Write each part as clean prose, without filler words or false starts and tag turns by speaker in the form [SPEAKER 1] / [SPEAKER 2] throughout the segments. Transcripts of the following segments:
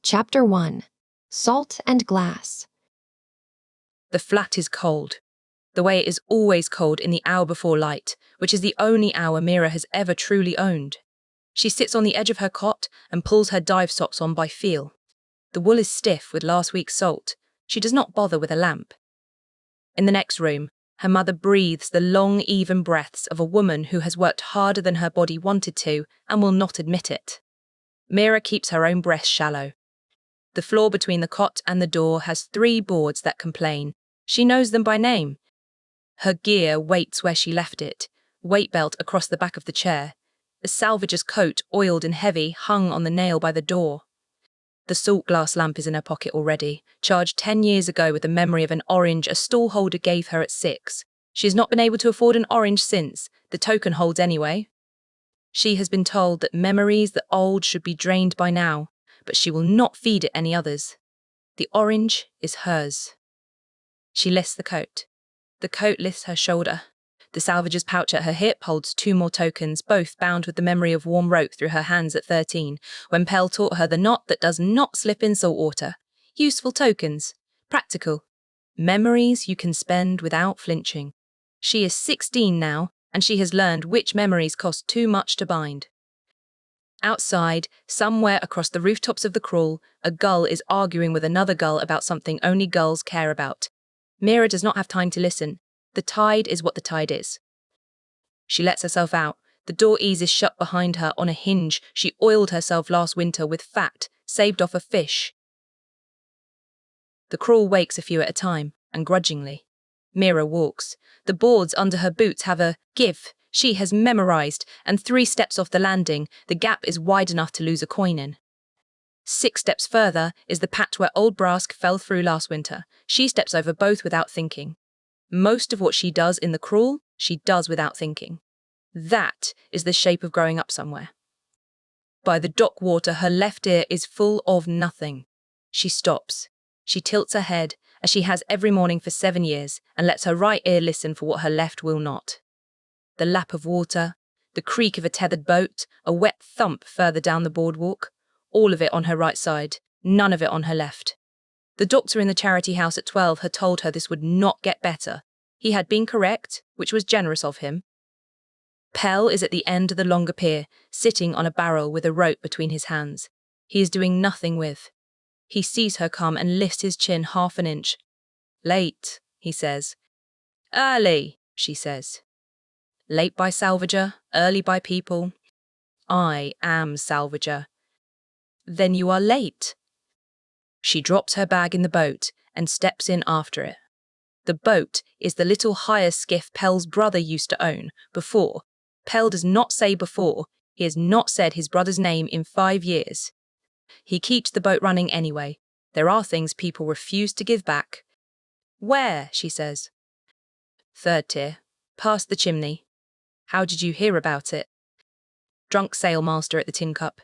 [SPEAKER 1] Chapter 1. Salt and Glass.
[SPEAKER 2] The flat is cold, the way it is always cold in the hour before light, which is the only hour Imara has ever truly owned. She sits on the edge of her cot and pulls her dive socks on by feel. The wool is stiff with last week's salt. She does not bother with a lamp. In the next room, her mother breathes the long, even breaths of a woman who has worked harder than her body wanted to and will not admit it. Imara keeps her own breath shallow. The floor between the cot and the door has 3 boards that complain. She knows them by name. Her gear waits where she left it, weight belt across the back of the chair. A salvager's coat, oiled and heavy, hung on the nail by the door. The salt glass lamp is in her pocket already, charged 10 years ago with the memory of an orange a stallholder gave her at 6. She has not been able to afford an orange since. The token holds anyway. She has been told that memories that old should be drained by now, but she will not feed it any others. The orange is hers. She lifts the coat. The coat lifts her shoulder. The salvager's pouch at her hip holds 2 more tokens, both bound with the memory of warm rope through her hands at 13, when Pell taught her the knot that does not slip in salt water. Useful tokens. Practical. Memories you can spend without flinching. She is 16 now, and she has learned which memories cost too much to bind. Outside, somewhere across the rooftops of the crawl, a gull is arguing with another gull about something only gulls care about. Imara does not have time to listen. The tide is what the tide is. She lets herself out. The door eases shut behind her on a hinge. She oiled herself last winter with fat, saved off a fish. The crawl wakes a few at a time, and grudgingly. Imara walks. The boards under her boots have a give she has memorized, and 3 steps off the landing, the gap is wide enough to lose a coin in. 6 steps further is the patch where old Brask fell through last winter. She steps over both without thinking. Most of what she does in the crawl, she does without thinking. That is the shape of growing up somewhere. By the dock water, her left ear is full of nothing. She stops. She tilts her head, as she has every morning for 7 years, and lets her right ear listen for what her left will not. The lap of water, the creak of a tethered boat, a wet thump further down the boardwalk, all of it on her right side, none of it on her left. The doctor in the charity house at 12 had told her this would not get better. He had been correct, which was generous of him. Pell is at the end of the longer pier, sitting on a barrel with a rope between his hands. He is doing nothing with. He sees her come and lifts his chin half an inch. Late, he says. Early, she says. Late by Salvager, early by people. I am Salvager. Then you are late. She drops her bag in the boat and steps in after it. The boat is the little hire skiff Pell's brother used to own, before. Pell does not say before. He has not said his brother's name in 5 years. He keeps the boat running anyway. There are things people refuse to give back. Where? She says. 3rd tier. Past the chimney. How did you hear about it? Drunk sailmaster at the Tin Cup.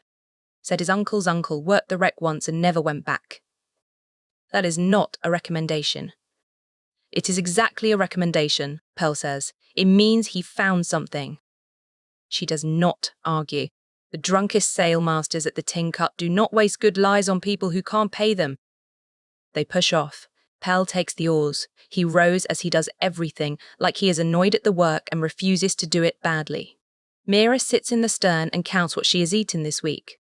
[SPEAKER 2] Said his uncle's uncle worked the wreck once and never went back. That is not a recommendation. It is exactly a recommendation, Pell says. It means he found something. She does not argue. The drunkest sailmasters at the Tin Cup do not waste good lies on people who can't pay them. They push off. Pell takes the oars. He rows as he does everything, like he is annoyed at the work and refuses to do it badly. Imara sits in the stern and counts what she has eaten this week.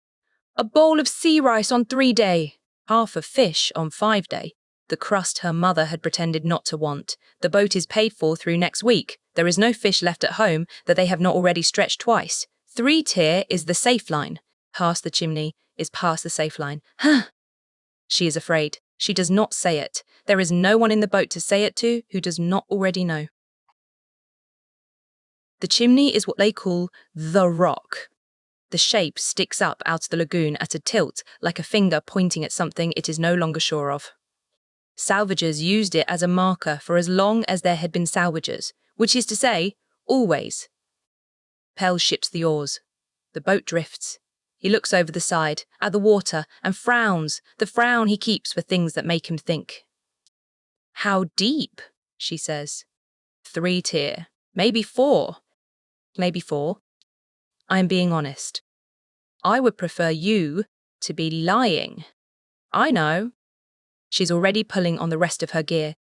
[SPEAKER 2] A bowl of sea rice on 3 day, half a fish on 5 day. The crust her mother had pretended not to want. The boat is paid for through next week. There is no fish left at home that they have not already stretched twice. 3 tier is the safe line. Past the chimney is past the safe line. Huh. She is afraid. She does not say it. There is no one in the boat to say it to who does not already know. The chimney is what they call the rock. The shape sticks up out of the lagoon at a tilt, like a finger pointing at something it is no longer sure of. Salvagers used it as a marker for as long as there had been salvagers, which is to say, always. Pell ships the oars. The boat drifts. He looks over the side, at the water, and frowns, the frown he keeps for things that make him think. How deep? She says. 3 tier. Maybe 4. Maybe 4. I am being honest. I would prefer you to be lying. I know. She's already pulling on the rest of her gear.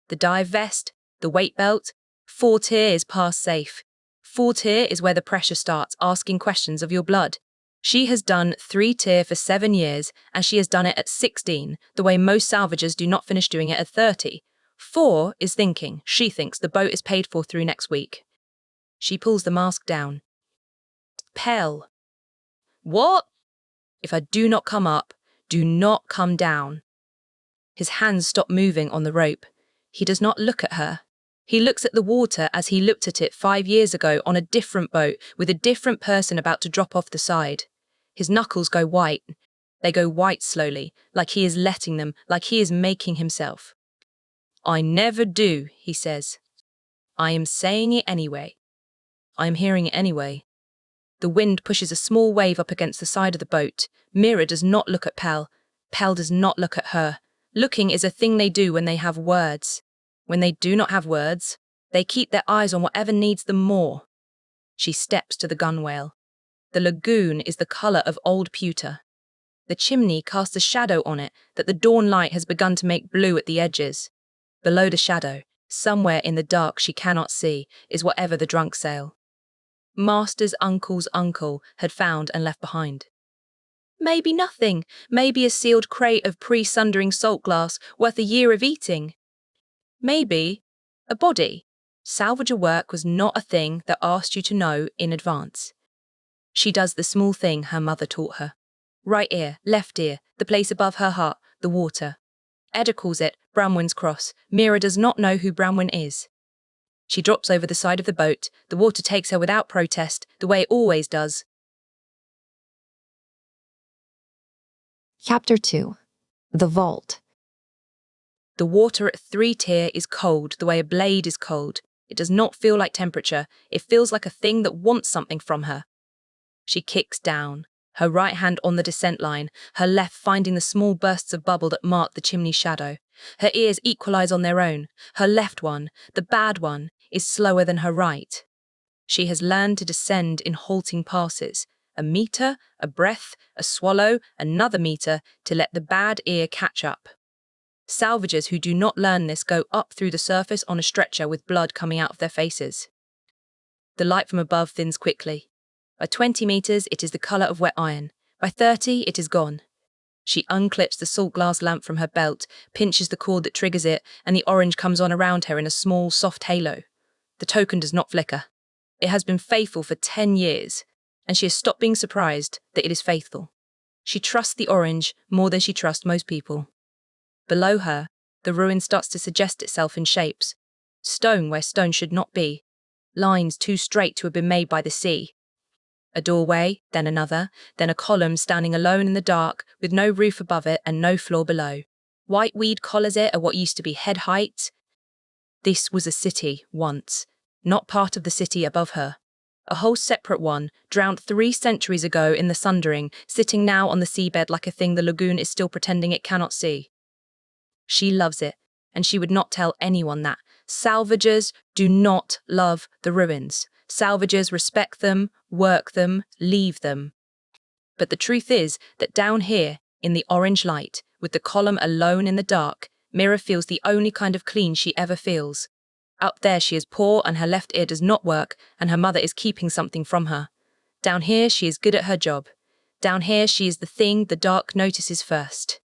[SPEAKER 2] The dive vest, the weight belt. 4-tier is past safe. 4-tier is where the pressure starts asking questions of your blood. She has done 3-tier for 7 years, and she has done it at 16, the way most salvagers do not finish doing it at 30. 4 is thinking. She thinks the boat is paid for through next week. She pulls the mask down. Pell. What? If I do not come up, do not come down. His hands stop moving on the rope. He does not look at her. He looks at the water as he looked at it 5 years ago on a different boat with a different person about to drop off the side. His knuckles go white. They go white slowly, like he is letting them, like he is making himself. I never do, he says. I am saying it anyway. I am hearing it anyway. The wind pushes a small wave up against the side of the boat. Mira does not look at Pell. Pell does not look at her. Looking is a thing they do when they have words. When they do not have words, they keep their eyes on whatever needs them more. She steps to the gunwale. The lagoon is the colour of old pewter. The chimney casts a shadow on it that the dawn light has begun to make blue at the edges. Below the shadow, somewhere in the dark she cannot see, is whatever the drunk sail. Master's uncle's uncle had found and left behind. Maybe nothing, maybe a sealed crate of pre-sundering salt glass worth a year of eating. Maybe a body. Salvager work was not a thing that asked you to know in advance. She does the small thing her mother taught her. Right ear, left ear, the place above her heart, the water. Edda calls it Branwen's cross. Mira does not know who Branwen is. She drops over the side of the boat. The water takes her without protest, the way it always does.
[SPEAKER 1] Chapter 2. The Vault.
[SPEAKER 2] The water at 3-tier is cold, the way a blade is cold. It does not feel like temperature. It feels like a thing that wants something from her. She kicks down, her right hand on the descent line, her left finding the small bursts of bubble that mark the chimney shadow. Her ears equalize on their own. Her left one, the bad one, is slower than her right. She has learned to descend in halting passes. A meter, a breath, a swallow, another meter, to let the bad ear catch up. Salvagers who do not learn this go up through the surface on a stretcher with blood coming out of their faces. The light from above thins quickly. By 20 meters, it is the color of wet iron. By 30, it is gone. She unclips the salt glass lamp from her belt, pinches the cord that triggers it, and the orange comes on around her in a small, soft halo. The token does not flicker. It has been faithful for 10 years, and she has stopped being surprised that it is faithful. She trusts the orange more than she trusts most people. Below her, the ruin starts to suggest itself in shapes. Stone where stone should not be. Lines too straight to have been made by the sea. A doorway, then another, then a column standing alone in the dark with no roof above it and no floor below. White weed collars it at what used to be head height. This was a city, once, not part of the city above her. A whole separate one, drowned 3 centuries ago in the sundering, sitting now on the seabed like a thing the lagoon is still pretending it cannot see. She loves it, and she would not tell anyone that. Salvagers do not love the ruins. Salvagers respect them, work them, leave them. But the truth is that down here, in the orange light, with the column alone in the dark, Mira feels the only kind of clean she ever feels. Up there she is poor and her left ear does not work, and her mother is keeping something from her. Down here she is good at her job. Down here she is the thing the dark notices first.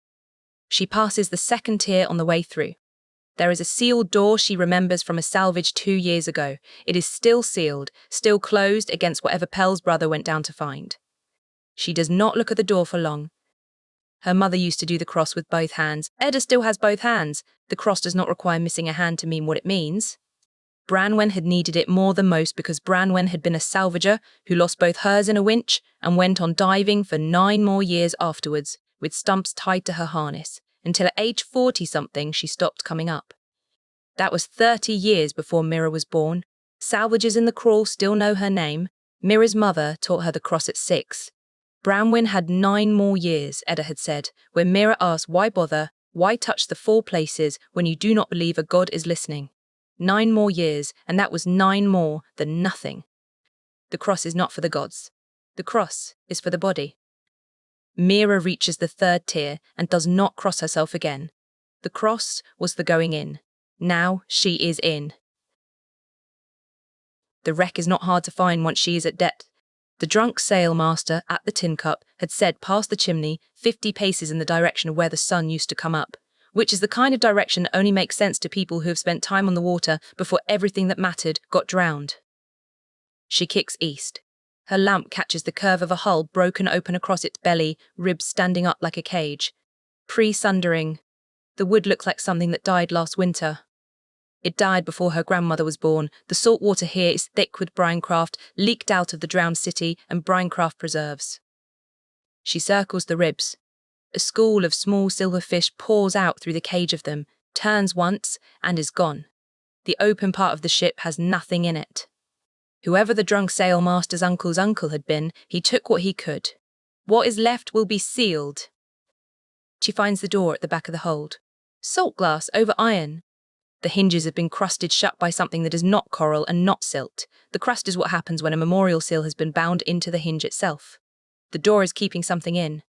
[SPEAKER 2] She passes the 2nd tier on the way through. There is a sealed door she remembers from a salvage 2 years ago. It is still sealed, still closed against whatever Pell's brother went down to find. She does not look at the door for long. Her mother used to do the cross with both hands. Edda still has both hands. The cross does not require missing a hand to mean what it means. Branwen had needed it more than most because Branwen had been a salvager who lost both hers in a winch and went on diving for 9 more years afterwards, with stumps tied to her harness, until at age 40-something she stopped coming up. That was 30 years before Mira was born. Salvagers in the crawl still know her name. Mira's mother taught her the cross at 6. Branwen had 9 more years, Edda had said, when Mira asked why bother, why touch the 4 places when you do not believe a god is listening. 9 more years, and that was 9 more than nothing. The cross is not for the gods. The cross is for the body. Mira reaches the third tier and does not cross herself again. The cross was the going in. Now she is in. The wreck is not hard to find once she is at depth. The drunk sailmaster at the tin cup had said past the chimney 50 paces in the direction of where the sun used to come up, which is the kind of direction that only makes sense to people who have spent time on the water before everything that mattered got drowned. She kicks east. Her lamp catches the curve of a hull broken open across its belly, ribs standing up like a cage. Pre-sundering. The wood looks like something that died last winter. It died before her grandmother was born. The salt water here is thick with brinecraft, leaked out of the drowned city and brinecraft preserves. She circles the ribs. A school of small silver fish pours out through the cage of them, turns once, and is gone. The open part of the ship has nothing in it. Whoever the drunk sailmaster's uncle's uncle had been, he took what he could. What is left will be sealed. She finds the door at the back of the hold. Salt glass over iron. The hinges have been crusted shut by something that is not coral and not silt. The crust is what happens when a memorial seal has been bound into the hinge itself. The door is keeping something in.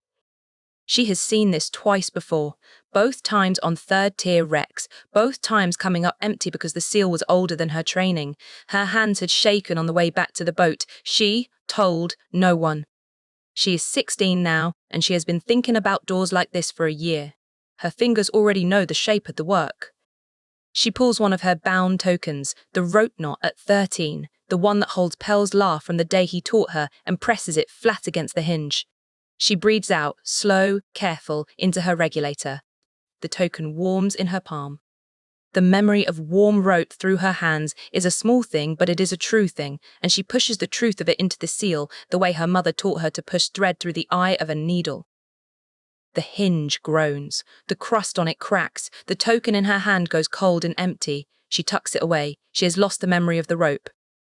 [SPEAKER 2] She has seen this twice before, both times on third-tier wrecks, both times coming up empty because the seal was older than her training. Her hands had shaken on the way back to the boat. She told no one. She is 16 now, and she has been thinking about doors like this for a year. Her fingers already know the shape of the work. She pulls one of her bound tokens, the rope knot at 13, the one that holds Pell's laugh from the day he taught her, and presses it flat against the hinge. She breathes out, slow, careful, into her regulator. The token warms in her palm. The memory of warm rope through her hands is a small thing, but it is a true thing, and she pushes the truth of it into the seal, the way her mother taught her to push thread through the eye of a needle. The hinge groans. The crust on it cracks. The token in her hand goes cold and empty. She tucks it away. She has lost the memory of the rope.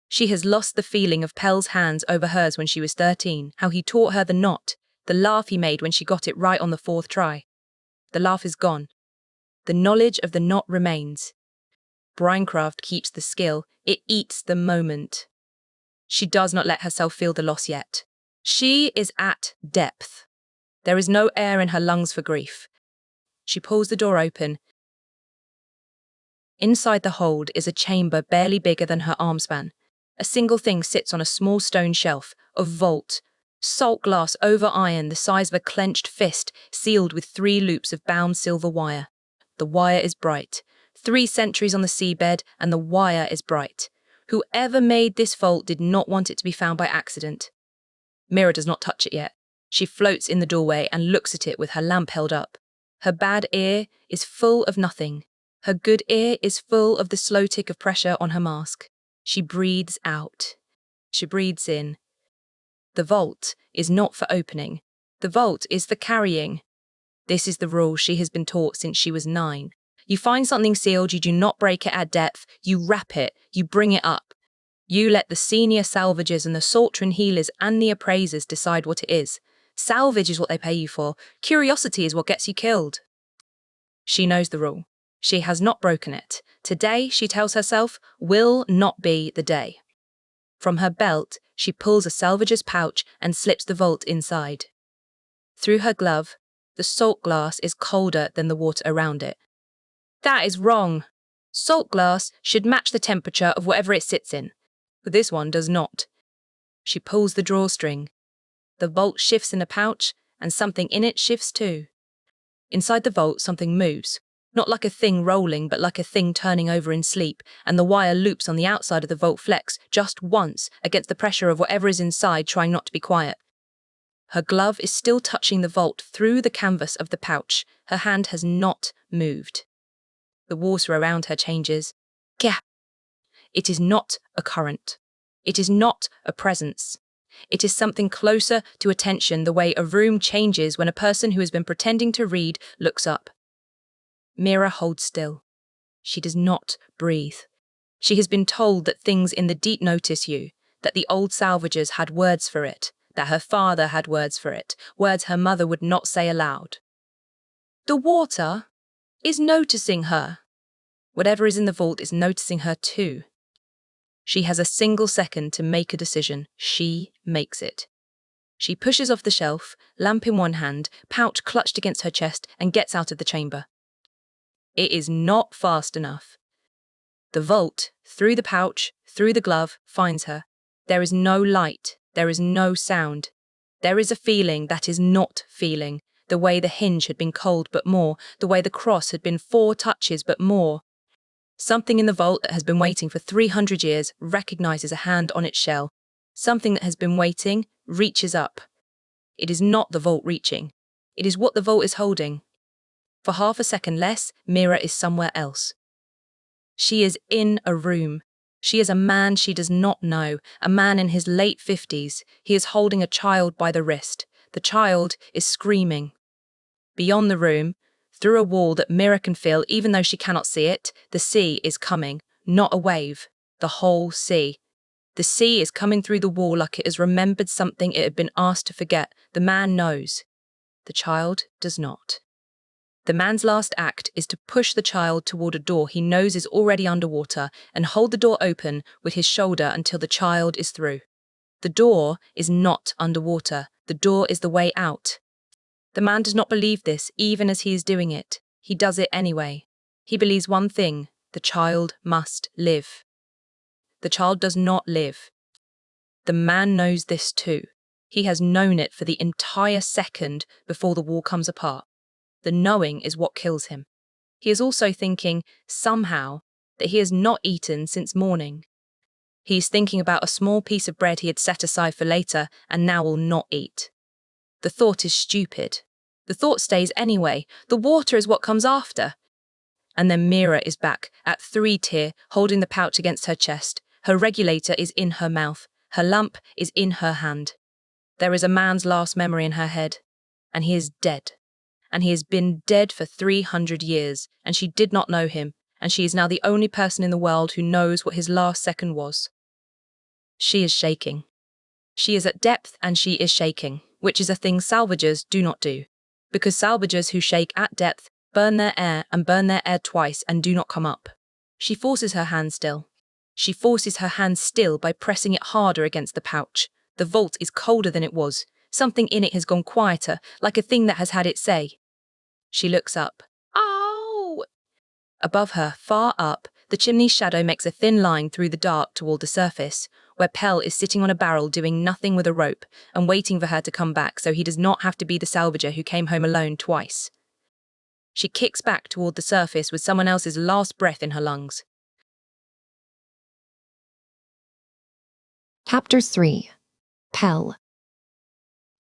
[SPEAKER 2] She has lost the feeling of Pell's hands over hers when she was 13, how he taught her the knot, the laugh he made when she got it right on the 4th try. The laugh is gone. The knowledge of the knot remains. Brinecraft keeps the skill. It eats the moment. She does not let herself feel the loss yet. She is at depth. There is no air in her lungs for grief. She pulls the door open. Inside the hold is a chamber barely bigger than her arm span. A single thing sits on a small stone shelf, a vault. Salt glass over iron the size of a clenched fist, sealed with 3 loops of bound silver wire. The wire is bright. 3 centuries on the seabed, and the wire is bright. Whoever made this vault did not want it to be found by accident. Mira does not touch it yet. She floats in the doorway and looks at it with her lamp held up. Her bad ear is full of nothing. Her good ear is full of the slow tick of pressure on her mask. She breathes out. She breathes in. The vault is not for opening. The vault is for carrying. This is the rule she has been taught since she was 9. You find something sealed, you do not break it at depth. You wrap it. You bring it up. You let the senior salvagers and the Saltren healers and the appraisers decide what it is. Salvage is what they pay you for. Curiosity is what gets you killed. She knows the rule. She has not broken it. Today, she tells herself, will not be the day. From her belt, she pulls a salvager's pouch and slips the vault inside. Through her glove, the salt glass is colder than the water around it. That is wrong. Salt glass should match the temperature of whatever it sits in, but this one does not. She pulls the drawstring. The vault shifts in the pouch, and something in it shifts too. Inside the vault, something moves. Not like a thing rolling, but like a thing turning over in sleep, and the wire loops on the outside of the vault flex just once against the pressure of whatever is inside trying not to be quiet. Her glove is still touching the vault through the canvas of the pouch. Her hand has not moved. The water around her changes. Gap! It is not a current. It is not a presence. It is something closer to attention, the way a room changes when a person who has been pretending to read looks up. Mira holds still. She does not breathe. She has been told that things in the deep notice you, that the old salvagers had words for it, that her father had words for it, words her mother would not say aloud. The water is noticing her. Whatever is in the vault is noticing her too. She has a single second to make a decision. She makes it. She pushes off the shelf, lamp in one hand, pouch clutched against her chest, and gets out of the chamber. It is not fast enough. The vault, through the pouch, through the glove, finds her. There is no light, there is no sound. There is a feeling that is not feeling, the way the hinge had been cold but more, the way the cross had been 4 touches but more. Something in the vault that has been waiting for 300 years recognizes a hand on its shell. Something that has been waiting reaches up. It is not the vault reaching. It is what the vault is holding. For half a second less, Mira is somewhere else. She is in a room. She is a man she does not know, a man in his late 50s. He is holding a child by the wrist. The child is screaming. Beyond the room, through a wall that Mira can feel even though she cannot see it, the sea is coming, not a wave, the whole sea. The sea is coming through the wall like it has remembered something it had been asked to forget. The man knows. The child does not. The man's last act is to push the child toward a door he knows is already underwater and hold the door open with his shoulder until the child is through. The door is not underwater. The door is the way out. The man does not believe this even as he is doing it. He does it anyway. He believes one thing: the child must live. The child does not live. The man knows this too. He has known it for the entire second before the wall comes apart. The knowing is what kills him. He is also thinking, somehow, that he has not eaten since morning. He is thinking about a small piece of bread he had set aside for later and now will not eat. The thought is stupid. The thought stays anyway. The water is what comes after. And then Mira is back, at 3 tier, holding the pouch against her chest. Her regulator is in her mouth. Her lamp is in her hand. There is a man's last memory in her head. And he is dead. And he has been dead for 300 years, and she did not know him, and she is now the only person in the world who knows what his last second was. She is shaking. She is at depth and she is shaking, which is a thing salvagers do not do, because salvagers who shake at depth burn their air and burn their air twice and do not come up. She forces her hand still. She forces her hand still by pressing it harder against the pouch. The vault is colder than it was. Something in it has gone quieter, like a thing that has had its say. She looks up. Ow! Above her, far up, the chimney's shadow makes a thin line through the dark toward the surface, where Pell is sitting on a barrel doing nothing with a rope and waiting for her to come back so he does not have to be the salvager who came home alone twice. She kicks back toward the surface with someone else's last breath in her lungs.
[SPEAKER 1] Chapter 3. Pell.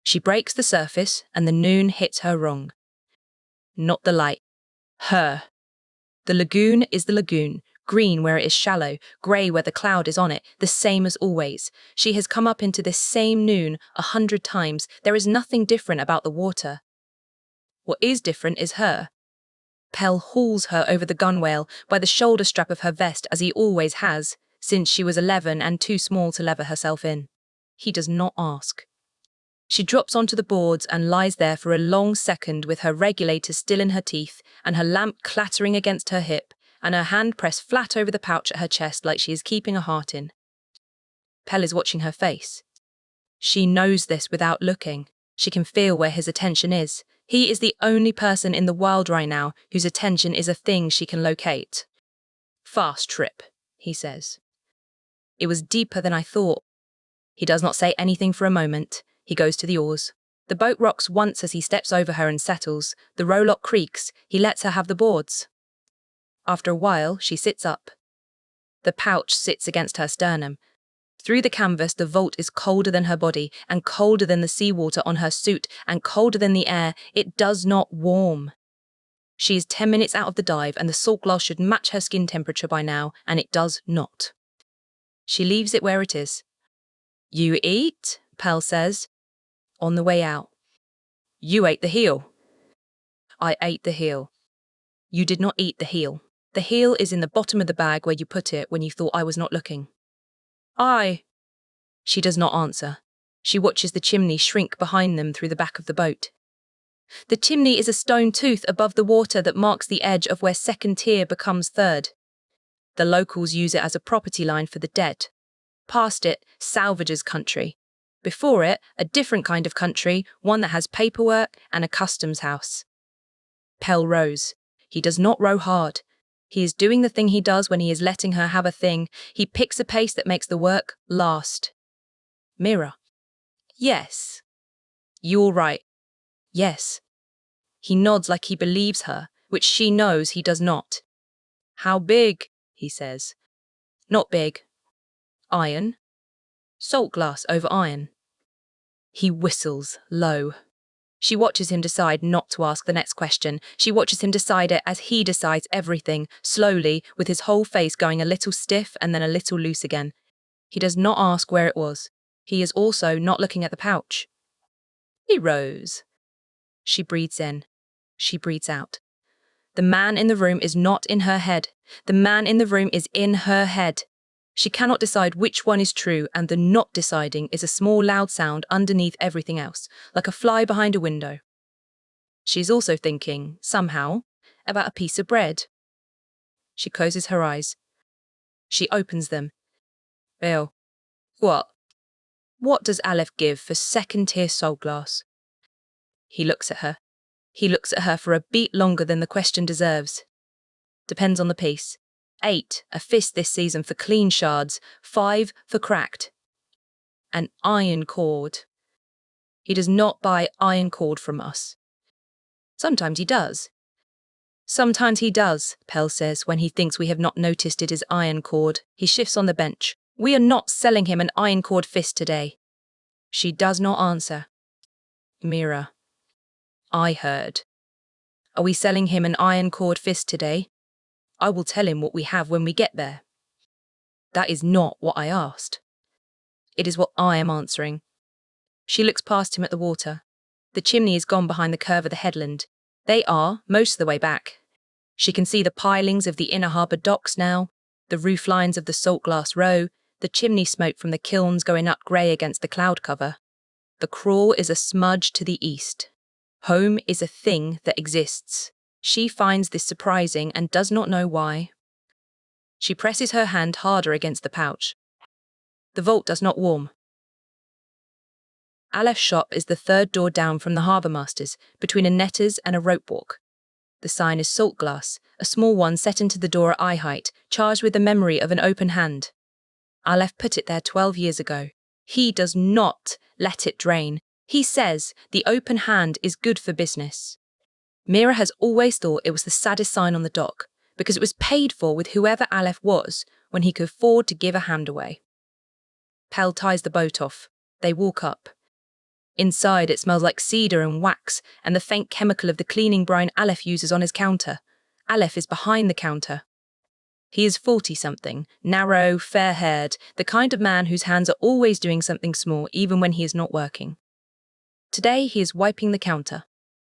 [SPEAKER 2] She breaks the surface and the noon hits her wrong. Not the light. Her. The lagoon is the lagoon, green where it is shallow, grey where the cloud is on it, the same as always. She has come up into this same noon 100 times. There is nothing different about the water. What is different is her. Pell hauls her over the gunwale by the shoulder strap of her vest as he always has, since she was 11 and too small to lever herself in. He does not ask. She drops onto the boards and lies there for a long second with her regulator still in her teeth and her lamp clattering against her hip and her hand pressed flat over the pouch at her chest like she is keeping a heart in. Pell is watching her face. She knows this without looking. She can feel where his attention is. He is the only person in the world right now whose attention is a thing she can locate. Fast trip, he says. It was deeper than I thought. He does not say anything for a moment. He goes to the oars. The boat rocks once as he steps over her and settles. The rowlock creaks. He lets her have the boards. After a while, she sits up. The pouch sits against her sternum. Through the canvas, the vault is colder than her body, and colder than the seawater on her suit, and colder than the air. It does not warm. She is 10 minutes out of the dive, and the salt glass should match her skin temperature by now, and it does not. She leaves it where it is. You eat? Pell says. On the way out. You ate the heel. I ate the heel. You did not eat the heel. The heel is in the bottom of the bag where you put it when you thought I was not looking. She does not answer. She watches the chimney shrink behind them through the back of the boat. The chimney is a stone tooth above the water that marks the edge of where second tier becomes third. The locals use it as a property line for the dead. Past it, salvagers' country. Before it, a different kind of country, one that has paperwork and a customs house. Pell rows. He does not row hard. He is doing the thing he does when he is letting her have a thing. He picks a pace that makes the work last. Mira. Yes. You all right? Yes. He nods like he believes her, which she knows he does not. How big? He says. Not big. Iron. Salt glass over iron. He whistles low. She watches him decide not to ask the next question. She watches him decide it as he decides everything, slowly, with his whole face going a little stiff and then a little loose again. He does not ask where it was. He is also not looking at the pouch. He rose. She breathes in. She breathes out. The man in the room is not in her head. The man in the room is in her head. She cannot decide which one is true, and the not deciding is a small loud sound underneath everything else, like a fly behind a window. She is also thinking, somehow, about a piece of bread. She closes her eyes. She opens them. Bill. What? What does Aleph give for second-tier soul glass? He looks at her. He looks at her for a beat longer than the question deserves. Depends on the piece. 8, a fist this season for clean shards. 5 for cracked. An iron cord. He does not buy iron cord from us. Sometimes he does. Sometimes he does, Pell says when he thinks we have not noticed it is iron cord. He shifts on the bench. We are not selling him an iron cord fist today. She does not answer. Mira. I heard. Are we selling him an iron cord fist today? I will tell him what we have when we get there. That is not what I asked. It is what I am answering. She looks past him at the water. The chimney is gone behind the curve of the headland. They are, most of the way back. She can see the pilings of the inner harbour docks now, the roof lines of the salt glass row, the chimney smoke from the kilns going up grey against the cloud cover. The crawl is a smudge to the east. Home is a thing that exists. She finds this surprising and does not know why. She presses her hand harder against the pouch. The vault does not warm. Aleph's shop is the third door down from the harbour master's, between a netter's and a rope walk. The sign is salt glass, a small one set into the door at eye height, charged with the memory of an open hand. Aleph put it there 12 years ago. He does not let it drain. He says the open hand is good for business. Mira has always thought it was the saddest sign on the dock, because it was paid for with whoever Aleph was when he could afford to give a hand away. Pell ties the boat off. They walk up. Inside it smells like cedar and wax and the faint chemical of the cleaning brine Aleph uses on his counter. Aleph is behind the counter. He is 40-something, narrow, fair-haired, the kind of man whose hands are always doing something small even when he is not working. Today he is wiping the counter.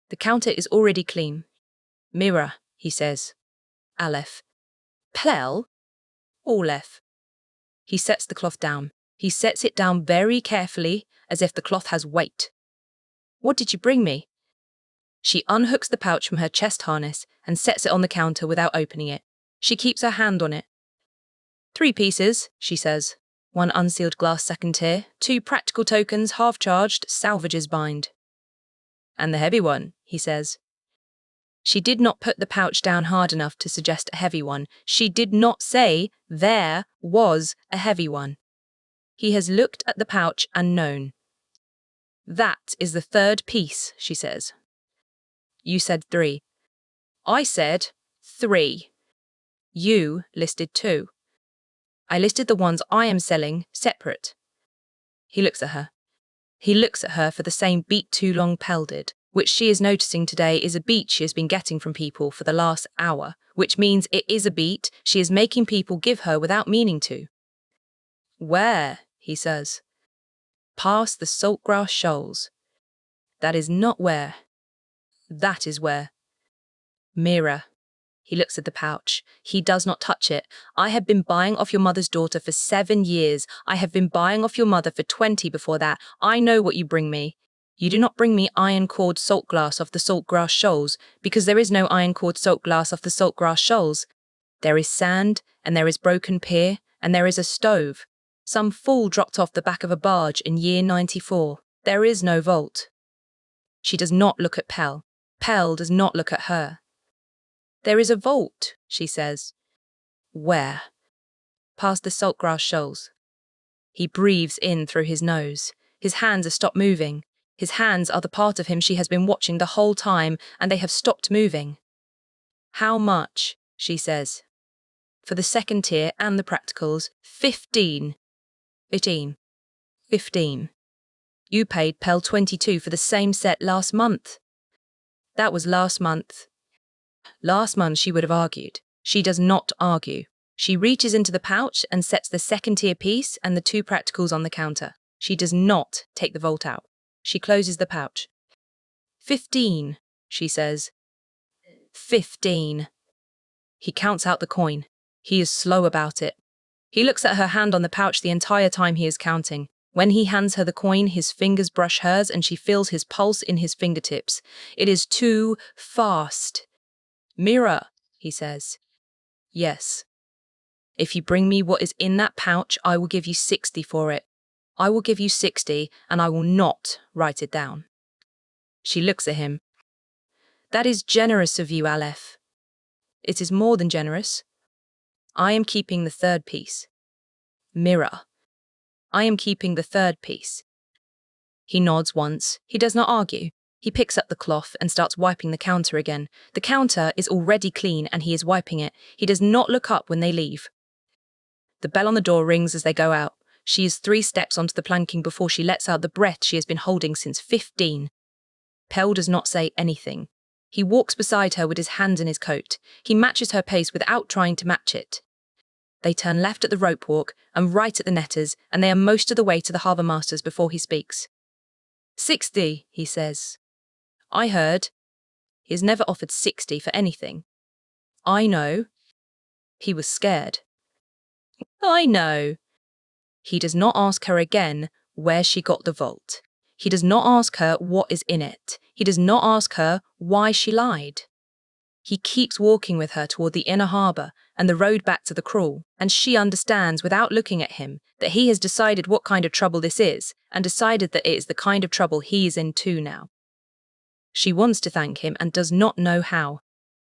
[SPEAKER 2] The counter is already clean. Mira, he says. Aleph. Pell? Aleph. He sets the cloth down. He sets it down very carefully, as if the cloth has weight. What did you bring me? She unhooks the pouch from her chest harness and sets it on the counter without opening it. She keeps her hand on it. 3 pieces, she says. 1 unsealed glass second tier, 2 practical tokens half-charged, Salvager's bind. And the heavy one, he says. She did not put the pouch down hard enough to suggest a heavy one. She did not say there was a heavy one. He has looked at the pouch and known. That is the 3rd piece, she says. You said 3. I said 3. You listed 2. I listed the ones I am selling separate. He looks at her. He looks at her for the same beat too long Pell did, which she is noticing today is a beat she has been getting from people for the last hour, which means it is a beat she is making people give her without meaning to. Where? He says. Past the saltgrass shoals. That is not where. That is where. Mira. He looks at the pouch. He does not touch it. I have been buying off your mother's daughter for 7 years. I have been buying off your mother for 20 before that. I know what you bring me. You do not bring me iron cord salt glass off the saltgrass shoals, because there is no iron cord salt glass off the saltgrass shoals. There is sand, and there is broken pier, and there is a stove. Some fool dropped off the back of a barge in year 94. There is no vault. She does not look at Pell. Pell does not look at her. There is a vault, she says. Where? Past the saltgrass shoals. He breathes in through his nose. His hands have stopped moving. His hands are the part of him she has been watching the whole time, and they have stopped moving. How much? She says. For the second tier and the practicals, 15. 15. 15. You paid Pell 22 for the same set last month. That was last month. Last month she would have argued. She does not argue. She reaches into the pouch and sets the second tier piece and the 2 practicals on the counter. She does not take the vault out. She closes the pouch. 15, she says. 15. He counts out the coin. He is slow about it. He looks at her hand on the pouch the entire time he is counting. When he hands her the coin, his fingers brush hers and she feels his pulse in his fingertips. It is too fast. Mira, he says. Yes. If you bring me what is in that pouch, I will give you 60 for it. I will give you 60, and I will not write it down. She looks at him. That is generous of you, Aleph. It is more than generous. I am keeping the 3rd piece. Mira. I am keeping the 3rd piece. He nods once. He does not argue. He picks up the cloth and starts wiping the counter again. The counter is already clean and he is wiping it. He does not look up when they leave. The bell on the door rings as they go out. She is 3 steps onto the planking before she lets out the breath she has been holding since 15. Pell does not say anything. He walks beside her with his hands in his coat. He matches her pace without trying to match it. They turn left at the rope walk and right at the netters, and they are most of the way to the harbour masters before he speaks. 60, he says. I heard. He has never offered 60 for anything. I know. He was scared. I know. He does not ask her again where she got the vault. He does not ask her what is in it. He does not ask her why she lied. He keeps walking with her toward the inner harbour and the road back to the crawl, and she understands without looking at him that he has decided what kind of trouble this is and decided that it is the kind of trouble he is in too now. She wants to thank him and does not know how.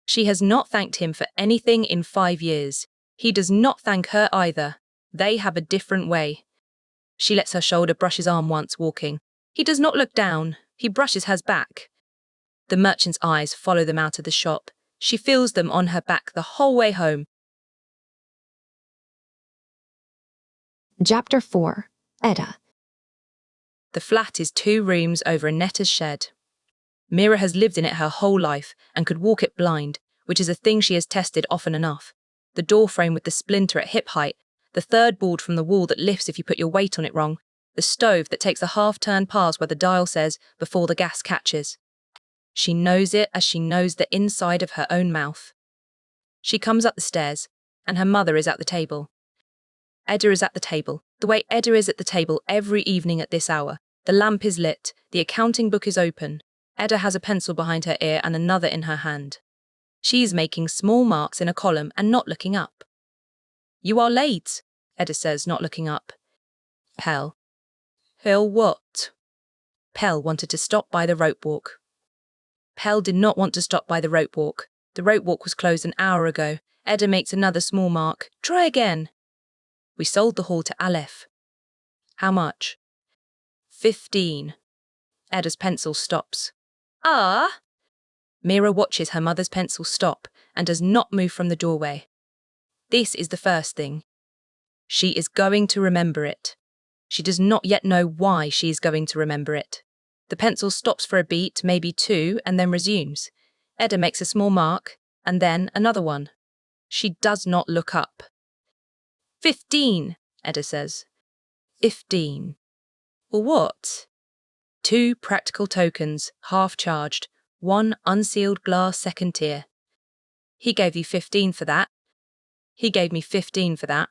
[SPEAKER 2] She has not thanked him for anything in 5 years. He does not thank her either. They have a different way. She lets her shoulder brush his arm once walking. He does not look down. He brushes hers back. The merchant's eyes follow them out of the shop. She feels them on her back the whole way home.
[SPEAKER 1] Chapter 4. Edda.
[SPEAKER 2] The flat is 2 rooms over a netter's shed. Mira has lived in it her whole life and could walk it blind, which is a thing she has tested often enough. The door frame with the splinter at hip height, the 3rd board from the wall that lifts if you put your weight on it wrong, the stove that takes a half-turn pass where the dial says, before the gas catches. She knows it as she knows the inside of her own mouth. She comes up the stairs, and her mother is at the table. Edda is at the table, the way Edda is at the table every evening at this hour. The lamp is lit, the accounting book is open. Edda has a pencil behind her ear and another in her hand. She is making small marks in a column and not looking up. You are late, Edda says, not looking up. Pell. Pell what? Pell wanted to stop by the rope walk. Pell did not want to stop by the rope walk. The rope walk was closed an hour ago. Edda makes another small mark. Try again. We sold the hall to Aleph. How much? 15. Edda's pencil stops. Ah! Mira watches her mother's pencil stop and does not move from the doorway. This is the first thing. She is going to remember it. She does not yet know why she is going to remember it. The pencil stops for a beat, maybe 2, and then resumes. Edda makes a small mark, and then another one. She does not look up. 15, Edda says. 15. Well, what? 2 practical tokens, half-charged, 1 unsealed glass 2nd tier. He gave you 15 for that. He gave me 15 for that.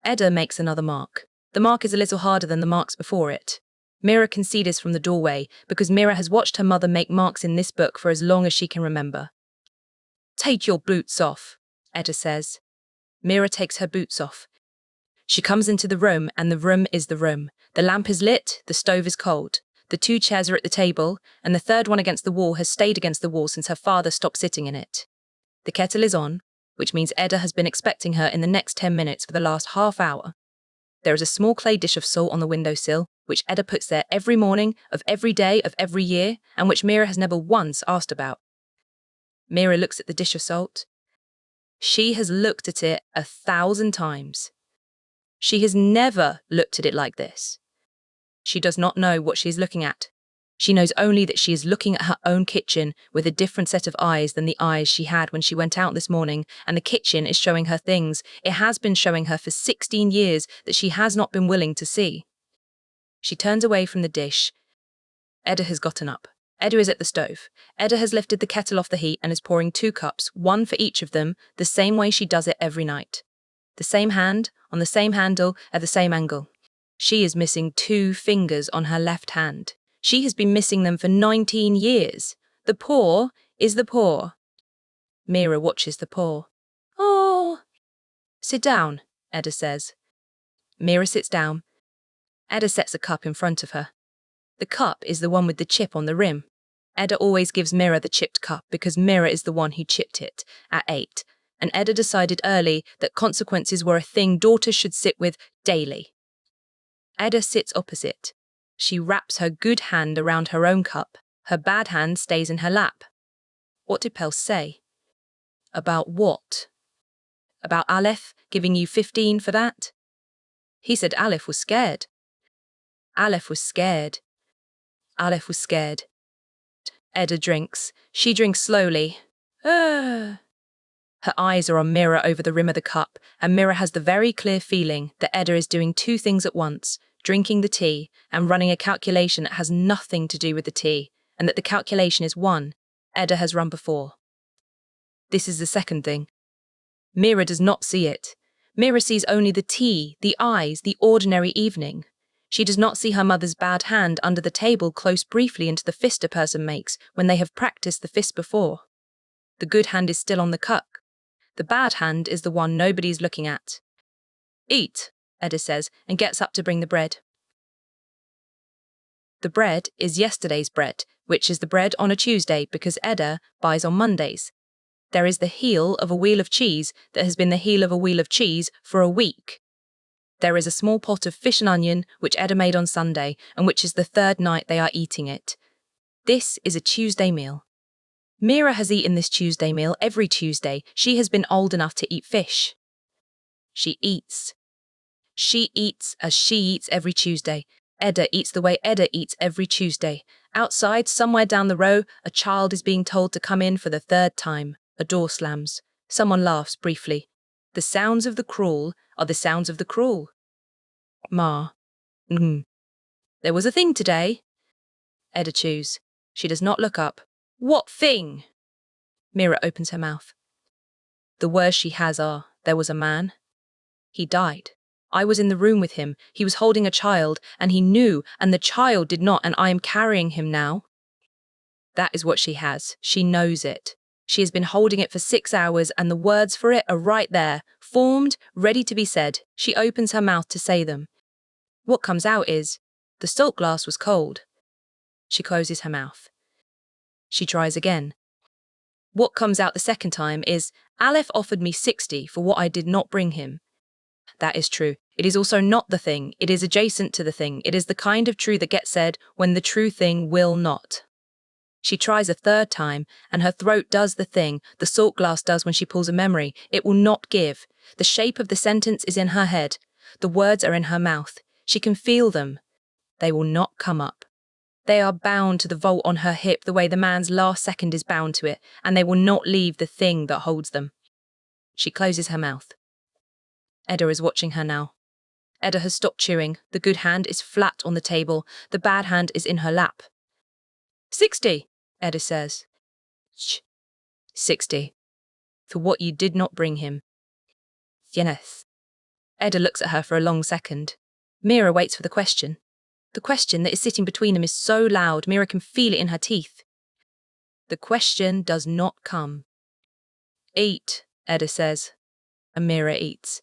[SPEAKER 2] Edda makes another mark. The mark is a little harder than the marks before it. Mira can see this from the doorway because Mira has watched her mother make marks in this book for as long as she can remember. Take your boots off, Edda says. Mira takes her boots off. She comes into the room, and the room is the room. The lamp is lit, the stove is cold. The 2 chairs are at the table, and the third one against the wall has stayed against the wall since her father stopped sitting in it. The kettle is on, which means Edda has been expecting her in the next 10 minutes for the last half hour. There is a small clay dish of salt on the windowsill, which Edda puts there every morning, of every day, of every year, and which Mira has never once asked about. Mira looks at the dish of salt. She has looked at it 1,000 times. She has never looked at it like this. She does not know what she is looking at. She knows only that she is looking at her own kitchen with a different set of eyes than the eyes she had when she went out this morning, and the kitchen is showing her things it has been showing her for 16 years that she has not been willing to see. She turns away from the dish. Edda has gotten up. Edda is at the stove. Edda has lifted the kettle off the heat and is pouring 2 cups, one for each of them, the same way she does it every night. The same hand, on the same handle, at the same angle. She is missing 2 fingers on her left hand. She has been missing them for 19 years. The paw is the paw. Mira watches the paw. Oh! Sit down, Edda says. Mira sits down. Edda sets a cup in front of her. The cup is the one with the chip on the rim. Edda always gives Mira the chipped cup because Mira is the one who chipped it at 8, and Edda decided early that consequences were a thing daughters should sit with daily. Edda sits opposite. She wraps her good hand around her own cup. Her bad hand stays in her lap. What did Pell say? About what? About Aleph giving you 15 for that? He said Aleph was scared. Aleph was scared. Aleph was scared. Edda drinks. She drinks slowly. Her eyes are on Mira over the rim of the cup, and Mira has the very clear feeling that Edda is doing 2 things at once, drinking the tea and running a calculation that has nothing to do with the tea, and that the calculation is one Edda has run before. This is the second thing. Mira does not see it. Mira sees only the tea, the eyes, the ordinary evening. She does not see her mother's bad hand under the table close briefly into the fist a person makes when they have practiced the fist before. The good hand is still on the cup. The bad hand is the one nobody is looking at. Eat, Edda says, and gets up to bring the bread. The bread is yesterday's bread, which is the bread on a Tuesday because Edda buys on Mondays. There is the heel of a wheel of cheese that has been the heel of a wheel of cheese for a week. There is a small pot of fish and onion which Edda made on Sunday and which is the 3rd night they are eating it. This is a Tuesday meal. Mira has eaten this Tuesday meal every Tuesday. She has been old enough to eat fish. She eats. She eats as she eats every Tuesday. Edda eats the way Edda eats every Tuesday. Outside, somewhere down the row, a child is being told to come in for the 3rd time. A door slams. Someone laughs briefly. The sounds of the cruel are the sounds of the cruel. Ma. There was a thing today. Edda chews. She does not look up. What thing? Mira opens her mouth. The words she has are, there was a man. He died. I was in the room with him. He was holding a child, and he knew, and the child did not, and I am carrying him now. That is what she has. She knows it. She has been holding it for 6 hours, and the words for it are right there, formed, ready to be said. She opens her mouth to say them. What comes out is, the salt glass was cold. She closes her mouth. She tries again. What comes out the second time is, Aleph offered me 60 for what I did not bring him. That is true. It is also not the thing. It is adjacent to the thing. It is the kind of true that gets said when the true thing will not. She tries a 3rd time, and her throat does the thing the salt glass does when she pulls a memory. It will not give. The shape of the sentence is in her head. The words are in her mouth. She can feel them. They will not come up. They are bound to the vault on her hip the way the man's last second is bound to it, and they will not leave the thing that holds them. She closes her mouth. Edda is watching her now. Edda has stopped chewing. The good hand is flat on the table. The bad hand is in her lap. 60, Edda says. Shh. 60. For what you did not bring him. Yes. Edda looks at her for a long second. Mira waits for the question. The question that is sitting between them is so loud, Mira can feel it in her teeth. The question does not come. Eat, Edda says, and Mira eats.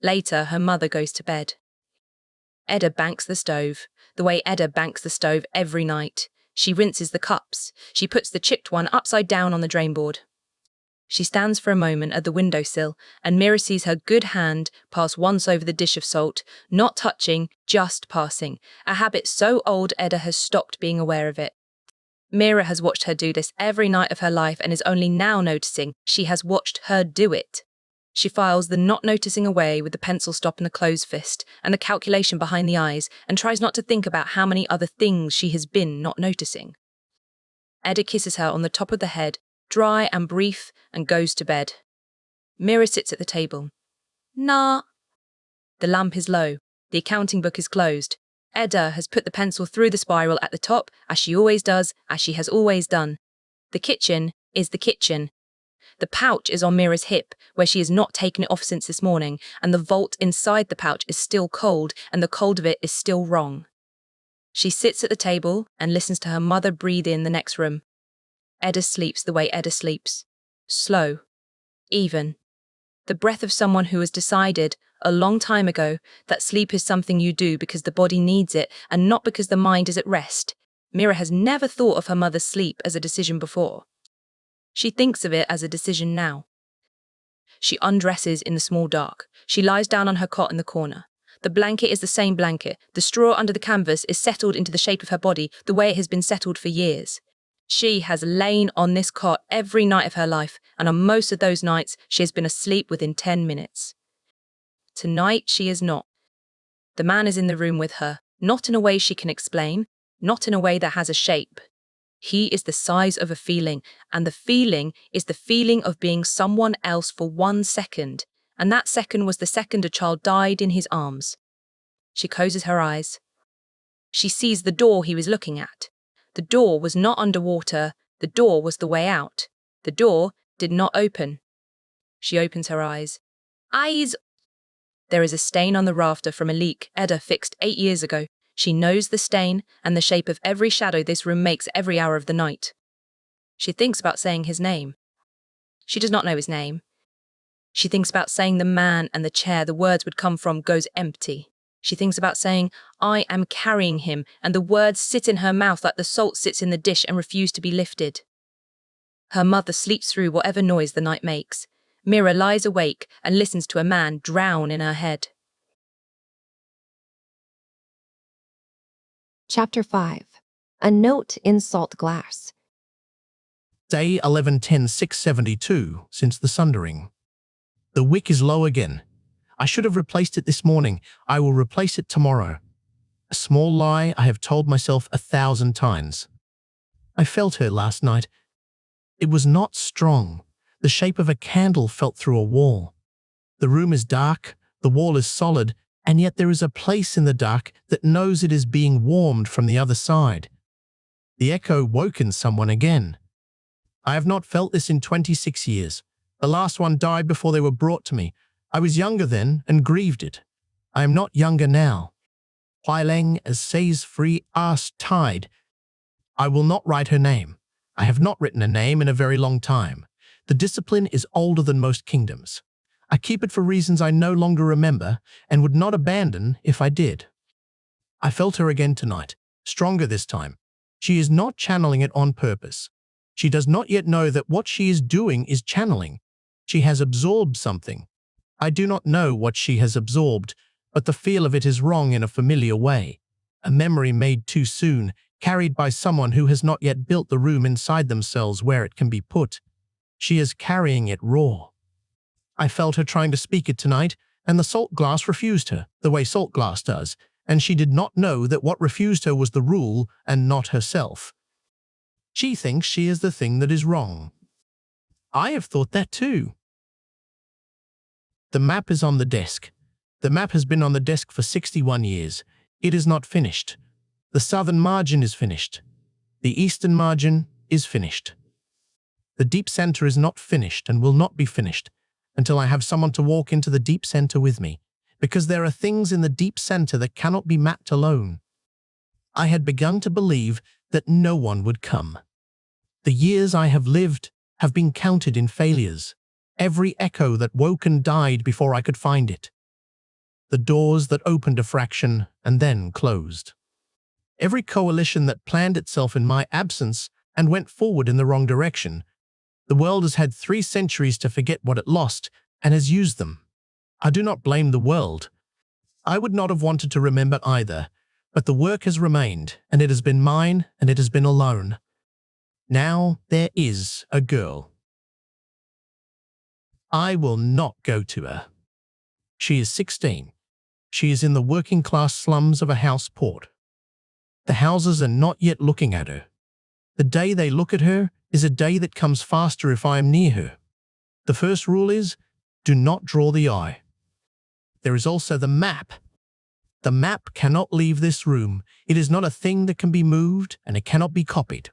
[SPEAKER 2] Later, her mother goes to bed. Edda banks the stove, the way Edda banks the stove every night. She rinses the cups. She puts the chipped one upside down on the drainboard. She stands for a moment at the windowsill, and Mira sees her good hand pass once over the dish of salt, not touching, just passing, a habit so old Edda has stopped being aware of it. Mira has watched her do this every night of her life and is only now noticing she has watched her do it. She files the not noticing away with the pencil stop and the closed fist and the calculation behind the eyes and tries not to think about how many other things she has been not noticing. Edda kisses her on the top of the head, dry and brief, and goes to bed. Mira sits at the table. Nah. The lamp is low. The accounting book is closed. Edda has put the pencil through the spiral at the top, as she always does, as she has always done. The kitchen is the kitchen. The pouch is on Mira's hip, where she has not taken it off since this morning, and the vault inside the pouch is still cold, and the cold of it is still wrong. She sits at the table and listens to her mother breathe in the next room. Edda sleeps the way Edda sleeps. Slow. Even. The breath of someone who has decided, a long time ago, that sleep is something you do because the body needs it and not because the mind is at rest. Mira has never thought of her mother's sleep as a decision before. She thinks of it as a decision now. She undresses in the small dark. She lies down on her cot in the corner. The blanket is the same blanket. The straw under the canvas is settled into the shape of her body the way it has been settled for years. She has lain on this cot every night of her life, and on most of those nights she has been asleep within 10 minutes. Tonight she is not. The man is in the room with her, not in a way she can explain, not in a way that has a shape. He is the size of a feeling, and the feeling is the feeling of being someone else for 1 second, and that second was the second a child died in his arms. She closes her eyes. She sees the door he was looking at. The door was not underwater, the door was the way out. The door did not open. She opens her eyes. Eyes! There is a stain on the rafter from a leak Edda fixed 8 years ago. She knows the stain and the shape of every shadow this room makes every hour of the night. She thinks about saying his name. She does not know his name. She thinks about saying the man and the chair the words would come from goes empty. She thinks about saying, I am carrying him, and the words sit in her mouth like the salt sits in the dish and refuse to be lifted. Her mother sleeps through whatever noise the night makes. Mira lies awake and listens to a man drown in her head.
[SPEAKER 1] Chapter 5. A Note in Salt Glass.
[SPEAKER 3] Day 11/10/672, since the sundering. The wick is low again. I should have replaced it this morning. I will replace it tomorrow. A small lie I have told myself 1,000 times. I felt her last night. It was not strong. The shape of a candle felt through a wall. The room is dark, the wall is solid, and yet there is a place in the dark that knows it is being warmed from the other side. The echo woke in someone again. I have not felt this in 26 years. The last one died before they were brought to me. I was younger then and grieved it. I am not younger now. Huileng, as says free ass tide. I will not write her name. I have not written a name in a very long time. The discipline is older than most kingdoms. I keep it for reasons I no longer remember and would not abandon if I did. I felt her again tonight, stronger this time. She is not channeling it on purpose. She does not yet know that what she is doing is channeling. She has absorbed something. I do not know what she has absorbed, but the feel of it is wrong in a familiar way. A memory made too soon, carried by someone who has not yet built the room inside themselves where it can be put. She is carrying it raw. I felt her trying to speak it tonight, and the salt glass refused her, the way salt glass does, and she did not know that what refused her was the rule and not herself. She thinks she is the thing that is wrong. I have thought that too. The map is on the desk. The map has been on the desk for 61 years. It is not finished. The southern margin is finished. The eastern margin is finished. The deep center is not finished and will not be finished until I have someone to walk into the deep center with me, because there are things in the deep center that cannot be mapped alone. I had begun to believe that no one would come. The years I have lived have been counted in failures. Every echo that woke and died before I could find it. the doors that opened a fraction and then closed. Every coalition that planned itself in my absence and went forward in the wrong direction. The world has had 3 centuries to forget what it lost and has used them. I do not blame the world. I would not have wanted to remember either, but the work has remained, and it has been mine, and it has been alone. Now there is a girl. I will not go to her. She is 16. She is in the working-class slums of a house port. The houses are not yet looking at her. The day they look at her is a day that comes faster if I am near her. The first rule is, do not draw the eye. There is also the map. The map cannot leave this room. It is not a thing that can be moved, and it cannot be copied.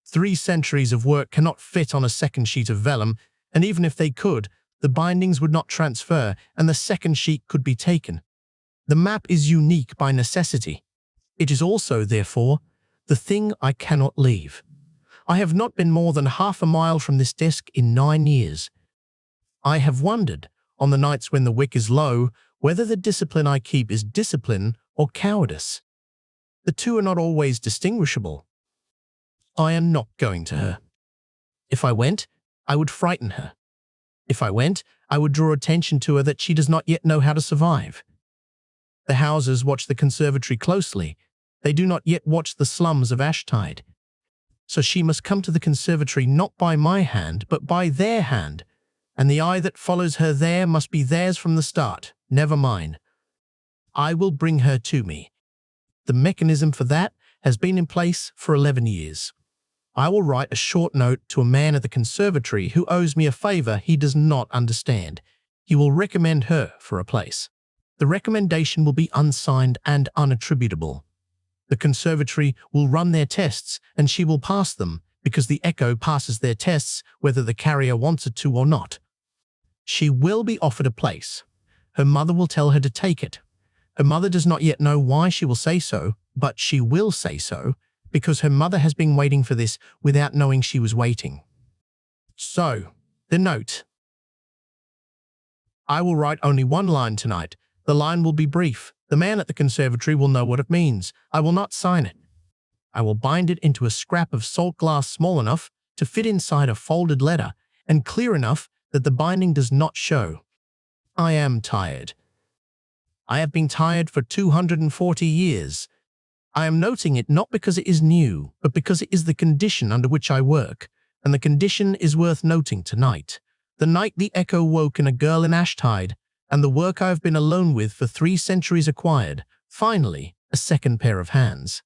[SPEAKER 3] 3 centuries of work cannot fit on a second sheet of vellum, and even if they could, the bindings would not transfer, and the second sheet could be taken. The map is unique by necessity. It is also, therefore, the thing I cannot leave. I have not been more than half a mile from this desk in 9 years. I have wondered, on the nights when the wick is low, whether the discipline I keep is discipline or cowardice. The two are not always distinguishable. I am not going to her. If I went, I would frighten her. If I went, I would draw attention to her that she does not yet know how to survive. The houses watch the conservatory closely. They do not yet watch the slums of Ashtide. So she must come to the conservatory not by my hand, but by their hand, and the eye that follows her there must be theirs from the start, never mine. I will bring her to me. The mechanism for that has been in place for 11 years. I will write a short note to a man at the conservatory who owes me a favor he does not understand. He will recommend her for a place. The recommendation will be unsigned and unattributable. The conservatory will run their tests, and she will pass them, because the echo passes their tests whether the carrier wants it to or not. She will be offered a place. Her mother will tell her to take it. Her mother does not yet know why she will say so, but she will say so, because her mother has been waiting for this without knowing she was waiting. So, the note. I will write only 1 line tonight. The line will be brief. The man at the conservatory will know what it means. I will not sign it. I will bind it into a scrap of salt glass small enough to fit inside a folded letter and clear enough that the binding does not show. I am tired. I have been tired for 240 years. I am noting it not because it is new, but because it is the condition under which I work, and the condition is worth noting tonight. The night the echo woke in a girl in Ashtide, and the work I have been alone with for 3 centuries acquired, finally, a second pair of hands.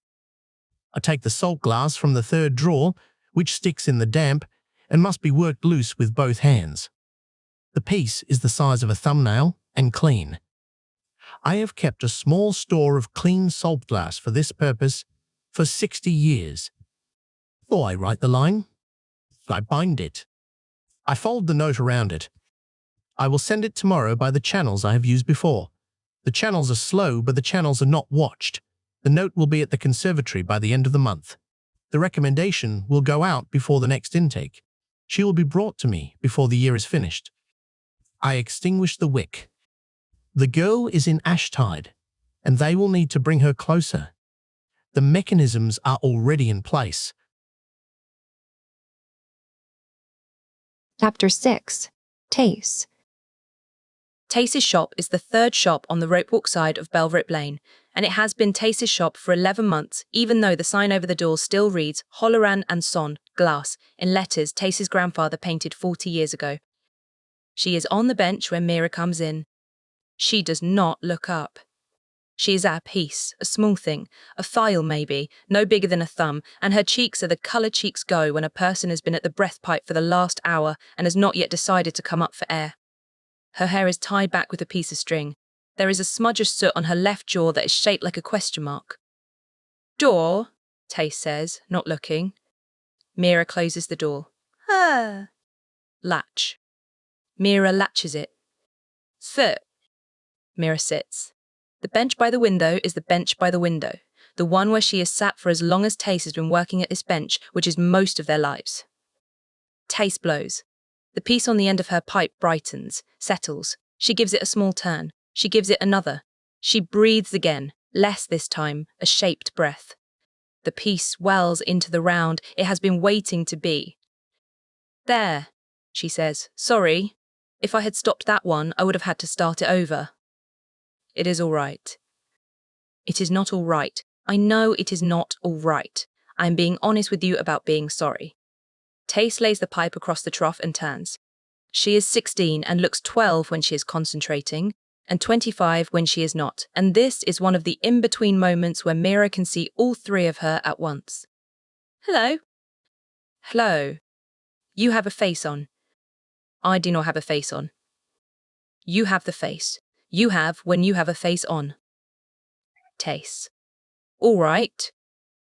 [SPEAKER 3] I take the salt glass from the 3rd drawer, which sticks in the damp, and must be worked loose with both hands. The piece is the size of a thumbnail and clean. I have kept a small store of clean salt glass for this purpose for 60 years. Before I write the line, I bind it. I fold the note around it. I will send it tomorrow by the channels I have used before. The channels are slow, but the channels are not watched. The note will be at the conservatory by the end of the month. The recommendation will go out before the next intake. She will be brought to me before the year is finished. I extinguish the wick. The girl is in Ashtide, and they will need to bring her closer. The mechanisms are already in place.
[SPEAKER 1] Chapter 6. Tace.
[SPEAKER 2] Tace's shop is the 3rd shop on the Ropewalk side of Belvrip Lane, and it has been Tace's shop for 11 months, even though the sign over the door still reads Holoran and Son, Glass, in letters Tace's grandfather painted 40 years ago. She is on the bench when Mira comes in. She does not look up. She is at a piece, a small thing, a file maybe, no bigger than a thumb, and her cheeks are the colour cheeks go when a person has been at the breath pipe for the last hour and has not yet decided to come up for air. Her hair is tied back with a piece of string. There is a smudge of soot on her left jaw that is shaped like a question mark. Door, Tace says, not looking. Mira closes the door. Latch. Mira latches it. Foot. Mira sits. The bench by the window is the bench by the window, the one where she has sat for as long as Tace has been working at this bench, which is most of their lives. Tace blows. The piece on the end of her pipe brightens, settles. She gives it a small turn. She gives it another. She breathes again, less this time, a shaped breath. The piece wells into the round it has been waiting to be. There, she says. Sorry. If I had stopped that one, I would have had to start it over. It is all right. It is not all right. I know it is not all right. I am being honest with you about being sorry. Tace lays the pipe across the trough and turns. She is 16 and looks 12 when she is concentrating, and 25 when she is not, and this is one of the in-between moments where Mira can see all three of her at once. Hello. Hello. You have a face on. I do not have a face on. You have the face. You have when you have a face on. Tace. All right.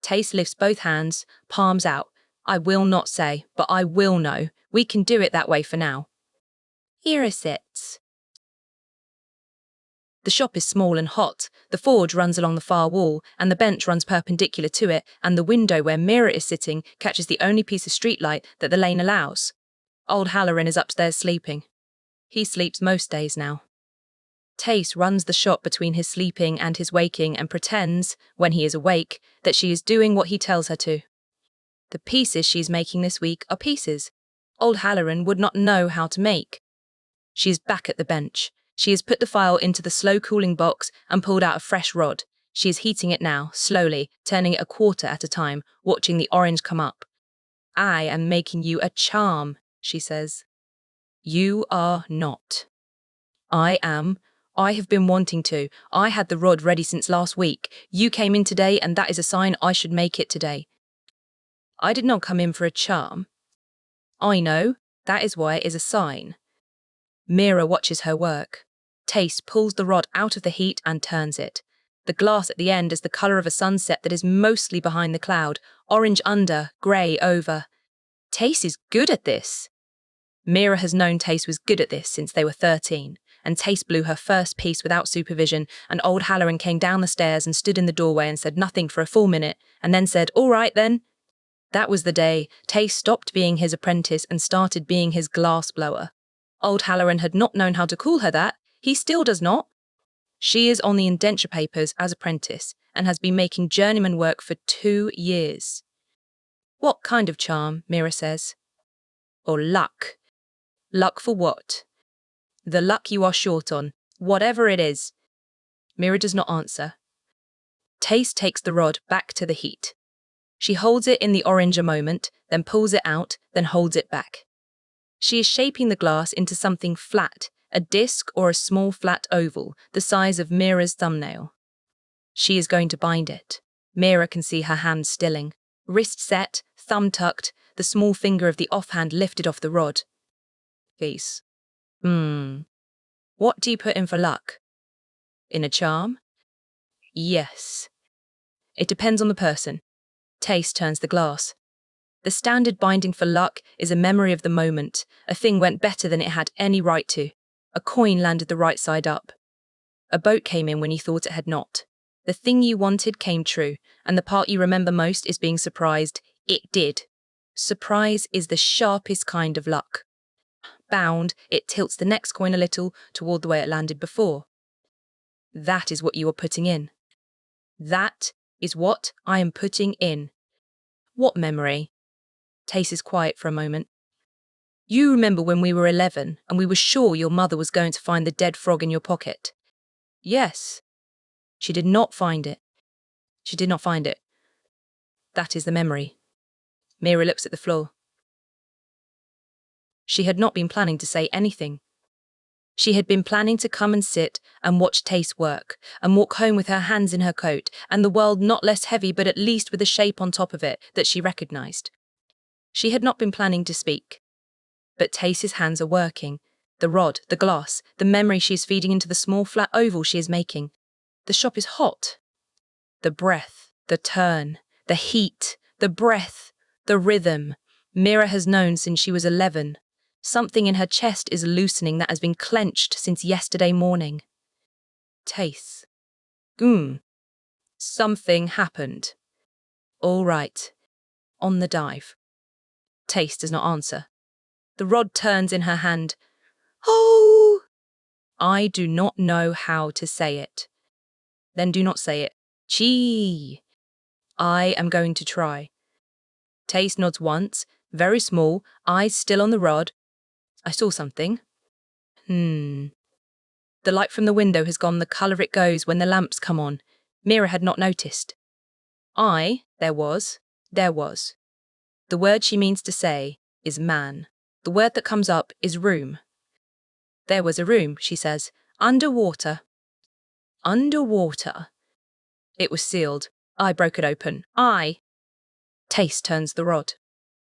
[SPEAKER 2] Tace lifts both hands, palms out. I will not say, but I will know. We can do it that way for now. Ira sits. The shop is small and hot. The forge runs along the far wall, and the bench runs perpendicular to it, and the window where Mira is sitting catches the only piece of streetlight that the lane allows. Old Halloran is upstairs sleeping. He sleeps most days now. Tace runs the shop between his sleeping and his waking and pretends, when he is awake, that she is doing what he tells her to. The pieces she is making this week are pieces Old Halloran would not know how to make. She is back at the bench. She has put the file into the slow-cooling box and pulled out a fresh rod. She is heating it now, slowly, turning it a quarter at a time, watching the orange come up. I am making you a charm, she says. You are not. I am. I have been wanting to. I had the rod ready since last week. You came in today, and that is a sign I should make it today. I did not come in for a charm. I know. That is why it is a sign. Mira watches her work. Tace pulls the rod out of the heat and turns it. The glass at the end is the colour of a sunset that is mostly behind the cloud, orange under, grey over. Tace is good at this. Mira has known Tace was good at this since they were 13, and Tace blew her first piece without supervision, and old Halloran came down the stairs and stood in the doorway and said nothing for a full minute, and then said, "All right then." That was the day Tace stopped being his apprentice and started being his glass blower. Old Halloran had not known how to call her that. He still does not. She is on the indenture papers as apprentice and has been making journeyman work for 2 years. What kind of charm, Mira says. Or luck. Luck for what? The luck you are short on, whatever it is. Mira does not answer. Tace takes the rod back to the heat. She holds it in the orange a moment, then pulls it out, then holds it back. She is shaping the glass into something flat, a disc or a small flat oval, the size of Mira's thumbnail. She is going to bind it. Mira can see her hand stilling. Wrist set, thumb tucked, the small finger of the offhand lifted off the rod. Face. What do you put in for luck? In a charm? Yes. It depends on the person. Tace turns the glass. The standard binding for luck is a memory of the moment. A thing went better than it had any right to. A coin landed the right side up. A boat came in when you thought it had not. The thing you wanted came true, and the part you remember most is being surprised. It did. Surprise is the sharpest kind of luck. Bound, it tilts the next coin a little toward the way it landed before. That is what you are putting in. That is what I am putting in. What memory? Tace is quiet for a moment. You remember when we were 11 and we were sure your mother was going to find the dead frog in your pocket? Yes. She did not find it. She did not find it. That is the memory. Mira looks at the floor. She had not been planning to say anything. She had been planning to come and sit and watch Tace work, and walk home with her hands in her coat, and the world not less heavy but at least with a shape on top of it that she recognised. She had not been planning to speak. But Tace's hands are working. The rod, the glass, the memory she is feeding into the small flat oval she is making. The shop is hot. The breath, the turn, the heat, the breath, the rhythm. Mira has known since she was 11. Something in her chest is loosening that has been clenched since yesterday morning. Tace. Something happened. All right. On the dive. Tace does not answer. The rod turns in her hand. Oh! I do not know how to say it. Then do not say it. Chee. I am going to try. Tace nods once, very small, eyes still on the rod. I saw something. The light from the window has gone the colour it goes when the lamps come on. Mira had not noticed. There was. The word she means to say is man. The word that comes up is room. There was a room, she says, underwater. Underwater. It was sealed. I broke it open. Tace turns the rod.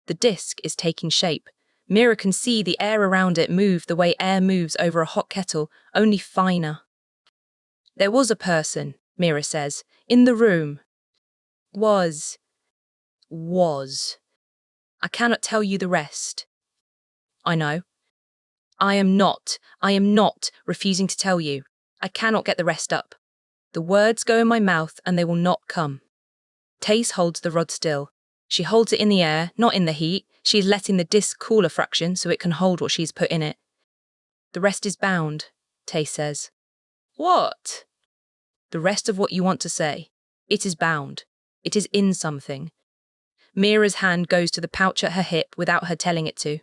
[SPEAKER 2] The disc is taking shape. Mira can see the air around it move the way air moves over a hot kettle, only finer. There was a person, Mira says, in the room. Was. I cannot tell you the rest. I know. I am not refusing to tell you. I cannot get the rest up. The words go in my mouth and they will not come. Tace holds the rod still. She holds it in the air, not in the heat. She is letting the disc cool a fraction so it can hold what she's put in it. The rest is bound, Tace says. What? The rest of what you want to say. It is bound. It is in something. Mira's hand goes to the pouch at her hip without her telling it to.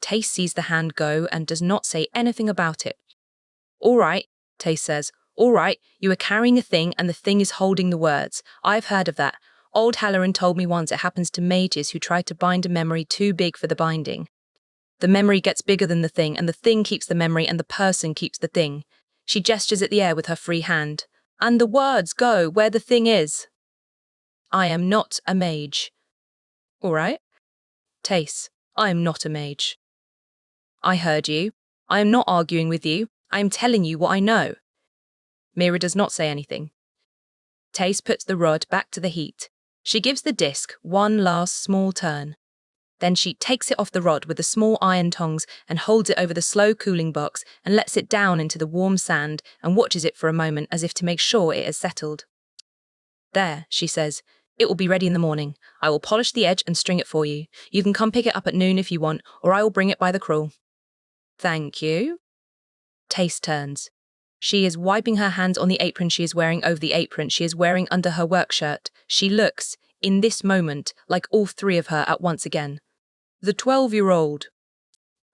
[SPEAKER 2] Tace sees the hand go and does not say anything about it. All right, Tace says. All right, you are carrying a thing and the thing is holding the words. I've heard of that. Old Halloran told me once it happens to mages who try to bind a memory too big for the binding. The memory gets bigger than the thing and the thing keeps the memory and the person keeps the thing. She gestures at the air with her free hand. And the words go where the thing is. I am not a mage. All right. Tace, I am not a mage. I heard you. I am not arguing with you. I am telling you what I know. Mira does not say anything. Tace puts the rod back to the heat. She gives the disc one last small turn. Then she takes it off the rod with the small iron tongs and holds it over the slow cooling box and lets it down into the warm sand and watches it for a moment as if to make sure it has settled. There, she says, it will be ready in the morning. I will polish the edge and string it for you. You can come pick it up at noon if you want, or I will bring it by the crawl. Thank you. Tace turns. She is wiping her hands on the apron she is wearing over the apron she is wearing under her work shirt. She looks, in this moment, like all three of her at once again. The 12-year-old.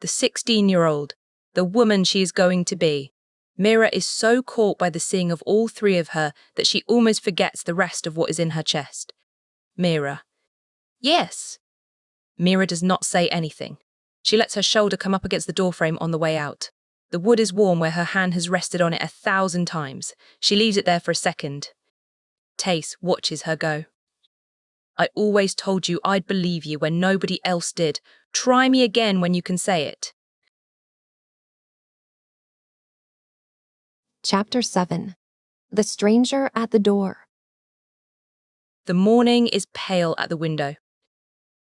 [SPEAKER 2] The 16-year-old. The woman she is going to be. Mira is so caught by the seeing of all three of her that she almost forgets the rest of what is in her chest. Mira. Yes. Mira does not say anything. She lets her shoulder come up against the doorframe on the way out. The wood is warm where her hand has rested on it 1,000 times. She leaves it there for a second. Tace watches her go. I always told you I'd believe you when nobody else did. Try me again when you can say it.
[SPEAKER 1] Chapter 7. The Stranger at the Door.
[SPEAKER 2] The morning is pale at the window.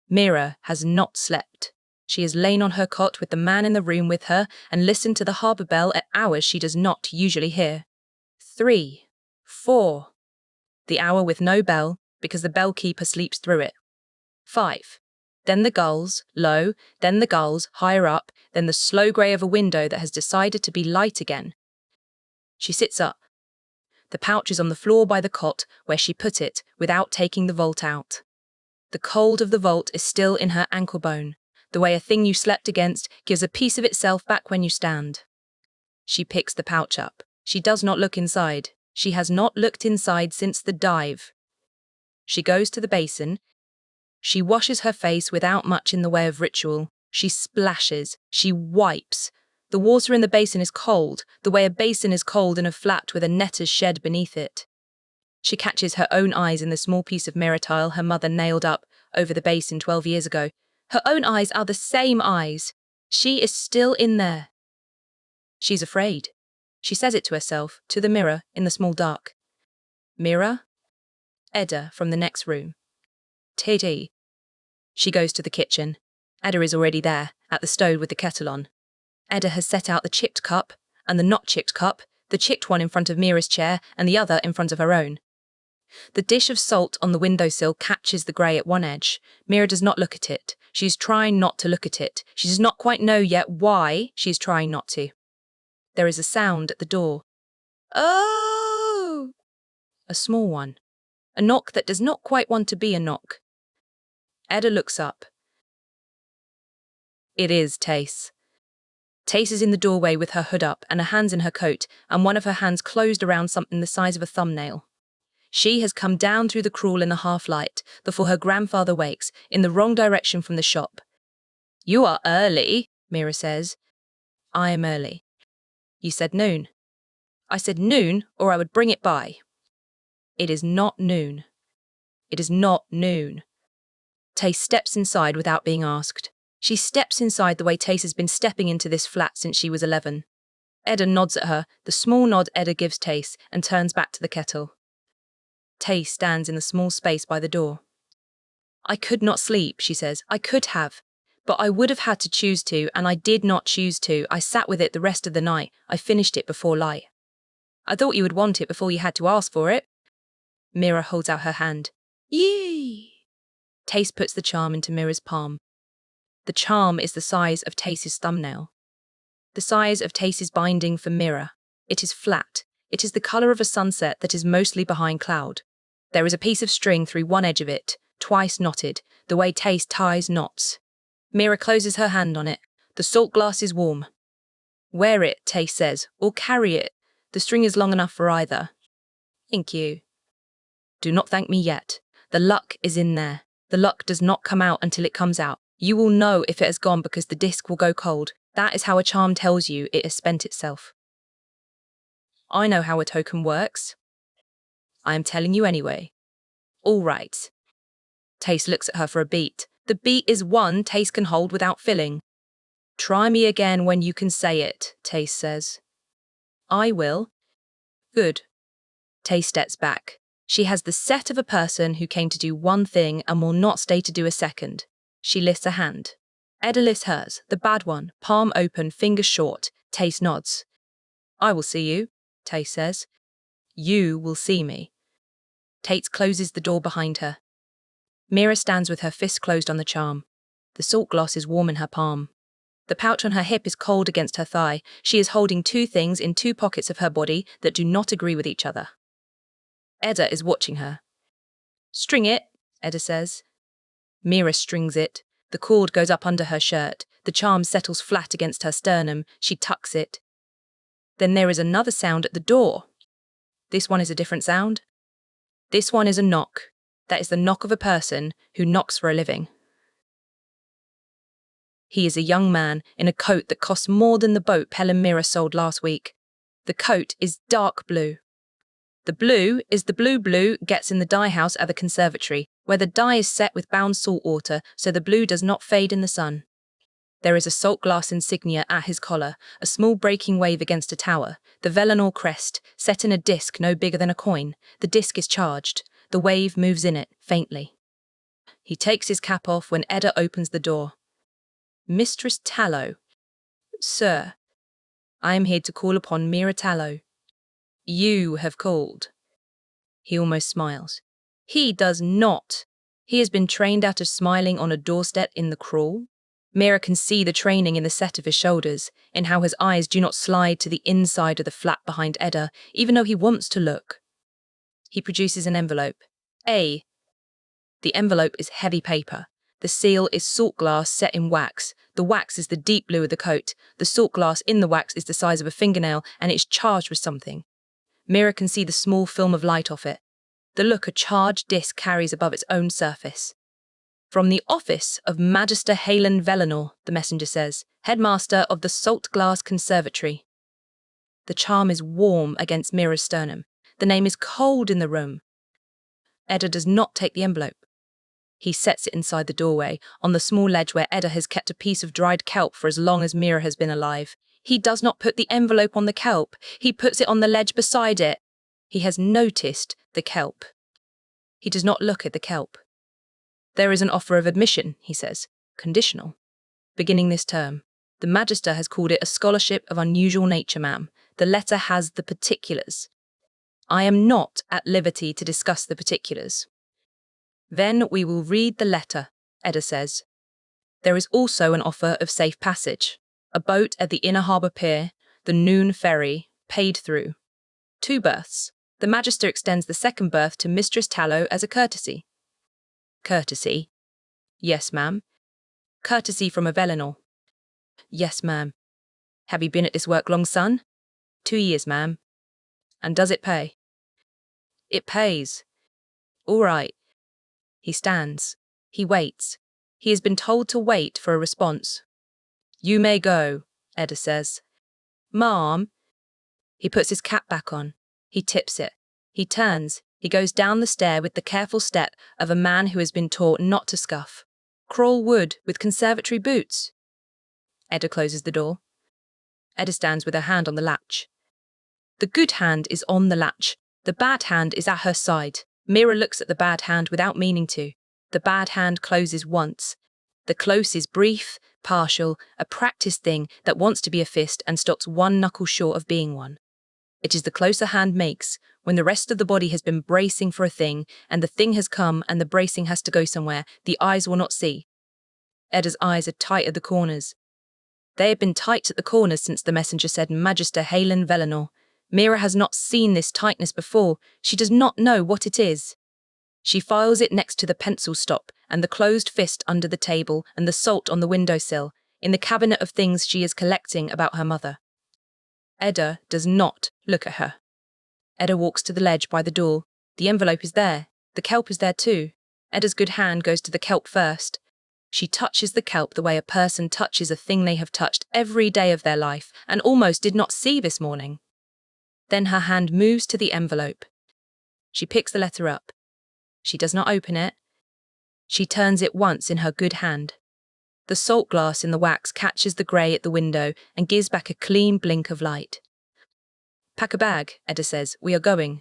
[SPEAKER 2] Mira has not slept. She has lain on her cot with the man in the room with her and listened to the harbour bell at hours she does not usually hear. 3, 4. The hour with no bell, because the bell-keeper sleeps through it. 5. Then the gulls, low, then the gulls, higher up, then the slow grey of a window that has decided to be light again. She sits up. The pouch is on the floor by the cot, where she put it, without taking the vault out. The cold of the vault is still in her ankle bone, the way a thing you slept against gives a piece of itself back when you stand. She picks the pouch up. She does not look inside. She has not looked inside since the dive. She goes to the basin. She washes her face without much in the way of ritual. She splashes. She wipes. The water in the basin is cold, the way a basin is cold in a flat with a netter's shed beneath it. She catches her own eyes in the small piece of mirror tile her mother nailed up over the basin 12 years ago. Her own eyes are the same eyes. She is still in there. She's afraid. She says it to herself, to the mirror, in the small dark. Mirror? Edda from the next room. Tace. She goes to the kitchen. Edda is already there, at the stove with the kettle on. Edda has set out the chipped cup, and the not chipped cup, the chipped one in front of Mira's chair, and the other in front of her own. The dish of salt on the windowsill catches the grey at one edge. Mira does not look at it. She is trying not to look at it. She does not quite know yet why she is trying not to. There is a sound at the door. Oh! A small one. A knock that does not quite want to be a knock. Edda looks up. It is Tace. Tace is in the doorway with her hood up and her hands in her coat, and one of her hands closed around something the size of a thumbnail. She has come down through the crawl in the half-light, before her grandfather wakes, in the wrong direction from the shop. You are early, Mira says. I am early. You said noon. I said noon, or I would bring it by. It is not noon. It is not noon. Tace steps inside without being asked. She steps inside the way Tace has been stepping into this flat since she was 11. Edda nods at her, the small nod Edda gives Tace, and turns back to the kettle. Tace stands in the small space by the door. I could not sleep, she says. I could have. But I would have had to choose to, and I did not choose to. I sat with it the rest of the night. I finished it before light. I thought you would want it before you had to ask for it. Mira holds out her hand. Yee! Tace puts the charm into Mira's palm. The charm is the size of Tace's thumbnail. The size of Tace's binding for Mira. It is flat. It is the colour of a sunset that is mostly behind cloud. There is a piece of string through one edge of it, twice knotted, the way Tace ties knots. Mira closes her hand on it. The salt glass is warm. Wear it, Tace says, or carry it. The string is long enough for either. Thank you. Do not thank me yet. The luck is in there. The luck does not come out until it comes out. You will know if it has gone because the disc will go cold. That is how a charm tells you it has spent itself. I know how a token works. I am telling you anyway. All right. Tace looks at her for a beat. The beat is one Tace can hold without filling. Try me again when you can say it, Tace says. I will. Good. Tace steps back. She has the set of a person who came to do one thing and will not stay to do a second. She lifts a hand. Edda lifts hers, the bad one, palm open, fingers short. Tace nods. I will see you, Tace says. You will see me. Tace closes the door behind her. Mira stands with her fist closed on the charm. The salt glass is warm in her palm. The pouch on her hip is cold against her thigh. She is holding two things in two pockets of her body that do not agree with each other. Edda is watching her. String it, Edda says. Mira strings it. The cord goes up under her shirt. The charm settles flat against her sternum. She tucks it. Then there is another sound at the door. This one is a different sound. This one is a knock. That is the knock of a person who knocks for a living. He is a young man in a coat that costs more than the boat Pell and Mira sold last week. The coat is dark blue. The blue is the blue gets in the dye house at the conservatory, where the dye is set with bound salt water so the blue does not fade in the sun. There is a salt glass insignia at his collar, a small breaking wave against a tower, the Velenor crest, set in a disc no bigger than a coin. The disc is charged. The wave moves in it, faintly. He takes his cap off when Edda opens the door. Mistress Tallow. Sir, I am here to call upon Mira Tallow. You have called. He almost smiles. He does not. He has been trained out of smiling on a doorstep in the crawl. Mira can see the training in the set of his shoulders, in how his eyes do not slide to the inside of the flat behind Edda, even though he wants to look. He produces an envelope. The envelope is heavy paper. The seal is salt glass set in wax. The wax is the deep blue of the coat. The salt glass in the wax is the size of a fingernail, and it is charged with something. Mira can see the small film of light off it. The look a charged disc carries above its own surface. From the office of Magister Halen Velenor, the messenger says, headmaster of the Salt Glass Conservatory. The charm is warm against Mira's sternum. The name is cold in the room. Edda does not take the envelope. He sets it inside the doorway, on the small ledge where Edda has kept a piece of dried kelp for as long as Mira has been alive. He does not put the envelope on the kelp. He puts it on the ledge beside it. He has noticed the kelp. He does not look at the kelp. There is an offer of admission, he says, conditional. Beginning this term. The Magister has called it a scholarship of unusual nature, ma'am. The letter has the particulars. I am not at liberty to discuss the particulars. Then we will read the letter, Edda says. There is also an offer of safe passage. A boat at the inner harbour pier, the noon ferry, paid through. 2 berths. The Magister extends the second berth to Mistress Tallow as a courtesy. Courtesy? Yes, ma'am. Courtesy from a Velinor. Yes, ma'am. Have you been at this work long, son? 2 years, ma'am. And does it pay? It pays. All right. He stands. He waits. He has been told to wait for a response. You may go, Edda says. Ma'am. He puts his cap back on. He tips it. He turns. He goes down the stair with the careful step of a man who has been taught not to scuff. Crawl wood with conservatory boots. Edda closes the door. Edda stands with her hand on the latch. The good hand is on the latch. The bad hand is at her side. Mira looks at the bad hand without meaning to. The bad hand closes once. The close is brief, partial, a practiced thing that wants to be a fist and stops one knuckle short of being one. It is the close a hand makes, when the rest of the body has been bracing for a thing, and the thing has come and the bracing has to go somewhere, the eyes will not see. Edda's eyes are tight at the corners. They have been tight at the corners since the messenger said Magister Aulin Velinor. Mira has not seen this tightness before. She does not know what it is. She files it next to the pencil stop and the closed fist under the table and the salt on the windowsill, in the cabinet of things she is collecting about her mother. Edda does not look at her. Edda walks to the ledge by the door. The envelope is there. The kelp is there too. Edda's good hand goes to the kelp first. She touches the kelp the way a person touches a thing they have touched every day of their life and almost did not see this morning. Then her hand moves to the envelope. She picks the letter up. She does not open it. She turns it once in her good hand. The salt glass in the wax catches the grey at the window and gives back a clean blink of light. Pack a bag, Edda says. We are going.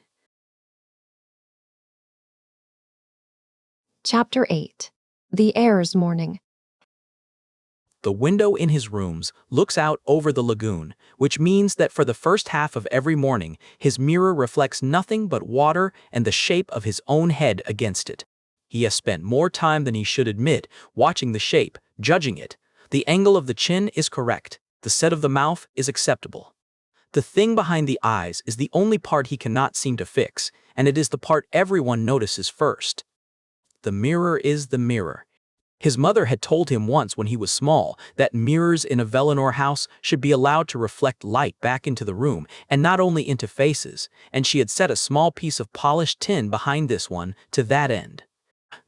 [SPEAKER 1] Chapter 8. The Heir's Morning.
[SPEAKER 4] The window in his rooms looks out over the lagoon, which means that for the first half of every morning, his mirror reflects nothing but water and the shape of his own head against it. He has spent more time than he should admit watching the shape, judging it. The angle of the chin is correct. The set of the mouth is acceptable. The thing behind the eyes is the only part he cannot seem to fix, and it is the part everyone notices first. The mirror is the mirror. His mother had told him once when he was small that mirrors in a Velinor house should be allowed to reflect light back into the room and not only into faces, and she had set a small piece of polished tin behind this one to that end.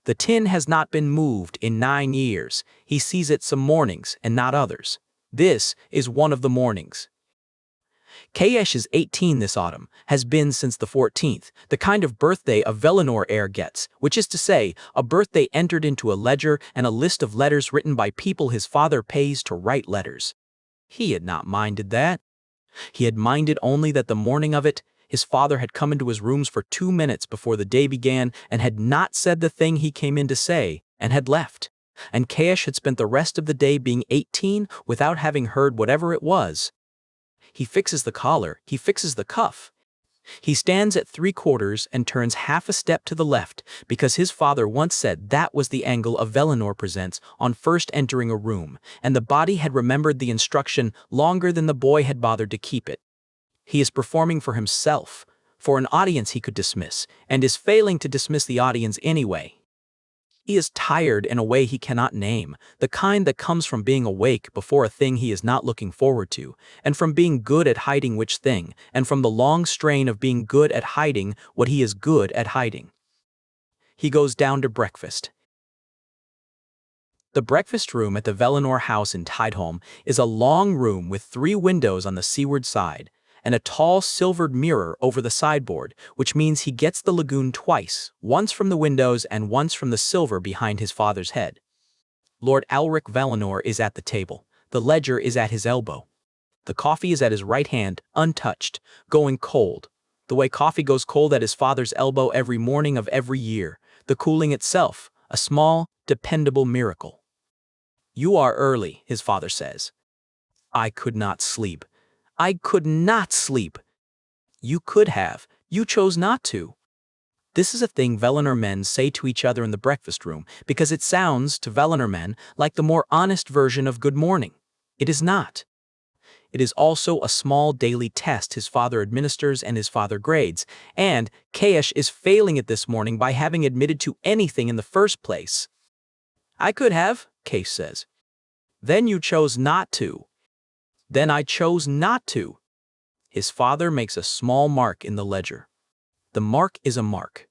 [SPEAKER 4] The tin has not been moved in 9 years. He sees it some mornings and not others. This is one of the mornings. Kaesh is 18 this autumn, has been since the 14th, the kind of birthday a Velinor heir gets, which is to say, a birthday entered into a ledger and a list of letters written by people his father pays to write letters. He had not minded that. He had minded only that the morning of it, his father had come into his rooms for 2 minutes before the day began and had not said the thing he came in to say, and had left. And Kaesh had spent the rest of the day being 18 without having heard whatever it was. He fixes the collar, he fixes the cuff. He stands at 3/4 and turns half a step to the left because his father once said that was the angle a Velinor presents on first entering a room, and the body had remembered the instruction longer than the boy had bothered to keep it. He is performing for himself, for an audience he could dismiss, and is failing to dismiss the audience anyway. He is tired in a way he cannot name, the kind that comes from being awake before a thing he is not looking forward to, and from being good at hiding which thing, and from the long strain of being good at hiding what he is good at hiding. He goes down to breakfast. The breakfast room at the Velinor house in Tideholm is a long room with 3 windows on the seaward side, and a tall silvered mirror over the sideboard, which means he gets the lagoon twice, once from the windows and once from the silver behind his father's head. Lord Alric Velinor is at the table. The ledger is at his elbow. The coffee is at his right hand, untouched, going cold. The way coffee goes cold at his father's elbow every morning of every year, the cooling itself, a small, dependable miracle. "You are early," his father says. "I could not sleep. I could not sleep." "You could have. You chose not to." This is a thing Velinor men say to each other in the breakfast room because it sounds, to Velinor men, like the more honest version of good morning. It is not. It is also a small daily test his father administers and his father grades, and Kaesh is failing it this morning by having admitted to anything in the first place. I could have, Kaesh says. Then you chose not to. Then I chose not to. His father makes a small mark in the ledger. The mark is a mark.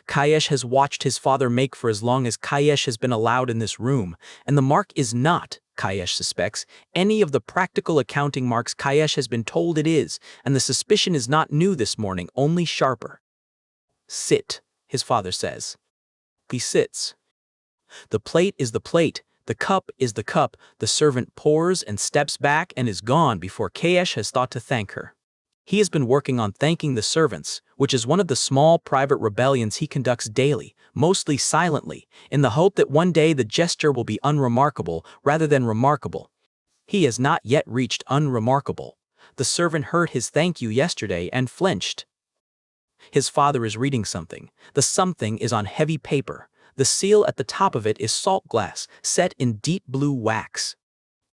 [SPEAKER 4] Kaesh has watched his father make for as long as Kaesh has been allowed in this room, and the mark is not, Kaesh suspects, any of the practical accounting marks Kaesh has been told it is, and the suspicion is not new this morning, only sharper. Sit, his father says. He sits. The plate is the plate, the cup is the cup, the servant pours and steps back and is gone before Kaesh has thought to thank her. He has been working on thanking the servants, which is one of the small private rebellions he conducts daily, mostly silently, in the hope that one day the gesture will be unremarkable rather than remarkable. He has not yet reached unremarkable. The servant heard his thank you yesterday and flinched. His father is reading something. The something is on heavy paper. The seal at the top of it is salt glass, set in deep blue wax.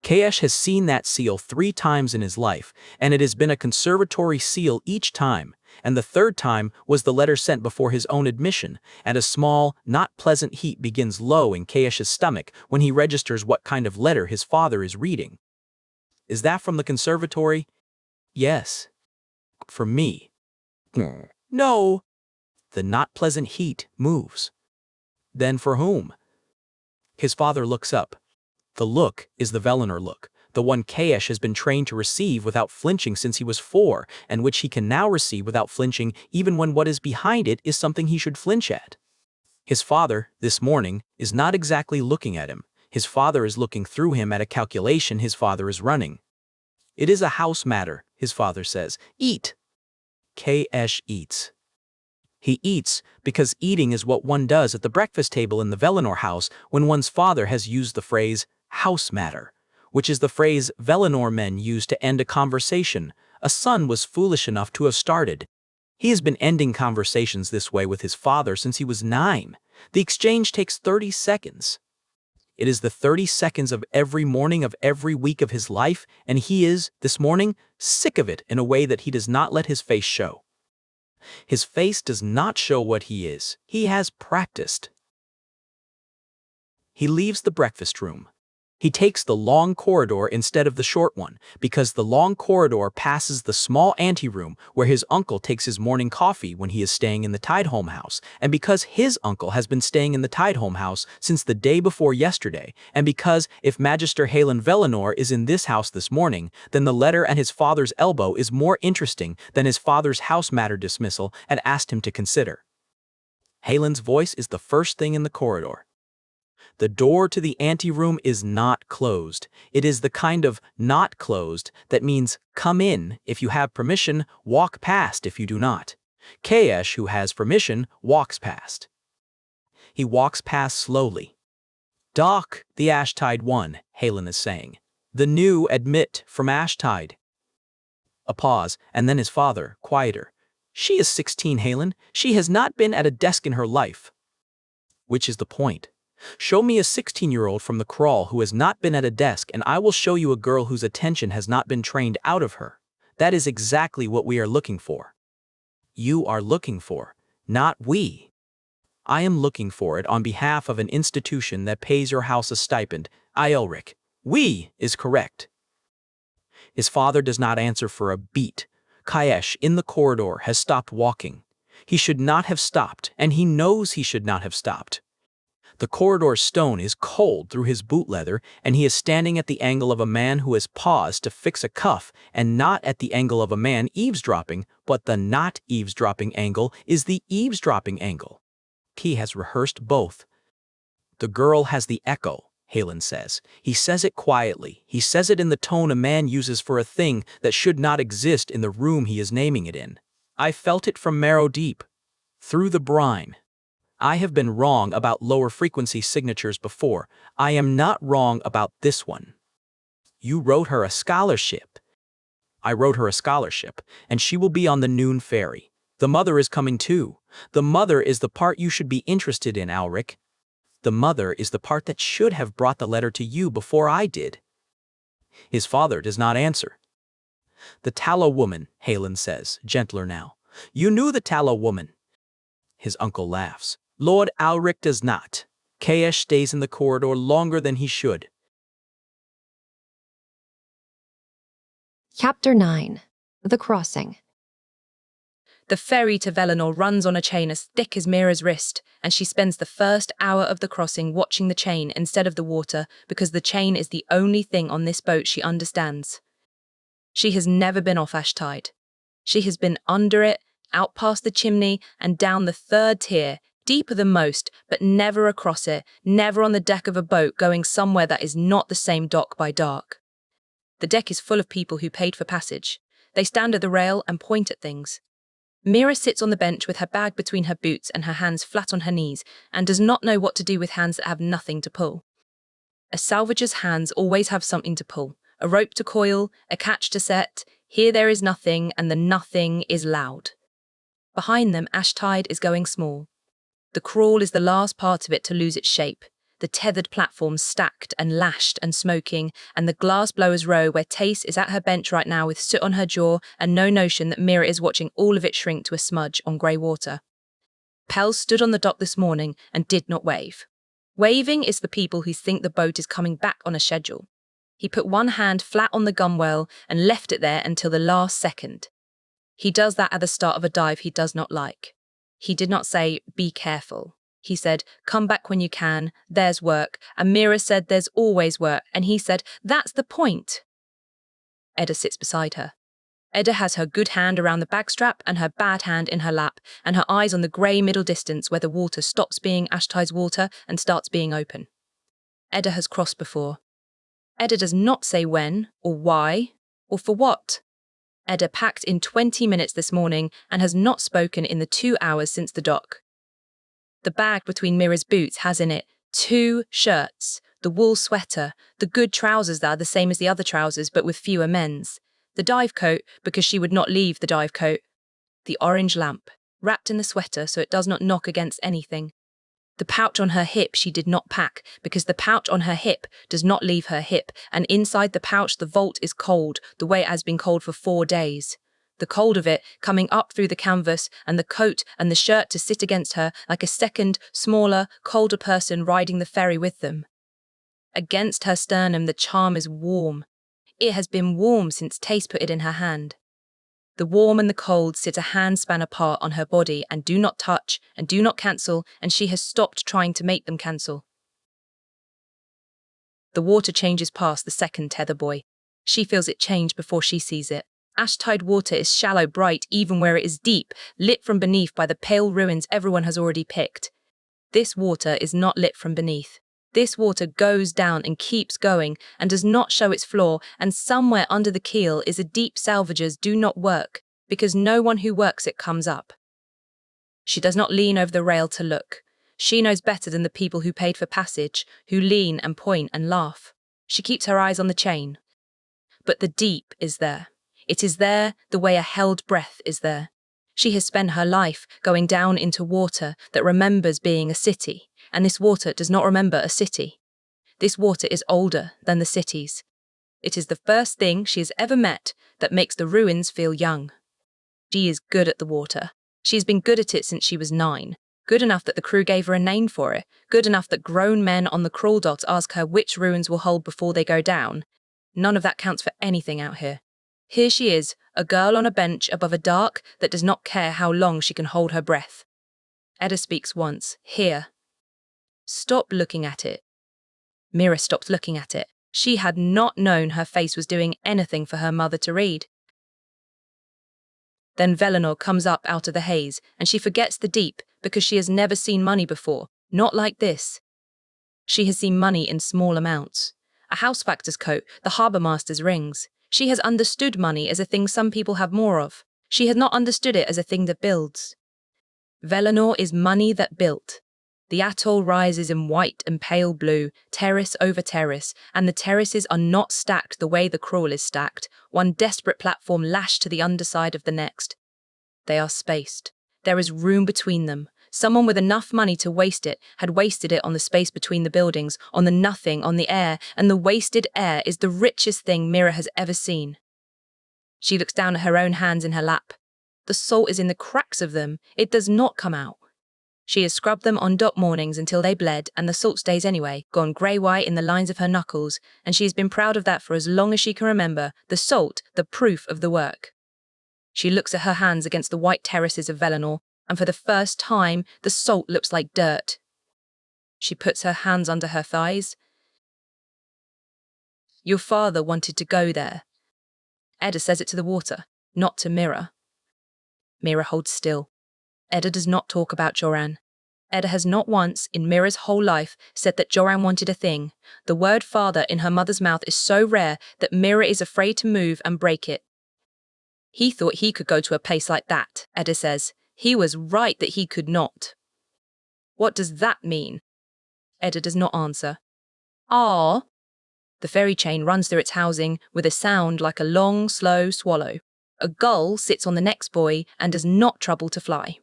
[SPEAKER 4] Kaesh has seen that seal 3 times in his life, and it has been a conservatory seal each time, and the 3rd time was the letter sent before his own admission, and a small, not pleasant heat begins low in Kaesh's stomach when he registers what kind of letter his father is reading. Is that from the conservatory? Yes. For me. No. The not pleasant heat moves. Then for whom? His father looks up. The look is the Velinor look, the one Kaesh has been trained to receive without flinching since he was 4, and which he can now receive without flinching even when what is behind it is something he should flinch at. His father, this morning, is not exactly looking at him. His father is looking through him at a calculation his father is running. It is a house matter, his father says. Eat. Kaesh eats. He eats because eating is what one does at the breakfast table in the Velinor house when one's father has used the phrase house matter, which is the phrase Velinor men use to end a conversation a son was foolish enough to have started. He has been ending conversations this way with his father since he was 9. The exchange takes 30 seconds. It is the 30 seconds of every morning of every week of his life, and he is, this morning, sick of it in a way that he does not let his face show. His face does not show what he is. He has practiced. He leaves the breakfast room. He takes the long corridor instead of the short one, because the long corridor passes the small anteroom where his uncle takes his morning coffee when he is staying in the Tidehome house, and because his uncle has been staying in the Tidehome house since the day before yesterday, and because if Magister Halen Velinor is in this house this morning, then the letter at his father's elbow is more interesting than his father's house matter dismissal and asked him to consider. Halen's voice is the first thing in the corridor. The door to the anteroom is not closed. It is the kind of not closed that means come in if you have permission, walk past if you do not. Kaesh, who has permission, walks past. He walks past slowly. Doc, the Ashtide one, Halen is saying. The new admit from Ashtide. A pause, and then his father, quieter. She is 16, Halen. She has not been at a desk in her life. Which is the point? Show me a 16-year-old from the crawl who has not been at a desk, and I will show you a girl whose attention has not been trained out of her. That is exactly what we are looking for. You are looking for, not we. I am looking for it on behalf of an institution that pays your house a stipend. Ielric. We is correct. His father does not answer for a beat. Kaesh, in the corridor, has stopped walking. He should not have stopped, and he knows he should not have stopped. The corridor stone is cold through his boot leather, and he is standing at the angle of a man who has paused to fix a cuff, and not at the angle of a man eavesdropping, but the not eavesdropping angle is the eavesdropping angle. He has rehearsed both. The girl has the echo, Halen says. He says it quietly. He says it in the tone a man uses for a thing that should not exist in the room he is naming it in. I felt it from Marrowdeep. Through the brine. I have been wrong about lower frequency signatures before. I am not wrong about this one. You wrote her a scholarship. I wrote her a scholarship, and she will be on the noon ferry. The mother is coming too. The mother is the part you should be interested in, Alric. The mother is the part that should have brought the letter to you before I did. His father does not answer. The tallow woman, Aulin says, gentler now. You knew the tallow woman. His uncle laughs. Lord Alric does not. Kaesh stays in the corridor longer than he should.
[SPEAKER 1] Chapter 9. The Crossing.
[SPEAKER 2] The ferry to Velenor runs on a chain as thick as Mira's wrist, and she spends the first hour of the crossing watching the chain instead of the water because the chain is the only thing on this boat she understands. She has never been off Ashtide. She has been under it, out past the chimney, and down the third tier, deeper than most, but never across it, never on the deck of a boat going somewhere that is not the same dock by dark. The deck is full of people who paid for passage. They stand at the rail and point at things. Mira sits on the bench with her bag between her boots and her hands flat on her knees and does not know what to do with hands that have nothing to pull. A salvager's hands always have something to pull, a rope to coil, a catch to set. Here there is nothing, and the nothing is loud. Behind them, Ashtide is going small. The crawl is the last part of it to lose its shape. The tethered platform stacked and lashed and smoking, and the glass blower's row where Tace is at her bench right now with soot on her jaw and no notion that Mira is watching all of it shrink to a smudge on grey water. Pell stood on the dock this morning and did not wave. Waving is for people who think the boat is coming back on a schedule. He put one hand flat on the gunwale and left it there until the last second. He does that at the start of a dive he does not like. He did not say, "Be careful." He said, "Come back when you can, there's work," and Mira said, "There's always work," and he said, "That's the point." Edda sits beside her. Edda has her good hand around the bagstrap and her bad hand in her lap, and her eyes on the grey middle distance where the water stops being Ashtide's water and starts being open. Edda has crossed before. Edda does not say when, or why, or for what. Edda packed in 20 minutes this morning and has not spoken in the 2 hours since the dock. The bag between Mira's boots has in it 2 shirts, the wool sweater, the good trousers that are the same as the other trousers but with fewer men's, the dive coat because she would not leave the dive coat, the orange lamp, wrapped in the sweater so it does not knock against anything. The pouch on her hip she did not pack because the pouch on her hip does not leave her hip, and inside the pouch the vault is cold the way it has been cold for 4 days. The cold of it coming up through the canvas and the coat and the shirt to sit against her like a second, smaller, colder person riding the ferry with them. Against her sternum the charm is warm. It has been warm since Tace put it in her hand. The warm and the cold sit a handspan apart on her body and do not touch and do not cancel, and she has stopped trying to make them cancel. The water changes past the second tether buoy. She feels it change before she sees it. Ashtide water is shallow bright even where it is deep, lit from beneath by the pale ruins everyone has already picked. This water is not lit from beneath. This water goes down and keeps going and does not show its floor, and somewhere under the keel is a deep salvagers do not work because no one who works it comes up. She does not lean over the rail to look. She knows better than the people who paid for passage, who lean and point and laugh. She keeps her eyes on the chain. But the deep is there. It is there the way a held breath is there. She has spent her life going down into water that remembers being a city, and this water does not remember a city. This water is older than the cities. It is the first thing she has ever met that makes the ruins feel young. She is good at the water. She has been good at it since she was 9. Good enough that the crew gave her a name for it. Good enough that grown men on the crawl dot ask her which ruins will hold before they go down. None of that counts for anything out here. Here she is, a girl on a bench above a dark that does not care how long she can hold her breath. Edda speaks once, here. Stop looking at it. Mira stopped looking at it. She had not known her face was doing anything for her mother to read. Then Velenor comes up out of the haze, and she forgets the deep because she has never seen money before, not like this. She has seen money in small amounts. A house factor's coat, the harbour master's rings. She has understood money as a thing some people have more of. She has not understood it as a thing that builds. Velenor is money that built. The atoll rises in white and pale blue, terrace over terrace, and the terraces are not stacked the way the crawl is stacked, one desperate platform lashed to the underside of the next. They are spaced. There is room between them. Someone with enough money to waste it had wasted it on the space between the buildings, on the nothing, on the air, and the wasted air is the richest thing Mira has ever seen. She looks down at her own hands in her lap. The salt is in the cracks of them. It does not come out. She has scrubbed them on dot mornings until they bled, and the salt stays anyway, gone grey-white in the lines of her knuckles, and she has been proud of that for as long as she can remember. The salt, the proof of the work. She looks at her hands against the white terraces of Velenor, and for the first time, the salt looks like dirt. She puts her hands under her thighs. Your father wanted to go there. Edda says it to the water, not to Mira. Mira holds still. Edda does not talk about Joran. Edda has not once, in Mira's whole life, said that Joran wanted a thing. The word father in her mother's mouth is so rare that Mira is afraid to move and break it. He thought he could go to a place like that, Edda says. He was right that he could not. What does that mean? Edda does not answer. Ah. The ferry chain runs through its housing with a sound like a long, slow swallow. A gull sits on the next buoy and does not trouble to fly.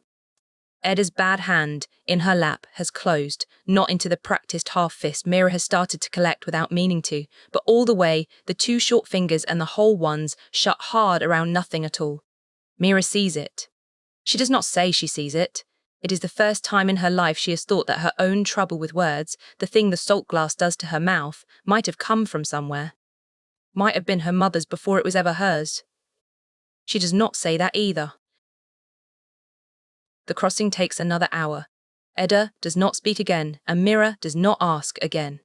[SPEAKER 2] Edda's bad hand, in her lap, has closed, not into the practiced half-fist Mira has started to collect without meaning to, but all the way, the two short fingers and the whole ones shut hard around nothing at all. Mira sees it. She does not say she sees it. It is the first time in her life she has thought that her own trouble with words, the thing the salt glass does to her mouth, might have come from somewhere. Might have been her mother's before it was ever hers. She does not say that either. The crossing takes another hour. Edda does not speak again, and Mira does not ask again.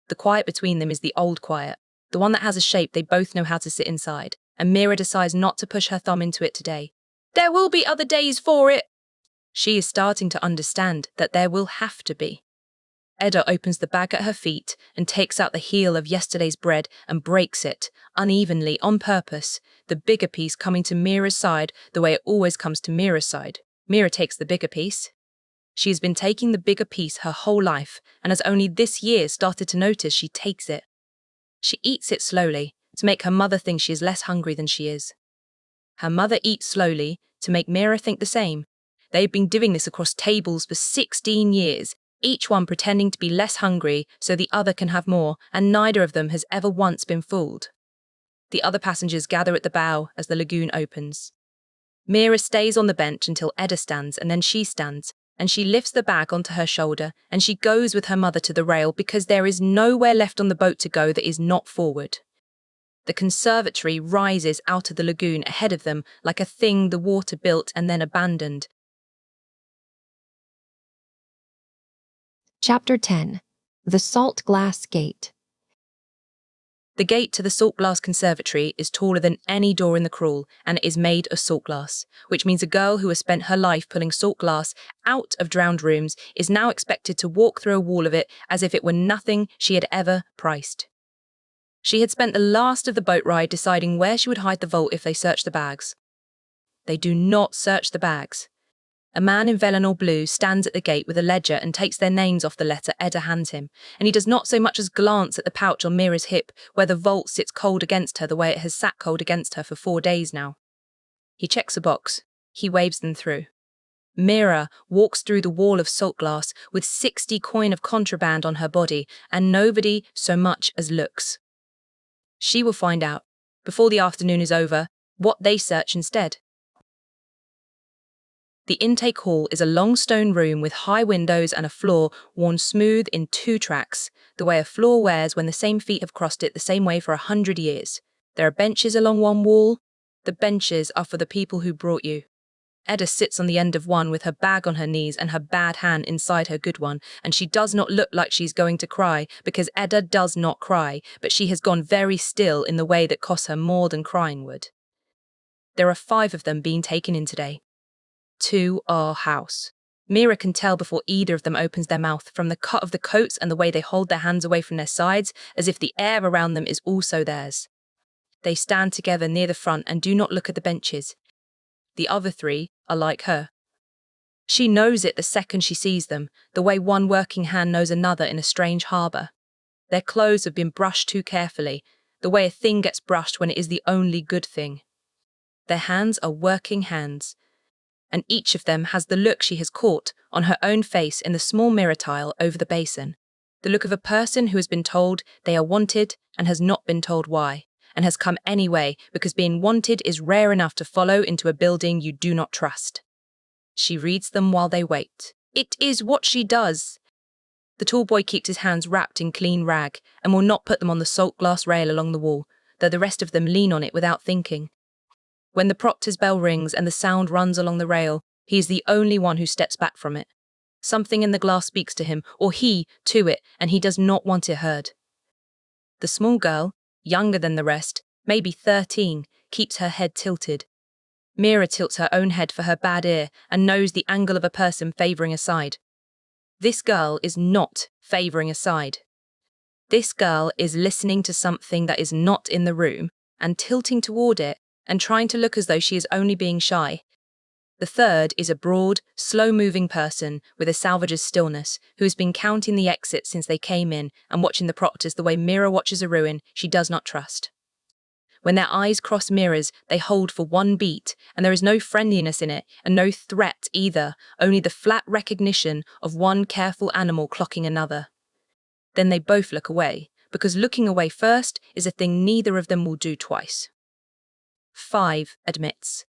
[SPEAKER 2] The quiet between them is the old quiet, the one that has a shape they both know how to sit inside, and Mira decides not to push her thumb into it today. There will be other days for it. She is starting to understand that there will have to be. Edda opens the bag at her feet and takes out the heel of yesterday's bread and breaks it, unevenly, on purpose, the bigger piece coming to Mira's side the way it always comes to Mira's side. Mira takes the bigger piece. She has been taking the bigger piece her whole life and has only this year started to notice she takes it. She eats it slowly to make her mother think she is less hungry than she is. Her mother eats slowly to make Mira think the same. They've been doing this across tables for 16 years, each one pretending to be less hungry so the other can have more, and neither of them has ever once been fooled. The other passengers gather at the bow as the lagoon opens. Mira stays on the bench until Edda stands, and then she stands, and she lifts the bag onto her shoulder, and she goes with her mother to the rail because there is nowhere left on the boat to go that is not forward. The conservatory rises out of the lagoon ahead of them like a thing the water built and then abandoned.
[SPEAKER 1] Chapter 10. The Salt Glass Gate.
[SPEAKER 2] The gate to the salt glass conservatory is taller than any door in the crawl, and it is made of salt glass, which means a girl who has spent her life pulling salt glass out of drowned rooms is now expected to walk through a wall of it as if it were nothing she had ever priced. She had spent the last of the boat ride deciding where she would hide the vault if they searched the bags. They do not search the bags. A man in Velenor blue stands at the gate with a ledger and takes their names off the letter Edda hands him, and he does not so much as glance at the pouch on Mira's hip where the vault sits cold against her the way it has sat cold against her for 4 days now. He checks a box. He waves them through. Mira walks through the wall of salt glass with 60 coin of contraband on her body, and nobody so much as looks. She will find out, before the afternoon is over, what they search instead. The intake hall is a long stone room with high windows and a floor worn smooth in 2 tracks, the way a floor wears when the same feet have crossed it the same way for 100 years. There are benches along one wall. The benches are for the people who brought you. Edda sits on the end of one with her bag on her knees and her bad hand inside her good one, and she does not look like she's going to cry, because Edda does not cry, but she has gone very still in the way that costs her more than crying would. There are 5 of them being taken in today. 2 are house. Mira can tell before either of them opens their mouth from the cut of the coats and the way they hold their hands away from their sides, as if the air around them is also theirs. They stand together near the front and do not look at the benches. The other 3 are like her. She knows it the second she sees them, the way one working hand knows another in a strange harbour. Their clothes have been brushed too carefully, the way a thing gets brushed when it is the only good thing. Their hands are working hands, and each of them has the look she has caught on her own face in the small mirror tile over the basin, the look of a person who has been told they are wanted and has not been told why, and has come anyway because being wanted is rare enough to follow into a building you do not trust. She reads them while they wait. It is what she does. The tall boy keeps his hands wrapped in clean rag and will not put them on the salt glass rail along the wall, though the rest of them lean on it without thinking. When the proctor's bell rings and the sound runs along the rail, he is the only one who steps back from it. Something in the glass speaks to him, or he to it, and he does not want it heard. The small girl, younger than the rest, maybe 13, keeps her head tilted. Mira tilts her own head for her bad ear and knows the angle of a person favouring a side. This girl is not favouring a side. This girl is listening to something that is not in the room and tilting toward it and trying to look as though she is only being shy. The third is a broad, slow-moving person with a Salvager's stillness who has been counting the exits since they came in and watching the proctors the way Mira watches a ruin she does not trust. When their eyes cross Mira's, they hold for one beat, and there is no friendliness in it and no threat either, only the flat recognition of one careful animal clocking another. Then they both look away, because looking away first is a thing neither of them will do twice. 5 admits.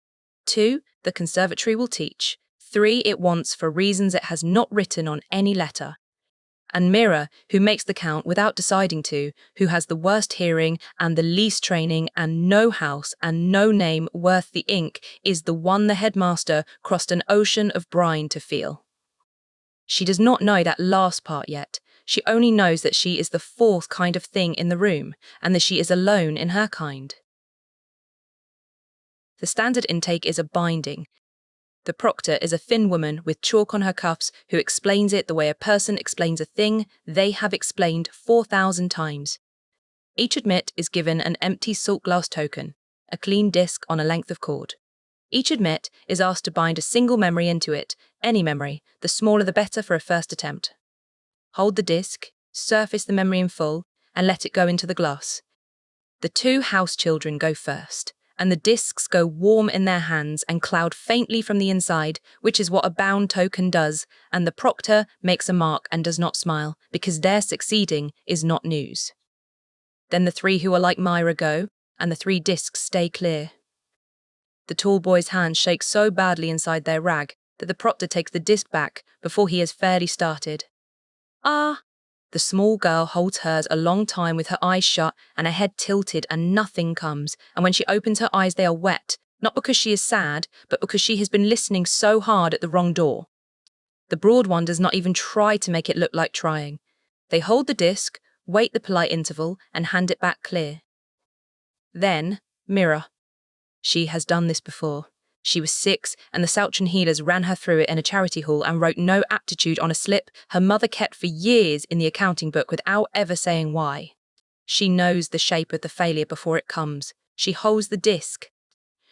[SPEAKER 2] 2, the conservatory will teach. 3, it wants for reasons it has not written on any letter. And Mira, who makes the count without deciding to, who has the worst hearing and the least training and no house and no name worth the ink, is the one the headmaster crossed an ocean of brine to feel. She does not know that last part yet. She only knows that she is the 4th kind of thing in the room and that she is alone in her kind. The standard intake is a binding. The proctor is a thin woman with chalk on her cuffs who explains it the way a person explains a thing they have explained 4,000 times. Each admit is given an empty salt glass token, a clean disc on a length of cord. Each admit is asked to bind a single memory into it, any memory, the smaller the better for a first attempt. Hold the disc, surface the memory in full, and let it go into the glass. The 2 house children go first, and the discs go warm in their hands and cloud faintly from the inside, which is what a bound token does, and the proctor makes a mark and does not smile, because their succeeding is not news. Then the 3 who are like Myra go, and the 3 discs stay clear. The tall boy's hand shakes so badly inside their rag that the proctor takes the disc back before he has fairly started. Ah! The small girl holds hers a long time with her eyes shut and her head tilted and nothing comes, and when she opens her eyes they are wet, not because she is sad, but because she has been listening so hard at the wrong door. The broad one does not even try to make it look like trying. They hold the disc, wait the polite interval, and hand it back clear. Then, Mira. She has done this before. She was 6, and the Saltren healers ran her through it in a charity hall and wrote no aptitude on a slip her mother kept for years in the accounting book without ever saying why. She knows the shape of the failure before it comes. She holds the disc.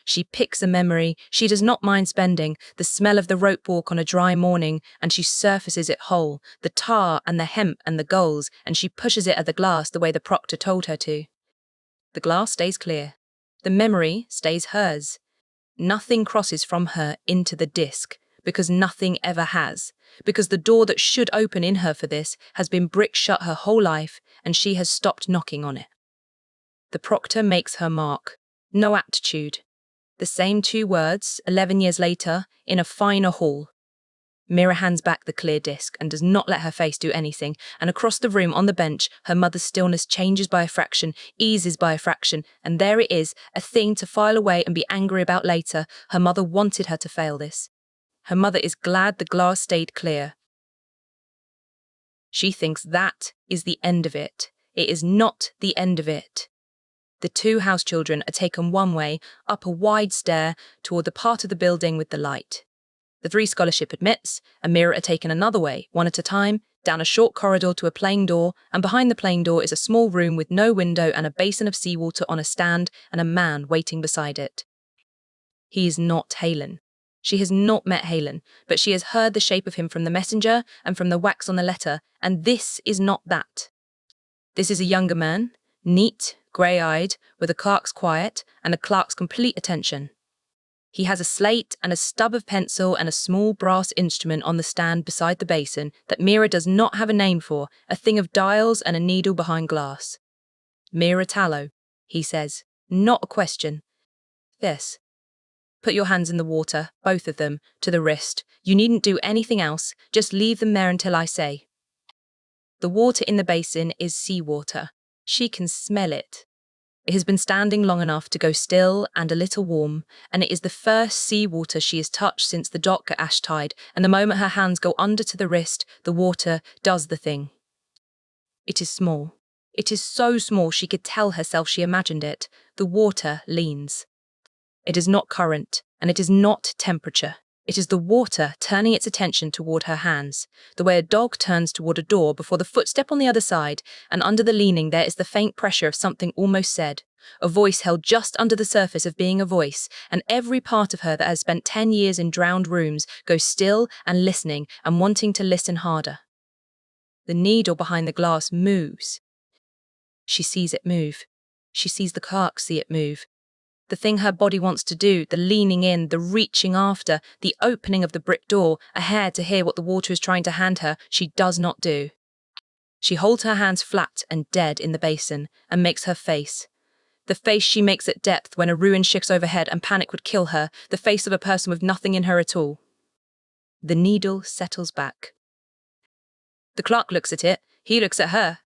[SPEAKER 2] She picks a memory she does not mind spending, the smell of the rope walk on a dry morning, and she surfaces it whole, the tar and the hemp and the gulls, and she pushes it at the glass the way the proctor told her to. The glass stays clear. The memory stays hers. Nothing crosses from her into the disc, because nothing ever has, because the door that should open in her for this has been brick shut her whole life, and she has stopped knocking on it. The proctor makes her mark. No aptitude. The same 2 words, 11 years later, in a finer hall. Mira hands back the clear disc and does not let her face do anything, and across the room on the bench, her mother's stillness changes by a fraction, eases by a fraction, and there it is, a thing to file away and be angry about later. Her mother wanted her to fail this. Her mother is glad the glass stayed clear. She thinks that is the end of it. It is not the end of it. The 2 house children are taken one way, up a wide stair, toward the part of the building with the light. The 3 scholarship admits, and Mira are taken another way, one at a time, down a short corridor to a plain door, and behind the plain door is a small room with no window and a basin of seawater on a stand and a man waiting beside it. He is not Aulin. She has not met Aulin, but she has heard the shape of him from the messenger and from the wax on the letter, and this is not that. This is a younger man, neat, grey-eyed, with a clerk's quiet and a clerk's complete attention. He has a slate and a stub of pencil and a small brass instrument on the stand beside the basin that Mira does not have a name for, a thing of dials and a needle behind glass. Mira Tallow. he says. Not a question. This. Put your hands in the water, both of them, to the wrist. You needn't do anything else, just leave them there until I say. The water in the basin is seawater. She can smell it. It has been standing long enough to go still and a little warm, and it is the first seawater she has touched since the dock at Ashtide, and the moment her hands go under to the wrist, the water does the thing. It is small. It is so small she could tell herself she imagined it. The water leans. It is not current, and it is not temperature. It is the water turning its attention toward her hands, the way a dog turns toward a door before the footstep on the other side, and under the leaning there is the faint pressure of something almost said, a voice held just under the surface of being a voice, and every part of her that has spent 10 years in drowned rooms goes still and listening and wanting to listen harder. The needle behind the glass moves. She sees it move. She sees the clerk see it move. The thing her body wants to do, the leaning in, the reaching after, the opening of the brick door, a hair to hear what the water is trying to hand her, she does not do. She holds her hands flat and dead in the basin and makes her face. The face she makes at depth when a ruin shifts overhead and panic would kill her, the face of a person with nothing in her at all. The needle settles back. The clerk looks at it, he looks at her.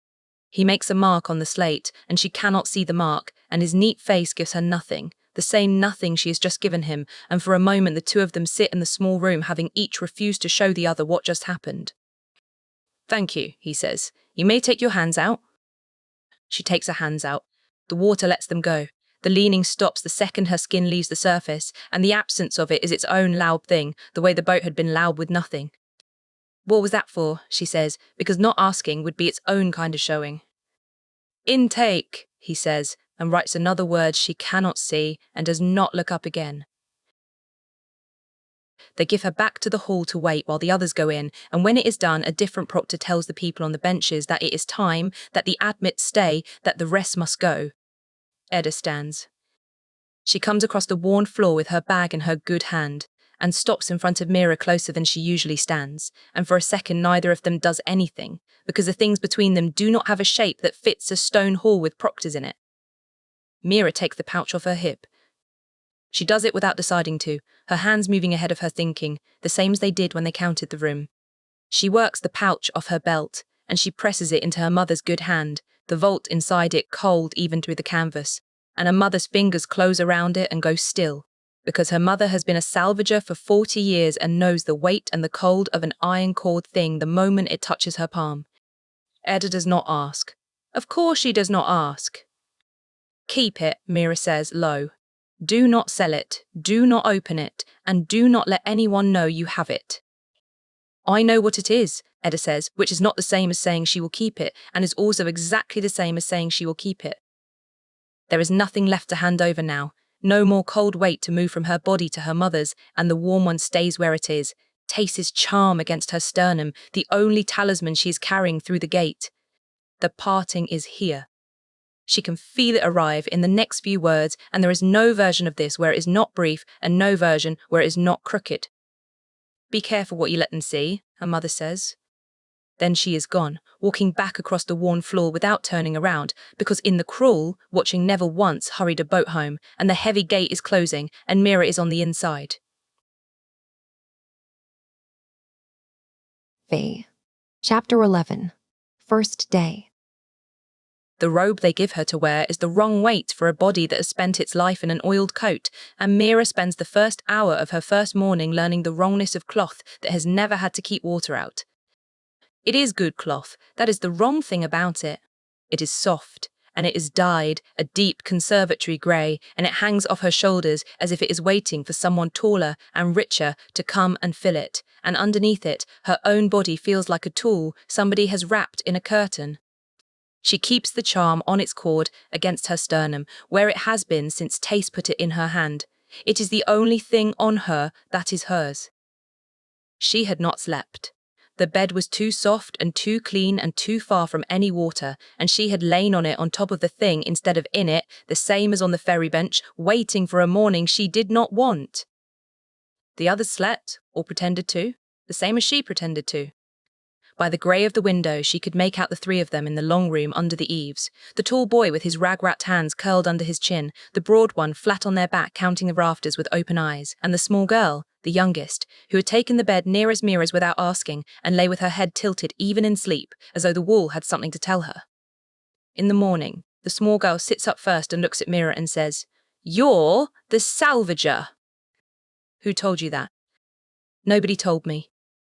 [SPEAKER 2] He makes a mark on the slate, and she cannot see the mark, and his neat face gives her nothing, the same nothing she has just given him, and for a moment the two of them sit in the small room having each refused to show the other what just happened. "Thank you," he says. "You may take your hands out." She takes her hands out. The water lets them go. The leaning stops the second her skin leaves the surface, and the absence of it is its own loud thing, the way the boat had been loud with nothing. "What was that for?" she says, because not asking would be its own kind of showing. "Intake," he says, and writes another word she cannot see and does not look up again. They give her back to the hall to wait while the others go in, and when it is done, a different proctor tells the people on the benches that it is time, that the admits stay, that the rest must go. Edda stands. She comes across the worn floor with her bag in her good hand, and stops in front of Mira closer than she usually stands, and for a second neither of them does anything, because the things between them do not have a shape that fits a stone hall with proctors in it. Mira takes the pouch off her hip. She does it without deciding to, her hands moving ahead of her thinking, the same as they did when they counted the room. She works the pouch off her belt, and she presses it into her mother's good hand, the vault inside it cold even through the canvas, and her mother's fingers close around it and go still, because her mother has been a salvager for 40 years and knows the weight and the cold of an iron-cored thing the moment it touches her palm. Edda does not ask. Of course she does not ask. "Keep it," Mira says, low. "Do not sell it, do not open it, and do not let anyone know you have it." "I know what it is," Edda says, which is not the same as saying she will keep it, and is also exactly the same as saying she will keep it. There is nothing left to hand over now. No more cold weight to move from her body to her mother's, and the warm one stays where it is. Tace's charm against her sternum, the only talisman she is carrying through the gate. The parting is here. She can feel it arrive in the next few words, and there is no version of this where it is not brief, and no version where it is not crooked. "Be careful what you let them see," her mother says. Then she is gone, walking back across the worn floor without turning around, because in the crawl, watching never once hurried a boat home, and the heavy gate is closing, and Mira is on the inside.
[SPEAKER 1] Faye. Chapter 11. First Day.
[SPEAKER 2] The robe they give her to wear is the wrong weight for a body that has spent its life in an oiled coat, and Mira spends the first hour of her first morning learning the wrongness of cloth that has never had to keep water out. It is good cloth, that is the wrong thing about it. It is soft, and it is dyed a deep conservatory grey, and it hangs off her shoulders as if it is waiting for someone taller and richer to come and fill it, and underneath it, her own body feels like a tool somebody has wrapped in a curtain. She keeps the charm on its cord against her sternum, where it has been since Tace put it in her hand. It is the only thing on her that is hers. She had not slept. The bed was too soft and too clean and too far from any water, and she had lain on it on top of the thing instead of in it, the same as on the ferry bench, waiting for a morning she did not want. The others slept, or pretended to, the same as she pretended to. By the grey of the window, she could make out the three of them in the long room under the eaves. The tall boy with his rag-wrapped hands curled under his chin, the broad one flat on their back counting the rafters with open eyes, and the small girl, the youngest, who had taken the bed near as Mira's without asking and lay with her head tilted even in sleep, as though the wall had something to tell her. In the morning, the small girl sits up first and looks at Mira and says, "You're the Salvager." "Who told you that?" "Nobody told me.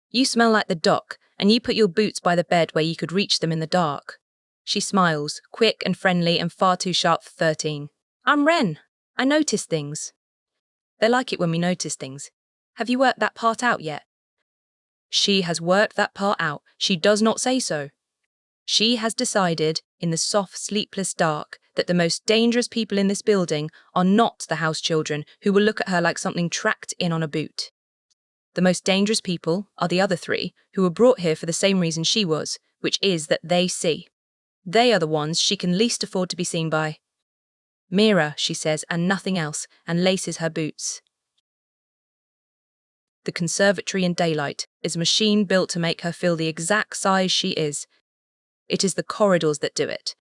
[SPEAKER 2] You smell like the dock, and you put your boots by the bed where you could reach them in the dark." She smiles, quick and friendly and far too sharp for 13. "I'm Wren. I notice things." They like it when we notice things. Have you worked that part out yet? She has worked that part out. She does not say so. She has decided, in the soft, sleepless dark, that the most dangerous people in this building are not the house children who will look at her like something tracked in on a boot. The most dangerous people are the other three, who were brought here for the same reason she was, which is that they see. They are the ones she can least afford to be seen by. "Mira," she says, and nothing else, and laces her boots. The conservatory in daylight is a machine built to make her feel the exact size she is. It is the corridors that do it.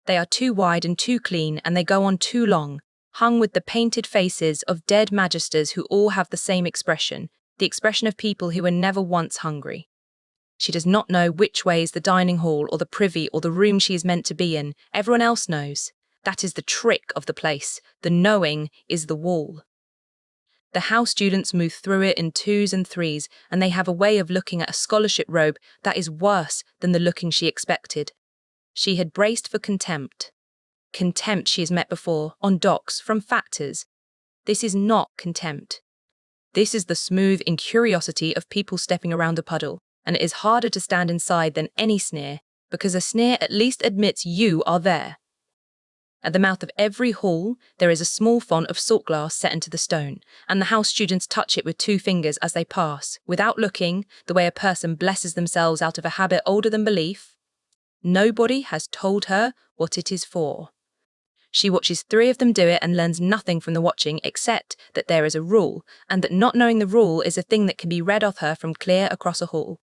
[SPEAKER 2] They are too wide and too clean, and they go on too long, hung with the painted faces of dead magisters who all have the same expression, the expression of people who were never once hungry. She does not know which way is the dining hall or the privy or the room she is meant to be in. Everyone else knows. That is the trick of the place. The knowing is the wall. The house students move through it in 2s and 3s, and they have a way of looking at a scholarship robe that is worse than the looking she expected. She had braced for contempt. Contempt she has met before, on docks, from factors. This is not contempt. This is the smooth incuriosity of people stepping around a puddle, and it is harder to stand inside than any sneer, because a sneer at least admits you are there. At the mouth of every hall, there is a small font of salt glass set into the stone, and the house students touch it with 2 fingers as they pass, without looking, the way a person blesses themselves out of a habit older than belief. Nobody has told her what it is for. She watches 3 of them do it and learns nothing from the watching except that there is a rule, and that not knowing the rule is a thing that can be read off her from clear across a hall.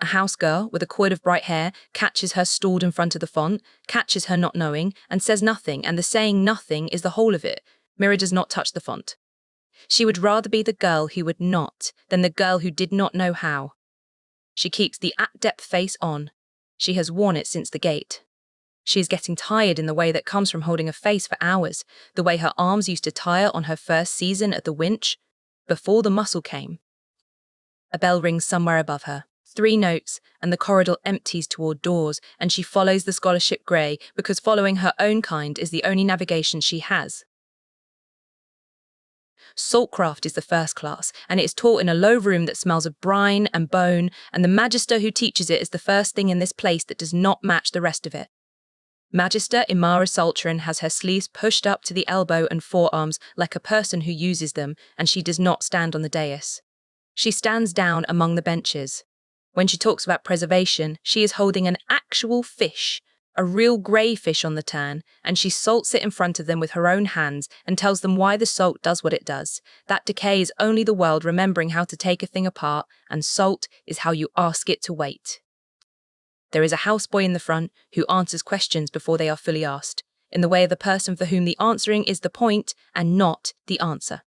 [SPEAKER 2] A house girl with a coil of bright hair catches her stalled in front of the font, catches her not knowing, and says nothing, and the saying nothing is the whole of it. Mira does not touch the font. She would rather be the girl who would not than the girl who did not know how. She keeps the at-depth face on. She has worn it since the gate. She is getting tired in the way that comes from holding a face for hours, the way her arms used to tire on her first season at the winch, before the muscle came. A bell rings somewhere above her. 3 notes, and the corridor empties toward doors, and she follows the scholarship grey, because following her own kind is the only navigation she has. Saltcraft is the first class, and it is taught in a low room that smells of brine and bone, and the magister who teaches it is the first thing in this place that does not match the rest of it. Magister Imara Saltren has her sleeves pushed up to the elbow and forearms like a person who uses them, and she does not stand on the dais. She stands down among the benches. When she talks about preservation, she is holding an actual fish, a real grey fish on the turn, and she salts it in front of them with her own hands and tells them why the salt does what it does. That decay is only the world remembering how to take a thing apart, and salt is how you ask it to wait. There is a houseboy in the front who answers questions before they are fully asked, in the way of the person for whom the answering is the point and not the answer.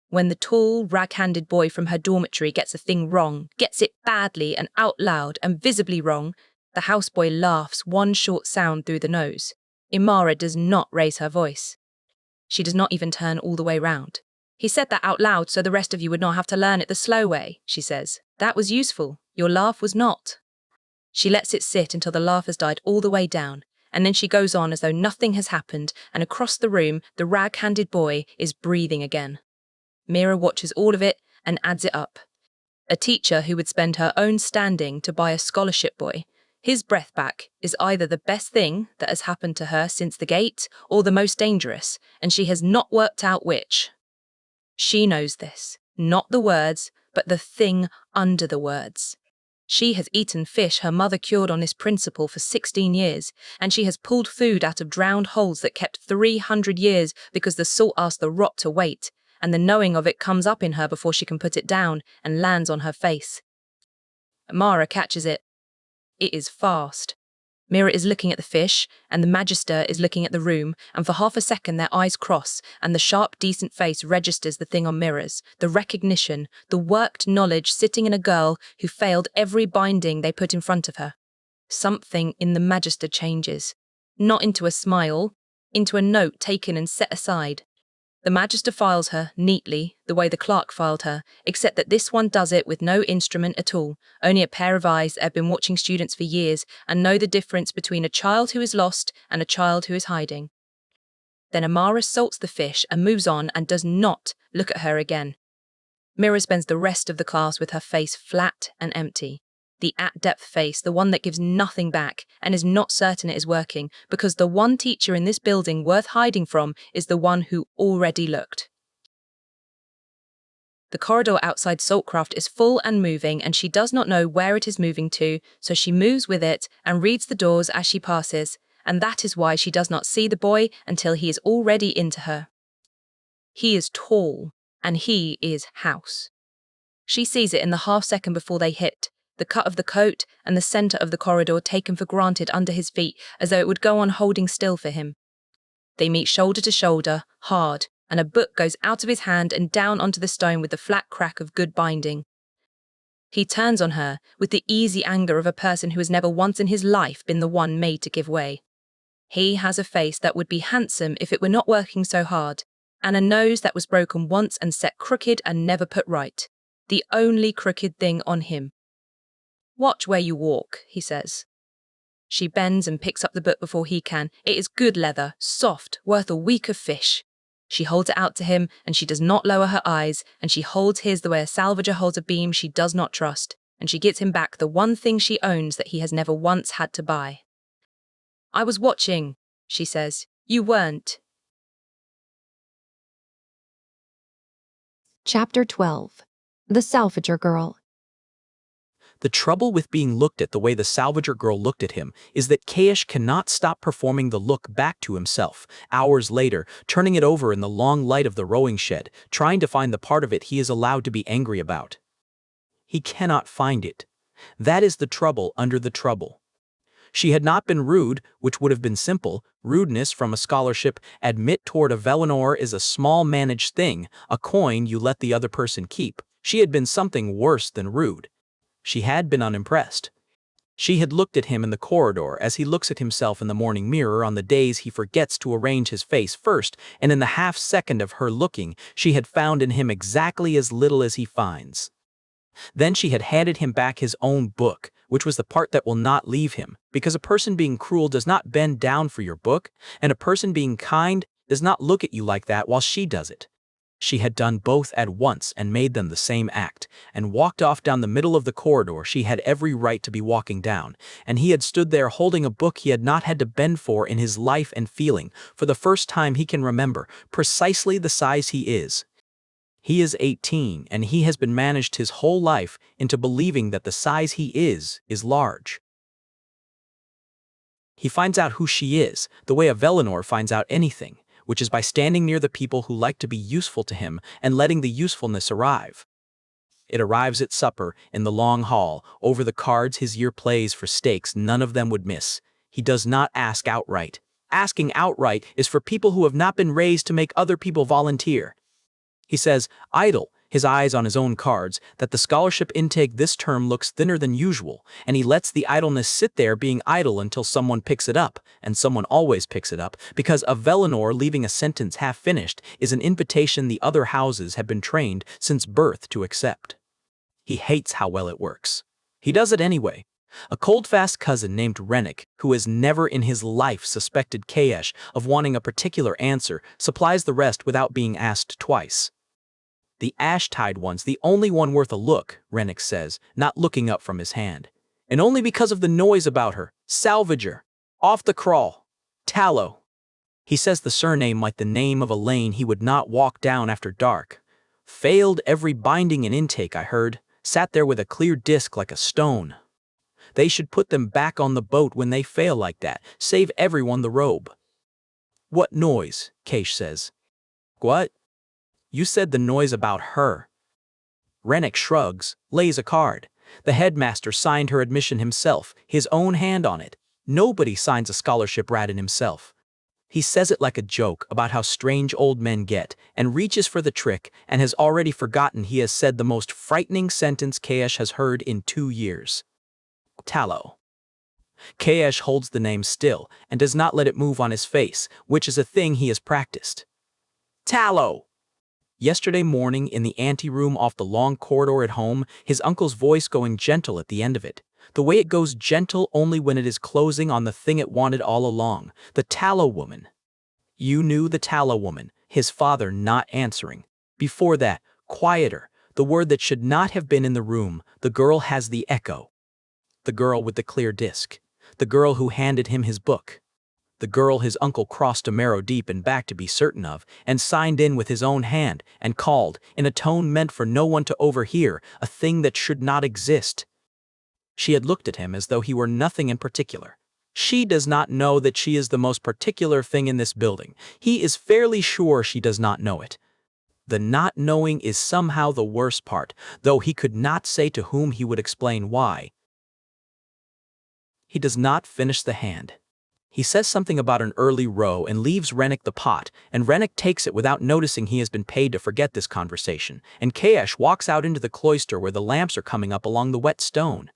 [SPEAKER 2] When the tall, rag-handed boy from her dormitory gets a thing wrong, gets it badly and out loud and visibly wrong, the houseboy laughs one short sound through the nose. Imara does not raise her voice. She does not even turn all the way round. "He said that out loud so the rest of you would not have to learn it the slow way," she says. "That was useful. Your laugh was not." She lets it sit until the laugh has died all the way down, and then she goes on as though nothing has happened, and across the room, the rag-handed boy is breathing again. Mira watches all of it and adds it up. A teacher who would spend her own standing to buy a scholarship boy, his breath back is either the best thing that has happened to her since the gate or the most dangerous, and she has not worked out which. She knows this, not the words, but the thing under the words. She has eaten fish her mother cured on this principle for 16 years, and she has pulled food out of drowned holes that kept 300 years because the salt asked the rot to wait, and the knowing of it comes up in her before she can put it down and lands on her face. Imara catches it. It is fast. Mira is looking at the fish, and the Magister is looking at the room, and for half a second their eyes cross, and the sharp, decent face registers the thing on Mira's, the recognition, the worked knowledge sitting in a girl who failed every binding they put in front of her. Something in the Magister changes, not into a smile, into a note taken and set aside. The Magister files her, neatly, the way the clerk filed her, except that this one does it with no instrument at all, only a pair of eyes that have been watching students for years and know the difference between a child who is lost and a child who is hiding. Then Imara salts the fish and moves on and does not look at her again. Mira spends the rest of the class with her face flat and empty. The at-depth face, the one that gives nothing back and is not certain it is working, because the one teacher in this building worth hiding from is the one who already looked. The corridor outside Saltcraft is full and moving, and she does not know where it is moving to, so she moves with it and reads the doors as she passes, and that is why she does not see the boy until he is already into her. He is tall, and he is house. She sees it in the half-second before they hit, the cut of the coat and the centre of the corridor taken for granted under his feet as though it would go on holding still for him. They meet shoulder to shoulder, hard, and a book goes out of his hand and down onto the stone with the flat crack of good binding. He turns on her with the easy anger of a person who has never once in his life been the one made to give way. He has a face that would be handsome if it were not working so hard, and a nose that was broken once and set crooked and never put right. The only crooked thing on him. "Watch where you walk," he says. She bends and picks up the book before he can. It is good leather, soft, worth a week of fish. She holds it out to him, and she does not lower her eyes, and she holds his the way a salvager holds a beam she does not trust, and she gets him back the one thing she owns that he has never once had to buy. "I was watching," she says. "You weren't."
[SPEAKER 1] Chapter 12. The Salvager Girl.
[SPEAKER 4] The trouble with being looked at the way the Salvager girl looked at him is that Kaesh cannot stop performing the look back to himself, hours later, turning it over in the long light of the rowing shed, trying to find the part of it he is allowed to be angry about. He cannot find it. That is the trouble under the trouble. She had not been rude, which would have been simple. Rudeness from a scholarship admit toward a Velinor is a small managed thing, a coin you let the other person keep. She had been something worse than rude. She had been unimpressed. She had looked at him in the corridor as he looks at himself in the morning mirror on the days he forgets to arrange his face first, and in the half-second of her looking, she had found in him exactly as little as he finds. Then she had handed him back his own book, which was the part that will not leave him, because a person being cruel does not bend down for your book, and a person being kind does not look at you like that while she does it. She had done both at once and made them the same act, and walked off down the middle of the corridor she had every right to be walking down, and he had stood there holding a book he had not had to bend for in his life and feeling, for the first time he can remember, precisely the size he is. He is 18, and he has been managed his whole life into believing that the size he is large. He finds out who she is, the way a Velinor finds out anything, which is by standing near the people who like to be useful to him and letting the usefulness arrive. It arrives at supper, in the long hall, over the cards his year plays for stakes none of them would miss. He does not ask outright. Asking outright is for people who have not been raised to make other people volunteer. He says, idle, his eyes on his own cards, that the scholarship intake this term looks thinner than usual, and he lets the idleness sit there being idle until someone picks it up, and someone always picks it up, because a Velinor leaving a sentence half-finished is an invitation the other houses have been trained since birth to accept. He hates how well it works. He does it anyway. A cold-fast cousin named Rennick, who has never in his life suspected Kaesh of wanting a particular answer, supplies the rest without being asked twice. The ash-tied one's the only one worth a look, Rennick says, not looking up from his hand. And only because of the noise about her. Salvager. Off the crawl. Tallow. He says the surname like the name of a lane he would not walk down after dark. Failed every binding and intake, I heard. Sat there with a clear disc like a stone. They should put them back on the boat when they fail like that. Save everyone the robe. What noise? Kaesh says. What? You said the noise about her. Rennick shrugs, lays a card. The headmaster signed her admission himself, his own hand on it. Nobody signs a scholarship rat-in himself. He says it like a joke about how strange old men get, and reaches for the trick, and has already forgotten he has said the most frightening sentence Kaesh has heard in 2 years. Tallow. Kaesh holds the name still, and does not let it move on his face, which is a thing he has practiced. Tallow! Yesterday morning, in the anteroom off the long corridor at home, his uncle's voice going gentle at the end of it. The way it goes gentle only when it is closing on the thing it wanted all along, the tallow woman. You knew the tallow woman, his father not answering. Before that, quieter, the word that should not have been in the room, the girl has the echo. The girl with the clear disc. The girl who handed him his book. The girl his uncle crossed to Marrowdeep and back to be certain of, and signed in with his own hand, and called, in a tone meant for no one to overhear, a thing that should not exist. She had looked at him as though he were nothing in particular. She does not know that she is the most particular thing in this building. He is fairly sure she does not know it. The not knowing is somehow the worst part, though he could not say to whom he would explain why. He does not finish the hand. He says something about an early row and leaves Rennick the pot, and Rennick takes it without noticing he has been paid to forget this conversation, and Kaesh walks out into the cloister where the lamps are coming up along the wet stone.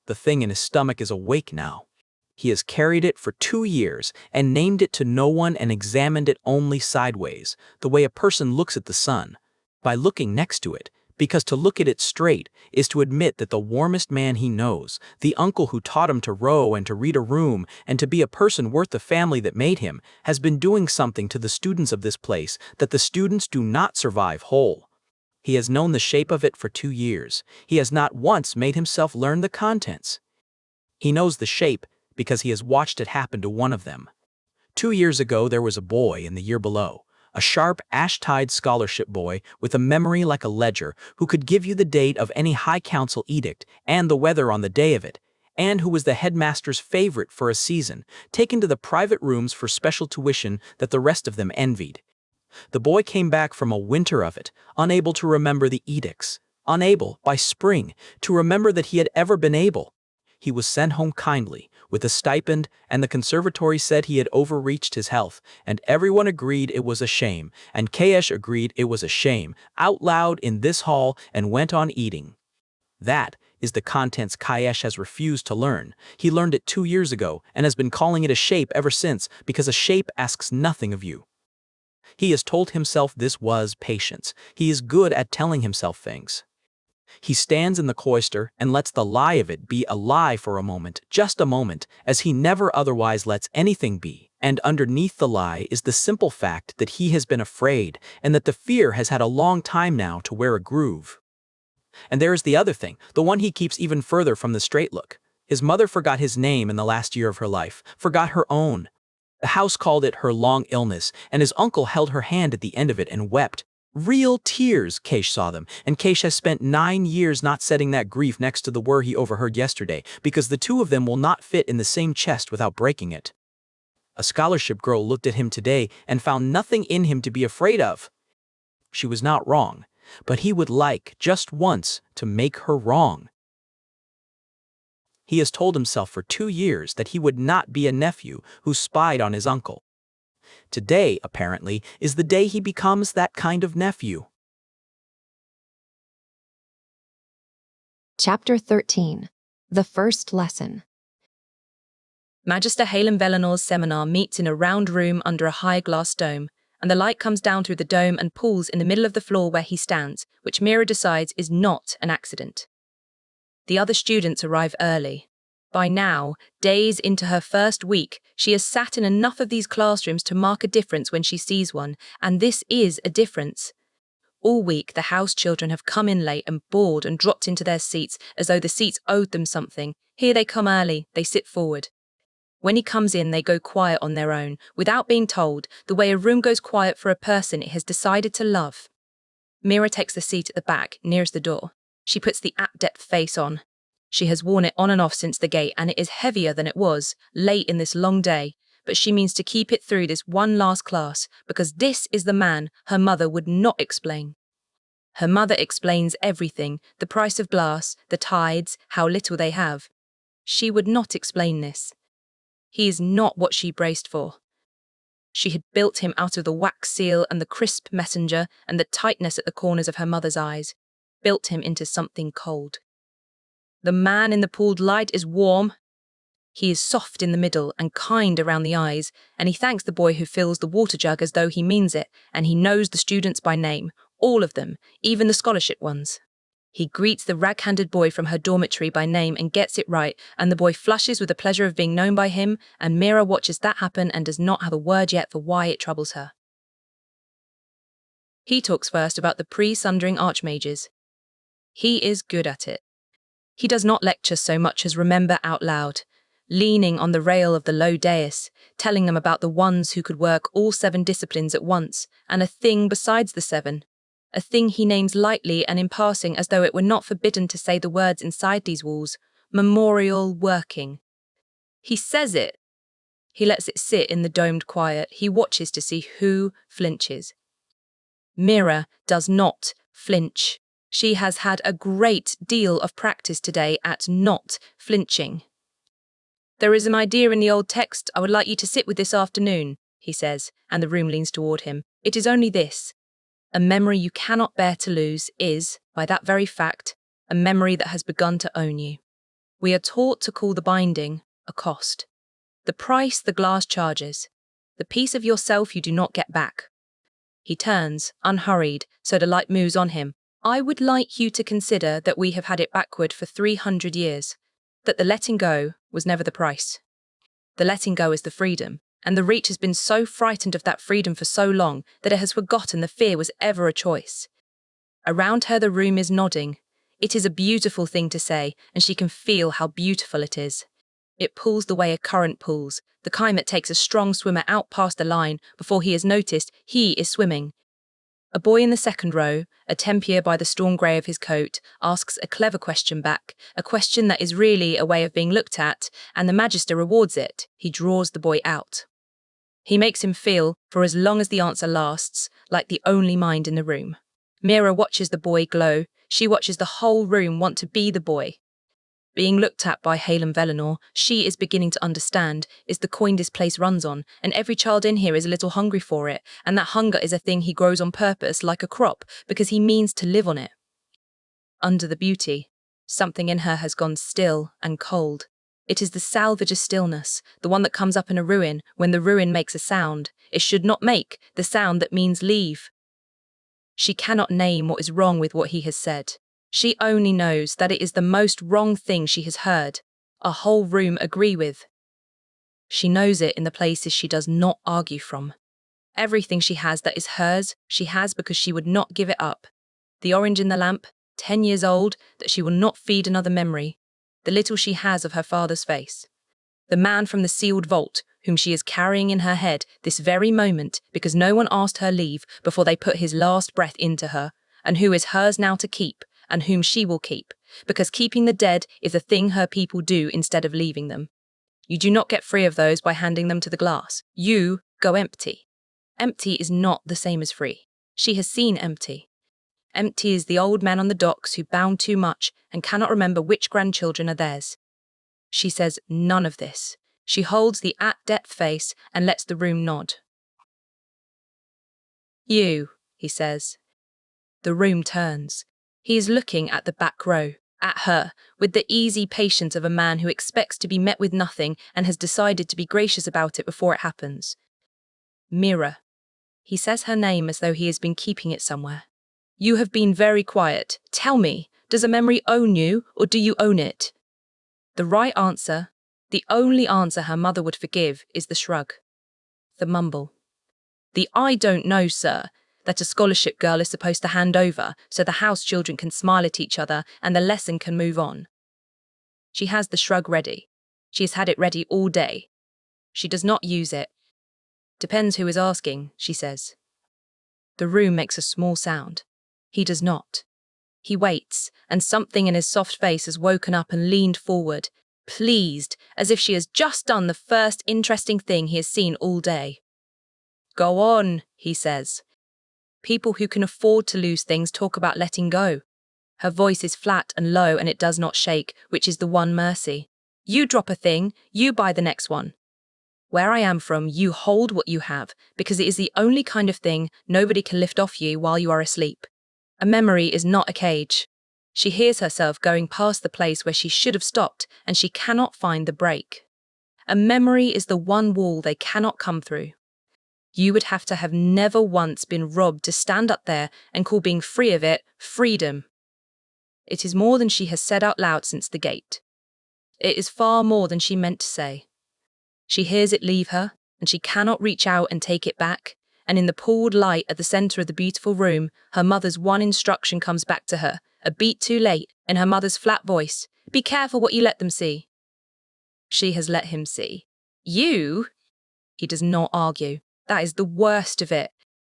[SPEAKER 4] The thing in his stomach is awake now. He has carried it for 2 years and named it to no one and examined it only sideways, the way a person looks at the sun, by looking next to it, because to look at it straight is to admit that the warmest man he knows, the uncle who taught him to row and to read a room and to be a person worth the family that made him, has been doing something to the students of this place that the students do not survive whole. He has known the shape of it for 2 years. He has not once made himself learn the contents. He knows the shape because he has watched it happen to one of them. 2 years ago there was a boy in the year below, a sharp Ashtide scholarship boy with a memory like a ledger who could give you the date of any High Council edict and the weather on the day of it, and who was the headmaster's favorite for a season, taken to the private rooms for special tuition that the rest of them envied. The boy came back from a winter of it, unable to remember the edicts, unable, by spring, to remember that he had ever been able. He was sent home kindly, with a stipend, and the conservatory said he had overreached his health, and everyone agreed it was a shame, and Kaesh agreed it was a shame, out loud in this hall, and went on eating. That is the contents Kaesh has refused to learn. He learned it 2 years ago, and has been calling it a shape ever since, because a shape asks nothing of you. He has told himself this was patience. He is good at telling himself things. He stands in the cloister and lets the lie of it be a lie for a moment, just a moment, as he never otherwise lets anything be. And underneath the lie is the simple fact that he has been afraid, and that the fear has had a long time now to wear a groove. And there is the other thing, the one he keeps even further from the straight look. His mother forgot his name in the last year of her life, forgot her own. The house called it her long illness, and his uncle held her hand at the end of it and wept. Real tears, Kaesh saw them, and Kaesh has spent 9 years not setting that grief next to the word he overheard yesterday, because the two of them will not fit in the same chest without breaking it. A scholarship girl looked at him today and found nothing in him to be afraid of. She was not wrong, but he would like, just once, to make her wrong. He has told himself for 2 years that he would not be a nephew who spied on his uncle. Today, apparently, is the day he becomes that kind of nephew.
[SPEAKER 1] Chapter 13. The First Lesson.
[SPEAKER 2] Magister Halen Velenor's seminar meets in a round room under a high glass dome, and the light comes down through the dome and pools in the middle of the floor where he stands, which Mira decides is not an accident. The other students arrive early. By now, days into her first week, she has sat in enough of these classrooms to mark a difference when she sees one, and this is a difference. All week, the house children have come in late and bored and dropped into their seats as though the seats owed them something. Here they come early, they sit forward. When he comes in, they go quiet on their own, without being told, the way a room goes quiet for a person it has decided to love. Mira takes the seat at the back, nearest the door. She puts the apt face on. She has worn it on and off since the gate, and it is heavier than it was, late in this long day, but she means to keep it through this one last class, because this is the man her mother would not explain. Her mother explains everything, the price of glass, the tides, how little they have. She would not explain this. He is not what she braced for. She had built him out of the wax seal and the crisp messenger and the tightness at the corners of her mother's eyes, built him into something cold. The man in the pooled light is warm. He is soft in the middle and kind around the eyes, and he thanks the boy who fills the water jug as though he means it, and he knows the students by name, all of them, even the scholarship ones. He greets the rag-handed boy from her dormitory by name and gets it right, and the boy flushes with the pleasure of being known by him, and Mira watches that happen and does not have a word yet for why it troubles her. He talks first about the pre-sundering archmages. He is good at it. He does not lecture so much as remember out loud, leaning on the rail of the low dais, telling them about the ones who could work all 7 disciplines at once, and a thing besides the 7. A thing he names lightly and in passing as though it were not forbidden to say the words inside these walls, memorial working. He says it. He lets it sit in the domed quiet. He watches to see who flinches. Mira does not flinch. She has had a great deal of practice today at not flinching. There is an idea in the old text I would like you to sit with this afternoon, he says, and the room leans toward him. It is only this. A memory you cannot bear to lose is, by that very fact, a memory that has begun to own you. We are taught to call the binding a cost. The price the glass charges. The piece of yourself you do not get back. He turns, unhurried, so the light moves on him. I would like you to consider that we have had it backward for 300 years, that the letting go was never the price. The letting go is the freedom, and the Reach has been so frightened of that freedom for so long that it has forgotten the fear was ever a choice. Around her the room is nodding. It is a beautiful thing to say, and she can feel how beautiful it is. It pulls the way a current pulls, the kind that takes a strong swimmer out past the line before he has noticed he is swimming. A boy in the second row, a tempier by the storm grey of his coat, asks a clever question back, a question that is really a way of being looked at, and the Magister rewards it. He draws the boy out. He makes him feel, for as long as the answer lasts, like the only mind in the room. Mira watches the boy glow. She watches the whole room want to be the boy. Being looked at by Halem Velinor, she is beginning to understand, is the coin this place runs on, and every child in here is a little hungry for it, and that hunger is a thing he grows on purpose, like a crop, because he means to live on it. Under the beauty, something in her has gone still and cold. It is the Salvager stillness, the one that comes up in a ruin when the ruin makes a sound. It should not make the sound that means leave. She cannot name what is wrong with what he has said. She only knows that it is the most wrong thing she has heard, a whole room agree with. She knows it in the places she does not argue from. Everything she has that is hers, she has because she would not give it up. The orange in the lamp, 10 years old, that she will not feed another memory. The little she has of her father's face. The man from the sealed vault, whom she is carrying in her head this very moment because no one asked her leave before they put his last breath into her, and who is hers now to keep, and whom she will keep, because keeping the dead is a thing her people do instead of leaving them. You do not get free of those by handing them to the glass. You go empty. Empty is not the same as free. She has seen empty. Empty is the old men on the docks who bound too much and cannot remember which grandchildren are theirs. She says none of this. She holds the at-depth face and lets the room nod. You, he says. The room turns. He is looking at the back row, at her, with the easy patience of a man who expects to be met with nothing and has decided to be gracious about it before it happens. Mira. He says her name as though he has been keeping it somewhere. You have been very quiet. Tell me, does a memory own you, or do you own it? The right answer, the only answer her mother would forgive, is the shrug. The mumble. The I don't know, sir, that a scholarship girl is supposed to hand over so the house children can smile at each other and the lesson can move on. She has the shrug ready. She has had it ready all day. She does not use it. Depends who is asking, she says. The room makes a small sound. He does not. He waits, and something in his soft face has woken up and leaned forward, pleased, as if she has just done the first interesting thing he has seen all day. Go on, he says. People who can afford to lose things talk about letting go. Her voice is flat and low and it does not shake, which is the one mercy. You drop a thing, you buy the next one. Where I am from, you hold what you have, because it is the only kind of thing nobody can lift off you while you are asleep. A memory is not a cage. She hears herself going past the place where she should have stopped, and she cannot find the break. A memory is the one wall they cannot come through. You would have to have never once been robbed to stand up there and call being free of it freedom. It is more than she has said out loud since the gate. It is far more than she meant to say. She hears it leave her, and she cannot reach out and take it back, and in the pooled light at the centre of the beautiful room, her mother's one instruction comes back to her, a beat too late, in her mother's flat voice. Be careful what you let them see. She has let him see. You? He does not argue. That is the worst of it.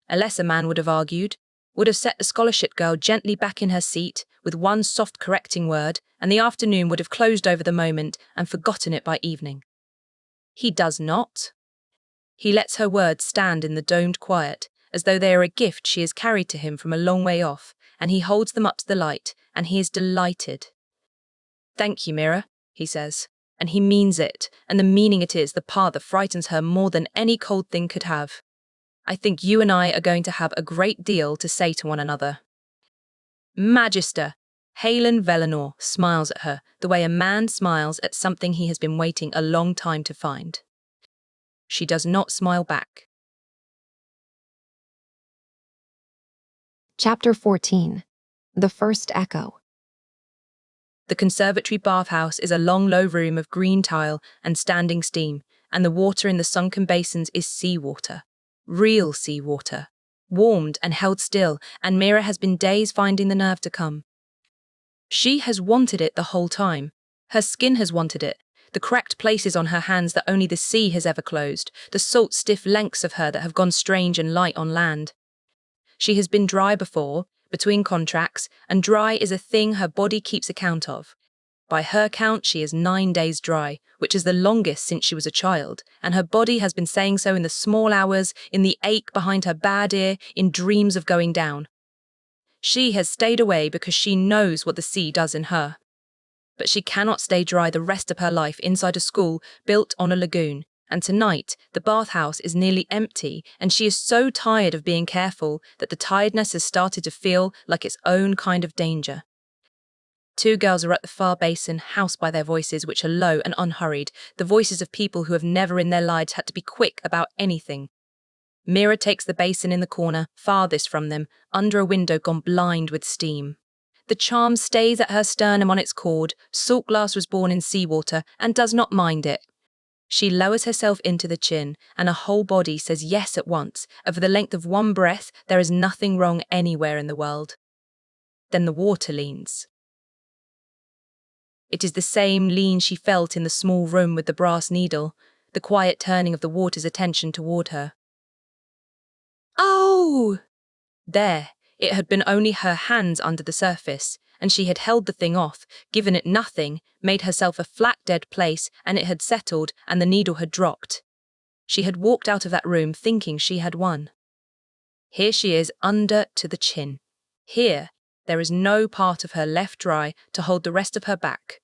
[SPEAKER 2] A lesser man would have argued, would have set the scholarship girl gently back in her seat with one soft correcting word, and the afternoon would have closed over the moment and forgotten it by evening. He does not. He lets her words stand in the domed quiet, as though they are a gift she has carried to him from a long way off, and he holds them up to the light, and he is delighted. Thank you, Mira, he says, and he means it, and the meaning it is the part that frightens her more than any cold thing could have. I think you and I are going to have a great deal to say to one another. Magister, Aulin Velenor smiles at her the way a man smiles at something he has been waiting a long time to find. She does not smile back.
[SPEAKER 1] Chapter 14. The First Echo.
[SPEAKER 2] The conservatory bathhouse is a long, low room of green tile and standing steam, and the water in the sunken basins is seawater. Real seawater. Warmed and held still, and Mira has been days finding the nerve to come. She has wanted it the whole time. Her skin has wanted it. The cracked places on her hands that only the sea has ever closed. The salt, stiff lengths of her that have gone strange and light on land. She has been dry before, between contracts, and dry is a thing her body keeps account of. By her count, she is 9 days dry, which is the longest since she was a child, and her body has been saying so in the small hours, in the ache behind her bad ear, in dreams of going down. She has stayed away because she knows what the sea does in her. But she cannot stay dry the rest of her life inside a school built on a lagoon, and tonight the bathhouse is nearly empty, and she is so tired of being careful that the tiredness has started to feel like its own kind of danger. 2 girls are at the far basin, housed by their voices, which are low and unhurried, the voices of people who have never in their lives had to be quick about anything. Mira takes the basin in the corner, farthest from them, under a window gone blind with steam. The charm stays at her sternum on its cord. Saltglass was born in seawater and does not mind it. She lowers herself into the chin, and her whole body says yes at once, and for the length of one breath there is nothing wrong anywhere in the world. Then the water leans. It is the same lean she felt in the small room with the brass needle, the quiet turning of the water's attention toward her. Oh! There, it had been only her hands under the surface, and she had held the thing off, given it nothing, made herself a flat dead place, and it had settled, and the needle had dropped. She had walked out of that room thinking she had won. Here she is under to the chin. Here, there is no part of her left dry to hold the rest of her back.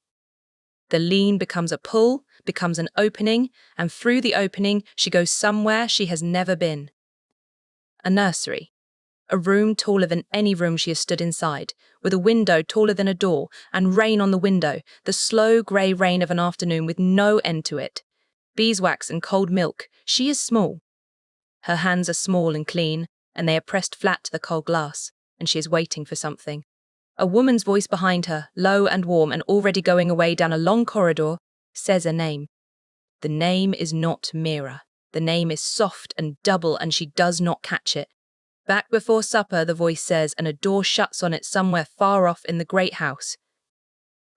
[SPEAKER 2] The lean becomes a pull, becomes an opening, and through the opening she goes somewhere she has never been. A nursery. A room taller than any room she has stood inside, with a window taller than a door, and rain on the window, the slow grey rain of an afternoon with no end to it. Beeswax and cold milk. She is small. Her hands are small and clean, and they are pressed flat to the cold glass, and she is waiting for something. A woman's voice behind her, low and warm and already going away down a long corridor, says a name. The name is not Mira. The name is soft and double, and she does not catch it. Back before supper, the voice says, and a door shuts on it somewhere far off in the great house.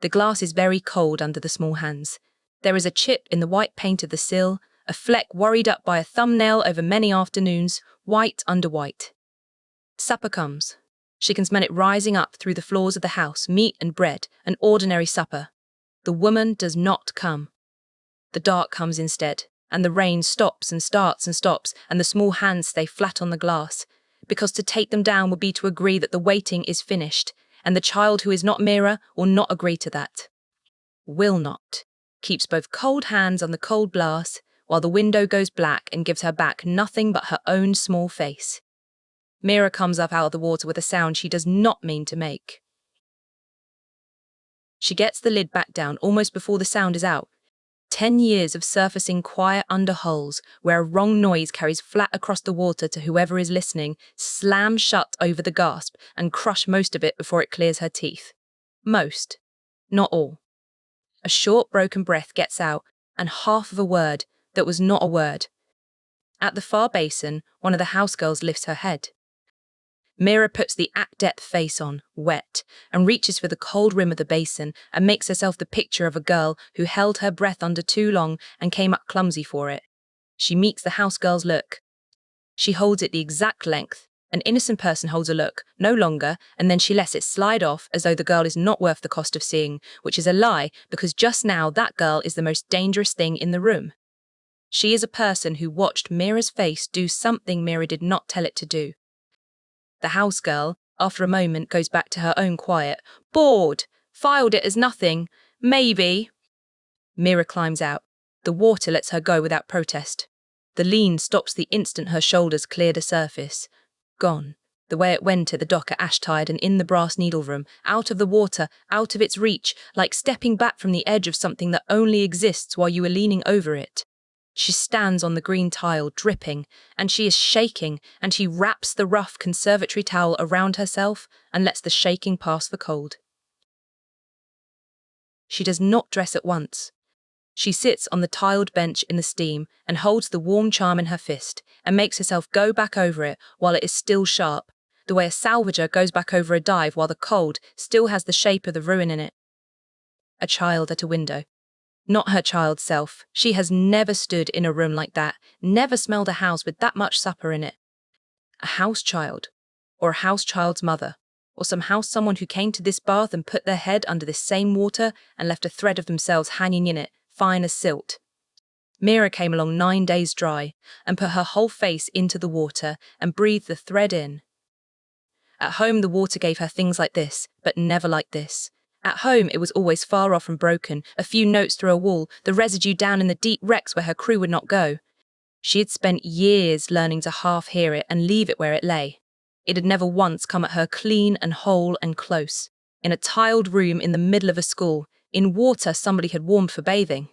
[SPEAKER 2] The glass is very cold under the small hands. There is a chip in the white paint of the sill, a fleck worried up by a thumbnail over many afternoons, white under white. Supper comes. She can smell it rising up through the floors of the house, meat and bread, an ordinary supper. The woman does not come. The dark comes instead, and the rain stops and starts and stops, and the small hands stay flat on the glass. because to take them down would be to agree that the waiting is finished, and the child who is not Mira will not agree to that. Will not. Keeps both cold hands on the cold glass, while the window goes black and gives her back nothing but her own small face. Mira comes up out of the water with a sound she does not mean to make. She gets the lid back down almost before the sound is out. 10 years of surfacing quiet under holes, where a wrong noise carries flat across the water to whoever is listening, slam shut over the gasp and crush most of it before it clears her teeth. Most. Not all. A short broken breath gets out, and half of a word that was not a word. At the far basin, one of the housegirls lifts her head. Mira puts the at-depth face on, wet, and reaches for the cold rim of the basin and makes herself the picture of a girl who held her breath under too long and came up clumsy for it. She meets the housegirl's look. She holds it the exact length. An innocent person holds a look, no longer, and then she lets it slide off as though the girl is not worth the cost of seeing, which is a lie because just now that girl is the most dangerous thing in the room. She is a person who watched Mira's face do something Mira did not tell it to do. The housegirl, after a moment, goes back to her own quiet. Bored. Filed it as nothing. Maybe. Mira climbs out. The water lets her go without protest. The lean stops the instant her shoulders cleared a surface. Gone. The way it went at the dock at Ashtide and in the brass needle room, out of the water, out of its reach, like stepping back from the edge of something that only exists while you are leaning over it. She stands on the green tile, dripping, and she is shaking, and she wraps the rough conservatory towel around herself and lets the shaking pass for cold. She does not dress at once. She sits on the tiled bench in the steam and holds the warm charm in her fist and makes herself go back over it while it is still sharp, the way a salvager goes back over a dive while the cold still has the shape of the ruin in it. A child at a window. Not her child self. She has never stood in a room like that, never smelled a house with that much supper in it. A house child, or a house child's mother, or some house someone who came to this bath and put their head under this same water and left a thread of themselves hanging in it, fine as silt. Mira came along 9 days dry and put her whole face into the water and breathed the thread in. At home the water gave her things like this, but never like this. At home, it was always far off and broken, a few notes through a wall, the residue down in the deep wrecks where her crew would not go. She had spent years learning to half hear it and leave it where it lay. It had never once come at her clean and whole and close. In a tiled room in the middle of a school, in water somebody had warmed for bathing.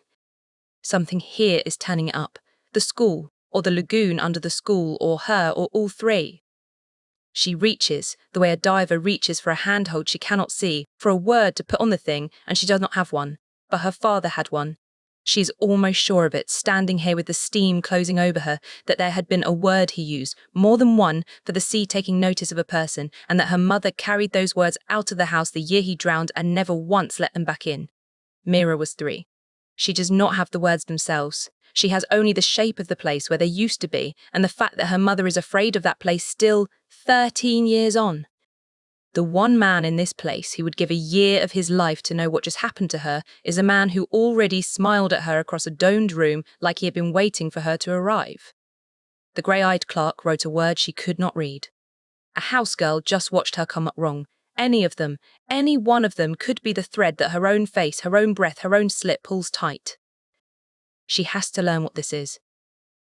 [SPEAKER 2] Something here is turning it up. The school, or the lagoon under the school, or her, or all three. She reaches, the way a diver reaches for a handhold she cannot see, for a word to put on the thing, and she does not have one. But her father had one. She is almost sure of it, standing here with the steam closing over her, that there had been a word he used, more than one, for the sea taking notice of a person, and that her mother carried those words out of the house the year he drowned and never once let them back in. Mira was 3. She does not have the words themselves. She has only the shape of the place where they used to be, and the fact that her mother is afraid of that place still 13 years on. The one man in this place who would give a year of his life to know what just happened to her is a man who already smiled at her across a domed room like he had been waiting for her to arrive. The grey-eyed clerk wrote a word she could not read. A housegirl just watched her come up wrong. Any of them, any one of them could be the thread that her own face, her own breath, her own slip pulls tight. She has to learn what this is.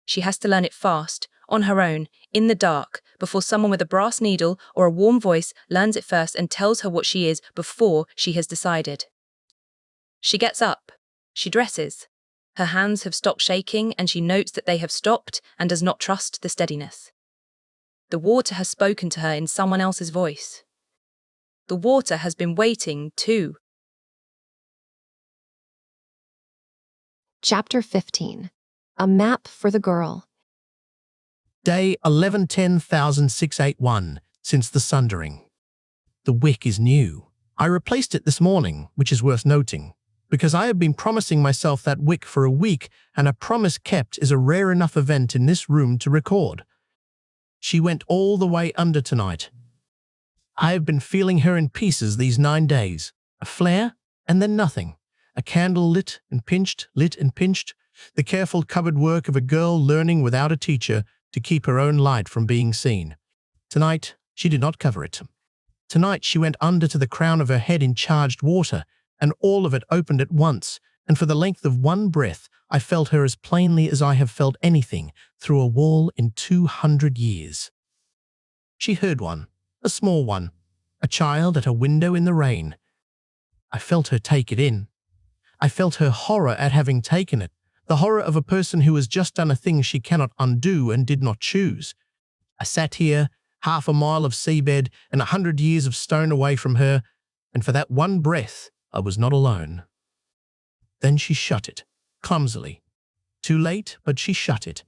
[SPEAKER 2] She has to learn it fast, on her own, in the dark, before someone with a brass needle or a warm voice learns it first and tells her what she is before she has decided. She gets up. She dresses. Her hands have stopped shaking and she notes that they have stopped and does not trust the steadiness. The water has spoken to her in someone else's voice. The water has been waiting too.
[SPEAKER 1] Chapter 15. A Map for the Girl.
[SPEAKER 3] Day 1110,681 since the sundering. The wick is new. I replaced it this morning, which is worth noting, because I have been promising myself that wick for a week, and a promise kept is a rare enough event in this room to record. She went all the way under tonight. I have been feeling her in pieces these 9 days. A flare, and then nothing. A candle lit and pinched, the careful cupboard work of a girl learning without a teacher to keep her own light from being seen. Tonight, she did not cover it. Tonight, she went under to the crown of her head in charged water, and all of it opened at once, and for the length of one breath, I felt her as plainly as I have felt anything through a wall in 200 years. She heard one, a small one, a child at a window in the rain. I felt her take it in. I felt her horror at having taken it, the horror of a person who has just done a thing she cannot undo and did not choose. I sat here, half a mile of seabed and 100 years of stone away from her, and for that one breath, I was not alone. Then she shut it, clumsily. Too late, but she shut it.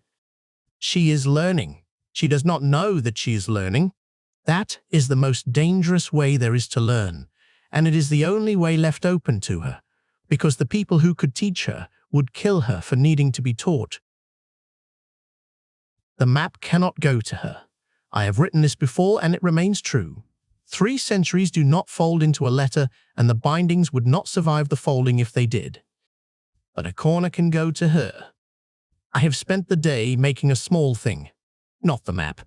[SPEAKER 3] She is learning. She does not know that she is learning. That is the most dangerous way there is to learn, and it is the only way left open to her, because the people who could teach her would kill her for needing to be taught. The map cannot go to her. I have written this before, and it remains true. 3 centuries do not fold into a letter, and the bindings would not survive the folding if they did. But a corner can go to her. I have spent the day making a small thing, not the map.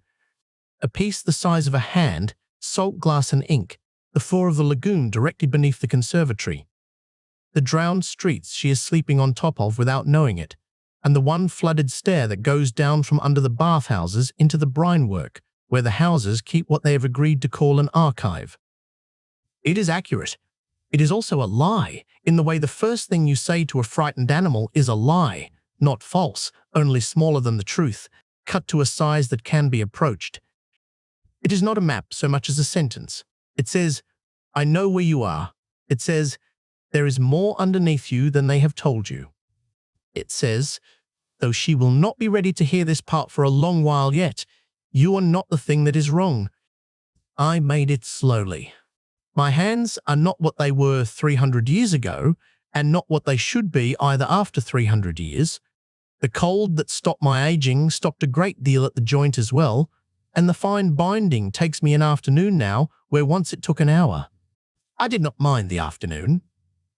[SPEAKER 3] A piece the size of a hand, salt glass and ink, the floor of the lagoon directly beneath the conservatory. The drowned streets she is sleeping on top of without knowing it, and the one flooded stair that goes down from under the bathhouses into the Brinework, where the houses keep what they have agreed to call an archive. It is accurate. It is also a lie, in the way the first thing you say to a frightened animal is a lie, not false, only smaller than the truth, cut to a size that can be approached. It is not a map so much as a sentence. It says, I know where you are. It says, there is more underneath you than they have told you. It says, though she will not be ready to hear this part for a long while yet, you are not the thing that is wrong. I made it slowly. My hands are not what they were 300 years ago, and not what they should be either after 300 years. The cold that stopped my aging stopped a great deal at the joint as well, and the fine binding takes me an afternoon now, where once it took an hour. I did not mind the afternoon.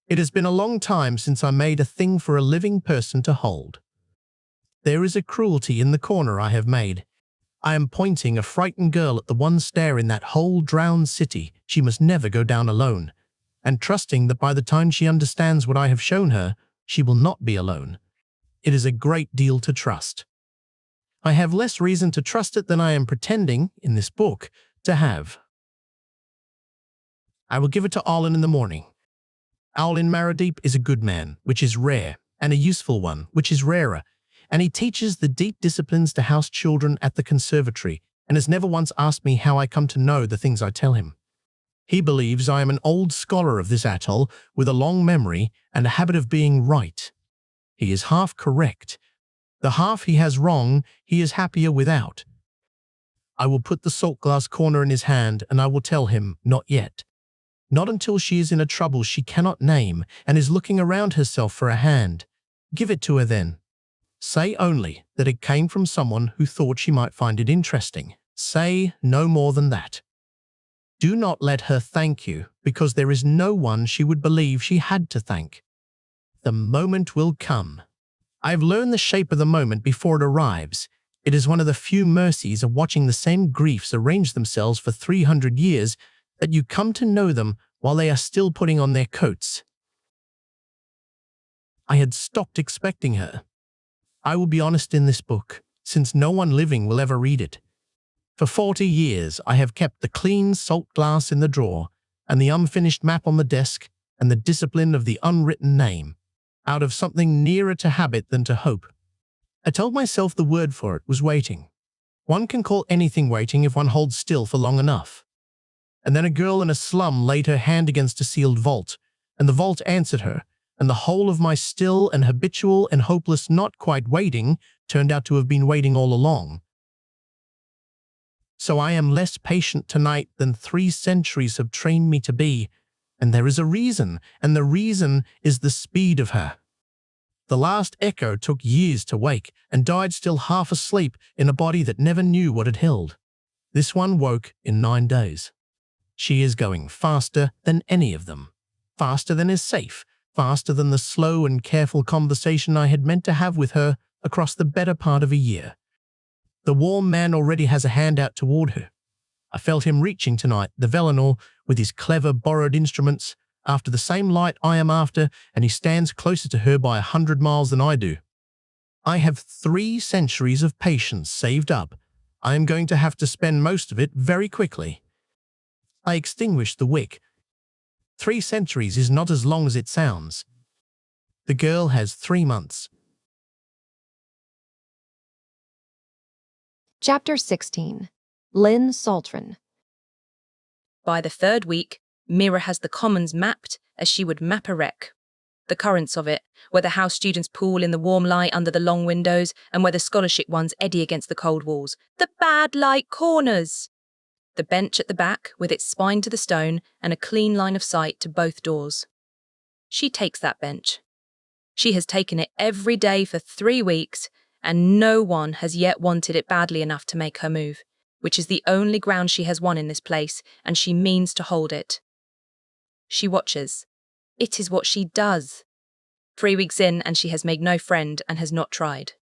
[SPEAKER 3] It has been a long time since I made a thing for a living person to hold. There is a cruelty in the corner I have made. I am pointing a frightened girl at the one stair in that whole drowned city she must never go down alone, and trusting that by the time she understands what I have shown her, she will not be alone. It is a great deal to trust. I have less reason to trust it than I am pretending, in this book, to have. I will give it to Aulin in the morning. Aulin Marrowdeep is a good man, which is rare, and a useful one, which is rarer, and he teaches the deep disciplines to house children at the conservatory, and has never once asked me how I come to know the things I tell him. He believes I am an old scholar of this atoll, with a long memory and a habit of being right. He is half correct. The half he has wrong, he is happier without. I will put the salt glass corner in his hand, and I will tell him, not yet. Not until she is in a trouble she cannot name, and is looking around herself for a hand. Give it to her then. Say only that it came from someone who thought she might find it interesting. Say no more than that. Do not let her thank you, because there is no one she would believe she had to thank. The moment will come. I have learned the shape of the moment before it arrives. It is one of the few mercies of watching the same griefs arrange themselves for 300 years that you come to know them while they are still putting on their coats. I had stopped expecting her. I will be honest in this book, since no one living will ever read it. For 40 years I have kept the clean salt glass in the drawer, and the unfinished map on the desk, and the discipline of the unwritten name, out of something nearer to habit than to hope. I told myself the word for it was waiting. One can call anything waiting if one holds still for long enough. And then a girl in a slum laid her hand against a sealed vault, and the vault answered her, and the whole of my still and habitual and hopeless not quite waiting turned out to have been waiting all along. So I am less patient tonight than 3 centuries have trained me to be, and there is a reason, and the reason is the speed of her. The last echo took years to wake, and died still half asleep in a body that never knew what it held. This one woke in 9 days. She is going faster than any of them, faster than is safe, faster than the slow and careful conversation I had meant to have with her across the better part of a year. The warm man already has a hand out toward her. I felt him reaching tonight, the Velinor, with his clever borrowed instruments, after the same light I am after, and he stands closer to her by 100 miles than I do. I have 3 centuries of patience saved up. I am going to have to spend most of it very quickly. I extinguished the wick. 3 centuries is not as long as it sounds. The girl has 3 months.
[SPEAKER 1] Chapter 16. Lin Saltren.
[SPEAKER 2] By the 3rd week, Mira has the commons mapped as she would map a wreck. The currents of it, where the house students pool in the warm light under the long windows and where the scholarship ones eddy against the cold walls. The bad light corners! The bench at the back, with its spine to the stone and a clean line of sight to both doors. She takes that bench. She has taken it every day for 3 weeks, and no one has yet wanted it badly enough to make her move, which is the only ground she has won in this place, and she means to hold it. She watches. It is what she does. 3 weeks in, and she has made no friend and has not tried.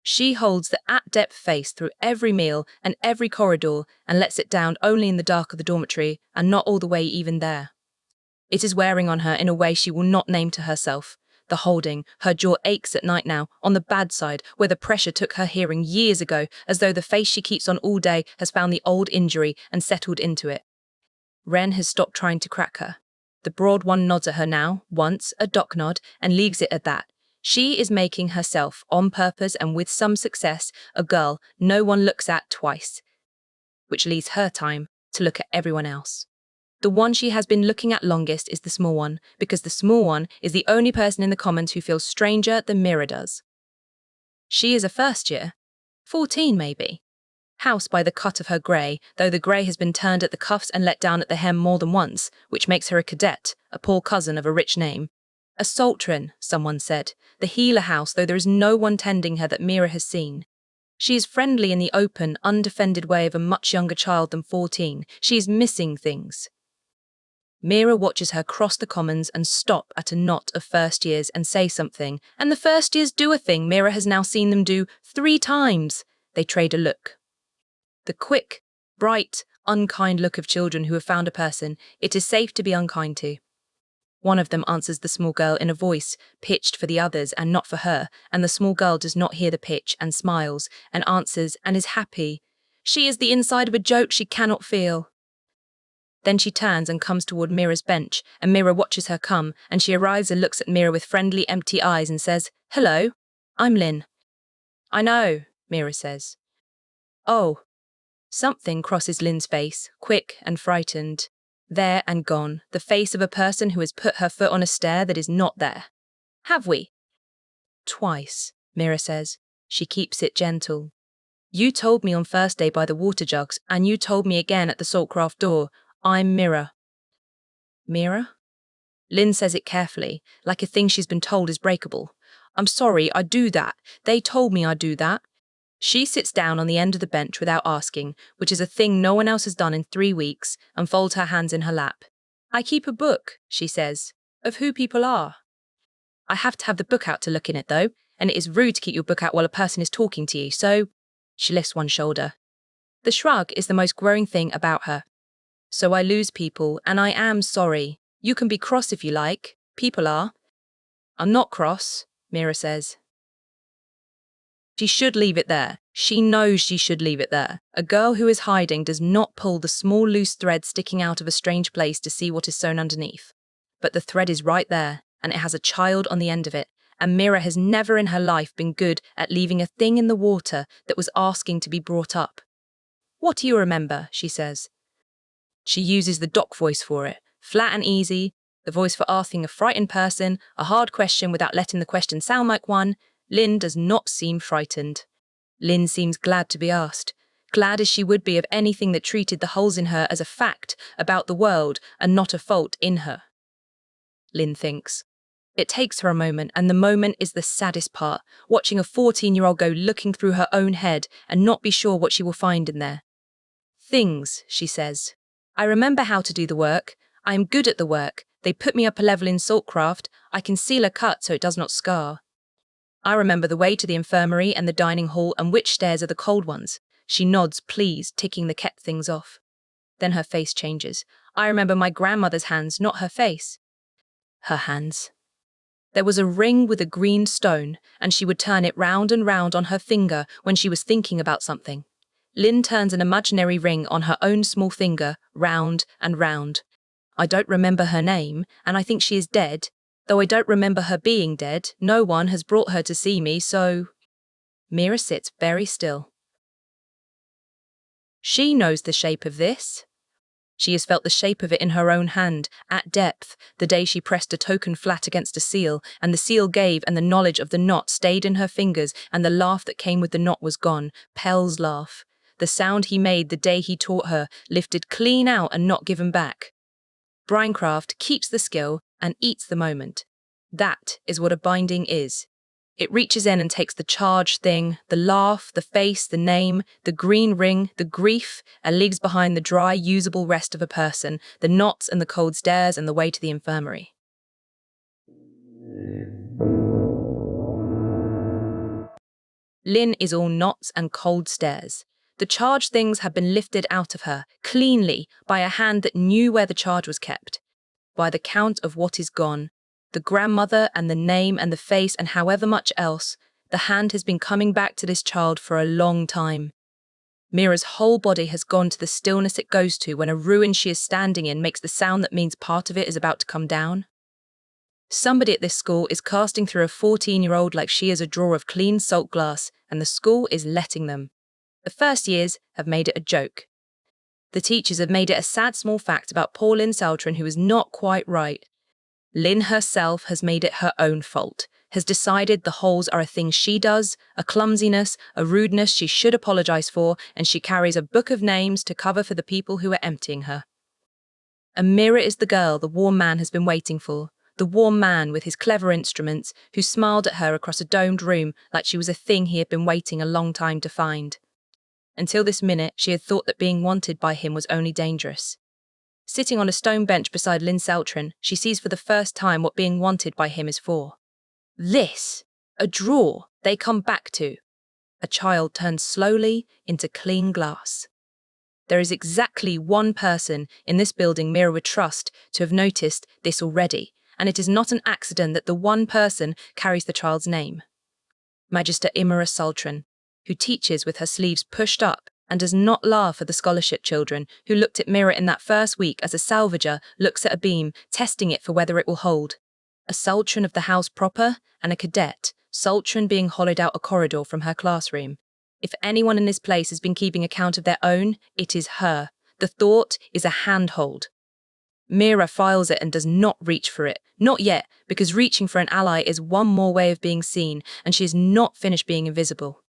[SPEAKER 2] She holds the at-depth face through every meal and every corridor and lets it down only in the dark of the dormitory and not all the way even there. It is wearing on her in a way she will not name to herself. The holding, her jaw aches at night now, on the bad side, where the pressure took her hearing years ago, as though the face she keeps on all day has found the old injury and settled into it. Ren has stopped trying to crack her. The broad one nods at her now, once, a dock nod, and leaves it at that. She is making herself, on purpose and with some success, a girl no one looks at twice, which leaves her time to look at everyone else. The one she has been looking at longest is the small one, because the small one is the only person in the commons who feels stranger than Mira does. She is a first year, 14 maybe. House by the cut of her grey, though the grey has been turned at the cuffs and let down at the hem more than once, which makes her a cadet, a poor cousin of a rich name. A Saltren, someone said, the healer house, though there is no one tending her that Mira has seen. She is friendly in the open, undefended way of a much younger child than 14. She is missing things. Mira watches her cross the commons and stop at a knot of first years and say something, and the first years do a thing Mira has now seen them do 3 times. They trade a look. The quick, bright, unkind look of children who have found a person it is safe to be unkind to. One of them answers the small girl in a voice pitched for the others and not for her, and the small girl does not hear the pitch and smiles and answers and is happy. She is the inside of a joke she cannot feel. Then she turns and comes toward Mira's bench, and Mira watches her come, and she arrives and looks at Mira with friendly, empty eyes and says, "Hello, I'm Lin." "I know," Mira says. "Oh." Something crosses Lin's face, quick and frightened. There and gone, the face of a person who has put her foot on a stair that is not there. "Have we?" "Twice," Mira says. She keeps it gentle. "You told me on first day by the water jugs, and you told me again at the saltcraft door. I'm Mira." "Mira?" Lin says it carefully, like a thing she's been told is breakable. "I'm sorry, I do that. They told me I'd do that." She sits down on the end of the bench without asking, which is a thing no one else has done in 3 weeks, and folds her hands in her lap. "I keep a book," she says, "of who people are. I have to have the book out to look in it, though, and it is rude to keep your book out while a person is talking to you, so—" She lifts one shoulder. The shrug is the most growing thing about her. "So I lose people, and I am sorry. You can be cross if you like. People are." "I'm not cross," Mira says. She should leave it there. She knows she should leave it there. A girl who is hiding does not pull the small loose thread sticking out of a strange place to see what is sewn underneath. But the thread is right there, and it has a child on the end of it, and Mira has never in her life been good at leaving a thing in the water that was asking to be brought up. "What do you remember?" she says. She uses the doc voice for it, flat and easy, the voice for asking a frightened person a hard question without letting the question sound like one. Lin does not seem frightened. Lin seems glad to be asked, glad as she would be of anything that treated the holes in her as a fact about the world and not a fault in her. Lin thinks. It takes her a moment, and the moment is the saddest part, watching a 14-year-old go looking through her own head and not be sure what she will find in there. "Things," she says. "I remember how to do the work. I am good at the work. They put me up a level in saltcraft. I can seal a cut so it does not scar. I remember the way to the infirmary and the dining hall and which stairs are the cold ones." She nods, pleased, ticking the kept things off. Then her face changes. I remember my grandmother's hands, not her face. Her hands. There was a ring with a green stone, and she would turn it round and round on her finger when she was thinking about something. Lin turns an imaginary ring on her own small finger, round and round. I don't remember her name, and I think she is dead. Though I don't remember her being dead, no one has brought her to see me, so... Mira sits very still. She knows the shape of this. She has felt the shape of it in her own hand, at depth, the day she pressed a token flat against a seal, and the seal gave, and the knowledge of the knot stayed in her fingers, and the laugh that came with the knot was gone, Pell's laugh. The sound he made the day he taught her, lifted clean out and not given back. Brinework keeps the skill and eats the moment. That is what a binding is. It reaches in and takes the charged thing, the laugh, the face, the name, the green ring, the grief, and leaves behind the dry, usable rest of a person, the knots and the cold stares and the way to the infirmary. Lin is all knots and cold stares. The charged things have been lifted out of her, cleanly, by a hand that knew where the charge was kept. By the count of what is gone, the grandmother and the name and the face and however much else, the hand has been coming back to this child for a long time. Mira's whole body has gone to the stillness it goes to when a ruin she is standing in makes the sound that means part of it is about to come down. Somebody at this school is casting through a 14-year-old like she is a drawer of clean salt glass, and the school is letting them. The first years have made it a joke. The teachers have made it a sad small fact about poor Lin Saltren who is not quite right. Lin herself has made it her own fault, has decided the holes are a thing she does, a clumsiness, a rudeness she should apologize for, and she carries a book of names to cover for the people who are emptying her. Imara is the girl the warm man has been waiting for, the warm man with his clever instruments, who smiled at her across a domed room like she was a thing he had been waiting a long time to find. Until this minute, she had thought that being wanted by him was only dangerous. Sitting on a stone bench beside Lin Saltren, she sees for the first time what being wanted by him is for. This, a drawer they come back to. A child turns slowly into clean glass. There is exactly one person in this building Mira would trust to have noticed this already, and it is not an accident that the one person carries the child's name. Magister Imara Saltren, who teaches with her sleeves pushed up and does not laugh at the scholarship children who looked at Mira in that first week as a salvager looks at a beam, testing it for whether it will hold. A Saltren of the house proper and a cadet, Saltren being hollowed out a corridor from her classroom. If anyone in this place has been keeping account of their own, it is her. The thought is a handhold. Mira files it and does not reach for it. Not yet, because reaching for an ally is one more way of being seen, and she is not finished being invisible.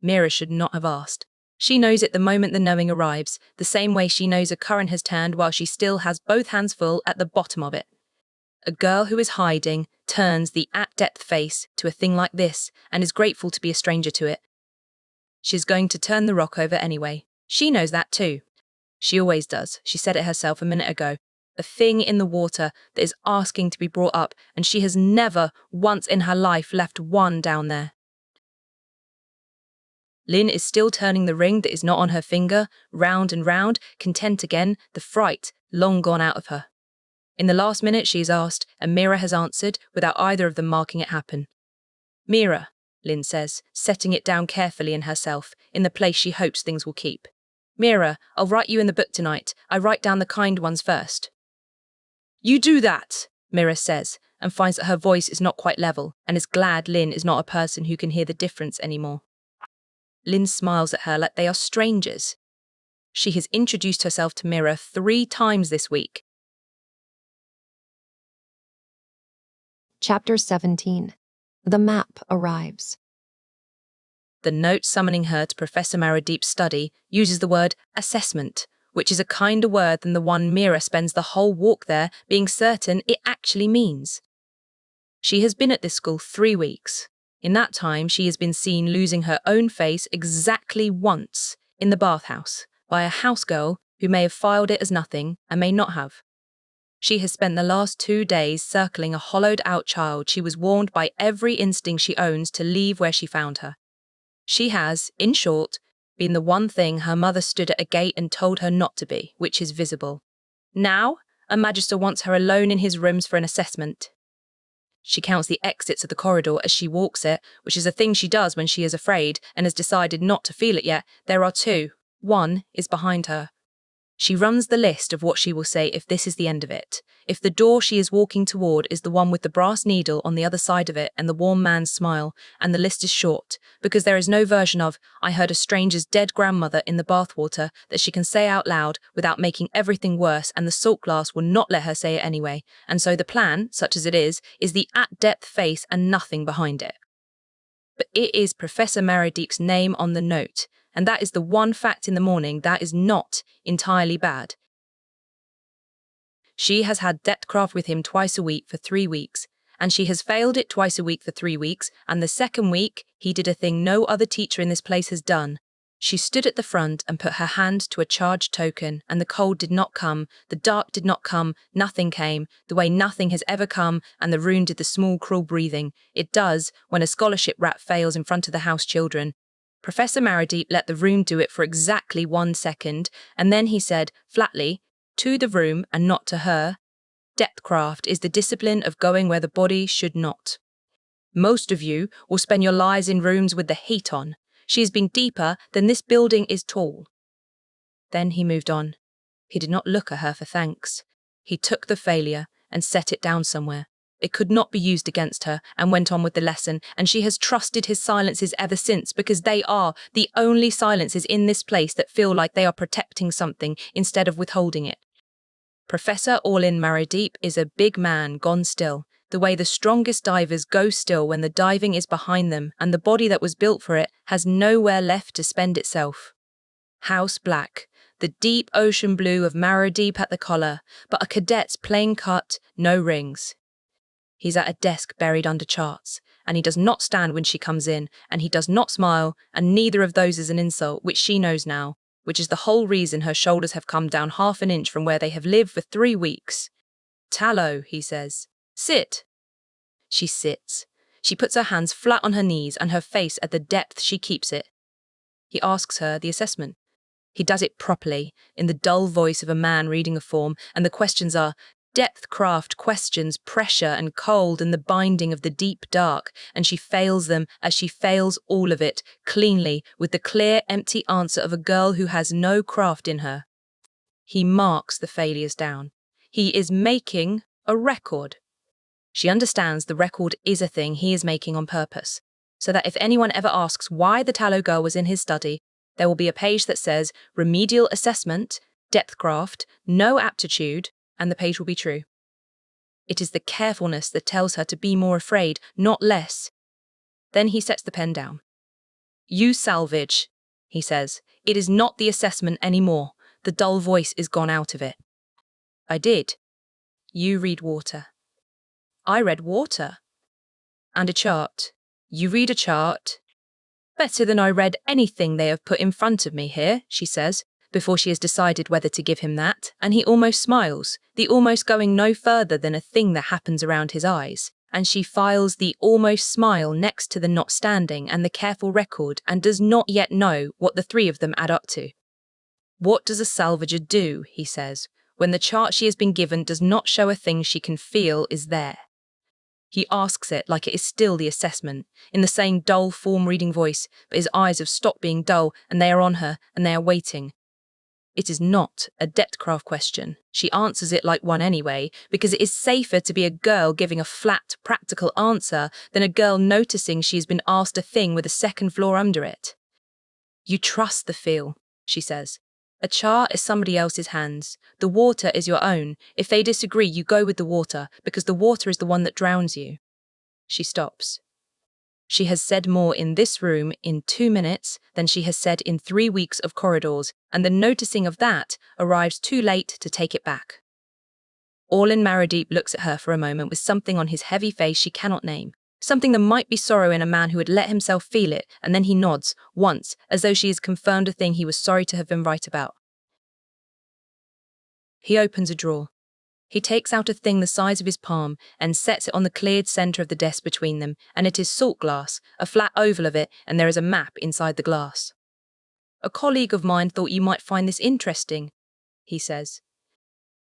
[SPEAKER 2] Mira should not have asked. She knows it the moment the knowing arrives, the same way she knows a current has turned while she still has both hands full at the bottom of it. A girl who is hiding turns the at-depth face to a thing like this and is grateful to be a stranger to it. She's going to turn the rock over anyway. She knows that too. She always does. She said it herself a minute ago. A thing in the water that is asking to be brought up, and she has never once in her life left one down there. Lin is still turning the ring that is not on her finger, round and round, content again, the fright long gone out of her. In the last minute she is asked, and Mira has answered, without either of them marking it happen. Mira, Lin says, setting it down carefully in herself, in the place she hopes things will keep. Mira, I'll write you in the book tonight. I write down the kind ones first. You do that, Mira says, and finds that her voice is not quite level, and is glad Lin is not a person who can hear the difference anymore. Lin smiles at her like they are strangers. She has introduced herself to Mira 3 times this week.
[SPEAKER 1] Chapter 17. The map arrives.
[SPEAKER 2] The note summoning her to Professor Marrowdeep's study uses the word assessment, which is a kinder word than the one Mira spends the whole walk there being certain it actually means. She has been at this school 3 weeks. In that time, she has been seen losing her own face exactly once in the bathhouse by a house girl who may have filed it as nothing and may not have. She has spent the last 2 days circling a hollowed-out child she was warned by every instinct she owns to leave where she found her. She has, in short, been the one thing her mother stood at a gate and told her not to be, which is visible. Now, a magister wants her alone in his rooms for an assessment. She counts the exits of the corridor as she walks it, which is a thing she does when she is afraid and has decided not to feel it yet. There are two. One is behind her. She runs the list of what she will say if this is the end of it. If the door she is walking toward is the one with the brass needle on the other side of it and the warm man's smile, and the list is short, because there is no version of, I heard a stranger's dead grandmother in the bathwater, that she can say out loud without making everything worse, and the salt glass will not let her say it anyway. And so the plan, such as it is the at-depth face and nothing behind it. But it is Professor Marrowdeep's name on the note, and that is the one fact in the morning that is not entirely bad. She has had Depthcraft with him twice a week for 3 weeks, and she has failed it twice a week for 3 weeks, and the second week he did a thing no other teacher in this place has done. She stood at the front and put her hand to a charged token, and the cold did not come, the dark did not come, nothing came, the way nothing has ever come, and the rune did the small, cruel breathing. It does when a scholarship rat fails in front of the house children. Professor Marrowdeep let the rune do it for exactly 1 second, and then he said, flatly, to the room and not to her, Depthcraft is the discipline of going where the body should not. Most of you will spend your lives in rooms with the heat on. She has been deeper than this building is tall. Then he moved on. He did not look at her for thanks. He took the failure and set it down somewhere. It could not be used against her, and went on with the lesson, and she has trusted his silences ever since, because they are the only silences in this place that feel like they are protecting something instead of withholding it. Professor Aulin Marrowdeep is a big man gone still, the way the strongest divers go still when the diving is behind them, and the body that was built for it has nowhere left to spend itself. House black, the deep ocean blue of Marrowdeep at the collar, but a cadet's plain cut, no rings. He's at a desk buried under charts, and he does not stand when she comes in, and he does not smile, and neither of those is an insult, which she knows now, which is the whole reason her shoulders have come down half an inch from where they have lived for 3 weeks. Tallow, he says. Sit. She sits. She puts her hands flat on her knees and her face at the depth she keeps it. He asks her the assessment. He does it properly, in the dull voice of a man reading a form, and the questions are Depthcraft questions, pressure and cold and the binding of the deep dark, and she fails them as she fails all of it, cleanly, with the clear, empty answer of a girl who has no craft in her. He marks the failures down. He is making a record. She understands the record is a thing he is making on purpose, so that if anyone ever asks why the tallow girl was in his study, there will be a page that says remedial assessment, Depthcraft, no aptitude, and the page will be true. It is the carefulness that tells her to be more afraid, not less. Then he sets the pen down. You salvage, he says. It is not the assessment anymore. The dull voice is gone out of it. I did. You read water. I read water. And a chart. You read a chart. Better than I read anything they have put in front of me here, she says, before she has decided whether to give him that, and he almost smiles, the almost going no further than a thing that happens around his eyes, and she files the almost smile next to the not standing and the careful record and does not yet know what the 3 of them add up to. What does a salvager do, he says, when the chart she has been given does not show a thing she can feel is there? He asks it like it is still the assessment, in the same dull form-reading voice, but his eyes have stopped being dull, and they are on her, and they are waiting. It is not a Depthcraft question. She answers it like one anyway, because it is safer to be a girl giving a flat, practical answer than a girl noticing she has been asked a thing with a second floor under it. You trust the feel, she says. A chart is somebody else's hands. The water is your own. If they disagree, you go with the water, because the water is the one that drowns you. She stops. She has said more in this room in 2 minutes than she has said in 3 weeks of corridors, and the noticing of that arrives too late to take it back. Aulin Marrowdeep looks at her for a moment with something on his heavy face she cannot name, something that might be sorrow in a man who had let himself feel it, and then he nods, once, as though she has confirmed a thing he was sorry to have been right about. He opens a drawer. He takes out a thing the size of his palm and sets it on the cleared centre of the desk between them, and it is salt glass, a flat oval of it, and there is a map inside the glass. A colleague of mine thought you might find this interesting, he says.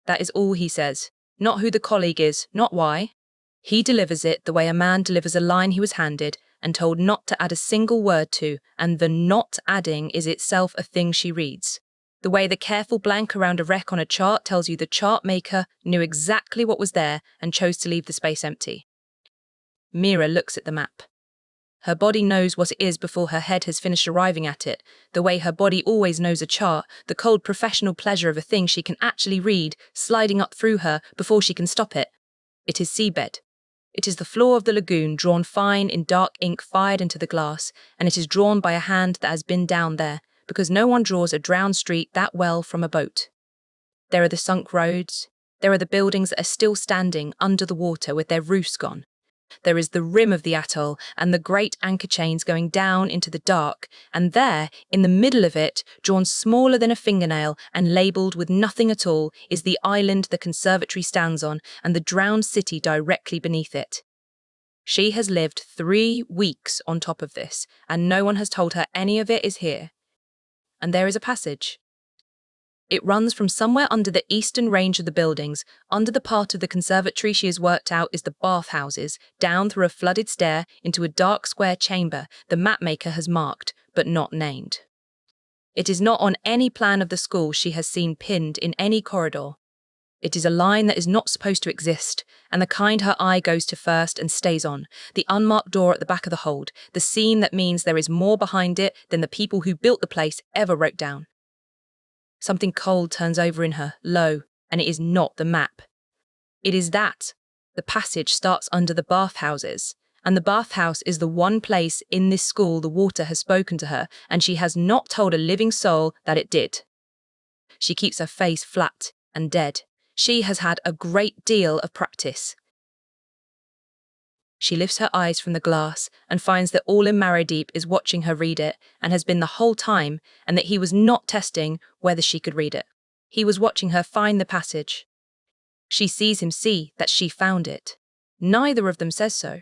[SPEAKER 2] That is all he says. Not who the colleague is, not why. He delivers it the way a man delivers a line he was handed and told not to add a single word to, and the not adding is itself a thing she reads. The way the careful blank around a wreck on a chart tells you the chart maker knew exactly what was there and chose to leave the space empty. Mira looks at the map. Her body knows what it is before her head has finished arriving at it, the way her body always knows a chart, the cold professional pleasure of a thing she can actually read, sliding up through her before she can stop it. It is seabed. It is the floor of the lagoon, drawn fine in dark ink fired into the glass, and it is drawn by a hand that has been down there, because no one draws a drowned street that well from a boat. There are the sunk roads. There are the buildings that are still standing under the water with their roofs gone. There is the rim of the atoll and the great anchor chains going down into the dark, and there, in the middle of it, drawn smaller than a fingernail and labelled with nothing at all, is the island the conservatory stands on and the drowned city directly beneath it. She has lived 3 weeks on top of this, and no one has told her any of it is here. And there is a passage. It runs from somewhere under the eastern range of the buildings, under the part of the conservatory she has worked out is the bathhouses, down through a flooded stair into a dark square chamber the mapmaker has marked, but not named. It is not on any plan of the school she has seen pinned in any corridor. It is a line that is not supposed to exist, and the kind her eye goes to first and stays on, the unmarked door at the back of the hold, the scene that means there is more behind it than the people who built the place ever wrote down. Something cold turns over in her, low, and it is not the map. It is that. The passage starts under the bathhouses, and the bathhouse is the one place in this school the water has spoken to her, and she has not told a living soul that it did. She keeps her face flat and dead. She has had a great deal of practice. She lifts her eyes from the glass and finds that Aulin Marrowdeep is watching her read it and has been the whole time, and that he was not testing whether she could read it. He was watching her find the passage. She sees him see that she found it. Neither of them says so.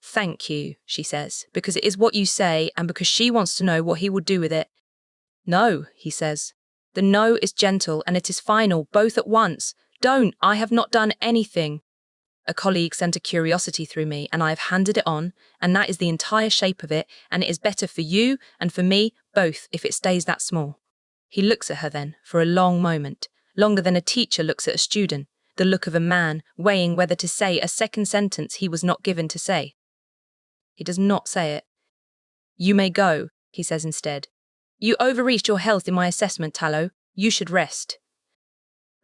[SPEAKER 2] Thank you, she says, because it is what you say and because she wants to know what he will do with it. No, he says. The no is gentle and it is final, both at once. Don't, I have not done anything. A colleague sent a curiosity through me and I have handed it on, and that is the entire shape of it, and it is better for you and for me, both, if it stays that small. He looks at her then, for a long moment, longer than a teacher looks at a student, the look of a man weighing whether to say a second sentence he was not given to say. He does not say it. You may go, he says instead. You overreached your health in my assessment, Tallow. You should rest.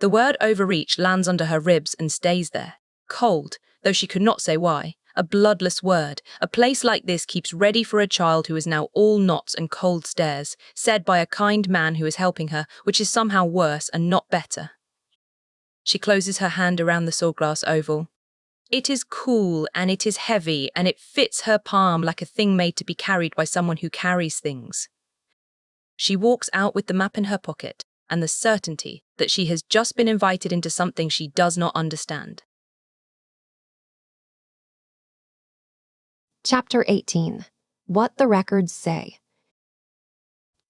[SPEAKER 2] The word overreach lands under her ribs and stays there. Cold, though she could not say why, a bloodless word. A place like this keeps ready for a child who is now all knots and cold stares, said by a kind man who is helping her, which is somehow worse and not better. She closes her hand around the sawglass oval. It is cool and it is heavy and it fits her palm like a thing made to be carried by someone who carries things. She walks out with the map in her pocket and the certainty that she has just been invited into something she does not understand.
[SPEAKER 1] Chapter 18. What the Records Say.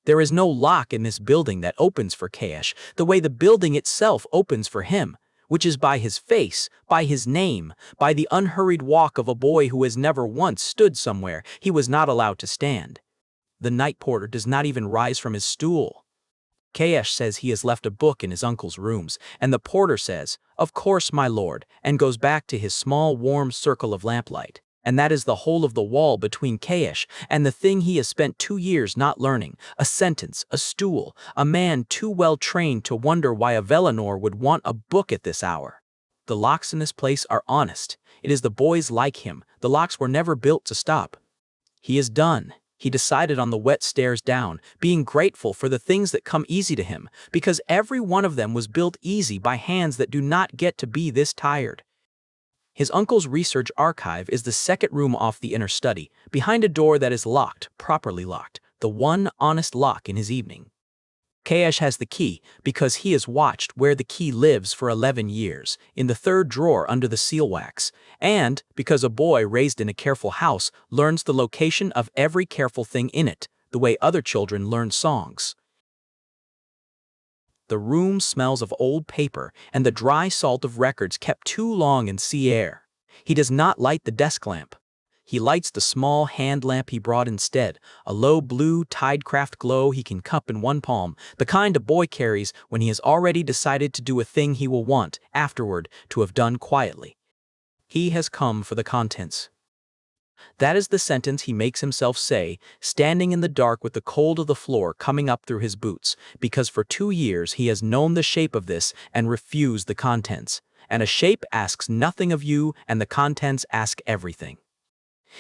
[SPEAKER 4] There is no lock in this building that opens for Kaesh the way the building itself opens for him, which is by his face, by his name, by the unhurried walk of a boy who has never once stood somewhere he was not allowed to stand. The night porter does not even rise from his stool. Kaesh says he has left a book in his uncle's rooms, and the porter says, "Of course, my lord," and goes back to his small, warm circle of lamplight. And that is the whole of the wall between Kaesh and the thing he has spent 2 years not learning, a sentence, a stool, a man too well trained to wonder why a Velinor would want a book at this hour. The locks in this place are honest. It is the boys like him. The locks were never built to stop. He is done. He decided on the wet stairs down, being grateful for the things that come easy to him, because every one of them was built easy by hands that do not get to be this tired. His uncle's research archive is the second room off the inner study, behind a door that is locked, properly locked, the one honest lock in his evening. Kaesh has the key because he has watched where the key lives for 11 years, in the third drawer under the seal wax, and because a boy raised in a careful house learns the location of every careful thing in it, the way other children learn songs. The room smells of old paper and the dry salt of records kept too long in sea air. He does not light the desk lamp. He lights the small hand lamp he brought instead, a low blue Tidecraft glow he can cup in one palm, the kind a boy carries when he has already decided to do a thing he will want, afterward, to have done quietly. He has come for the contents. That is the sentence he makes himself say, standing in the dark with the cold of the floor coming up through his boots, because for 2 years he has known the shape of this and refused the contents. And a shape asks nothing of you, and the contents ask everything.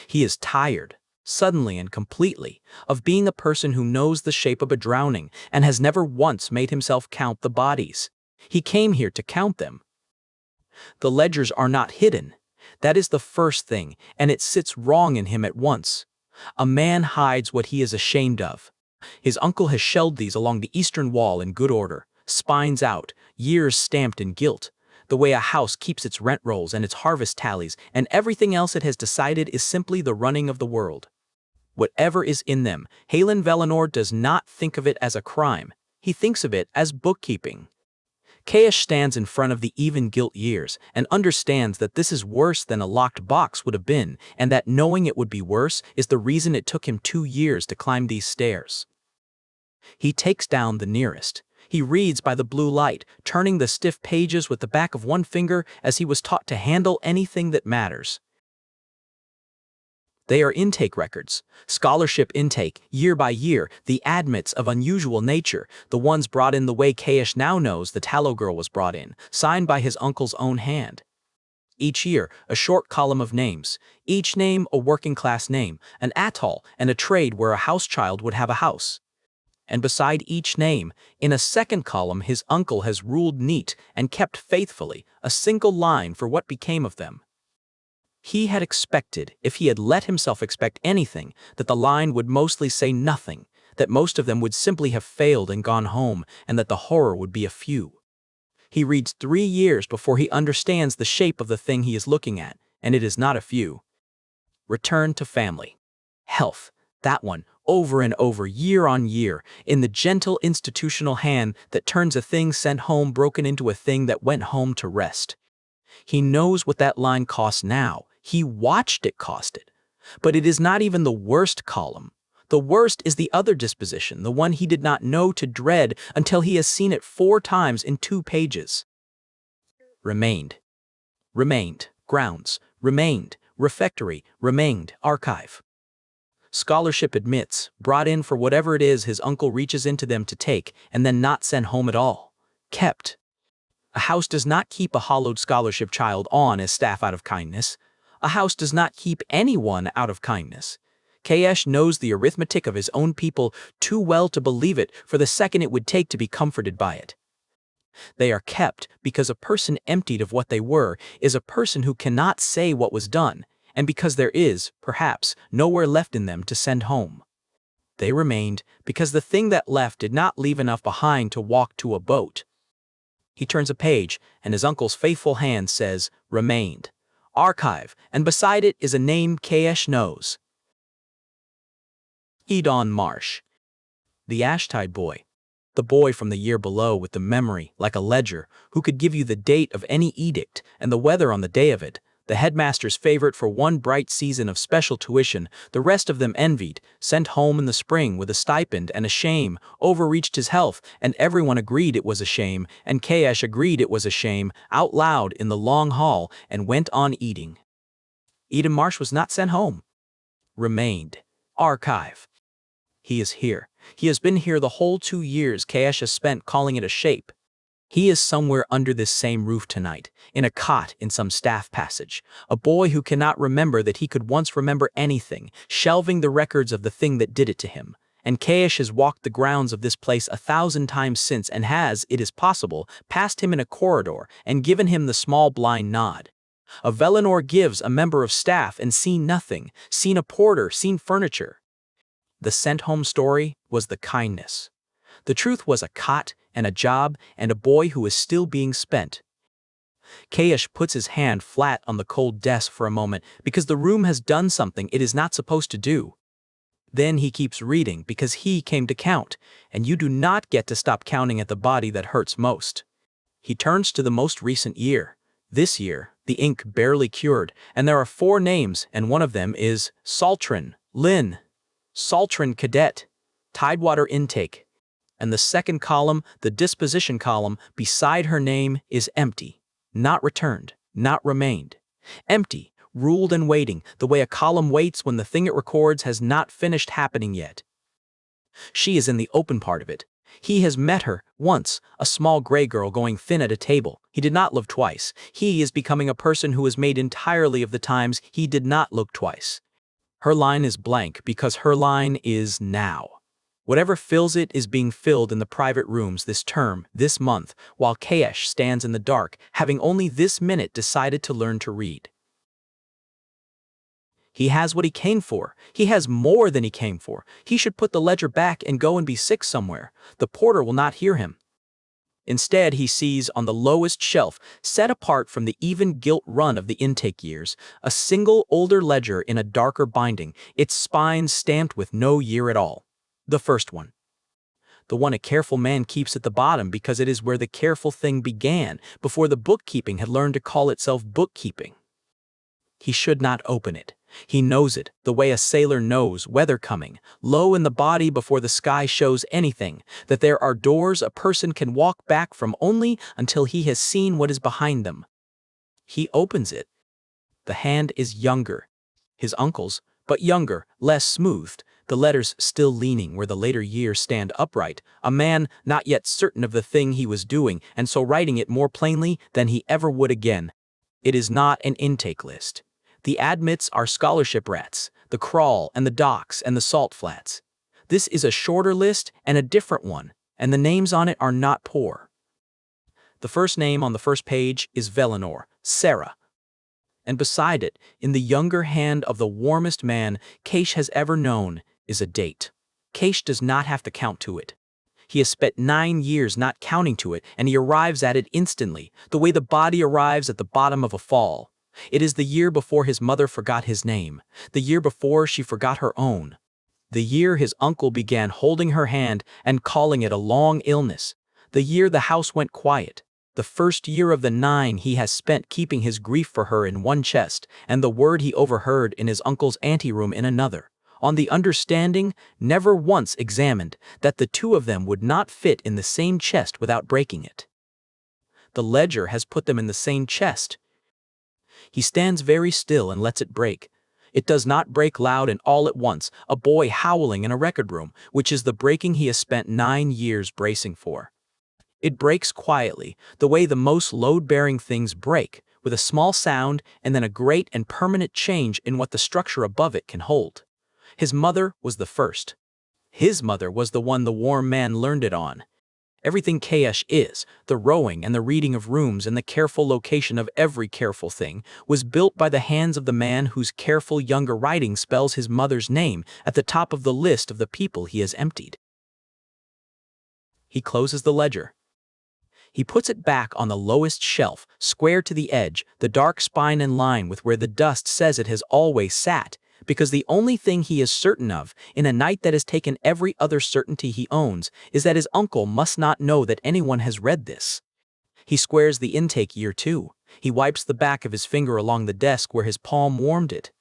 [SPEAKER 4] He is tired, suddenly and completely, of being a person who knows the shape of a drowning and has never once made himself count the bodies. He came here to count them. The ledgers are not hidden. That is the first thing, and it sits wrong in him at once. A man hides what he is ashamed of. His uncle has shelved these along the eastern wall in good order, spines out, years stamped in gilt, the way a house keeps its rent rolls and its harvest tallies, and everything else it has decided is simply the running of the world. Whatever is in them, Halen Velinor does not think of it as a crime. He thinks of it as bookkeeping. Kaesh stands in front of the even gilt years and understands that this is worse than a locked box would have been, and that knowing it would be worse is the reason it took him 2 years to climb these stairs. He takes down the nearest. He reads by the blue light, turning the stiff pages with the back of one finger as he was taught to handle anything that matters. They are intake records, scholarship intake, year by year, the admits of unusual nature, the ones brought in the way Kaesh now knows the tallow girl was brought in, signed by his uncle's own hand. Each year, a short column of names, each name a working-class name, an atoll, and a trade where a house child would have a house. And beside each name, in a second column his uncle has ruled neat and kept faithfully a single line for what became of them. He had expected, if he had let himself expect anything, that the line would mostly say nothing, that most of them would simply have failed and gone home, and that the horror would be a few. He reads 3 years before he understands the shape of the thing he is looking at, and it is not a few. Return to family. Health. That one, over and over, year on year, in the gentle institutional hand that turns a thing sent home broken into a thing that went home to rest. He knows what that line costs now. He watched it cost it. But it is not even the worst column. The worst is the other disposition, the one he did not know to dread until he has seen it 4 times in 2 pages. Remained. Remained. Grounds. Remained. Refectory. Remained. Archive. Scholarship admits, brought in for whatever it is his uncle reaches into them to take, and then not sent home at all. Kept. A house does not keep a hollowed scholarship child on as staff out of kindness. A house does not keep anyone out of kindness. Kaesh knows the arithmetic of his own people too well to believe it for the second it would take to be comforted by it. They are kept because a person emptied of what they were is a person who cannot say what was done, and because there is, perhaps, nowhere left in them to send home. They remained because the thing that left did not leave enough behind to walk to a boat. He turns a page, and his uncle's faithful hand says, Remained. Archive, and beside it is a name Kaesh knows. Edon Marsh. The Ashtide boy. The boy from the year below with the memory, like a ledger, who could give you the date of any edict and the weather on the day of it, the headmaster's favorite for one bright season of special tuition, the rest of them envied, sent home in the spring with a stipend and a shame, overreached his health, and everyone agreed it was a shame, and Kaesh agreed it was a shame, out loud in the long hall, and went on eating. Edom Marsh was not sent home. Remained. Archive. He is here. He has been here the whole 2 years Kaesh has spent calling it a shape. He is somewhere under this same roof tonight, in a cot in some staff passage, a boy who cannot remember that he could once remember anything, shelving the records of the thing that did it to him. And Kaesh has walked the grounds of this place 1,000 times since and has, it is possible, passed him in a corridor and given him the small blind nod. A Velinor gives a member of staff and seen nothing, seen a porter, seen furniture. The sent-home story was the kindness. The truth was a cot and a job and a boy who is still being spent. Kaesh puts his hand flat on the cold desk for a moment because the room has done something it is not supposed to do. Then he keeps reading because he came to count, and you do not get to stop counting at the body that hurts most. He turns to the most recent year. This year, the ink barely cured, and there are 4 names, and one of them is Saltren, Lin Saltren Cadet, Tidewater Intake. And the second column, the disposition column, beside her name is empty. Not returned, not remained. Empty, ruled and waiting, the way a column waits when the thing it records has not finished happening yet. She is in the open part of it. He has met her once, a small gray girl going thin at a table. He did not look twice. He is becoming a person who is made entirely of the times he did not look twice. Her line is blank because her line is now. Whatever fills it is being filled in the private rooms this term, this month, while Kaesh stands in the dark, having only this minute decided to learn to read. He has what he came for. He has more than he came for. He should put the ledger back and go and be sick somewhere. The porter will not hear him. Instead, he sees on the lowest shelf, set apart from the even gilt run of the intake years, a single older ledger in a darker binding, its spine stamped with no year at all. The first one. The one a careful man keeps at the bottom because it is where the careful thing began, before the bookkeeping had learned to call itself bookkeeping. He should not open it. He knows it, the way a sailor knows weather coming, low in the body before the sky shows anything, that there are doors a person can walk back from only until he has seen what is behind them. He opens it. The hand is younger. His uncle's, but younger, less smoothed, the letters still leaning where the later years stand upright, a man not yet certain of the thing he was doing, and so writing it more plainly than he ever would again. It is not an intake list. The admits are scholarship rats, the crawl and the docks and the salt flats. This is a shorter list and a different one, and the names on it are not poor. The first name on the first page is Velinor, Sarah. And beside it, in the younger hand of the warmest man Kaesh has ever known, is a date. Kaesh does not have to count to it. He has spent 9 years not counting to it, and he arrives at it instantly, the way the body arrives at the bottom of a fall. It is the year before his mother forgot his name, the year before she forgot her own, the year his uncle began holding her hand and calling it a long illness, the year the house went quiet, the first year of the 9 he has spent keeping his grief for her in one chest, and the word he overheard in his uncle's anteroom in another, on the understanding, never once examined, that the 2 of them would not fit in the same chest without breaking it. The ledger has put them in the same chest. He stands very still and lets it break. It does not break loud and all at once, a boy howling in a record room, which is the breaking he has spent 9 years bracing for. It breaks quietly, the way the most load-bearing things break, with a small sound and then a great and permanent change in what the structure above it can hold. His mother was the first. His mother was the one the warm man learned it on. Everything Kaesh is, the rowing and the reading of rooms and the careful location of every careful thing, was built by the hands of the man whose careful younger writing spells his mother's name at the top of the list of the people he has emptied. He closes the ledger. He puts it back on the lowest shelf, square to the edge, the dark spine in line with where the dust says it has always sat, because the only thing he is certain of, in a night that has taken every other certainty he owns, is that his uncle must not know that anyone has read this. He squares the intake year too. He wipes the back of his finger along the desk where his palm warmed it.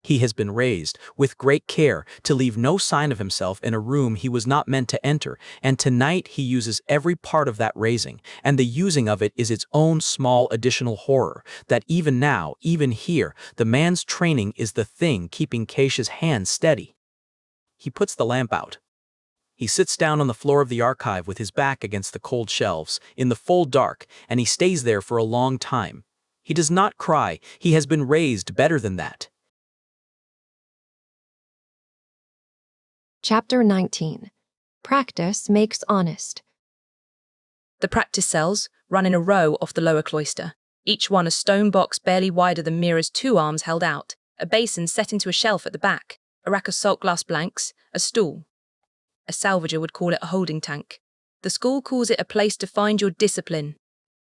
[SPEAKER 4] He has been raised, with great care, to leave no sign of himself in a room he was not meant to enter, and tonight he uses every part of that raising, and the using of it is its own small additional horror, that even now, even here, the man's training is the thing keeping Kaesh's hand steady. He puts the lamp out. He sits down on the floor of the archive with his back against the cold shelves, in the full dark, and he stays there for a long time. He does not cry. He has been raised better than that.
[SPEAKER 1] Chapter 19. Practice makes honest.
[SPEAKER 2] The practice cells run in a row off the lower cloister, each one a stone box barely wider than Mira's 2 arms held out, a basin set into a shelf at the back, a rack of salt glass blanks, a stool. A salvager would call it a holding tank. The school calls it a place to find your discipline.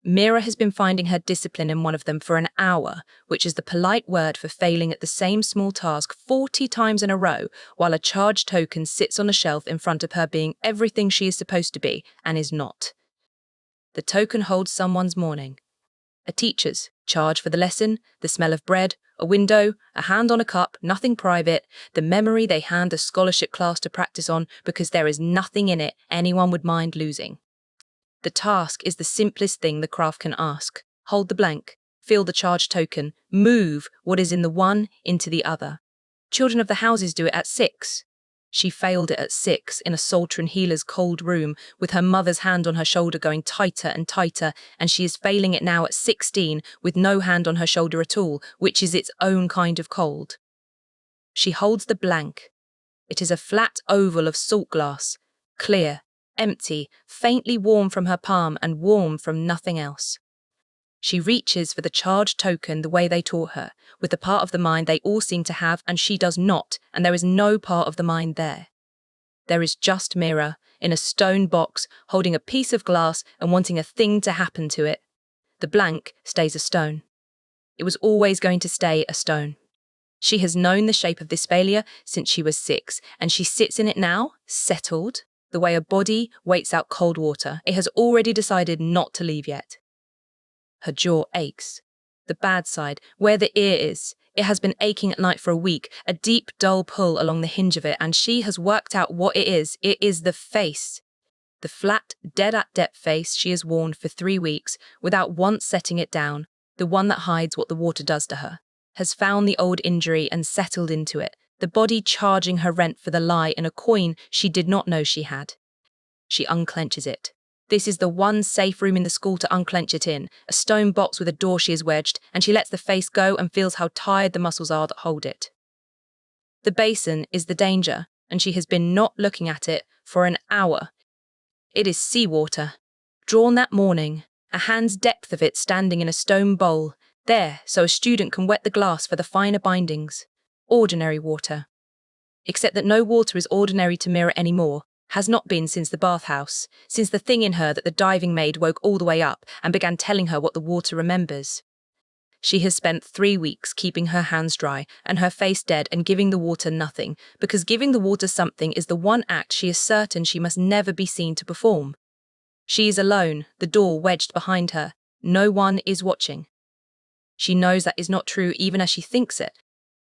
[SPEAKER 2] Mira has been finding her discipline in one of them for an hour, which is the polite word for failing at the same small task 40 times in a row, while a charge token sits on a shelf in front of her being everything she is supposed to be and is not. The token holds someone's morning. A teacher's, charge for the lesson, the smell of bread, a window, a hand on a cup, nothing private, the memory they hand a scholarship class to practice on because there is nothing in it anyone would mind losing. The task is the simplest thing the craft can ask. Hold the blank, feel the charge token, move what is in the one into the other. Children of the houses do it at 6. She failed it at 6 in a Saltren healer's cold room with her mother's hand on her shoulder going tighter and tighter, and she is failing it now at 16 with no hand on her shoulder at all, which is its own kind of cold. She holds the blank. It is a flat oval of salt glass, clear, empty, faintly warm from her palm and warm from nothing else. She reaches for the charged token the way they taught her, with the part of the mind they all seem to have and she does not, and there is no part of the mind there. There is just Mira, in a stone box, holding a piece of glass and wanting a thing to happen to it. The blank stays a stone. It was always going to stay a stone. She has known the shape of this failure since she was 6, and she sits in it now, settled, the way a body waits out cold water. It has already decided not to leave yet. Her jaw aches. The bad side, where the ear is. It has been aching at night for a week, a deep, dull pull along the hinge of it, and she has worked out what it is. It is the face. The flat, dead-at-depth face she has worn for 3 weeks, without once setting it down, the one that hides what the water does to her, has found the old injury and settled into it, the body charging her rent for the lie in a coin she did not know she had. She unclenches it. This is the one safe room in the school to unclench it in, a stone box with a door she has wedged, and she lets the face go and feels how tired the muscles are that hold it. The basin is the danger, and she has been not looking at it for an hour. It is seawater, drawn that morning, a hand's depth of it standing in a stone bowl, there so a student can wet the glass for the finer bindings. Ordinary water. Except that no water is ordinary to Mira anymore, has not been since the bathhouse, since the thing in her that the diving maid woke all the way up and began telling her what the water remembers. She has spent 3 weeks keeping her hands dry and her face dead and giving the water nothing, because giving the water something is the one act she is certain she must never be seen to perform. She is alone, the door wedged behind her. No one is watching. She knows that is not true even as she thinks it.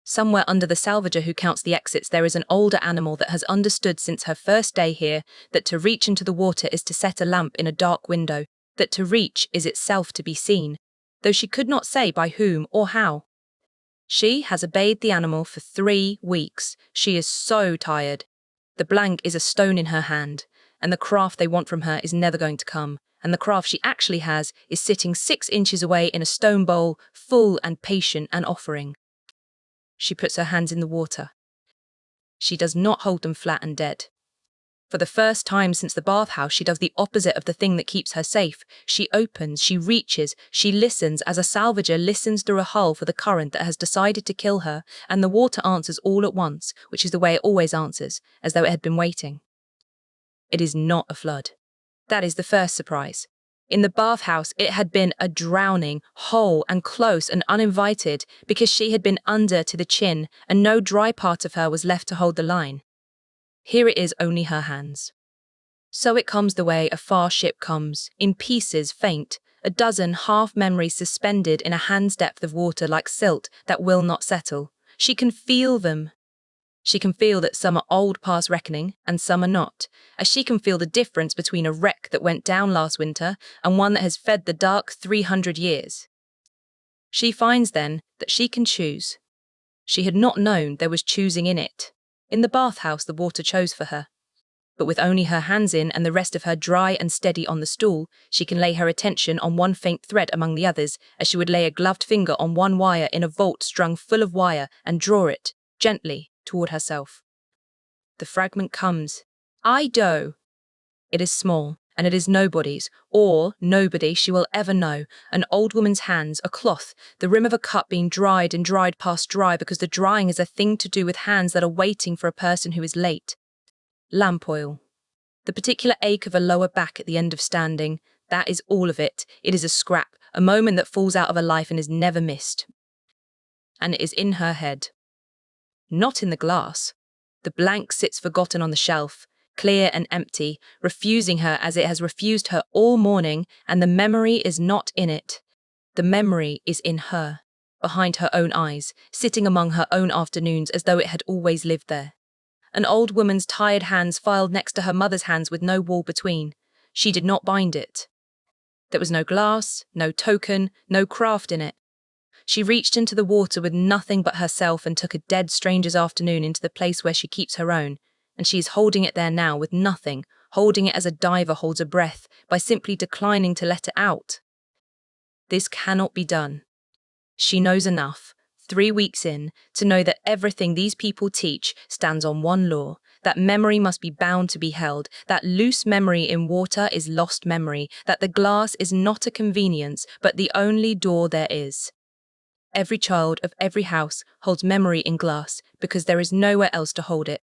[SPEAKER 2] Somewhere under the Salvager who counts the exits there is an older animal that has understood since her first day here that to reach into the water is to set a lamp in a dark window, that to reach is itself to be seen, though she could not say by whom or how. She has obeyed the animal for 3 weeks. She is so tired. The blank is a stone in her hand, and the craft they want from her is never going to come, and the craft she actually has is sitting 6 inches away in a stone bowl, full and patient and offering. She puts her hands in the water. She does not hold them flat and dead. For the first time since the bathhouse, she does the opposite of the thing that keeps her safe. She opens, she reaches, she listens as a salvager listens through a hull for the current that has decided to kill her, and the water answers all at once, which is the way it always answers, as though it had been waiting. It is not a flood. That is the first surprise. In the bathhouse, it had been a drowning, whole and close and uninvited, because she had been under to the chin, and no dry part of her was left to hold the line. Here it is only her hands. So it comes the way a far ship comes, in pieces faint, a dozen half-memories suspended in a hand's depth of water like silt that will not settle. She can feel them. She can feel that some are old past reckoning and some are not, as she can feel the difference between a wreck that went down last winter and one that has fed the dark 300 years. She finds then that she can choose. She had not known there was choosing in it. In the bathhouse the water chose for her. But with only her hands in and the rest of her dry and steady on the stool, she can lay her attention on one faint thread among the others, as she would lay a gloved finger on one wire in a vault strung full of wire and draw it, gently, toward herself. The fragment comes. I do. It is small, and it is nobody's, or nobody she will ever know. An old woman's hands, a cloth, the rim of a cup being dried and dried past dry because the drying is a thing to do with hands that are waiting for a person who is late. Lamp oil. The particular ache of a lower back at the end of standing, That is all of it. It is a scrap, a moment that falls out of her life and is never missed. And it is in her head. Not in the glass. The blank sits forgotten on the shelf, clear and empty, refusing her as it has refused her all morning, and the memory is not in it. The memory is in her, behind her own eyes, sitting among her own afternoons as though it had always lived there. An old woman's tired hands filed next to her mother's hands with no wall between. She did not bind it. There was no glass, no token, no craft in it. She reached into the water with nothing but herself and took a dead stranger's afternoon into the place where she keeps her own, and she is holding it there now with nothing, holding it as a diver holds a breath, by simply declining to let it out. This cannot be done. She knows enough, 3 weeks in, to know that everything these people teach stands on one law, that memory must be bound to be held, that loose memory in water is lost memory, that the glass is not a convenience, but the only door there is. Every child of every house holds memory in glass because there is nowhere else to hold it.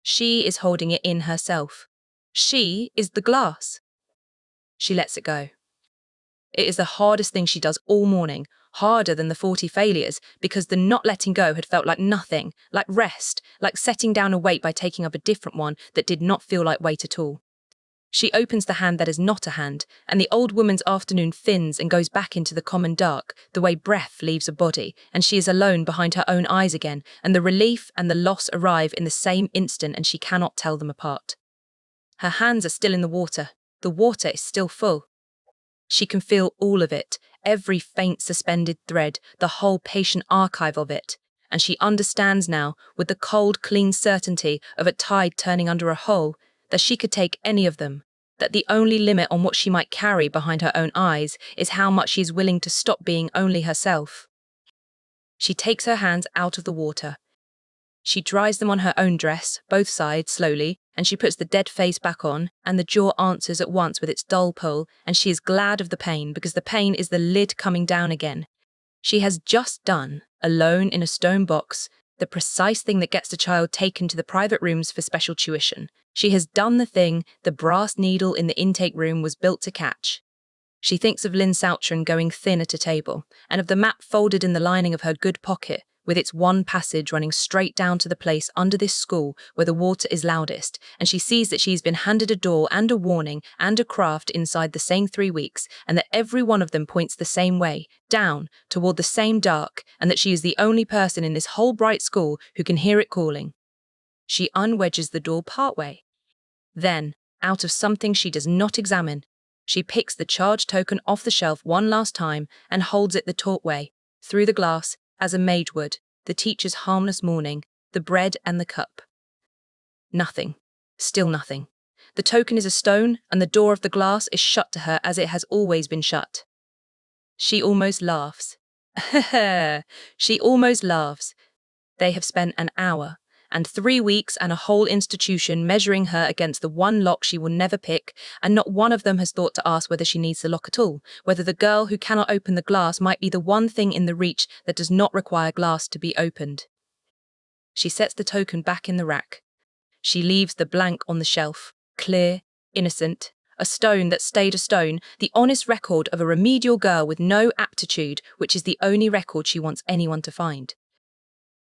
[SPEAKER 2] She is holding it in herself. She is the glass. She lets it go. It is the hardest thing she does all morning, harder than the 40 failures, because the not letting go had felt like nothing, like rest, like setting down a weight by taking up a different one that did not feel like weight at all. She opens the hand that is not a hand, and the old woman's afternoon thins and goes back into the common dark, the way breath leaves a body, and she is alone behind her own eyes again, and the relief and the loss arrive in the same instant and she cannot tell them apart. Her hands are still in the water is still full. She can feel all of it, every faint suspended thread, the whole patient archive of it, and she understands now, with the cold, clean certainty of a tide turning under a hull, that she could take any of them, that the only limit on what she might carry behind her own eyes is how much she is willing to stop being only herself. She takes her hands out of the water. She dries them on her own dress, both sides, slowly, and she puts the dead face back on, and the jaw answers at once with its dull pull, and she is glad of the pain, because the pain is the lid coming down again. She has just done, alone in a stone box, the precise thing that gets the child taken to the private rooms for special tuition. She has done the thing the brass needle in the intake room was built to catch. She thinks of Lin Saltren going thin at a table, and of the map folded in the lining of her good pocket, with its one passage running straight down to the place under this school where the water is loudest, and she sees that she's been handed a door and a warning and a craft inside the same 3 weeks, and that every one of them points the same way, down, toward the same dark, and that she is the only person in this whole bright school who can hear it calling. She unwedges the door partway. Then, out of something she does not examine, she picks the charge token off the shelf one last time and holds it the taut way, through the glass, as a maid would, the teacher's harmless morning, the bread and the cup. Nothing. Still nothing. The token is a stone, and the door of the glass is shut to her as it has always been shut. She almost laughs. She almost laughs. They have spent an hour, and 3 weeks and a whole institution measuring her against the one lock she will never pick, and not one of them has thought to ask whether she needs the lock at all, whether the girl who cannot open the glass might be the one thing in the reach that does not require glass to be opened. She sets the token back in the rack. She leaves the blank on the shelf, clear, innocent, a stone that stayed a stone, the honest record of a remedial girl with no aptitude, which is the only record she wants anyone to find.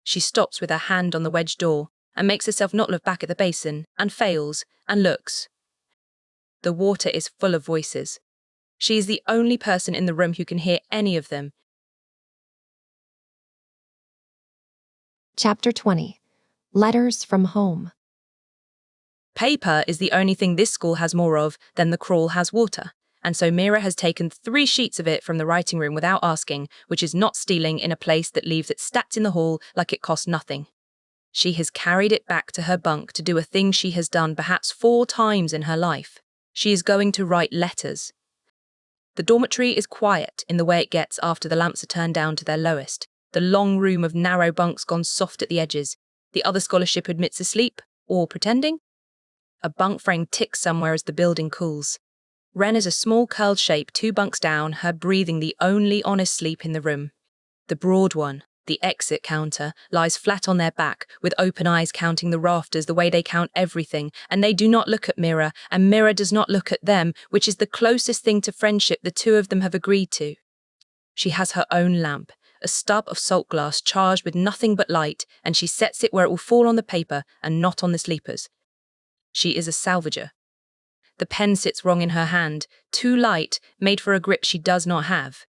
[SPEAKER 2] She stops with her hand on the wedged door and makes herself not look back at the basin, and fails, and looks. The water is full of voices. She is the only person in the room who can hear any of them.
[SPEAKER 1] Chapter 20. Letters from Home.
[SPEAKER 2] Paper is the only thing this school has more of than the crawl has water, and so Mira has taken 3 sheets of it from the writing room without asking, which is not stealing in a place that leaves it stacked in the hall like it cost nothing. She has carried it back to her bunk to do a thing she has done perhaps 4 times in her life. She is going to write letters. The dormitory is quiet in the way it gets after the lamps are turned down to their lowest, the long room of narrow bunks gone soft at the edges. The other scholarship admits asleep, or pretending. A bunk frame ticks somewhere as the building cools. Wren is a small curled shape 2 bunks down, her breathing the only honest sleep in the room. The broad one, The exit counter lies flat on their back, with open eyes counting the rafters the way they count everything, and they do not look at Mira, and Mira does not look at them, which is the closest thing to friendship the two of them have agreed to. She has her own lamp, a stub of salt glass charged with nothing but light, and she sets it where it will fall on the paper and not on the sleepers. She is a salvager. The pen sits wrong in her hand, too light, made for a grip she does not have.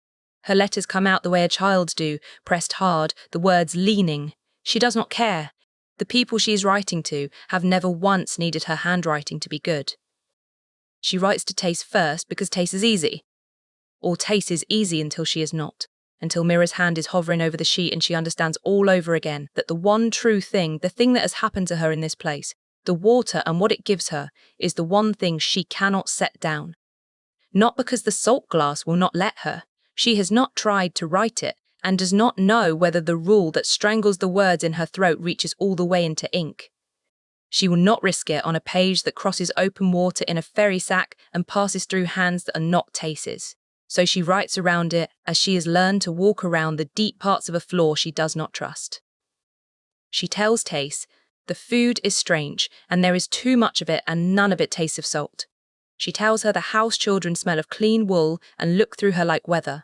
[SPEAKER 2] Her letters come out the way a child's do, pressed hard, the words leaning. She does not care. The people she is writing to have never once needed her handwriting to be good. She writes to Tace first because Tace is easy. Or Tace is easy until she is not, until Mira's hand is hovering over the sheet and she understands all over again that the one true thing, the thing that has happened to her in this place, the water and what it gives her, is the one thing she cannot set down. Not because the salt glass will not let her. She has not tried to write it, and does not know whether the rule that strangles the words in her throat reaches all the way into ink. She will not risk it on a page that crosses open water in a ferry sack and passes through hands that are not Tace's. So she writes around it as she has learned to walk around the deep parts of a floor she does not trust. She tells Tace, the food is strange, and there is too much of it and none of it tastes of salt. She tells her the house children smell of clean wool and look through her like weather.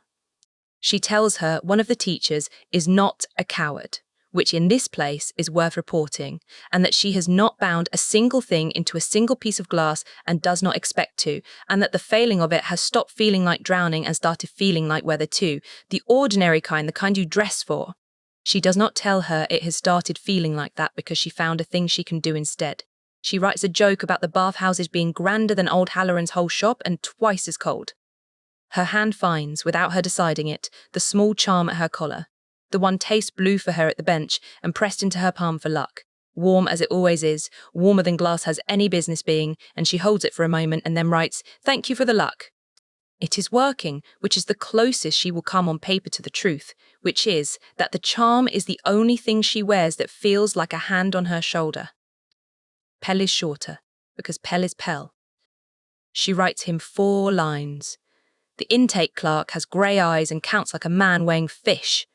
[SPEAKER 2] She tells her one of the teachers is not a coward, which in this place is worth reporting, and that she has not bound a single thing into a single piece of glass and does not expect to, and that the failing of it has stopped feeling like drowning and started feeling like weather too, the ordinary kind, the kind you dress for. She does not tell her it has started feeling like that because she found a thing she can do instead. She writes a joke about the bathhouses being grander than old Halloran's whole shop and twice as cold. Her hand finds, without her deciding it, the small charm at her collar, the one Tace blew for her at the bench and pressed into her palm for luck. Warm as it always is, warmer than glass has any business being, and she holds it for a moment and then writes, "Thank you for the luck." It is working, which is the closest she will come on paper to the truth, which is that the charm is the only thing she wears that feels like a hand on her shoulder. Pell is shorter, because Pell is Pell. She writes him 4 lines. The intake clerk has grey eyes and counts like a man weighing fish.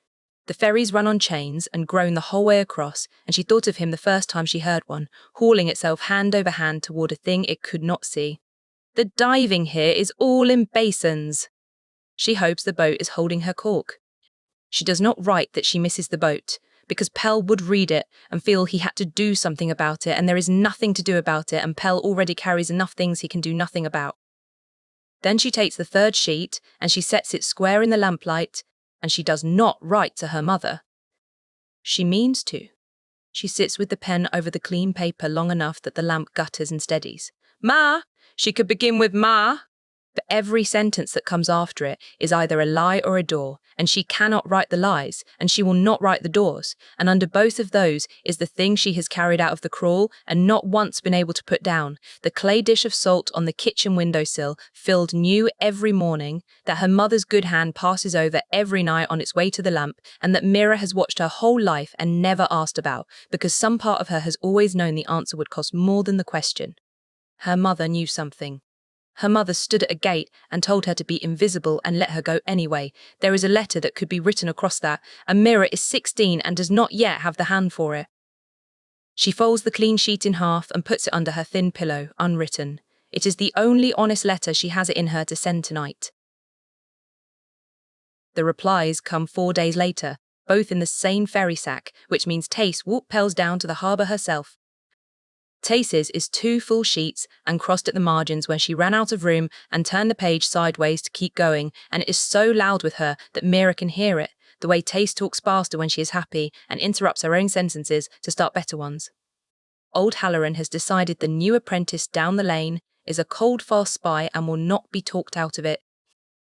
[SPEAKER 2] The ferries run on chains and groan the whole way across, and she thought of him the first time she heard one, hauling itself hand over hand toward a thing it could not see. The diving here is all in basins. She hopes the boat is holding her cork. She does not write that she misses the boat, because Pell would read it and feel he had to do something about it, and there is nothing to do about it, and Pell already carries enough things he can do nothing about. Then she takes the 3rd sheet, and she sets it square in the lamplight, and she does not write to her mother. She means to. She sits with the pen over the clean paper long enough that the lamp gutters and steadies. "Ma!" She could begin with "Ma!" But every sentence that comes after it is either a lie or a door, and she cannot write the lies, and she will not write the doors, and under both of those is the thing she has carried out of the crawl and not once been able to put down, the clay dish of salt on the kitchen windowsill, filled new every morning, that her mother's good hand passes over every night on its way to the lamp, and that Mira has watched her whole life and never asked about, because some part of her has always known the answer would cost more than the question. Her mother knew something. Her mother stood at a gate and told her to be invisible and let her go anyway. There is a letter that could be written across that, and Mira is 16 and does not yet have the hand for it. She folds the clean sheet in half and puts it under her thin pillow, unwritten. It is the only honest letter she has it in her to send tonight. The replies come 4 days later, both in the same ferry sack, which means Tace walked Pells down to the harbour herself. Tace's is 2 full sheets and crossed at the margins when she ran out of room and turned the page sideways to keep going, and it is so loud with her that Mira can hear it, the way Tace talks faster when she is happy and interrupts her own sentences to start better ones. Old Halloran has decided the new apprentice down the lane is a cold fast spy and will not be talked out of it.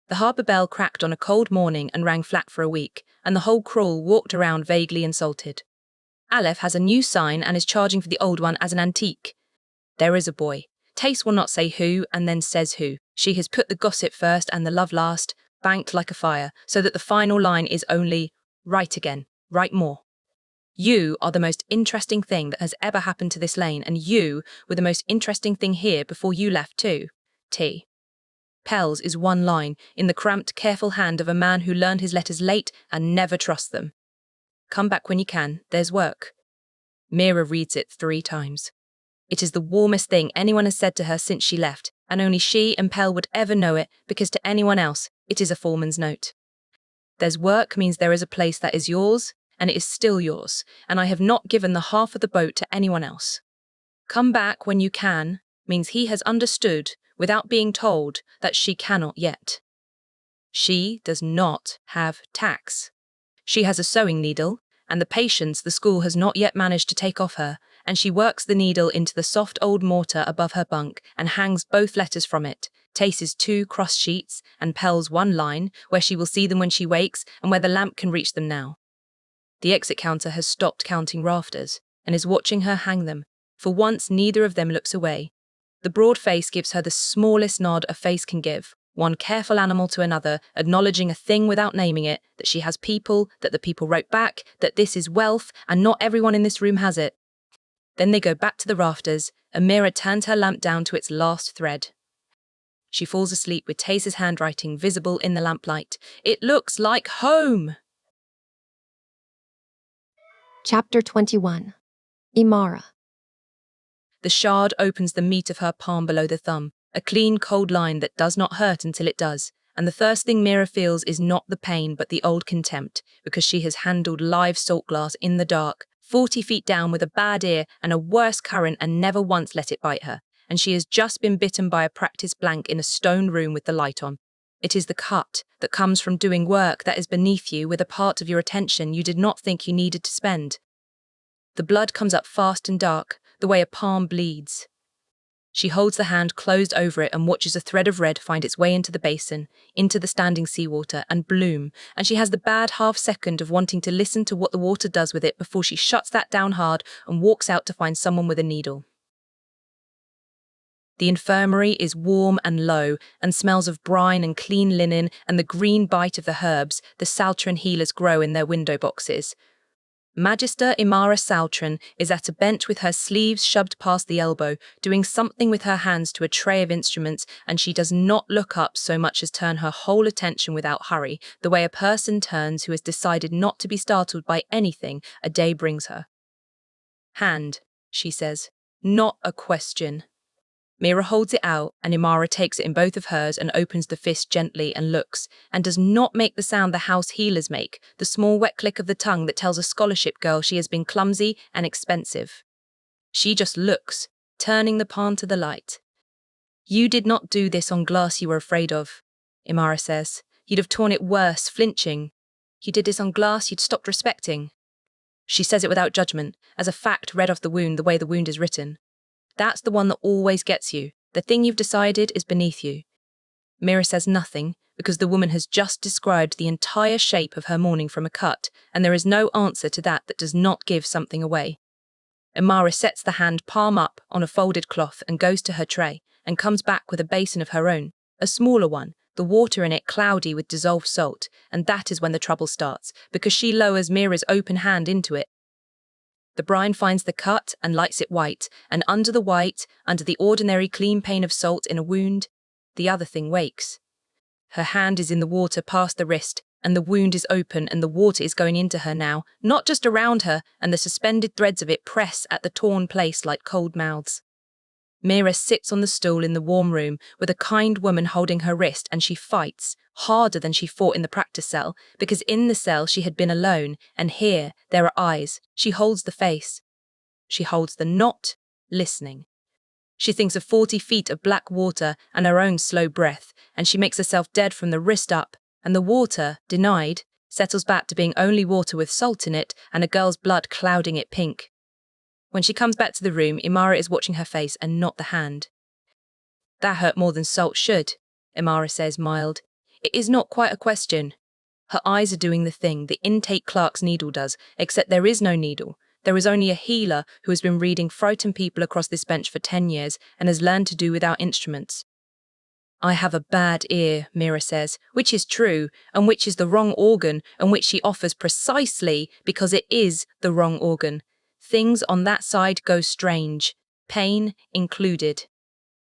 [SPEAKER 2] The harbour bell cracked on a cold morning and rang flat for a week, and the whole crawl walked around vaguely insulted. Aleph has a new sign and is charging for the old one as an antique. There is a boy. Tace will not say who and then says who. She has put the gossip first and the love last, banked like a fire, so that the final line is only, "Write again, write more. You are the most interesting thing that has ever happened to this lane, and you were the most interesting thing here before you left too. T." Pell's is 1 line, in the cramped, careful hand of a man who learned his letters late and never trusts them. Come back when you can, there's work. Mira reads it 3 times. It is the warmest thing anyone has said to her since she left, and only she and Pell would ever know it, because to anyone else, it is a foreman's note. There's work means there is a place that is yours, and it is still yours, and I have not given the half of the boat to anyone else. Come back when you can means he has understood, without being told, that she cannot yet. She does not have Tace. She has a sewing needle, and the patience the school has not yet managed to take off her, and she works the needle into the soft old mortar above her bunk and hangs both letters from it, Tace's 2 cross sheets and Pell's 1 line, where she will see them when she wakes and where the lamp can reach them now. The exit counter has stopped counting rafters and is watching her hang them. For once, neither of them looks away. The broad face gives her the smallest nod a face can give, one careful animal to another, acknowledging a thing without naming it, that she has people, that the people wrote back, that this is wealth, and not everyone in this room has it. Then they go back to the rafters, and Mira turns her lamp down to its last thread. She falls asleep with Tace's handwriting visible in the lamplight. It looks like home!
[SPEAKER 1] Chapter 21. Imara.
[SPEAKER 2] The shard opens the meat of her palm below the thumb, a clean, cold line that does not hurt until it does, and the first thing Mira feels is not the pain but the old contempt, because she has handled live salt glass in the dark, 40 feet down with a bad ear and a worse current and never once let it bite her, and she has just been bitten by a practice blank in a stone room with the light on. It is the cut that comes from doing work that is beneath you with a part of your attention you did not think you needed to spend. The blood comes up fast and dark, the way a palm bleeds. She holds the hand closed over it and watches a thread of red find its way into the basin, into the standing seawater, and bloom, and she has the bad half-second of wanting to listen to what the water does with it before she shuts that down hard and walks out to find someone with a needle. The infirmary is warm and low, and smells of brine and clean linen and the green bite of the herbs the Saltren healers grow in their window boxes. Magister Imara Saltren is at a bench with her sleeves shoved past the elbow, doing something with her hands to a tray of instruments, and she does not look up so much as turn her whole attention without hurry, the way a person turns who has decided not to be startled by anything a day brings her. Hand, she says, not a question. Mira holds it out, and Imara takes it in both of hers and opens the fist gently and looks, and does not make the sound the house healers make, the small wet click of the tongue that tells a scholarship girl she has been clumsy and expensive. She just looks, turning the palm to the light. You did not do this on glass you were afraid of, Imara says. You'd have torn it worse, flinching. You did this on glass you'd stopped respecting. She says it without judgment, as a fact read off the wound the way the wound is written. That's the one that always gets you. The thing you've decided is beneath you. Mira says nothing, because the woman has just described the entire shape of her morning from a cut, and there is no answer to that does not give something away. Imara sets the hand palm up on a folded cloth and goes to her tray, and comes back with a basin of her own, a smaller one, the water in it cloudy with dissolved salt, and that is when the trouble starts, because she lowers Mira's open hand into it. The brine finds the cut and lights it white, and under the white, under the ordinary clean pane of salt in a wound, the other thing wakes. Her hand is in the water past the wrist, and the wound is open and the water is going into her now, not just around her, and the suspended threads of it press at the torn place like cold mouths. Mira sits on the stool in the warm room with a kind woman holding her wrist, and she fights, harder than she fought in the practice cell, because in the cell she had been alone, and here there are eyes. She holds the face. She holds the knot, listening. She thinks of 40 feet of black water and her own slow breath, and she makes herself dead from the wrist up, and the water, denied, settles back to being only water with salt in it and a girl's blood clouding it pink. When she comes back to the room, Imara is watching her face and not the hand. That hurt more than salt should, Imara says, mild. It is not quite a question. Her eyes are doing the thing the intake clerk's needle does, except there is no needle. There is only a healer who has been reading frightened people across this bench for 10 years and has learned to do without instruments. I have a bad ear, Mira says, which is true, and which is the wrong organ, and which she offers precisely because it is the wrong organ. Things on that side go strange, pain included.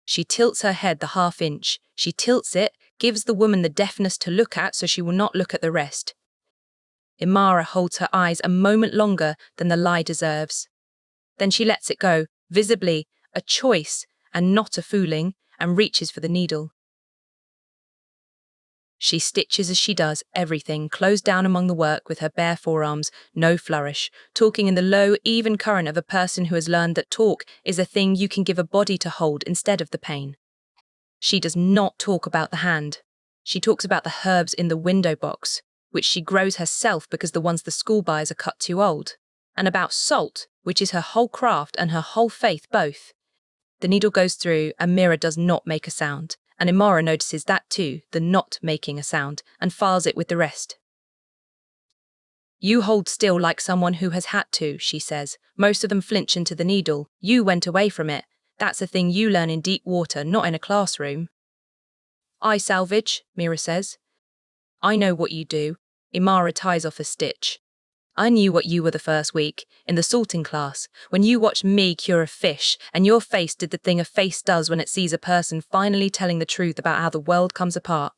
[SPEAKER 2] She tilts her head the half-inch. She tilts it, gives the woman the deafness to look at so she will not look at the rest. Imara holds her eyes a moment longer than the lie deserves. Then she lets it go, visibly, a choice and not a fooling, and reaches for the needle. She stitches as she does everything, closed down among the work with her bare forearms, no flourish, talking in the low, even current of a person who has learned that talk is a thing you can give a body to hold instead of the pain. She does not talk about the hand. She talks about the herbs in the window box, which she grows herself because the ones the school buys are cut too old, and about salt, which is her whole craft and her whole faith both. The needle goes through, and Mira does not make a sound, and Imara notices that too, the not making a sound, and files it with the rest. You hold still like someone who has had to, she says. Most of them flinch into the needle. You went away from it. That's a thing you learn in deep water, not in a classroom. I salvage, Mira says. I know what you do. Imara ties off a stitch. I knew what you were the first week, in the salting class, when you watched me cure a fish, and your face did the thing a face does when it sees a person finally telling the truth about how the world comes apart.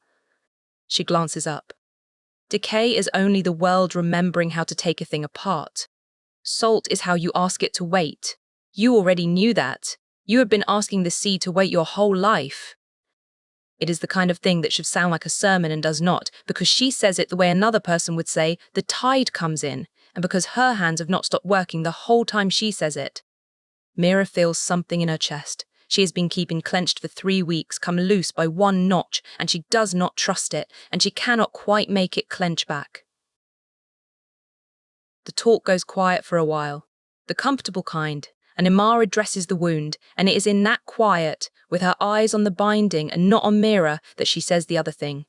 [SPEAKER 2] She glances up. Decay is only the world remembering how to take a thing apart. Salt is how you ask it to wait. You already knew that. You have been asking the sea to wait your whole life. It is the kind of thing that should sound like a sermon and does not, because she says it the way another person would say, the tide comes in, and because her hands have not stopped working the whole time she says it. Mira feels something in her chest. She has been keeping clenched for 3 weeks, come loose by one notch, and she does not trust it, and she cannot quite make it clench back. The talk goes quiet for a while, the comfortable kind, and Imara dresses the wound, and it is in that quiet, with her eyes on the binding and not on Mira, that she says the other thing.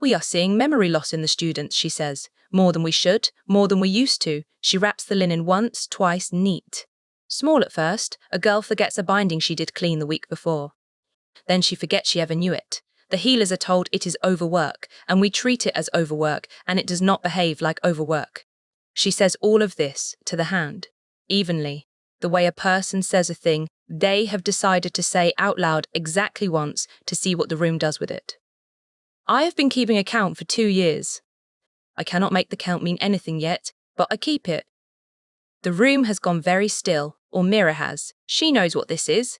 [SPEAKER 2] We are seeing memory loss in the students, she says. More than we should, more than we used to. She wraps the linen once, twice, neat. Small at first, a girl forgets a binding she did clean the week before. Then she forgets she ever knew it. The healers are told it is overwork, and we treat it as overwork, and it does not behave like overwork. She says all of this to the hand, evenly, the way a person says a thing they have decided to say out loud exactly once to see what the room does with it. I have been keeping a count for 2 years. I cannot make the count mean anything yet, but I keep it. The room has gone very still, or Mira has. She knows what this is.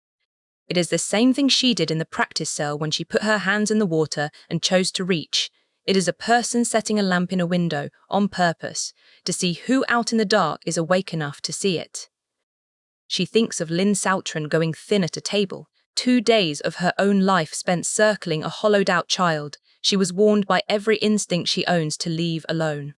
[SPEAKER 2] It is the same thing she did in the practice cell when she put her hands in the water and chose to reach. It is a person setting a lamp in a window, on purpose, to see who out in the dark is awake enough to see it. She thinks of Lin Saltren going thin at a table, 2 days of her own life spent circling a hollowed-out child. She was warned by every instinct she owns to leave alone.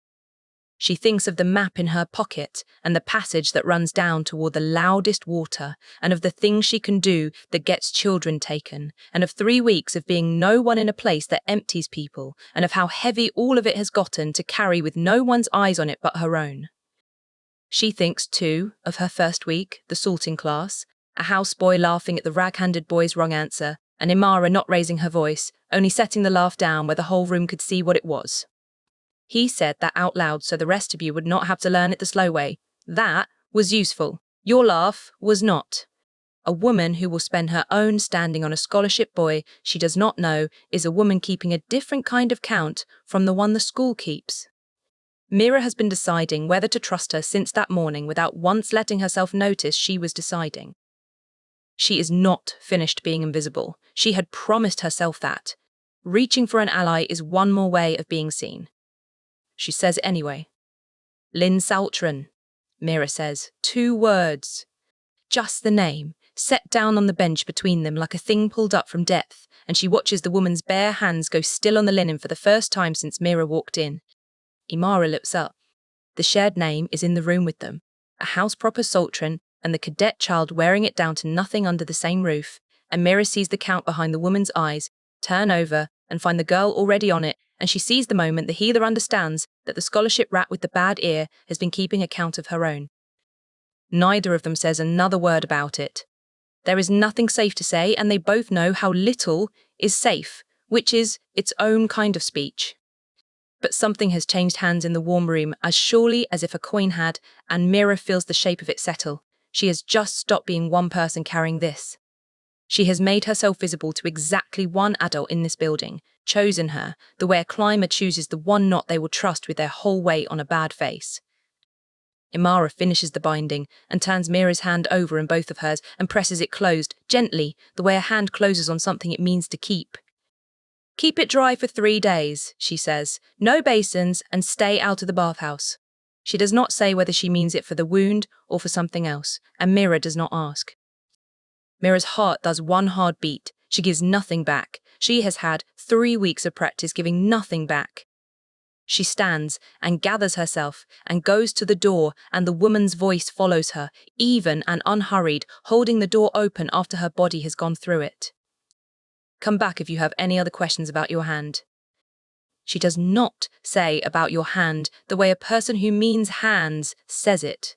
[SPEAKER 2] She thinks of the map in her pocket and the passage that runs down toward the loudest water, and of the things she can do that gets children taken, and of 3 weeks of being no one in a place that empties people, and of how heavy all of it has gotten to carry with no one's eyes on it but her own. She thinks, too, of her first week, the salting class, a houseboy laughing at the rag-handed boy's wrong answer, and Imara not raising her voice, only setting the laugh down where the whole room could see what it was. He said that out loud so the rest of you would not have to learn it the slow way. That was useful. Your laugh was not. A woman who will spend her own standing on a scholarship boy she does not know is a woman keeping a different kind of count from the one the school keeps. Mira has been deciding whether to trust her since that morning without once letting herself notice she was deciding. She is not finished being invisible. She had promised herself that. Reaching for an ally is one more way of being seen. She says it anyway. Lin Saltren, Mira says. 2 words. Just the name, set down on the bench between them like a thing pulled up from depth, and she watches the woman's bare hands go still on the linen for the first time since Mira walked in. Imara looks up. The shared name is in the room with them. A house-proper Saltren and the cadet child wearing it down to nothing under the same roof, and Mira sees the count behind the woman's eyes, turn over, and find the girl already on it, and she sees the moment the healer understands that the scholarship rat with the bad ear has been keeping account of her own. Neither of them says another word about it. There is nothing safe to say, and they both know how little is safe, which is its own kind of speech. But something has changed hands in the warm room as surely as if a coin had, and Mira feels the shape of it settle. She has just stopped being one person carrying this. She has made herself visible to exactly one adult in this building, chosen her, the way a climber chooses the one knot they will trust with their whole weight on a bad face. Imara finishes the binding and turns Mira's hand over in both of hers and presses it closed, gently, the way a hand closes on something it means to keep. "Keep it dry for 3 days," she says. "No basins and stay out of the bathhouse." She does not say whether she means it for the wound or for something else, and Mira does not ask. Mira's heart does one hard beat. She gives nothing back. She has had 3 weeks of practice giving nothing back. She stands and gathers herself and goes to the door, and the woman's voice follows her, even and unhurried, holding the door open after her body has gone through it. "Come back if you have any other questions about your hand." She does not say about your hand the way a person who means hands says it.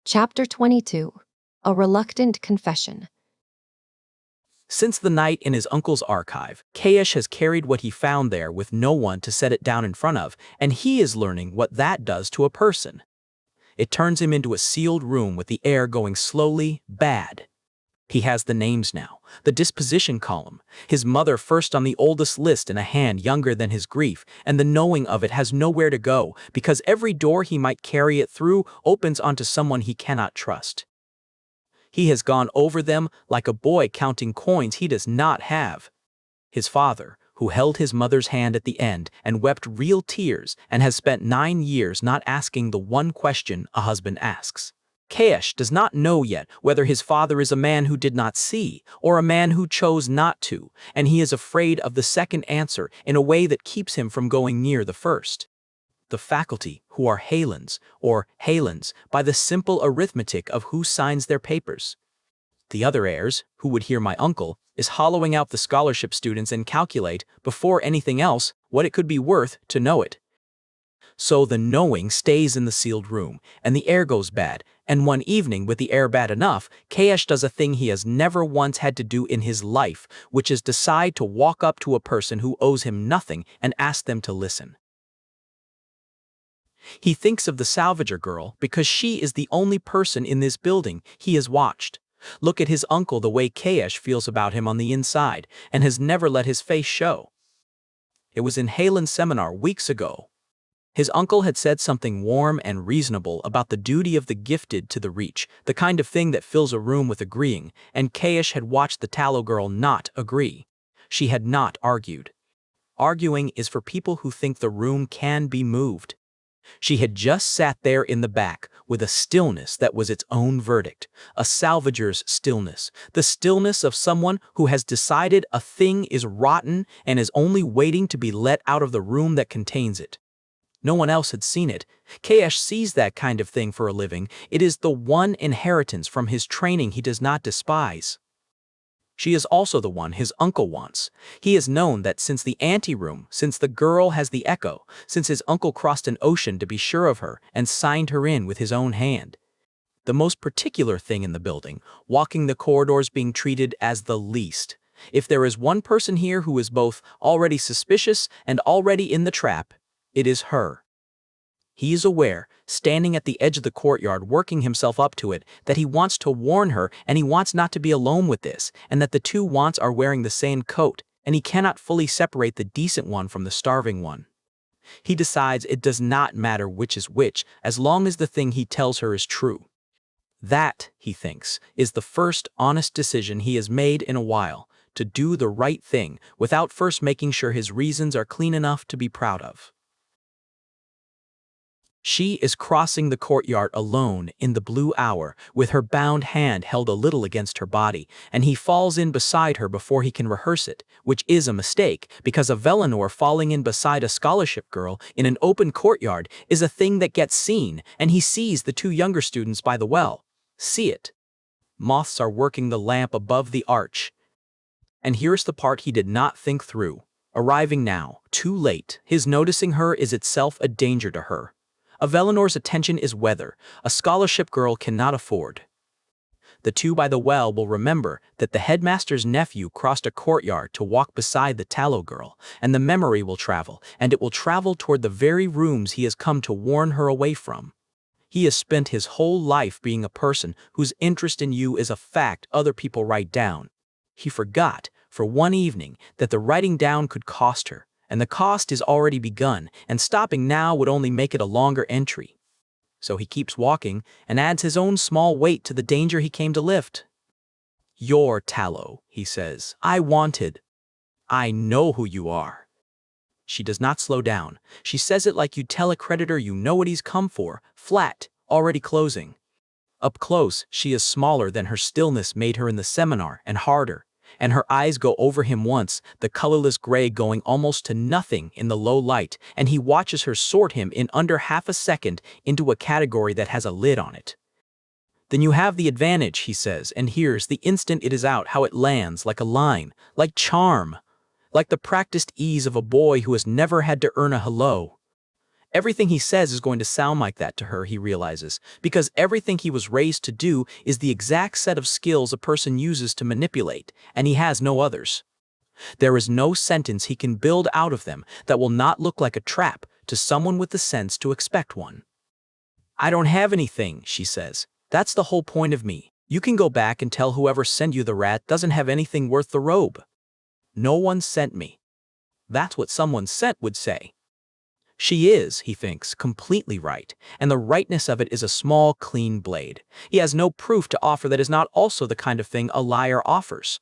[SPEAKER 1] Chapter 22. A Reluctant Confession.
[SPEAKER 4] Since the night in his uncle's archive, Kaesh has carried what he found there with no one to set it down in front of, and he is learning what that does to a person. It turns him into a sealed room with the air going slowly bad. He has the names now, the disposition column, his mother first on the oldest list in a hand younger than his grief, and the knowing of it has nowhere to go, because every door he might carry it through opens onto someone he cannot trust. He has gone over them like a boy counting coins he does not have. His father, who held his mother's hand at the end and wept real tears and has spent 9 years not asking the one question a husband asks. Kaesh does not know yet whether his father is a man who did not see or a man who chose not to, and he is afraid of the second answer in a way that keeps him from going near the first. The faculty, who are Halens, or Halens, by the simple arithmetic of who signs their papers. The other heirs, who would hear my uncle, is hollowing out the scholarship students and calculate, before anything else, what it could be worth to know it. So the knowing stays in the sealed room, and the air goes bad, and one evening with the air bad enough, Kaesh does a thing he has never once had to do in his life, which is decide to walk up to a person who owes him nothing and ask them to listen. He thinks of the Salvager girl because she is the only person in this building he has watched. Look at his uncle, the way Kaesh feels about him on the inside, and has never let his face show. It was in Halen's seminar weeks ago. His uncle had said something warm and reasonable about the duty of the gifted to the reach, the kind of thing that fills a room with agreeing, and Kaesh had watched the tallow girl not agree. She had not argued. Arguing is for people who think the room can be moved. She had just sat there in the back with a stillness that was its own verdict, a salvager's stillness, the stillness of someone who has decided a thing is rotten and is only waiting to be let out of the room that contains it. No one else had seen it. Kaesh sees that kind of thing for a living. It is the one inheritance from his training he does not despise. She is also the one his uncle wants. He has known that since the anteroom, since the girl has the echo, since his uncle crossed an ocean to be sure of her and signed her in with his own hand. The most particular thing in the building, walking the corridors being treated as the least. If there is one person here who is both already suspicious and already in the trap, it is her. He is aware, standing at the edge of the courtyard working himself up to it, that he wants to warn her and he wants not to be alone with this, and that the two wants are wearing the same coat, and he cannot fully separate the decent one from the starving one. He decides it does not matter which is which, as long as the thing he tells her is true. That, he thinks, is the first honest decision he has made in a while, to do the right thing without first making sure his reasons are clean enough to be proud of. She is crossing the courtyard alone in the blue hour, with her bound hand held a little against her body, and he falls in beside her before he can rehearse it, which is a mistake, because a Velinor falling in beside a scholarship girl in an open courtyard is a thing that gets seen, and he sees the two younger students by the well. See it. Moths are working the lamp above the arch. And here's the part he did not think through. Arriving now, too late, his noticing her is itself a danger to her. A Velinor's attention is weather a scholarship girl cannot afford. The two by the well will remember that the headmaster's nephew crossed a courtyard to walk beside the tallow girl, and the memory will travel, and it will travel toward the very rooms he has come to warn her away from. He has spent his whole life being a person whose interest in you is a fact other people write down. He forgot, for one evening that the writing down could cost her, and the cost is already begun, and stopping now would only make it a longer entry. So he keeps walking and adds his own small weight to the danger he came to lift. "You're Tallow," he says. "I wanted. I know who you are." She does not slow down. She says it like you'd tell a creditor you know what he's come for, flat, already closing. Up close, she is smaller than her stillness made her in the seminar, and harder, and her eyes go over him once, the colorless gray going almost to nothing in the low light, and he watches her sort him in under half a second into a category that has a lid on it. "Then you have the advantage," he says, and hears, the instant it is out, how it lands, like a line, like charm, like the practiced ease of a boy who has never had to earn a hello. Everything he says is going to sound like that to her, he realizes, because everything he was raised to do is the exact set of skills a person uses to manipulate, and he has no others. There is no sentence he can build out of them that will not look like a trap to someone with the sense to expect one. "I don't have anything," she says. "That's the whole point of me. You can go back and tell whoever sent you the rat doesn't have anything worth the robe. No one sent me." That's what someone sent would say. She is, he thinks, completely right, and the rightness of it is a small, clean blade. He has no proof to offer that is not also the kind of thing a liar offers.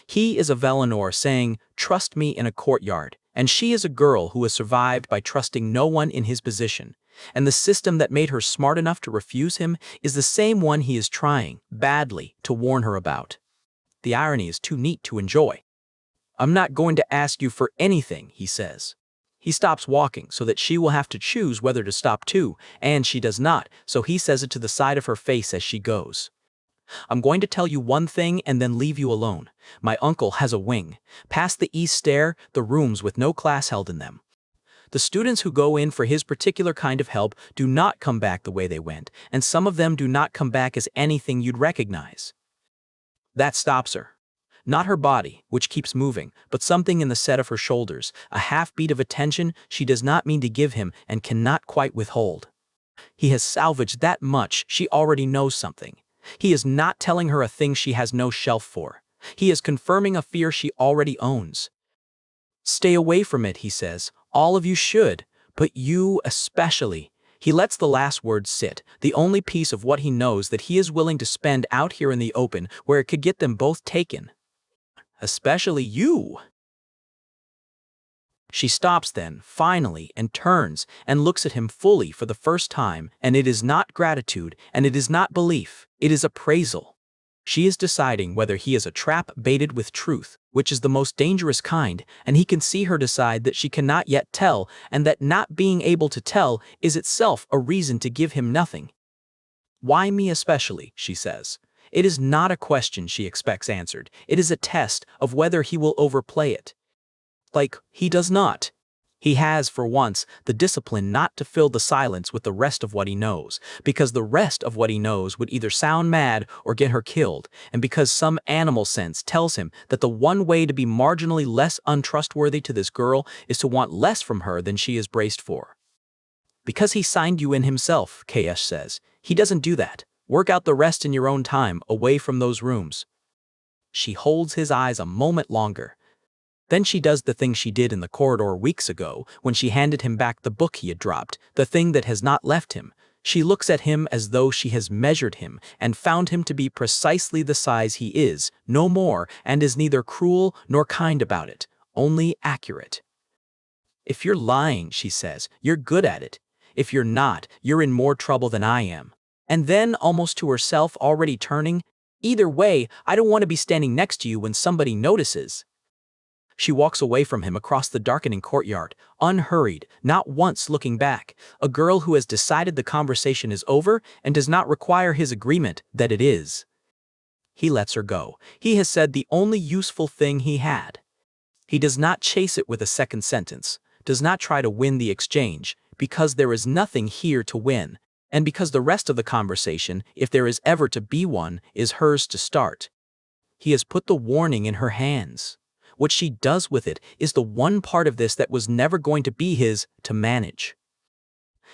[SPEAKER 4] He is a Valinor saying, "Trust me," in a courtyard, and she is a girl who has survived by trusting no one in his position, and the system that made her smart enough to refuse him is the same one he is trying, badly, to warn her about. The irony is too neat to enjoy. "I'm not going to ask you for anything," he says. He stops walking so that she will have to choose whether to stop too, and she does not, so he says it to the side of her face as she goes. "I'm going to tell you one thing and then leave you alone. My uncle has a wing. Past the east stair, the rooms with no class held in them. The students who go in for his particular kind of help do not come back the way they went, and some of them do not come back as anything you'd recognize." That stops her. Not her body, which keeps moving, but something in the set of her shoulders, a half-beat of attention she does not mean to give him and cannot quite withhold. He has salvaged that much she already knows something. He is not telling her a thing she has no shelf for. He is confirming a fear she already owns. "Stay away from it," he says. "All of you should, but you especially." He lets the last word sit, the only piece of what he knows that he is willing to spend out here in the open where it could get them both taken. "Especially you." She stops then, finally, and turns and looks at him fully for the first time, and it is not gratitude, and it is not belief, it is appraisal. She is deciding whether he is a trap baited with truth, which is the most dangerous kind, and he can see her decide that she cannot yet tell, and that not being able to tell is itself a reason to give him nothing. "Why me especially?" she says. It is not a question she expects answered. It is a test of whether he will overplay it. Like, he does not. He has, for once, the discipline not to fill the silence with the rest of what he knows, because the rest of what he knows would either sound mad or get her killed, and because some animal sense tells him that the one way to be marginally less untrustworthy to this girl is to want less from her than she is braced for. "Because he signed you in himself," Kaesh says. "He doesn't do that. Work out the rest in your own time, away from those rooms." She holds his eyes a moment longer. Then she does the thing she did in the corridor weeks ago when she handed him back the book he had dropped, the thing that has not left him. She looks at him as though she has measured him and found him to be precisely the size he is, no more, and is neither cruel nor kind about it, only accurate. "If you're lying," she says, "you're good at it. If you're not, you're in more trouble than I am." And then, almost to herself, already turning, "Either way, I don't want to be standing next to you when somebody notices." She walks away from him across the darkening courtyard, unhurried, not once looking back, a girl who has decided the conversation is over and does not require his agreement that it is. He lets her go. He has said the only useful thing he had. He does not chase it with a second sentence, does not try to win the exchange, because there is nothing here to win, and because the rest of the conversation, if there is ever to be one, is hers to start. He has put the warning in her hands. What she does with it is the one part of this that was never going to be his to manage.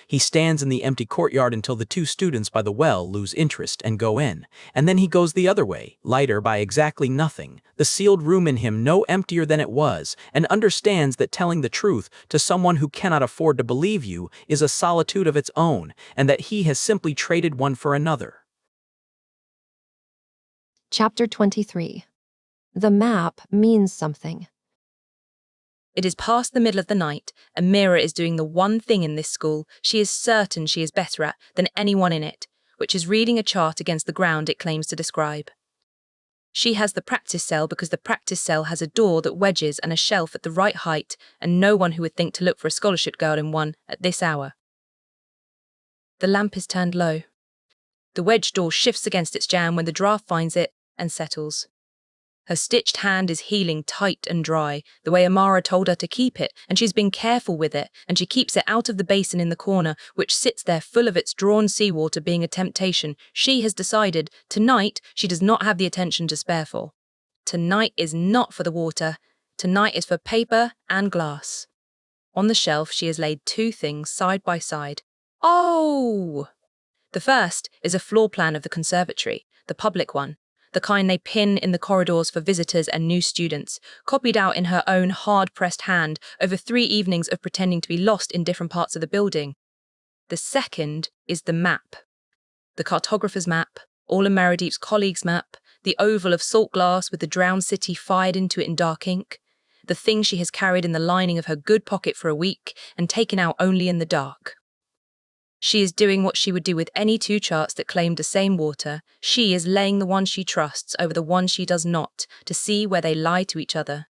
[SPEAKER 4] He stands in the empty courtyard until the two students by the well lose interest and go in, and then he goes the other way, lighter by exactly nothing, the sealed room in him no emptier than it was, and understands that telling the truth to someone who cannot afford to believe you is a solitude of its own, and that he has simply traded one for another.
[SPEAKER 1] Chapter 23. The map means something.
[SPEAKER 2] It is past the middle of the night, and Imara is doing the one thing in this school she is certain she is better at than anyone in it, which is reading a chart against the ground it claims to describe. She has the practice cell because the practice cell has a door that wedges and a shelf at the right height, and no one who would think to look for a scholarship girl in one at this hour. The lamp is turned low. The wedged door shifts against its jamb when the draft finds it and settles. Her stitched hand is healing tight and dry, the way Imara told her to keep it, and she's been careful with it, and she keeps it out of the basin in the corner, which sits there full of its drawn seawater being a temptation. She has decided, tonight, she does not have the attention to spare for. Tonight is not for the water. Tonight is for paper and glass. On the shelf, she has laid two things side by side. Oh! The first is a floor plan of the conservatory, the public one, the kind they pin in the corridors for visitors and new students, copied out in her own hard-pressed hand over 3 evenings of pretending to be lost in different parts of the building. The second is the map. The cartographer's map, Aulin Marrowdeep's colleague's map, the oval of salt glass with the drowned city fired into it in dark ink, the thing she has carried in the lining of her good pocket for a week and taken out only in the dark. She is doing what she would do with any two charts that claimed the same water. She is laying the one she trusts over the one she does not, to see where they lie to each other.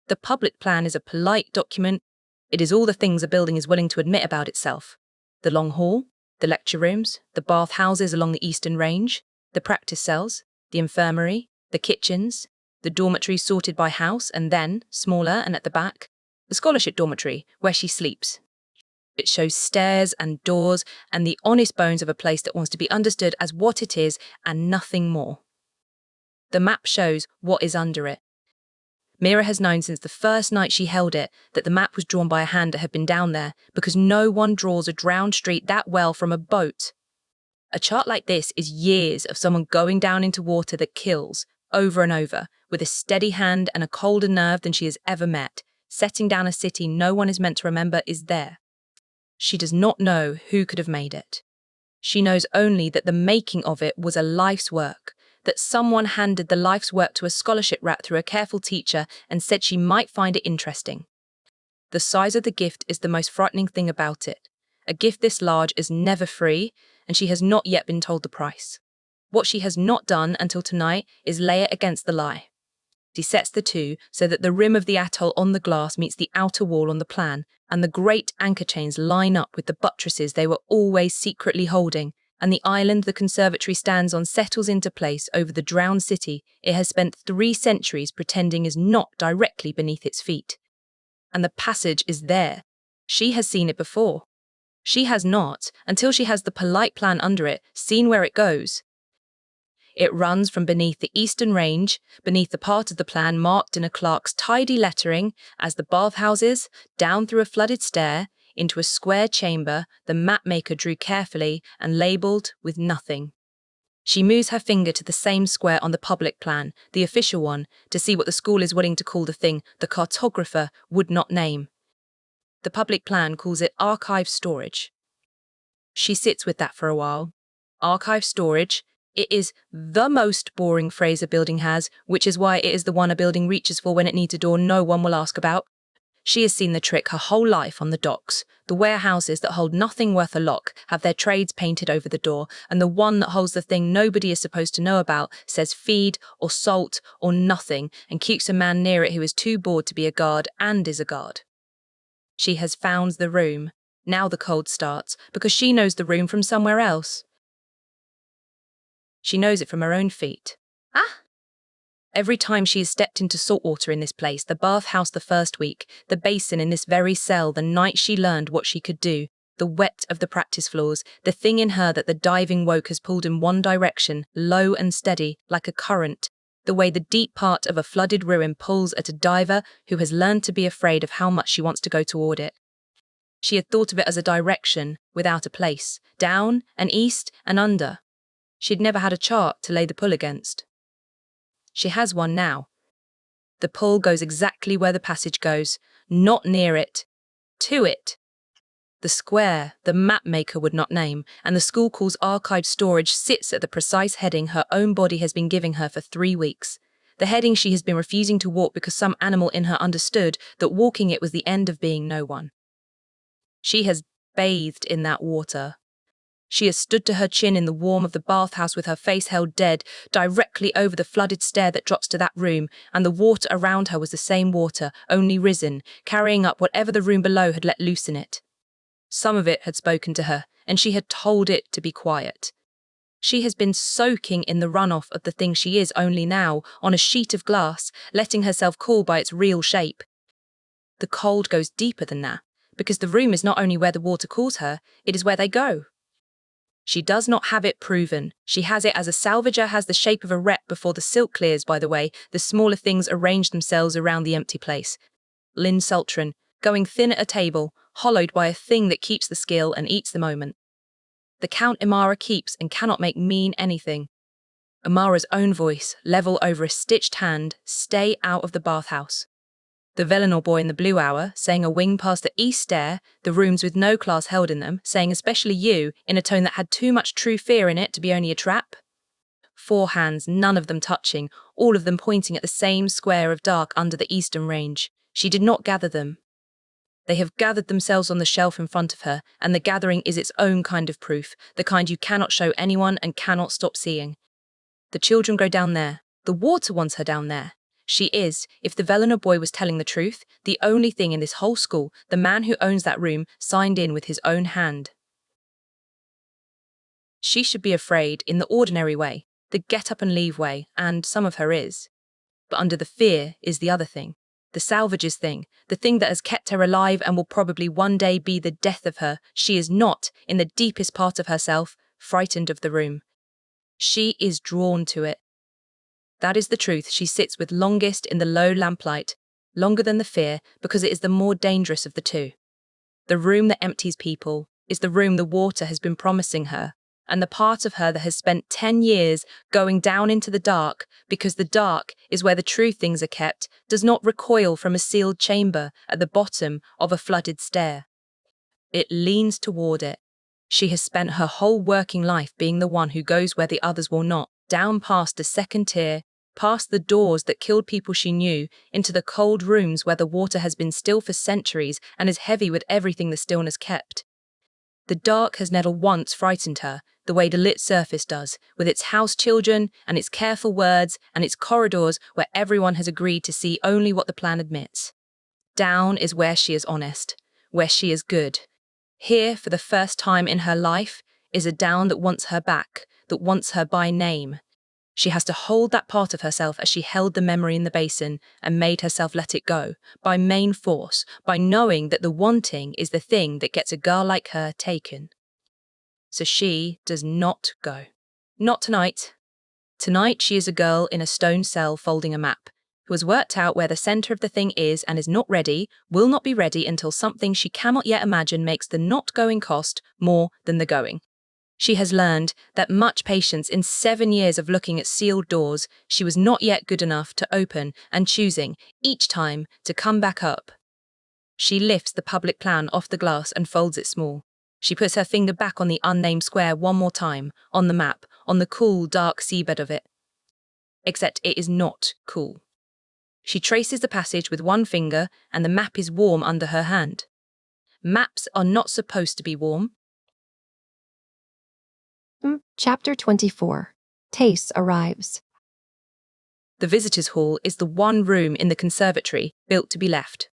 [SPEAKER 2] The public plan is a polite document. It is all the things a building is willing to admit about itself. The long hall, the lecture rooms, the bath houses along the eastern range, the practice cells, the infirmary, the kitchens, the dormitories sorted by house, and then, smaller and at the back, the scholarship dormitory, where she sleeps. It shows stairs and doors and the honest bones of a place that wants to be understood as what it is and nothing more. The map shows what is under it. Imara has known since the first night she held it that the map was drawn by a hand that had been down there, because no one draws a drowned street that well from a boat. A chart like this is years of someone going down into water that kills, over and over, with a steady hand and a colder nerve than she has ever met, setting down a city no one is meant to remember is there. She does not know who could have made it. She knows only that the making of it was a life's work, that someone handed the life's work to a scholarship rat through a careful teacher and said she might find it interesting. The size of the gift is the most frightening thing about it. A gift this large is never free, and she has not yet been told the price. What she has not done until tonight is lay it against the lie. She sets the two so that the rim of the atoll on the glass meets the outer wall on the plan, and the great anchor chains line up with the buttresses they were always secretly holding, and the island the conservatory stands on settles into place over the drowned city it has spent 3 centuries pretending is not directly beneath its feet. And the passage is there. She has seen it before. She has not, until she has the polite plan under it, seen where it goes. It runs from beneath the eastern range, beneath the part of the plan marked in a clerk's tidy lettering as the bathhouses, down through a flooded stair, into a square chamber the mapmaker drew carefully and labelled with nothing. She moves her finger to the same square on the public plan, the official one, to see what the school is willing to call the thing the cartographer would not name. The public plan calls it archive storage. She sits with that for a while. Archive storage. It is the most boring phrase a building has, which is why it is the one a building reaches for when it needs a door no one will ask about. She has seen the trick her whole life on the docks. The warehouses that hold nothing worth a lock have their trades painted over the door, and the one that holds the thing nobody is supposed to know about says feed or salt or nothing and keeps a man near it who is too bored to be a guard and is a guard. She has found the room. Now the cold starts, because she knows the room from somewhere else. She knows it from her own feet. Ah! Every time she has stepped into salt water in this place, the bathhouse the first week, the basin in this very cell the night she learned what she could do, the wet of the practice floors, the thing in her that the diving woke has pulled in one direction, low and steady, like a current, the way the deep part of a flooded ruin pulls at a diver who has learned to be afraid of how much she wants to go toward it. She had thought of it as a direction without a place, down and east and under. She'd never had a chart to lay the pull against. She has one now. The pull goes exactly where the passage goes, not near it, to it. The square the map maker would not name, and the school calls archived storage, sits at the precise heading her own body has been giving her for 3 weeks. The heading she has been refusing to walk because some animal in her understood that walking it was the end of being no one. She has bathed in that water. She has stood to her chin in the warmth of the bathhouse with her face held dead, directly over the flooded stair that drops to that room, and the water around her was the same water, only risen, carrying up whatever the room below had let loose in it. Some of it had spoken to her, and she had told it to be quiet. She has been soaking in the runoff of the thing she is only now, on a sheet of glass, letting herself cool by its real shape. The cold goes deeper than that, because the room is not only where the water cools her, it is where they go. She does not have it proven. She has it as a salvager has the shape of a rep before the silk clears, by the way, the smaller things arrange themselves around the empty place. Lin Saltren, going thin at a table, hollowed by a thing that keeps the skill and eats the moment. The Count Imara keeps and cannot make mean anything. Imara's own voice, level over a stitched hand, stay out of the bathhouse. The Velinor boy in the blue hour, saying a wing past the east stair, the rooms with no class held in them, saying especially you, in a tone that had too much true fear in it to be only a trap. 4 hands, none of them touching, all of them pointing at the same square of dark under the eastern range. She did not gather them. They have gathered themselves on the shelf in front of her, and the gathering is its own kind of proof, the kind you cannot show anyone and cannot stop seeing. The children go down there. The water wants her down there. She is, if the Velinor boy was telling the truth, the only thing in this whole school, the man who owns that room, signed in with his own hand. She should be afraid in the ordinary way, the get up and leave way, and some of her is. But under the fear is the other thing, the salvages thing, the thing that has kept her alive and will probably one day be the death of her. She is not, in the deepest part of herself, frightened of the room. She is drawn to it. That is the truth she sits with longest in the low lamplight, longer than the fear, because it is the more dangerous of the two. The room that empties people is the room the water has been promising her, and the part of her that has spent 10 years going down into the dark, because the dark is where the true things are kept, does not recoil from a sealed chamber at the bottom of a flooded stair. It leans toward it. She has spent her whole working life being the one who goes where the others will not, down past the second tier, past the doors that killed people she knew, into the cold rooms where the water has been still for centuries and is heavy with everything the stillness kept. The dark has never once frightened her, the way the lit surface does, with its house children and its careful words and its corridors where everyone has agreed to see only what the plan admits. Down is where she is honest, where she is good. Here, for the first time in her life, is a down that wants her back, that wants her by name. She has to hold that part of herself as she held the memory in the basin and made herself let it go, by main force, by knowing that the wanting is the thing that gets a girl like her taken. So she does not go. Not tonight. Tonight she is a girl in a stone cell folding a map, who has worked out where the centre of the thing is and is not ready, will not be ready until something she cannot yet imagine makes the not going cost more than the going. She has learned that much patience in 7 years of looking at sealed doors she was not yet good enough to open and choosing, each time, to come back up. She lifts the public plan off the glass and folds it small. She puts her finger back on the unnamed square one more time, on the map, on the cool, dark seabed of it. Except it is not cool. She traces the passage with one finger and the map is warm under her hand. Maps are not supposed to be warm.
[SPEAKER 1] Chapter 24. Tace arrives.
[SPEAKER 2] The visitors' hall is the one room in the conservatory built to be left.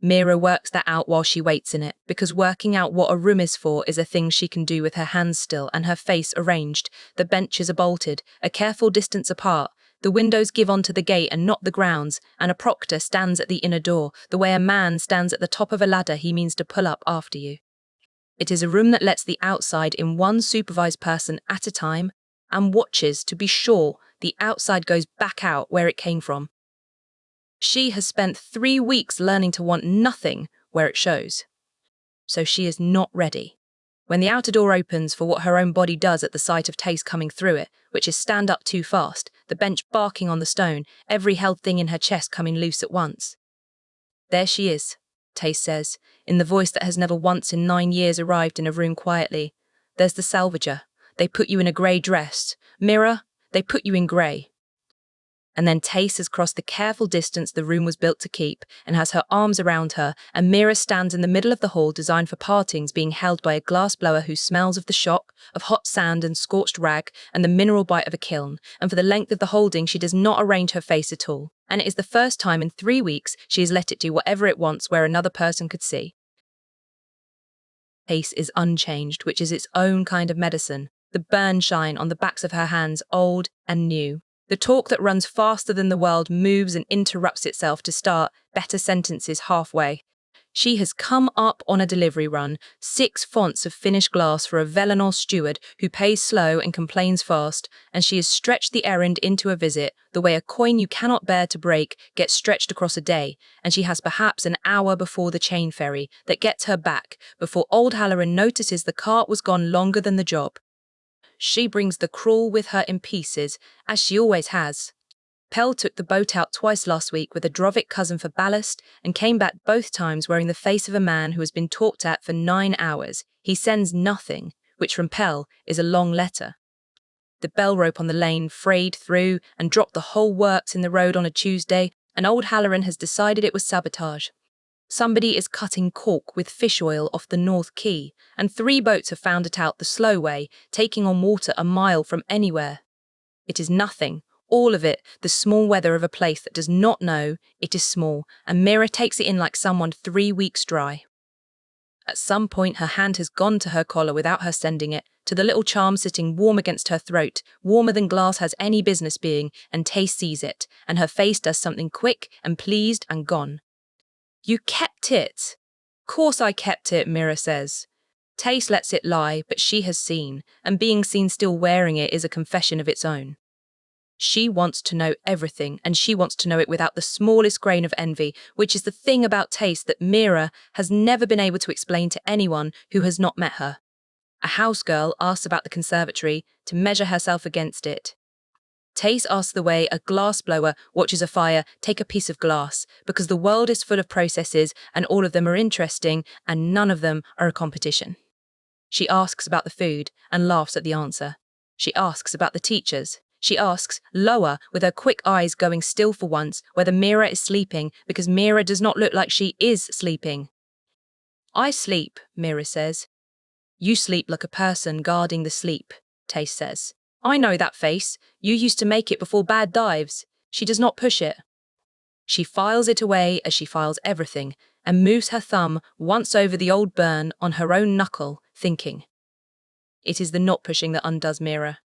[SPEAKER 2] Mira works that out while she waits in it, because working out what a room is for is a thing she can do with her hands still and her face arranged. The benches are bolted, a careful distance apart. The windows give onto the gate and not the grounds, and a proctor stands at the inner door, the way a man stands at the top of a ladder he means to pull up after you. It is a room that lets the outside in one supervised person at a time and watches to be sure the outside goes back out where it came from. She has spent 3 weeks learning to want nothing where it shows. so she is not ready. When the outer door opens for what her own body does at the sight of Tace coming through it, which is stand up too fast, the bench barking on the stone, every held thing in her chest coming loose at once. There she is, Tace says, in the voice that has never once in 9 years arrived in a room quietly. There's the Salvager. They put you in a grey dress. Mirror, they put you in grey. And then Tace has crossed the careful distance the room was built to keep and has her arms around her, and Mira stands in the middle of the hall designed for partings, being held by a glass blower who smells of the shock, of hot sand and scorched rag, and the mineral bite of a kiln, and for the length of the holding she does not arrange her face at all, and it is the first time in 3 weeks she has let it do whatever it wants where another person could see. Tace is unchanged, which is its own kind of medicine, the burn shine on the backs of her hands, old and new. The talk that runs faster than the world moves and interrupts itself to start better sentences halfway. She has come up on a delivery run, 6 fonts of finished glass for a Velenor steward who pays slow and complains fast, and she has stretched the errand into a visit, the way a coin you cannot bear to break gets stretched across a day, and she has perhaps an hour before the chain ferry that gets her back, before old Halloran notices the cart was gone longer than the job. She brings the crawl with her in pieces, as she always has. Pell took the boat out twice last week with a Drovic cousin for ballast and came back both times wearing the face of a man who has been talked at for 9 hours. He sends nothing, which from Pell is a long letter. The bell rope on the lane frayed through and dropped the whole works in the road on a Tuesday, and old Halloran has decided it was sabotage. Somebody is cutting cork with fish oil off the North Quay, and 3 boats have found it out the slow way, taking on water a mile from anywhere. It is nothing, all of it, the small weather of a place that does not know it is small, and Mira takes it in like someone 3 weeks dry. At some point her hand has gone to her collar without her sending it, to the little charm sitting warm against her throat, warmer than glass has any business being, and Tace sees it, and her face does something quick and pleased and gone. You kept it. Course I kept it, Mira says. Tace lets it lie, but she has seen, and being seen still wearing it is a confession of its own. She wants to know everything, and she wants to know it without the smallest grain of envy, which is the thing about Tace that Mira has never been able to explain to anyone who has not met her. A house girl asks about the conservatory to measure herself against it. Tace asks the way a glass blower watches a fire take a piece of glass, because the world is full of processes and all of them are interesting and none of them are a competition. She asks about the food and laughs at the answer. She asks about the teachers. She asks, lower, with her quick eyes going still for once, whether Mira is sleeping, because Mira does not look like she is sleeping. I sleep, Mira says. You sleep like a person guarding the sleep, Tace says. I know that face. You used to make it before bad dives. She does not push it. She files it away as she files everything, and moves her thumb once over the old burn on her own knuckle, thinking. It is the not pushing that undoes Mira.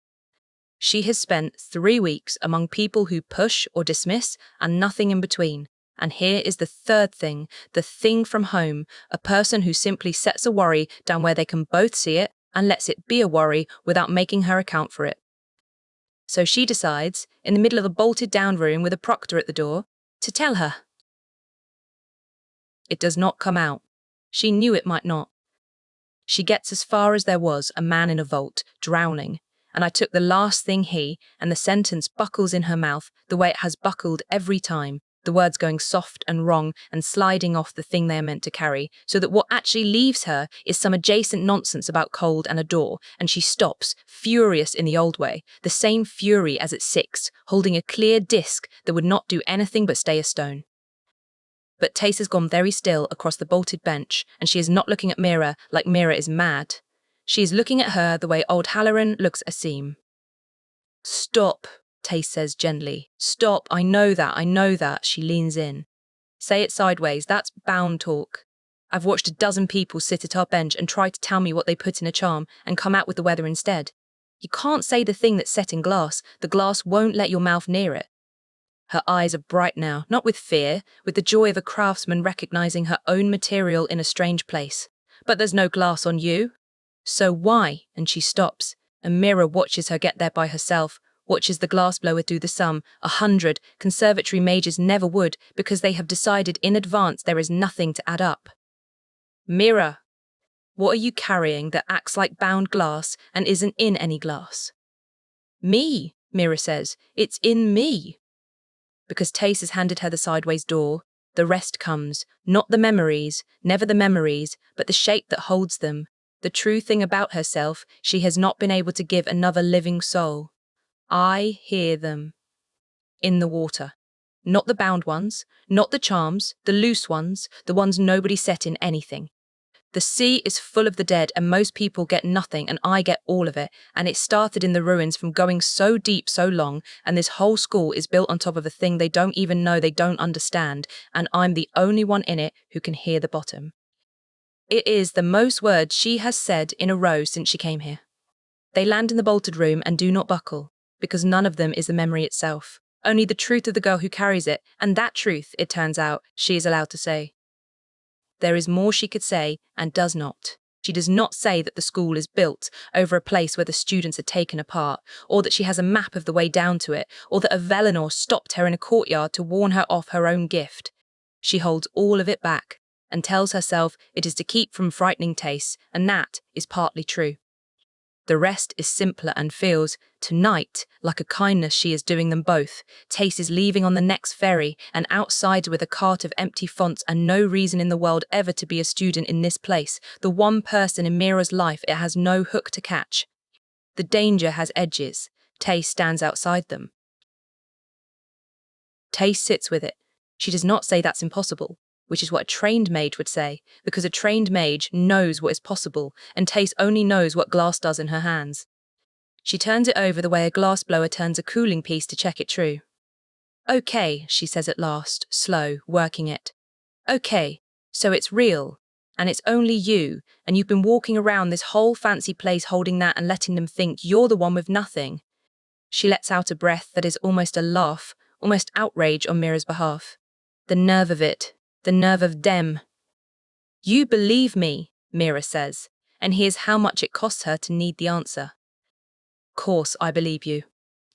[SPEAKER 2] She has spent 3 weeks among people who push or dismiss and nothing in between. And here is the third thing, the thing from home, a person who simply sets a worry down where they can both see it and lets it be a worry without making her account for it. So she decides, in the middle of a bolted-down room with a proctor at the door, to tell her. It does not come out. She knew it might not. She gets as far as there was a man in a vault, drowning, and I took the last thing and the sentence buckles in her mouth the way it has buckled every time, the words going soft and wrong and sliding off the thing they are meant to carry, so that what actually leaves her is some adjacent nonsense about cold and a door, and she stops, furious in the old way, the same fury as at 6, holding a clear disc that would not do anything but stay a stone. But Tace has gone very still across the bolted bench, and she is not looking at Mira like Mira is mad. She is looking at her the way old Halloran looks at Asim. Stop, Tace says gently. Stop, I know that, she leans in. Say it sideways, that's bound talk. I've watched a dozen people sit at our bench and try to tell me what they put in a charm and come out with the weather instead. You can't say the thing that's set in glass, the glass won't let your mouth near it. Her eyes are bright now, not with fear, with the joy of a craftsman recognizing her own material in a strange place. But there's no glass on you. So why? And she stops, and Mira watches her get there by herself, watches the glassblower do the sum, 100, conservatory mages never would, because they have decided in advance there is nothing to add up. Mira, What are you carrying that acts like bound glass and isn't in any glass? Me, Mira says. It's in me. Because Tace has handed her the sideways door, the rest comes, not the memories, never the memories, but the shape that holds them. The true thing about herself she has not been able to give another living soul. I hear them. In the water. Not the bound ones, not the charms, the loose ones, the ones nobody set in anything. The sea is full of the dead and most people get nothing and I get all of it, and it started in the ruins from going so deep so long, and this whole school is built on top of a thing they don't even know, they don't understand, and I'm the only one in it who can hear the bottom. It is the most words she has said in a row since she came here. They land in the bolted room and do not buckle, because none of them is the memory itself, only the truth of the girl who carries it, and that truth, it turns out, she is allowed to say. There is more she could say, and does not. She does not say that the school is built over a place where the students are taken apart, or that she has a map of the way down to it, or that a Velinor stopped her in a courtyard to warn her off her own gift. She holds all of it back, and tells herself it is to keep from frightening Tace, and that is partly true. The rest is simpler and feels, tonight, like a kindness she is doing them both. Tace is leaving on the next ferry, and outside with a cart of empty fonts and no reason in the world ever to be a student in this place, the one person in Mira's life it has no hook to catch. The danger has edges. Tace stands outside them. Tace sits with it. She does not say that's impossible, which is what a trained mage would say, because a trained mage knows what is possible, and Tace only knows what glass does in her hands. She turns it over the way a glassblower turns a cooling piece to check it true. Okay, she says at last, slow, working it. Okay, so it's real, and it's only you, and you've been walking around this whole fancy place holding that and letting them think you're the one with nothing. She lets out a breath that is almost a laugh, almost outrage on Mira's behalf. The nerve of it. The nerve of them. You believe me, Mira says, and here's how much it costs her to need the answer. Course I believe you.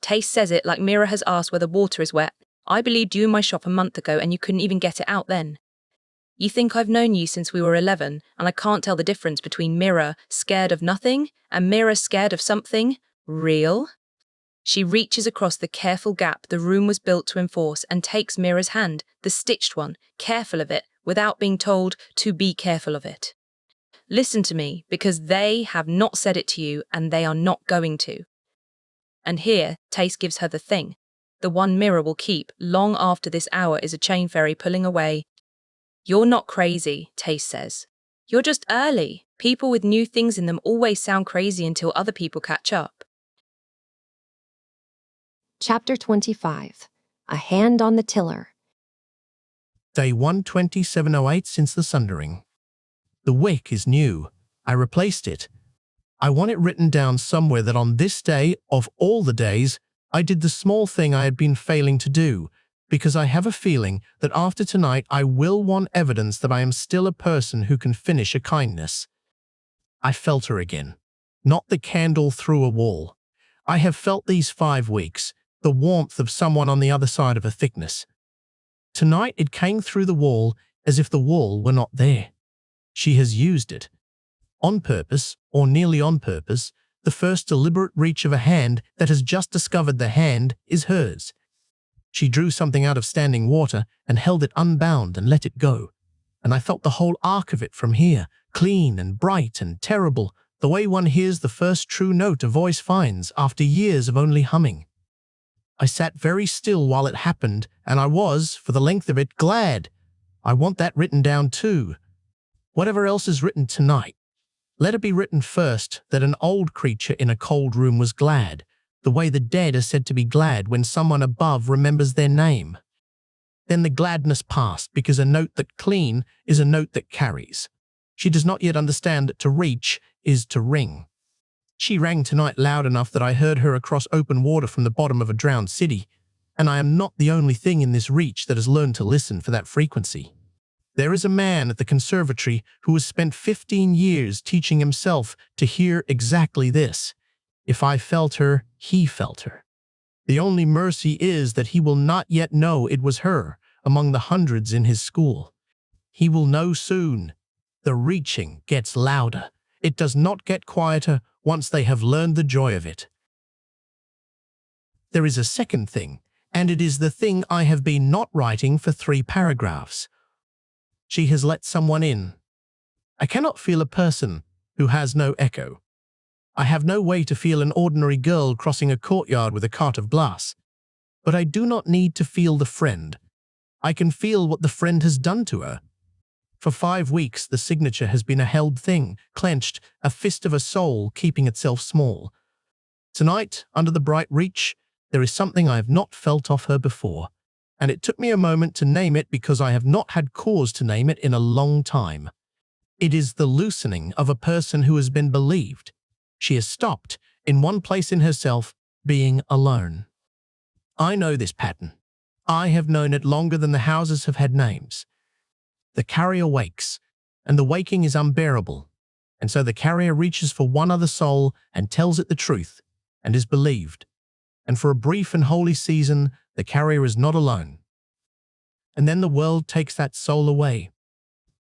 [SPEAKER 2] Tace says it like Mira has asked whether water is wet. I believed you in my shop a month ago and you couldn't even get it out then. You think I've known you since we were 11 and I can't tell the difference between Mira scared of nothing and Mira scared of something real? She reaches across the careful gap the room was built to enforce and takes Mira's hand, the stitched one, careful of it, without being told to be careful of it. Listen to me, because they have not said it to you and they are not going to. And here, Tace gives her the thing, the one Mira will keep long after this hour is a chain ferry pulling away. You're not crazy, Tace says. You're just early. People with new things in them always sound crazy until other people catch up.
[SPEAKER 1] Chapter 25. A Hand on the Tiller.
[SPEAKER 3] Day 12708 since the sundering. The wick is new. I replaced it. I want it written down somewhere that on this day, of all the days, I did the small thing I had been failing to do, because I have a feeling that after tonight I will want evidence that I am still a person who can finish a kindness. I felt her again. Not the candle through a wall. I have felt these 5 weeks, the warmth of someone on the other side of a thickness. Tonight it came through the wall as if the wall were not there. She has used it. On purpose, or nearly on purpose, the first deliberate reach of a hand that has just discovered the hand is hers. She drew something out of standing water and held it unbound and let it go. And I felt the whole arc of it from here, clean and bright and terrible, the way one hears the first true note a voice finds after years of only humming. I sat very still while it happened, and I was, for the length of it, glad. I want that written down too. Whatever else is written tonight, let it be written first that an old creature in a cold room was glad, the way the dead are said to be glad when someone above remembers their name. Then the gladness passed, because a note that clean is a note that carries. She does not yet understand that to reach is to ring. She rang tonight loud enough that I heard her across open water from the bottom of a drowned city, and I am not the only thing in this reach that has learned to listen for that frequency. There is a man at the conservatory who has spent 15 years teaching himself to hear exactly this. If I felt her, he felt her. The only mercy is that he will not yet know it was her among the hundreds in his school. He will know soon. The reaching gets louder. It does not get quieter once they have learned the joy of it. There is a second thing, and it is the thing I have been not writing for 3 paragraphs. She has let someone in. I cannot feel a person who has no echo. I have no way to feel an ordinary girl crossing a courtyard with a cart of glass. But I do not need to feel the friend. I can feel what the friend has done to her. For 5 weeks, the signature has been a held thing, clenched, a fist of a soul keeping itself small. Tonight, under the bright reach, there is something I have not felt of her before, and it took me a moment to name it because I have not had cause to name it in a long time. It is the loosening of a person who has been believed. She has stopped, in one place in herself, being alone. I know this pattern. I have known it longer than the houses have had names. The carrier wakes, and the waking is unbearable, and so the carrier reaches for one other soul and tells it the truth, and is believed. And for a brief and holy season, the carrier is not alone. And then the world takes that soul away.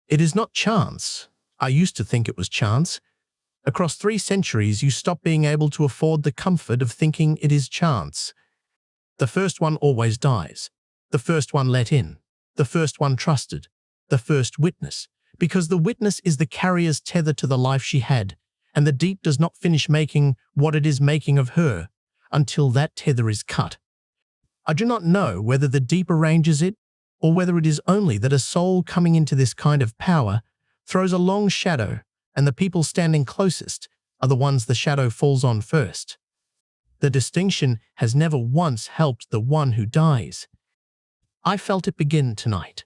[SPEAKER 3] It is not chance. I used to think it was chance. Across 3 centuries, you stop being able to afford the comfort of thinking it is chance. The first one always dies. The first one let in. The first one trusted. The first witness. Because the witness is the carrier's tether to the life she had, and the deep does not finish making what it is making of her until that tether is cut. I do not know whether the deep arranges it, or whether it is only that a soul coming into this kind of power throws a long shadow, and the people standing closest are the ones the shadow falls on first. The distinction has never once helped the one who dies. I felt it begin tonight.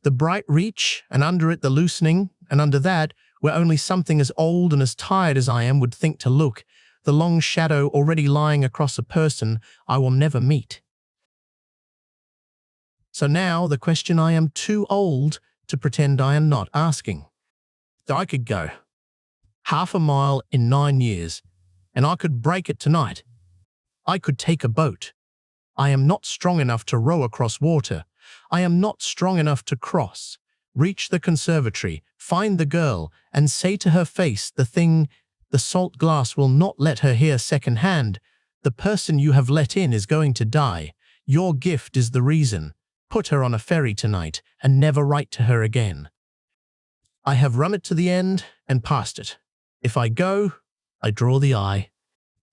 [SPEAKER 3] The bright reach, and under it the loosening, and under that, where only something as old and as tired as I am would think to look, the long shadow already lying across a person I will never meet. So now the question I am too old to pretend I am not asking. I could go 1/2 mile in 9 years, and I could break it tonight. I could take a boat. I am not strong enough to row across water. I am not strong enough to cross, reach the conservatory, find the girl, and say to her face the thing the salt glass will not let her hear second-hand. The person you have let in is going to die. Your gift is the reason. Put her on a ferry tonight and never write to her again. I have run it to the end and past it. If I go, I draw the eye.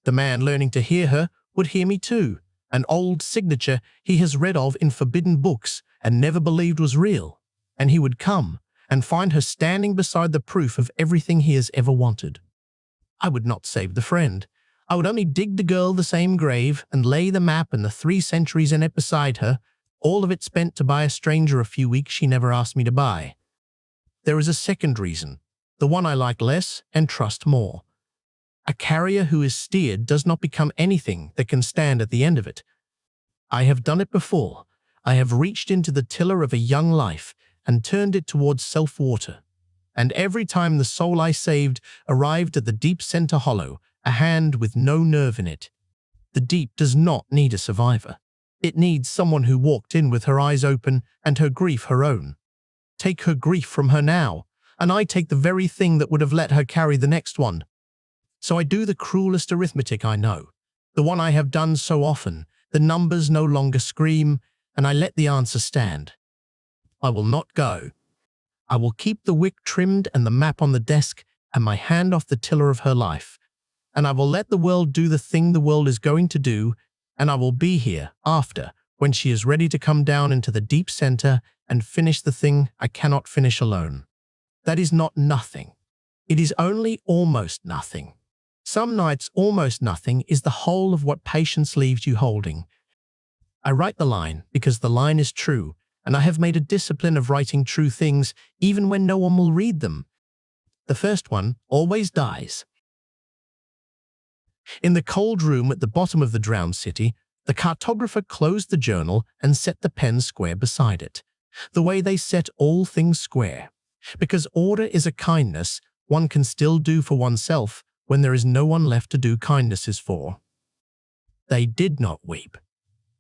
[SPEAKER 3] The man learning to hear her would hear me too. An old signature he has read of in forbidden books and never believed was real. And he would come and find her standing beside the proof of everything he has ever wanted. I would not save the friend. I would only dig the girl the same grave and lay the map and the 3 centuries in it beside her, all of it spent to buy a stranger a few weeks she never asked me to buy. There is a second reason, the one I like less and trust more. A carrier who is steered does not become anything that can stand at the end of it. I have done it before. I have reached into the tiller of a young life and turned it towards self-water. And every time the soul I saved arrived at the deep center hollow, a hand with no nerve in it. The deep does not need a survivor. It needs someone who walked in with her eyes open and her grief her own. Take her grief from her now, and I take the very thing that would have let her carry the next one. So I do the cruelest arithmetic I know, the one I have done so often. The numbers no longer scream, and I let the answer stand. I will not go. I will keep the wick trimmed and the map on the desk and my hand off the tiller of her life. And I will let the world do the thing the world is going to do, and I will be here after, when she is ready to come down into the deep center and finish the thing I cannot finish alone. That is not nothing. It is only almost nothing. Some nights almost nothing is the whole of what patience leaves you holding. I write the line because the line is true, and I have made a discipline of writing true things even when no one will read them. The first one always dies. In the cold room at the bottom of the drowned city, the cartographer closed the journal and set the pen square beside it, the way they set all things square. Because order is a kindness one can still do for oneself when there is no one left to do kindnesses for. They did not weep.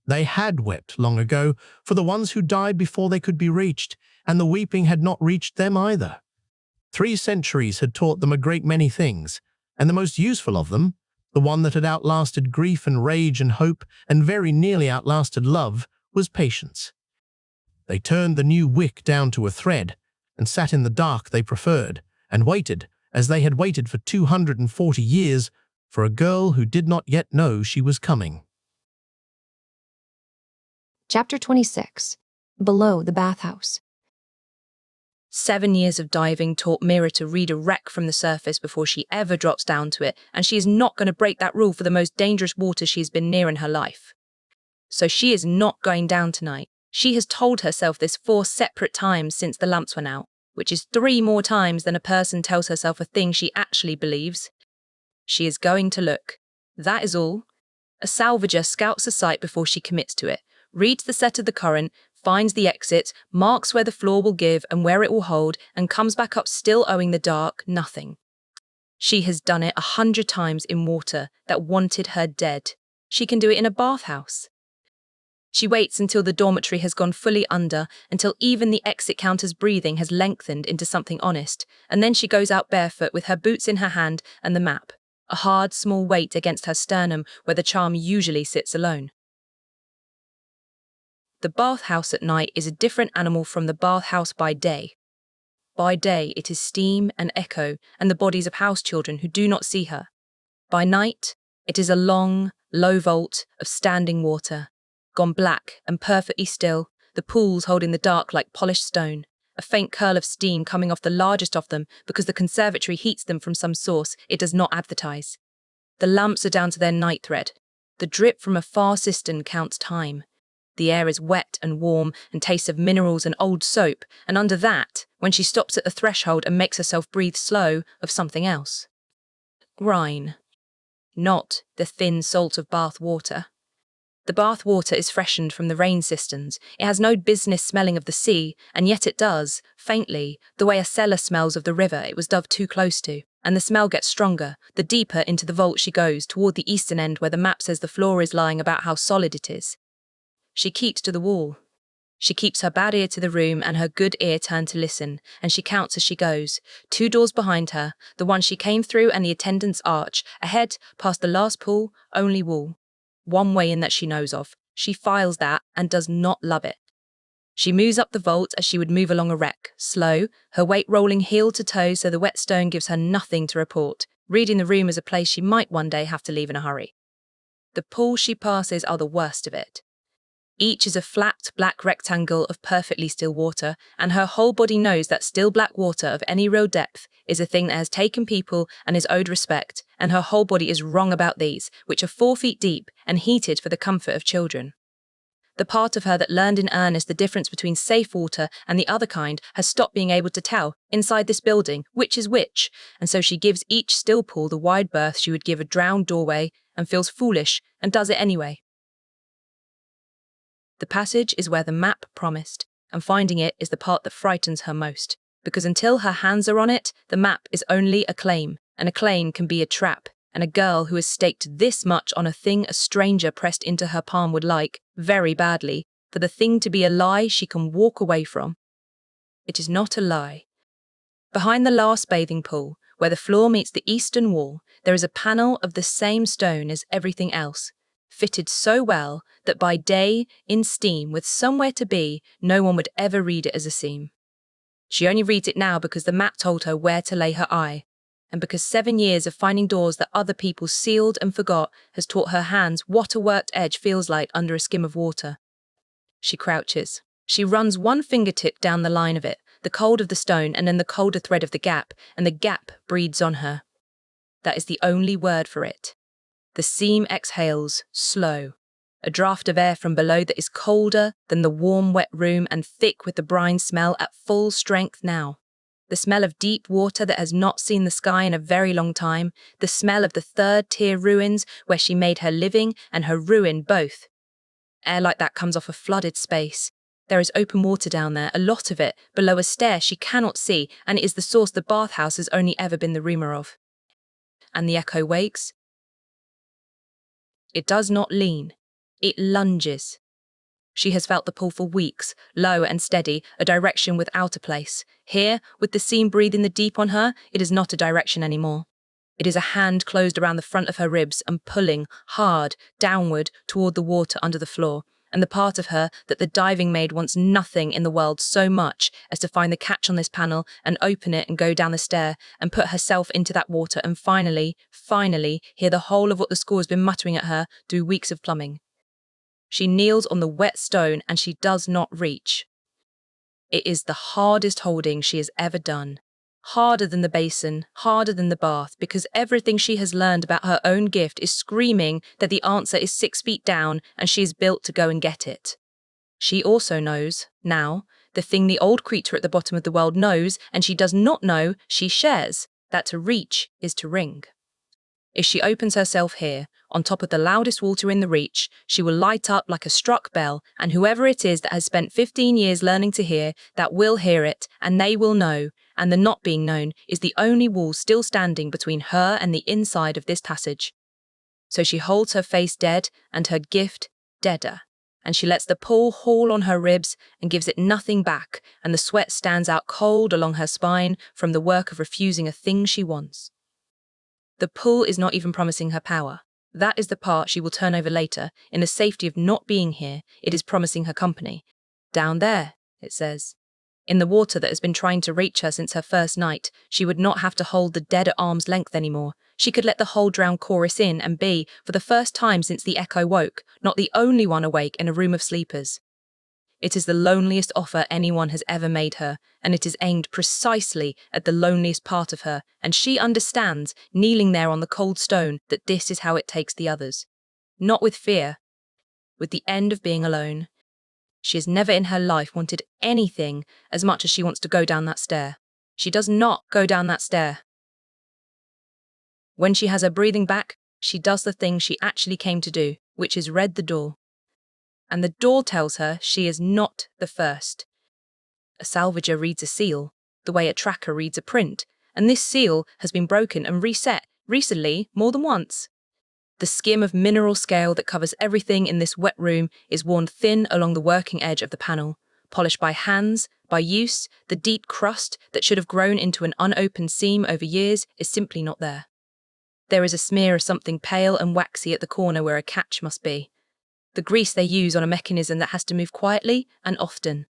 [SPEAKER 3] They had wept long ago for the ones who died before they could be reached, and the weeping had not reached them either. 3 centuries had taught them a great many things, and the most useful of them, the one that had outlasted grief and rage and hope and very nearly outlasted love, was patience. They turned the new wick down to a thread and sat in the dark they preferred and waited, as they had waited for 240 years, for a girl who did not yet know she was coming.
[SPEAKER 1] Chapter 26. Below the Bathhouse.
[SPEAKER 2] 7 years of diving taught Mira to read a wreck from the surface before she ever drops down to it, and she is not going to break that rule for the most dangerous water she has been near in her life. So she is not going down tonight. She has told herself this 4 separate times since the lamps went out, which is 3 more times than a person tells herself a thing she actually believes. She is going to look. That is all. A salvager scouts the site before she commits to it, reads the set of the current, finds the exit, marks where the floor will give and where it will hold, and comes back up still owing the dark nothing. She has done it 100 times in water that wanted her dead. She can do it in a bathhouse. She waits until the dormitory has gone fully under, until even the exit counter's breathing has lengthened into something honest, and then she goes out barefoot with her boots in her hand and the map, a hard, small weight against her sternum where the charm usually sits alone. The bathhouse at night is a different animal from the bathhouse by day. By day, it is steam and echo and the bodies of house children who do not see her. By night, it is a long, low vault of standing water, gone black and perfectly still, the pools holding the dark like polished stone, a faint curl of steam coming off the largest of them because the conservatory heats them from some source it does not advertise. The lamps are down to their night thread. The drip from a far cistern counts time. The air is wet and warm and tastes of minerals and old soap, and under that, when she stops at the threshold and makes herself breathe slow, of something else. Brine. Not the thin salt of bath water. The bath water is freshened from the rain cisterns. It has no business smelling of the sea, and yet it does, faintly, the way a cellar smells of the river it was dove too close to. And the smell gets stronger, the deeper into the vault she goes, toward the eastern end where the map says the floor is lying about how solid it is. She keeps to the wall. She keeps her bad ear to the room and her good ear turned to listen, and she counts as she goes. 2 doors behind her, the one she came through and the attendant's arch, ahead, past the last pool, only wall. One way in that she knows of. She files that and does not love it. She moves up the vault as she would move along a wreck, slow, her weight rolling heel to toe so the wet stone gives her nothing to report, reading the room as a place she might one day have to leave in a hurry. The pools she passes are the worst of it. Each is a flat, black rectangle of perfectly still water, and her whole body knows that still black water of any real depth is a thing that has taken people and is owed respect, and her whole body is wrong about these, which are 4 feet deep and heated for the comfort of children. The part of her that learned in earnest the difference between safe water and the other kind has stopped being able to tell, inside this building, which is which, and so she gives each still pool the wide berth she would give a drowned doorway, and feels foolish, and does it anyway. The passage is where the map promised, and finding it is the part that frightens her most, because until her hands are on it, the map is only a claim, and a claim can be a trap, and a girl who has staked this much on a thing a stranger pressed into her palm would like, very badly, for the thing to be a lie she can walk away from. It is not a lie. Behind the last bathing pool, where the floor meets the eastern wall, there is a panel of the same stone as everything else, fitted so well that by day, in steam, with somewhere to be, no one would ever read it as a seam. She only reads it now because the map told her where to lay her eye, and because 7 years of finding doors that other people sealed and forgot has taught her hands what a worked edge feels like under a skim of water. She crouches. She runs one fingertip down the line of it, the cold of the stone and then the colder thread of the gap, and the gap breathes on her. That is the only word for it. The seam exhales, slow, a draught of air from below that is colder than the warm, wet room and thick with the brine smell at full strength now. The smell of deep water that has not seen the sky in a very long time, the smell of the 3rd-tier ruins where she made her living and her ruin both. Air like that comes off a flooded space. There is open water down there, a lot of it, below a stair she cannot see, and it is the source the bathhouse has only ever been the rumour of. And the echo wakes. It does not lean. It lunges. She has felt the pull for weeks, low and steady, a direction without a place. Here, with the seam breathing the deep on her, it is not a direction anymore. It is a hand closed around the front of her ribs and pulling, hard, downward toward the water under the floor, and the part of her that the diving maid wants nothing in the world so much as to find the catch on this panel and open it and go down the stair and put herself into that water and finally, hear the whole of what the score has been muttering at her through weeks of plumbing. She kneels on the wet stone and she does not reach. It is the hardest holding she has ever done. Harder than the basin, harder than the bath, because everything she has learned about her own gift is screaming that the answer is 6 feet down and she is built to go and get it. She also knows, now, the thing the old creature at the bottom of the world knows and she does not know she shares, that to reach is to ring. If she opens herself here, on top of the loudest water in the reach, she will light up like a struck bell, and whoever it is that has spent 15 years learning to hear, that will hear it, and they will know, and the not being known is the only wall still standing between her and the inside of this passage. So she holds her face dead and her gift deader, and she lets the pull haul on her ribs and gives it nothing back, and the sweat stands out cold along her spine from the work of refusing a thing she wants. The pull is not even promising her power. That is the part she will turn over later. In the safety of not being here, it is promising her company. Down there, it says. In the water that has been trying to reach her since her first night, she would not have to hold the dead at arm's length anymore. She could let the whole drown chorus in and be, for the first time since the echo woke, not the only one awake in a room of sleepers. It is the loneliest offer anyone has ever made her, and it is aimed precisely at the loneliest part of her, and she understands, kneeling there on the cold stone, that this is how it takes the others. Not with fear, with the end of being alone. She has never in her life wanted anything as much as she wants to go down that stair. She does not go down that stair. When she has her breathing back, she does the thing she actually came to do, which is read the door. And the door tells her she is not the first. A salvager reads a seal, the way a tracker reads a print, and this seal has been broken and reset, recently, more than once. The skim of mineral scale that covers everything in this wet room is worn thin along the working edge of the panel, polished by hands, by use. The deep crust that should have grown into an unopened seam over years is simply not there. There is a smear of something pale and waxy at the corner where a catch must be. The grease they use on a mechanism that has to move quietly and often.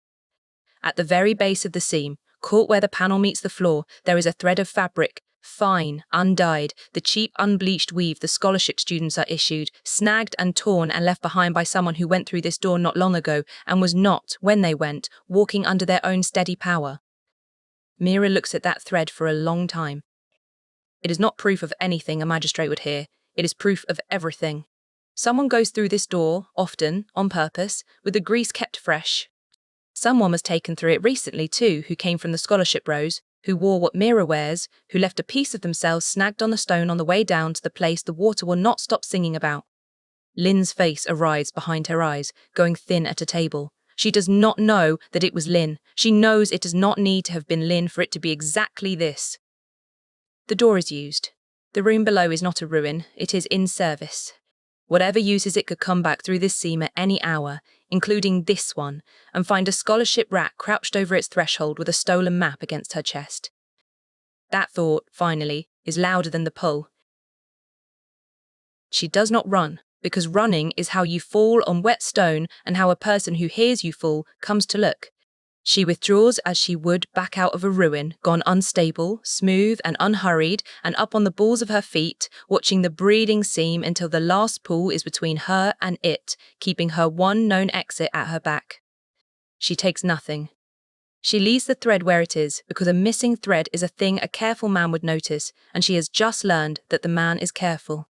[SPEAKER 2] At the very base of the seam, caught where the panel meets the floor, there is a thread of fabric, fine, undyed, the cheap, unbleached weave the scholarship students are issued, snagged and torn and left behind by someone who went through this door not long ago and was not, when they went, walking under their own steady power. Mira looks at that thread for a long time. It is not proof of anything a magistrate would hear. It is proof of everything. Someone goes through this door, often, on purpose, with the grease kept fresh. Someone was taken through it recently too, who came from the scholarship rows, who wore what Mira wears, who left a piece of themselves snagged on the stone on the way down to the place the water will not stop singing about. Lin's face arrives behind her eyes, going thin at a table. She does not know that it was Lin. She knows it does not need to have been Lin for it to be exactly this. The door is used. The room below is not a ruin, it is in service. Whatever uses it could come back through this seam at any hour, including this one, and find a scholarship rat crouched over its threshold with a stolen map against her chest. That thought, finally, is louder than the pull. She does not run, because running is how you fall on wet stone and how a person who hears you fall comes to look. She withdraws as she would back out of a ruin, gone unstable, smooth and unhurried, and up on the balls of her feet, watching the breeding seam until the last pool is between her and it, keeping her one known exit at her back. She takes nothing. She leaves the thread where it is, because a missing thread is a thing a careful man would notice, and she has just learned that the man is careful.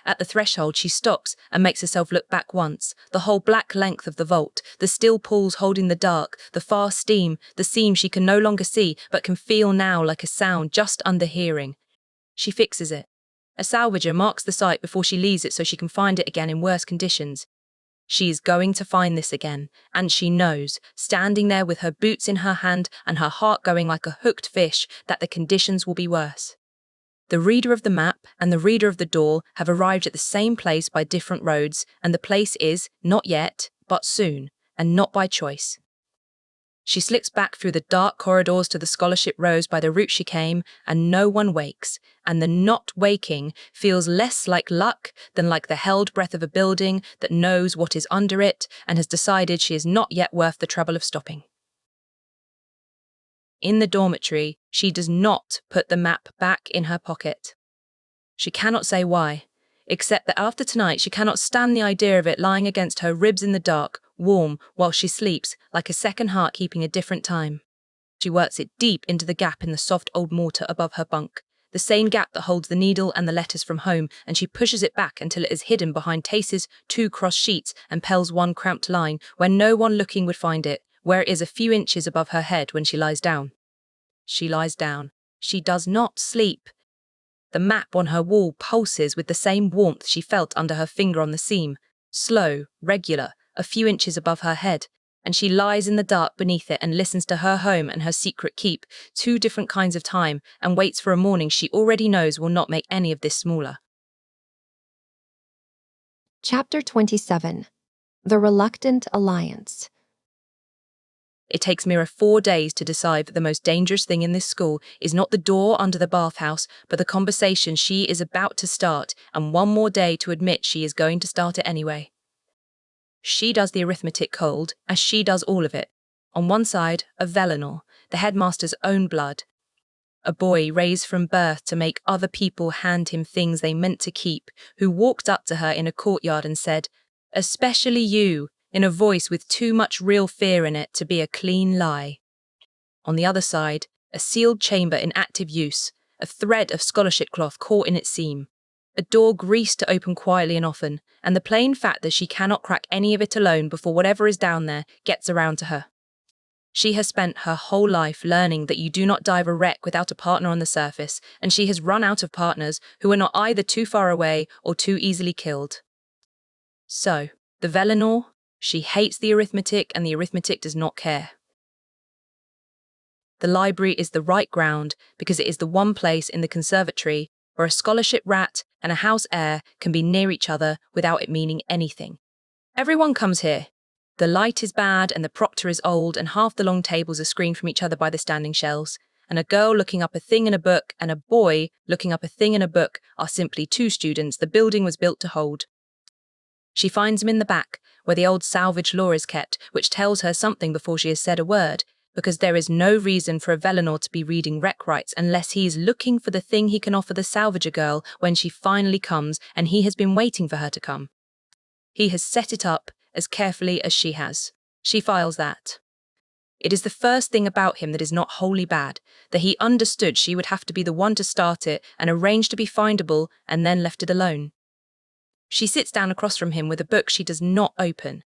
[SPEAKER 2] At the threshold, she stops and makes herself look back once, the whole black length of the vault, the still pools holding the dark, the far steam, the seam she can no longer see but can feel now like a sound just under hearing. She fixes it. A salvager marks the site before she leaves it so she can find it again in worse conditions. She is going to find this again, and she knows, standing there with her boots in her hand and her heart going like a hooked fish, that the conditions will be worse. The reader of the map and the reader of the door have arrived at the same place by different roads, and the place is, not yet, but soon, and not by choice. She slips back through the dark corridors to the scholarship rows by the route she came, and no one wakes, and the not waking feels less like luck than like the held breath of a building that knows what is under it and has decided she is not yet worth the trouble of stopping. In the dormitory, she does not put the map back in her pocket. She cannot say why, except that after tonight she cannot stand the idea of it lying against her ribs in the dark, warm, while she sleeps, like a second heart keeping a different time. She works it deep into the gap in the soft old mortar above her bunk, the same gap that holds the needle and the letters from home, and she pushes it back until it is hidden behind Tace's 2 crossed sheets and Pell's 1 cramped line, where no one looking would find it, where it is a few inches above her head when she lies down. She lies down. She does not sleep. The map on her wall pulses with the same warmth she felt under her finger on the seam, slow, regular, a few inches above her head, and she lies in the dark beneath it and listens to her home and her secret keep, 2 different kinds of time, and waits for a morning she already knows will not make any of this smaller.
[SPEAKER 1] Chapter 27. The Reluctant Alliance.
[SPEAKER 2] It takes Mira 4 days to decide that the most dangerous thing in this school is not the door under the bathhouse, but the conversation she is about to start, and 1 more day to admit she is going to start it anyway. She does the arithmetic cold, as she does all of it. On one side, a Velinor, the headmaster's own blood. A boy raised from birth to make other people hand him things they meant to keep, who walked up to her in a courtyard and said, "Especially you," in a voice with too much real fear in it to be a clean lie. On the other side, a sealed chamber in active use, a thread of scholarship cloth caught in its seam, a door greased to open quietly and often, and the plain fact that she cannot crack any of it alone before whatever is down there gets around to her. She has spent her whole life learning that you do not dive a wreck without a partner on the surface, and she has run out of partners who are not either too far away or too easily killed. So, the Velinor, she hates the arithmetic and the arithmetic does not care. The library is the right ground because it is the one place in the conservatory where a scholarship rat and a house heir can be near each other without it meaning anything. Everyone comes here. The light is bad and the proctor is old and half the long tables are screened from each other by the standing shelves, and a girl looking up a thing in a book and a boy looking up a thing in a book are simply 2 students the building was built to hold. She finds him in the back, where the old salvage law is kept, which tells her something before she has said a word, because there is no reason for a Velinor to be reading rec rights unless he is looking for the thing he can offer the Salvager girl when she finally comes, and he has been waiting for her to come. He has set it up as carefully as she has. She files that. It is the first thing about him that is not wholly bad, that he understood she would have to be the one to start it and arrange to be findable and then left it alone. She sits down across from him with a book she does not open.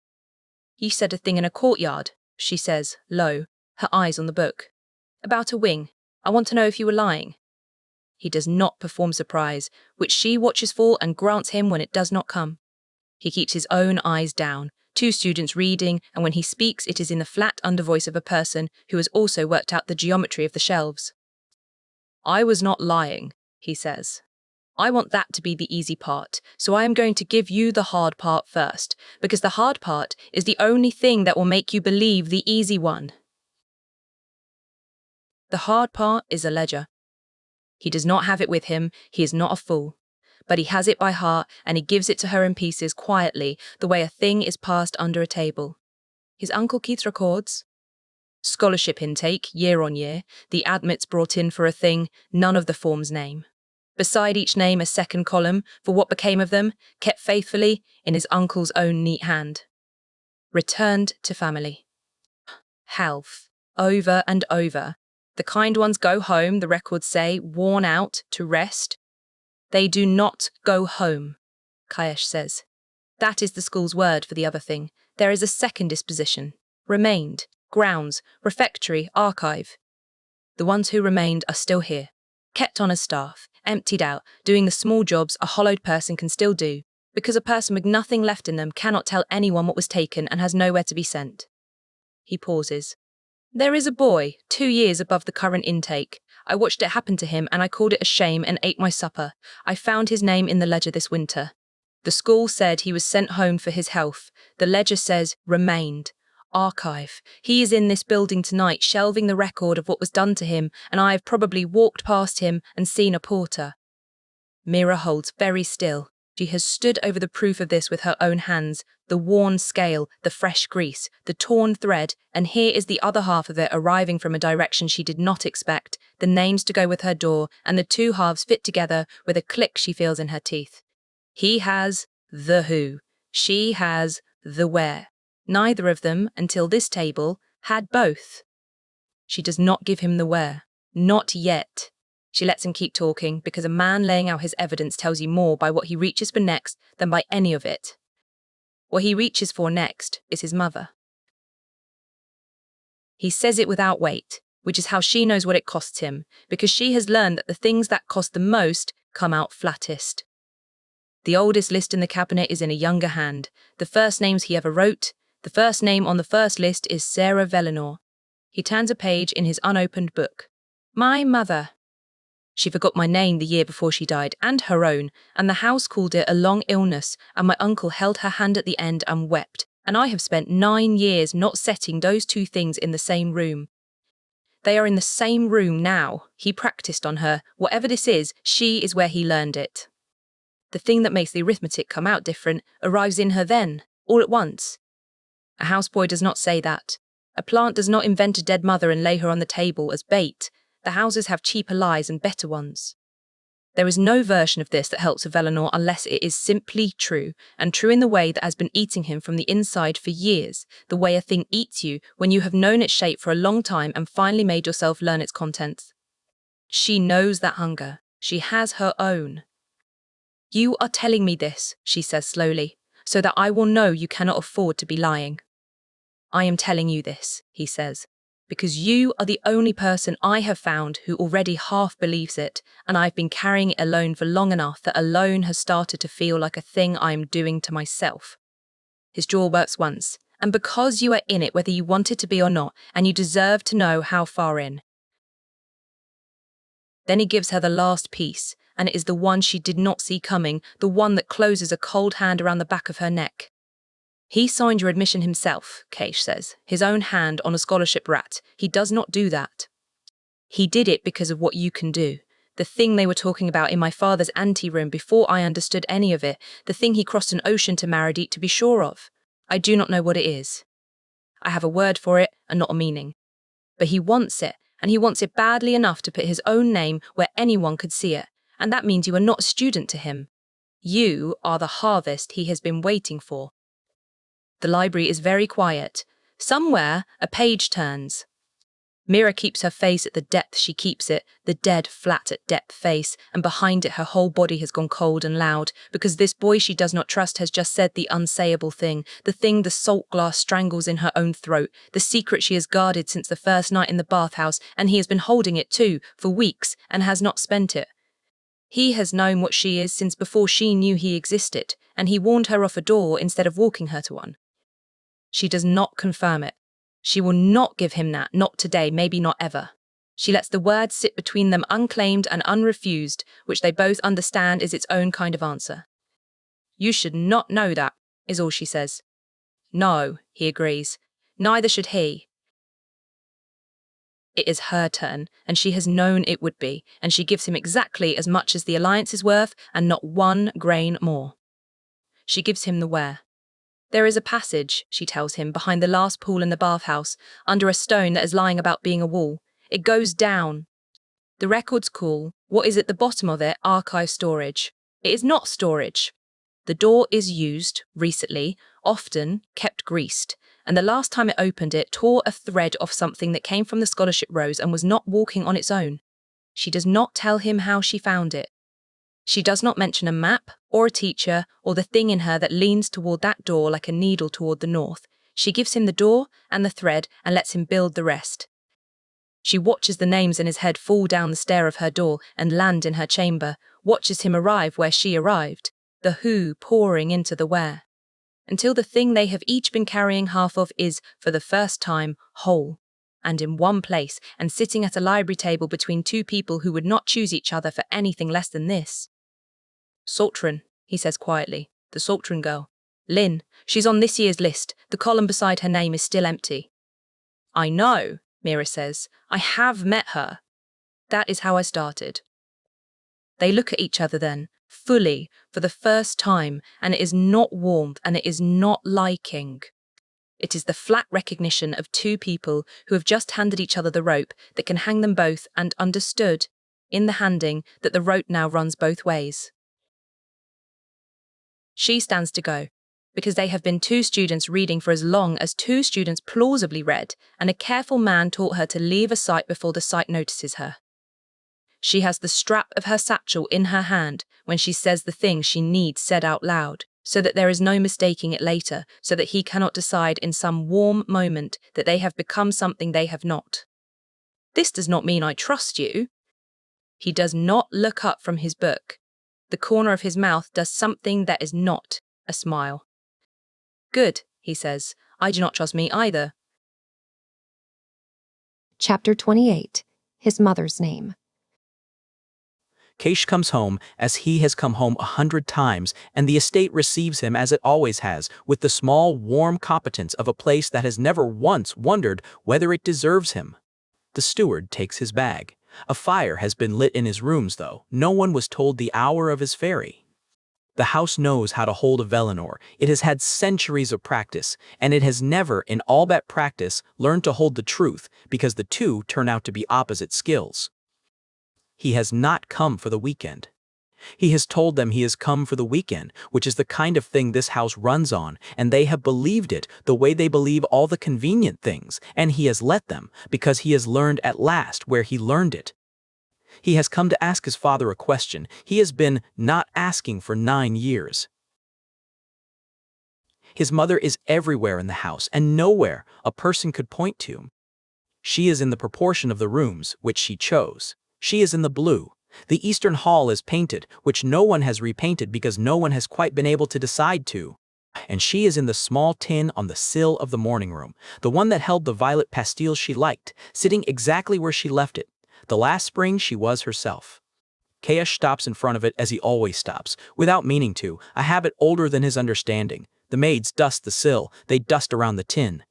[SPEAKER 2] "You said a thing in a courtyard," she says, low, her eyes on the book. "About a wing. I want to know if you were lying." He does not perform surprise, which she watches for and grants him when it does not come. He keeps his own eyes down, 2 students reading, and when he speaks it is in the flat undervoice of a person who has also worked out the geometry of the shelves. "I was not lying," he says. "I want that to be the easy part, so I am going to give you the hard part first, because the hard part is the only thing that will make you believe the easy one." The hard part is a ledger. He does not have it with him, he is not a fool, but he has it by heart and he gives it to her in pieces quietly, the way a thing is passed under a table. His uncle keeps records. Scholarship intake, year on year, the admits brought in for a thing, none of the forms name. Beside each name a second column, for what became of them, kept faithfully in his uncle's own neat hand. Returned to family. Health, over and over. The kind ones go home, the records say, worn out, to rest. They do not go home, Kaesh says. That is the school's word for the other thing. There is a second disposition. Remained, grounds, refectory, archive. The ones who remained are still here. Kept on as staff, emptied out, doing the small jobs a hollowed person can still do, because a person with nothing left in them cannot tell anyone what was taken and has nowhere to be sent. He pauses. There is a boy, 2 years above the current intake. I watched it happen to him and I called it a shame and ate my supper. I found his name in the ledger this winter. The school said he was sent home for his health. The ledger says remained. Archive. He is in this building tonight, shelving the record of what was done to him, and I have probably walked past him and seen a porter. Mira holds very still. She has stood over the proof of this with her own hands, the worn scale, the fresh grease, the torn thread, and here is the other half of it arriving from a direction she did not expect, the names to go with her door, and the two halves fit together with a click she feels in her teeth. He has the who. She has the where. Neither of them, until this table, had both. She does not give him the where. Not yet. She lets him keep talking because a man laying out his evidence tells you more by what he reaches for next than by any of it. What he reaches for next is his mother. He says it without weight, which is how she knows what it costs him, because she has learned that the things that cost the most come out flattest. The oldest list in the cabinet is in a younger hand. The first names he ever wrote. The first name on the first list is Sarah Vellinor. He turns a page in his unopened book. My mother. She forgot my name the year before she died, and her own, and the house called it a long illness, and my uncle held her hand at the end and wept, and I have spent 9 years not setting those two things in the same room. They are in the same room now. He practiced on her. Whatever this is, she is where he learned it. The thing that makes the arithmetic come out different arrives in her then, all at once. A houseboy does not say that. A plant does not invent a dead mother and lay her on the table as bait. The houses have cheaper lies and better ones. There is no version of this that helps with Vellinor unless it is simply true, and true in the way that has been eating him from the inside for years, the way a thing eats you when you have known its shape for a long time and finally made yourself learn its contents. She knows that hunger. She has her own. You are telling me this, she says slowly, so that I will know you cannot afford to be lying. I am telling you this, he says, because you are the only person I have found who already half believes it, and I've been carrying it alone for long enough that alone has started to feel like a thing I am doing to myself. His jaw works once, and because you are in it whether you want it to be or not, and you deserve to know how far in. Then he gives her the last piece, and it is the one she did not see coming, the one that closes a cold hand around the back of her neck. He signed your admission himself, Kaesh says, his own hand on a scholarship rat. He does not do that. He did it because of what you can do. The thing they were talking about in my father's anteroom before I understood any of it, the thing he crossed an ocean to Marrowdeep to be sure of. I do not know what it is. I have a word for it and not a meaning. But he wants it, and he wants it badly enough to put his own name where anyone could see it, and that means you are not a student to him. You are the harvest he has been waiting for. The library is very quiet. Somewhere, a page turns. Mira keeps her face at the depth she keeps it, the dead, flat at depth face, and behind it her whole body has gone cold and loud, because this boy she does not trust has just said the unsayable thing, the thing the salt glass strangles in her own throat, the secret she has guarded since the first night in the bathhouse, and he has been holding it too, for weeks, and has not spent it. He has known what she is since before she knew he existed, and he warned her off a door instead of walking her to one. She does not confirm it. She will not give him that, not today, maybe not ever. She lets the words sit between them unclaimed and unrefused, which they both understand is its own kind of answer. You should not know that, is all she says. No, he agrees. Neither should he. It is her turn, and she has known it would be, and she gives him exactly as much as the alliance is worth, and not 1 grain more. She gives him the where. There is a passage, she tells him, behind the last pool in the bathhouse, under a stone that is lying about being a wall. It goes down. The records call what is at the bottom of it archive storage. It is not storage. The door is used, recently, often, kept greased, and the last time it opened it tore a thread off something that came from the scholarship rows and was not walking on its own. She does not tell him how she found it. She does not mention a map, or a teacher, or the thing in her that leans toward that door like a needle toward the north. She gives him the door and the thread and lets him build the rest. She watches the names in his head fall down the stair of her door and land in her chamber, watches him arrive where she arrived, the who pouring into the where, until the thing they have each been carrying half of is, for the first time, whole, and in one place, and sitting at a library table between two people who would not choose each other for anything less than this. Saltren, he says quietly, The Saltren girl. Lin, she's on this year's list. The column beside her name is still empty. I know, Mira says. I have met her. That is how I started. They look at each other then, fully, for the first time, and it is not warmth and it is not liking. It is the flat recognition of two people who have just handed each other the rope that can hang them both, and understood, in the handing, that the rope now runs both ways. She stands to go, because they have been two students reading for as long as two students plausibly read, and a careful man taught her to leave a sight before the sight notices her. She has the strap of her satchel in her hand when she says the thing she needs said out loud, so that there is no mistaking it later, so that he cannot decide in some warm moment that they have become something they have not. This does not mean I trust you. He does not look up from his book. The corner of his mouth does something that is not a smile. Good, he says. I do not trust me either.
[SPEAKER 1] Chapter 28. His Mother's Name.
[SPEAKER 4] Kaesh comes home as he has come home 100 times, and the estate receives him as it always has, with the small, warm competence of a place that has never once wondered whether it deserves him. The steward takes his bag. A fire has been lit in his rooms, though no one was told the hour of his ferry. The house knows how to hold a Velinor. It has had centuries of practice, and it has never, in all that practice, learned to hold the truth, because the two turn out to be opposite skills. He has not come for the weekend. He has told them he has come for the weekend, which is the kind of thing this house runs on, and they have believed it the way they believe all the convenient things, and he has let them, because he has learned at last where he learned it. He has come to ask his father a question he has been not asking for 9 years. His mother is everywhere in the house, and nowhere a person could point to. She is in the proportion of the rooms which she chose. She is in the blue. The eastern hall is painted, which no one has repainted because no one has quite been able to decide to. And she is in the small tin on the sill of the morning room, the one that held the violet pastilles she liked, sitting exactly where she left it. The last spring she was herself. Kaesh stops in front of it as he always stops, without meaning to, a habit older than his understanding. The maids dust the sill, they dust around the tin.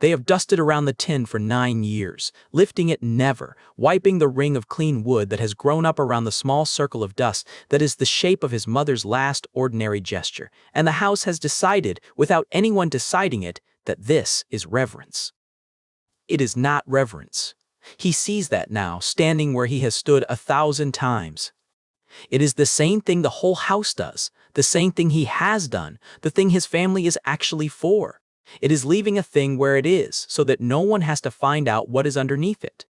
[SPEAKER 4] They have dusted around the tin for 9 years, lifting it never, wiping the ring of clean wood that has grown up around the small circle of dust that is the shape of his mother's last ordinary gesture, and the house has decided, without anyone deciding it, that this is reverence. It is not reverence. He sees that now, standing where he has stood 1,000 times. It is the same thing the whole house does, the same thing he has done, the thing his family is actually for. It is leaving a thing where it is, so that no one has to find out what is underneath it.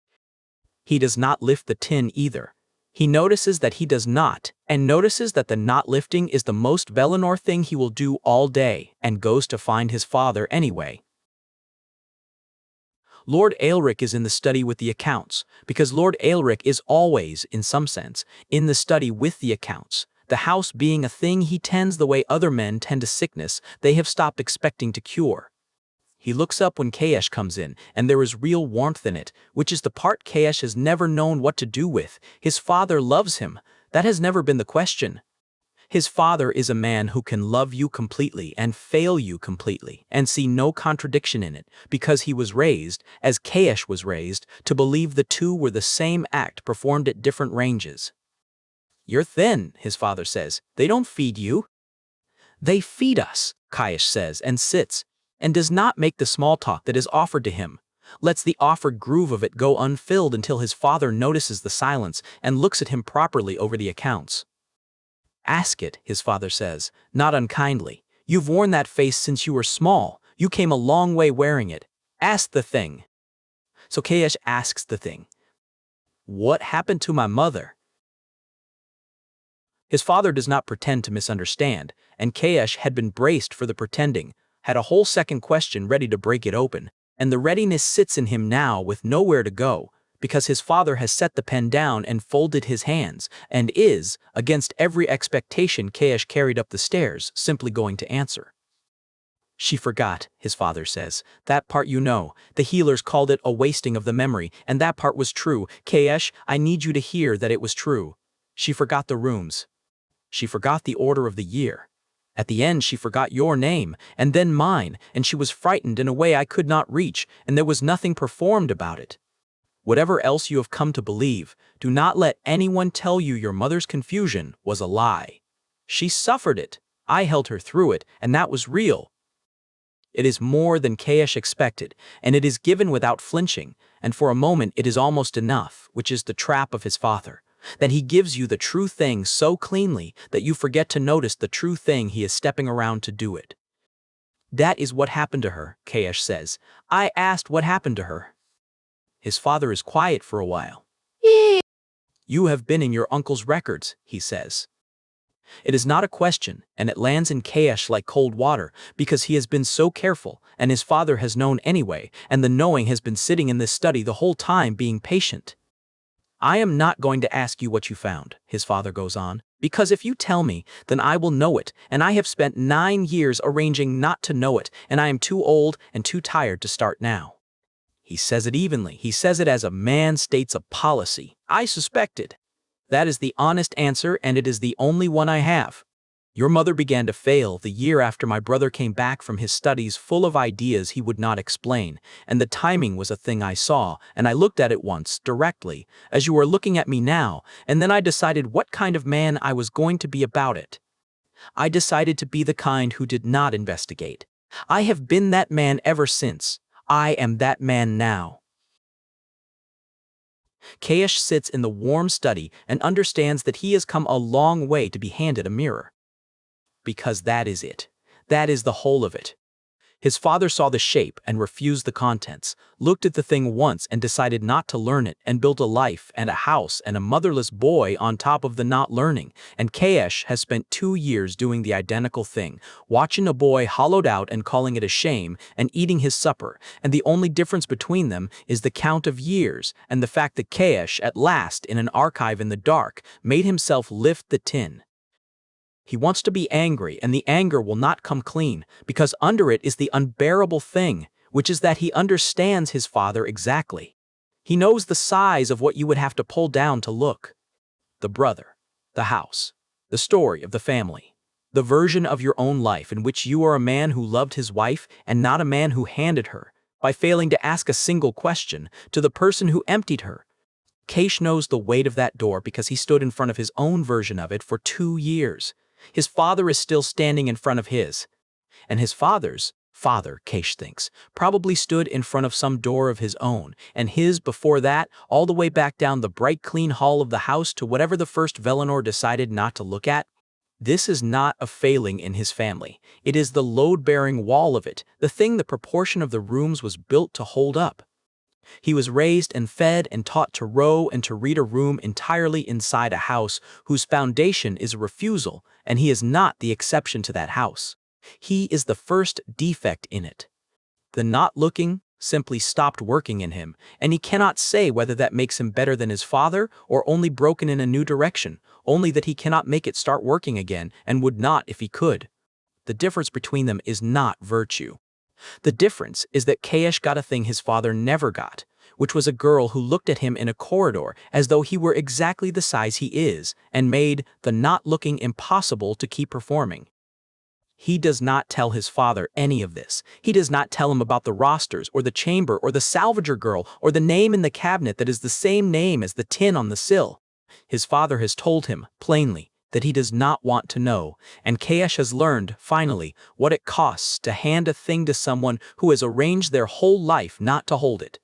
[SPEAKER 4] He does not lift the tin either. He notices that he does not, and notices that the not lifting is the most Velinor thing he will do all day, and goes to find his father anyway. Lord Aelric is in the study with the accounts, because Lord Aelric is always, in some sense, in the study with the accounts. The house being a thing he tends the way other men tend to sickness they have stopped expecting to cure. He looks up when Kaesh comes in, and there is real warmth in it, which is the part Kaesh has never known what to do with. His father loves him. That has never been the question. His father is a man who can love you completely and fail you completely, and see no contradiction in it, because he was raised, as Kaesh was raised, to believe the two were the same act performed at different ranges. You're thin, his father says. They don't feed you. They feed us, Kaesh says, and sits, and does not make the small talk that is offered to him. Lets the offered groove of it go unfilled until his father notices the silence and looks at him properly over the accounts. Ask it, his father says, not unkindly. You've worn that face since you were small. You came a long way wearing it. Ask the thing. So Kaesh asks the thing. What happened to my mother? His father does not pretend to misunderstand, and Kaesh had been braced for the pretending, had a whole second question ready to break it open, and the readiness sits in him now with nowhere to go, because his father has set the pen down and folded his hands, and is, against every expectation Kaesh carried up the stairs, simply going to answer. She forgot, his father says. That part you know. The healers called it a wasting of the memory, and that part was true. Kaesh, I need you to hear that it was true. She forgot the rooms. She forgot the order of the year. At the end she forgot your name, and then mine, and she was frightened in a way I could not reach, and there was nothing performed about it. Whatever else you have come to believe, do not let anyone tell you your mother's confusion was a lie. She suffered it, I held her through it, and that was real. It is more than Kaesh expected, and it is given without flinching, and for a moment it is almost enough, which is the trap of his father. That he gives you the true thing so cleanly that you forget to notice the true thing he is stepping around to do it. That is what happened to her, Kaesh says. I asked what happened to her. His father is quiet for a while. You have been in your uncle's records, he says. It is not a question, and it lands in Kaesh like cold water, because he has been so careful, and his father has known anyway, and the knowing has been sitting in this study the whole time being patient. I am not going to ask you what you found, his father goes on, because if you tell me, then I will know it, and I have spent 9 years arranging not to know it, and I am too old and too tired to start now. He says it evenly. He says it as a man states a policy. I suspected. That is the honest answer, and it is the only one I have. Your mother began to fail the year after my brother came back from his studies full of ideas he would not explain, and the timing was a thing I saw, and I looked at it once, directly, as you are looking at me now, and then I decided what kind of man I was going to be about it. I decided to be the kind who did not investigate. I have been that man ever since. I am that man now. Kaesh sits in the warm study and understands that he has come a long way to be handed a mirror. Because that is it. That is the whole of it. His father saw the shape and refused the contents, looked at the thing once and decided not to learn it, and built a life and a house and a motherless boy on top of the not learning, and Kaesh has spent 2 years doing the identical thing, watching a boy hollowed out and calling it a shame and eating his supper, and the only difference between them is the count of years and the fact that Kaesh, at last in an archive in the dark, made himself lift the tin. He wants to be angry, and the anger will not come clean, because under it is the unbearable thing, which is that he understands his father exactly. He knows the size of what you would have to pull down to look. The brother, the house, the story of the family, the version of your own life in which you are a man who loved his wife and not a man who handed her, by failing to ask a single question, to the person who emptied her. Kaesh knows the weight of that door because he stood in front of his own version of it for 2 years. His father is still standing in front of his. And his father's father, Kaesh thinks, probably stood in front of some door of his own, and his before that, all the way back down the bright clean hall of the house to whatever the first Velinor decided not to look at. This is not a failing in his family. It is the load-bearing wall of it, the thing the proportion of the rooms was built to hold up. He was raised and fed and taught to row and to read a room entirely inside a house whose foundation is a refusal, and he is not the exception to that house. He is the first defect in it. The not looking simply stopped working in him, and he cannot say whether that makes him better than his father or only broken in a new direction, only that he cannot make it start working again and would not if he could. The difference between them is not virtue. The difference is that Kaesh got a thing his father never got, which was a girl who looked at him in a corridor as though he were exactly the size he is, and made the not looking impossible to keep performing. He does not tell his father any of this. He does not tell him about the rosters, or the chamber, or the Salvager girl, or the name in the cabinet that is the same name as the tin on the sill. His father has told him, plainly, that he does not want to know, and Kaesh has learned, finally, what it costs to hand a thing to someone who has arranged their whole life not to hold it.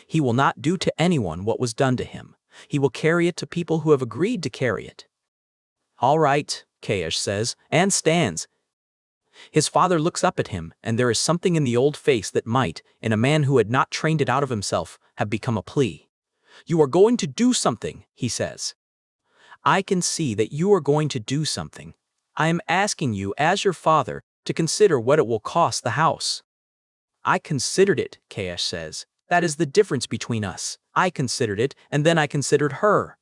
[SPEAKER 4] He will not do to anyone what was done to him. He will carry it to people who have agreed to carry it. All right, Kaesh says, and stands. His father looks up at him, and there is something in the old face that might, in a man who had not trained it out of himself, have become a plea. You are going to do something, he says. I can see that you are going to do something. I am asking you, as your father, to consider what it will cost the house. I considered it, Kaesh says. That is the difference between us. I considered it, and then I considered her.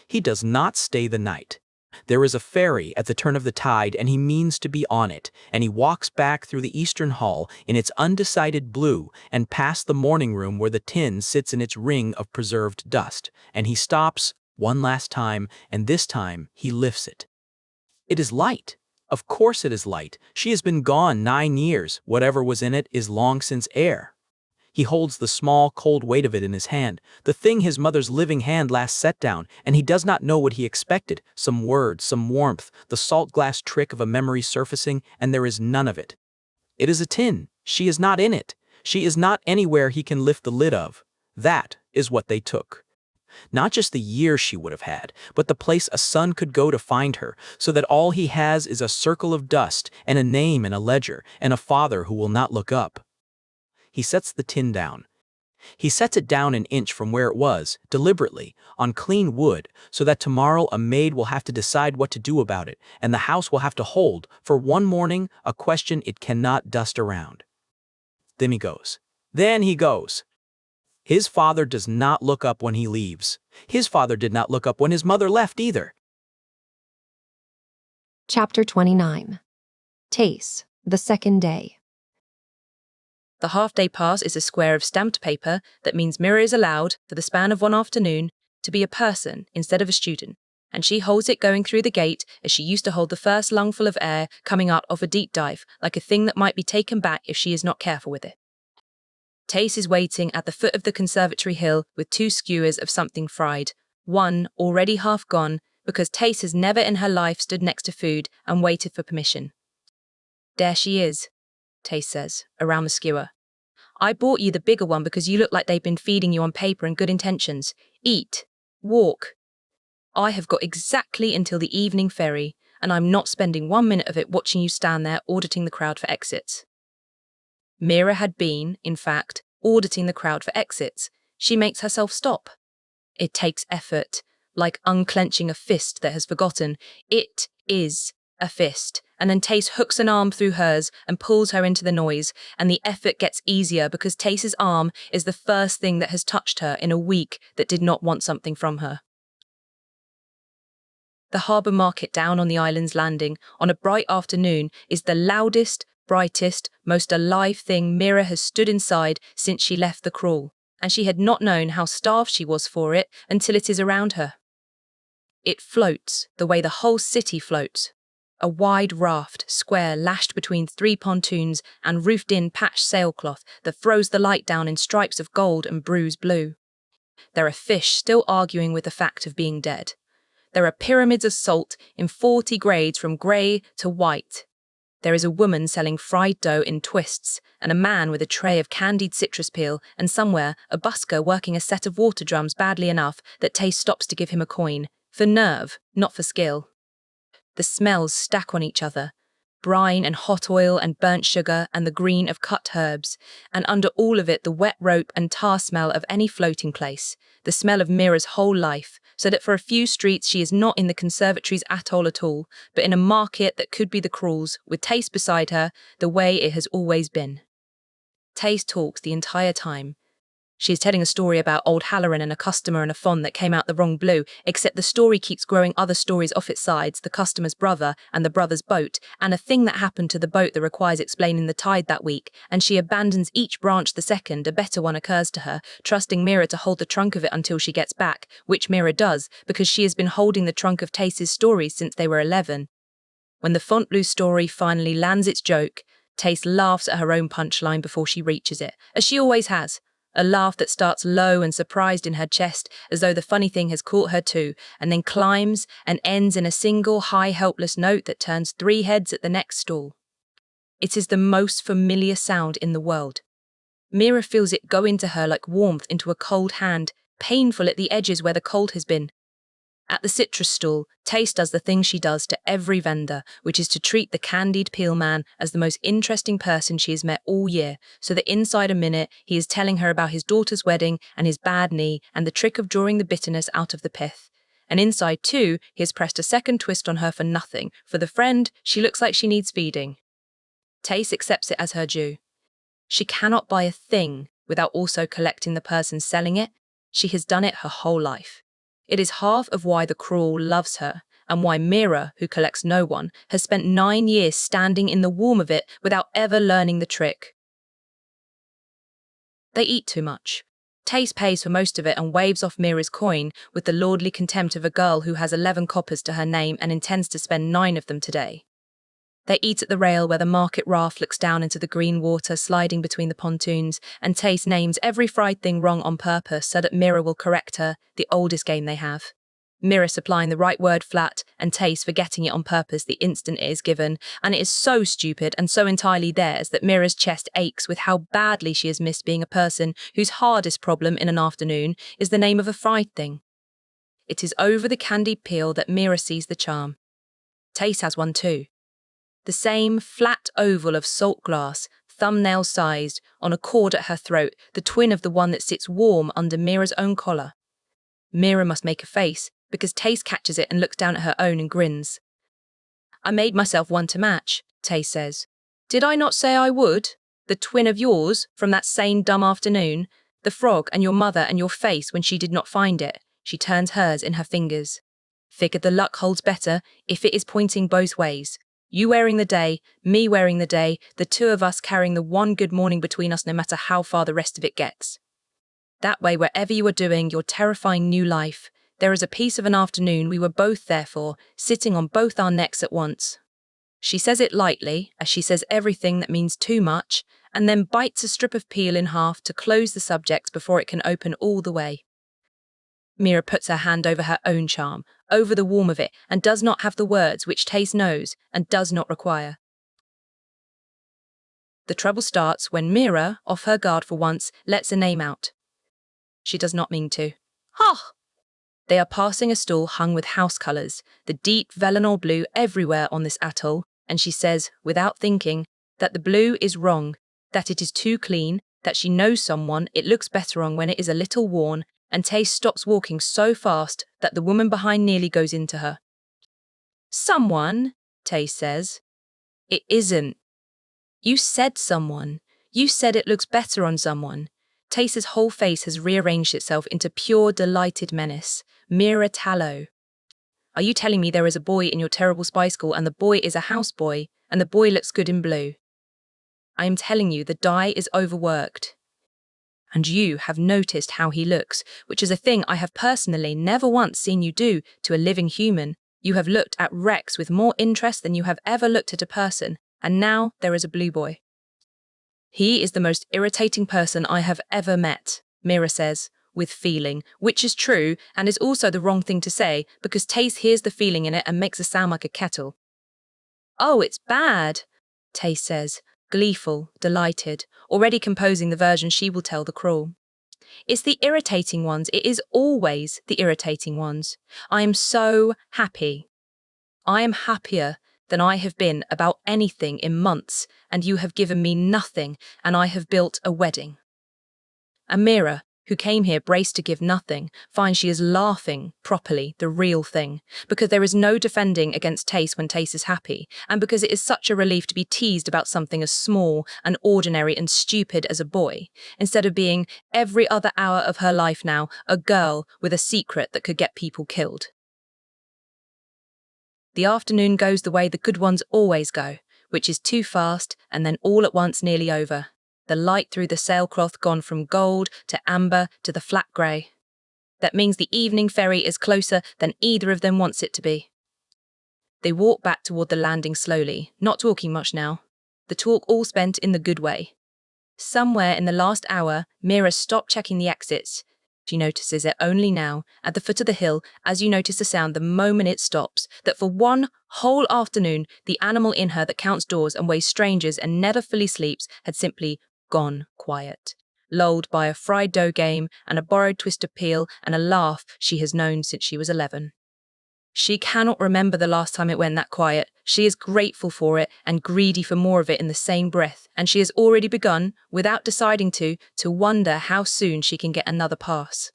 [SPEAKER 4] He does not stay the night. There is a ferry at the turn of the tide, and he means to be on it, and he walks back through the eastern hall in its undecided blue and past the morning room where the tin sits in its ring of preserved dust, and he stops one last time, and this time he lifts it. It is light. Of course it is light. She has been gone 9 years. Whatever was in it is long since Heir. He holds the small, cold weight of it in his hand, the thing his mother's living hand last set down, and he does not know what he expected. Some words, some warmth, the salt glass trick of a memory surfacing, and there is none of it. It is a tin. She is not in it. She is not anywhere he can lift the lid of. That is what they took. Not just the year she would have had, but the place a son could go to find her, so that all he has is a circle of dust, and a name and a ledger, and a father who will not look up. He sets the tin down. He sets it down an inch from where it was, deliberately, on clean wood, so that tomorrow a maid will have to decide what to do about it, and the house will have to hold, for one morning, a question it cannot dust around. Then he goes. Then he goes. His father does not look up when he leaves. His father did not look up when his mother left either.
[SPEAKER 1] Chapter 29. Tace, the second day.
[SPEAKER 2] The half-day pass is a square of stamped paper that means Mira is allowed, for the span of one afternoon, to be a person instead of a student, and she holds it going through the gate as she used to hold the first lungful of air coming out of a deep dive, like a thing that might be taken back if she is not careful with it. Tace is waiting at the foot of the conservatory hill with 2 skewers of something fried, one already half gone, because Tace has never in her life stood next to food and waited for permission. "There she is," Tace says, around the skewer. "I bought you the bigger one because you look like they've been feeding you on paper and good intentions. Eat. Walk. I have got exactly until the evening ferry, and I'm not spending 1 minute of it watching you stand there auditing the crowd for exits." Mira had been, in fact, auditing the crowd for exits. She makes herself stop. It takes effort, like unclenching a fist that has forgotten. It is a fist. And then Tace hooks an arm through hers and pulls her into the noise, and the effort gets easier because Tace's arm is the first thing that has touched her in a week that did not want something from her. The harbour market down on the island's landing on a bright afternoon is the loudest, brightest, most alive thing Mira has stood inside since she left the crawl, and she had not known how starved she was for it until it is around her. It floats the way the whole city floats. A wide raft, square, lashed between 3 pontoons and roofed-in patched sailcloth that throws the light down in stripes of gold and bruised blue. There are fish still arguing with the fact of being dead. There are pyramids of salt in 40 grades from grey to white. There is a woman selling fried dough in twists, and a man with a tray of candied citrus peel, and somewhere a busker working a set of water drums badly enough that Tace stops to give him a coin, for nerve, not for skill. The smells stack on each other, brine and hot oil and burnt sugar and the green of cut herbs, and under all of it the wet rope and tar smell of any floating place, the smell of Mira's whole life, so that for a few streets she is not in the conservatory's atoll at all, but in a market that could be the crawls, with Tace beside her, the way it has always been. Tace talks the entire time. She is telling a story about old Halloran and a customer and a fond that came out the wrong blue, except the story keeps growing other stories off its sides, the customer's brother and the brother's boat, and a thing that happened to the boat that requires explaining the tide that week, and she abandons each branch the second a better one occurs to her, trusting Mira to hold the trunk of it until she gets back, which Mira does, because she has been holding the trunk of Tace's stories since they were 11. When the Fontbleu story finally lands its joke, Tace laughs at her own punchline before she reaches it, as she always has. A laugh that starts low and surprised in her chest, as though the funny thing has caught her too, and then climbs and ends in a single high helpless note that turns 3 heads at the next stall. It is the most familiar sound in the world. Mira feels it go into her like warmth into a cold hand, painful at the edges where the cold has been. At the citrus stall, Tace does the thing she does to every vendor, which is to treat the candied peel man as the most interesting person she has met all year, so that inside a minute he is telling her about his daughter's wedding and his bad knee and the trick of drawing the bitterness out of the pith. And inside too, he has pressed a second twist on her for nothing. For the friend, she looks like she needs feeding. Tace accepts it as her due. She cannot buy a thing without also collecting the person selling it. She has done it her whole life. It is half of why the crawl loves her, and why Mira, who collects no one, has spent 9 years standing in the warm of it without ever learning the trick. They eat too much. Tace pays for most of it and waves off Mira's coin with the lordly contempt of a girl who has 11 coppers to her name and intends to spend 9 of them today. They eat at the rail where the market raft looks down into the green water sliding between the pontoons, and Tace names every fried thing wrong on purpose so that Mira will correct her, the oldest game they have. Mira supplying the right word flat, and Tace forgetting it on purpose the instant it is given, and it is so stupid and so entirely theirs that Mira's chest aches with how badly she has missed being a person whose hardest problem in an afternoon is the name of a fried thing. It is over the candied peel that Mira sees the charm. Tace has one too. The same flat oval of salt glass, thumbnail-sized, on a cord at her throat, the twin of the one that sits warm under Mira's own collar. Mira must make a face, because Tace catches it and looks down at her own and grins. I made myself one to match, Tace says. Did I not say I would? The twin of yours, from that same dumb afternoon, the frog and your mother and your face when she did not find it. She turns hers in her fingers. Figured the luck holds better if it is pointing both ways. You wearing the day, me wearing the day, the two of us carrying the one good morning between us no matter how far the rest of it gets. That way, wherever you are doing your terrifying new life, there is a piece of an afternoon we were both there for, sitting on both our necks at once. She says it lightly, as she says everything that means too much, and then bites a strip of peel in half to close the subject before it can open all the way. Mira puts her hand over her own charm, over the warmth of it, and does not have the words which Tace knows and does not require. The trouble starts when Mira, off her guard for once, lets a name out. She does not mean to. Ha! They are passing a stall hung with house colours, the deep Valinor blue everywhere on this atoll, and she says, without thinking, that the blue is wrong, that it is too clean, that she knows someone it looks better on when it is a little worn, and Tace stops walking so fast that the woman behind nearly goes into her. Someone, Tace says. It isn't. You said someone. You said it looks better on someone. Tace's whole face has rearranged itself into pure delighted menace. Mira Tallow. Are you telling me there is a boy in your terrible spy school and the boy is a houseboy and the boy looks good in blue? I am telling you the dye is overworked. And you have noticed how he looks, which is a thing I have personally never once seen you do to a living human. You have looked at Rex with more interest than you have ever looked at a person, and now there is a blue boy. He is the most irritating person I have ever met, Mira says, with feeling, which is true and is also the wrong thing to say because Tace hears the feeling in it and makes it sound like a kettle. Oh, it's bad, Tace says, gleeful, delighted, already composing the version she will tell the cruel. It's the irritating ones. It is always the irritating ones. I am so happy. I am happier than I have been about anything in months, and you have given me nothing, and I have built a wedding. And Mira, who came here braced to give nothing, finds she is laughing properly, the real thing, because there is no defending against Tace when Tace is happy, and because it is such a relief to be teased about something as small and ordinary and stupid as a boy, instead of being, every other hour of her life now, a girl with a secret that could get people killed. The afternoon goes the way the good ones always go, which is too fast and then all at once nearly over. The light through the sailcloth gone from gold to amber to the flat grey. That means the evening ferry is closer than either of them wants it to be. They walk back toward the landing slowly, not talking much now. The talk all spent in the good way. Somewhere in the last hour, Mira stopped checking the exits. She notices it only now, at the foot of the hill, as you notice the sound the moment it stops, that for one whole afternoon, the animal in her that counts doors and weighs strangers and never fully sleeps had simply gone quiet, lulled by a fried dough game and a borrowed twist of peel and a laugh she has known since she was 11. She cannot remember the last time it went that quiet. She is grateful for it and greedy for more of it in the same breath, and she has already begun, without deciding to wonder how soon she can get another pass.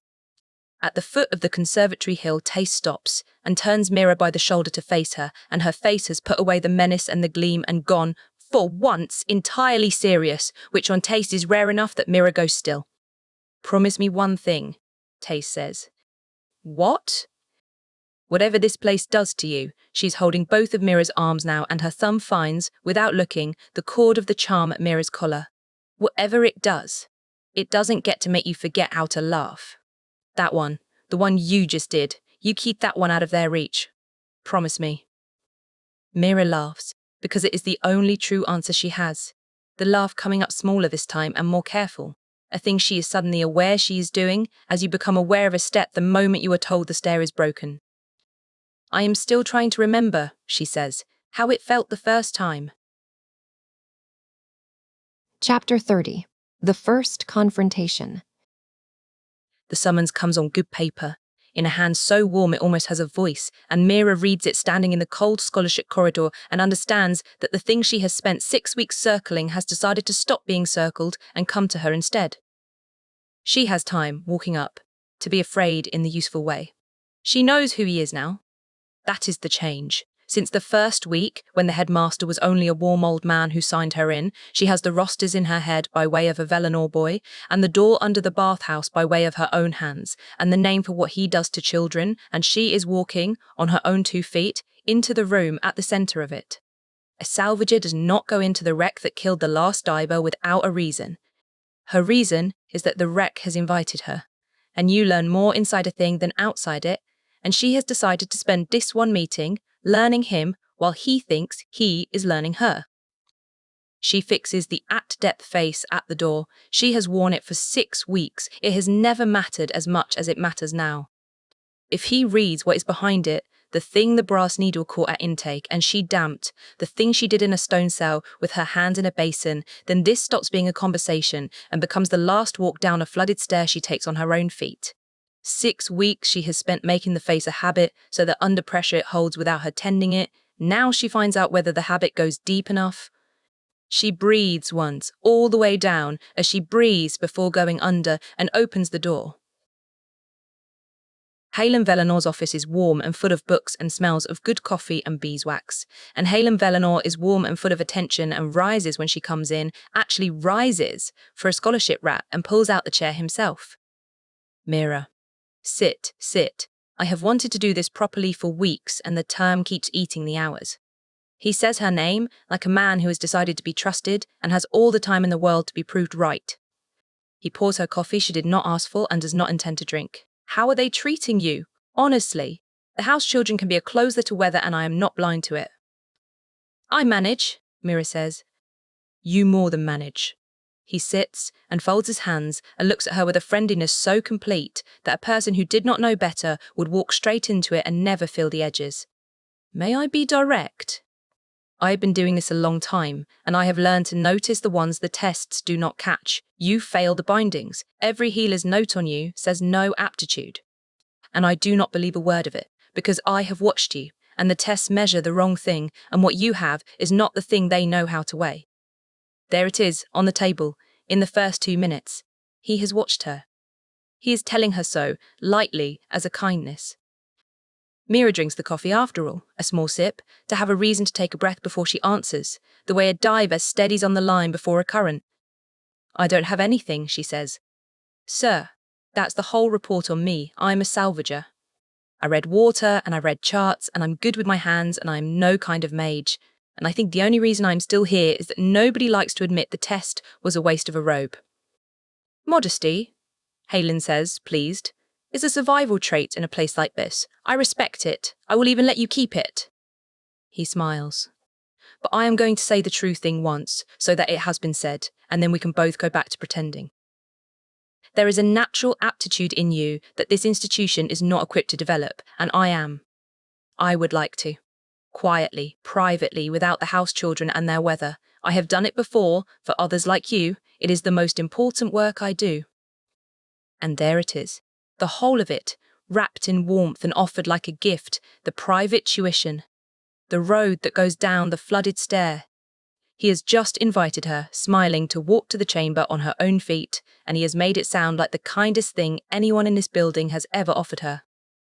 [SPEAKER 2] At the foot of the conservatory hill, Tace stops and turns Mira by the shoulder to face her, and her face has put away the menace and the gleam and gone, for once, entirely serious, which on Tace is rare enough that Mira goes still. Promise me one thing, Tace says. What? Whatever this place does to you, she's holding both of Mira's arms now and her thumb finds, without looking, the cord of the charm at Mira's collar. Whatever it does, It doesn't get to make you forget how to laugh. That one, the one you just did, you keep that one out of their reach. Promise me. Mira laughs, because it is the only true answer she has. The laugh coming up smaller this time and more careful. A thing she is suddenly aware she is doing, as you become aware of a step the moment you are told the stair is broken. I am still trying to remember, she says, how it felt the first time.
[SPEAKER 1] Chapter 30. The First Confrontation.
[SPEAKER 2] The summons comes on good paper, in a hand so warm it almost has a voice, and Mira reads it standing in the cold scholarship corridor and understands that the thing she has spent 6 weeks circling has decided to stop being circled and come to her instead. She has time, walking up, to be afraid in the useful way. She knows who he is now. That is the change. Since the first week, when the headmaster was only a warm old man who signed her in, she has the rosters in her head by way of a Velenor boy, and the door under the bathhouse by way of her own hands, and the name for what he does to children, and she is walking, on her own 2 feet, into the room at the centre of it. A salvager does not go into the wreck that killed the last diver without a reason. Her reason is that the wreck has invited her, and you learn more inside a thing than outside it, and she has decided to spend this one meeting learning him while he thinks he is learning her. She fixes the at-depth face at the door. She has worn it for 6 weeks. It has never mattered as much as it matters now. If he reads what is behind it, the thing the brass needle caught at intake and she damped, the thing she did in a stone cell with her hand in a basin, then this stops being a conversation and becomes the last walk down a flooded stair she takes on her own feet. 6 weeks she has spent making the face a habit so that under pressure it holds without her tending it. Now she finds out whether the habit goes deep enough. She breathes once, all the way down, as she breathes before going under and opens the door. Halen Velenor's office is warm and full of books and smells of good coffee and beeswax. And Halen Velenor is warm and full of attention and rises when she comes in, actually rises for a scholarship rat and pulls out the chair himself. Mira. Sit, sit. I have wanted to do this properly for weeks and the term keeps eating the hours. He says her name like a man who has decided to be trusted and has all the time in the world to be proved right. He pours her coffee she did not ask for and does not intend to drink. How are they treating you? Honestly, the house children can be a close little weather and I am not blind to it. I manage, Mira says. You more than manage. He sits and folds his hands and looks at her with a friendliness so complete that a person who did not know better would walk straight into it and never feel the edges. May I be direct? I have been doing this a long time, and I have learned to notice the ones the tests do not catch. You fail the bindings. Every healer's note on you says no aptitude. And I do not believe a word of it, because I have watched you, and the tests measure the wrong thing, and what you have is not the thing they know how to weigh. There it is, on the table, in the first 2 minutes. He has watched her. He is telling her so, lightly, as a kindness. Mira drinks the coffee after all, a small sip, to have a reason to take a breath before she answers, the way a diver steadies on the line before a current. I don't have anything, she says. Sir, that's the whole report on me. I'm a salvager. I read water and I read charts and I'm good with my hands and I'm no kind of mage. And I think the only reason I'm still here is that nobody likes to admit the test was a waste of a robe. Modesty, Halen says, pleased, is a survival trait in a place like this. I respect it. I will even let you keep it. He smiles. But I am going to say the true thing once, so that it has been said, and then we can both go back to pretending. There is a natural aptitude in you that this institution is not equipped to develop, and I am. I would like to. Quietly, privately, without the house children and their weather. I have done it before, for others like you. It is the most important work I do. And there it is, the whole of it, wrapped in warmth and offered like a gift, the private tuition, the road that goes down the flooded stair. He has just invited her, smiling, to walk to the chamber on her own feet, and he has made it sound like the kindest thing anyone in this building has ever offered her.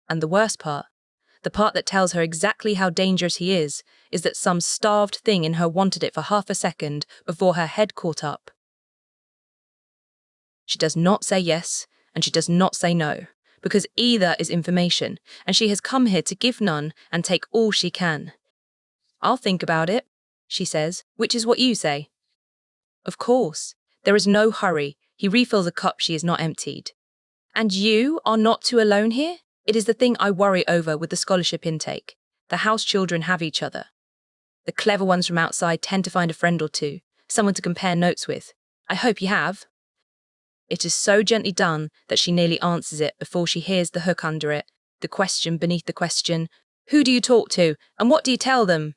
[SPEAKER 2] And the worst part, the part that tells her exactly how dangerous he is that some starved thing in her wanted it for half a second before her head caught up. She does not say yes, and she does not say no, because either is information, and she has come here to give none and take all she can. I'll think about it, she says, which is what you say. Of course, there is no hurry. He refills a cup she has not emptied. And you are not too alone here? It is the thing I worry over with the scholarship intake. The house children have each other. The clever ones from outside tend to find a friend or two, someone to compare notes with. I hope you have. It is so gently done that she nearly answers it before she hears the hook under it, the question beneath the question. Who do you talk to, and what do you tell them?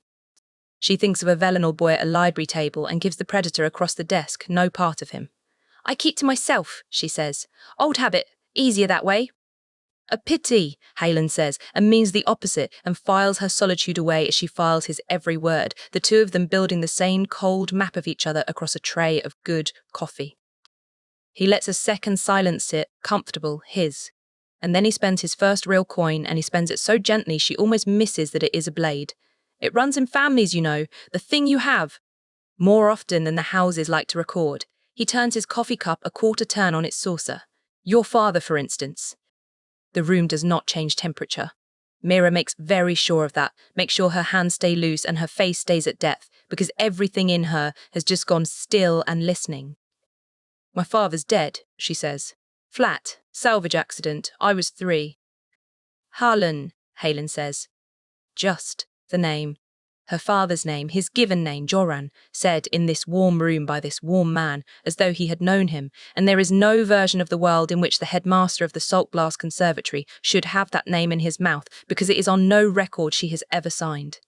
[SPEAKER 2] She thinks of a Velinor boy at a library table and gives the predator across the desk no part of him. I keep to myself, she says. Old habit, easier that way. A pity, Aulin says, and means the opposite, and files her solitude away as she files his every word, the two of them building the same cold map of each other across a tray of good coffee. He lets a second silence sit, comfortable, his. And then he spends his first real coin, and he spends it so gently she almost misses that it is a blade. It runs in families, you know, the thing you have. More often than the houses like to record. He turns his coffee cup a quarter turn on its saucer. Your father, for instance. The room does not change temperature. Mira makes very sure of that, makes sure her hands stay loose and her face stays at depth, because everything in her has just gone still and listening. My father's dead, she says. Flat, salvage accident, I was 3. Harlan, Aulin says. Just the name. Her father's name, his given name, Joran, said in this warm room by this warm man, as though he had known him, and there is no version of the world in which the headmaster of the Saltblast Conservatory should have that name in his mouth, because it is on no record she has ever signed.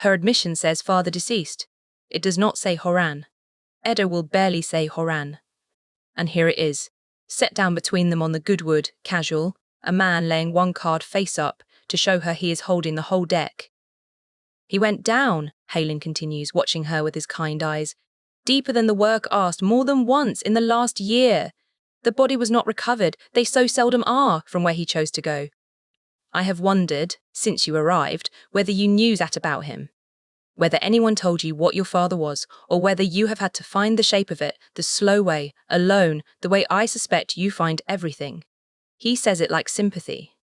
[SPEAKER 2] Her admission says father deceased. It does not say Horan. Edda will barely say Horan. And here it is, set down between them on the good wood, casual, a man laying one card face up to show her he is holding the whole deck. He went down, Aulin continues, watching her with his kind eyes, deeper than the work asked more than once in the last year. The body was not recovered, they so seldom are, from where he chose to go. I have wondered, since you arrived, whether you knew that about him. Whether anyone told you what your father was, or whether you have had to find the shape of it, the slow way, alone, the way I suspect you find everything. He says it like sympathy.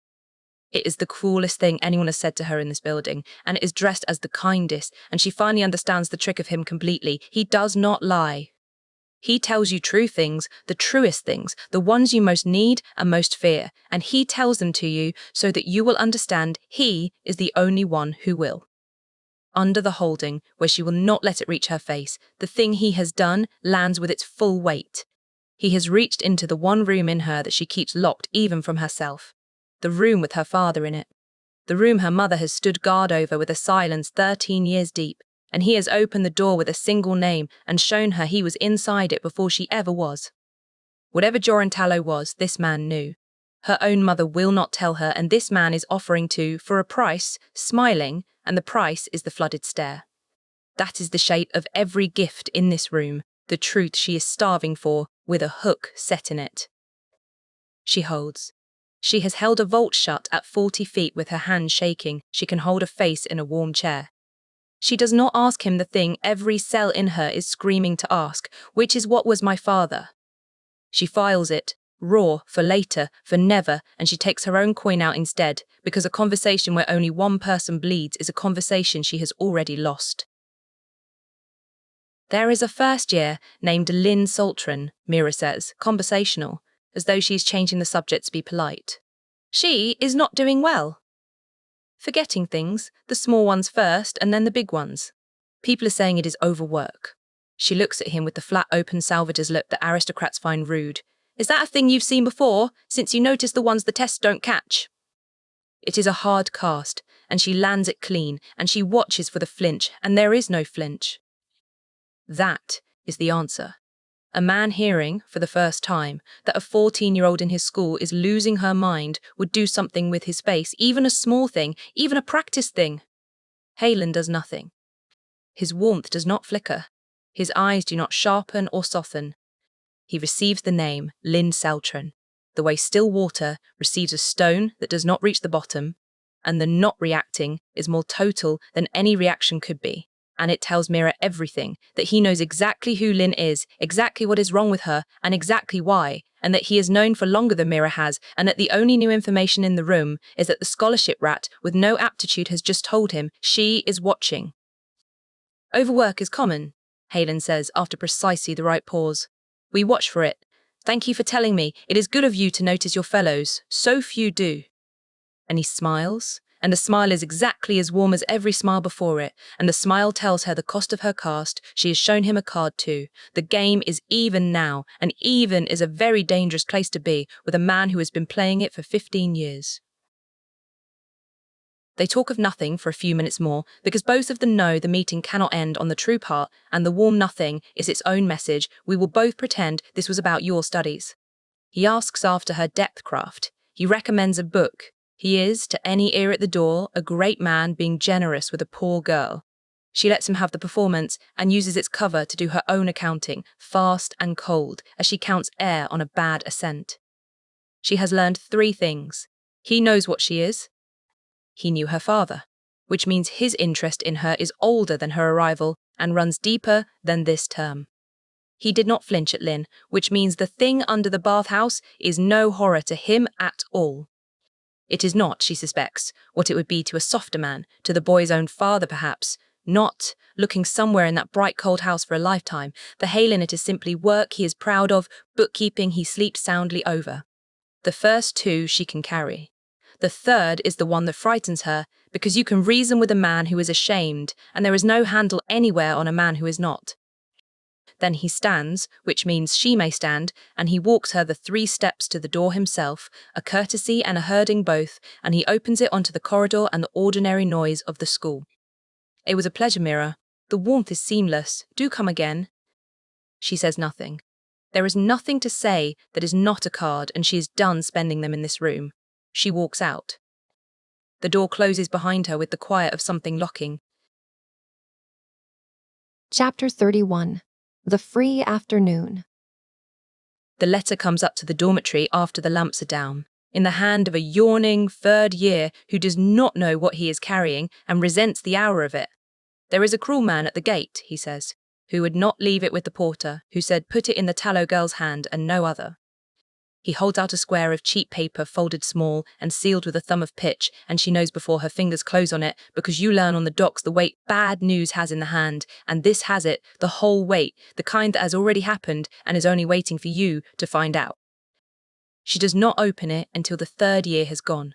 [SPEAKER 2] It is the cruelest thing anyone has said to her in this building, and it is dressed as the kindest, and she finally understands the trick of him completely. He does not lie. He tells you true things, the truest things, the ones you most need and most fear, and he tells them to you so that you will understand he is the only one who will. Under the holding, where she will not let it reach her face, the thing he has done lands with its full weight. He has reached into the one room in her that she keeps locked even from herself. The room with her father in it. The room her mother has stood guard over with a silence 13 years deep, and he has opened the door with a single name and shown her he was inside it before she ever was. Whatever Joran Tallow was, this man knew. Her own mother will not tell her, and this man is offering to, for a price, smiling, and the price is the flooded stare. That is the shape of every gift in this room, the truth she is starving for, with a hook set in it. She holds. She has held a vault shut at 40 feet with her hands shaking. She can hold a face in a warm chair. She does not ask him the thing every cell in her is screaming to ask, which is what was my father. She files it, raw, for later, for never, and she takes her own coin out instead, because a conversation where only one person bleeds is a conversation she has already lost. There is a first year named Lin Saltren, Mira says, conversational, as though she is changing the subject to be polite. She is not doing well. Forgetting things, the small ones first and then the big ones. People are saying it is overwork. She looks at him with the flat open Salvager's look that aristocrats find rude. Is that a thing you've seen before, since you notice the ones the tests don't catch? It is a hard cast, and she lands it clean, and she watches for the flinch, and there is no flinch. That is the answer. A man hearing, for the first time, that a 14-year-old in his school is losing her mind would do something with his face, even a small thing, even a practice thing. Aulin does nothing. His warmth does not flicker. His eyes do not sharpen or soften. He receives the name Lin Saltren, the way still water receives a stone that does not reach the bottom, and the not reacting is more total than any reaction could be. And it tells Mira everything, that he knows exactly who Lin is, exactly what is wrong with her, and exactly why, and that he has known for longer than Mira has, and that the only new information in the room is that the scholarship rat with no aptitude has just told him she is watching. Overwork is common, Aulin says after precisely the right pause. We watch for it. Thank you for telling me. It is good of you to notice your fellows. So few do. And he smiles, and the smile is exactly as warm as every smile before it, and the smile tells her the cost of her cast. She has shown him a card too. The game is even now, and even is a very dangerous place to be with a man who has been playing it for 15 years. They talk of nothing for a few minutes more, because both of them know the meeting cannot end on the true part, and the warm nothing is its own message. We will both pretend this was about your studies. He asks after her depth craft. He recommends a book. He is, to any ear at the door, a great man being generous with a poor girl. She lets him have the performance and uses its cover to do her own accounting, fast and cold, as she counts air on a bad ascent. She has learned 3 things. He knows what she is. He knew her father, which means his interest in her is older than her arrival and runs deeper than this term. He did not flinch at Lin, which means the thing under the bathhouse is no horror to him at all. It is not, she suspects, what it would be to a softer man, to the boy's own father perhaps, not looking somewhere in that bright cold house for a lifetime. The hail in it is simply work he is proud of, bookkeeping he sleeps soundly over. The first 2 she can carry. The third is the one that frightens her, because you can reason with a man who is ashamed, and there is no handle anywhere on a man who is not. Then he stands, which means she may stand, and he walks her the 3 steps to the door himself, a courtesy and a herding both, and he opens it onto the corridor and the ordinary noise of the school. It was a pleasure, Mira. The warmth is seamless. Do come again. She says nothing. There is nothing to say that is not a card, and she is done spending them in this room. She walks out. The door closes behind her with the quiet of something locking.
[SPEAKER 1] Chapter 31. The Free Afternoon.
[SPEAKER 2] The letter comes up to the dormitory after the lamps are down, in the hand of a yawning 3rd year who does not know what he is carrying and resents the hour of it. There is a cruel man at the gate, he says, who would not leave it with the porter, who said put it in the tallow girl's hand and no other. He holds out a square of cheap paper folded small and sealed with a thumb of pitch, and she knows before her fingers close on it, because you learn on the docks the weight bad news has in the hand, and this has it, the whole weight, the kind that has already happened and is only waiting for you to find out. She does not open it until the 3rd year has gone.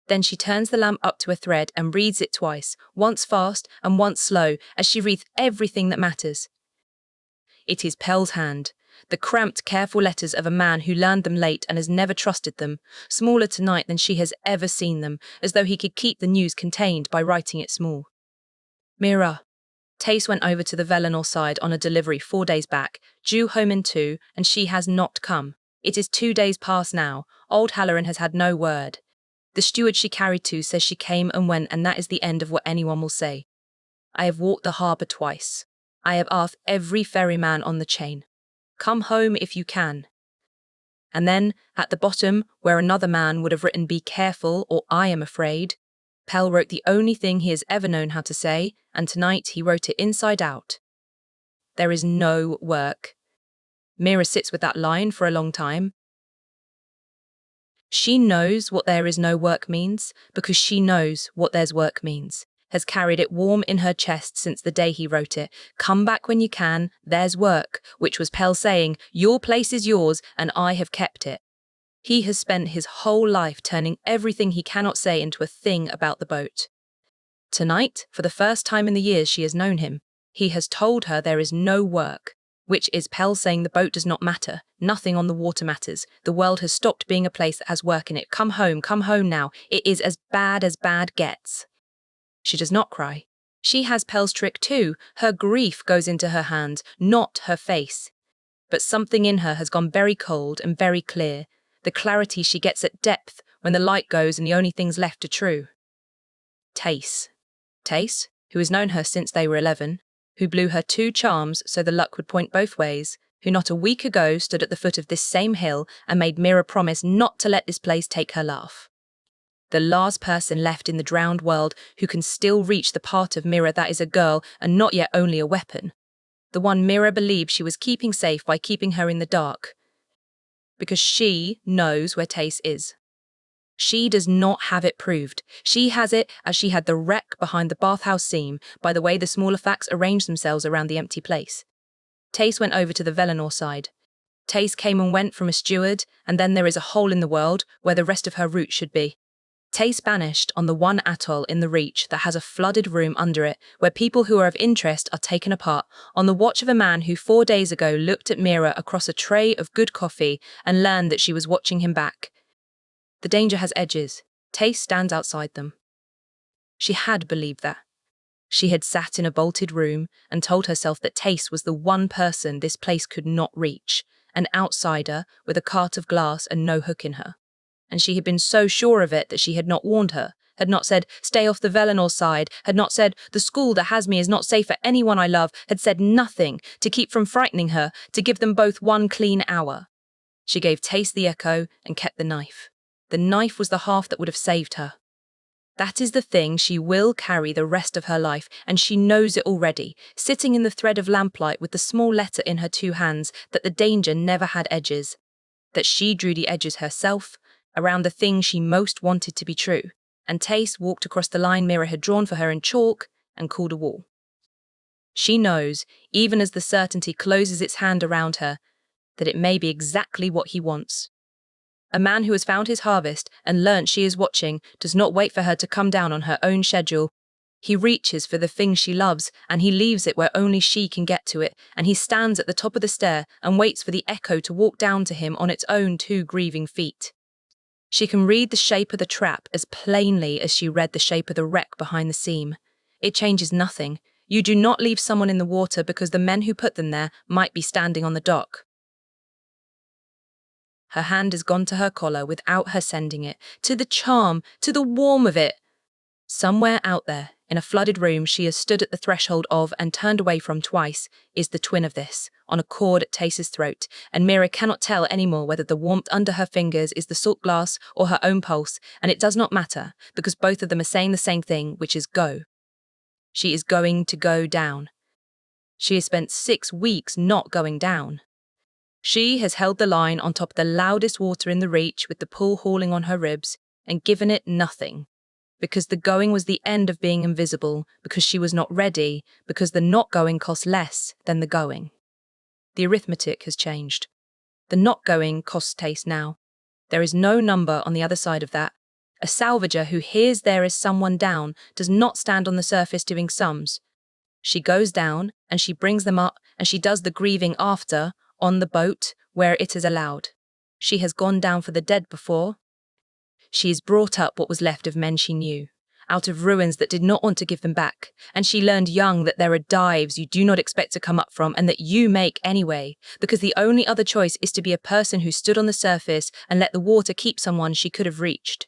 [SPEAKER 2] Then she turns the lamp up to a thread and reads it twice, once fast and once slow, as she reads everything that matters. It is Pell's hand. The cramped, careful letters of a man who learned them late and has never trusted them, smaller tonight than she has ever seen them, as though he could keep the news contained by writing it small. Mira. Tace went over to the Velenor side on a delivery 4 days back, due home in 2, and she has not come. It is 2 days past now. Old Halloran has had no word. The steward she carried to says she came and went, and that is the end of what anyone will say. I have walked the harbour twice. I have asked every ferryman on the chain. Come home if you can. And then, at the bottom, where another man would have written be careful or I am afraid, Pell wrote the only thing he has ever known how to say, and tonight he wrote it inside out. There is no work. Mira sits with that line for a long time. She knows what there is no work means, because she knows what there's work means, has carried it warm in her chest since the day he wrote it. Come back when you can, there's work, which was Pell saying, your place is yours, and I have kept it. He has spent his whole life turning everything he cannot say into a thing about the boat. Tonight, for the first time in the years she has known him, he has told her there is no work, which is Pell saying the boat does not matter, nothing on the water matters, the world has stopped being a place that has work in it. Come home now, it is as bad gets. She does not cry. She has Pell's trick too. Her grief goes into her hand, not her face. But something in her has gone very cold and very clear, the clarity she gets at depth when the light goes and the only things left are true. Tace, who has known her since they were 11, who blew her 2 charms so the luck would point both ways, who not a week ago stood at the foot of this same hill and made Mira promise not to let this place take her laugh. The last person left in the drowned world who can still reach the part of Mira that is a girl and not yet only a weapon. The one Mira believed she was keeping safe by keeping her in the dark. Because she knows where Tace is. She does not have it proved. She has it as she had the wreck behind the bathhouse seam by the way the smaller facts arranged themselves around the empty place. Tace went over to the Velenor side. Tace came and went from a steward, and then there is a hole in the world where the rest of her route should be. Tace banished on the one atoll in the Reach that has a flooded room under it, where people who are of interest are taken apart, on the watch of a man who 4 days ago looked at Mira across a tray of good coffee and learned that she was watching him back. The danger has edges. Tace stands outside them. She had believed that. She had sat in a bolted room and told herself that Tace was the one person this place could not reach, an outsider with a cart of glass and no hook in her. And she had been so sure of it that she had not warned her, had not said, stay off the Velinor side, had not said, the school that has me is not safe for anyone I love, had said nothing to keep from frightening her, to give them both one clean hour. She gave Tace the echo and kept the knife. The knife was the half that would have saved her. That is the thing she will carry the rest of her life, and she knows it already, sitting in the thread of lamplight with the small letter in her 2 hands, that the danger never had edges, that she drew the edges herself, around the thing she most wanted to be true, and Tace walked across the line Mira had drawn for her in chalk and called a wall. She knows, even as the certainty closes its hand around her, that it may be exactly what he wants. A man who has found his harvest and learnt she is watching does not wait for her to come down on her own schedule. He reaches for the thing she loves, and he leaves it where only she can get to it, and he stands at the top of the stair and waits for the echo to walk down to him on its own 2 grieving feet. She can read the shape of the trap as plainly as she read the shape of the wreck behind the seam. It changes nothing. You do not leave someone in the water because the men who put them there might be standing on the dock. Her hand has gone to her collar without her sending it, to the charm, to the warmth of it. Somewhere out there, in a flooded room she has stood at the threshold of and turned away from twice, is the twin of this, on a cord at Tace's throat, and Mira cannot tell anymore whether the warmth under her fingers is the salt glass or her own pulse, and it does not matter, because both of them are saying the same thing, which is go. She is going to go down. She has spent 6 weeks not going down. She has held the line on top of the loudest water in the Reach with the pull hauling on her ribs, and given it nothing. Because the going was the end of being invisible, because she was not ready, because the not going cost less than the going. The arithmetic has changed. The not going costs Tace now. There is no number on the other side of that. A salvager who hears there is someone down does not stand on the surface doing sums. She goes down, and she brings them up, and she does the grieving after, on the boat, where it is allowed. She has gone down for the dead before. She has brought up what was left of men she knew, out of ruins that did not want to give them back, and she learned young that there are dives you do not expect to come up from and that you make anyway, because the only other choice is to be a person who stood on the surface and let the water keep someone she could have reached.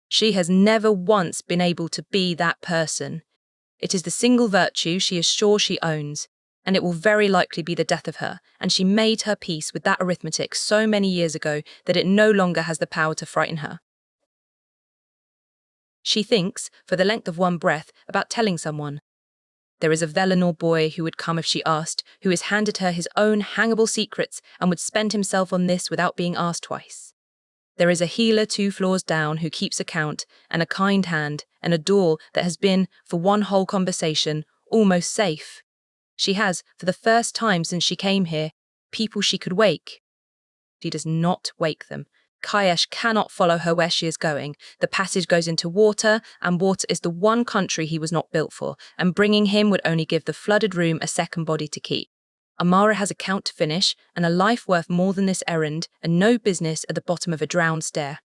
[SPEAKER 2] She has never once been able to be that person. It is the single virtue she is sure she owns, and it will very likely be the death of her, and she made her peace with that arithmetic so many years ago that it no longer has the power to frighten her. She thinks, for the length of one breath, about telling someone. There is a Velinor boy who would come if she asked, who has handed her his own hangable secrets and would spend himself on this without being asked twice. There is a healer 2 floors down who keeps account, and a kind hand, and a door that has been, for one whole conversation, almost safe. She has, for the first time since she came here, people she could wake. She does not wake them. Kaesh cannot follow her where she is going. The passage goes into water, and water is the one country he was not built for, and bringing him would only give the flooded room a second body to keep. Imara has a count to finish, and a life worth more than this errand, and no business at the bottom of a drowned stair.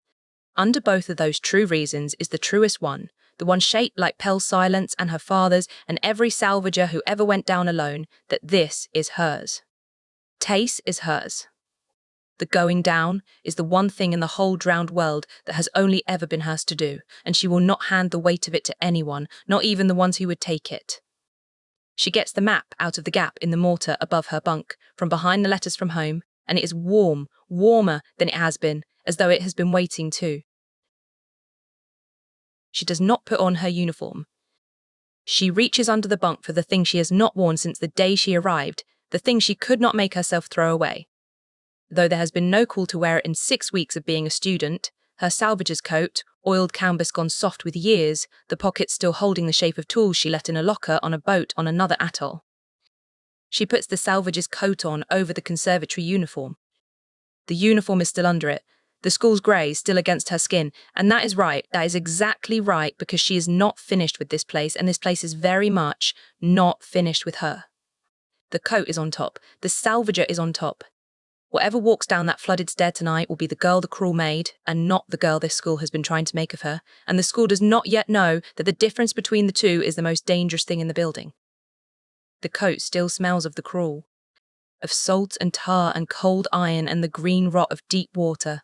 [SPEAKER 2] Under both of those true reasons is the truest one, the one shaped like Pell's silence and her father's and every salvager who ever went down alone, that this is hers. Tace is hers. The going down is the one thing in the whole drowned world that has only ever been hers to do, and she will not hand the weight of it to anyone, not even the ones who would take it. She gets the map out of the gap in the mortar above her bunk, from behind the letters from home, and it is warm, warmer than it has been, as though it has been waiting too. She does not put on her uniform. She reaches under the bunk for the thing she has not worn since the day she arrived, the thing she could not make herself throw away. Though there has been no call to wear it in 6 weeks of being a student, her salvager's coat, oiled canvas gone soft with years, the pockets still holding the shape of tools she left in a locker on a boat on another atoll. She puts the salvager's coat on over the conservatory uniform. The uniform is still under it. The school's grey still against her skin. And that is right. That is exactly right, because she is not finished with this place, and this place is very much not finished with her. The coat is on top. The Salvager is on top. Whatever walks down that flooded stair tonight will be the girl the cruel made, and not the girl this school has been trying to make of her. And the school does not yet know that the difference between the two is the most dangerous thing in the building. The coat still smells of the cruel, of salt and tar and cold iron and the green rot of deep water,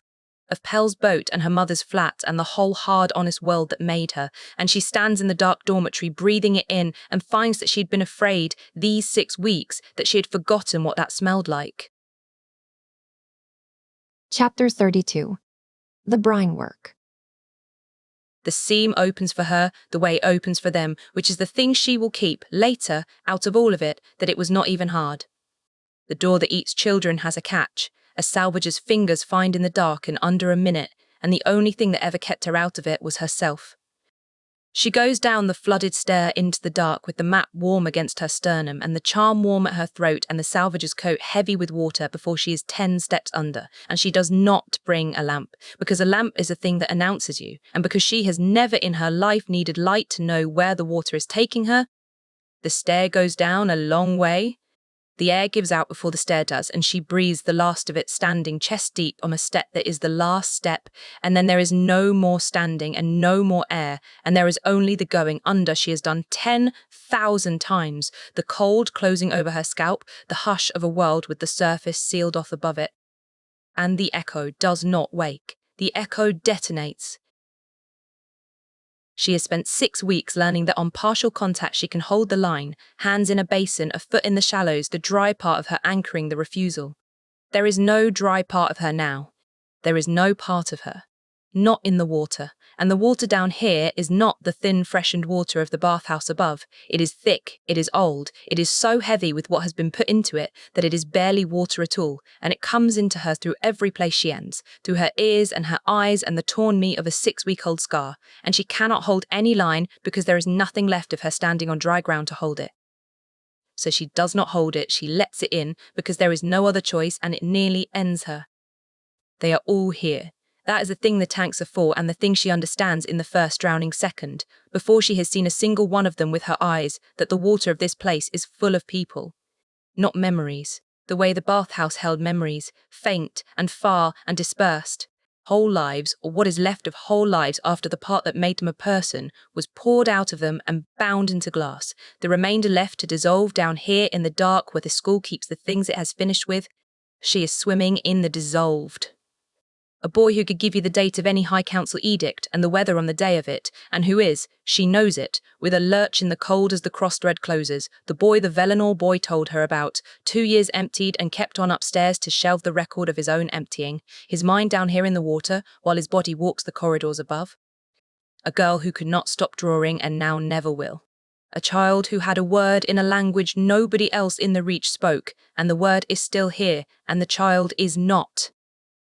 [SPEAKER 2] of Pell's boat and her mother's flat and the whole hard, honest world that made her. And she stands in the dark dormitory, breathing it in, and finds that she'd been afraid these 6 weeks, that she had forgotten what that smelled like.
[SPEAKER 1] Chapter 32. The Brinework.
[SPEAKER 2] The seam opens for her, the way opens for them, which is the thing she will keep, later, out of all of it, that it was not even hard. The door that eats children has a catch, a Salvager's fingers find in the dark in under a minute, and the only thing that ever kept her out of it was herself. She goes down the flooded stair into the dark with the map warm against her sternum and the charm warm at her throat and the Salvager's coat heavy with water before she is 10 steps under, and she does not bring a lamp, because a lamp is a thing that announces you, and because she has never in her life needed light to know where the water is taking her. The stair goes down a long way. The air gives out before the stair does, and she breathes the last of it standing chest deep on a step that is the last step, and then there is no more standing and no more air, and there is only the going under she has done 10,000 times, the cold closing over her scalp, the hush of a world with the surface sealed off above it. And the echo does not wake. The echo detonates. She has spent 6 weeks learning that on partial contact she can hold the line, hands in a basin, a foot in the shallows, the dry part of her anchoring the refusal. There is no dry part of her now. There is no part of her. Not in the water. And the water down here is not the thin, freshened water of the bathhouse above. It is thick, it is old, it is so heavy with what has been put into it that it is barely water at all, and it comes into her through every place she ends, through her ears and her eyes and the torn meat of a 6-week-old scar, and she cannot hold any line because there is nothing left of her standing on dry ground to hold it. So she does not hold it, she lets it in because there is no other choice, and it nearly ends her. They are all here. That is the thing the tanks are for, and the thing she understands in the first drowning second, before she has seen a single one of them with her eyes, that the water of this place is full of people. Not memories, the way the bathhouse held memories, faint and far and dispersed. Whole lives, or what is left of whole lives after the part that made them a person, was poured out of them and bound into glass, the remainder left to dissolve down here in the dark where the school keeps the things it has finished with. She is swimming in the dissolved. A boy who could give you the date of any High Council edict and the weather on the day of it, and who is, she knows it, with a lurch in the cold as the cross-thread closes, the boy the Velinor boy told her about, 2 years emptied and kept on upstairs to shelve the record of his own emptying, his mind down here in the water, while his body walks the corridors above. A girl who could not stop drawing and now never will. A child who had a word in a language nobody else in the Reach spoke, and the word is still here, and the child is not.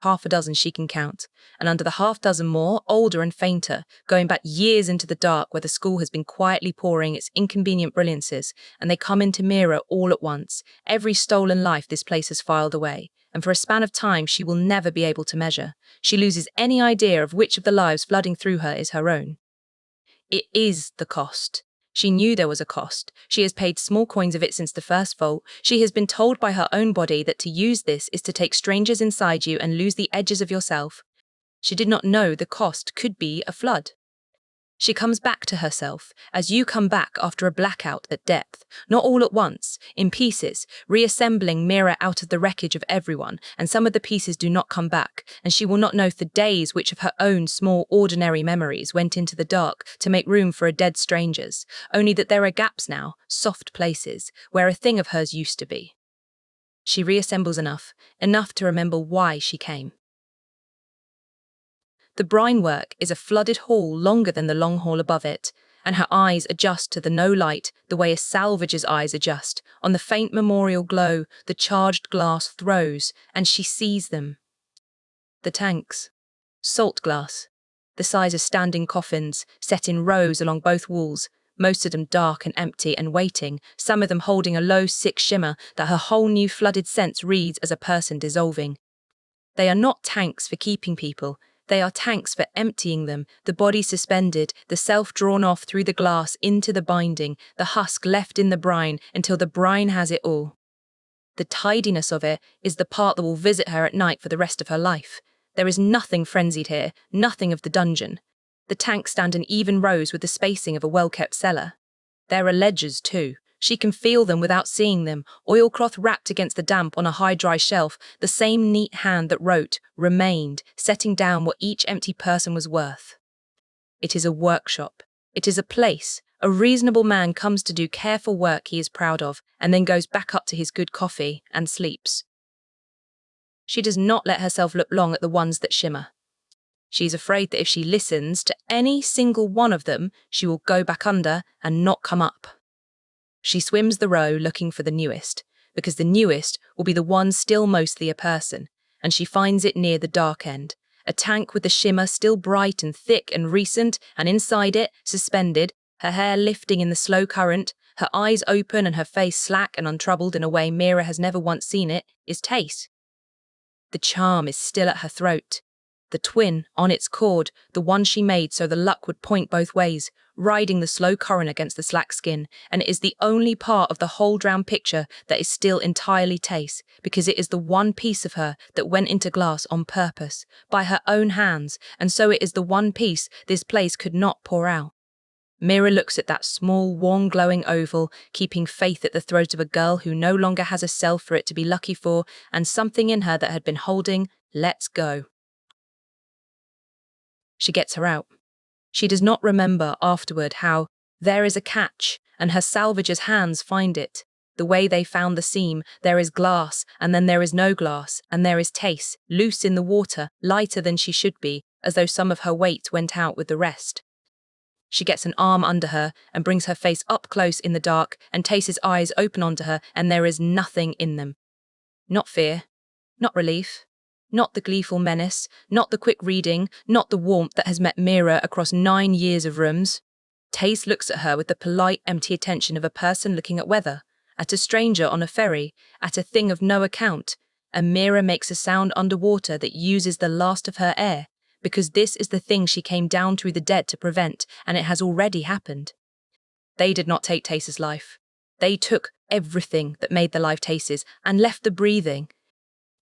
[SPEAKER 2] 6 she can count, and under the 6 more, older and fainter, going back years into the dark where the school has been quietly pouring its inconvenient brilliances, and they come into Imara all at once, every stolen life this place has filed away, and for a span of time she will never be able to measure. She loses any idea of which of the lives flooding through her is her own. It is the cost. She knew there was a cost. She has paid small coins of it since the first vault. She has been told by her own body that to use this is to take strangers inside you and lose the edges of yourself. She did not know the cost could be a flood. She comes back to herself, as you come back after a blackout at depth, not all at once, in pieces, reassembling Imara out of the wreckage of everyone, and some of the pieces do not come back, and she will not know for days which of her own small, ordinary memories went into the dark to make room for a dead stranger's, only that there are gaps now, soft places, where a thing of hers used to be. She reassembles enough to remember why she came. The Brinework is a flooded hall longer than the long hall above it, and her eyes adjust to the no light the way a Salvager's eyes adjust. On the faint memorial glow, the charged glass throws, and she sees them. The tanks. Salt glass. The size of standing coffins, set in rows along both walls, most of them dark and empty and waiting, some of them holding a low, sick shimmer that her whole new flooded sense reads as a person dissolving. They are not tanks for keeping people. They are tanks for emptying them, the body suspended, the self drawn off through the glass into the binding, the husk left in the brine until the brine has it all. The tidiness of it is the part that will visit her at night for the rest of her life. There is nothing frenzied here, nothing of the dungeon. The tanks stand in even rows with the spacing of a well-kept cellar. There are ledgers too. She can feel them without seeing them, oilcloth wrapped against the damp on a high dry shelf, the same neat hand that wrote, remained, setting down what each empty person was worth. It is a workshop. It is a place. A reasonable man comes to do careful work he is proud of, and then goes back up to his good coffee and sleeps. She does not let herself look long at the ones that shimmer. She is afraid that if she listens to any single one of them, she will go back under and not come up. She swims the row looking for the newest, because the newest will be the one still mostly a person, and she finds it near the dark end, a tank with the shimmer still bright and thick and recent, and inside it, suspended, her hair lifting in the slow current, her eyes open and her face slack and untroubled in a way Mira has never once seen it, is Tace. The charm is still at her throat. The twin, on its cord, the one she made so the luck would point both ways, riding the slow current against the slack skin, and it is the only part of the whole drowned picture that is still entirely Tace, because it is the one piece of her that went into glass on purpose, by her own hands, and so it is the one piece this place could not pour out. Mira looks at that small, warm, glowing oval, keeping faith at the throat of a girl who no longer has a self for it to be lucky for, and something in her that had been holding, let's go. She gets her out. She does not remember afterward how there is a catch, and her salvager's hands find it. The way they found the seam, there is glass, and then there is no glass, and there is Tace, loose in the water, lighter than she should be, as though some of her weight went out with the rest. She gets an arm under her and brings her face up close in the dark, and Tace's eyes open onto her, and there is nothing in them. Not fear, not relief, not the gleeful menace, not the quick reading, not the warmth that has met Mira across 9 years of rooms. Tace looks at her with the polite, empty attention of a person looking at weather, at a stranger on a ferry, at a thing of no account, and Mira makes a sound underwater that uses the last of her air, because this is the thing she came down through the dead to prevent, and it has already happened. They did not take Tace's life. They took everything that made the life Tace's and left the breathing.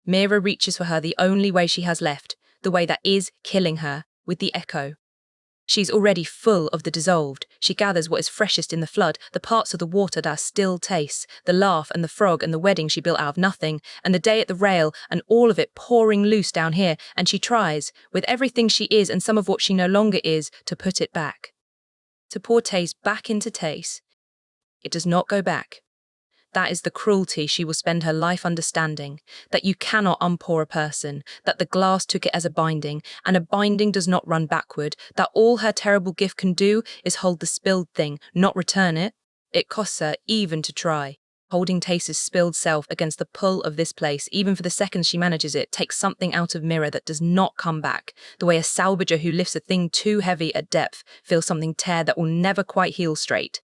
[SPEAKER 2] Mira reaches for her the only way she has left, the way that is killing her, with the echo. She's already full of the dissolved. She gathers what is freshest in the flood, the parts of the water that still Tace, the laugh and the frog and the wedding she built out of nothing, and the day at the rail, and all of it pouring loose down here, and she tries, with everything she is and some of what she no longer is, to put it back. To pour Tace back into Tace. It does not go back. That is the cruelty she will spend her life understanding, that you cannot unpour a person, that the glass took it as a binding, and a binding does not run backward, that all her terrible gift can do is hold the spilled thing, not return it. It costs her even to try. Holding Tace's spilled self against the pull of this place, even for the seconds she manages it, takes something out of Mira that does not come back, the way a salvager who lifts a thing too heavy at depth feels something tear that will never quite heal straight.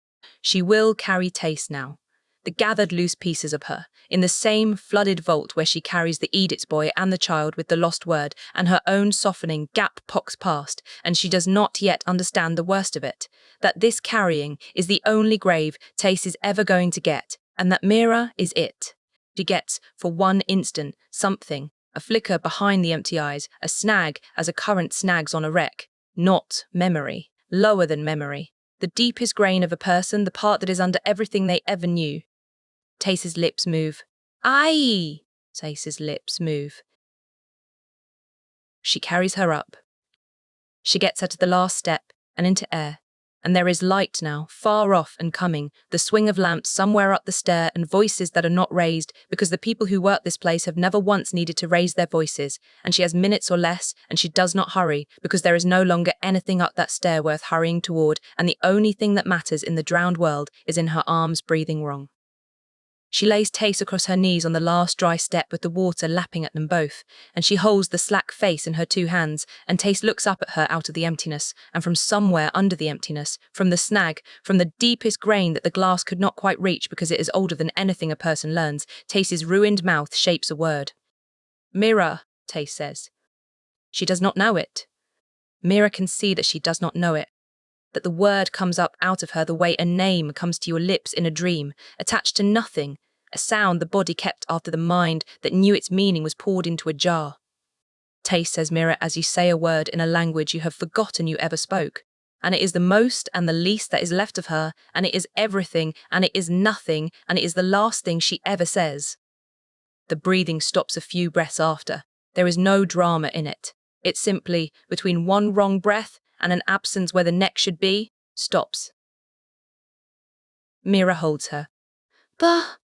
[SPEAKER 2] She will carry Tace now. The gathered loose pieces of her, in the same flooded vault where she carries the Edith's boy and the child with the lost word, and her own softening gap pox past, and she does not yet understand the worst of it, that this carrying is the only grave Tace is ever going to get, and that Mira is it. She gets, for one instant, something, a flicker behind the empty eyes, a snag as a current snags on a wreck, not memory, lower than memory, the deepest grain of a person, the part that is under everything they ever knew. Tace's lips move. Aye! Tace's lips move. She carries her up. She gets her to the last step and into air, and there is light now, far off and coming, the swing of lamps somewhere up the stair and voices that are not raised because the people who work this place have never once needed to raise their voices, and she has minutes or less, and she does not hurry because there is no longer anything up that stair worth hurrying toward, and the only thing that matters in the drowned world is in her arms breathing wrong. She lays Tace across her knees on the last dry step with the water lapping at them both, and she holds the slack face in her 2 hands, and Tace looks up at her out of the emptiness, and from somewhere under the emptiness, from the snag, from the deepest grain that the glass could not quite reach because it is older than anything a person learns, Tace's ruined mouth shapes a word. Mira, Tace says. She does not know it. Mira can see that she does not know it, that the word comes up out of her the way a name comes to your lips in a dream, attached to nothing, a sound the body kept after the mind that knew its meaning was poured into a jar. Tace says, Mira, as you say a word in a language you have forgotten you ever spoke, and it is the most and the least that is left of her, and it is everything, and it is nothing, and it is the last thing she ever says. The breathing stops a few breaths after. There is no drama in it. It's simply, between one wrong breath and an absence where the neck should be, stops. Mira holds her. Bah!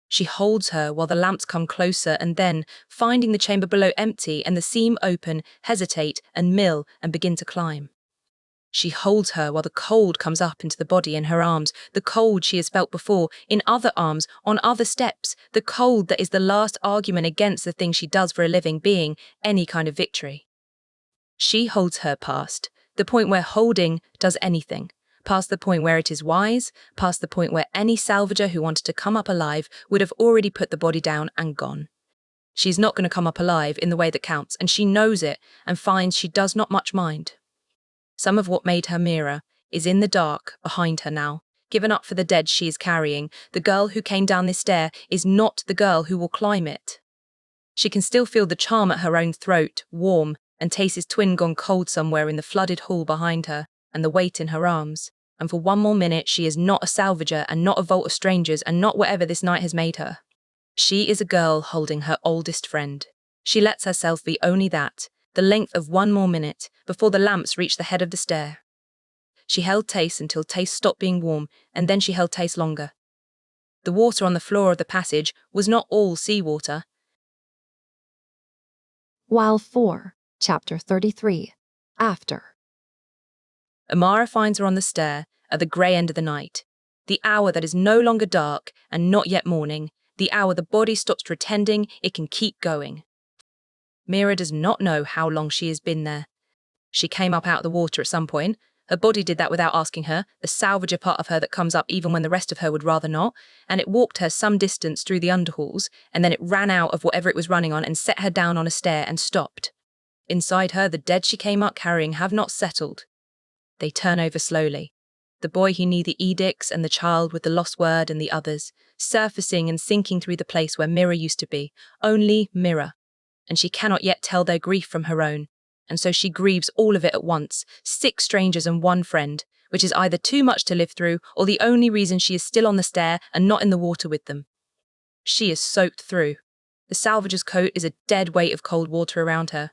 [SPEAKER 2] She holds her while the lamps come closer and then, finding the chamber below empty and the seam open, hesitate and mill and begin to climb. She holds her while the cold comes up into the body in her arms, the cold she has felt before, in other arms, on other steps, the cold that is the last argument against the thing she does for a living being, any kind of victory. She holds her past, the point where holding does anything, past the point where it is wise, past the point where any salvager who wanted to come up alive would have already put the body down and gone. She's not going to come up alive in the way that counts, and she knows it and finds she does not much mind. Some of what made her Mira is in the dark behind her now, given up for the dead she is carrying. The girl who came down this stair is not the girl who will climb it. She can still feel the charm at her own throat, warm, and Tace's twin gone cold somewhere in the flooded hall behind her, and the weight in her arms. And for one more minute she is not a salvager and not a vault of strangers and not whatever this night has made her. She is a girl holding her oldest friend. She lets herself be only that, the length of one more minute, before the lamps reach the head of the stair. She held Tace until Tace stopped being warm, and then she held Tace longer. The water on the floor of the passage was not all seawater.
[SPEAKER 1] While 4, Chapter 33. After.
[SPEAKER 2] Imara finds her on the stair at the grey end of the night, the hour that is no longer dark and not yet morning, the hour the body stops pretending it can keep going. Mira does not know how long she has been there. She came up out of the water at some point. Her body did that without asking her, the salvager part of her that comes up even when the rest of her would rather not, and it walked her some distance through the underhalls, and then it ran out of whatever it was running on and set her down on a stair and stopped. Inside her, the dead she came up carrying have not settled. They turn over slowly. The boy who knew the edicts and the child with the lost word and the others, surfacing and sinking through the place where Mira used to be, only Mira. And she cannot yet tell their grief from her own, and so she grieves all of it at once, 6 strangers and 1 friend, which is either too much to live through or the only reason she is still on the stair and not in the water with them. She is soaked through. The salvager's coat is a dead weight of cold water around her.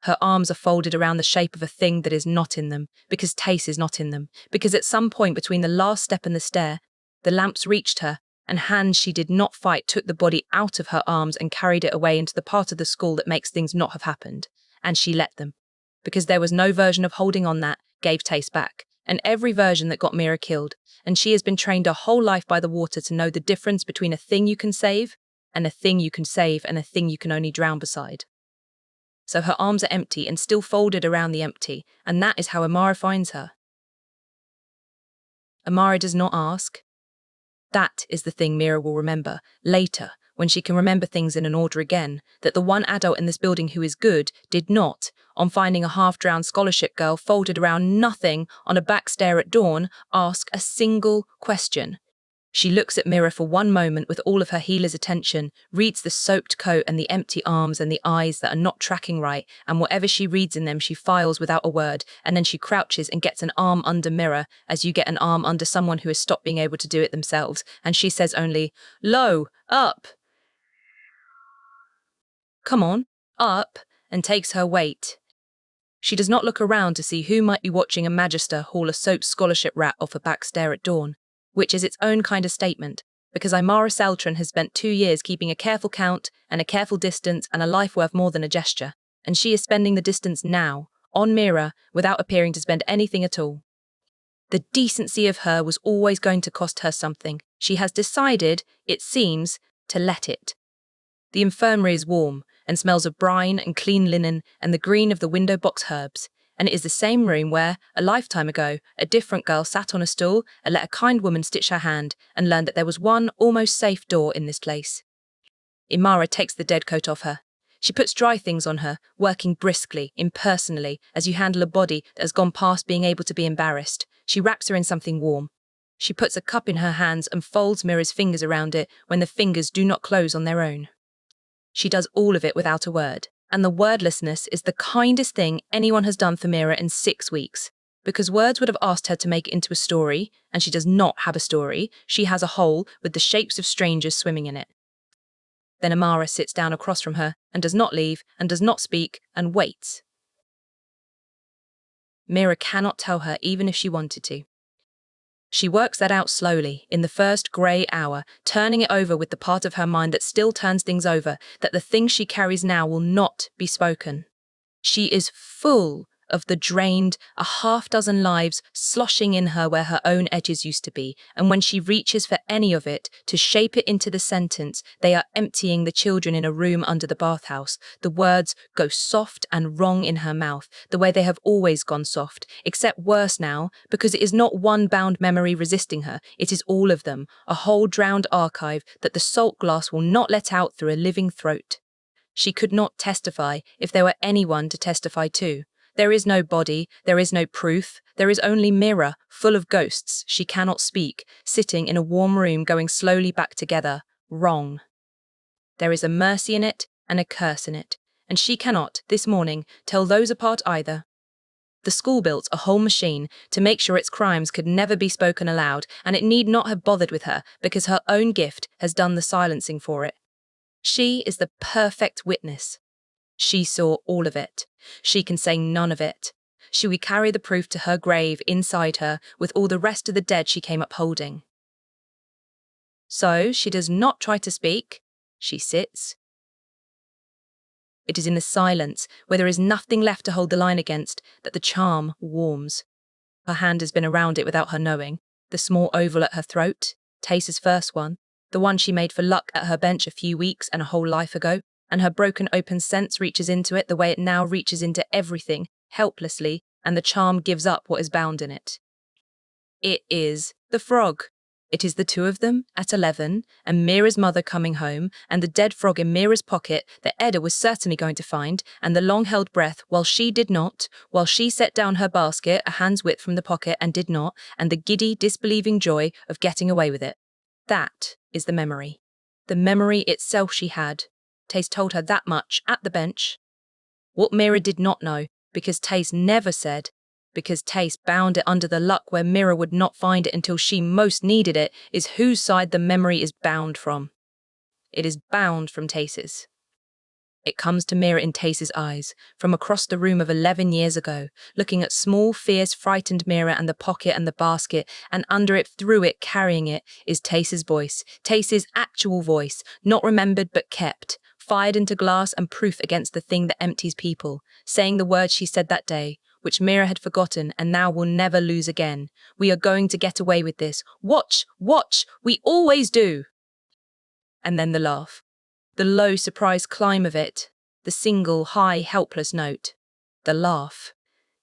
[SPEAKER 2] Her arms are folded around the shape of a thing that is not in them, because Tace is not in them, because at some point between the last step and the stair, the lamps reached her, and hands she did not fight took the body out of her arms and carried it away into the part of the skull that makes things not have happened. And she let them, because there was no version of holding on that gave Tace back, and every version that got Mira killed, and she has been trained her whole life by the water to know the difference between a thing you can save, and a thing you can save, and a thing you can only drown beside. So her arms are empty and still folded around the empty, and that is how Imara finds her. Imara does not ask. That is the thing Mira will remember, later, when she can remember things in an order again, that the one adult in this building who is good did not, on finding a half-drowned scholarship girl folded around nothing on a back stair at dawn, ask a single question. She looks at Mira for one moment with all of her healer's attention, reads the soaked coat and the empty arms and the eyes that are not tracking right, and whatever she reads in them she files without a word, and then she crouches and gets an arm under Mira, as you get an arm under someone who has stopped being able to do it themselves, and she says only, "Low, up! Come on, up," and takes her weight. She does not look around to see who might be watching a magister haul a soaked scholarship rat off a back stair at dawn, which is its own kind of statement, because Lin Saltren has spent 2 years keeping a careful count and a careful distance and a life worth more than a gesture, and she is spending the distance now, on Mira, without appearing to spend anything at all. The decency of her was always going to cost her something. She has decided, it seems, to let it. The infirmary is warm, and smells of brine and clean linen and the green of the window box herbs, and it is the same room where, a lifetime ago, a different girl sat on a stool and let a kind woman stitch her hand and learned that there was one almost safe door in this place. Imara takes the dead coat off her. She puts dry things on her, working briskly, impersonally, as you handle a body that has gone past being able to be embarrassed. She wraps her in something warm. She puts a cup in her hands and folds Mira's fingers around it when the fingers do not close on their own. She does all of it without a word, and the wordlessness is the kindest thing anyone has done for Mira in 6 weeks. Because words would have asked her to make it into a story, and she does not have a story. She has a hole with the shapes of strangers swimming in it. Then Imara sits down across from her and does not leave and does not speak and waits. Mira cannot tell her even if she wanted to. She works that out slowly, in the first grey hour, turning it over with the part of her mind that still turns things over, that the thing she carries now will not be spoken. She is full of the drained, a half-dozen lives sloshing in her where her own edges used to be, and when she reaches for any of it to shape it into the sentence, they are emptying the children in a room under the bathhouse. The words go soft and wrong in her mouth, the way they have always gone soft, except worse now, because it is not one bound memory resisting her, it is all of them, a whole drowned archive that the salt glass will not let out through a living throat. She could not testify if there were anyone to testify to. There is no body, there is no proof, there is only Mira, full of ghosts. She cannot speak, sitting in a warm room going slowly back together. Wrong. There is a mercy in it and a curse in it, and she cannot, this morning, tell those apart either. The school built a whole machine to make sure its crimes could never be spoken aloud, and it need not have bothered with her because her own gift has done the silencing for it. She is the perfect witness. She saw all of it. She can say none of it. She will carry the proof to her grave inside her with all the rest of the dead she came upholding. So she does not try to speak. She sits. It is in the silence, where there is nothing left to hold the line against, that the charm warms. Her hand has been around it without her knowing, the small oval at her throat, Tace's first one, the one she made for luck at her bench a few weeks and a whole life ago, and her broken open sense reaches into it the way it now reaches into everything, helplessly, and the charm gives up what is bound in it. It is the frog. It is the two of them, at 11, and Mira's mother coming home, and the dead frog in Mira's pocket that Edda was certainly going to find, and the long-held breath while she did not, while she set down her basket a hand's width from the pocket and did not, and the giddy, disbelieving joy of getting away with it. That is the memory. The memory itself she had. Tace told her that much at the bench. What Mira did not know, because Tace never said, because Tace bound it under the luck where Mira would not find it until she most needed it, is whose side the memory is bound from. It is bound from Tace's. It comes to Mira in Tace's eyes, from across the room of 11 years ago, looking at small, fierce, frightened Mira and the pocket and the basket, and under it, through it, carrying it, is Tace's voice, Tace's actual voice, not remembered but kept, fired into glass and proof against the thing that empties people, saying the words she said that day, which Mira had forgotten and now will never lose again. We are going to get away with this. Watch, watch, we always do. And then the laugh. The low, surprised climb of it. The single, high, helpless note. The laugh.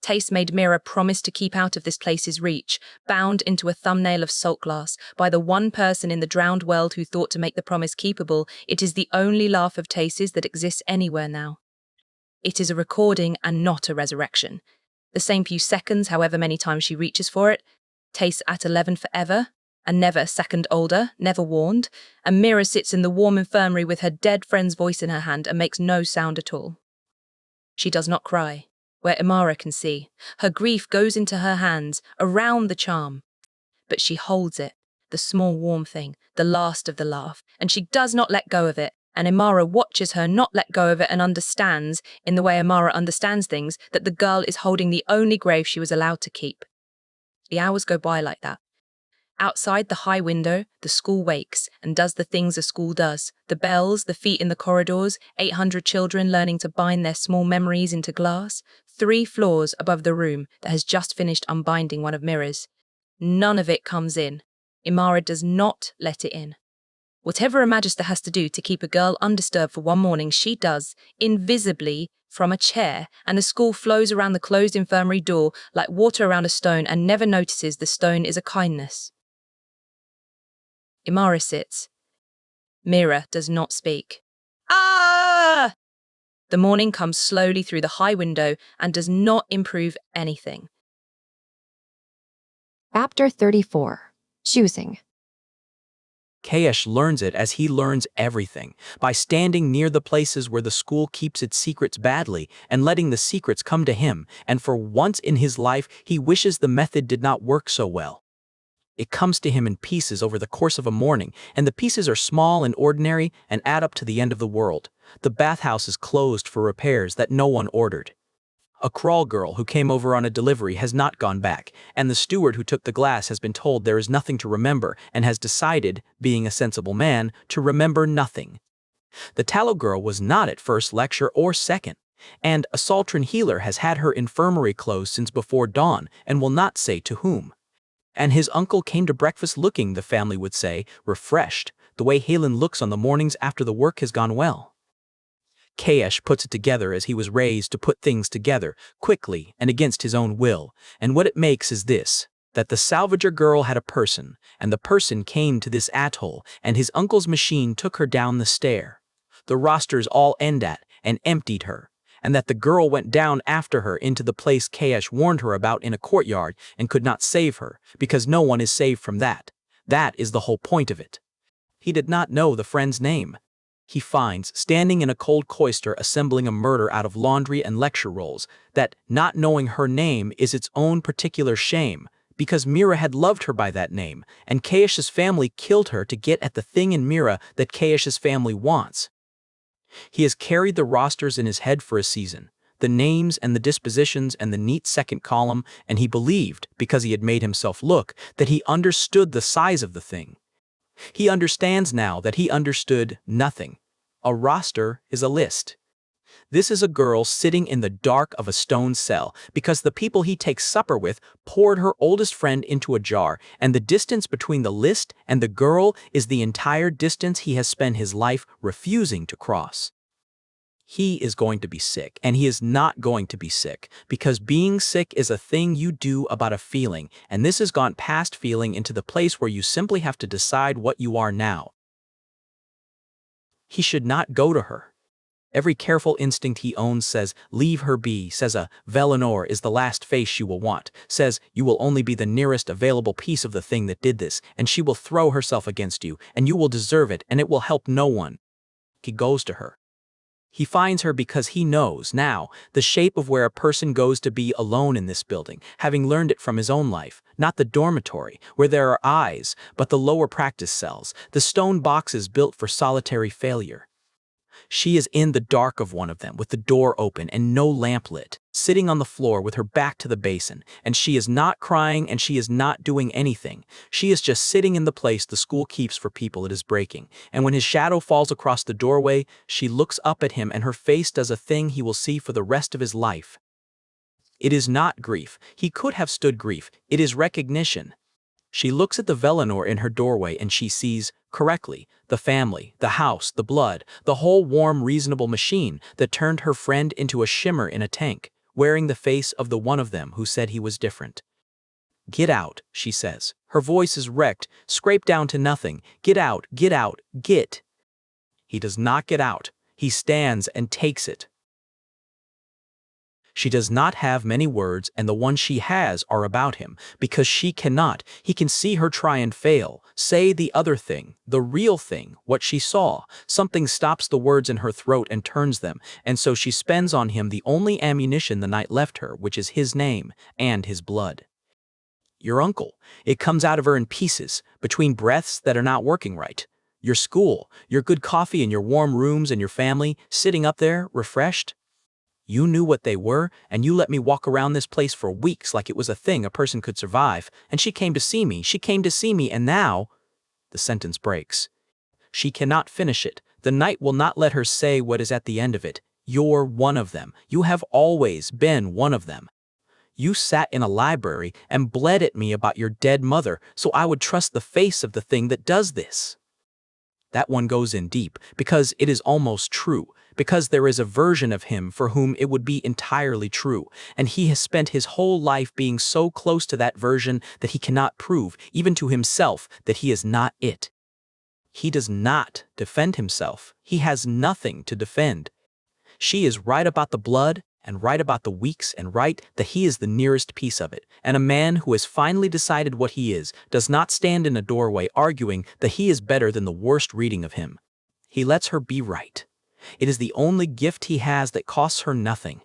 [SPEAKER 2] Tace made Mira promise to keep out of this place's reach, bound into a thumbnail of salt glass, by the one person in the drowned world who thought to make the promise keepable. It is the only laugh of Tace's that exists anywhere now. It is a recording and not a resurrection. The same few seconds, however many times she reaches for it. Tace at 11 forever, and never a second older, never warned, and Mira sits in the warm infirmary with her dead friend's voice in her hand and makes no sound at all. She does not cry, where Imara can see. Her grief goes into her hands, around the charm. But she holds it, the small warm thing, the last of the laugh, and she does not let go of it, and Imara watches her not let go of it and understands, in the way Imara understands things, that the girl is holding the only grave she was allowed to keep. The hours go by like that. Outside the high window, the school wakes and does the things a school does. The bells, the feet in the corridors, 800 children learning to bind their small memories into glass, 3 floors above the room that has just finished unbinding one of Mira's. None of it comes in. Imara does not let it in. Whatever a magister has to do to keep a girl undisturbed for one morning, she does, invisibly, from a chair, and the school flows around the closed infirmary door like water around a stone and never notices the stone is a kindness. Imara sits. Mira does not speak. Ah! The morning comes slowly through the high window and does not improve anything.
[SPEAKER 1] Chapter 34. Choosing.
[SPEAKER 4] Kaesh learns it as he learns everything, by standing near the places where the school keeps its secrets badly and letting the secrets come to him, and for once in his life he wishes the method did not work so well. It comes to him in pieces over the course of a morning, and the pieces are small and ordinary and add up to the end of the world. The bathhouse is closed for repairs that no one ordered. A crawl girl who came over on a delivery has not gone back, and the steward who took the glass has been told there is nothing to remember and has decided, being a sensible man, to remember nothing. The tallow girl was not at first lecture or second, and a Saltren healer has had her infirmary closed since before dawn and will not say to whom. And his uncle came to breakfast looking, the family would say, refreshed, the way Aulin looks on the mornings after the work has gone well. Kaesh puts it together as he was raised to put things together, quickly and against his own will, and what it makes is this, that the Salvager girl had a person, and the person came to this atoll, and his uncle's machine took her down the stair. The rosters all end at, and emptied her, and that the girl went down after her into the place Kaesh warned her about in a courtyard and could not save her, because no one is saved from that. That is the whole point of it. He did not know the friend's name. He finds, standing in a cold cloister assembling a murder out of laundry and lecture rolls, that not knowing her name is its own particular shame, because Mira had loved her by that name, and Kaesh's family killed her to get at the thing in Mira that Kaesh's family wants. He has carried the rosters in his head for a season, the names and the dispositions and the neat second column, and he believed, because he had made himself look, that he understood the size of the thing. He understands now that he understood nothing. A roster is a list. This is a girl sitting in the dark of a stone cell because the people he takes supper with poured her oldest friend into a jar, and the distance between the list and the girl is the entire distance he has spent his life refusing to cross. He is going to be sick, and he is not going to be sick, because being sick is a thing you do about a feeling, and this has gone past feeling into the place where you simply have to decide what you are now. He should not go to her. Every careful instinct he owns says, leave her be, says a Velinor is the last face she will want, says you will only be the nearest available piece of the thing that did this, and she will throw herself against you, and you will deserve it, and it will help no one. He goes to her. He finds her because he knows, now, the shape of where a person goes to be alone in this building, having learned it from his own life, not the dormitory, where there are eyes, but the lower practice cells, the stone boxes built for solitary failure. She is in the dark of one of them, with the door open and no lamp lit, sitting on the floor with her back to the basin, and she is not crying and she is not doing anything. She is just sitting in the place the school keeps for people it is breaking, and when his shadow falls across the doorway, she looks up at him and her face does a thing he will see for the rest of his life. It is not grief. He could have stood grief. It is recognition. She looks at the Velinor in her doorway and she sees, correctly, the family, the house, the blood, the whole warm, reasonable machine that turned her friend into a shimmer in a tank, wearing the face of the one of them who said he was different. Get out, she says. Her voice is wrecked, scraped down to nothing. Get out, get out, get. He does not get out. He stands and takes it. She does not have many words, and the ones she has are about him, because she cannot. He can see her try and fail, say the other thing, the real thing, what she saw. Something stops the words in her throat and turns them, and so she spends on him the only ammunition the night left her, which is his name and his blood. Your uncle. It comes out of her in pieces, between breaths that are not working right. Your school, your good coffee and your warm rooms and your family, sitting up there, refreshed. You knew what they were, and you let me walk around this place for weeks like it was a thing a person could survive, and she came to see me, and now— The sentence breaks. She cannot finish it. The night will not let her say what is at the end of it. You're one of them. You have always been one of them. You sat in a library and bled at me about your dead mother, so I would trust the face of the thing that does this. That one goes in deep, because it is almost true, because there is a version of him for whom it would be entirely true, and he has spent his whole life being so close to that version that he cannot prove, even to himself, that he is not it. He does not defend himself. He has nothing to defend. She is right about the blood, and right about the weeks, and right that he is the nearest piece of it. And a man who has finally decided what he is does not stand in a doorway arguing that he is better than the worst reading of him. He lets her be right. It is the only gift he has that costs her nothing.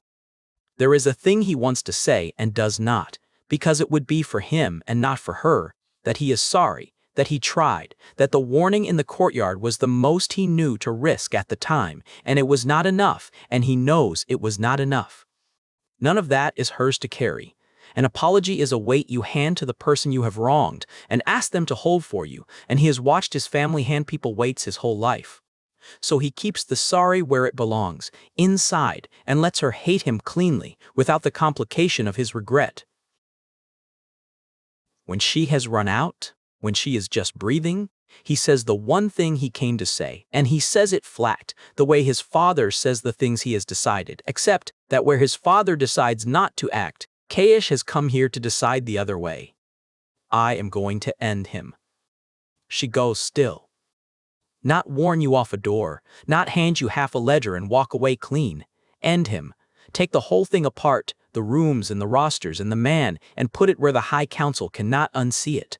[SPEAKER 4] There is a thing he wants to say and does not, because it would be for him and not for her, that he is sorry, that he tried, that the warning in the courtyard was the most he knew to risk at the time, and it was not enough, and he knows it was not enough. None of that is hers to carry. An apology is a weight you hand to the person you have wronged and ask them to hold for you, and he has watched his family hand people weights his whole life. So he keeps the sorry where it belongs, inside, and lets her hate him cleanly, without the complication of his regret. When she has run out, when she is just breathing, he says the one thing he came to say, and he says it flat, the way his father says the things he has decided, except that where his father decides not to act, Kaesh has come here to decide the other way. I am going to end him. She goes still. Not warn you off a door, not hand you half a ledger and walk away clean. End him. Take the whole thing apart, the rooms and the rosters and the man, and put it where the High Council cannot unsee it.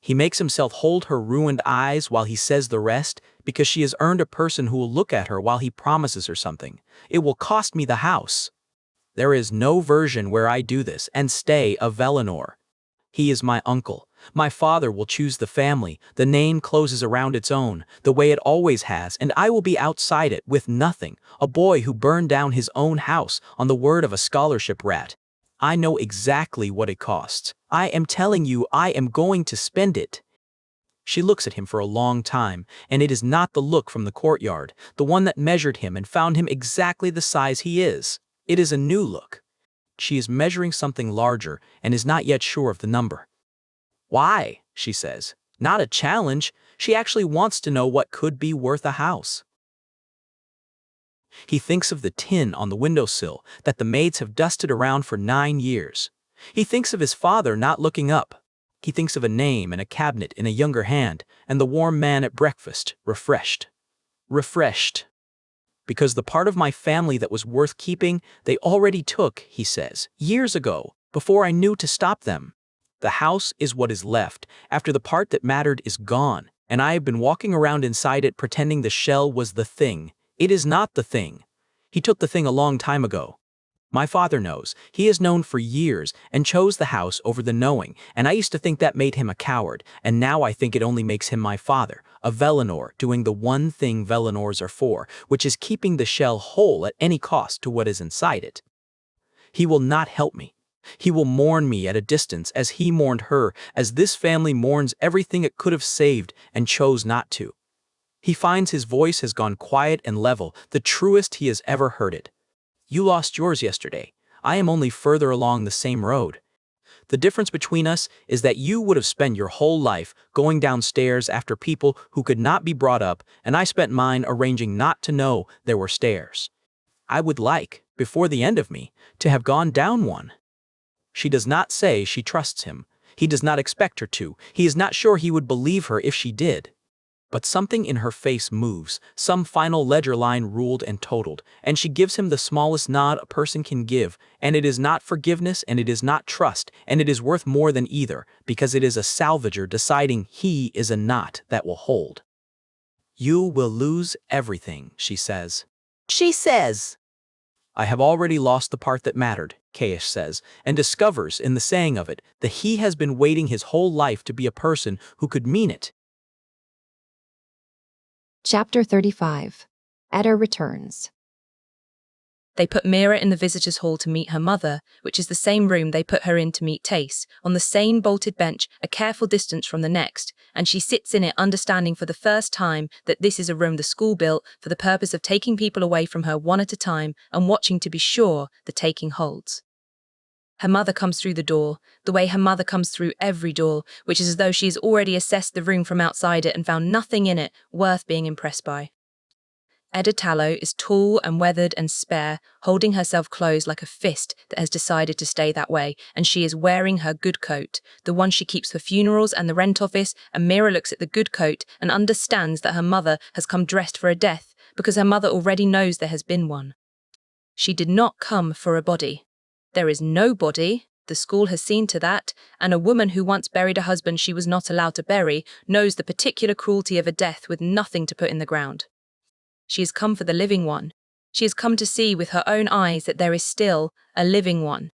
[SPEAKER 4] He makes himself hold her ruined eyes while he says the rest, because she has earned a person who will look at her while he promises her something. It will cost me the house. There is no version where I do this and stay of Valinor. He is my uncle. My father will choose the family. The name closes around its own, the way it always has, and I will be outside it with nothing, a boy who burned down his own house on the word of a scholarship rat. I know exactly what it costs. I am telling you, I am going to spend it. She looks at him for a long time, and it is not the look from the courtyard, the one that measured him and found him exactly the size he is. It is a new look. She is measuring something larger and is not yet sure of the number. Why? She says. Not a challenge. She actually wants to know what could be worth a house. He thinks of the tin on the windowsill that the maids have dusted around for 9 years. He thinks of his father not looking up. He thinks of a name and a cabinet in a younger hand, and the warm man at breakfast, refreshed. Refreshed. Because the part of my family that was worth keeping, they already took, he says, years ago, before I knew to stop them. The house is what is left, after the part that mattered is gone, and I have been walking around inside it pretending the shell was the thing. It is not the thing. He took the thing a long time ago. My father knows. He has known for years and chose the house over the knowing, and I used to think that made him a coward, and now I think it only makes him my father, a Valinor doing the one thing Valinors are for, which is keeping the shell whole at any cost to what is inside it. He will not help me. He will mourn me at a distance as he mourned her, as this family mourns everything it could have saved and chose not to. He finds his voice has gone quiet and level, the truest he has ever heard it. You lost yours yesterday. I am only further along the same road. The difference between us is that you would have spent your whole life going downstairs after people who could not be brought up, and I spent mine arranging not to know there were stairs. I would like, before the end of me, to have gone down one. She does not say she trusts him. He does not expect her to. He is not sure he would believe her if she did. But something in her face moves, some final ledger line ruled and totaled, and she gives him the smallest nod a person can give, and it is not forgiveness and it is not trust, and it is worth more than either, because it is a salvager deciding he is a knot that will hold. You will lose everything, she says. She says. I have already lost the part that mattered, Kaesh says, and discovers in the saying of it that he has been waiting his whole life to be a person who could mean it.
[SPEAKER 1] Chapter 35. Edda returns.
[SPEAKER 2] They put Mira in the visitors' hall to meet her mother, which is the same room they put her in to meet Tace, on the same bolted bench, a careful distance from the next, and she sits in it understanding for the first time that this is a room the school built for the purpose of taking people away from her one at a time and watching to be sure the taking holds. Her mother comes through the door, the way her mother comes through every door, which is as though she has already assessed the room from outside it and found nothing in it worth being impressed by. Edda Tallow is tall and weathered and spare, holding herself closed like a fist that has decided to stay that way, and she is wearing her good coat, the one she keeps for funerals and the rent office, and Mira looks at the good coat and understands that her mother has come dressed for a death, because her mother already knows there has been one. She did not come for a body. There is no body, the school has seen to that, and a woman who once buried a husband she was not allowed to bury knows the particular cruelty of a death with nothing to put in the ground. She has come for the living one. She has come to see with her own eyes that there is still a living one.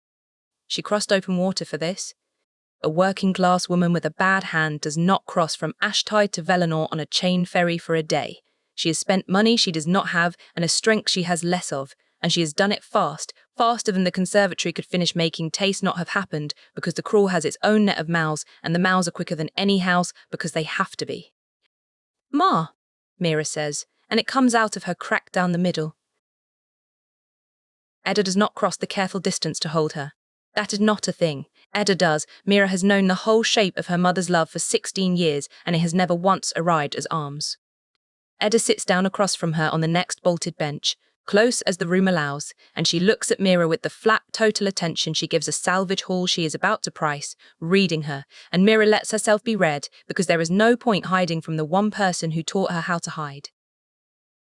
[SPEAKER 2] She crossed open water for this. A working-class woman with a bad hand does not cross from Ashtide to Velinor on a chain ferry for a day. She has spent money she does not have and a strength she has less of, and she has done it fast, faster than the conservatory could finish making Tace not have happened, because the crawl has its own net of mouths, and the mouths are quicker than any house because they have to be. "Ma," Mira says, and it comes out of her crack down the middle. Edda does not cross the careful distance to hold her. That is not a thing. Edda does. Mira has known the whole shape of her mother's love for 16 years, and it has never once arrived as arms. Edda sits down across from her on the next bolted bench, close as the room allows, and she looks at Mira with the flat, total attention she gives a salvage haul she is about to price, reading her, and Mira lets herself be read, because there is no point hiding from the one person who taught her how to hide.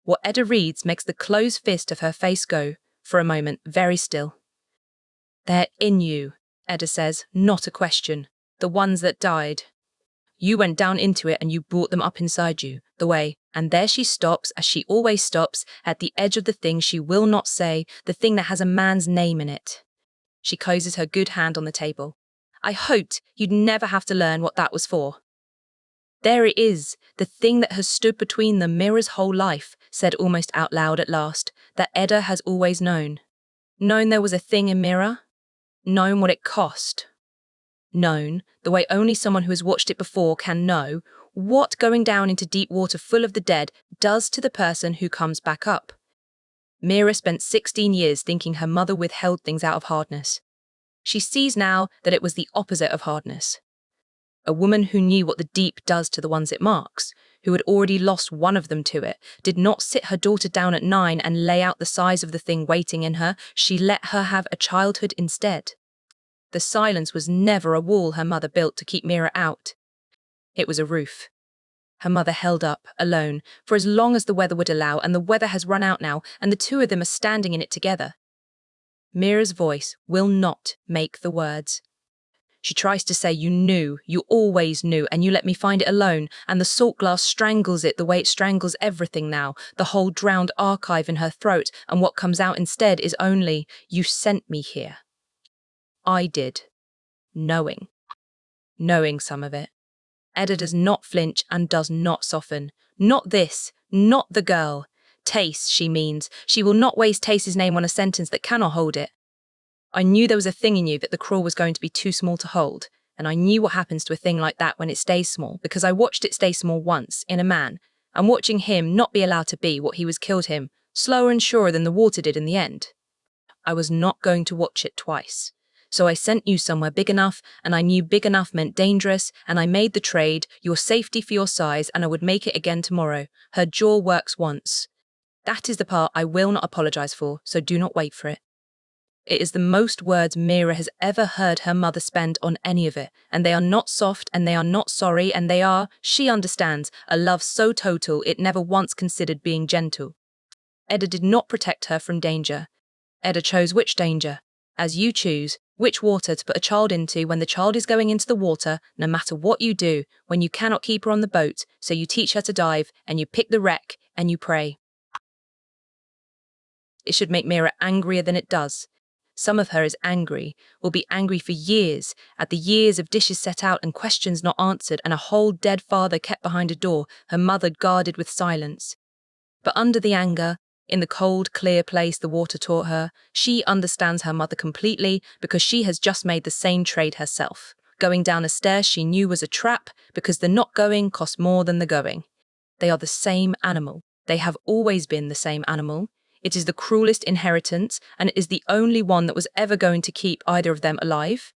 [SPEAKER 2] What Edda reads makes the closed fist of her face go, for a moment, very still. "They're in you," Edda says, not a question. "The ones that died. You went down into it and you brought them up inside you, the way," and there she stops, as she always stops, at the edge of the thing she will not say, the thing that has a man's name in it. She closes her good hand on the table. "I hoped you'd never have to learn what that was for." "There it is, the thing that has stood between them Mira's whole life," said almost out loud at last, that Edda has always known. Known there was a thing in Mira. Known what it cost. Known, the way only someone who has watched it before can know, what going down into deep water full of the dead does to the person who comes back up. Mira spent 16 years thinking her mother withheld things out of hardness. She sees now that it was the opposite of hardness. A woman who knew what the deep does to the ones it marks, who had already lost one of them to it, did not sit her daughter down at 9 and lay out the size of the thing waiting in her. She let her have a childhood instead. The silence was never a wall her mother built to keep Mira out. It was a roof. Her mother held up, alone, for as long as the weather would allow, and the weather has run out now, and the two of them are standing in it together. Mira's voice will not make the words. She tries to say, "You knew, you always knew, and you let me find it alone," and the salt glass strangles it the way it strangles everything now, the whole drowned archive in her throat, and what comes out instead is only, "You sent me here." I did. Knowing some of it. Edda does not flinch and does not soften. Not this, not the girl. Tace, she means. She will not waste Tace's name on a sentence that cannot hold it. "I knew there was a thing in you that the crawl was going to be too small to hold, and I knew what happens to a thing like that when it stays small, because I watched it stay small once, in a man, and watching him not be allowed to be what he was killed him, slower and surer than the water did in the end. I was not going to watch it twice. So I sent you somewhere big enough, and I knew big enough meant dangerous, and I made the trade, your safety for your size, and I would make it again tomorrow." Her jaw works once. That is the part I will not apologize for, so do not wait for it. It is the most words Mira has ever heard her mother spend on any of it, and they are not soft, and they are not sorry, and they are, she understands, a love so total it never once considered being gentle. Edda did not protect her from danger. Edda chose which danger, as you choose, which water to put a child into when the child is going into the water, no matter what you do, when you cannot keep her on the boat, so you teach her to dive, and you pick the wreck, and you pray. It should make Mira angrier than it does. Some of her is angry, will be angry for years, at the years of dishes set out and questions not answered, and a whole dead father kept behind a door, her mother guarded with silence. But under the anger, in the cold, clear place the water taught her, she understands her mother completely, because she has just made the same trade herself, going down a stair she knew was a trap, because the not going cost more than the going. They are the same animal. They have always been the same animal. It is the cruelest inheritance, and it is the only one that was ever going to keep either of them alive.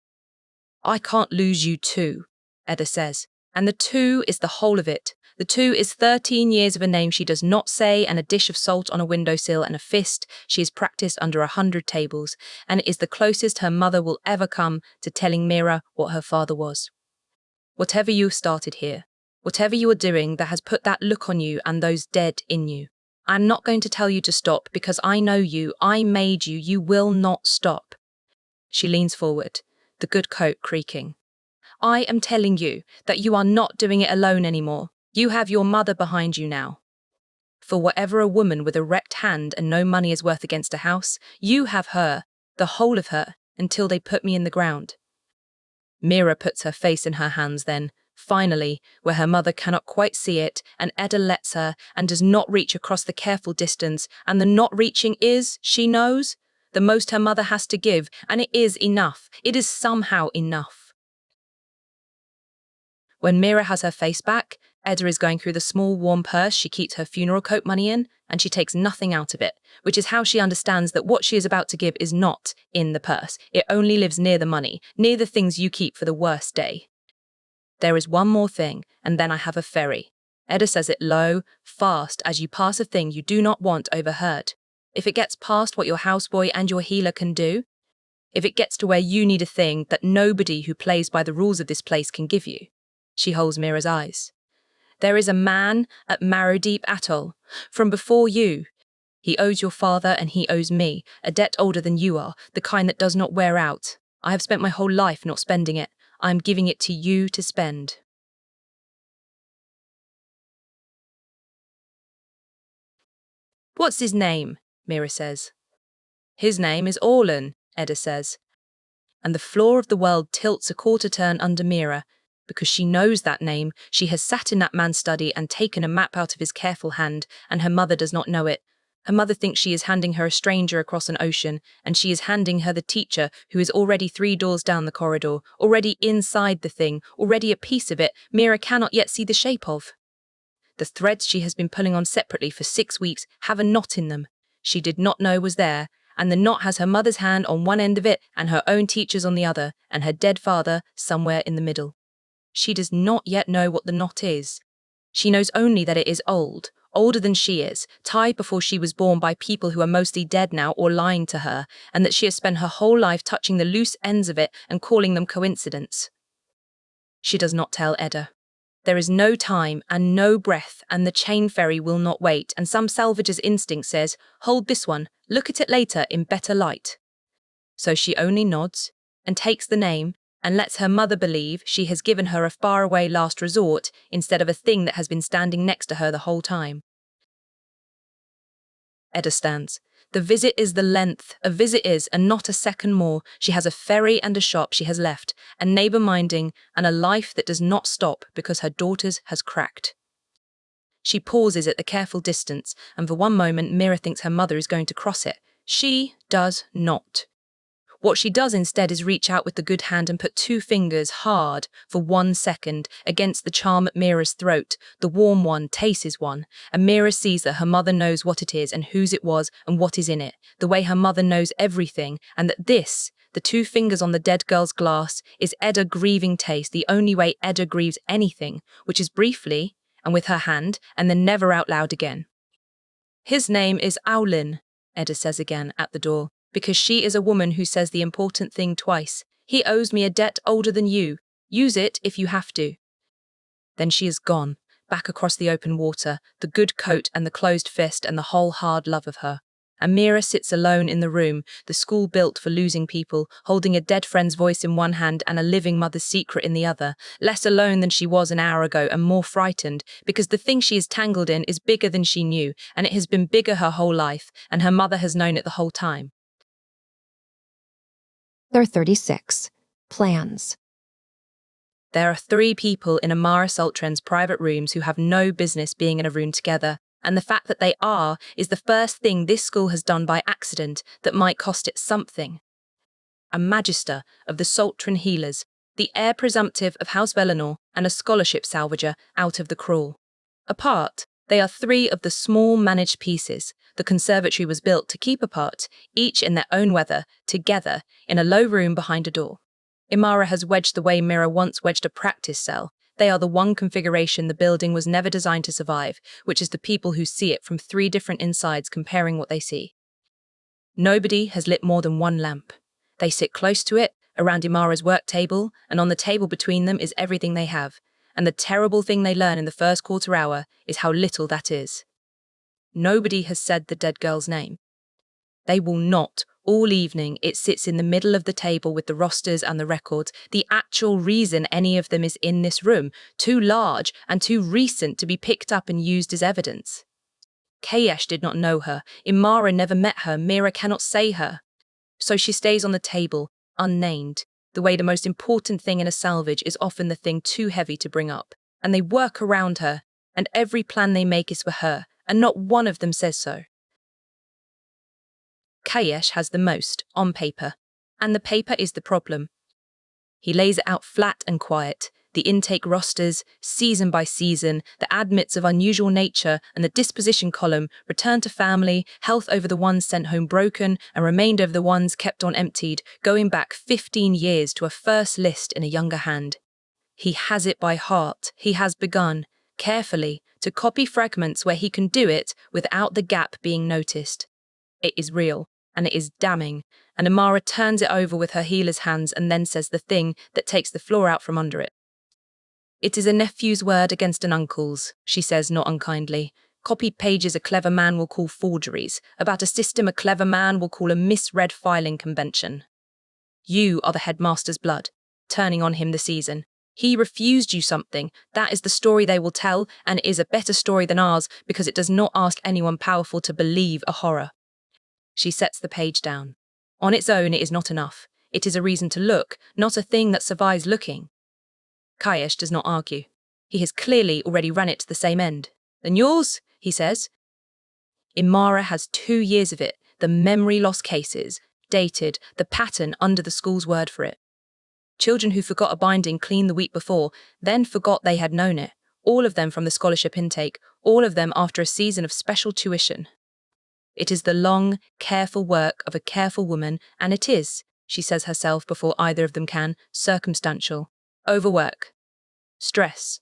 [SPEAKER 2] "I can't lose you too," Edda says, and the two is the whole of it. The two is 13 years of a name she does not say, and a dish of salt on a windowsill, and a fist she has practiced under 100 tables, and it is the closest her mother will ever come to telling Mira what her father was. Whatever you started here, whatever you are doing that has put that look on you and those dead in you, I'm not going to tell you to stop because I know you. I made you. You will not stop. She leans forward, the good coat creaking. I am telling you that you are not doing it alone anymore. You have your mother behind you now. For whatever a woman with a wrecked hand and no money is worth against a house, you have her, the whole of her, until they put me in the ground. Mira puts her face in her hands then, finally, where her mother cannot quite see it, and Edda lets her and does not reach across the careful distance, and the not reaching is, she knows, the most her mother has to give, and it is enough. It is somehow enough. When Mira has her face back, Edda is going through the small warm purse she keeps her funeral coat money in, and she takes nothing out of it, which is how she understands that what she is about to give is not in the purse. It only lives near the money, near the things you keep for the worst day. There is one more thing, and then I have a ferry. Edda says it low, fast, as you pass a thing you do not want overheard. If it gets past what your houseboy and your healer can do, if it gets to where you need a thing that nobody who plays by the rules of this place can give you. She holds Mira's eyes. There is a man at Marrowdeep Atoll, from before you. He owes your father and he owes me, a debt older than you are, the kind that does not wear out. I have spent my whole life not spending it. I am giving it to you to spend. What's his name? Mira says. His name is Aulin, Edda says. And the floor of the world tilts a quarter turn under Mira. Because she knows that name, she has sat in that man's study and taken a map out of his careful hand, and her mother does not know it. Her mother thinks she is handing her a stranger across an ocean, and she is handing her the teacher who is already 3 doors down the corridor, already inside the thing, already a piece of it Mira cannot yet see the shape of. The threads she has been pulling on separately for 6 weeks have a knot in them. She did not know was there, and the knot has her mother's hand on one end of it and her own teacher's on the other, and her dead father somewhere in the middle. She does not yet know what the knot is. She knows only that it is old, older than she is, tied before she was born by people who are mostly dead now or lying to her, and that she has spent her whole life touching the loose ends of it and calling them coincidence. She does not tell Edda. There is no time and no breath, and the chain ferry will not wait, and some salvager's instinct says, hold this one, look at it later in better light. So she only nods and takes the name and lets her mother believe she has given her a faraway last resort instead of a thing that has been standing next to her the whole time. Edda stands. The visit is the length a visit is, and not a second more. She has a ferry and a shop she has left, and neighbour minding, and a life that does not stop because her daughter's has cracked. She pauses at the careful distance, and for one moment Mira thinks her mother is going to cross it. She does not. What she does instead is reach out with the good hand and put 2 fingers hard for 1 second against the charm at Mira's throat, the warm one, Tace's one, and Mira sees that her mother knows what it is and whose it was and what is in it, the way her mother knows everything, and that this, the 2 fingers on the dead girl's glass, is Edda grieving Tace, the only way Edda grieves anything, which is briefly, and with her hand, and then never out loud again. His name is Aulin, Edda says again at the door. Because she is a woman who says the important thing twice. He owes me a debt older than you. Use it if you have to. Then she is gone, back across the open water, the good coat and the closed fist and the whole hard love of her. And Mira sits alone in the room, the school built for losing people, holding a dead friend's voice in one hand and a living mother's secret in the other, less alone than she was an hour ago and more frightened, because the thing she is tangled in is bigger than she knew, and it has been bigger her whole life, and her mother has known it the whole time.
[SPEAKER 1] There are 36. Plans.
[SPEAKER 2] There are 3 people in Imara Saltren's private rooms who have no business being in a room together, and the fact that they are is the first thing this school has done by accident that might cost it something. A magister of the Saltren healers, the heir presumptive of House Velinor, and a scholarship salvager out of the crawl. Apart, they are 3 of the small managed pieces the conservatory was built to keep apart, each in their own weather, together, in a low room behind a door. Imara has wedged the way Mira once wedged a practice cell. They are the one configuration the building was never designed to survive, which is the people who see it from 3 different insides comparing what they see. Nobody has lit more than 1 lamp. They sit close to it, around Imara's work table, and on the table between them is everything they have. And the terrible thing they learn in the first quarter hour is how little that is. Nobody has said the dead girl's name. They will not. All evening, it sits in the middle of the table with the rosters and the records, the actual reason any of them is in this room, too large and too recent to be picked up and used as evidence. Kaesh did not know her. Imara never met her. Mira cannot say her. So she stays on the table, unnamed, the way the most important thing in a salvage is often the thing too heavy to bring up. And they work around her, and every plan they make is for her, and not one of them says so. Kaesh has the most, on paper, and the paper is the problem. He lays it out flat and quiet, the intake rosters, season by season, the admits of unusual nature and the disposition column, return to family, health over the ones sent home broken and remained over the ones kept on emptied, going back 15 years to a first list in a younger hand. He has it by heart. He has begun, carefully, to copy fragments where he can do it without the gap being noticed. It is real. And it is damning, and Imara turns it over with her healer's hands and then says the thing that takes the floor out from under it. It is a nephew's word against an uncle's, she says not unkindly. Copied pages a clever man will call forgeries, about a system a clever man will call a misread filing convention. You are the headmaster's blood, turning on him this season. He refused you something. That is the story they will tell, and it is a better story than ours because it does not ask anyone powerful to believe a horror. She sets the page down. On its own, it is not enough. It is a reason to look, not a thing that survives looking. Kaesh does not argue. He has clearly already run it to the same end. And yours, he says. Imara has 2 years of it, the memory loss cases, dated, the pattern under the school's word for it. Children who forgot a binding clean the week before, then forgot they had known it, all of them from the scholarship intake, all of them after a season of special tuition. It is the long, careful work of a careful woman, and it is, she says herself before either of them can, circumstantial. Overwork. Stress.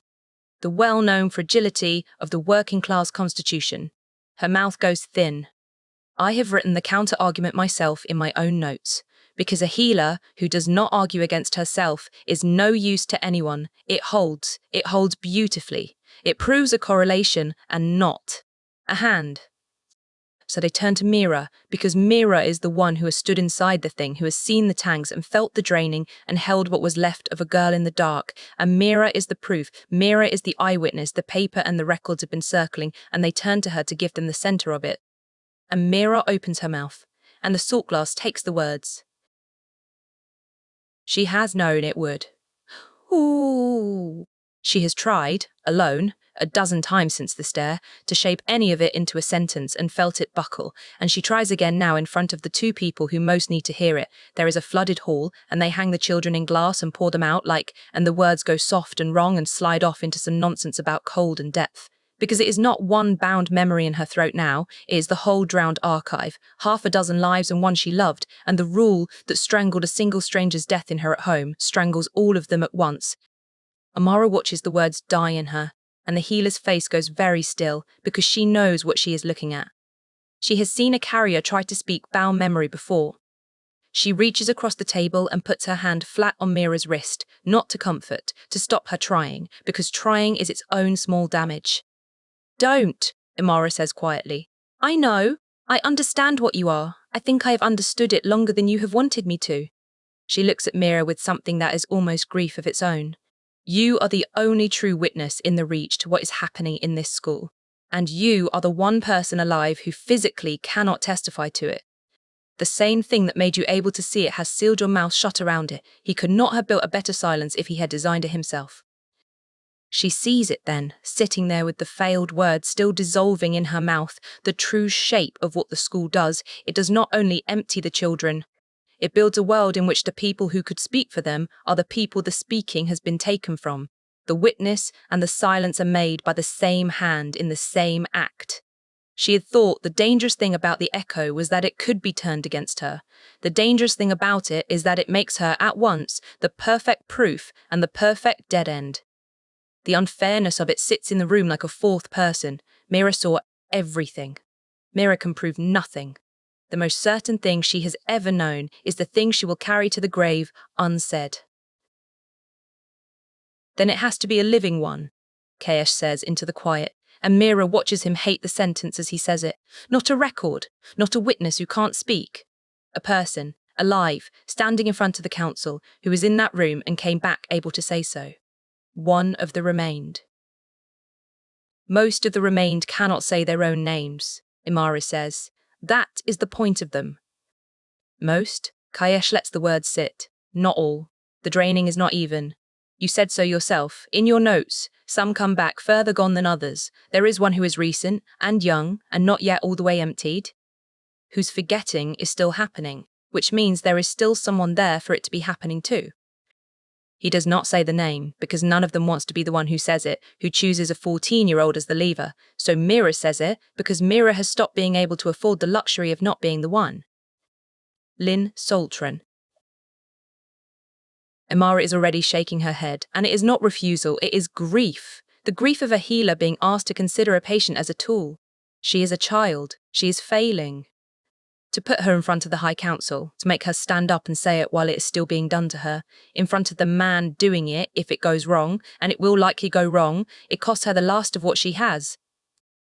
[SPEAKER 2] The well-known fragility of the working-class constitution. Her mouth goes thin. I have written the counter-argument myself in my own notes, because a healer who does not argue against herself is no use to anyone. It holds beautifully. It proves a correlation and not a hand. So they turn to Mira, because Mira is the one who has stood inside the thing, who has seen the tanks and felt the draining and held what was left of a girl in the dark. And Mira is the proof. Mira is the eyewitness. The paper and the records have been circling, and they turn to her to give them the center of it. And Mira opens her mouth, and the salt glass takes the words. She has known it would. Ooh. She has tried, alone, a dozen times since the stare, to shape any of it into a sentence and felt it buckle, and she tries again now in front of the 2 people who most need to hear it. There is a flooded hall, and they hang the children in glass and pour them out and the words go soft and wrong and slide off into some nonsense about cold and depth. Because it is not one bound memory in her throat now, it is the whole drowned archive, 6 lives and one she loved, and the rule that strangled a single stranger's death in her at home strangles all of them at once. Imara watches the words die in her, and the healer's face goes very still because she knows what she is looking at. She has seen a carrier try to speak bound memory before. She reaches across the table and puts her hand flat on Mira's wrist, not to comfort, to stop her trying, because trying is its own small damage. Don't, Imara says quietly. I know. I understand what you are. I think I have understood it longer than you have wanted me to. She looks at Mira with something that is almost grief of its own. You are the only true witness in the reach to what is happening in this school, and you are the one person alive who physically cannot testify to it. The same thing that made you able to see it has sealed your mouth shut around it. He could not have built a better silence if he had designed it himself. She sees it then, sitting there with the failed words still dissolving in her mouth, the true shape of what the school does. It does not only empty the children, it builds a world in which the people who could speak for them are the people the speaking has been taken from. The witness and the silence are made by the same hand in the same act. She had thought the dangerous thing about the echo was that it could be turned against her. The dangerous thing about it is that it makes her at once the perfect proof and the perfect dead end. The unfairness of it sits in the room like a 4th person. Mira saw everything. Mira can prove nothing. The most certain thing she has ever known is the thing she will carry to the grave unsaid. Then it has to be a living one, Kaesh says into the quiet, and Mira watches him hate the sentence as he says it. Not a record, not a witness who can't speak. A person, alive, standing in front of the council, who was in that room and came back able to say so. One of the remained. Most of the remained cannot say their own names, Imara says. That is the point of them. Most, Kaesh lets the words sit. Not all. The draining is not even. You said so yourself. In your notes, some come back further gone than others. There is one who is recent and young and not yet all the way emptied, whose forgetting is still happening, which means there is still someone there for it to be happening too. He does not say the name, because none of them wants to be the one who says it, who chooses a 14-year-old as the leaver. So Mira says it, because Mira has stopped being able to afford the luxury of not being the one. Lin Saltren. Imara is already shaking her head, and it is not refusal, it is grief. The grief of a healer being asked to consider a patient as a tool. She is a child. She is failing. To put her in front of the High Council, to make her stand up and say it while it is still being done to her, in front of the man doing it if it goes wrong, and it will likely go wrong, it costs her the last of what she has.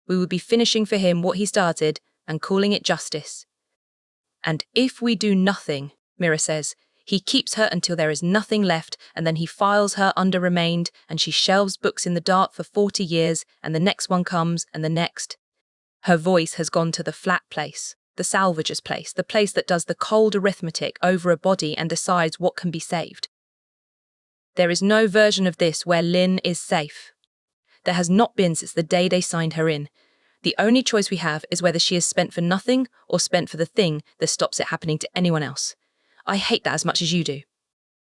[SPEAKER 2] We would be finishing for him what he started and calling it justice. And if we do nothing, Mira says, he keeps her until there is nothing left, and then he files her under remained, and she shelves books in the dark for 40 years, and the next one comes, and the next. Her voice has gone to the flat place. The salvager's place, the place that does the cold arithmetic over a body and decides what can be saved. There is no version of this where Lin is safe. There has not been since the day they signed her in. The only choice we have is whether she is spent for nothing or spent for the thing that stops it happening to anyone else. I hate that as much as you do.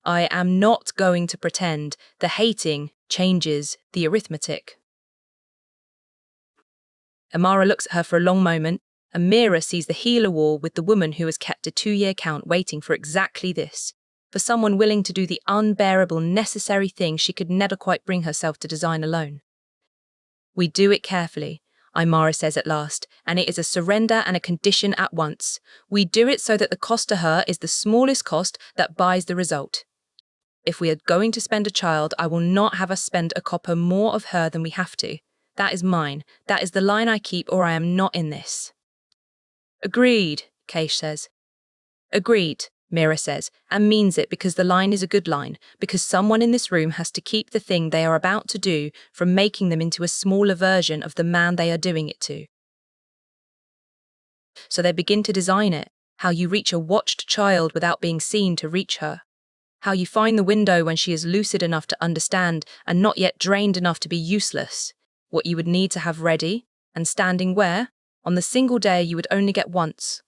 [SPEAKER 2] I am not going to pretend the hating changes the arithmetic. Imara looks at her for a long moment, and Mira sees the healer wall with the woman who has kept a 2-year count waiting for exactly this, for someone willing to do the unbearable necessary thing she could never quite bring herself to design alone. We do it carefully, Imara says at last, and it is a surrender and a condition at once. We do it so that the cost to her is the smallest cost that buys the result. If we are going to spend a child, I will not have us spend a copper more of her than we have to. That is mine. That is the line I keep, or I am not in this. Agreed, Kaesh says. Agreed, Mira says, and means it because the line is a good line, because someone in this room has to keep the thing they are about to do from making them into a smaller version of the man they are doing it to. So they begin to design it, how you reach a watched child without being seen to reach her, how you find the window when she is lucid enough to understand and not yet drained enough to be useless, what you would need to have ready, and standing where, on the single day you would only get once.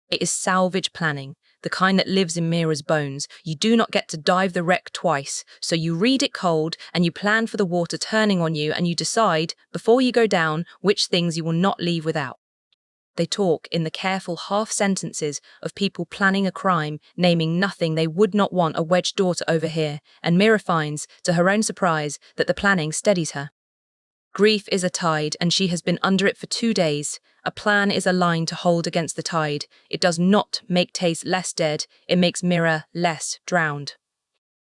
[SPEAKER 2] It is salvage planning, the kind that lives in Mira's bones. You do not get to dive the wreck twice, so you read it cold and you plan for the water turning on you and you decide, before you go down, which things you will not leave without. They talk in the careful half-sentences of people planning a crime, naming nothing they would not want a wedged door to overhear, and Mira finds, to her own surprise, that the planning steadies her. Grief is a tide, and she has been under it for 2 days. A plan is a line to hold against the tide. It does not make Tace less dead, it makes Mira less drowned.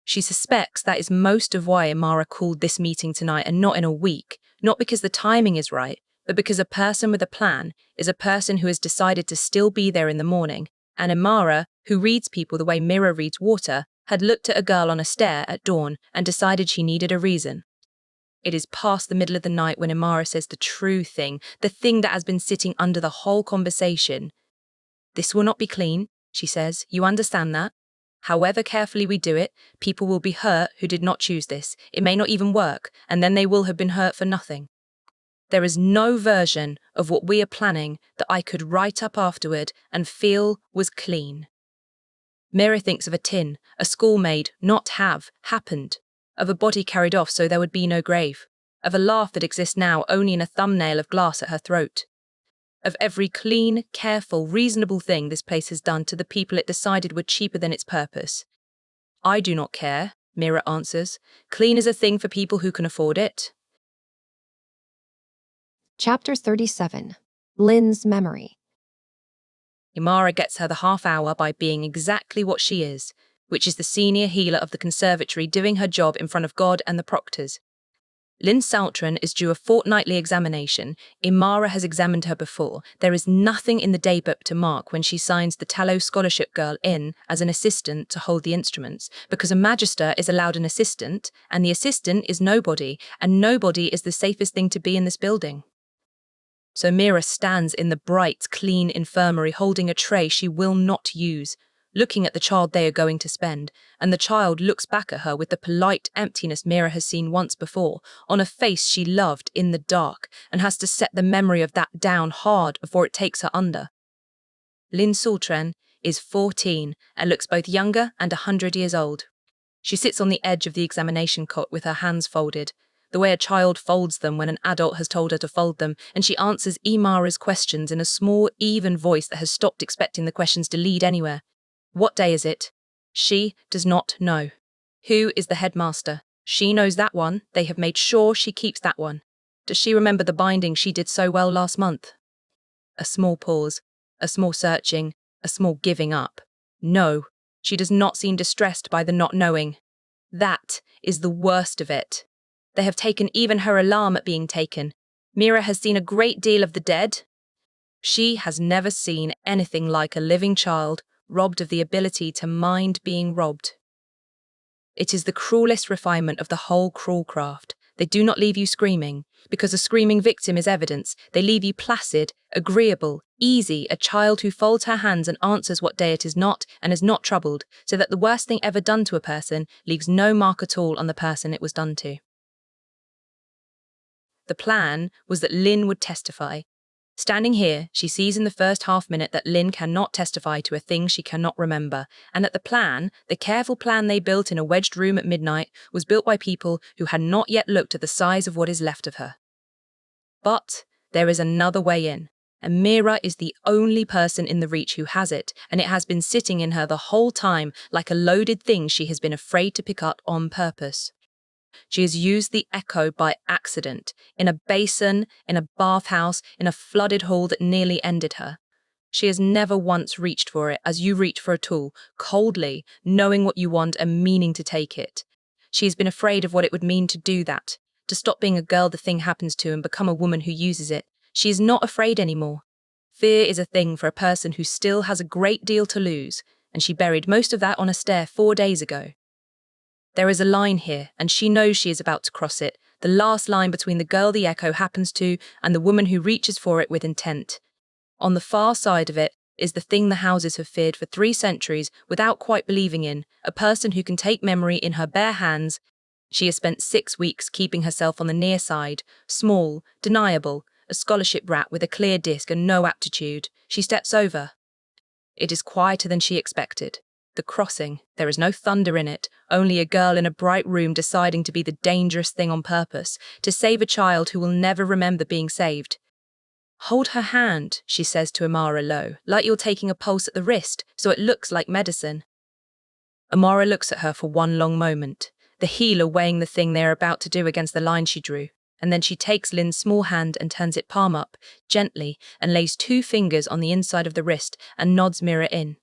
[SPEAKER 2] She suspects that is most of why Imara called this meeting tonight and not in a week, not because the timing is right, but because a person with a plan is a person who has decided to still be there in the morning, and Imara, who reads people the way Mira reads water, had looked at a girl on a stair at dawn and decided she needed a reason. It is past the middle of the night when Imara says the true thing, the thing that has been sitting under the whole conversation. This will not be clean, she says. You understand that? However carefully we do it, people will be hurt who did not choose this. It may not even work, and then they will have been hurt for nothing. There is no version of what we are planning that I could write up afterward and feel was clean. Mira thinks of a tin, a schoolmaid, not have, happened. Of a body carried off so there would be no grave, of a laugh that exists now only in a thumbnail of glass at her throat, of every clean, careful, reasonable thing this place has done to the people it decided were cheaper than its purpose. I do not care, Mira answers. Clean is a thing for people who can afford it.
[SPEAKER 1] Chapter 37. Lin's Memory.
[SPEAKER 2] Imara gets her the half hour by being exactly what she is, which is the senior healer of the conservatory doing her job in front of God and the proctors. Lin Saltren is due a fortnightly examination. Imara has examined her before. There is nothing in the daybook to mark when she signs the Tallow Scholarship girl in as an assistant to hold the instruments, because a magister is allowed an assistant, and the assistant is nobody, and nobody is the safest thing to be in this building. So Mira stands in the bright, clean infirmary holding a tray she will not use, looking at the child they are going to spend, and the child looks back at her with the polite emptiness Mira has seen once before, on a face she loved in the dark, and has to set the memory of that down hard before it takes her under. Lin Saltren is 14 and looks both younger and 100 years old. She sits on the edge of the examination cot with her hands folded, the way a child folds them when an adult has told her to fold them, and she answers Imara's questions in a small, even voice that has stopped expecting the questions to lead anywhere. What day is it? She does not know. Who is the headmaster? She knows that one. They have made sure she keeps that one. Does she remember the binding she did so well last month? A small pause, a small searching, a small giving up. No, she does not seem distressed by the not knowing. That is the worst of it. They have taken even her alarm at being taken. Mira has seen a great deal of the dead. She has never seen anything like a living child robbed of the ability to mind being robbed. It is the cruelest refinement of the whole cruel craft. They do not leave you screaming, because a screaming victim is evidence. They leave you placid, agreeable, easy, a child who folds her hands and answers what day it is not and is not troubled, so that the worst thing ever done to a person leaves no mark at all on the person it was done to. The plan was that Lin would testify. Standing here, she sees in the first half-minute that Lin cannot testify to a thing she cannot remember, and that the plan, the careful plan they built in a wedged room at midnight, was built by people who had not yet looked at the size of what is left of her. But there is another way in, and Mira is the only person in the Reach who has it, and it has been sitting in her the whole time like a loaded thing she has been afraid to pick up on purpose. She has used the echo by accident, in a basin, in a bathhouse, in a flooded hall that nearly ended her. She has never once reached for it as you reach for a tool, coldly, knowing what you want and meaning to take it. She has been afraid of what it would mean to do that, to stop being a girl the thing happens to and become a woman who uses it. She is not afraid anymore. Fear is a thing for a person who still has a great deal to lose, and she buried most of that on a stair 4 days ago. There is a line here, and she knows she is about to cross it, the last line between the girl the echo happens to and the woman who reaches for it with intent. On the far side of it is the thing the houses have feared for 3 centuries without quite believing in, a person who can take memory in her bare hands. She has spent 6 weeks keeping herself on the near side, small, deniable, a scholarship brat with a clear disc and no aptitude. She steps over. It is quieter than she expected. The crossing, there is no thunder in it, only a girl in a bright room deciding to be the dangerous thing on purpose, to save a child who will never remember being saved. Hold her hand, she says to Imara low, like you're taking a pulse at the wrist, so it looks like medicine. Imara looks at her for one long moment, the healer weighing the thing they are about to do against the line she drew, and then she takes Lin's small hand and turns it palm up, gently, and lays 2 fingers on the inside of the wrist and nods Mira in.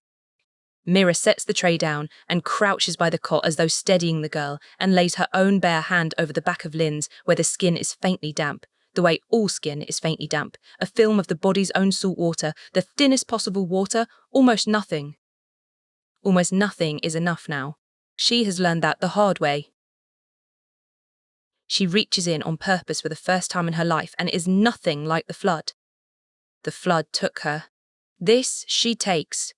[SPEAKER 2] Mira sets the tray down and crouches by the cot as though steadying the girl, and lays her own bare hand over the back of Lin's where the skin is faintly damp, the way all skin is faintly damp, a film of the body's own salt water, the thinnest possible water, almost nothing. Almost nothing is enough now. She has learned that the hard way. She reaches in on purpose for the first time in her life, and it is nothing like the flood. The flood took her. This she takes.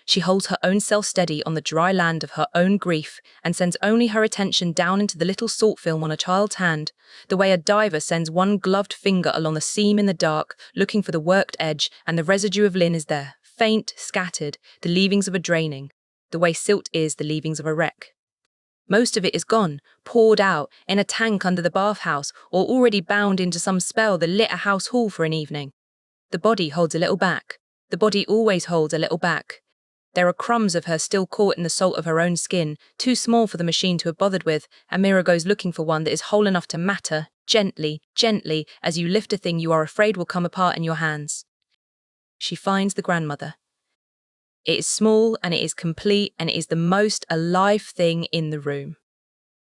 [SPEAKER 2] She holds her own self steady on the dry land of her own grief and sends only her attention down into the little salt film on a child's hand, the way a diver sends one gloved finger along the seam in the dark, looking for the worked edge, and the residue of Lin is there, faint, scattered, the leavings of a draining, the way silt is the leavings of a wreck. Most of it is gone, poured out, in a tank under the bathhouse, or already bound into some spell that lit a house hall for an evening. The body holds a little back. The body always holds a little back. There are crumbs of her still caught in the salt of her own skin, too small for the machine to have bothered with, and Mira goes looking for one that is whole enough to matter, gently, gently, as you lift a thing you are afraid will come apart in your hands. She finds the grandmother. It is small, and it is complete, and it is the most alive thing in the room.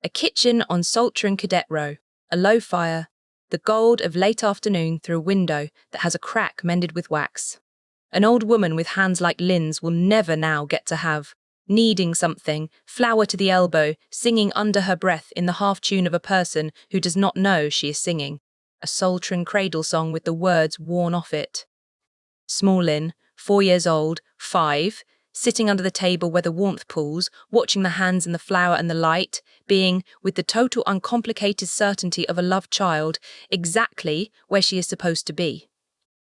[SPEAKER 2] A kitchen on Saltren Cadet Row, a low fire, the gold of late afternoon through a window that has a crack mended with wax. An old woman with hands like Lin's will never now get to have, kneading something, flour to the elbow, singing under her breath in the half-tune of a person who does not know she is singing, a Saltren cradle song with the words worn off it. Small Lin, 4 years old, 5, sitting under the table where the warmth pools, watching the hands and the flour and the light, being, with the total uncomplicated certainty of a loved child, exactly where she is supposed to be.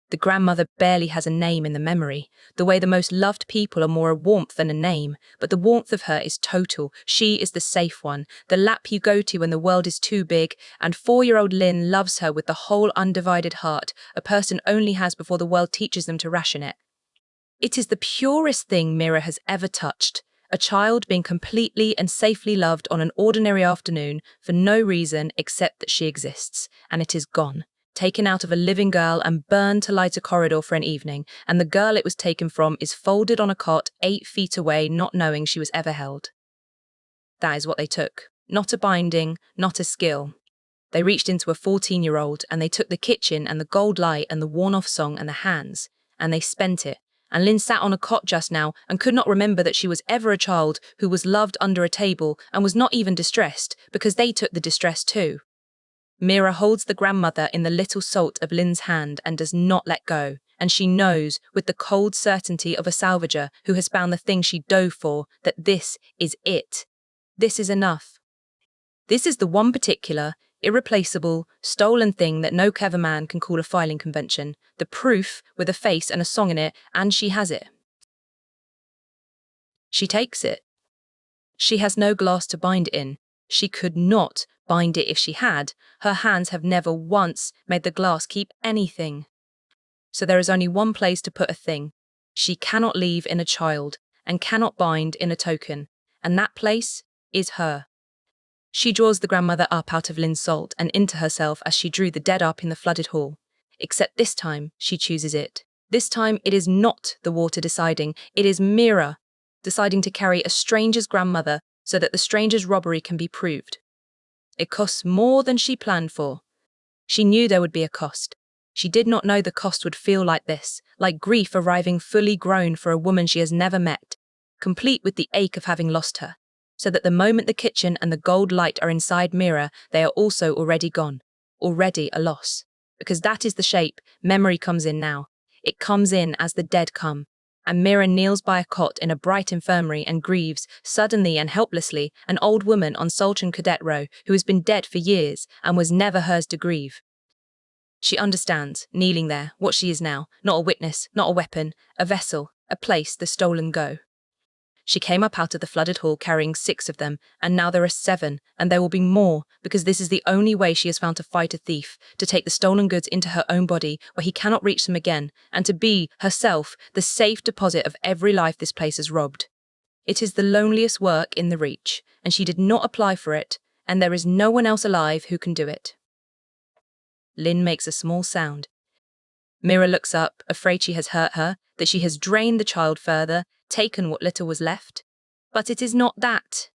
[SPEAKER 2] The grandmother barely has a name in the memory, the way the most loved people are more a warmth than a name, but the warmth of her is total. She is the safe one, the lap you go to when the world is too big, and 4-year-old Lin loves her with the whole undivided heart a person only has before the world teaches them to ration it. It is the purest thing Mira has ever touched, a child being completely and safely loved on an ordinary afternoon for no reason except that she exists, and it is gone. Taken out of a living girl and burned to light a corridor for an evening, and the girl it was taken from is folded on a cot 8 feet away, not knowing she was ever held. That is what they took. Not a binding, not a skill. They reached into a 14-year-old, and they took the kitchen and the gold light and the worn-off song and the hands, and they spent it. And Lin sat on a cot just now and could not remember that she was ever a child who was loved under a table and was not even distressed, because they took the distress too. Mira holds the grandmother in the little salt of Lin's hand and does not let go, and she knows, with the cold certainty of a salvager who has found the thing she dove for, that this is it. This is enough. This is the one particular, irreplaceable, stolen thing that no clever man can call a filing convention, the proof with a face and a song in it, and she has it. She takes it. She has no glass to bind it in. She could not bind it if she had. Her hands have never once made the glass keep anything. So there is only one place to put a thing. She cannot leave in a child, and cannot bind in a token, and that place is her. She draws the grandmother up out of Lin's salt and into herself as she drew the dead up in the flooded hall. Except this time, she chooses it. This time it is not the water deciding, it is Mira deciding to carry a stranger's grandmother so that the stranger's robbery can be proved. It costs more than she planned for. She knew there would be a cost. She did not know the cost would feel like this, like grief arriving fully grown for a woman she has never met, complete with the ache of having lost her, so that the moment the kitchen and the gold light are inside Mira, they are also already gone, already a loss. Because that is the shape memory comes in now. It comes in as the dead come. And Mira kneels by a cot in a bright infirmary and grieves, suddenly and helplessly, an old woman on Saltren Cadet Row who has been dead for years and was never hers to grieve. She understands, kneeling there, what she is now, not a witness, not a weapon, a vessel, a place the stolen go. She came up out of the flooded hall carrying 6 of them, and now there are 7, and there will be more, because this is the only way she has found to fight a thief, to take the stolen goods into her own body, where he cannot reach them again, and to be, herself, the safe deposit of every life this place has robbed. It is the loneliest work in the Reach, and she did not apply for it, and there is no one else alive who can do it. Lin makes a small sound. Mira looks up, afraid she has hurt her, that she has drained the child further, taken what little was left. But it is not that.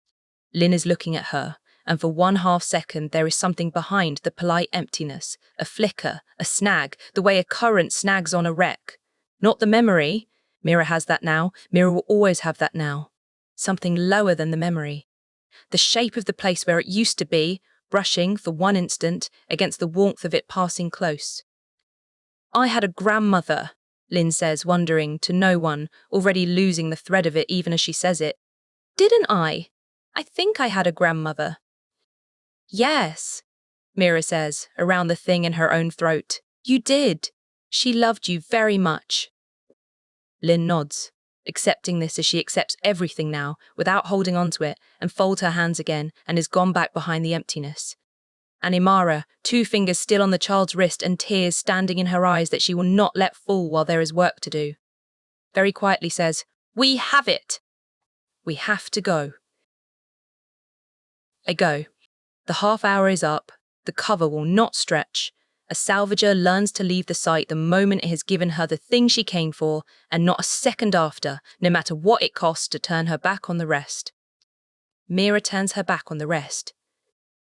[SPEAKER 2] Lin is looking at her, and for 1/2 second there is something behind the polite emptiness, a flicker, a snag, the way a current snags on a wreck. Not the memory. Mira has that now. Mira will always have that now. Something lower than the memory. The shape of the place where it used to be, brushing, for one instant, against the warmth of it passing close. I had a grandmother, Lin says, wondering, to no one, already losing the thread of it even as she says it. Didn't I? I think I had a grandmother. Yes, Mira says, around the thing in her own throat. You did. She loved you very much. Lin nods, accepting this as she accepts everything now, without holding on to it, and folds her hands again, and is gone back behind the emptiness. And Imara, 2 fingers still on the child's wrist and tears standing in her eyes that she will not let fall while there is work to do, very quietly says, We have it! We have to go. I go. The half-hour is up. The cover will not stretch. A salvager learns to leave the site the moment it has given her the thing she came for, and not a second after, no matter what it costs to turn her back on the rest. Mira turns her back on the rest.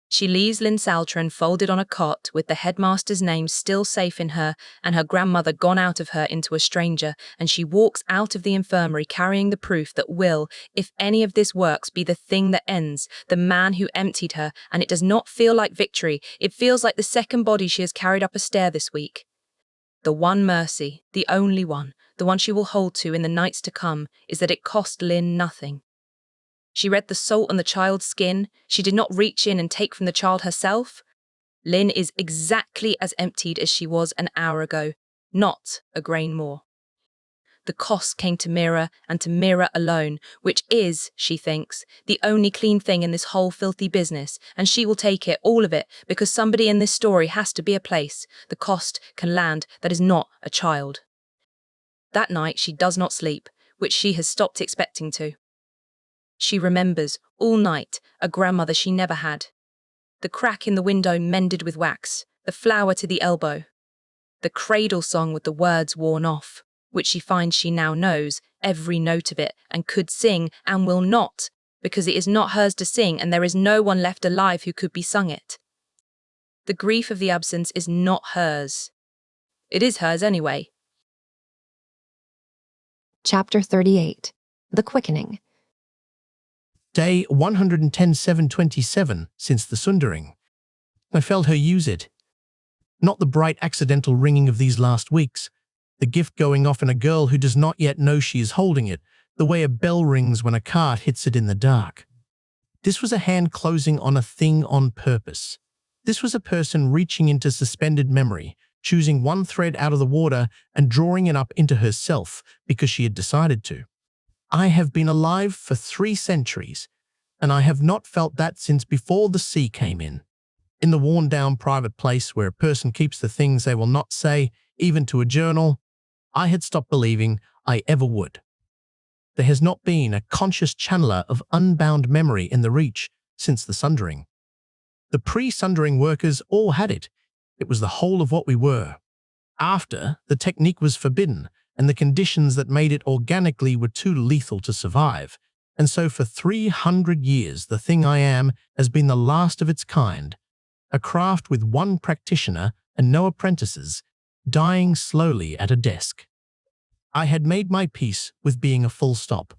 [SPEAKER 2] She leaves Lin Saltren folded on a cot with the headmaster's name still safe in her and her grandmother gone out of her into a stranger, and she walks out of the infirmary carrying the proof that will, if any of this works, be the thing that ends, the man who emptied her, and it does not feel like victory, it feels like the second body she has carried up a stair this week. The one mercy, the only one, the one she will hold to in the nights to come, is that it cost Lin nothing. She read the salt on the child's skin. She did not reach in and take from the child herself. Lin is exactly as emptied as she was an hour ago, not a grain more. The cost came to Mira and to Mira alone, which is, she thinks, the only clean thing in this whole filthy business, and she will take it, all of it, because somebody in this story has to be a place. The cost can land that is not a child. That night she does not sleep, which she has stopped expecting to. She remembers, all night, a grandmother she never had. The crack in the window mended with wax, the flower to the elbow. The cradle song with the words worn off, which she finds she now knows, every note of it, and could sing, and will not, because it is not hers to sing, and there is no one left alive who could be sung it. The grief of the absence is not hers. It is hers anyway.
[SPEAKER 1] Chapter 38. The Quickening.
[SPEAKER 3] Day 110-727 since the sundering. I felt her use it. Not the bright accidental ringing of these last weeks, the gift going off in a girl who does not yet know she is holding it, the way a bell rings when a cart hits it in the dark. This was a hand closing on a thing on purpose. This was a person reaching into suspended memory, choosing one thread out of the water and drawing it up into herself because she had decided to. I have been alive for 3 centuries, and I have not felt that since before the sea came in. In the worn-down private place where a person keeps the things they will not say, even to a journal, I had stopped believing I ever would. There has not been a conscious channeler of unbound memory in the Reach since the sundering. The pre-sundering workers all had it. It was the whole of what we were. After, the technique was forbidden, and the conditions that made it organically were too lethal to survive. And so for 300 years, the thing I am has been the last of its kind, a craft with 1 practitioner and no apprentices, dying slowly at a desk. I had made my peace with being a full stop.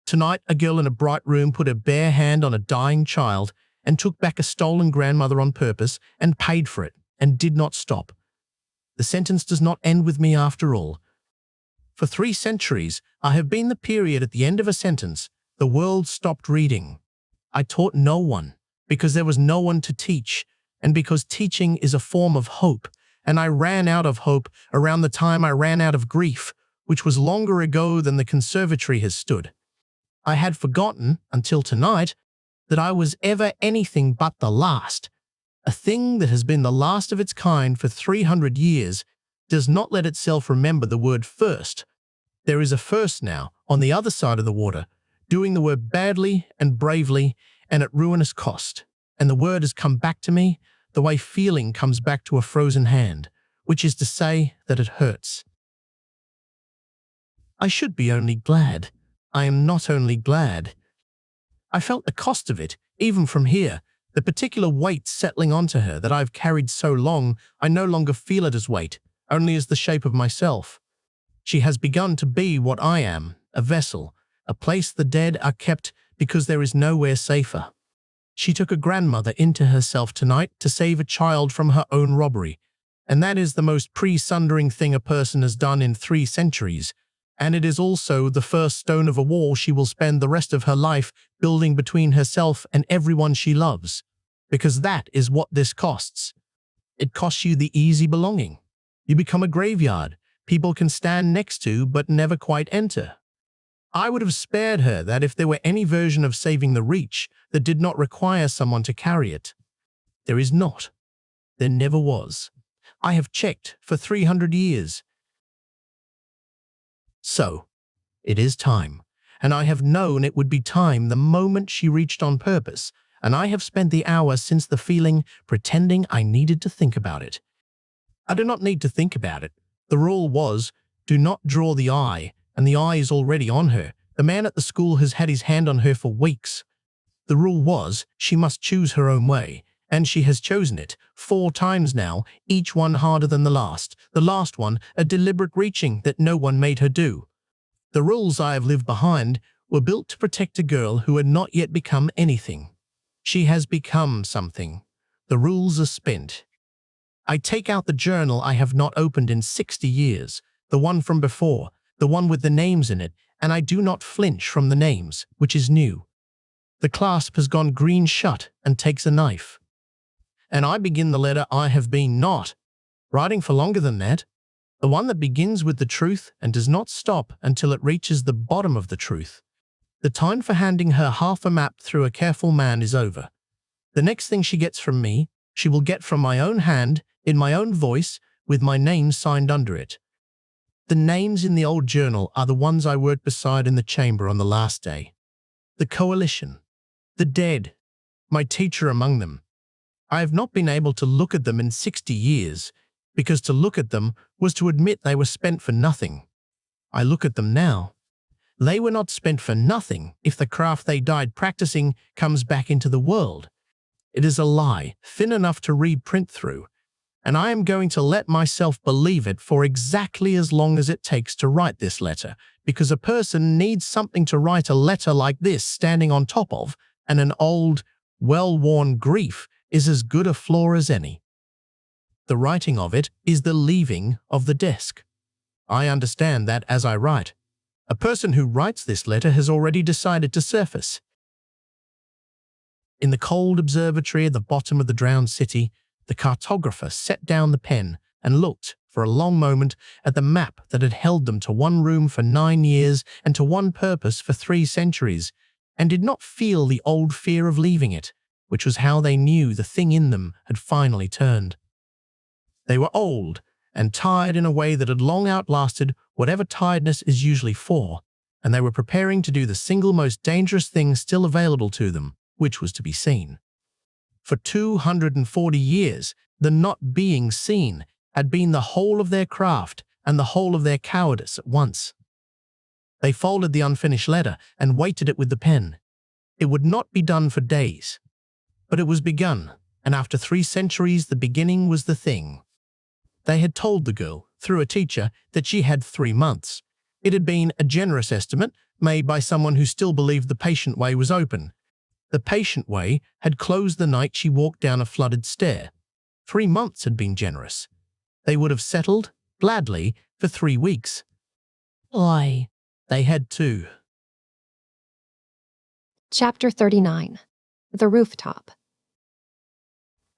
[SPEAKER 3] Tonight, a girl in a bright room put her bare hand on a dying child and took back a stolen grandmother on purpose and paid for it and did not stop. The sentence does not end with me after all. For 3 centuries, I have been the period at the end of a sentence. The world stopped reading. I taught no one, because there was no one to teach, and because teaching is a form of hope, and I ran out of hope around the time I ran out of grief, which was longer ago than the conservatory has stood. I had forgotten, until tonight, that I was ever anything but the last. A thing that has been the last of its kind for 300 years does not let itself remember the word first. There is a first now, on the other side of the water, doing the word badly and bravely and at ruinous cost. And the word has come back to me the way feeling comes back to a frozen hand, which is to say that it hurts. I should be only glad. I am not only glad. I felt the cost of it, even from here, the particular weight settling onto her that I've carried so long. I no longer feel it as weight, only as the shape of myself. She has begun to be what I am, a vessel, a place the dead are kept because there is nowhere safer. She took a grandmother into herself tonight to save a child from her own robbery, and that is the most pre-sundering thing a person has done in 3 centuries, and it is also the first stone of a wall she will spend the rest of her life building between herself and everyone she loves, because that is what this costs. It costs you the easy belonging. You become a graveyard people can stand next to but never quite enter. I would have spared her that if there were any version of saving the Reach that did not require someone to carry it. There is not. There never was. I have checked for 300 years. So, it is time, and I have known it would be time the moment she reached on purpose, and I have spent the hour since the feeling pretending I needed to think about it. I do not need to think about it. The rule was, do not draw the eye, and the eye is already on her. The man at the school has had his hand on her for weeks. The rule was she must choose her own way, and she has chosen it 4 times now, each one harder than the last one a deliberate reaching that no one made her do. The rules I have lived behind were built to protect a girl who had not yet become anything. She has become something. The rules are spent. I take out the journal I have not opened in 60 years, the one from before, the one with the names in it, and I do not flinch from the names, which is new. The clasp has gone green shut and takes a knife. And I begin the letter I have been not, writing for longer than that, the one that begins with the truth and does not stop until it reaches the bottom of the truth. The time for handing her half a map through a careful man is over. The next thing she gets from me, she will get from my own hand, in my own voice, with my name signed under it. The names in the old journal are the ones I worked beside in the chamber on the last day. The coalition. The dead. My teacher among them. I have not been able to look at them in 60 years, because to look at them was to admit they were spent for nothing. I look at them now. They were not spent for nothing if the craft they died practicing comes back into the world. It is a lie, thin enough to read print through, and I am going to let myself believe it for exactly as long as it takes to write this letter, because a person needs something to write a letter like this standing on top of, and an old, well-worn grief is as good a floor as any. The writing of it is the leaving of the desk. I understand that as I write. A person who writes this letter has already decided to surface. In the cold observatory at the bottom of the drowned city, the cartographer set down the pen and looked, for a long moment, at the map that had held them to one room for 9 years and to one purpose for 3 centuries, and did not feel the old fear of leaving it, which was how they knew the thing in them had finally turned. They were old and tired in a way that had long outlasted whatever tiredness is usually for, and they were preparing to do the single most dangerous thing still available to them, which was to be seen. For 240 years, the not being seen had been the whole of their craft and the whole of their cowardice at once. They folded the unfinished letter and weighted it with the pen. It would not be done for days. But it was begun, and after 3 centuries the beginning was the thing. They had told the girl, through a teacher, that she had 3 months. It had been a generous estimate, made by someone who still believed the patient way was open. The patient way had closed the night she walked down a flooded stair. 3 months had been generous. They would have settled, gladly, for 3 weeks. Aye, they had too.
[SPEAKER 1] Chapter 39. The Rooftop.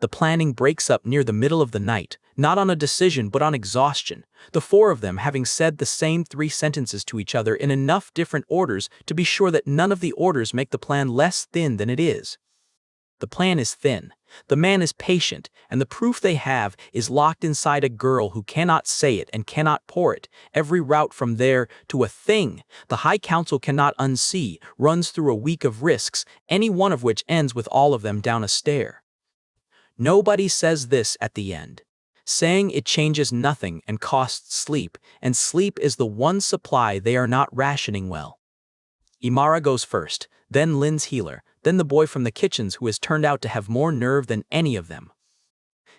[SPEAKER 4] The planning breaks up near the middle of the night, not on a decision but on exhaustion, the 4 of them having said the same 3 sentences to each other in enough different orders to be sure that none of the orders make the plan less thin than it is. The plan is thin, the man is patient, and the proof they have is locked inside a girl who cannot say it and cannot pour it. Every route from there to a thing the High Council cannot unsee runs through a week of risks, any one of which ends with all of them down a stair. Nobody says this at the end, saying it changes nothing and costs sleep, and sleep is the one supply they are not rationing well. Imara goes first, then Lin's healer, then the boy from the kitchens who has turned out to have more nerve than any of them.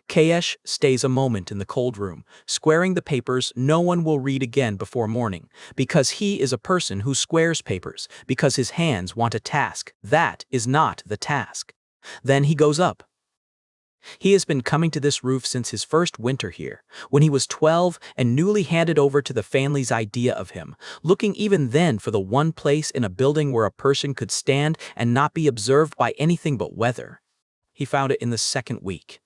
[SPEAKER 4] Kaesh stays a moment in the cold room, squaring the papers no one will read again before morning, because he is a person who squares papers, because his hands want a task. That is not the task. Then he goes up. He has been coming to this roof since his first winter here, when he was 12 and newly handed over to the family's idea of him, looking even then for the one place in a building where a person could stand and not be observed by anything but weather. He found it in the 2nd week.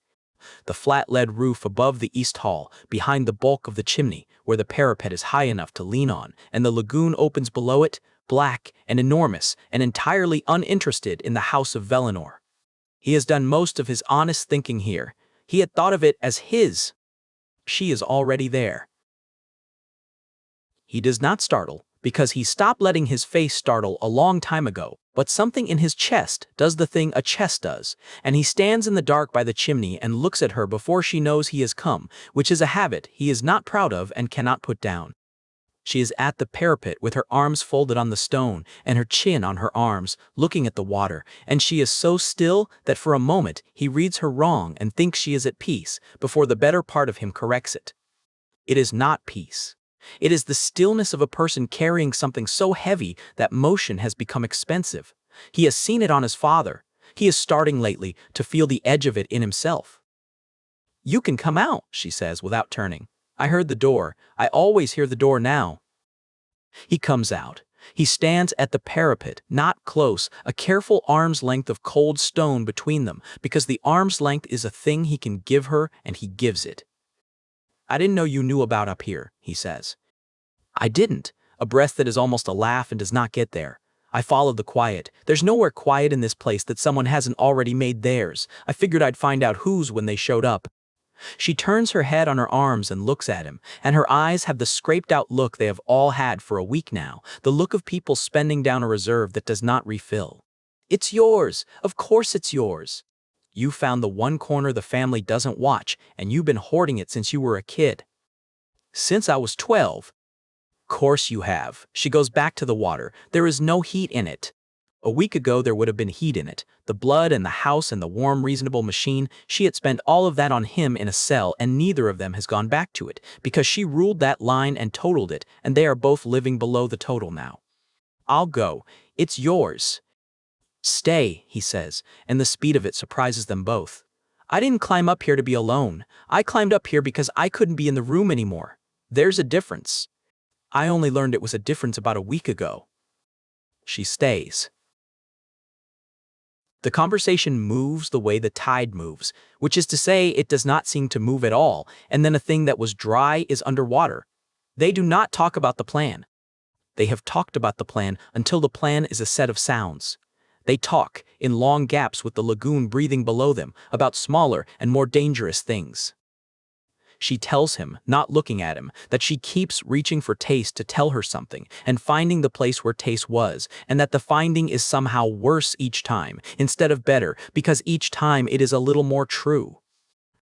[SPEAKER 4] The flat lead roof above the east hall, behind the bulk of the chimney, where the parapet is high enough to lean on, and the lagoon opens below it, black and enormous and entirely uninterested in the house of Velinor. He has done most of his honest thinking here. He had thought of it as his. She is already there. He does not startle, because he stopped letting his face startle a long time ago, but something in his chest does the thing a chest does, and he stands in the dark by the chimney and looks at her before she knows he has come, which is a habit he is not proud of and cannot put down. She is at the parapet with her arms folded on the stone and her chin on her arms, looking at the water, and she is so still that for a moment he reads her wrong and thinks she is at peace, before the better part of him corrects it. It is not peace. It is the stillness of a person carrying something so heavy that motion has become expensive. He has seen it on his father. He is starting lately to feel the edge of it in himself. "You can come out," she says without turning. "I heard the door. I always hear the door now." He comes out. He stands at the parapet, not close, a careful arm's length of cold stone between them, because the arm's length is a thing he can give her, and he gives it. "I didn't know you knew about up here," he says. "I didn't," a breath that is almost a laugh and does not get there. "I followed the quiet. There's nowhere quiet in this place that someone hasn't already made theirs. I figured I'd find out whose when they showed up." She turns her head on her arms and looks at him, and her eyes have the scraped-out look they have all had for a week now, the look of people spending down a reserve that does not refill. "It's yours. Of course it's yours. You found the one corner the family doesn't watch, and you've been hoarding it since you were a kid." "Since I was 12. "Course you have." She goes back to the water. "There is no heat in it." A week ago there would have been heat in it. The blood and the house and the warm, reasonable machine. She had spent all of that on him in a cell, and neither of them has gone back to it, because she ruled that line and totaled it, and they are both living below the total now. "I'll go. It's yours." "Stay," he says, and the speed of it surprises them both. "I didn't climb up here to be alone. I climbed up here because I couldn't be in the room anymore. There's a difference. I only learned it was a difference about a week ago." She stays. The conversation moves the way the tide moves, which is to say it does not seem to move at all, and then a thing that was dry is underwater. They do not talk about the plan. They have talked about the plan until the plan is a set of sounds. They talk, in long gaps with the lagoon breathing below them, about smaller and more dangerous things. She tells him, not looking at him, that she keeps reaching for Tace to tell her something, and finding the place where Tace was, and that the finding is somehow worse each time, instead of better, because each time it is a little more true.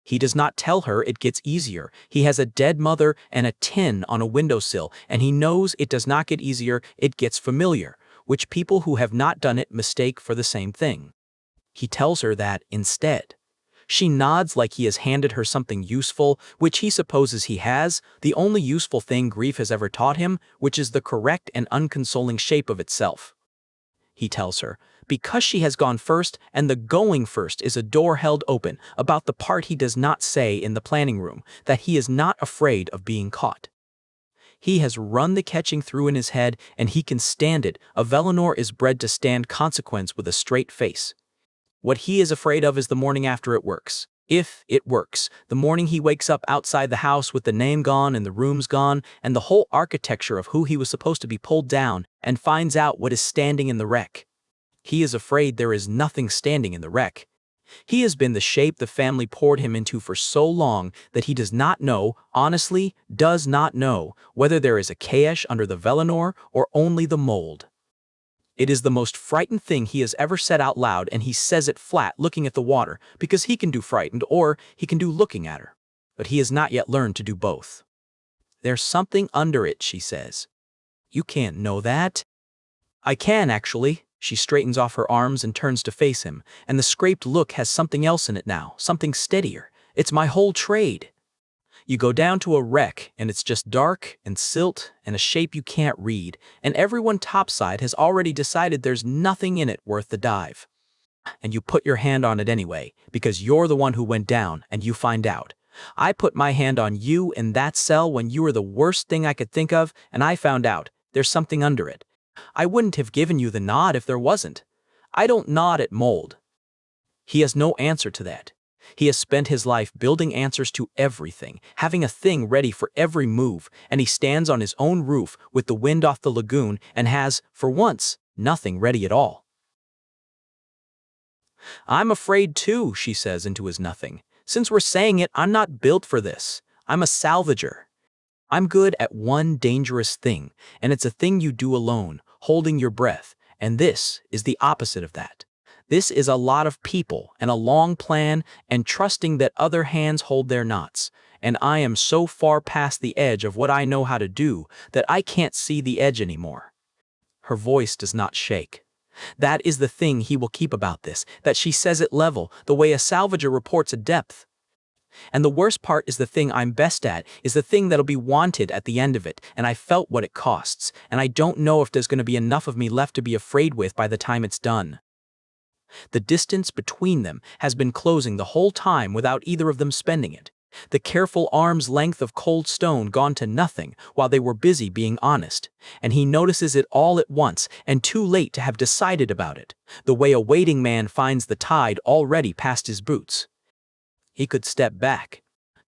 [SPEAKER 4] He does not tell her it gets easier. He has a dead mother and a tin on a windowsill, and he knows it does not get easier, it gets familiar, which people who have not done it mistake for the same thing. He tells her that instead. She nods like he has handed her something useful, which he supposes he has, the only useful thing grief has ever taught him, which is the correct and unconsoling shape of itself. He tells her, because she has gone first, and the going first is a door held open, about the part he does not say in the planning room, that he is not afraid of being caught. He has run the catching through in his head, and he can stand it. A Velinor is bred to stand consequence with a straight face. What he is afraid of is the morning after it works. If it works, the morning he wakes up outside the house with the name gone and the rooms gone, and the whole architecture of who he was supposed to be pulled down, and finds out what is standing in the wreck. He is afraid there is nothing standing in the wreck. He has been the shape the family poured him into for so long that he does not know, honestly, does not know, whether there is a Kaesh under the Velinor or only the mold. It is the most frightened thing he has ever said out loud, and he says it flat, looking at the water, because he can do frightened or he can do looking at her. But he has not yet learned to do both. "There's something under it," she says. "You can't know that." "I can, actually." She straightens off her arms and turns to face him, and the scraped look has something else in it now, something steadier. "It's my whole trade. You go down to a wreck, and it's just dark and silt and a shape you can't read, and everyone topside has already decided there's nothing in it worth the dive. And you put your hand on it anyway, because you're the one who went down, and you find out. I put my hand on you in that cell when you were the worst thing I could think of, and I found out there's something under it. I wouldn't have given you the nod if there wasn't. I don't nod at mold." He has no answer to that. He has spent his life building answers to everything, having a thing ready for every move, and he stands on his own roof with the wind off the lagoon and has, for once, nothing ready at all. "I'm afraid too," she says into his nothing. "Since we're saying it, I'm not built for this. I'm a salvager. I'm good at one dangerous thing, and it's a thing you do alone, holding your breath, and this is the opposite of that. This is a lot of people and a long plan and trusting that other hands hold their knots. and I am so far past the edge of what I know how to do that I can't see the edge anymore." Her voice does not shake. That is the thing he will keep about this, that she says it level, the way a salvager reports a depth. And the worst part is the thing I'm best at, is the thing that'll be wanted at the end of it, and I felt what it costs, and I don't know if there's going to be enough of me left to be afraid with by the time it's done. The distance between them has been closing the whole time without either of them spending it. The careful arm's length of cold stone gone to nothing while they were busy being honest, and he notices it all at once and too late to have decided about it, the way a waiting man finds the tide already past his boots. He could step back.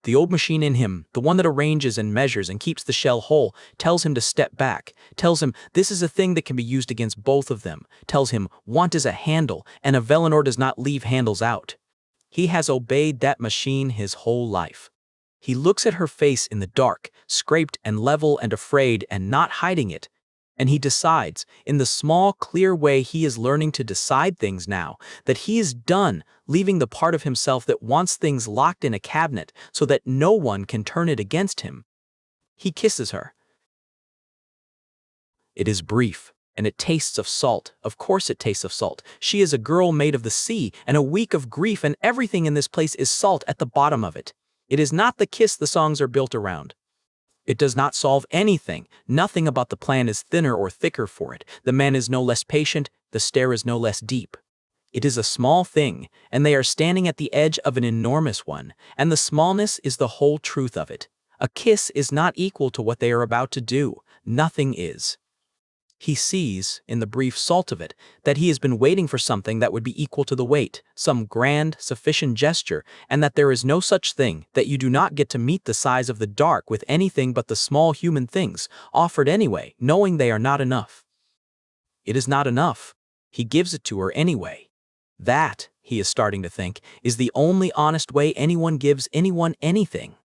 [SPEAKER 4] The old machine in him, the one that arranges and measures and keeps the shell whole, tells him to step back, tells him this is a thing that can be used against both of them, tells him want is a handle, and a Velinor does not leave handles out. He has obeyed that machine his whole life. He looks at her face in the dark, scraped and level and afraid and not hiding it, and he decides, in the small, clear way he is learning to decide things now, that he is done leaving the part of himself that wants things locked in a cabinet so that no one can turn it against him. He kisses her. It is brief, and it tastes of salt. Of course it tastes of salt. She is a girl made of the sea, and a week of grief, and everything in this place is salt at the bottom of it. It is not the kiss the songs are built around. It does not solve anything. Nothing about the plan is thinner or thicker for it. The man is no less patient, the stare is no less deep. It is a small thing, and they are standing at the edge of an enormous one, and the smallness is the whole truth of it. A kiss is not equal to what they are about to do. Nothing is. He sees, in the brief salt of it, that he has been waiting for something that would be equal to the wait, some grand, sufficient gesture, and that there is no such thing, that you do not get to meet the size of the dark with anything but the small human things, offered anyway, knowing they are not enough. It is not enough. He gives it to her anyway. That, he is starting to think, is the only honest way anyone gives anyone anything.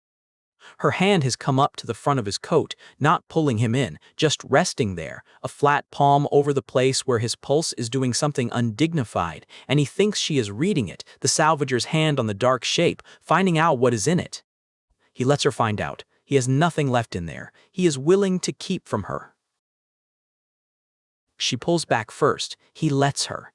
[SPEAKER 4] Her hand has come up to the front of his coat, not pulling him in, just resting there, a flat palm over the place where his pulse is doing something undignified, and he thinks she is reading it, the salvager's hand on the dark shape, finding out what is in it. He lets her find out. He has nothing left in there. He is willing to keep from her. She pulls back first. He lets her.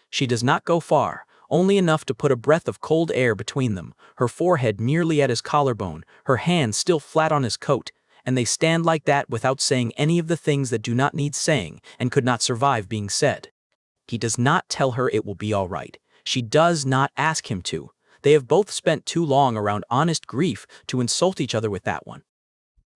[SPEAKER 4] She does not go far, only enough to put a breath of cold air between them, her forehead nearly at his collarbone, her hands still flat on his coat, and they stand like that without saying any of the things that do not need saying and could not survive being said. He does not tell her it will be all right. She does not ask him to. They have both spent too long around honest grief to insult each other with that one.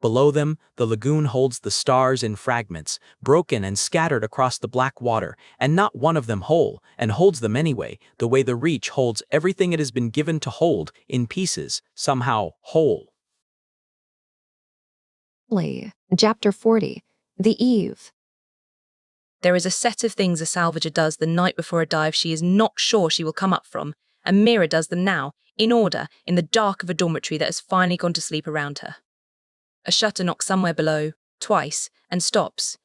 [SPEAKER 4] Below them, the lagoon holds the stars in fragments, broken and scattered across the black water, and not one of them whole, and holds them anyway, the way the Reach holds everything it has been given to hold, in pieces, somehow whole.
[SPEAKER 1] Chapter 40. The Eve.
[SPEAKER 2] There is a set of things a salvager does the night before a dive she is not sure she will come up from, and Mira does them now, in order, in the dark of a dormitory that has finally gone to sleep around her. A shutter knocks somewhere below, twice, and stops.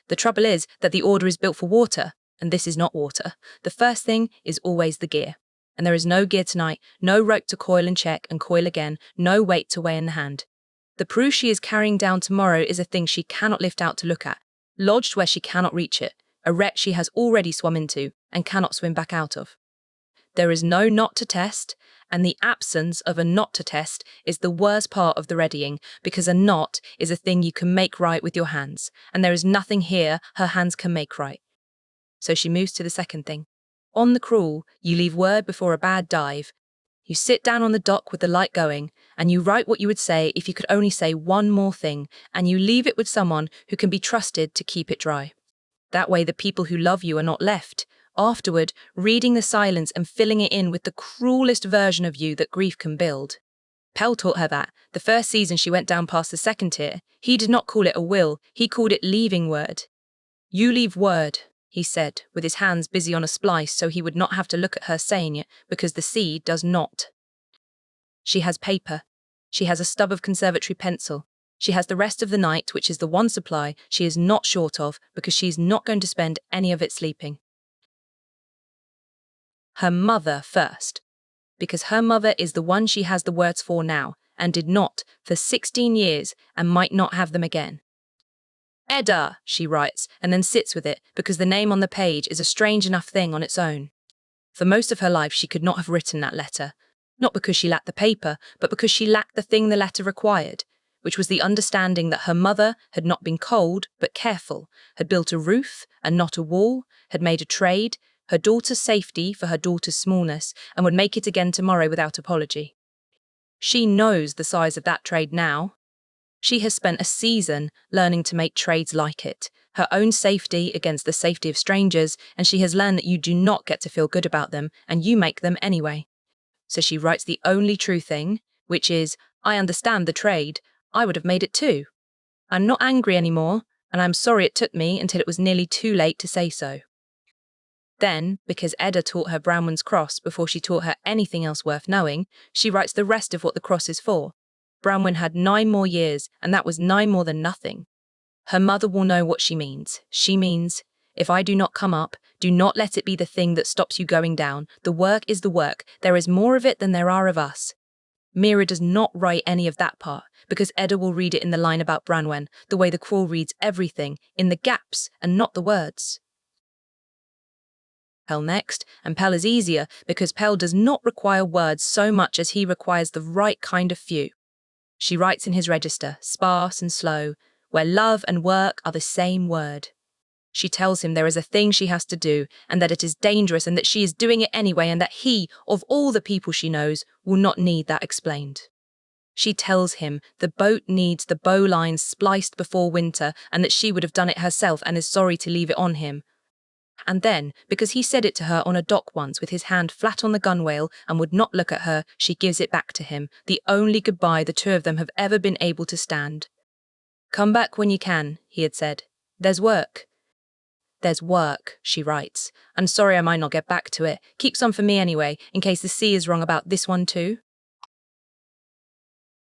[SPEAKER 2] The trouble is that the order is built for water, and this is not water. The first thing is always the gear. And there is no gear tonight, no rope to coil and check and coil again, no weight to weigh in the hand. The proof she is carrying down tomorrow is a thing she cannot lift out to look at, lodged where she cannot reach it, a wreck she has already swum into and cannot swim back out of. There is no knot to test, and the absence of a knot to test is the worst part of the readying, because a knot is a thing you can make right with your hands, and there is nothing here her hands can make right. So she moves to the second thing. On the crawl, you leave word before a bad dive. You sit down on the dock with the light going, and you write what you would say if you could only say one more thing, and you leave it with someone who can be trusted to keep it dry. That way the people who love you are not left, afterward, reading the silence and filling it in with the cruelest version of you that grief can build. Pell taught her that. The first season she went down past the second tier, he did not call it a will, he called it leaving word. You leave word, he said, with his hands busy on a splice so he would not have to look at her saying it, because the sea does not. She has paper. She has a stub of conservatory pencil. She has the rest of the night, which is the one supply she is not short of, because she is not going to spend any of it sleeping. Her mother first, because her mother is the one she has the words for now, and did not for 16 years and might not have them again. Edda, she writes, and then sits with it because the name on the page is a strange enough thing on its own. For most of her life she could not have written that letter, not because she lacked the paper, but because she lacked the thing the letter required, which was the understanding that her mother had not been cold but careful, had built a roof and not a wall, had made a trade, her daughter's safety for her daughter's smallness, and would make it again tomorrow without apology. She knows the size of that trade now. She has spent a season learning to make trades like it, her own safety against the safety of strangers, and she has learned that you do not get to feel good about them, and you make them anyway. So she writes the only true thing, which is, I understand the trade, I would have made it too. I'm not angry anymore, and I'm sorry it took me until it was nearly too late to say so. Then, because Edda taught her Branwen's cross before she taught her anything else worth knowing, she writes the rest of what the cross is for. Branwen had 9 more years, and that was 9 more than nothing. Her mother will know what she means. She means, if I do not come up, do not let it be the thing that stops you going down. The work is the work. There is more of it than there are of us. Mira does not write any of that part, because Edda will read it in the line about Branwen, the way the crawl reads everything, in the gaps, and not the words. Pell next, and Pell is easier, because Pell does not require words so much as he requires the right kind of few. She writes in his register, sparse and slow, where love and work are the same word. She tells him there is a thing she has to do, and that it is dangerous, and that she is doing it anyway, and that he, of all the people she knows, will not need that explained. She tells him the boat needs the bowline spliced before winter, and that she would have done it herself and is sorry to leave it on him. And then, because he said it to her on a dock once with his hand flat on the gunwale and would not look at her, she gives it back to him, the only goodbye the two of them have ever been able to stand. Come back when you can, he had said. There's work. There's work, she writes. I'm sorry I might not get back to it. Keep some for me anyway, in case the sea is wrong about this one too.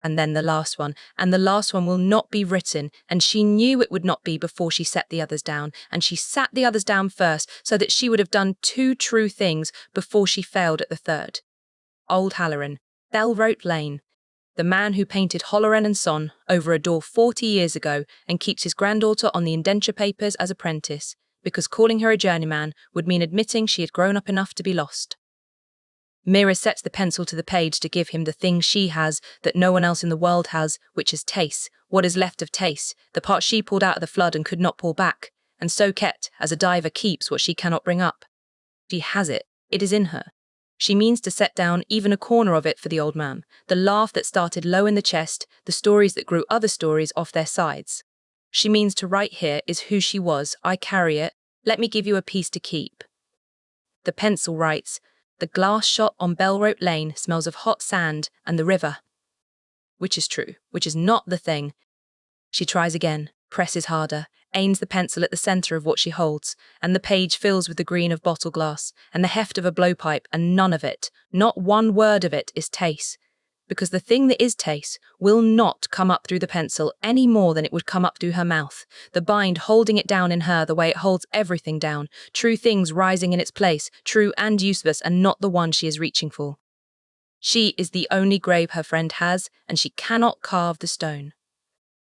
[SPEAKER 2] And then the last one, and the last one will not be written, and she knew it would not be before she set the others down, and she sat the others down first, so that she would have done 2 true things before she failed at the third. Old Halloran, Belrote Lane, the man who painted Halloran and Son over a door 40 years ago and keeps his granddaughter on the indenture papers as apprentice, because calling her a journeyman would mean admitting she had grown up enough to be lost. Mira sets the pencil to the page to give him the thing she has that no one else in the world has, which is Tace, what is left of Tace, the part she pulled out of the flood and could not pull back, and so kept, as a diver keeps what she cannot bring up. She has it. It is in her. She means to set down even a corner of it for the old man, the laugh that started low in the chest, the stories that grew other stories off their sides. She means to write here is who she was, I carry it, let me give you a piece to keep. The pencil writes, the glass shot on Belrote Lane smells of hot sand and the river. Which is true, which is not the thing. She tries again, presses harder, aims the pencil at the centre of what she holds, and the page fills with the green of bottle glass and the heft of a blowpipe, and none of it, not one word of it, is Tace. Because the thing that is Tace will not come up through the pencil any more than it would come up through her mouth, the bind holding it down in her the way it holds everything down, true things rising in its place, true and useless, and not the one she is reaching for. She is the only grave her friend has, and she cannot carve the stone.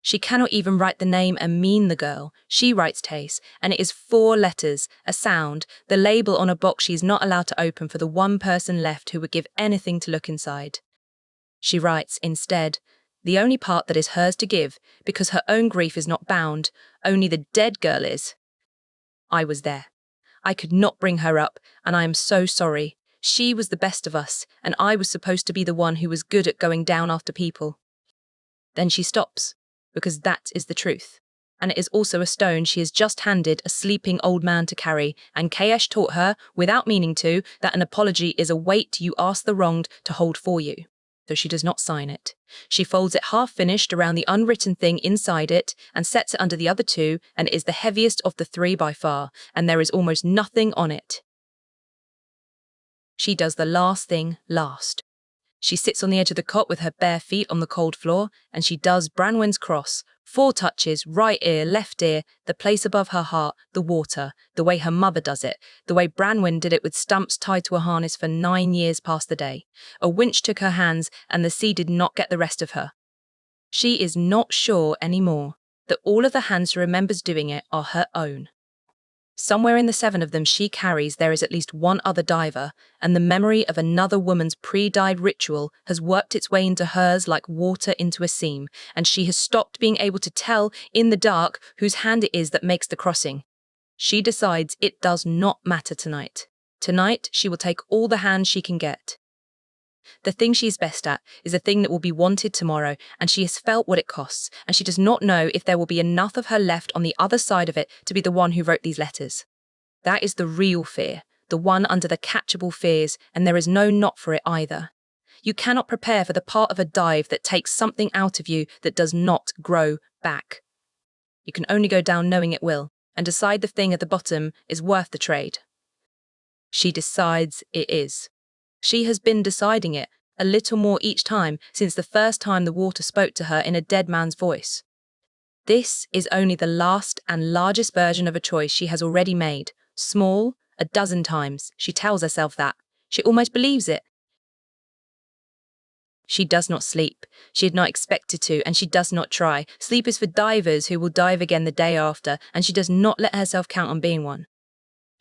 [SPEAKER 2] She cannot even write the name and mean the girl. She writes Tace, and it is 4 letters, a sound, the label on a box she is not allowed to open for the one person left who would give anything to look inside. She writes, instead, the only part that is hers to give, because her own grief is not bound, only the dead girl is. I was there. I could not bring her up, and I am so sorry. She was the best of us, and I was supposed to be the one who was good at going down after people. Then she stops, because that is the truth. And it is also a stone she has just handed a sleeping old man to carry, and Kaesh taught her, without meaning to, that an apology is a weight you ask the wronged to hold for you. So she does not sign it. She folds it half-finished around the unwritten thing inside it and sets it under the other 2, and it is the heaviest of the 3 by far, and there is almost nothing on it. She does the last thing last. She sits on the edge of the cot with her bare feet on the cold floor, and she does Branwen's cross. 4 touches, right ear, left ear, the place above her heart, the water, the way her mother does it, the way Branwen did it with stumps tied to a harness for 9 years past the day. A winch took her hands, and the sea did not get the rest of her. She is not sure anymore that all of the hands she remembers doing it are her own. Somewhere in the 7 of them she carries there is at least one other diver, and the memory of another woman's pre-dive ritual has worked its way into hers like water into a seam, and she has stopped being able to tell in the dark whose hand it is that makes the crossing. She decides it does not matter tonight. Tonight she will take all the hands she can get. The thing she's best at is a thing that will be wanted tomorrow, and she has felt what it costs, and she does not know if there will be enough of her left on the other side of it to be the one who wrote these letters. That is the real fear, the one under the catchable fears, and there is no knot for it either. You cannot prepare for the part of a dive that takes something out of you that does not grow back. You can only go down knowing it will, and decide the thing at the bottom is worth the trade. She decides it is. She has been deciding it, a little more each time since the first time the water spoke to her in a dead man's voice. This is only the last and largest version of a choice she has already made, small, 12 times. She tells herself that. She almost believes it. She does not sleep. She had not expected to, and she does not try. Sleep is for divers who will dive again the day after, and she does not let herself count on being one.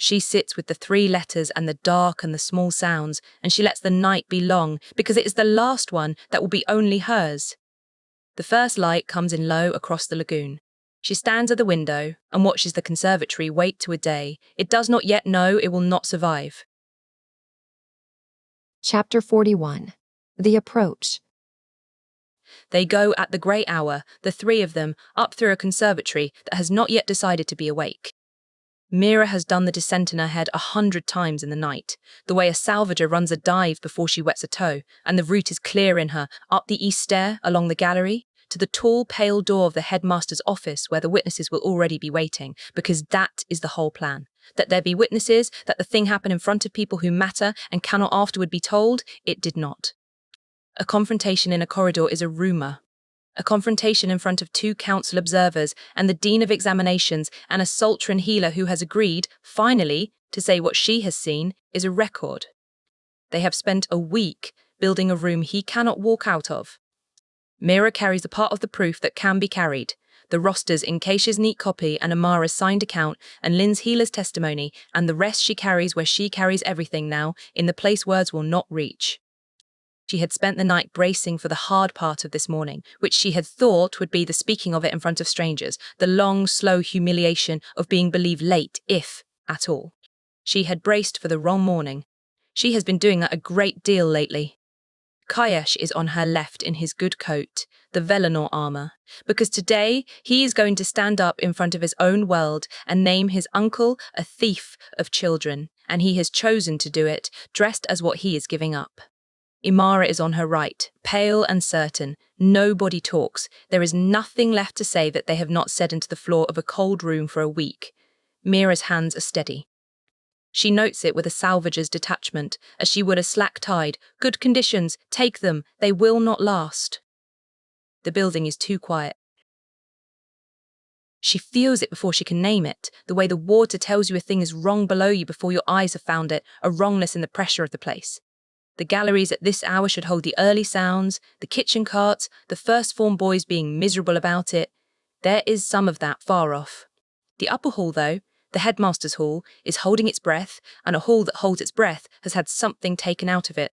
[SPEAKER 2] She sits with the 3 letters and the dark and the small sounds, and she lets the night be long, because it is the last one that will be only hers. The first light comes in low across the lagoon. She stands at the window and watches the conservatory wait to a day it does not yet know it will not survive.
[SPEAKER 1] Chapter 41. The Approach.
[SPEAKER 2] They go at the grey hour, the 3 of them, up through a conservatory that has not yet decided to be awake. Imara has done the descent in her head 100 times in the night, the way a salvager runs a dive before she wets a toe, and the route is clear in her, up the east stair, along the gallery, to the tall, pale door of the headmaster's office where the witnesses will already be waiting, because that is the whole plan. That there be witnesses, that the thing happen in front of people who matter and cannot afterward be told, it did not. A confrontation in a corridor is a rumour. A confrontation in front of 2 council observers and the Dean of Examinations and a Saltren healer who has agreed, finally, to say what she has seen is a record. They have spent a week building a room he cannot walk out of. Imara carries a part of the proof that can be carried, the rosters in Kaesh's neat copy and Imara's signed account and Lin's healer's testimony, and the rest she carries where she carries everything now, in the place words will not reach. She had spent the night bracing for the hard part of this morning, which she had thought would be the speaking of it in front of strangers, the long, slow humiliation of being believed late, if at all. She had braced for the wrong morning. She has been doing that a great deal lately. Kaesh is on her left in his good coat, the Velinor armour, because today he is going to stand up in front of his own world and name his uncle a thief of children, and he has chosen to do it, dressed as what he is giving up. Imara is on her right, pale and certain. Nobody talks. There is nothing left to say that they have not said into the floor of a cold room for a week. Mira's hands are steady. She notes it with a salvager's detachment, as she would a slack tide. Good conditions, take them, they will not last. The building is too quiet. She feels it before she can name it, the way the water tells you a thing is wrong below you before your eyes have found it, a wrongness in the pressure of the place. The galleries at this hour should hold the early sounds, the kitchen carts, the first-form boys being miserable about it. There is some of that far off. The upper hall, though, the headmaster's hall, is holding its breath, and a hall that holds its breath has had something taken out of it.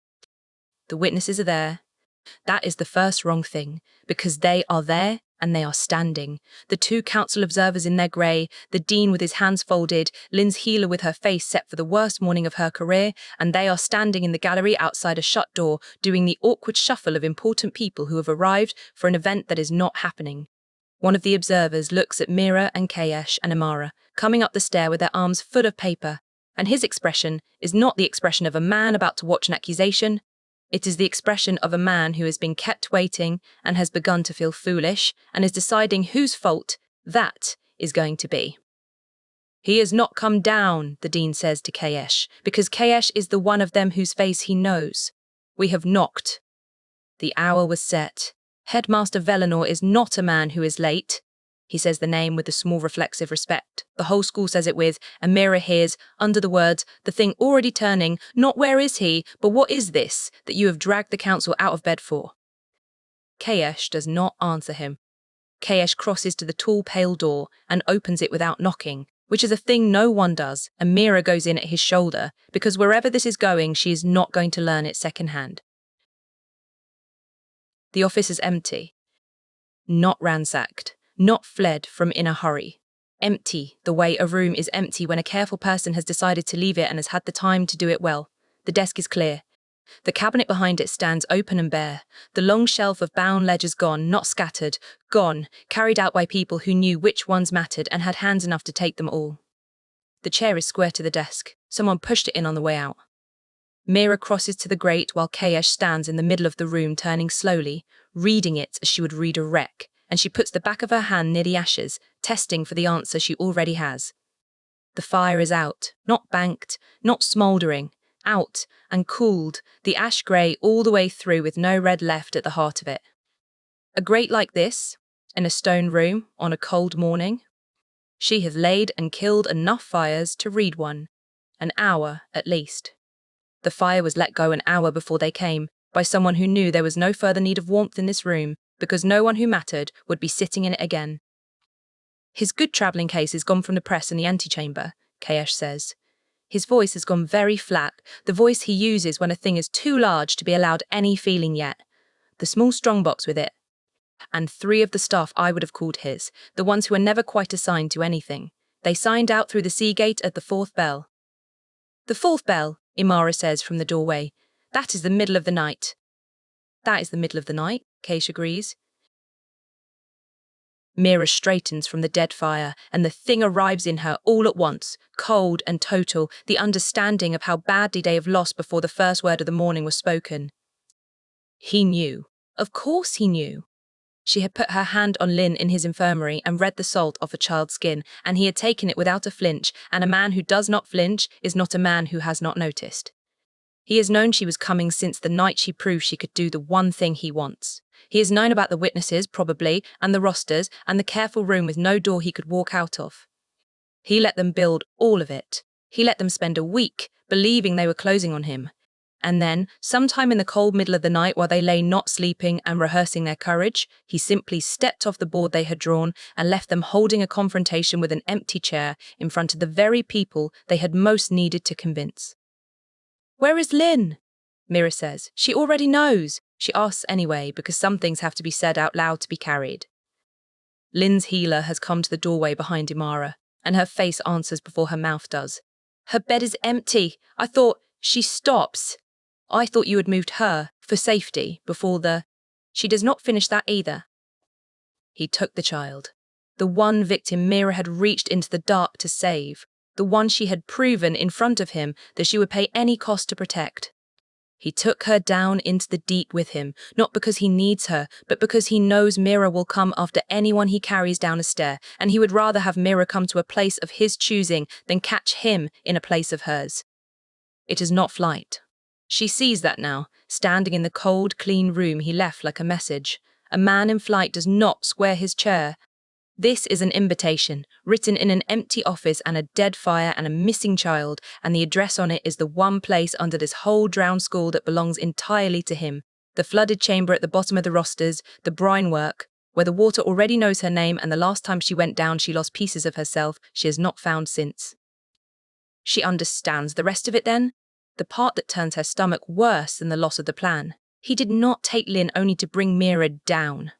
[SPEAKER 2] The witnesses are there. That is the first wrong thing, because they are there and they are standing. The 2 council observers in their grey, the dean with his hands folded, Lin's healer with her face set for the worst morning of her career, and they are standing in the gallery outside a shut door, doing the awkward shuffle of important people who have arrived for an event that is not happening. One of the observers looks at Imara and Kaesh and Imara, coming up the stair with their arms full of paper, and his expression is not the expression of a man about to watch an accusation. It is the expression of a man who has been kept waiting and has begun to feel foolish and is deciding whose fault that is going to be. He has not come down, the dean says to Kaesh, because Kaesh is the one of them whose face he knows. We have knocked, The hour was set. Headmaster Velinor is not a man who is late. He says the name with a small reflexive respect. The whole school says it with, and Imara hears, under the words, the thing already turning, not where is he, but what is this that you have dragged the council out of bed for? Kaesh does not answer him. Kaesh crosses to the tall pale door and opens it without knocking, which is a thing no one does, and Imara goes in at his shoulder, because wherever this is going, she is not going to learn it secondhand. The office is empty. Not ransacked. Not fled from in a hurry. Empty, the way a room is empty when a careful person has decided to leave it and has had the time to do it well. The desk is clear. The cabinet behind it stands open and bare. The long shelf of bound ledgers gone, not scattered, gone, carried out by people who knew which ones mattered and had hands enough to take them all. The chair is square to the desk. Someone pushed it in on the way out. Imara crosses to the grate while Kaesh stands in the middle of the room, turning slowly, reading it as she would read a wreck, and she puts the back of her hand near the ashes, testing for the answer she already has. The fire is out, not banked, not smouldering, out and cooled, the ash grey all the way through with no red left at the heart of it. A grate like this, in a stone room, on a cold morning. She has laid and killed enough fires to read one, an hour at least. The fire was let go an hour before they came, by someone who knew there was no further need of warmth in this room, because no one who mattered would be sitting in it again. His good travelling case is gone from the press in the antechamber, Kaesh says. His voice has gone very flat, the voice he uses when a thing is too large to be allowed any feeling yet. The small strongbox with it. And 3 of the staff I would have called his, the ones who were never quite assigned to anything. They signed out through the sea gate at the 4th bell. The 4th bell, Imara says from the doorway. That is the middle of the night. That is the middle of the night, Kaesh agrees. Imara straightens from the dead fire, and the thing arrives in her all at once, cold and total, the understanding of how badly they have lost before the first word of the morning was spoken. He knew. Of course he knew. She had put her hand on Lin in his infirmary and read the salt off a child's skin, and he had taken it without a flinch, and a man who does not flinch is not a man who has not noticed. He has known she was coming since the night she proved she could do the one thing he wants. He has known about the witnesses, probably, and the rosters, and the careful room with no door he could walk out of. He let them build all of it. He let them spend a week, believing they were closing on him. And then, sometime in the cold middle of the night while they lay not sleeping and rehearsing their courage, he simply stepped off the board they had drawn and left them holding a confrontation with an empty chair in front of the very people they had most needed to convince. Where is Lin? Imara says. She already knows. She asks anyway, because some things have to be said out loud to be carried. Lin's healer has come to the doorway behind Imara, and her face answers before her mouth does. Her bed is empty. I thought she stops. I thought you had moved her, for safety, before the... She does not finish that either. He took the child. The one victim Imara had reached into the dark to save. The one she had proven in front of him that she would pay any cost to protect. He took her down into the deep with him, not because he needs her, but because he knows Imara will come after anyone he carries down a stair, and he would rather have Imara come to a place of his choosing than catch him in a place of hers. It is not flight. She sees that now, standing in the cold, clean room he left like a message. A man in flight does not square his chair. This is an invitation, written in an empty office and a dead fire and a missing child, and the address on it is the one place under this whole drowned school that belongs entirely to him. The flooded chamber at the bottom of the rosters, the Brinework, where the water already knows her name, and the last time she went down she lost pieces of herself she has not found since. She understands the rest of it then? The part that turns her stomach worse than the loss of the plan. He did not take Lin only to bring Imara down.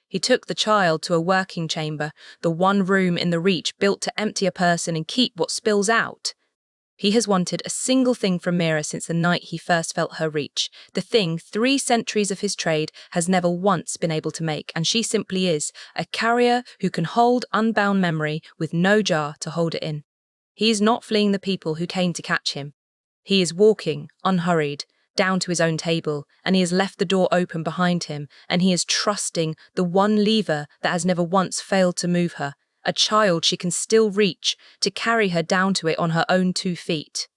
[SPEAKER 2] He took the child to a working chamber, the one room in the Reach built to empty a person and keep what spills out. He has wanted a single thing from Imara since the night he first felt her reach, the thing 3 centuries of his trade has never once been able to make, and she simply is, a carrier who can hold unbound memory with no jar to hold it in. He is not fleeing the people who came to catch him. He is walking, unhurried, down to his own table, and he has left the door open behind him, and he is trusting the one lever that has never once failed to move her, a child she can still reach, to carry her down to it on her own 2 feet.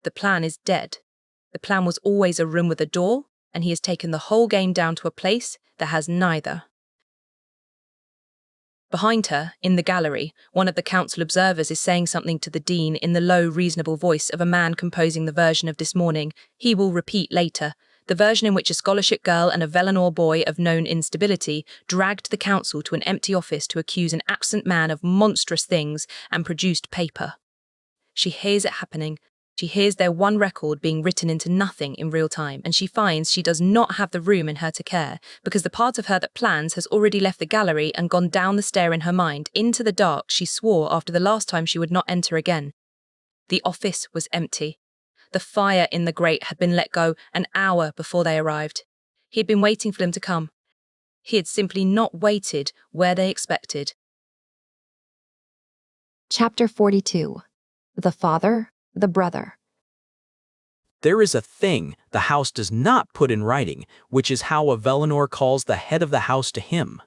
[SPEAKER 2] The plan is dead. The plan was always a room with a door, and he has taken the whole game down to a place that has neither. Behind her, in the gallery, one of the council observers is saying something to the dean in the low, reasonable voice of a man composing the version of this morning he will repeat later, the version in which a scholarship girl and a Velenor boy of known instability dragged the council to an empty office to accuse an absent man of monstrous things and produced paper. She hears it happening. She hears their one record being written into nothing in real time, and she finds she does not have the room in her to care, because the part of her that plans has already left the gallery and gone down the stair in her mind, into the dark she swore after the last time she would not enter again. The office was empty. The fire in the grate had been let go an hour before they arrived. He had been waiting for them to come. He had simply not waited where they expected.
[SPEAKER 1] Chapter 42. The Father, the Brother.
[SPEAKER 4] There is a thing the house does not put in writing, which is how a Velenor calls the head of the house to him.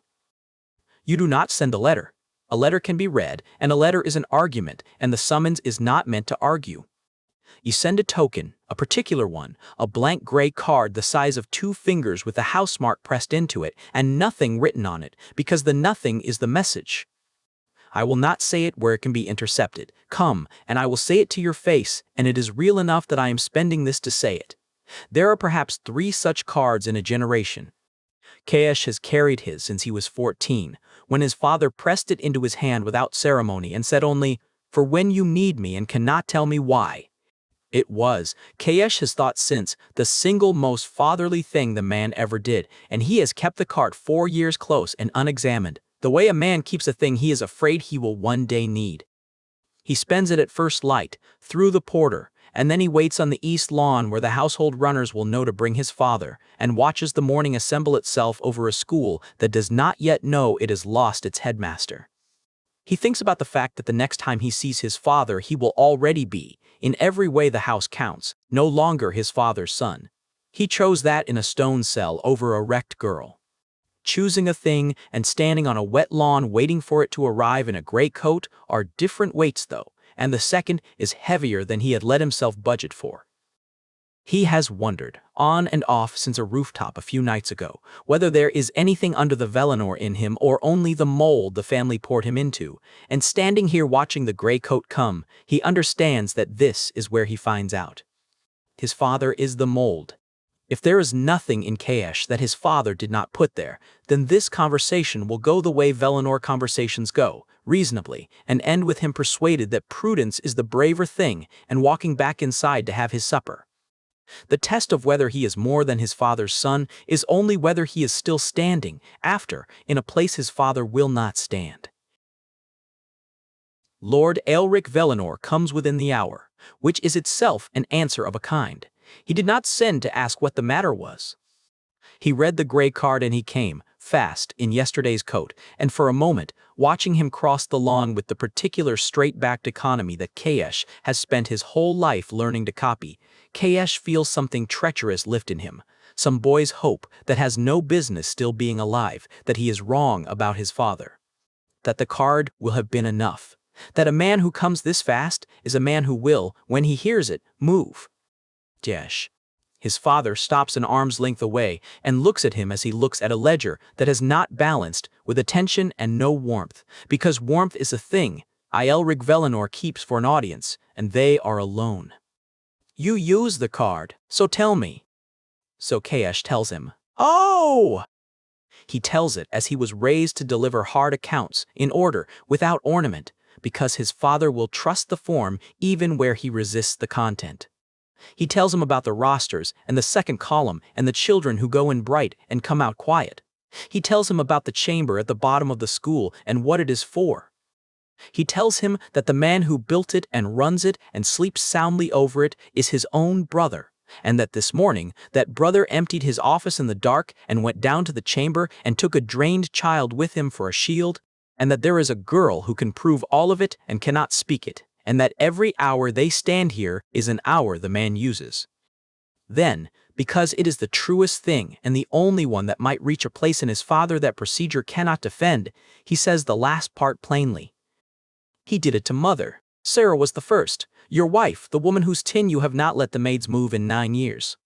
[SPEAKER 4] You do not send a letter. A letter can be read, and a letter is an argument, and the summons is not meant to argue. You send a token, a particular one, a blank gray card the size of 2 fingers with the house mark pressed into it, and nothing written on it, because the nothing is the message. I will not say it where it can be intercepted. Come, and I will say it to your face, and it is real enough that I am spending this to say it. There are perhaps 3 such cards in a generation. Kaesh has carried his since he was 14, when his father pressed it into his hand without ceremony and said only, "For when you need me and cannot tell me why." It was, Kaesh has thought since, the single most fatherly thing the man ever did, and he has kept the card 4 years close and unexamined, the way a man keeps a thing he is afraid he will one day need. He spends it at first light, through the porter, and then he waits on the east lawn where the household runners will know to bring his father, and watches the morning assemble itself over a school that does not yet know it has lost its headmaster. He thinks about the fact that the next time he sees his father he will already be, in every way the house counts, no longer his father's son. He chose that in a stone cell over a wrecked girl. Choosing a thing and standing on a wet lawn waiting for it to arrive in a gray coat are different weights though, and the second is heavier than he had let himself budget for. He has wondered, on and off since a rooftop a few nights ago, whether there is anything under the Velenor in him or only the mold the family poured him into, and standing here watching the gray coat come, he understands that this is where he finds out. His father is the mold. If there is nothing in Kaesh that his father did not put there, then this conversation will go the way Velenor conversations go, reasonably, and end with him persuaded that prudence is the braver thing and walking back inside to have his supper. The test of whether he is more than his father's son is only whether he is still standing, after, in a place his father will not stand. Lord Aelric Velenor comes within the hour, which is itself an answer of a kind. He did not send to ask what the matter was. He read the gray card and he came, fast, in yesterday's coat, and for a moment, watching him cross the lawn with the particular straight-backed economy that Kaesh has spent his whole life learning to copy, Kaesh feels something treacherous lift in him, some boy's hope that has no business still being alive, that he is wrong about his father. That the card will have been enough. That a man who comes this fast is a man who will, when he hears it, move. Kaesh. His father stops an arm's length away and looks at him as he looks at a ledger that is not balanced, with attention and no warmth, because warmth is a thing Aelric Velenor keeps for an audience, and they are alone. You use the card, so tell me. So Kaesh tells him, "Oh!" He tells it as he was raised to deliver hard accounts, in order, without ornament, because his father will trust the form even where he resists the content. He tells him about the rosters and the second column and the children who go in bright and come out quiet. He tells him about the chamber at the bottom of the school and what it is for. He tells him that the man who built it and runs it and sleeps soundly over it is his own brother, and that this morning that brother emptied his office in the dark and went down to the chamber and took a drained child with him for a shield, and that there is a girl who can prove all of it and cannot speak it, and that every hour they stand here is an hour the man uses. Then, because it is the truest thing and the only one that might reach a place in his father that procedure cannot defend, he says the last part plainly. He did it to mother. Sarah was the first, your wife, the woman whose tin you have not let the maids move in 9 years.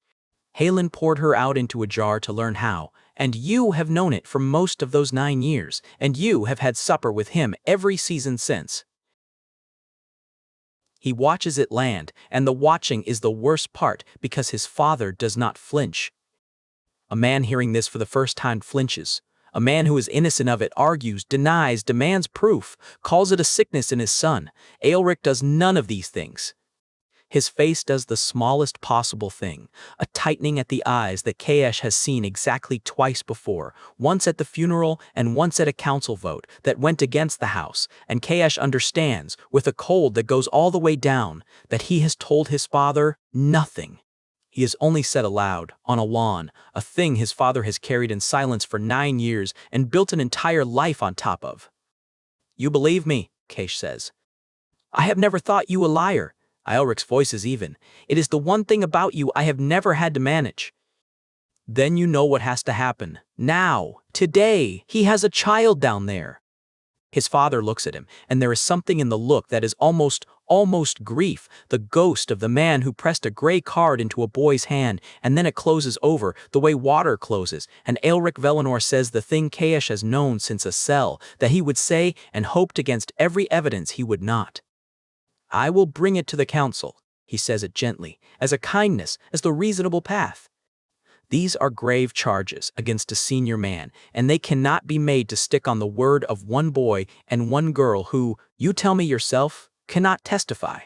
[SPEAKER 4] Aulin poured her out into a jar to learn how, and you have known it for most of those 9 years, and you have had supper with him every season since. He watches it land, and the watching is the worst part because his father does not flinch. A man hearing this for the first time flinches. A man who is innocent of it argues, denies, demands proof, calls it a sickness in his son. Aulric does none of these things. His face does the smallest possible thing, a tightening at the eyes that Kaesh has seen exactly twice before, once at the funeral and once at a council vote that went against the house, and Kaesh understands, with a cold that goes all the way down, that he has told his father nothing. He has only said aloud, on a lawn, a thing his father has carried in silence for 9 years and built an entire life on top of. "You believe me," Kaesh says. "I have never thought you a liar." Aulric's voice is even. "It is the one thing about you I have never had to manage." "Then you know what has to happen. Now, today, he has a child down there." His father looks at him, and there is something in the look that is almost grief, the ghost of the man who pressed a gray card into a boy's hand, and then it closes over, the way water closes, and Aulric Velinor says the thing Kaesh has known since a cell, that he would say and hoped against every evidence he would not. "I will bring it to the council," he says it gently, as a kindness, as the reasonable path. These are grave charges against a senior man, and they cannot be made to stick on the word of one boy and one girl who, you tell me yourself, cannot testify.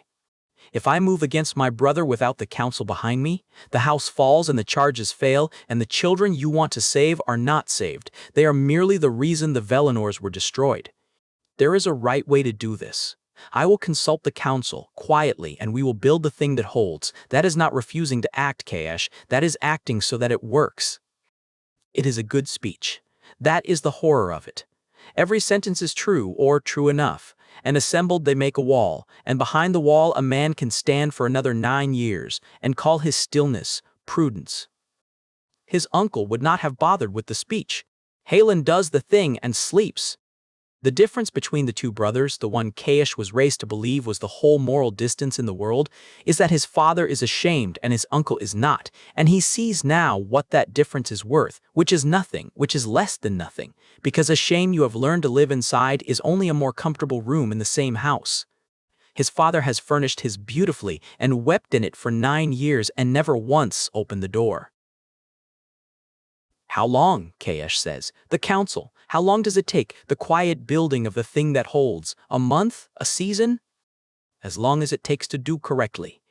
[SPEAKER 4] If I move against my brother without the council behind me, the house falls and the charges fail, and the children you want to save are not saved. They are merely the reason the Velinors were destroyed. There is a right way to do this. I will consult the council, quietly, and we will build the thing that holds. That is not refusing to act, Kaesh. That is acting so that it works. It is a good speech. That is the horror of it. Every sentence is true, or true enough. And assembled they make a wall, and behind the wall a man can stand for another 9 years, and call his stillness prudence. His uncle would not have bothered with the speech. Aulin does the thing and sleeps. The difference between the two brothers, the one Kaesh was raised to believe was the whole moral distance in the world, is that his father is ashamed and his uncle is not, and he sees now what that difference is worth, which is nothing, which is less than nothing, because a shame you have learned to live inside is only a more comfortable room in the same house. His father has furnished his beautifully and wept in it for 9 years and never once opened the door. "How long?" Kaesh says. "The council. How long does it take? The quiet building of the thing that holds. A month? A season?" "As long as it takes to do correctly."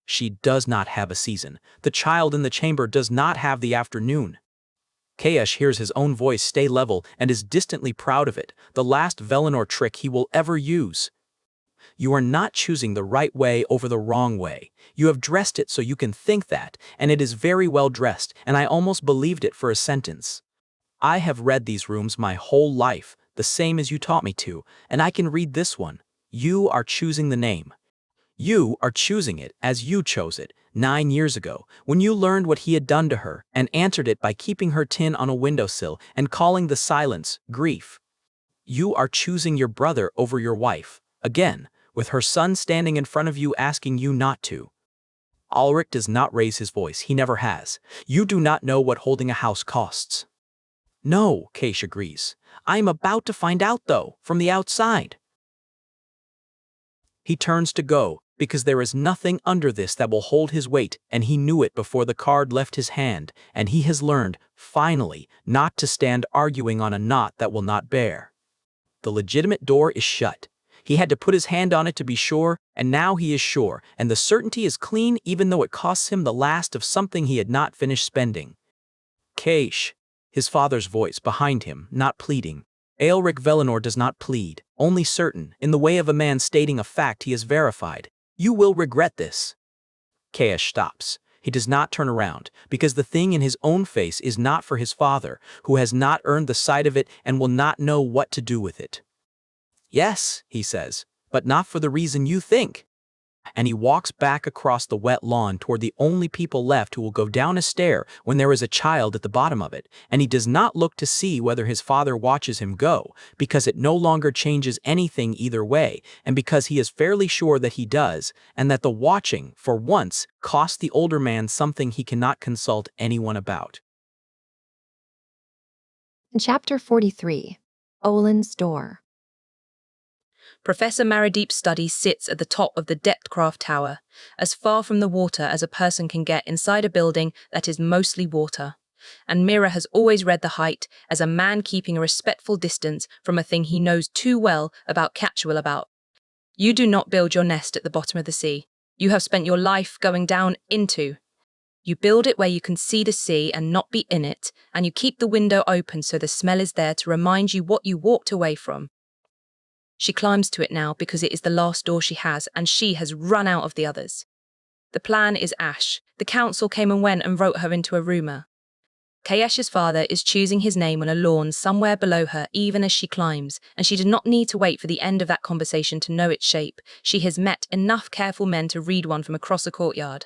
[SPEAKER 4] She does not have a season. The child in the chamber does not have the afternoon. Kaesh hears his own voice stay level and is distantly proud of it, the last Velinor trick he will ever use. "You are not choosing the right way over the wrong way. You have dressed it so you can think that, and it is very well dressed, and I almost believed it for a sentence. I have read these rooms my whole life, the same as you taught me to, and I can read this one. You are choosing the name. You are choosing it as you chose it 9 years ago, when you learned what he had done to her, and answered it by keeping her tin on a windowsill and calling the silence grief. You are choosing your brother over your wife, again, with her son standing in front of you asking you not to. Aulric does not raise his voice, he never has. You do not know what holding a house costs." "No," Kaesh agrees. "I am about to find out, though, from the outside." He turns to go, because there is nothing under this that will hold his weight, and he knew it before the card left his hand, and he has learned, finally, not to stand arguing on a knot that will not bear. The legitimate door is shut. He had to put his hand on it to be sure, and now he is sure, and the certainty is clean even though it costs him the last of something he had not finished spending. "Kaesh," his father's voice behind him, not pleading. Aulric Velinor does not plead, only certain, in the way of a man stating a fact he has verified. "You will regret this." Kaesh stops. He does not turn around, because the thing in his own face is not for his father, who has not earned the sight of it and will not know what to do with it. "Yes," he says, "but not for the reason you think." and he walks back across the wet lawn toward the only people left who will go down a stair when there is a child at the bottom of it, and he does not look to see whether his father watches him go, because it no longer changes anything either way, and because he is fairly sure that he does, and that the watching, for once, costs the older man something he cannot consult anyone about.
[SPEAKER 1] Chapter 43. Aulin's Door.
[SPEAKER 2] Professor Marrowdeep's study sits at the top of the Depthcraft Tower, as far from the water as a person can get inside a building that is mostly water. And Mira has always read the height as a man keeping a respectful distance from a thing he knows too well about Catchwell about. You do not build your nest at the bottom of the sea. You have spent your life going down into. You build it where you can see the sea and not be in it, and you keep the window open so the smell is there to remind you what you walked away from. She climbs to it now because it is the last door she has, and she has run out of the others. The plan is Ash. The council came and went and wrote her into a rumour. Kaesh's father is choosing his name on a lawn somewhere below her even as she climbs, and she did not need to wait for the end of that conversation to know its shape. She has met enough careful men to read one from across a courtyard.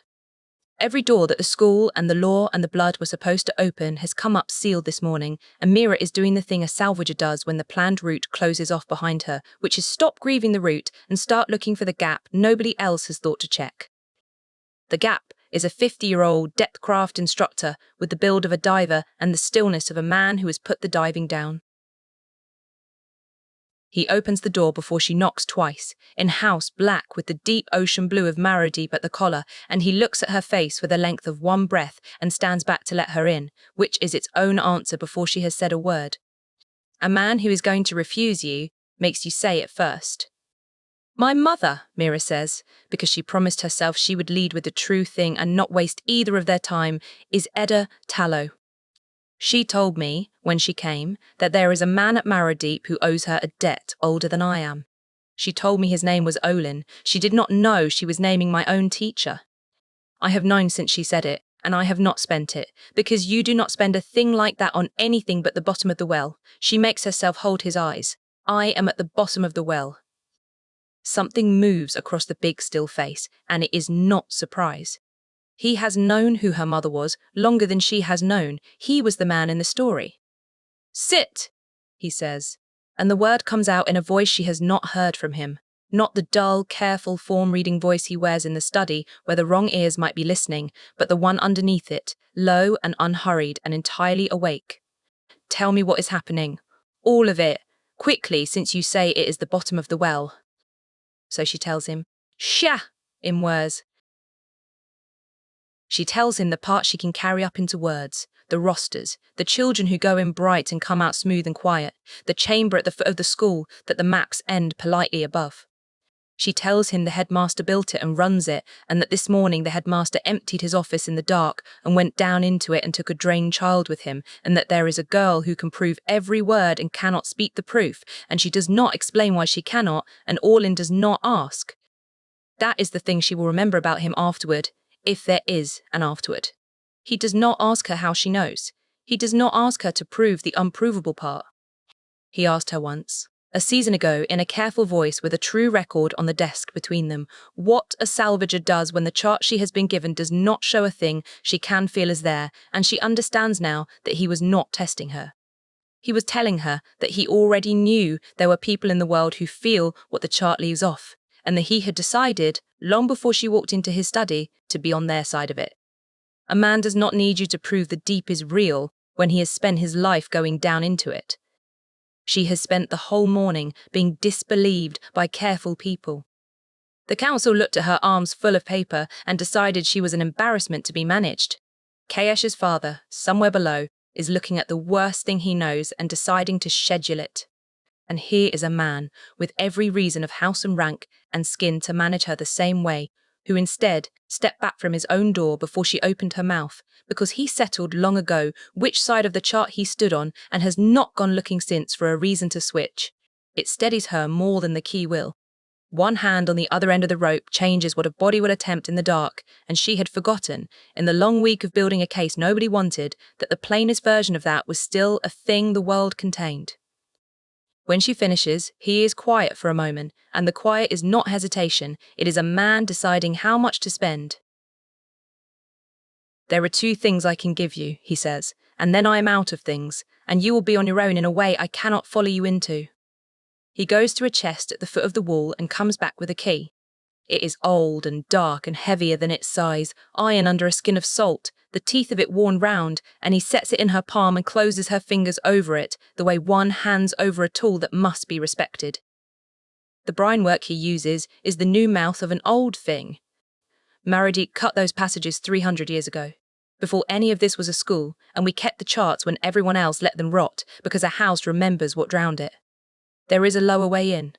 [SPEAKER 2] Every door that the school and the law and the blood were supposed to open has come up sealed this morning, and Mira is doing the thing a salvager does when the planned route closes off behind her, which is stop grieving the route and start looking for the gap nobody else has thought to check. The gap is a 50-year-old depthcraft instructor with the build of a diver and the stillness of a man who has put the diving down. He opens the door before she knocks twice, in house black with the deep ocean blue of Marrowdeep at the collar, and he looks at her face for the length of one breath and stands back to let her in, which is its own answer before she has said a word. A man who is going to refuse you makes you say it first. My mother, Mira says, because she promised herself she would lead with the true thing and not waste either of their time, is Edda Tallow. She told me, when she came, that there is a man at Marrowdeep who owes her a debt older than I am. She told me his name was Aulin. She did not know she was naming my own teacher. I have known since she said it, and I have not spent it, because you do not spend a thing like that on anything but the bottom of the well. She makes herself hold his eyes. I am at the bottom of the well. Something moves across the big still face, and it is not surprise. He has known who her mother was longer than she has known. He was the man in the story. Sit, he says, and the word comes out in a voice she has not heard from him, not the dull, careful, form-reading voice he wears in the study where the wrong ears might be listening, but the one underneath it, low and unhurried and entirely awake. Tell me what is happening. All of it, quickly, since you say it is the bottom of the well. So she tells him, Sha, in words. She tells him the part she can carry up into words, the rosters, the children who go in bright and come out smooth and quiet, the chamber at the foot of the school that the maps end politely above. She tells him the headmaster built it and runs it, and that this morning the headmaster emptied his office in the dark and went down into it and took a drained child with him, and that there is a girl who can prove every word and cannot speak the proof, and she does not explain why she cannot, and Aulin does not ask. That is the thing she will remember about him afterward, if there is an afterward. He does not ask her how she knows. He does not ask her to prove the unprovable part. He asked her once, a season ago, in a careful voice with a true record on the desk between them, what a salvager does when the chart she has been given does not show a thing she can feel is there, and she understands now that he was not testing her. He was telling her that he already knew there were people in the world who feel what the chart leaves off, and that he had decided, long before she walked into his study, to be on their side of it. A man does not need you to prove the deep is real when he has spent his life going down into it. She has spent the whole morning being disbelieved by careful people. The council looked at her arms full of paper and decided she was an embarrassment to be managed. Kaesh's father, somewhere below, is looking at the worst thing he knows and deciding to schedule it. And here is a man, with every reason of house and rank and skin to manage her the same way, who instead stepped back from his own door before she opened her mouth, because he settled long ago which side of the chart he stood on and has not gone looking since for a reason to switch. It steadies her more than the key will. One hand on the other end of the rope changes what a body would attempt in the dark, and she had forgotten, in the long week of building a case nobody wanted, that the plainest version of that was still a thing the world contained. When she finishes, he is quiet for a moment, and the quiet is not hesitation, it is a man deciding how much to spend. There are 2 things I can give you, he says, and then I am out of things, and you will be on your own in a way I cannot follow you into. He goes to a chest at the foot of the wall and comes back with a key. It is old and dark and heavier than its size, iron under a skin of salt, the teeth of it worn round, and he sets it in her palm and closes her fingers over it, the way one hands over a tool that must be respected. The brinework he uses is the new mouth of an old thing. Marrowdeep cut those passages 300 years ago, before any of this was a school, and we kept the charts when everyone else let them rot because a house remembers what drowned it. There is a lower way in.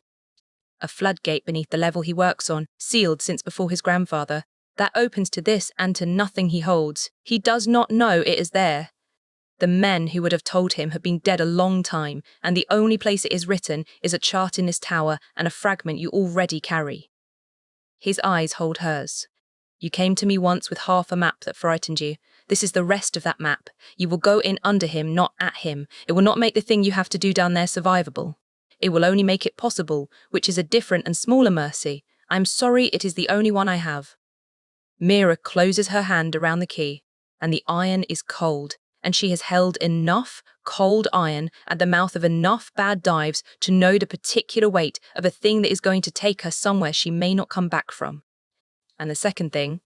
[SPEAKER 2] A floodgate beneath the level he works on, sealed since before his grandfather, that opens to this and to nothing he holds. He does not know it is there. The men who would have told him have been dead a long time, and the only place it is written is a chart in this tower and a fragment you already carry. His eyes hold hers. You came to me once with half a map that frightened you. This is the rest of that map. You will go in under him, not at him. It will not make the thing you have to do down there survivable. It will only make it possible, which is a different and smaller mercy. I am sorry, it is the only one I have. Mira closes her hand around the key, and the iron is cold, and she has held enough cold iron at the mouth of enough bad dives to know the particular weight of a thing that is going to take her somewhere she may not come back from. And the second thing...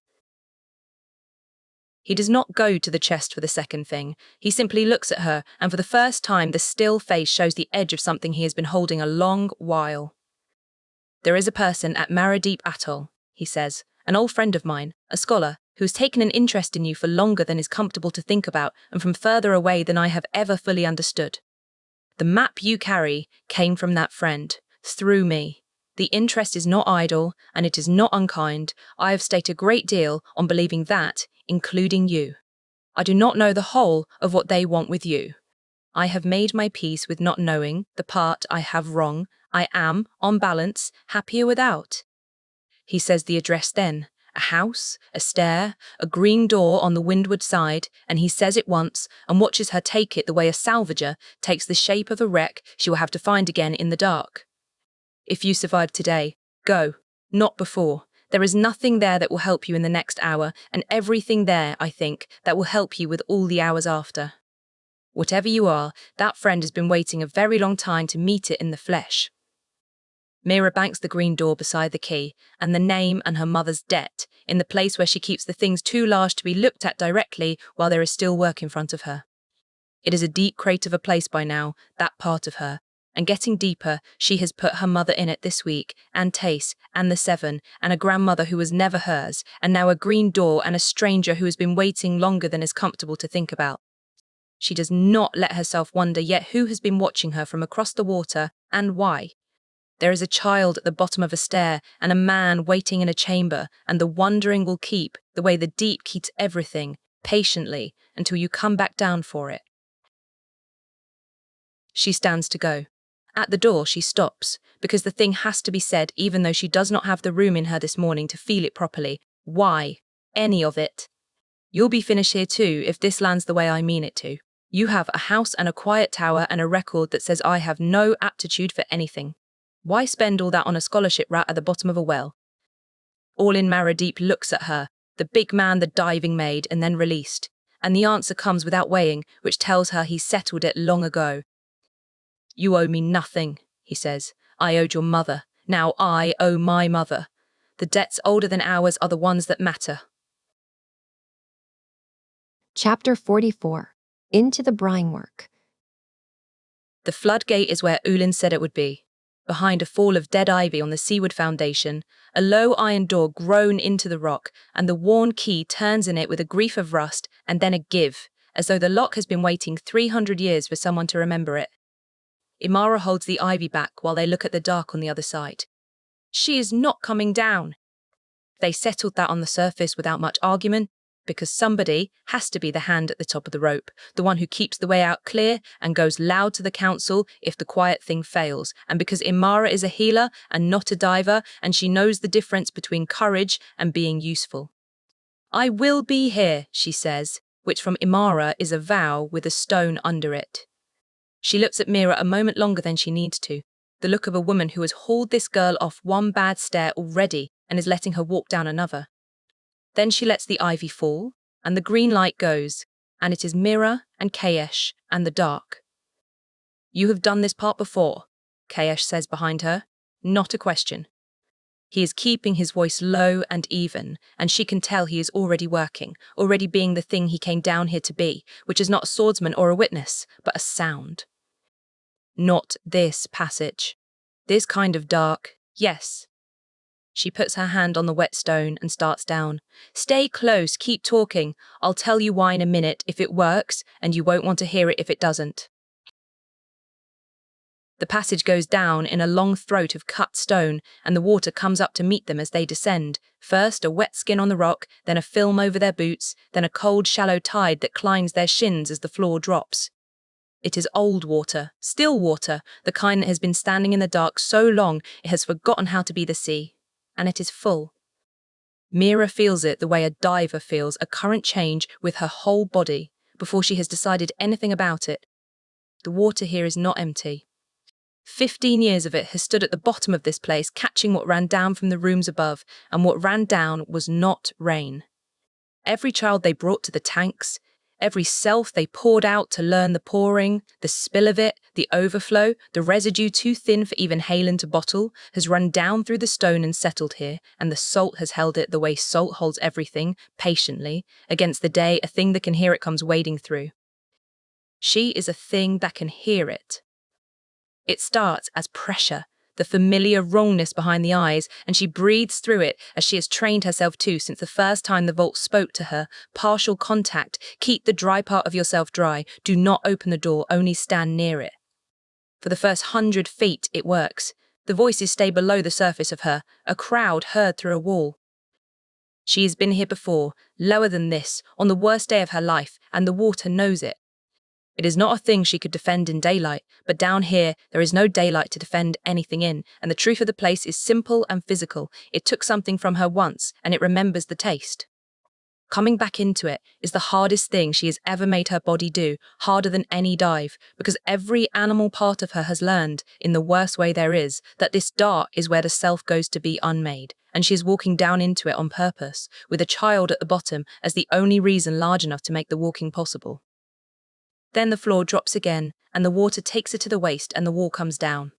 [SPEAKER 2] He does not go to the chest for the second thing. He simply looks at her, and for the first time the still face shows the edge of something he has been holding a long while. There is a person at Marrowdeep Atoll, he says, an old friend of mine, a scholar, who has taken an interest in you for longer than is comfortable to think about and from further away than I have ever fully understood. The map you carry came from that friend, through me. The interest is not idle, and it is not unkind. I have staked a great deal on believing that, including you. I do not know the whole of what they want with you. I have made my peace with not knowing the part I have wrong. I am, on balance, happier without. He says the address then, a house, a stair, a green door on the windward side, and he says it once and watches her take it the way a salvager takes the shape of a wreck she will have to find again in the dark. If you survive today, go, not before. There is nothing there that will help you in the next hour, and everything there, I think, that will help you with all the hours after. Whatever you are, that friend has been waiting a very long time to meet it in the flesh. Mira banks the green door beside the key, and the name and her mother's debt, in the place where she keeps the things too large to be looked at directly while there is still work in front of her. It is a deep crate of a place by now, that part of her, and getting deeper, she has put her mother in it this week, and Tace, and the 7, and a grandmother who was never hers, and now a green door and a stranger who has been waiting longer than is comfortable to think about. She does not let herself wonder yet who has been watching her from across the water, and why. There is a child at the bottom of a stair, and a man waiting in a chamber, and the wondering will keep, the way the deep keeps everything, patiently, until you come back down for it. She stands to go. At the door she stops, because the thing has to be said even though she does not have the room in her this morning to feel it properly. Why? Any of it. You'll be finished here too if this lands the way I mean it to. You have a house and a quiet tower and a record that says I have no aptitude for anything. Why spend all that on a scholarship rat at the bottom of a well? Aulin Marrowdeep looks at her, the big man the diving made and then released, and the answer comes without weighing, which tells her he's settled it long ago. You owe me nothing, he says. I owed your mother. Now I owe my mother. The debts older than ours are the ones that matter.
[SPEAKER 1] Chapter 44. Into the Brinework.
[SPEAKER 2] The floodgate is where Aulin said it would be. Behind a fall of dead ivy on the seaward foundation, a low iron door grown into the rock, and the worn key turns in it with a grief of rust and then a give, as though the lock has been waiting 300 years for someone to remember it. Imara holds the ivy back while they look at the dark on the other side. She is not coming down. They settled that on the surface without much argument, because somebody has to be the hand at the top of the rope, the one who keeps the way out clear and goes loud to the council if the quiet thing fails, and because Imara is a healer and not a diver, and she knows the difference between courage and being useful. I will be here, she says, which from Imara is a vow with a stone under it. She looks at Mira a moment longer than she needs to, the look of a woman who has hauled this girl off one bad stare already and is letting her walk down another. Then she lets the ivy fall, and the green light goes, and it is Mira and Kaesh and the dark. "You have done this part before," Kaesh says behind her. Not a question. He is keeping his voice low and even, and she can tell he is already working, already being the thing he came down here to be, which is not a swordsman or a witness, but a sound. Not this passage. This kind of dark, yes. She puts her hand on the wet stone and starts down. "Stay close, keep talking. I'll tell you why in a minute if it works, and you won't want to hear it if it doesn't." The passage goes down in a long throat of cut stone, and the water comes up to meet them as they descend. First a wet skin on the rock, then a film over their boots, then a cold, shallow tide that climbs their shins as the floor drops. It is old water, still water, the kind that has been standing in the dark so long it has forgotten how to be the sea. And it is full. Mira feels it the way a diver feels a current change with her whole body before she has decided anything about it. The water here is not empty. 15 years of it has stood at the bottom of this place, catching what ran down from the rooms above, and what ran down was not rain. Every child they brought to the tanks, every self they poured out to learn the pouring, the spill of it, the overflow, the residue too thin for even Aulin to bottle, has run down through the stone and settled here, and the salt has held it the way salt holds everything, patiently, against the day a thing that can hear it comes wading through. She is a thing that can hear it. It starts as pressure, the familiar wrongness behind the eyes, and she breathes through it as she has trained herself to since the first time the vault spoke to her. Partial contact, keep the dry part of yourself dry, do not open the door, only stand near it. For the first 100 feet it works. The voices stay below the surface of her, a crowd heard through a wall. She has been here before, lower than this, on the worst day of her life, and the water knows it. It is not a thing she could defend in daylight, but down here there is no daylight to defend anything in, and the truth of the place is simple and physical. It took something from her once, and it remembers the taste. Coming back into it is the hardest thing she has ever made her body do, harder than any dive, because every animal part of her has learned, in the worst way there is, that this dart is where the self goes to be unmade, and she is walking down into it on purpose, with a child at the bottom as the only reason large enough to make the walking possible. Then the floor drops again, and the water takes her to the waist and the wall comes down.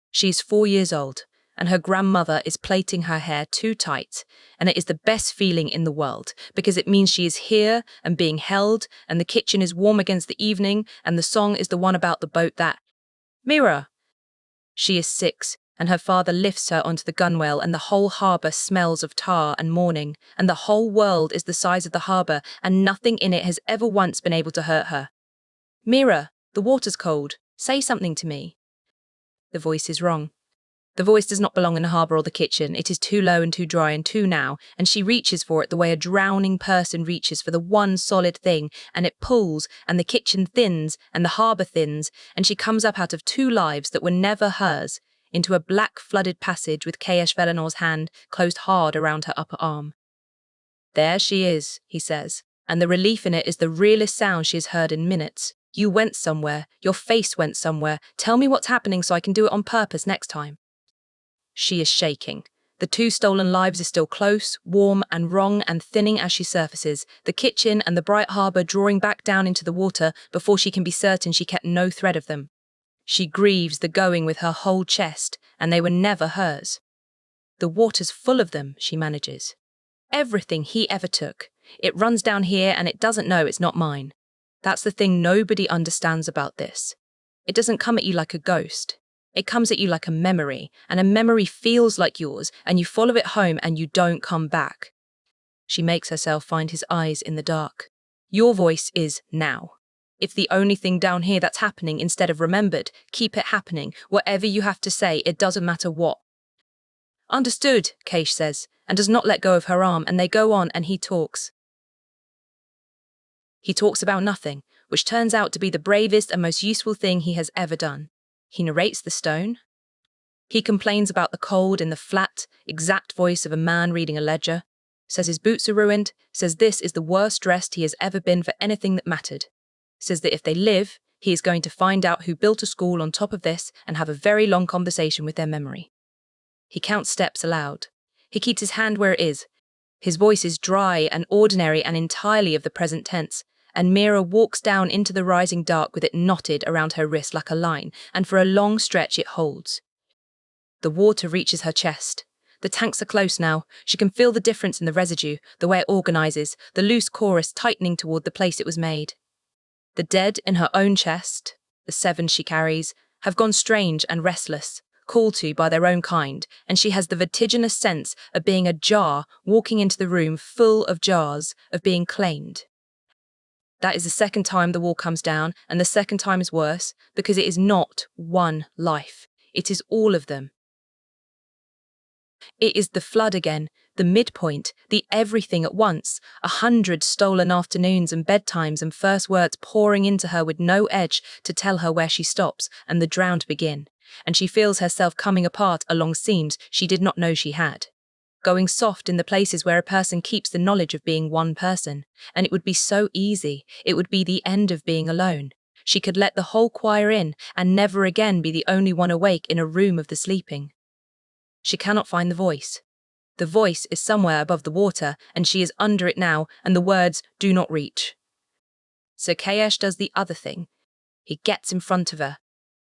[SPEAKER 2] She's 4 years old, and her grandmother is plaiting her hair too tight, and it is the best feeling in the world, because it means she is here and being held, and the kitchen is warm against the evening, and the song is the one about the boat that... Mira! She is 6, and her father lifts her onto the gunwale, and the whole harbour smells of tar and morning, and the whole world is the size of the harbour, and nothing in it has ever once been able to hurt her. "Mira, the water's cold. Say something to me." The voice is wrong. The voice does not belong in the harbour or the kitchen. It is too low and too dry and too now, and she reaches for it the way a drowning person reaches for the one solid thing, and it pulls, and the kitchen thins, and the harbour thins, and she comes up out of 2 lives that were never hers, into a black flooded passage with Kaesh Velenor's hand closed hard around her upper arm. "There she is," he says, and the relief in it is the realest sound she has heard in minutes. "You went somewhere. Your face went somewhere. Tell me what's happening so I can do it on purpose next time." She is shaking. The 2 stolen lives are still close, warm and wrong and thinning as she surfaces, the kitchen and the bright harbour drawing back down into the water before she can be certain she kept no thread of them. She grieves the going with her whole chest, and they were never hers. "The water's full of them," she manages. "Everything he ever took. It runs down here and it doesn't know it's not mine. That's the thing nobody understands about this. It doesn't come at you like a ghost. It comes at you like a memory, and a memory feels like yours, and you follow it home and you don't come back." She makes herself find his eyes in the dark. "Your voice is now. If the only thing down here that's happening instead of remembered, keep it happening. Whatever you have to say, it doesn't matter what." "Understood," Kaesh says, and does not let go of her arm, and they go on and he talks. He talks about nothing, which turns out to be the bravest and most useful thing he has ever done. He narrates the stone. He complains about the cold in the flat, exact voice of a man reading a ledger, says his boots are ruined, says this is the worst dressed he has ever been for anything that mattered. Says that if they live, he is going to find out who built a school on top of this and have a very long conversation with their memory. He counts steps aloud. He keeps his hand where it is. His voice is dry and ordinary and entirely of the present tense, and Mira walks down into the rising dark with it knotted around her wrist like a line, and for a long stretch it holds. The water reaches her chest. The tanks are close now. She can feel the difference in the residue, the way it organises, the loose chorus tightening toward the place it was made. The dead in her own chest, the 7 she carries, have gone strange and restless, called to by their own kind, and she has the vertiginous sense of being a jar walking into the room full of jars, of being claimed. That is the second time the wall comes down, and the second time is worse, because it is not one life. It is all of them. It is the flood again, the midpoint, the everything at once, 100 stolen afternoons and bedtimes and first words pouring into her with no edge to tell her where she stops and the drown to begin, and she feels herself coming apart along seams she did not know she had. Going soft in the places where a person keeps the knowledge of being one person, and it would be so easy, it would be the end of being alone. She could let the whole choir in and never again be the only one awake in a room of the sleeping. She cannot find the voice. The voice is somewhere above the water, and she is under it now, and the words do not reach. So Kaesh does the other thing. He gets in front of her,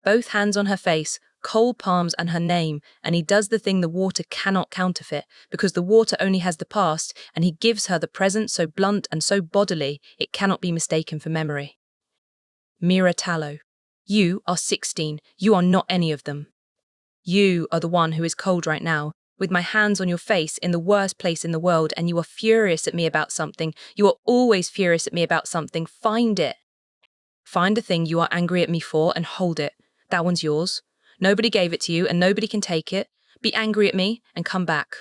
[SPEAKER 2] both hands on her face, cold palms and her name, and he does the thing the water cannot counterfeit, because the water only has the past, and he gives her the present so blunt and so bodily it cannot be mistaken for memory. Mira Tallow, you are 16, you are not any of them. You are the one who is cold right now, with my hands on your face in the worst place in the world, and you are furious at me about something. You are always furious at me about something. Find it. Find the thing you are angry at me for and hold it. That one's yours. Nobody gave it to you and nobody can take it. Be angry at me and come back.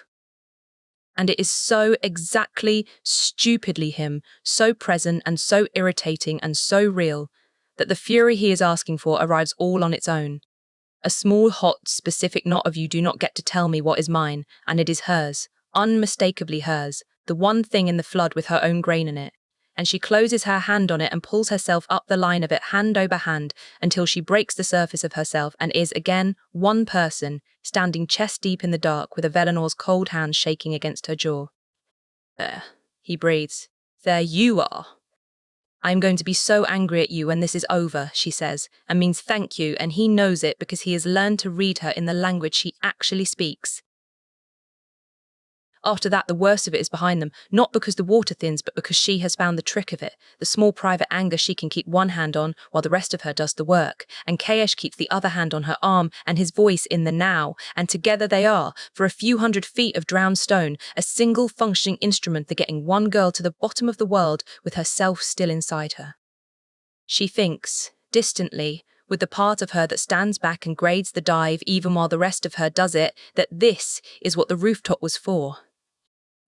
[SPEAKER 2] And it is so exactly, stupidly him, so present and so irritating and so real, that the fury he is asking for arrives all on its own. A small, hot, specific knot of you do not get to tell me what is mine, and it is hers, unmistakably hers, the one thing in the flood with her own grain in it. And she closes her hand on it and pulls herself up the line of it hand over hand until she breaks the surface of herself and is again one person, standing chest deep in the dark with Avelinor's cold hand shaking against her jaw. There, he breathes. There you are. I am going to be so angry at you when this is over, she says, and means thank you, and he knows it because he has learned to read her in the language she actually speaks. After that, the worst of it is behind them, not because the water thins, but because she has found the trick of it, the small private anger she can keep one hand on while the rest of her does the work, and Kaesh keeps the other hand on her arm and his voice in the now, and together they are, for a few 100 feet of drowned stone, a single functioning instrument for getting one girl to the bottom of the world with herself still inside her. She thinks, distantly, with the part of her that stands back and grades the dive even while the rest of her does it, that this is what the rooftop was for.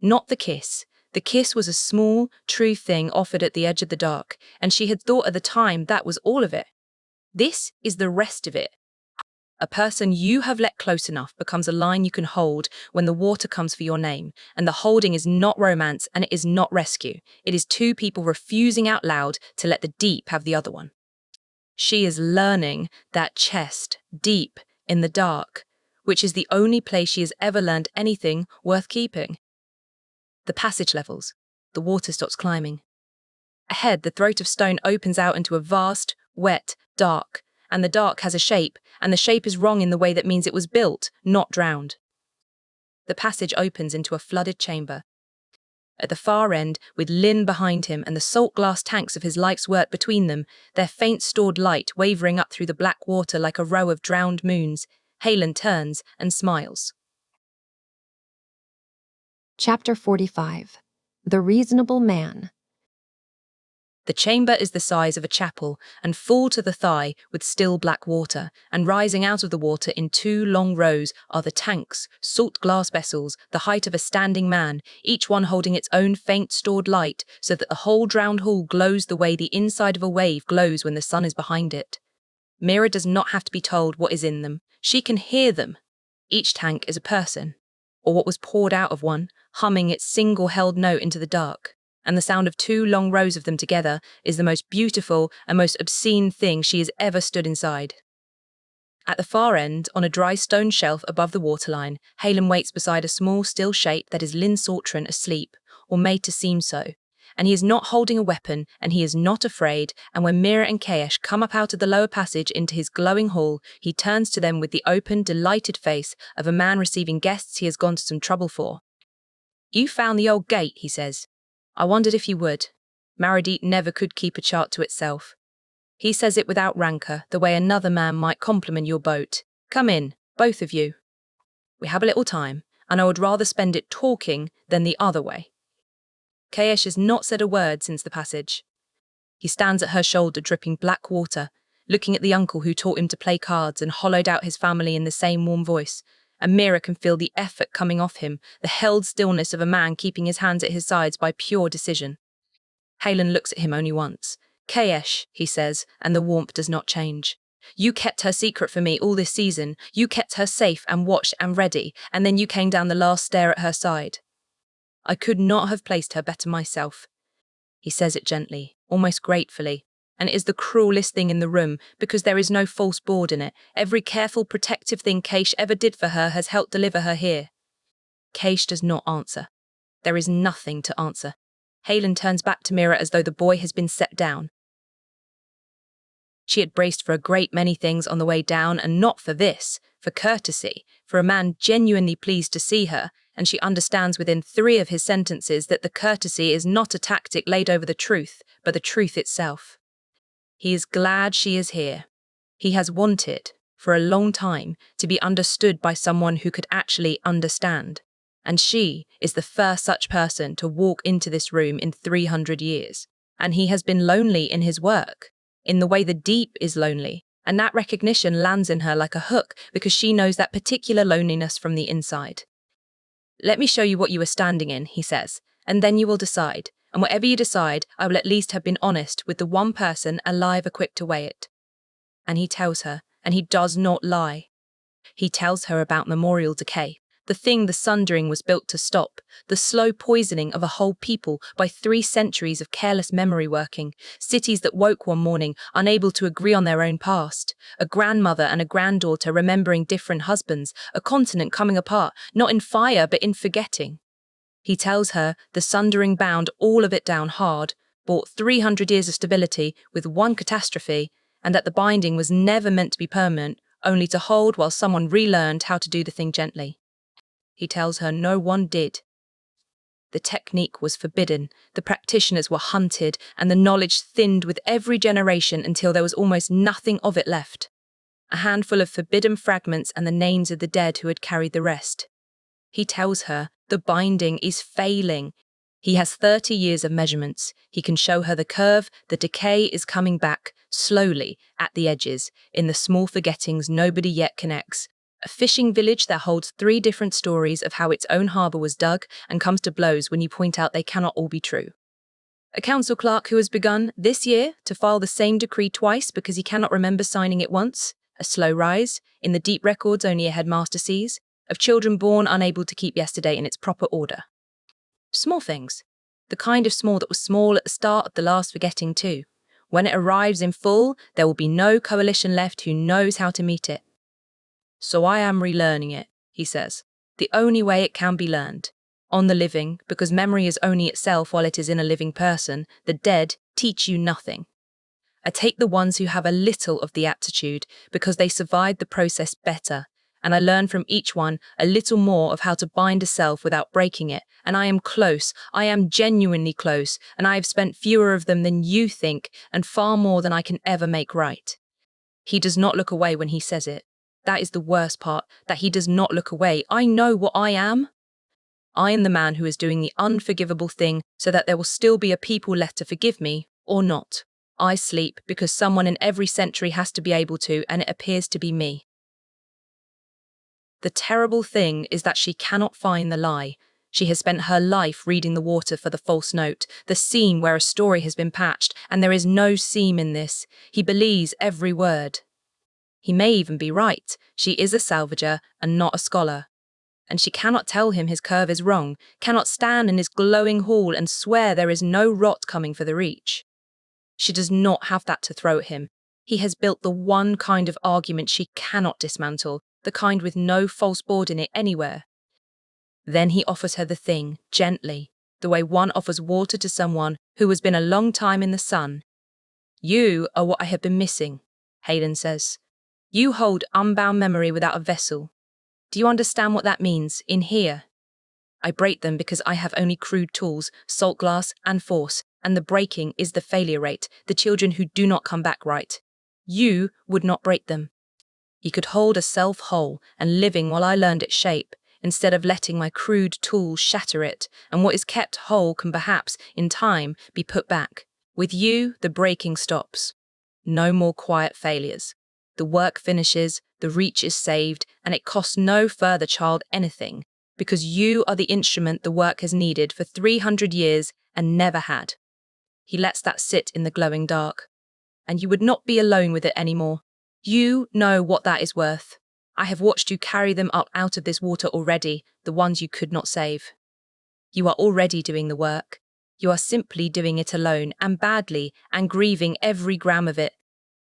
[SPEAKER 2] Not the kiss. The kiss was a small, true thing offered at the edge of the dark, and she had thought at the time that was all of it. This is the rest of it. A person you have let close enough becomes a line you can hold when the water comes for your name, and the holding is not romance and it is not rescue. It is 2 people refusing out loud to let the deep have the other one. She is learning that chest, deep, in the dark, which is the only place she has ever learned anything worth keeping. The passage levels. The water stops climbing. Ahead, the throat of stone opens out into a vast, wet, dark, and the dark has a shape, and the shape is wrong in the way that means it was built, not drowned. The passage opens into a flooded chamber. At the far end, with Lin behind him and the salt glass tanks of his life's work between them, their faint stored light wavering up through the black water like a row of drowned moons, Aulin turns and smiles.
[SPEAKER 1] Chapter 45. The Reasonable Man.
[SPEAKER 2] The chamber is the size of a chapel and full to the thigh with still black water, and rising out of the water in 2 long rows are the tanks, salt glass vessels, the height of a standing man, each one holding its own faint stored light so that the whole drowned hall glows the way the inside of a wave glows when the sun is behind it. Mira does not have to be told what is in them. She can hear them. Each tank is a person, or what was poured out of one, humming its single held note into the dark, and the sound of 2 long rows of them together is the most beautiful and most obscene thing she has ever stood inside. At the far end, on a dry stone shelf above the waterline, Aulin waits beside a small, still shape that is Lin Saltren asleep, or made to seem so. And he is not holding a weapon, and he is not afraid, and when Mira and Kaesh come up out of the lower passage into his glowing hall, he turns to them with the open, delighted face of a man receiving guests he has gone to some trouble for. "You found the old gate," he says. "I wondered if you would. Marrowdeep never could keep a chart to itself." He says it without rancour, the way another man might compliment your boat. "Come in, both of you. We have a little time, and I would rather spend it talking than the other way." Kaesh has not said a word since the passage. He stands at her shoulder dripping black water, looking at the uncle who taught him to play cards and hollowed out his family in the same warm voice, and Mira can feel the effort coming off him, the held stillness of a man keeping his hands at his sides by pure decision. Aulin looks at him only once. "Kaesh," he says, and the warmth does not change. "You kept her secret from me all this season. You kept her safe and watched and ready, and then you came down the last stair at her side. I could not have placed her better myself." He says it gently, almost gratefully, and it is the cruelest thing in the room because there is no false board in it. Every careful, protective thing Kaesh ever did for her has helped deliver her here. Kaesh does not answer. There is nothing to answer. Aulin turns back to Mira as though the boy has been set down. She had braced for a great many things on the way down, and not for this, for courtesy, for a man genuinely pleased to see her, and she understands within 3 of his sentences that the courtesy is not a tactic laid over the truth, but the truth itself. He is glad she is here. He has wanted, for a long time, to be understood by someone who could actually understand, and she is the first such person to walk into this room in 300 years, and he has been lonely in his work, in the way the deep is lonely, and that recognition lands in her like a hook because she knows that particular loneliness from the inside. "Let me show you what you are standing in," he says, "and then you will decide, and whatever you decide, I will at least have been honest with the one person alive equipped to weigh it." And he tells her, and he does not lie. He tells her about memorial decay, the thing the sundering was built to stop, the slow poisoning of a whole people by 3 centuries of careless memory working, cities that woke one morning unable to agree on their own past, a grandmother and a granddaughter remembering different husbands, a continent coming apart, not in fire but in forgetting. He tells her the sundering bound all of it down hard, brought 300 years of stability with one catastrophe, and that the binding was never meant to be permanent, only to hold while someone relearned how to do the thing gently. He tells her no one did. The technique was forbidden, the practitioners were hunted, and the knowledge thinned with every generation until there was almost nothing of it left. A handful of forbidden fragments and the names of the dead who had carried the rest. He tells her the binding is failing. He has 30 years of measurements. He can show her the curve, the decay is coming back, slowly, at the edges, in the small forgettings nobody yet connects. A fishing village that holds 3 different stories of how its own harbour was dug and comes to blows when you point out they cannot all be true. A council clerk who has begun, this year, to file the same decree twice because he cannot remember signing it once. A slow rise, in the deep records only a headmaster sees, of children born unable to keep yesterday in its proper order. Small things. The kind of small that was small at the start of the last forgetting too. When it arrives in full, there will be no coalition left who knows how to meet it. "So I am relearning it," he says. "The only way it can be learned. On the living, because memory is only itself while it is in a living person, the dead teach you nothing. I take the ones who have a little of the aptitude because they survived the process better, and I learn from each one a little more of how to bind a self without breaking it, and I am close, I am genuinely close, and I have spent fewer of them than you think, and far more than I can ever make right." He does not look away when he says it. That is the worst part, that he does not look away. I know what I am. I am the man who is doing the unforgivable thing so that there will still be a people left to forgive me, or not. I sleep because someone in every century has to be able to, and it appears to be me. The terrible thing is that she cannot find the lie. She has spent her life reading the water for the false note, the seam where a story has been patched, and there is no seam in this. He believes every word. He may even be right. She is a salvager and not a scholar. And she cannot tell him his curve is wrong, cannot stand in his glowing hall and swear there is no rot coming for the reach. She does not have that to throw at him. He has built the one kind of argument she cannot dismantle, the kind with no false board in it anywhere. Then he offers her the thing, gently, the way one offers water to someone who has been a long time in the sun. You are what I have been missing, Aulin says. You hold unbound memory without a vessel. Do you understand what that means, in here? I break them because I have only crude tools, salt glass and force, and the breaking is the failure rate, the children who do not come back right. You would not break them. You could hold a self whole and living while I learned its shape, instead of letting my crude tools shatter it, and what is kept whole can perhaps, in time, be put back. With you, the breaking stops. No more quiet failures. The work finishes, the reach is saved, and it costs no further child anything, because you are the instrument the work has needed for 300 years and never had. He lets that sit in the glowing dark. And you would not be alone with it anymore. You know what that is worth. I have watched you carry them up out of this water already, the ones you could not save. You are already doing the work. You are simply doing it alone and badly and grieving every gram of it.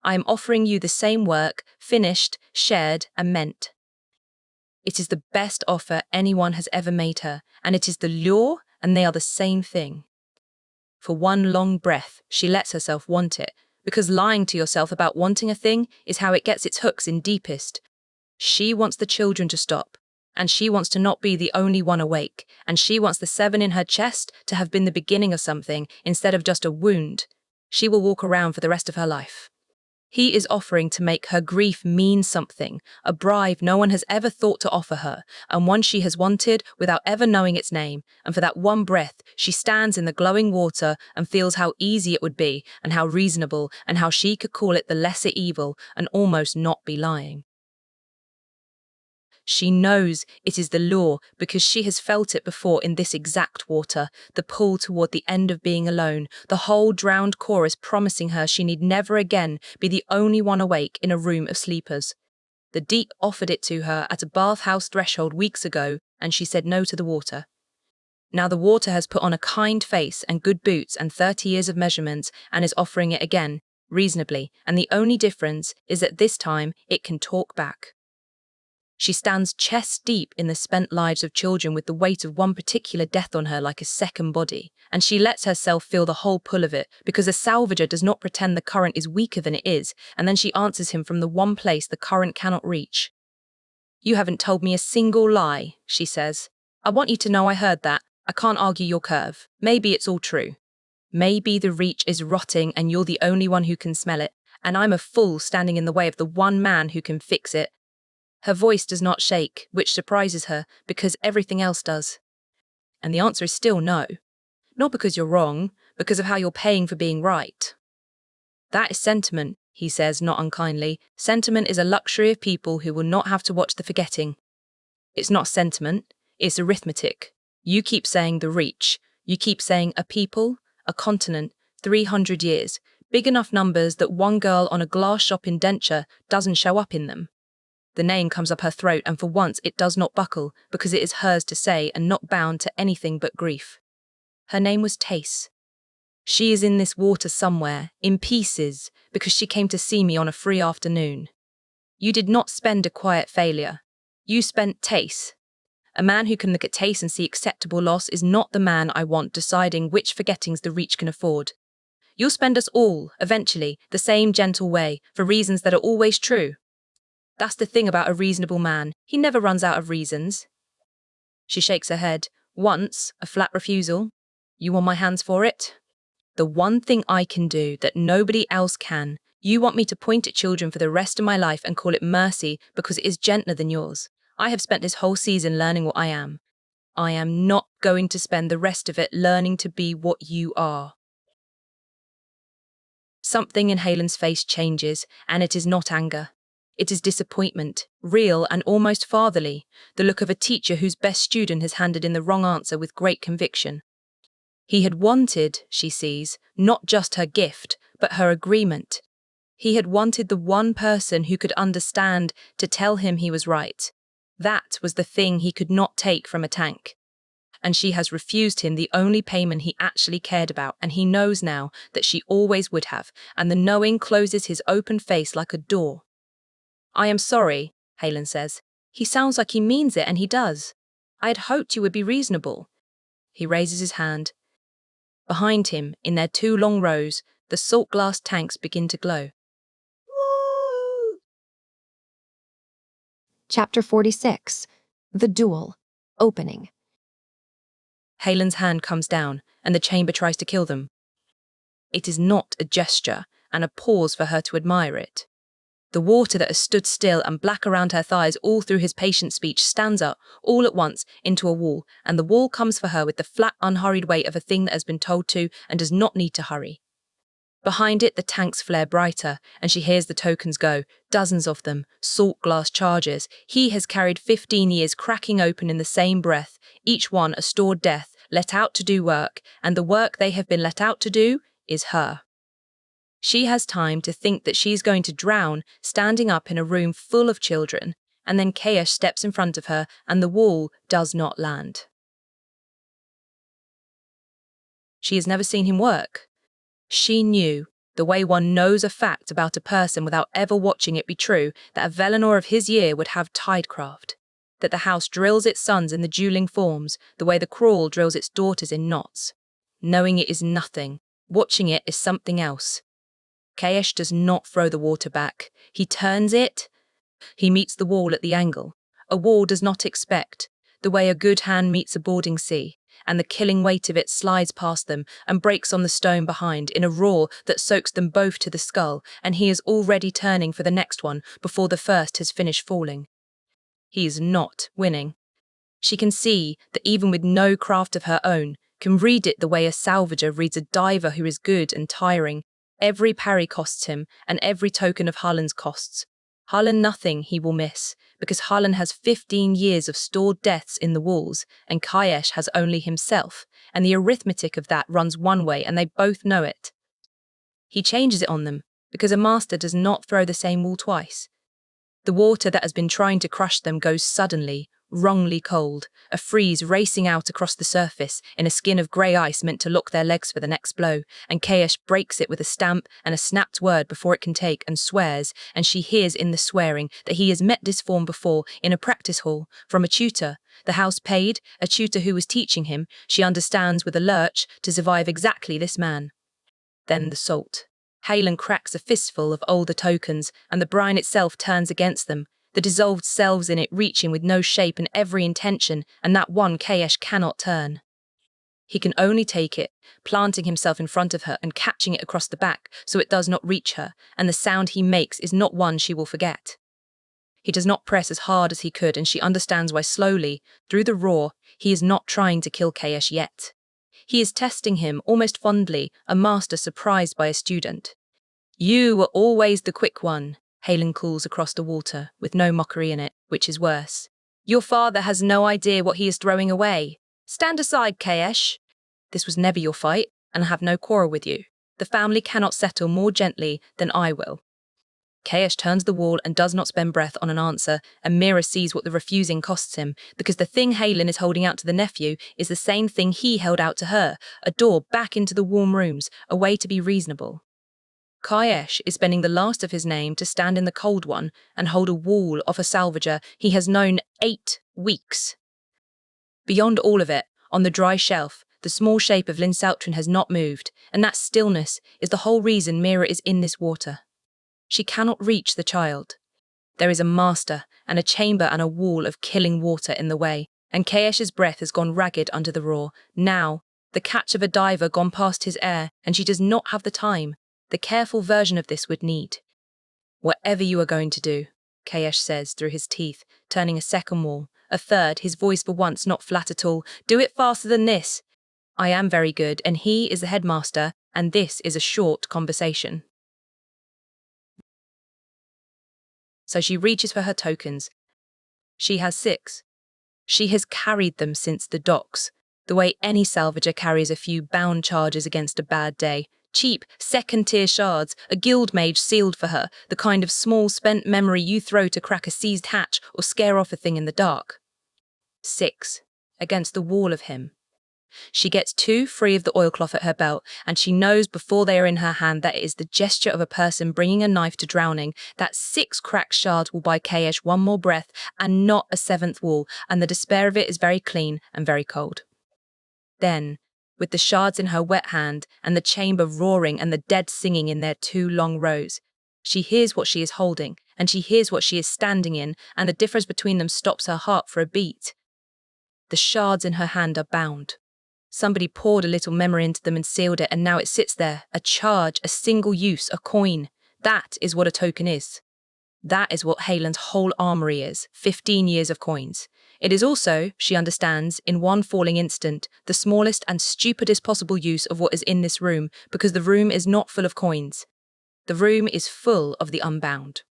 [SPEAKER 2] I am offering you the same work, finished, shared, and meant. It is the best offer anyone has ever made her, and it is the lure, and they are the same thing. For one long breath, she lets herself want it, because lying to yourself about wanting a thing is how it gets its hooks in deepest. She wants the children to stop, and she wants to not be the only one awake, and she wants the 7 in her chest to have been the beginning of something instead of just a wound. She will walk around for the rest of her life. He is offering to make her grief mean something, a bribe no one has ever thought to offer her, and one she has wanted without ever knowing its name, and for that one breath she stands in the glowing water and feels how easy it would be, and how reasonable, and how she could call it the lesser evil and almost not be lying. She knows it is the lure because she has felt it before in this exact water, the pull toward the end of being alone, the whole drowned chorus promising her she need never again be the only one awake in a room of sleepers. The deep offered it to her at a bathhouse threshold weeks ago, and she said no to the water. Now the water has put on a kind face and good boots and 30 years of measurements and is offering it again, reasonably, and the only difference is that this time it can talk back. She stands chest deep in the spent lives of children with the weight of one particular death on her like a second body, and she lets herself feel the whole pull of it, because a salvager does not pretend the current is weaker than it is, and then she answers him from the one place the current cannot reach. You haven't told me a single lie, she says. I want you to know I heard that. I can't argue your curve. Maybe it's all true. Maybe the reach is rotting and you're the only one who can smell it, and I'm a fool standing in the way of the one man who can fix it. Her voice does not shake, which surprises her, because everything else does. And the answer is still no. Not because you're wrong, because of how you're paying for being right. That is sentiment, he says, not unkindly. Sentiment is a luxury of people who will not have to watch the forgetting. It's not sentiment, it's arithmetic. You keep saying the reach. You keep saying a people, a continent, 300 years, big enough numbers that one girl on a glass shop indenture doesn't show up in them. The name comes up her throat, and for once it does not buckle, because it is hers to say and not bound to anything but grief. Her name was Tace. She is in this water somewhere, in pieces, because she came to see me on a free afternoon. You did not spend a quiet failure. You spent Tace. A man who can look at Tace and see acceptable loss is not the man I want deciding which forgettings the reach can afford. You'll spend us all, eventually, the same gentle way, for reasons that are always true. That's the thing about a reasonable man. He never runs out of reasons. She shakes her head. Once, a flat refusal. You want my hands for it? The one thing I can do that nobody else can. You want me to point at children for the rest of my life and call it mercy because it is gentler than yours. I have spent this whole season learning what I am. I am not going to spend the rest of it learning to be what you are. Something in Aulin's face changes, and it is not anger. It is disappointment, real and almost fatherly, the look of a teacher whose best student has handed in the wrong answer with great conviction. He had wanted, she sees, not just her gift, but her agreement. He had wanted the one person who could understand to tell him he was right. That was the thing he could not take from a tank. And she has refused him the only payment he actually cared about, and he knows now that she always would have, and the knowing closes his open face like a door. "I am sorry," Aulin says. He sounds like he means it, and he does. "I had hoped you would be reasonable." He raises his hand. Behind him, in their 2 long rows, the salt glass tanks begin to glow.
[SPEAKER 1] Chapter 46. The Duel. Opening.
[SPEAKER 2] Aulin's hand comes down, and the chamber tries to kill them. It is not a gesture, and a pause for her to admire it. The water that has stood still and black around her thighs all through his patient speech stands up, all at once, into a wall, and the wall comes for her with the flat, unhurried weight of a thing that has been told to and does not need to hurry. Behind it, the tanks flare brighter, and she hears the tokens go, dozens of them, salt glass charges. He has carried 15 years cracking open in the same breath, each one a stored death, let out to do work, and the work they have been let out to do is her. She has time to think that she's going to drown, standing up in a room full of children, and then Kaesh steps in front of her, and the wall does not land. She has never seen him work. She knew, the way one knows a fact about a person without ever watching it be true, that a Velinor of his year would have tidecraft, that the house drills its sons in the dueling forms, the way the crawl drills its daughters in knots. Knowing it is nothing, watching it is something else. Kaesh does not throw the water back. He turns it. He meets the wall at the angle. A wall does not expect, the way a good hand meets a boarding sea, and the killing weight of it slides past them and breaks on the stone behind in a roar that soaks them both to the skull, and he is already turning for the next one before the first has finished falling. He is not winning. She can see that even with no craft of her own, can read it the way a salvager reads a diver who is good and tiring. Every parry costs him, and every token of Aulин's costs. Aulin nothing he will miss, because Aulin has 15 years of stored deaths in the walls, and Kaesh has only himself, and the arithmetic of that runs one way, and they both know it. He changes it on them, because a master does not throw the same wall twice. The water that has been trying to crush them goes suddenly, wrongly cold, a freeze racing out across the surface in a skin of grey ice meant to lock their legs for the next blow, and Kaesh breaks it with a stamp and a snapped word before it can take, and swears, and she hears in the swearing that he has met this form before in a practice hall, from a tutor, the house paid, a tutor who was teaching him, she understands with a lurch, to survive exactly this man. Then the salt. Aulin cracks a fistful of older tokens, and the brine itself turns against them, the dissolved selves in it reaching with no shape and every intention, and that one Kaesh cannot turn. He can only take it, planting himself in front of her and catching it across the back so it does not reach her, and the sound he makes is not one she will forget. He does not press as hard as he could, and she understands why slowly, through the roar, he is not trying to kill Kaesh yet. He is testing him, almost fondly, a master surprised by a student. "You were always the quick one," Aulin calls across the water, with no mockery in it, which is worse. "Your father has no idea what he is throwing away. Stand aside, Kaesh. This was never your fight, and I have no quarrel with you. The family cannot settle more gently than I will." Kaesh turns the wall and does not spend breath on an answer, and Mira sees what the refusing costs him, because the thing Aulin is holding out to the nephew is the same thing he held out to her, a door back into the warm rooms, a way to be reasonable. Kaesh is spending the last of his name to stand in the cold one and hold a wall off a salvager he has known 8 weeks. Beyond all of it, on the dry shelf, the small shape of Lin Saltren has not moved, and that stillness is the whole reason Mira is in this water. She cannot reach the child. There is a master and a chamber and a wall of killing water in the way, and Kaesh's breath has gone ragged under the roar. Now, the catch of a diver gone past his air, and she does not have the time. The careful version of this would need. "Whatever you are going to do," Kaesh says through his teeth, turning a second wall, a third, his voice for once not flat at all. "Do it faster than this. I am very good, and he is the headmaster, and this is a short conversation." So she reaches for her tokens. She has 6. She has carried them since the docks, the way any salvager carries a few bound charges against a bad day, Cheap, second-tier shards, a guild mage sealed for her, the kind of small, spent memory you throw to crack a seized hatch or scare off a thing in the dark. 6. Against the wall of him. She gets 2 free of the oilcloth at her belt, and she knows before they are in her hand that it is the gesture of a person bringing a knife to drowning, that 6 cracked shards will buy Kaesh one more breath and not a 7th wall, and the despair of it is very clean and very cold. Then, with the shards in her wet hand and the chamber roaring and the dead singing in their 2 long rows, she hears what she is holding, and she hears what she is standing in, and the difference between them stops her heart for a beat. The shards in her hand are bound. Somebody poured a little memory into them and sealed it, and now it sits there, a charge, a single use, a coin. That is what a token is. That is what Halen's whole armory is, 15 years of coins. It is also, she understands, in one falling instant, the smallest and stupidest possible use of what is in this room, because the room is not full of coins. The room is full of the unbound.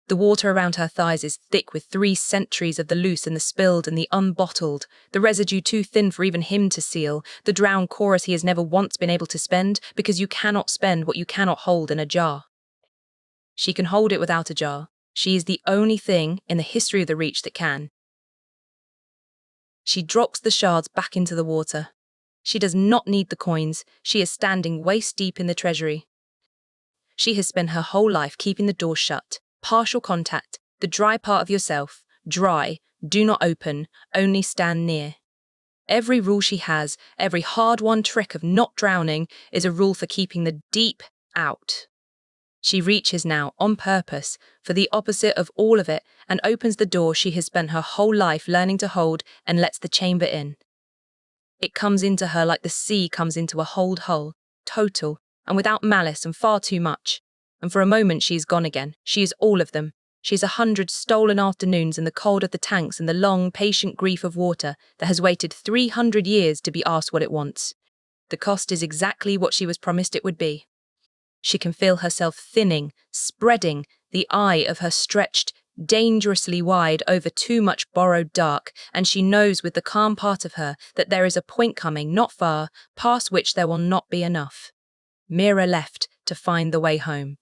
[SPEAKER 2] The water around her thighs is thick with 3 centuries of the loose and the spilled and the unbottled, the residue too thin for even him to seal, the drowned chorus he has never once been able to spend, because you cannot spend what you cannot hold in a jar. She can hold it without a jar. She is the only thing in the history of the Reach that can. She drops the shards back into the water. She does not need the coins. She is standing waist deep in the treasury. She has spent her whole life keeping the door shut. Partial contact, the dry part of yourself, dry, do not open, only stand near. Every rule she has, every hard-won trick of not drowning, is a rule for keeping the deep out. She reaches now, on purpose, for the opposite of all of it, and opens the door she has spent her whole life learning to hold and lets the chamber in. It comes into her like the sea comes into a hold hull, total, and without malice and far too much. And for a moment she is gone again. She is all of them. She is 100 stolen afternoons in the cold of the tanks and the long, patient grief of water that has waited 300 years to be asked what it wants. The cost is exactly what she was promised it would be. She can feel herself thinning, spreading, the eye of her stretched, dangerously wide over too much borrowed dark, and she knows with the calm part of her that there is a point coming, not far, past which there will not be enough. Mira left to find the way home.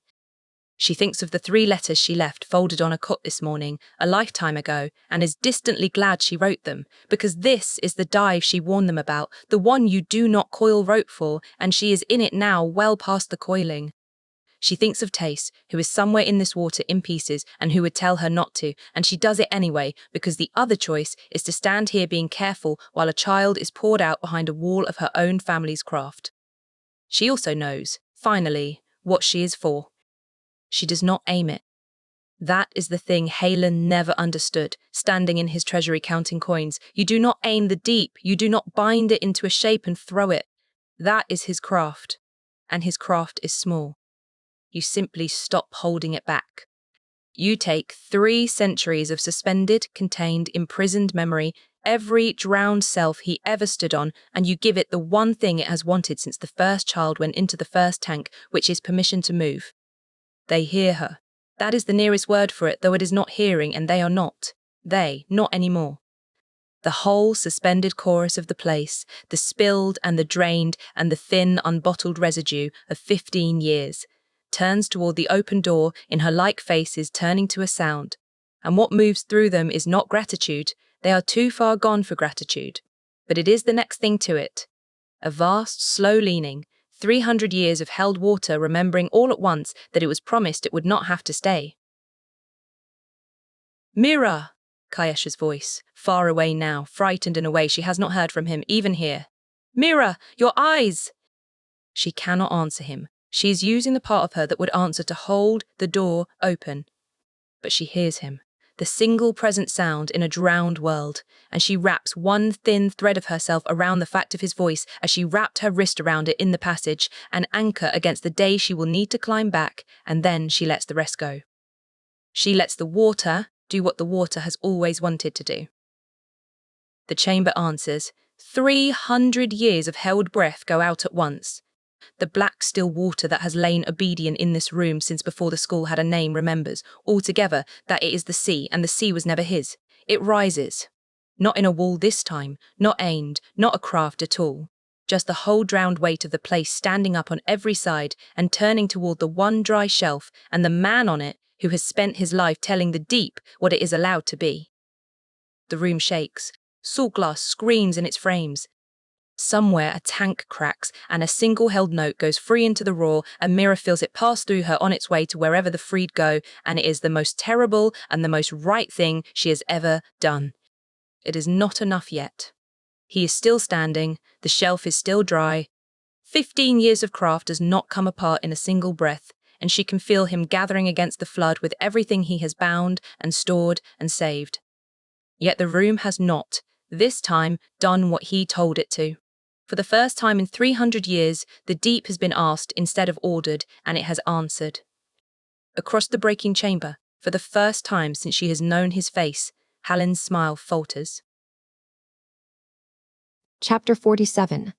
[SPEAKER 2] She thinks of the 3 letters she left folded on a cot this morning, a lifetime ago, and is distantly glad she wrote them, because this is the dive she warned them about, the one you do not coil rope for, and she is in it now, well past the coiling. She thinks of Tace, who is somewhere in this water in pieces and who would tell her not to, and she does it anyway, because the other choice is to stand here being careful while a child is poured out behind a wall of her own family's craft. She also knows, finally, what she is for. She does not aim it. That is the thing Aulin never understood, standing in his treasury counting coins. You do not aim the deep, you do not bind it into a shape and throw it. That is his craft, and his craft is small. You simply stop holding it back. You take 3 centuries of suspended, contained, imprisoned memory, every drowned self he ever stood on, and you give it the one thing it has wanted since the first child went into the first tank, which is permission to move. They hear her. That is the nearest word for it, though it is not hearing, and they are not. They, not anymore. The whole suspended chorus of the place, the spilled and the drained and the thin, unbottled residue of 15 years, turns toward the open door in her like faces turning to a sound. And what moves through them is not gratitude. They are too far gone for gratitude. But it is the next thing to it. A vast, slow leaning, 300 years of held water, remembering all at once that it was promised it would not have to stay. Mira! Kaesh's voice, far away now, frightened in a way she has not heard from him, even here. Mira, your eyes! She cannot answer him. She is using the part of her that would answer to hold the door open. But she hears him, the single present sound in a drowned world, and she wraps one thin thread of herself around the fact of his voice as she wrapped her wrist around it in the passage, an anchor against the day she will need to climb back, and then she lets the rest go. She lets the water do what the water has always wanted to do. The chamber answers. 300 years of held breath go out at once. The black still water that has lain obedient in this room since before the school had a name remembers, altogether, that it is the sea, and the sea was never his. It rises. Not in a wall this time, not aimed, not a craft at all. just the whole drowned weight of the place standing up on every side and turning toward the one dry shelf and the man on it who has spent his life telling the deep what it is allowed to be. The room shakes. Salt glass screams in its frames. Somewhere a tank cracks and a single held note goes free into the raw, and Mira feels it pass through her on its way to wherever the freed go, and it is the most terrible and the most right thing she has ever done. It is not enough yet. He is still standing, the shelf is still dry. 15 years of craft does not come apart in a single breath, and she can feel him gathering against the flood with everything he has bound and stored and saved. Yet the room has not, this time, done what he told it to. For the first time in 300 years, the deep has been asked instead of ordered, and it has answered. Across the breaking chamber, for the first time since she has known his face, Hallin's smile falters.
[SPEAKER 1] Chapter 47.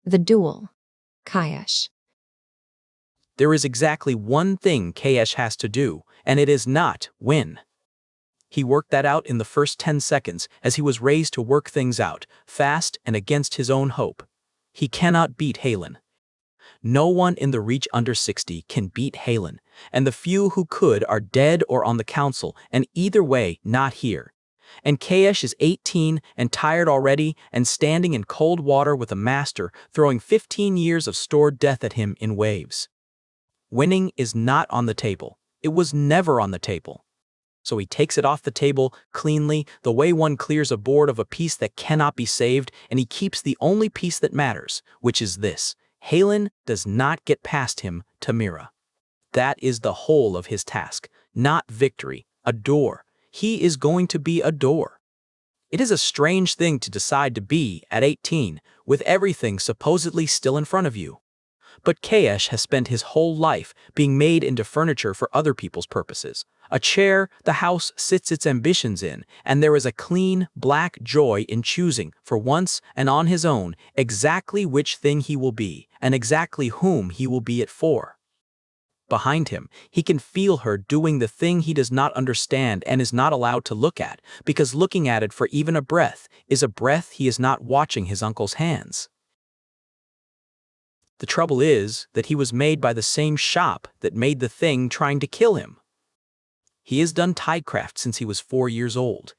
[SPEAKER 1] The Duel. Kaesh.
[SPEAKER 4] There is exactly one thing Kaesh has to do, and it is not win. He worked that out in the first 10 seconds as he was raised to work things out, fast and against his own hope. He cannot beat Aulin. No one in the Reach under 60 can beat Aulin, and the few who could are dead or on the council, and either way, not here. And Kaesh is 18 and tired already and standing in cold water with a master throwing 15 years of stored death at him in waves. Winning is not on the table. It was never on the table. So he takes it off the table cleanly, the way one clears a board of a piece that cannot be saved, and he keeps the only piece that matters, which is this: Aulin does not get past him to Mira. That is the whole of his task, not victory, a door. He is going to be a door. It is a strange thing to decide to be at 18, with everything supposedly still in front of you. But Kaesh has spent his whole life being made into furniture for other people's purposes. A chair the house sits its ambitions in, and there is a clean, black joy in choosing, for once and on his own, exactly which thing he will be, and exactly whom he will be it for. Behind him, he can feel her doing the thing he does not understand and is not allowed to look at, because looking at it for even a breath is a breath he is not watching his uncle's hands. The trouble is that he was made by the same shop that made the thing trying to kill him. He has done tidecraft since he was 4 years old.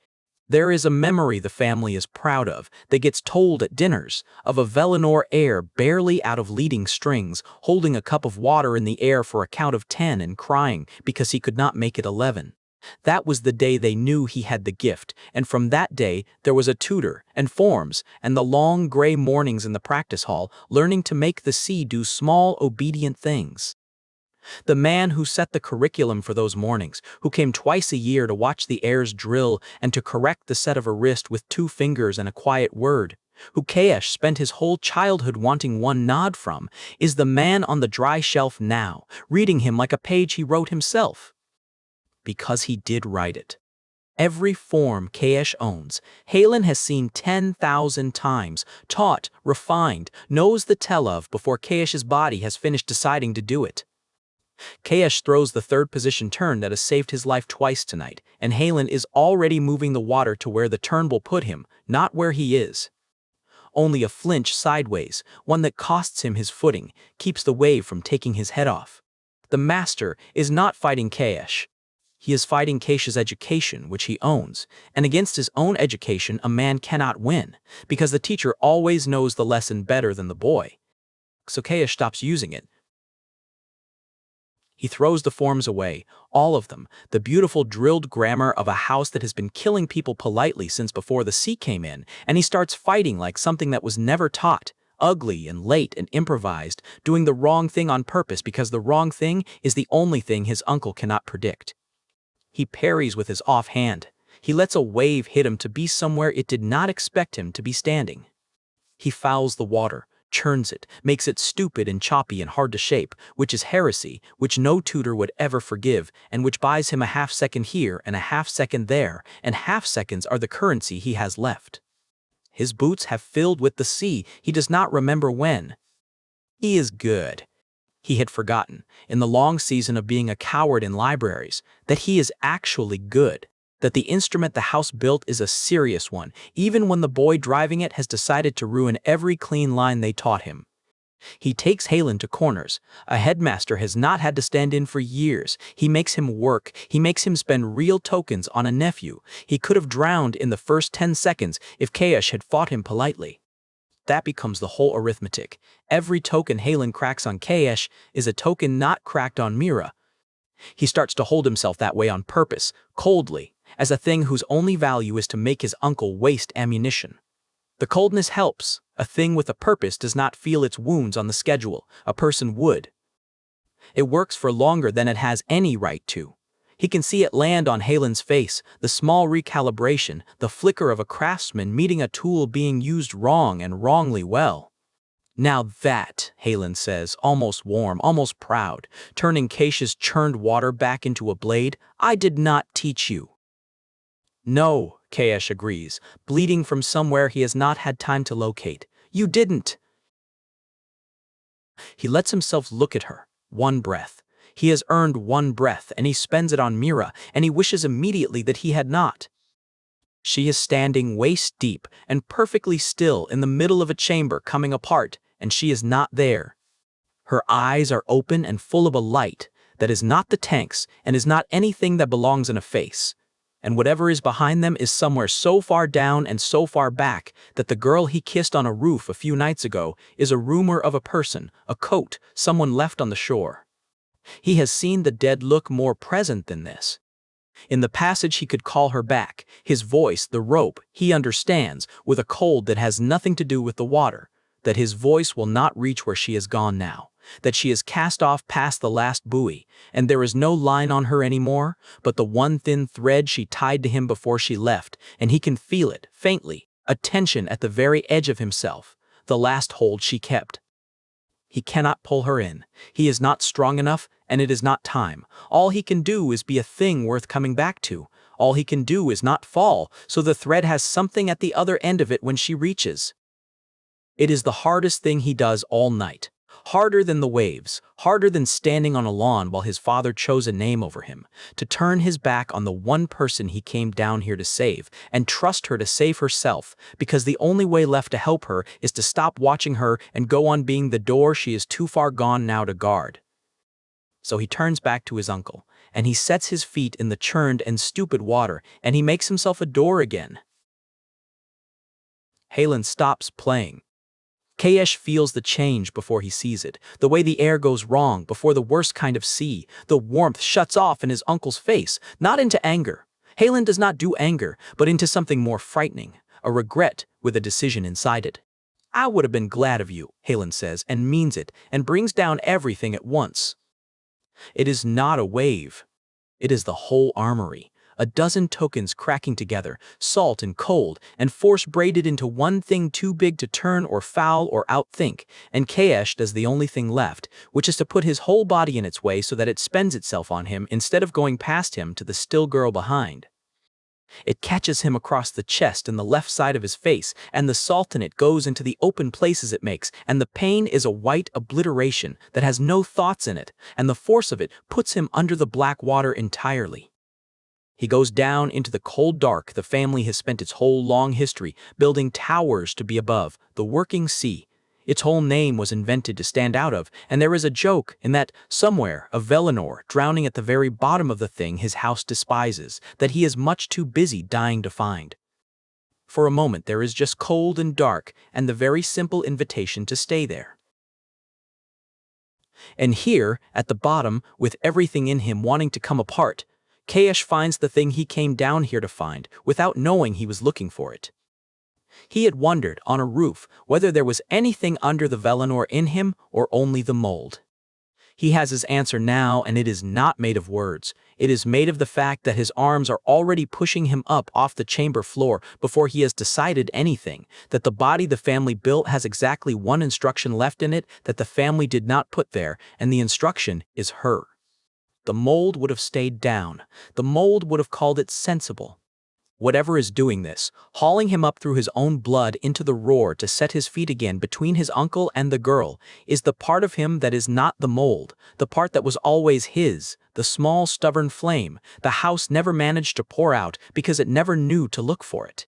[SPEAKER 4] There is a memory the family is proud of that gets told at dinners, of a Valinor heir barely out of leading strings, holding a cup of water in the air for a count of 10 and crying because he could not make it 11. That was the day they knew he had the gift, and from that day there was a tutor, and forms, and the long gray mornings in the practice hall, learning to make the sea do small, obedient things. The man who set the curriculum for those mornings, who came twice a year to watch the heirs drill and to correct the set of a wrist with 2 fingers and a quiet word, who Kaesh spent his whole childhood wanting one nod from, is the man on the dry shelf now, reading him like a page he wrote himself. Because he did write it. Every form Kaesh owns, Aulin has seen 10,000 times, taught, refined, knows the tell of before Kaesh's body has finished deciding to do it. Kaesh throws the 3rd position turn that has saved his life twice tonight, and Aulin is already moving the water to where the turn will put him, not where he is. Only a flinch sideways, one that costs him his footing, keeps the wave from taking his head off. The master is not fighting Kaesh. He is fighting Kaesh's education, which he owns, and against his own education a man cannot win, because the teacher always knows the lesson better than the boy. So Kaesh stops using it. He throws the forms away, all of them, the beautiful drilled grammar of a house that has been killing people politely since before the sea came in, and he starts fighting like something that was never taught, ugly and late and improvised, doing the wrong thing on purpose because the wrong thing is the only thing his uncle cannot predict. He parries with his offhand. He lets a wave hit him to be somewhere it did not expect him to be standing. He fouls the water, churns it, makes it stupid and choppy and hard to shape, which is heresy, which no tutor would ever forgive, and which buys him a half-second here and a half-second there, and half-seconds are the currency he has left. His boots have filled with the sea, he does not remember when. He is good. He had forgotten, in the long season of being a coward in libraries, that he is actually good, that the instrument the house built is a serious one, even when the boy driving it has decided to ruin every clean line they taught him. He takes Aulin to corners. A headmaster has not had to stand in for years. He makes him work. He makes him spend real tokens on a nephew. He could have drowned in the first 10 seconds if Kaesh had fought him politely. That becomes the whole arithmetic. Every token Aulin cracks on Kaesh is a token not cracked on Mira. He starts to hold himself that way on purpose, coldly, as a thing whose only value is to make his uncle waste ammunition. The coldness helps. A thing with a purpose does not feel its wounds on the schedule. A person would. It works for longer than it has any right to. He can see it land on Aulin's face, the small recalibration, the flicker of a craftsman meeting a tool being used wrong and wrongly well. Now that, Aulin says, almost warm, almost proud, turning Kaesh's churned water back into a blade, I did not teach you. No, Kaesh agrees, bleeding from somewhere he has not had time to locate. You didn't. He lets himself look at her. One breath. He has earned one breath, and he spends it on Mira, and he wishes immediately that he had not. She is standing waist deep and perfectly still in the middle of a chamber coming apart, and she is not there. Her eyes are open and full of a light that is not the tank's and is not anything that belongs in a face. And whatever is behind them is somewhere so far down and so far back that the girl he kissed on a roof a few nights ago is a rumor of a person, a coat, someone left on the shore. He has seen the dead look more present than this. In the passage he could call her back, his voice, the rope, he understands, with a cold that has nothing to do with the water, that his voice will not reach where she has gone now, that she is cast off past the last buoy, and there is no line on her anymore, but the one thin thread she tied to him before she left, and he can feel it, faintly, a tension at the very edge of himself, the last hold she kept. He cannot pull her in. He is not strong enough, and it is not time. All he can do is be a thing worth coming back to. All he can do is not fall, so the thread has something at the other end of it when she reaches. It is the hardest thing he does all night. Harder than the waves, harder than standing on a lawn while his father chose a name over him, to turn his back on the one person he came down here to save, and trust her to save herself, because the only way left to help her is to stop watching her and go on being the door she is too far gone now to guard. So he turns back to his uncle, and he sets his feet in the churned and stupid water, and he makes himself a door again. Aulin stops playing. Kaesh feels the change before he sees it, the way the air goes wrong before the worst kind of sea. The warmth shuts off in his uncle's face, not into anger. Aulin does not do anger, but into something more frightening, a regret with a decision inside it. I would have been glad of you, Aulin says, and means it, and brings down everything at once. It is not a wave. It is the whole armory. A dozen tokens cracking together, salt and cold, and force braided into one thing too big to turn or foul or outthink, and Kaesh does the only thing left, which is to put his whole body in its way so that it spends itself on him instead of going past him to the still girl behind. It catches him across the chest and the left side of his face, and the salt in it goes into the open places it makes, and the pain is a white obliteration that has no thoughts in it, and the force of it puts him under the black water entirely. He goes down into the cold dark the family has spent its whole long history building towers to be above, the working sea. Its whole name was invented to stand out of, and there is a joke in that somewhere a Valinor drowning at the very bottom of the thing his house despises, that he is much too busy dying to find. For a moment there is just cold and dark and the very simple invitation to stay there. And here, at the bottom, with everything in him wanting to come apart, Kaesh finds the thing he came down here to find, without knowing he was looking for it. He had wondered, on a roof, whether there was anything under the Valinor in him, or only the mold. He has his answer now, and it is not made of words. It is made of the fact that his arms are already pushing him up off the chamber floor before he has decided anything, that the body the family built has exactly one instruction left in it that the family did not put there, and the instruction is her. The mold would have stayed down. The mold would have called it sensible. Whatever is doing this, hauling him up through his own blood into the roar to set his feet again between his uncle and the girl, is the part of him that is not the mold, the part that was always his, the small stubborn flame the house never managed to pour out because it never knew to look for it.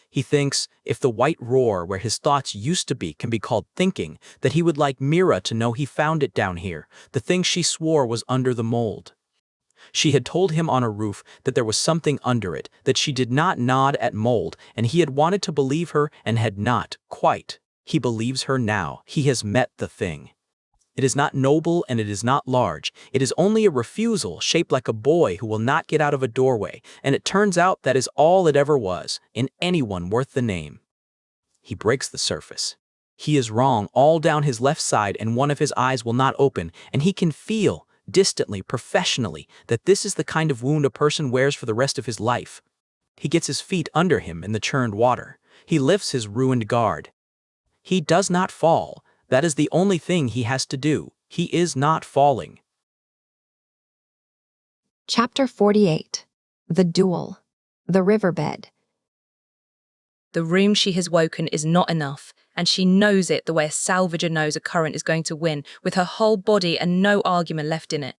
[SPEAKER 4] He thinks, if the white roar where his thoughts used to be can be called thinking, that he would like Mira to know he found it down here, the thing she swore was under the mold. She had told him on a roof that there was something under it, that she did not nod at mold, and he had wanted to believe her and had not, quite. He believes her now. He has met the thing. It is not noble and it is not large. It is only a refusal shaped like a boy who will not get out of a doorway, and it turns out that is all it ever was, in anyone worth the name. He breaks the surface. He is wrong all down his left side, and one of his eyes will not open, and he can feel, distantly, professionally, that this is the kind of wound a person wears for the rest of his life. He gets his feet under him in the churned water. He lifts his ruined guard. He does not fall. That is the only thing he has to do. He is not falling.
[SPEAKER 1] Chapter 48. The Duel. The Riverbed.
[SPEAKER 2] The room she has woken is not enough, and she knows it the way a salvager knows a current is going to win, with her whole body and no argument left in it.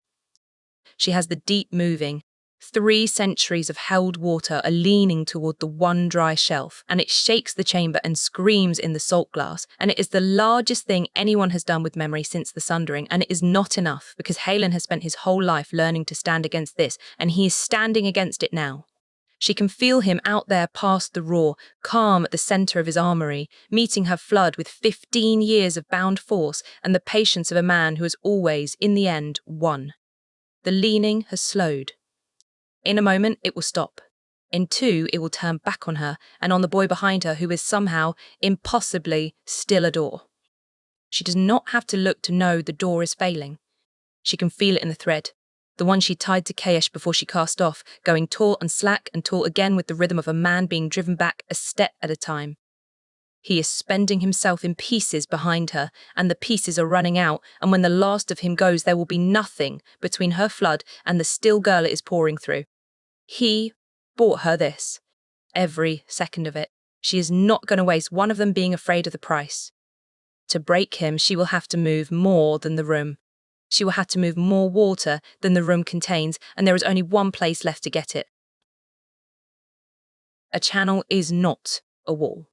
[SPEAKER 2] She has the deep moving. 3 centuries of held water are leaning toward the one dry shelf, and it shakes the chamber and screams in the salt glass, and it is the largest thing anyone has done with memory since the Sundering, and it is not enough, because Aulin has spent his whole life learning to stand against this, and he is standing against it now. She can feel him out there past the roar, calm at the centre of his armoury, meeting her flood with 15 years of bound force and the patience of a man who has always, in the end, won. The leaning has slowed. In a moment, it will stop. In 2, it will turn back on her and on the boy behind her who is somehow, impossibly, still a door. She does not have to look to know the door is failing. She can feel it in the thread, the one she tied to Kaesh before she cast off, going taut and slack and taut again with the rhythm of a man being driven back a step at a time. He is spending himself in pieces behind her, and the pieces are running out, and when the last of him goes, there will be nothing between her flood and the still girl it is pouring through. He bought her this. Every second of it. She is not going to waste one of them being afraid of the price. To break him, she will have to move more than the room. She will have to move more water than the room contains, and there is only one place left to get it. A channel is not a wall.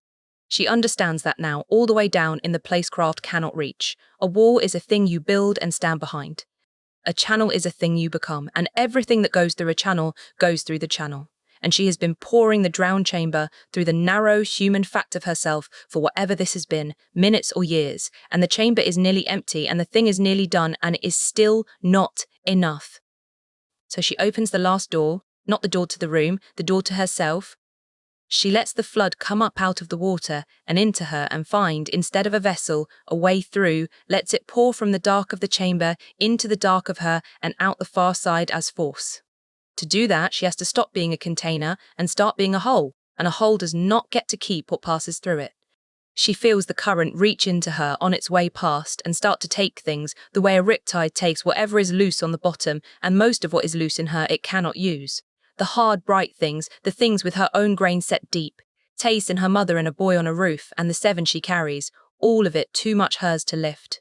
[SPEAKER 2] She understands that now, all the way down in the place craft cannot reach. A wall is a thing you build and stand behind. A channel is a thing you become, and everything that goes through a channel goes through the channel. And she has been pouring the drowned chamber through the narrow human fact of herself for whatever this has been, minutes or years, and the chamber is nearly empty, and the thing is nearly done, and it is still not enough. So she opens the last door, not the door to the room, the door to herself. She lets the flood come up out of the water and into her and find, instead of a vessel, a way through, lets it pour from the dark of the chamber into the dark of her and out the far side as force. To do that, she has to stop being a container and start being a hole, and a hole does not get to keep what passes through it. She feels the current reach into her on its way past and start to take things, the way a riptide takes whatever is loose on the bottom, and most of what is loose in her it cannot use. The hard, bright things, the things with her own grain set deep, Tace and her mother and a boy on a roof, and the 7 she carries, all of it too much hers to lift.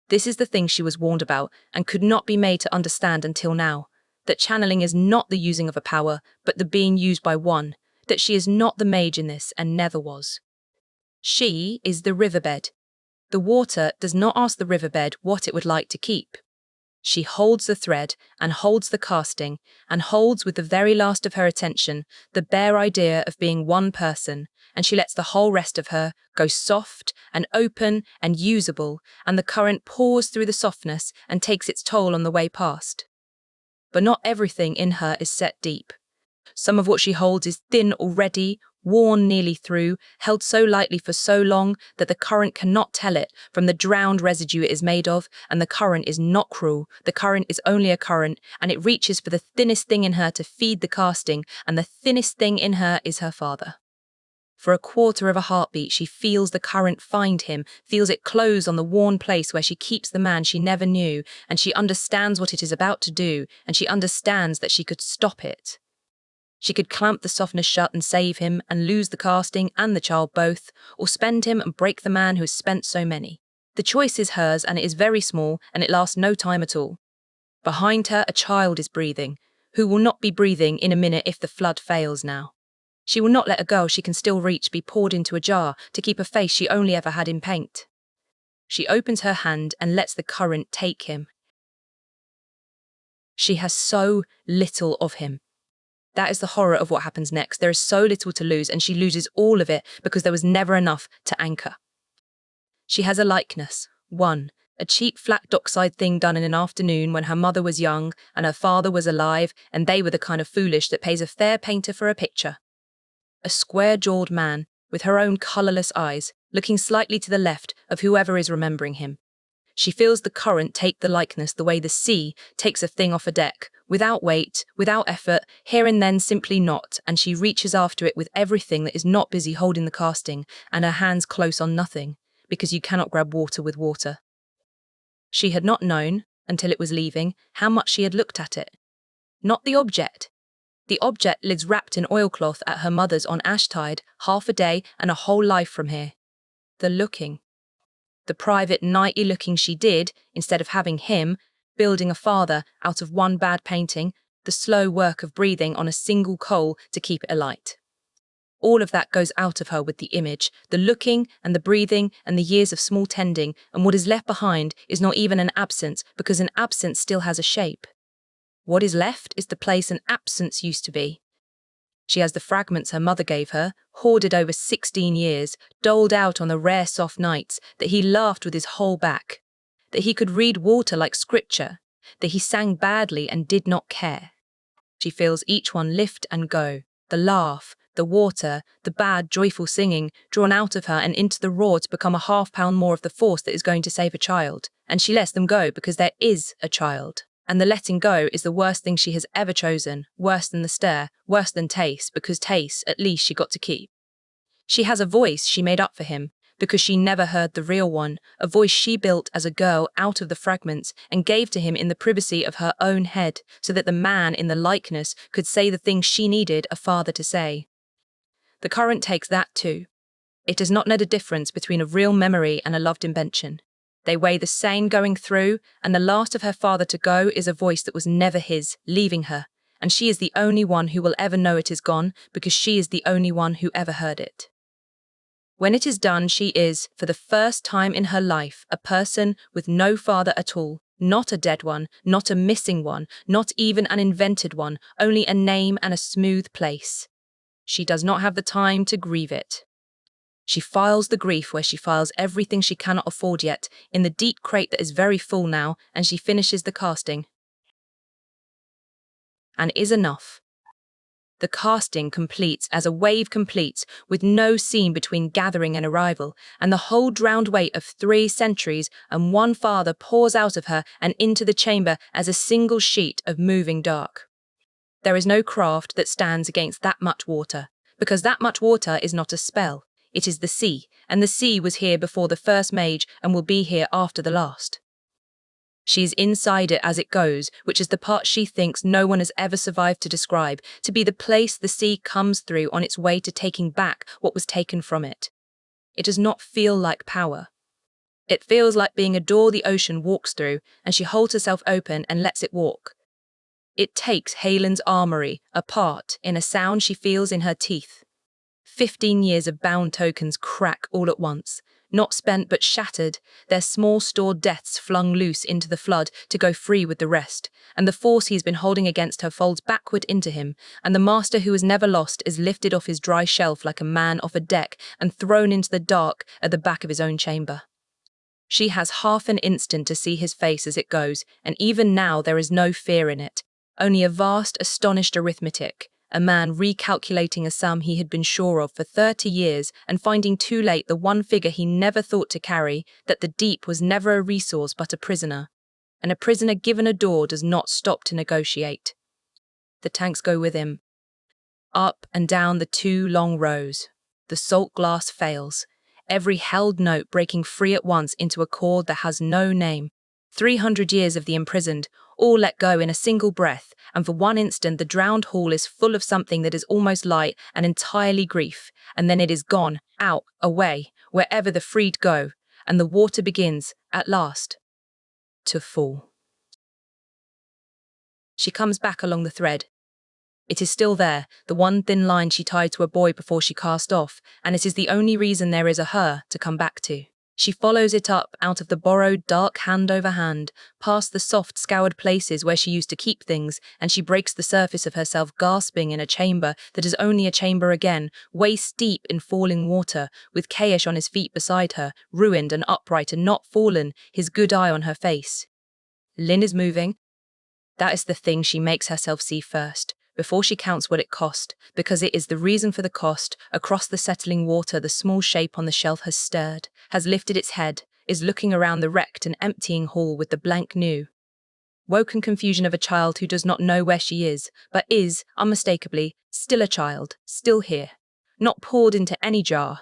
[SPEAKER 2] This is the thing she was warned about, and could not be made to understand until now, that channeling is not the using of a power, but the being used by one, that she is not the mage in this, and never was. She is the riverbed. The water does not ask the riverbed what it would like to keep. She holds the thread, and holds the casting, and holds with the very last of her attention the bare idea of being one person, and she lets the whole rest of her go soft and open and usable, and the current pours through the softness and takes its toll on the way past. But not everything in her is set deep. Some of what she holds is thin already, worn nearly through, held so lightly for so long that the current cannot tell it from the drowned residue it is made of, and the current is not cruel, the current is only a current, and it reaches for the thinnest thing in her to feed the casting, and the thinnest thing in her is her father. For a quarter of a heartbeat she feels the current find him, feels it close on the worn place where she keeps the man she never knew, and she understands what it is about to do, and she understands that she could stop it. She could clamp the softener shut and save him and lose the casting and the child both, or spend him and break the man who has spent so many. The choice is hers, and it is very small, and it lasts no time at all. Behind her, a child is breathing, who will not be breathing in a minute if the flood fails now. She will not let a girl she can still reach be poured into a jar to keep a face she only ever had in paint. She opens her hand and lets the current take him. She has so little of him. That is the horror of what happens next. There is so little to lose, and she loses all of it because there was never enough to anchor. She has a likeness. One, a cheap flat dockside thing done in an afternoon when her mother was young and her father was alive, and they were the kind of foolish that pays a fair painter for a picture. A square-jawed man with her own colourless eyes, looking slightly to the left of whoever is remembering him. She feels the current take the likeness the way the sea takes a thing off a deck, without weight, without effort, here and then simply not, and she reaches after it with everything that is not busy holding the casting and her hands close on nothing, because you cannot grab water with water. She had not known, until it was leaving, how much she had looked at it. Not the object. The object lives wrapped in oilcloth at her mother's on Ashtide, half a day and a whole life from here. The looking. The private, nightly looking she did, instead of having him, building a father out of one bad painting, the slow work of breathing on a single coal to keep it alight. All of that goes out of her with the image, the looking and the breathing and the years of small tending, and what is left behind is not even an absence, because an absence still has a shape. What is left is the place an absence used to be. She has the fragments her mother gave her, hoarded over 16 years, doled out on the rare soft nights that he laughed with his whole back, that he could read water like scripture, that he sang badly and did not care. She feels each one lift and go, the laugh, the water, the bad, joyful singing, drawn out of her and into the raw to become a half-pound more of the force that is going to save a child, and she lets them go because there is a child. And the letting go is the worst thing she has ever chosen, worse than the stare, worse than Tace, because Tace, at least, she got to keep. She has a voice she made up for him, because she never heard the real one, a voice she built as a girl out of the fragments and gave to him in the privacy of her own head, so that the man in the likeness could say the things she needed a father to say. The current takes that too. It does not know the difference between a real memory and a loved invention. They weigh the same going through, and the last of her father to go is a voice that was never his, leaving her, and she is the only one who will ever know it is gone, because she is the only one who ever heard it. When it is done, she is, for the first time in her life, a person with no father at all, not a dead one, not a missing one, not even an invented one, only a name and a smooth place. She does not have the time to grieve it. She files the grief where she files everything she cannot afford yet, in the deep crate that is very full now, and she finishes the casting. And is enough. The casting completes as a wave completes, with no seam between gathering and arrival, and the whole drowned weight of 3 centuries and one father pours out of her and into the chamber as a single sheet of moving dark. There is no craft that stands against that much water, because that much water is not a spell. It is the sea, and the sea was here before the first mage and will be here after the last. She is inside it as it goes, which is the part she thinks no one has ever survived to describe, to be the place the sea comes through on its way to taking back what was taken from it. It does not feel like power. It feels like being a door the ocean walks through, and she holds herself open and lets it walk. It takes Halen's armory apart in a sound she feels in her teeth. 15 years of bound tokens crack all at once, not spent but shattered, their small stored deaths flung loose into the flood to go free with the rest, and the force he's been holding against her folds backward into him, and the master who is never lost is lifted off his dry shelf like a man off a deck and thrown into the dark at the back of his own chamber. She has half an instant to see his face as it goes, and even now there is no fear in it, only a vast, astonished arithmetic. A man recalculating a sum he had been sure of for 30 years and finding too late the one figure he never thought to carry, that the deep was never a resource but a prisoner. And a prisoner given a door does not stop to negotiate. The tanks go with him. Up and down the 2 long rows. The salt glass fails, every held note breaking free at once into a chord that has no name. 300 years of the imprisoned, all let go in a single breath, and for one instant the drowned hall is full of something that is almost light and entirely grief, and then it is gone, out, away, wherever the freed go, and the water begins, at last, to fall. She comes back along the thread. It is still there, the one thin line she tied to a buoy before she cast off, and it is the only reason there is a her to come back to. She follows it up out of the borrowed dark hand over hand, past the soft scoured places where she used to keep things, and she breaks the surface of herself gasping in a chamber that is only a chamber again, waist deep in falling water, with Kaesh on his feet beside her, ruined and upright and not fallen, his good eye on her face. Lin is moving. That is the thing she makes herself see first, before she counts what it cost, because it is the reason for the cost. Across the settling water, the small shape on the shelf has stirred, has lifted its head, is looking around the wrecked and emptying hall with the blank new, woken confusion of a child who does not know where she is, but is, unmistakably, still a child, still here, not poured into any jar.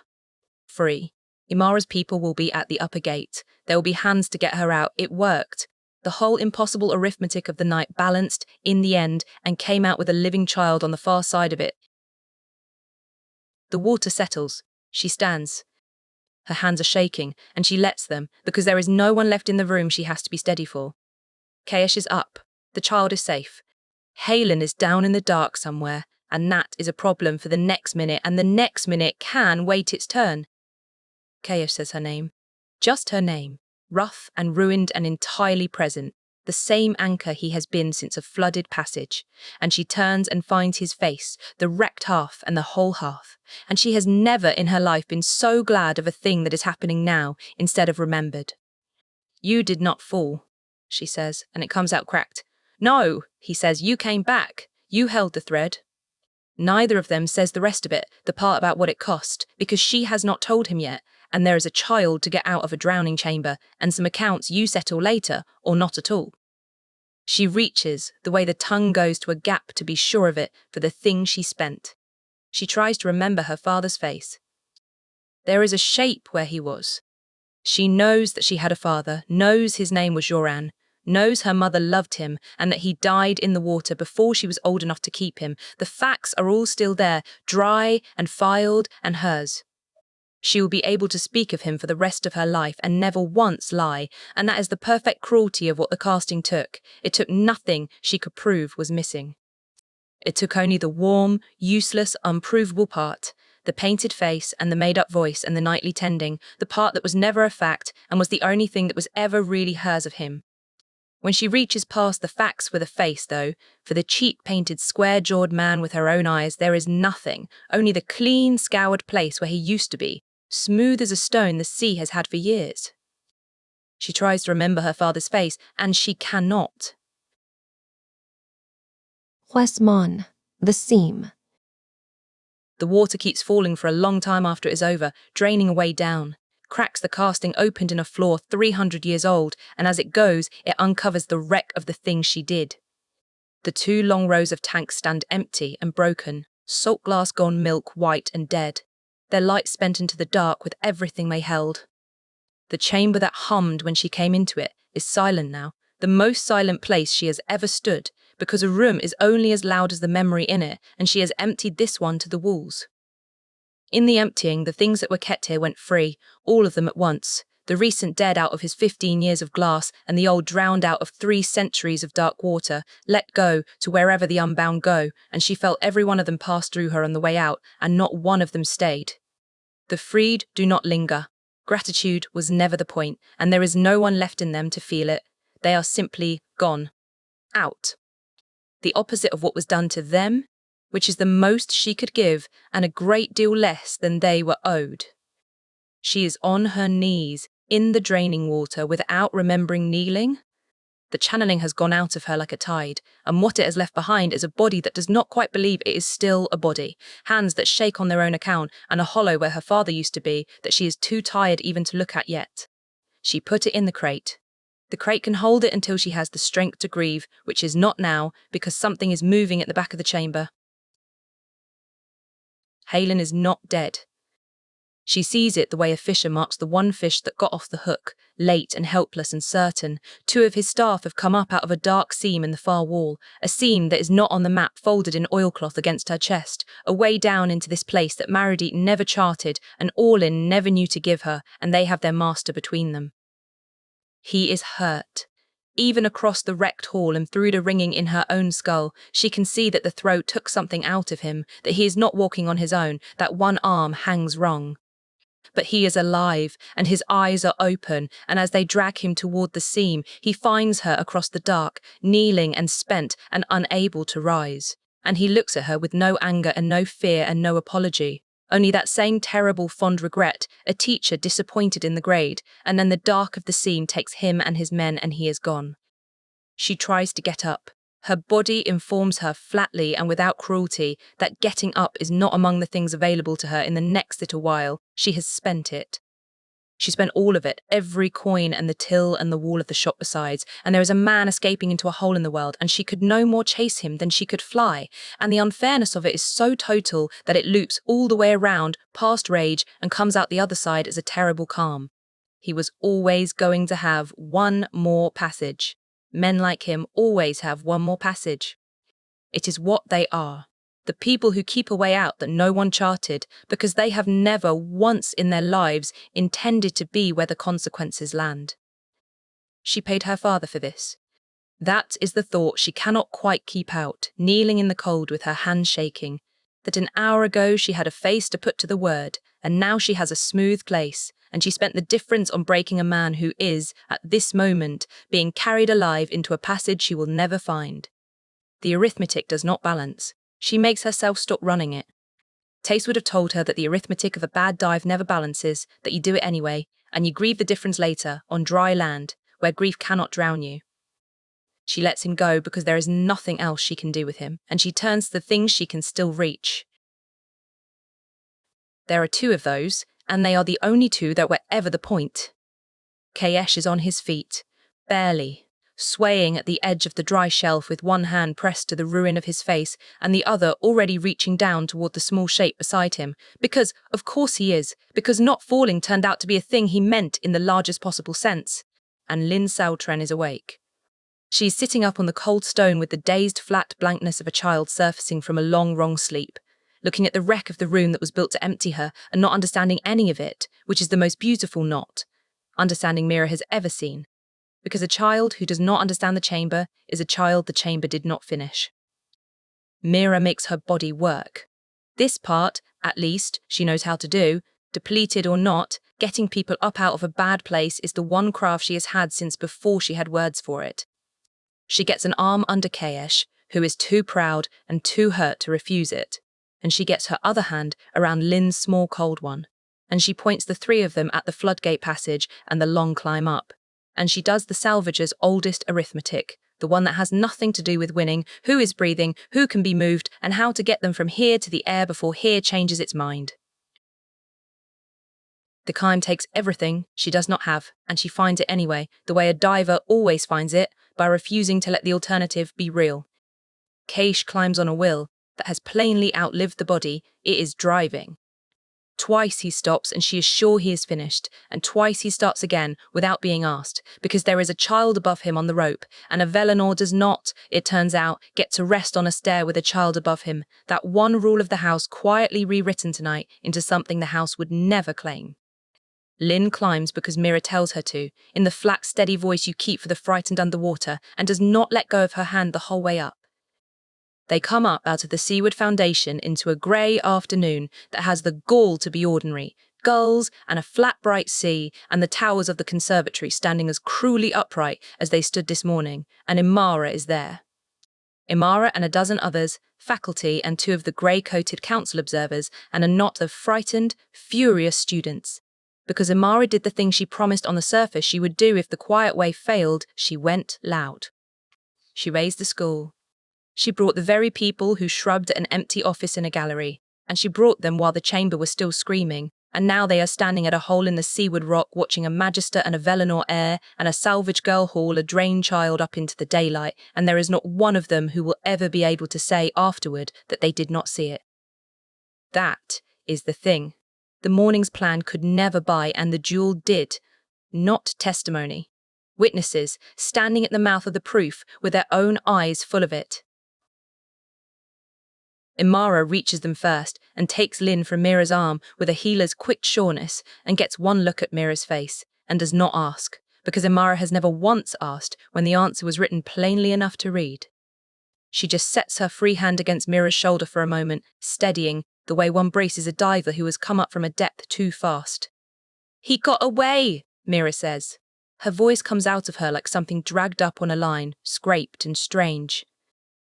[SPEAKER 2] Free. Imara's people will be at the upper gate. There will be hands to get her out. It worked. The whole impossible arithmetic of the night balanced, in the end, and came out with a living child on the far side of it. The water settles. She stands. Her hands are shaking, and she lets them, because there is no one left in the room she has to be steady for. Kaesh is up. The child is safe. Aulin is down in the dark somewhere, and that is a problem for the next minute, and the next minute can wait its turn. Kaesh says her name. Just her name. Rough and ruined and entirely present, the same anchor he has been since a flooded passage, and she turns and finds his face, the wrecked half and the whole half, and she has never in her life been so glad of a thing that is happening now instead of remembered. You did not fall, she says, and it comes out cracked. No, he says, you came back, you held the thread. Neither of them says the rest of it, the part about what it cost, because she has not told him yet, and there is a child to get out of a drowning chamber, and some accounts you settle later, or not at all. She reaches, the way the tongue goes to a gap to be sure of it, for the thing she spent. She tries to remember her father's face. There is a shape where he was. She knows that she had a father, knows his name was Joran, knows her mother loved him, and that he died in the water before she was old enough to keep him. The facts are all still there, dry and filed and hers. She will be able to speak of him for the rest of her life and never once lie, and that is the perfect cruelty of what the casting took. It took nothing she could prove was missing. It took only the warm, useless, unprovable part, the painted face and the made-up voice and the nightly tending, the part that was never a fact and was the only thing that was ever really hers of him. When she reaches past the facts with a face, though, for the cheap-painted, square-jawed man with her own eyes, there is nothing, only the clean, scoured place where he used to be, smooth as a stone the sea has had for years. She tries to remember her father's face, and she cannot.
[SPEAKER 1] Westmon, the seam.
[SPEAKER 2] The water keeps falling for a long time after it is over, draining away down. Cracks the casting opened in a floor 300 years old, and as it goes, it uncovers the wreck of the thing she did. The 2 long rows of tanks stand empty and broken, salt glass gone milk white and dead, their light spent into the dark with everything they held. The chamber that hummed when she came into it is silent now, the most silent place she has ever stood, because a room is only as loud as the memory in it, and she has emptied this one to the walls. In the emptying, the things that were kept here went free, all of them at once, the recent dead out of his 15 years of glass and the old drowned out of 3 centuries of dark water, let go to wherever the unbound go, and she felt every one of them pass through her on the way out, and not one of them stayed. The freed do not linger. Gratitude was never the point, and there is no one left in them to feel it. They are simply gone. Out. The opposite of what was done to them, which is the most she could give, and a great deal less than they were owed. She is on her knees, in the draining water, without remembering kneeling. The channeling has gone out of her like a tide, and what it has left behind is a body that does not quite believe it is still a body, hands that shake on their own account, and a hollow where her father used to be that she is too tired even to look at yet. She put it in the crate. The crate can hold it until she has the strength to grieve, which is not now, because something is moving at the back of the chamber. Aulin is not dead. She sees it the way a fisher marks the one fish that got off the hook, late and helpless and certain. Two of his staff have come up out of a dark seam in the far wall, a seam that is not on the map folded in oilcloth against her chest, a way down into this place that Marrowdeep never charted and Aulin never knew to give her, and they have their master between them. He is hurt. Even across the wrecked hall and through the ringing in her own skull, she can see that the throw took something out of him, that he is not walking on his own, that one arm hangs wrong. But he is alive, and his eyes are open, and as they drag him toward the seam, he finds her across the dark, kneeling and spent and unable to rise. And he looks at her with no anger and no fear and no apology. Only that same terrible fond regret, a teacher disappointed in the grade, and then the dark of the seam takes him and his men and he is gone. She tries to get up. Her body informs her flatly and without cruelty that getting up is not among the things available to her in the next little while. She has spent it. She spent all of it, every coin and the till and the wall of the shop besides, and there is a man escaping into a hole in the world, and she could no more chase him than she could fly, and the unfairness of it is so total that it loops all the way around, past rage, and comes out the other side as a terrible calm. He was always going to have one more passage. Men like him always have one more passage. It is what they are. The people who keep a way out that no one charted, because they have never once in their lives intended to be where the consequences land. She paid her father for this. That is the thought she cannot quite keep out, kneeling in the cold with her hands shaking, that an hour ago she had a face to put to the word, and now she has a smooth place, and she spent the difference on breaking a man who is, at this moment, being carried alive into a passage she will never find. The arithmetic does not balance. She makes herself stop running it. Tace would have told her that the arithmetic of a bad dive never balances, that you do it anyway, and you grieve the difference later, on dry land, where grief cannot drown you. She lets him go because there is nothing else she can do with him, and she turns to the things she can still reach. There are two of those, and they are the only two that were ever the point. Kaesh is on his feet, barely, swaying at the edge of the dry shelf with one hand pressed to the ruin of his face and the other already reaching down toward the small shape beside him, because, of course he is, because not falling turned out to be a thing he meant in the largest possible sense. And Lin Saltren is awake. She is sitting up on the cold stone with the dazed flat blankness of a child surfacing from a long, wrong sleep, looking at the wreck of the room that was built to empty her and not understanding any of it, which is the most beautiful understanding Mira has ever seen. Because a child who does not understand the chamber is a child the chamber did not finish. Mira makes her body work. This part, at least, she knows how to do. Depleted or not, getting people up out of a bad place is the one craft she has had since before she had words for it. She gets an arm under Kaesh, who is too proud and too hurt to refuse it, and she gets her other hand around Lin's small cold one, and she points the three of them at the floodgate passage and the long climb up. And she does the Salvager's oldest arithmetic, the one that has nothing to do with winning, who is breathing, who can be moved, and how to get them from here to the air before here changes its mind. The climb takes everything she does not have, and she finds it anyway, the way a diver always finds it, by refusing to let the alternative be real. Kaesh climbs on a will that has plainly outlived the body it is driving. Twice he stops and she is sure he is finished, and twice he starts again without being asked, because there is a child above him on the rope, and a Velinor does not, it turns out, get to rest on a stair with a child above him, that one rule of the house quietly rewritten tonight into something the house would never claim. Lin climbs because Mira tells her to, in the flat, steady voice you keep for the frightened underwater, and does not let go of her hand the whole way up. They come up out of the seaward foundation into a grey afternoon that has the gall to be ordinary, gulls and a flat bright sea and the towers of the conservatory standing as cruelly upright as they stood this morning, and Imara is there. Imara and a dozen others, faculty and two of the grey-coated council observers, and a knot of frightened, furious students. Because Imara did the thing she promised on the surface she would do if the quiet way failed, she went loud. She raised the school. She brought the very people who shrugged at an empty office in a gallery, and she brought them while the chamber was still screaming, and now they are standing at a hole in the seaward rock watching a Magister and a Velinor heir and a salvage girl haul a drained child up into the daylight, and there is not one of them who will ever be able to say afterward that they did not see it. That is the thing. The morning's plan could never buy, and the duel did. Not testimony. Witnesses, standing at the mouth of the proof with their own eyes full of it. Imara reaches them first and takes Lin from Mira's arm with a healer's quick sureness and gets one look at Mira's face and does not ask, because Imara has never once asked when the answer was written plainly enough to read. She just sets her free hand against Mira's shoulder for a moment, steadying, the way one braces a diver who has come up from a depth too fast. "He got away," Mira says. Her voice comes out of her like something dragged up on a line, scraped and strange.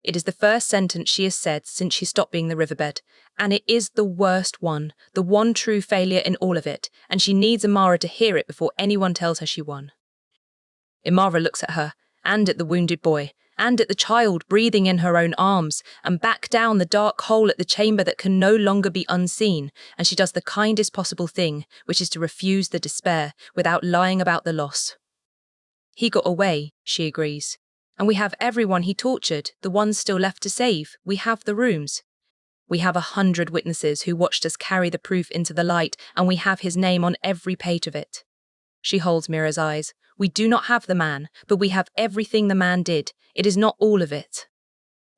[SPEAKER 2] It is the first sentence she has said since she stopped being the Riverbed, and it is the worst one, the one true failure in all of it, and she needs Imara to hear it before anyone tells her she won. Imara looks at her, and at the wounded boy, and at the child breathing in her own arms, and back down the dark hole at the chamber that can no longer be unseen, and she does the kindest possible thing, which is to refuse the despair, without lying about the loss. "He got away," she agrees. "And we have everyone he tortured, the ones still left to save. We have the rooms. We have 100 witnesses who watched us carry the proof into the light, and we have his name on every page of it." She holds Mira's eyes. "We do not have the man, but we have everything the man did. It is not all of it.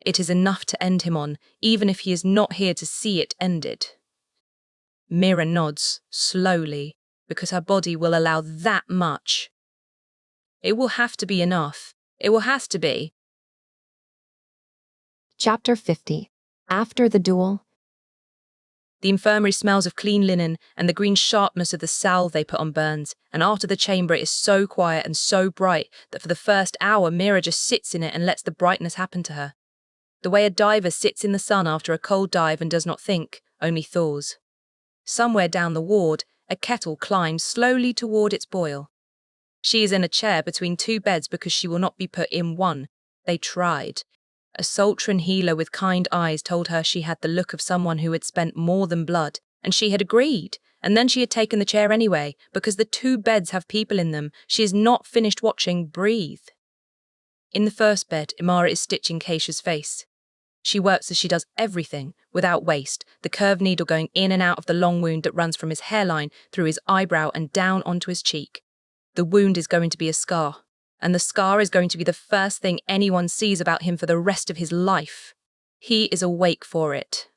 [SPEAKER 2] It is enough to end him on, even if he is not here to see it ended." Mira nods, slowly, because her body will allow that much. It will have to be enough. It will have to be.
[SPEAKER 1] Chapter 50. After the duel.
[SPEAKER 2] The infirmary smells of clean linen and the green sharpness of the salve they put on burns, and after the chamber it is so quiet and so bright that for the first hour Mira just sits in it and lets the brightness happen to her. The way a diver sits in the sun after a cold dive and does not think, only thaws. Somewhere down the ward, a kettle climbs slowly toward its boil. She is in a chair between two beds because she will not be put in one. They tried. A Saltren healer with kind eyes told her she had the look of someone who had spent more than blood, and she had agreed, and then she had taken the chair anyway, because the two beds have people in them. She is not finished watching Breathe. In the first bed, Imara is stitching Kaesh's face. She works as she does everything, without waste, the curved needle going in and out of the long wound that runs from his hairline through his eyebrow and down onto his cheek. The wound is going to be a scar, and the scar is going to be the first thing anyone sees about him for the rest of his life. He is awake for it.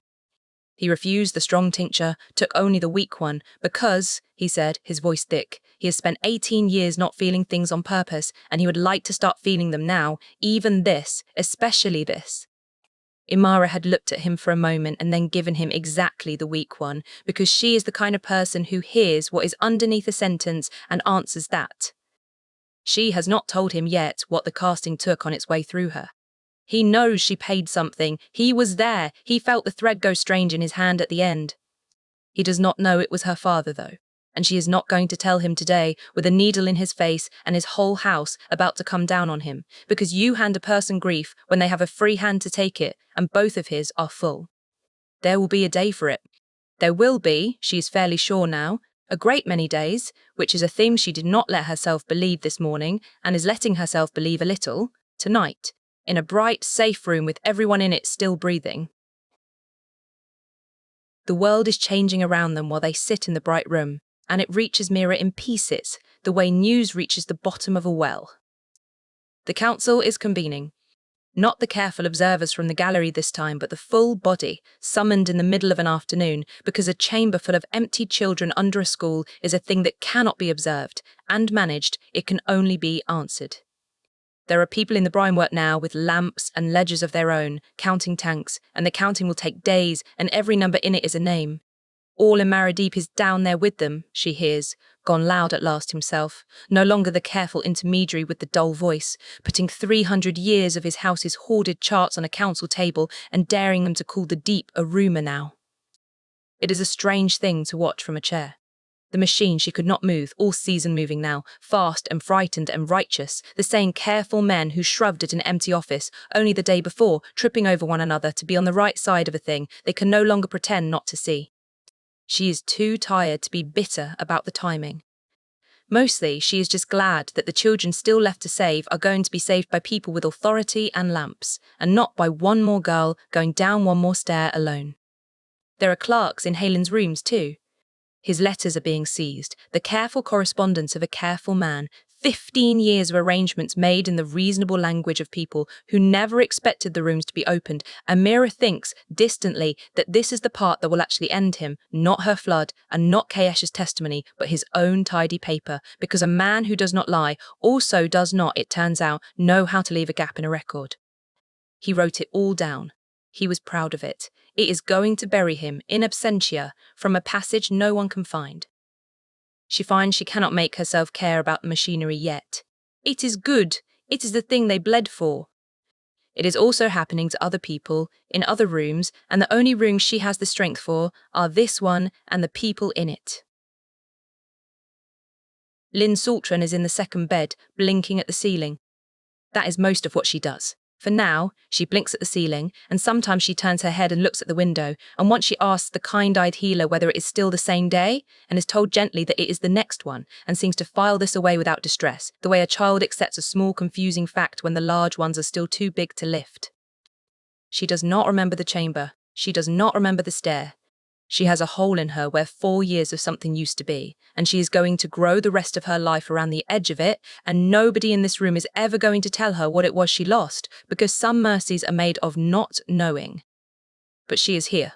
[SPEAKER 2] He refused the strong tincture, took only the weak one, because, he said, his voice thick, he has spent 18 years not feeling things on purpose, and he would like to start feeling them now, even this, especially this. Imara had looked at him for a moment and then given him exactly the weak one, because she is the kind of person who hears what is underneath a sentence and answers that. She has not told him yet what the casting took on its way through her. He knows she paid something. He was there. He felt the thread go strange in his hand at the end. He does not know it was her father, though, and she is not going to tell him today with a needle in his face and his whole house about to come down on him, because you hand a person grief when they have a free hand to take it, and both of his are full. There will be a day for it. There will be, she is fairly sure now, a great many days, which is a thing she did not let herself believe this morning, and is letting herself believe a little, tonight, in a bright, safe room with everyone in it still breathing. The world is changing around them while they sit in the bright room, and it reaches Mira in pieces, the way news reaches the bottom of a well. The council is convening. Not the careful observers from the gallery this time, but the full body, summoned in the middle of an afternoon, because a chamber full of empty children under a school is a thing that cannot be observed and managed. It can only be answered. There are people in the Brinework now with lamps and ledgers of their own, counting tanks, and the counting will take days, and every number in it is a name. Aulin Marrowdeep is down there with them, she hears, gone loud at last himself, no longer the careful intermediary with the dull voice, putting 300 years of his house's hoarded charts on a council table and daring them to call the deep a rumour now. It is a strange thing to watch from a chair. The machine she could not move, all season moving now, fast and frightened and righteous, the same careful men who shrugged at an empty office only the day before, tripping over one another to be on the right side of a thing they can no longer pretend not to see. She is too tired to be bitter about the timing. Mostly, she is just glad that the children still left to save are going to be saved by people with authority and lamps, and not by one more girl going down one more stair alone. There are clerks in Halen's rooms too. His letters are being seized, the careful correspondence of a careful man, 15 years of arrangements made in the reasonable language of people who never expected the rooms to be opened. Imara thinks, distantly, that this is the part that will actually end him, not her flood, and not Kaesh's testimony, but his own tidy paper, because a man who does not lie also does not, it turns out, know how to leave a gap in a record. He wrote it all down. He was proud of it. It is going to bury him, in absentia, from a passage no one can find. She finds she cannot make herself care about the machinery yet. It is good. It is the thing they bled for. It is also happening to other people, in other rooms, and the only rooms she has the strength for are this one and the people in it. Lin Saltren is in the second bed, blinking at the ceiling. That is most of what she does. For now, she blinks at the ceiling, and sometimes she turns her head and looks at the window, and once she asks the kind-eyed healer whether it is still the same day, and is told gently that it is the next one, and seems to file this away without distress, the way a child accepts a small confusing fact when the large ones are still too big to lift. She does not remember the chamber. She does not remember the stair. She has a hole in her where 4 years of something used to be, and she is going to grow the rest of her life around the edge of it, and nobody in this room is ever going to tell her what it was she lost, because some mercies are made of not knowing. But she is here.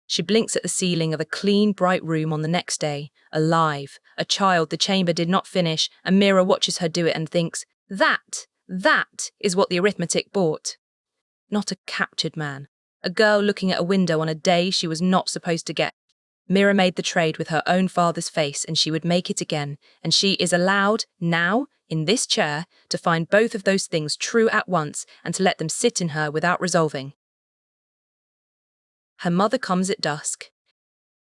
[SPEAKER 2] She blinks at the ceiling of a clean, bright room on the next day, alive, a child the chamber did not finish, and Imara watches her do it and thinks, that is what the arithmetic bought. Not a captured man. A girl looking at a window on a day she was not supposed to get. Imara made the trade with her own father's face, and she would make it again, and she is allowed, now, in this chair, to find both of those things true at once and to let them sit in her without resolving. Her mother comes at dusk.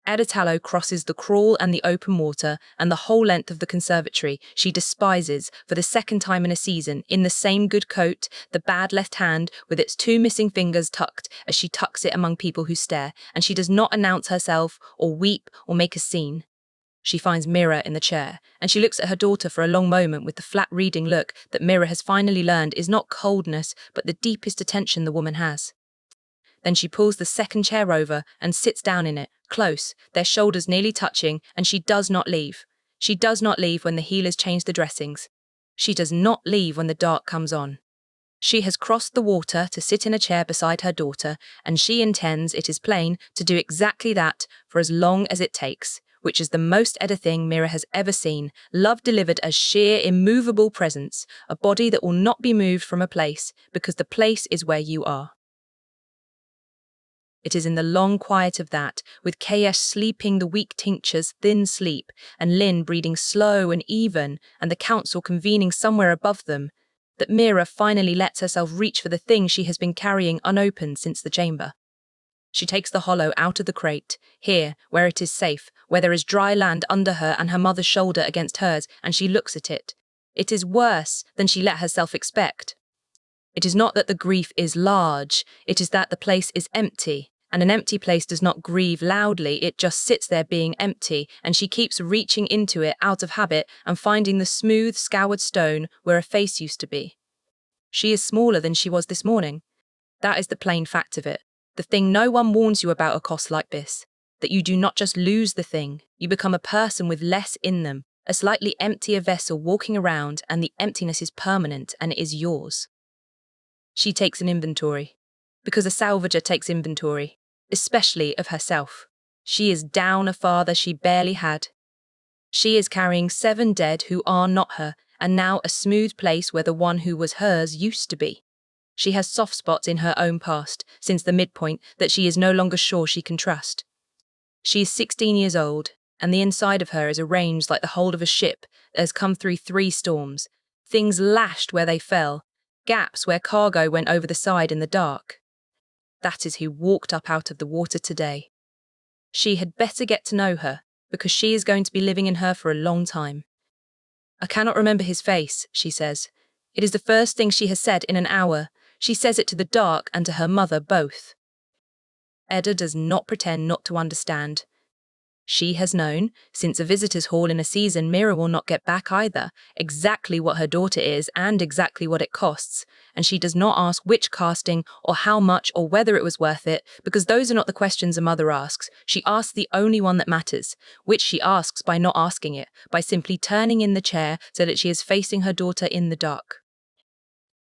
[SPEAKER 2] Edda crosses the crawl and the open water and the whole length of the conservatory she despises for the second time in a season, in the same good coat, the bad left hand with its 2 missing fingers tucked as she tucks it among people who stare, and she does not announce herself or weep or make a scene. She finds Imara in the chair, and she looks at her daughter for a long moment with the flat reading look that Imara has finally learned is not coldness but the deepest attention the woman has. Then she pulls the second chair over and sits down in it, close, their shoulders nearly touching, and she does not leave. She does not leave when the healers change the dressings. She does not leave when the dark comes on. She has crossed the water to sit in a chair beside her daughter, and she intends, it is plain, to do exactly that for as long as it takes, which is the most Edda thing Imara has ever seen, love delivered as sheer, immovable presence, a body that will not be moved from a place, because the place is where you are. It is in the long quiet of that, with Kaesh sleeping the weak tincture's thin sleep, and Lin breathing slow and even, and the council convening somewhere above them, that Imara finally lets herself reach for the thing she has been carrying unopened since the chamber. She takes the hollow out of the crate, here, where it is safe, where there is dry land under her and her mother's shoulder against hers, and she looks at it. It is worse than she let herself expect. It is not that the grief is large, it is that the place is empty. And an empty place does not grieve loudly, it just sits there being empty, and she keeps reaching into it out of habit and finding the smooth, scoured stone where a face used to be. She is smaller than she was this morning. That is the plain fact of it. The thing no one warns you about a cost like this. That you do not just lose the thing, you become a person with less in them, a slightly emptier vessel walking around, and the emptiness is permanent and it is yours. She takes an inventory. Because a salvager takes inventory, especially of herself. She is down a father she barely had. She is carrying 7 dead who are not her, and now a smooth place where the one who was hers used to be. She has soft spots in her own past, since the midpoint that she is no longer sure she can trust. She is 16 years old, and the inside of her is arranged like the hold of a ship that has come through 3 storms, things lashed where they fell, gaps where cargo went over the side in the dark. That is who walked up out of the water today. She had better get to know her, because she is going to be living in her for a long time. I cannot remember his face, she says. It is the first thing she has said in an hour. She says it to the dark and to her mother both. Edda does not pretend not to understand. She has known, since a visitor's hall in a season, Mira will not get back either, exactly what her daughter is and exactly what it costs, and she does not ask which casting or how much or whether it was worth it, because those are not the questions a mother asks. She asks the only one that matters, which she asks by not asking it, by simply turning in the chair so that she is facing her daughter in the dark.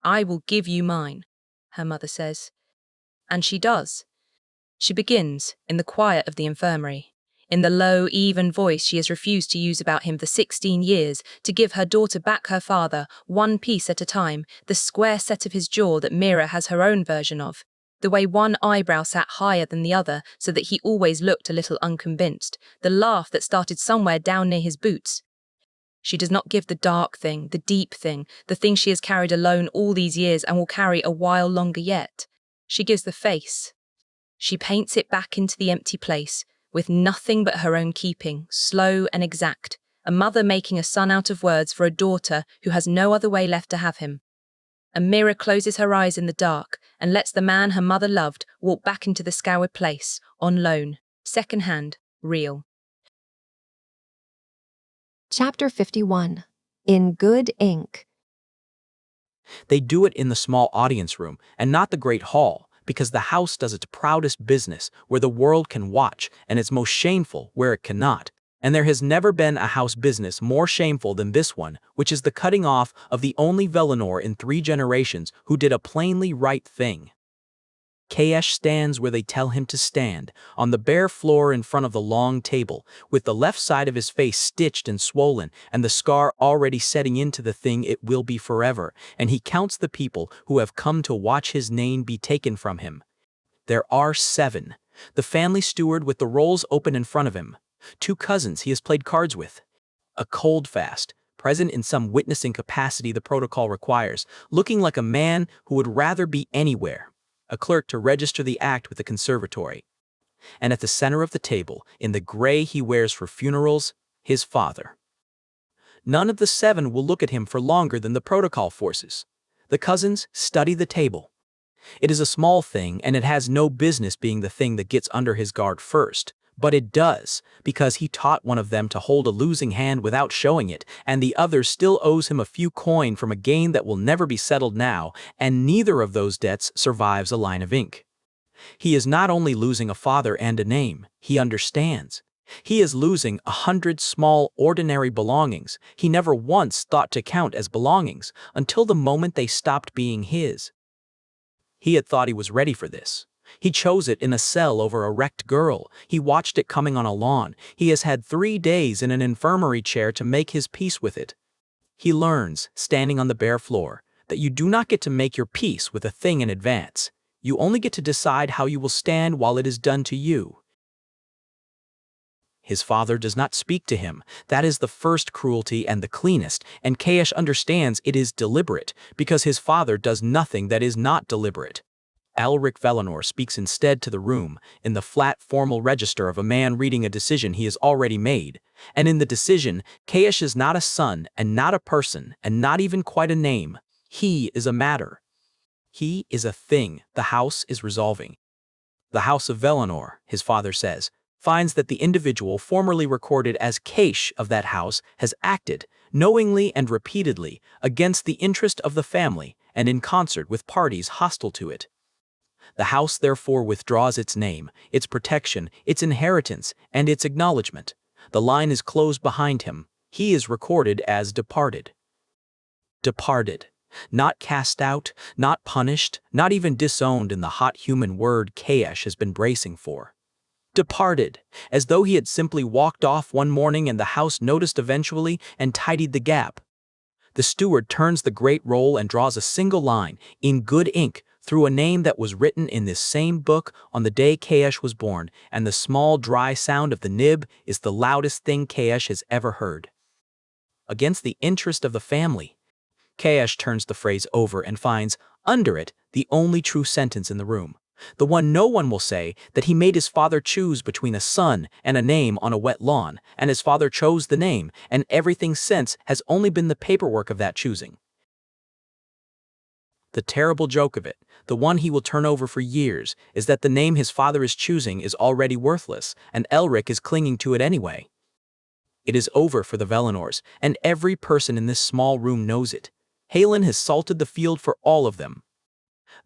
[SPEAKER 2] "I will give you mine," her mother says. And she does. She begins, in the quiet of the infirmary, in the low, even voice she has refused to use about him for 16 years, to give her daughter back her father, one piece at a time, the square set of his jaw that Mira has her own version of, the way one eyebrow sat higher than the other so that he always looked a little unconvinced, the laugh that started somewhere down near his boots. She does not give the dark thing, the deep thing, the thing she has carried alone all these years and will carry a while longer yet. She gives the face. She paints it back into the empty place, with nothing but her own keeping, slow and exact, a mother making a son out of words for a daughter who has no other way left to have him. And Mira closes her eyes in the dark and lets the man her mother loved walk back into the scoured place, on loan, second-hand, real.
[SPEAKER 1] Chapter 51. In Good Ink.
[SPEAKER 4] They do it in the small audience room and not the great hall, because the house does its proudest business where the world can watch, and its most shameful where it cannot. And there has never been a house business more shameful than this one, which is the cutting off of the only Velinor in 3 generations who did a plainly right thing. Kaesh stands where they tell him to stand, on the bare floor in front of the long table, with the left side of his face stitched and swollen, and the scar already setting into the thing it will be forever, and he counts the people who have come to watch his name be taken from him. There are 7. The family steward with the rolls open in front of him, 2 cousins he has played cards with, a cold fast, present in some witnessing capacity the protocol requires, looking like a man who would rather be anywhere, a clerk to register the act with the conservatory. And at the center of the table, in the gray he wears for funerals, his father. None of the 7 will look at him for longer than the protocol forces. The cousins study the table. It is a small thing, and it has no business being the thing that gets under his guard first. But it does, because he taught one of them to hold a losing hand without showing it, and the other still owes him a few coin from a gain that will never be settled now, and neither of those debts survives a line of ink. He is not only losing a father and a name, he understands. He is losing 100 small, ordinary belongings he never once thought to count as belongings until the moment they stopped being his. He had thought he was ready for this. He chose it in a cell over a wrecked girl. He watched it coming on a lawn. He has had 3 days in an infirmary chair to make his peace with it. He learns, standing on the bare floor, that you do not get to make your peace with a thing in advance. You only get to decide how you will stand while it is done to you. His father does not speak to him. That is the first cruelty and the cleanest, and Kaesh understands it is deliberate, because his father does nothing that is not deliberate. Elric Velinor speaks instead to the room, in the flat formal register of a man reading a decision he has already made. And in the decision, Kaesh is not a son, and not a person, and not even quite a name. He is a matter. He is a thing the house is resolving. The House of Velinor, his father says, finds that the individual formerly recorded as Kaesh of that house has acted, knowingly and repeatedly, against the interest of the family, and in concert with parties hostile to it. The house therefore withdraws its name, its protection, its inheritance, and its acknowledgement. The line is closed behind him. He is recorded as departed. Departed. Not cast out, not punished, not even disowned in the hot human word Kaesh has been bracing for. Departed, as though he had simply walked off one morning and the house noticed eventually and tidied the gap. The steward turns the great roll and draws a single line, in good ink, through a name that was written in this same book on the day Kaesh was born, and the small dry sound of the nib is the loudest thing Kaesh has ever heard. Against the interest of the family. Kaesh turns the phrase over and finds, under it, the only true sentence in the room. The one no one will say that he made his father choose between a son and a name on a wet lawn, and his father chose the name, and everything since has only been the paperwork of that choosing. The terrible joke of it, the one he will turn over for years, is that the name his father is choosing is already worthless, and Elric is clinging to it anyway. It is over for the Velinors, and every person in this small room knows it. Aulin has salted the field for all of them.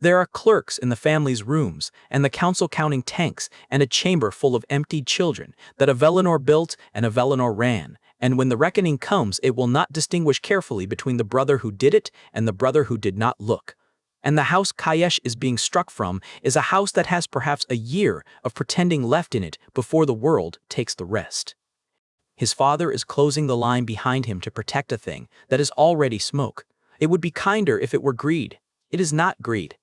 [SPEAKER 4] There are clerks in the family's rooms, and the council counting tanks, and a chamber full of emptied children that a Velinor built and a Velinor ran, and when the reckoning comes it will not distinguish carefully between the brother who did it and the brother who did not look. And the house Kaesh is being struck from is a house that has perhaps a year of pretending left in it before the world takes the rest. His father is closing the line behind him to protect a thing that is already smoke. It would be kinder if it were greed. It is not greed.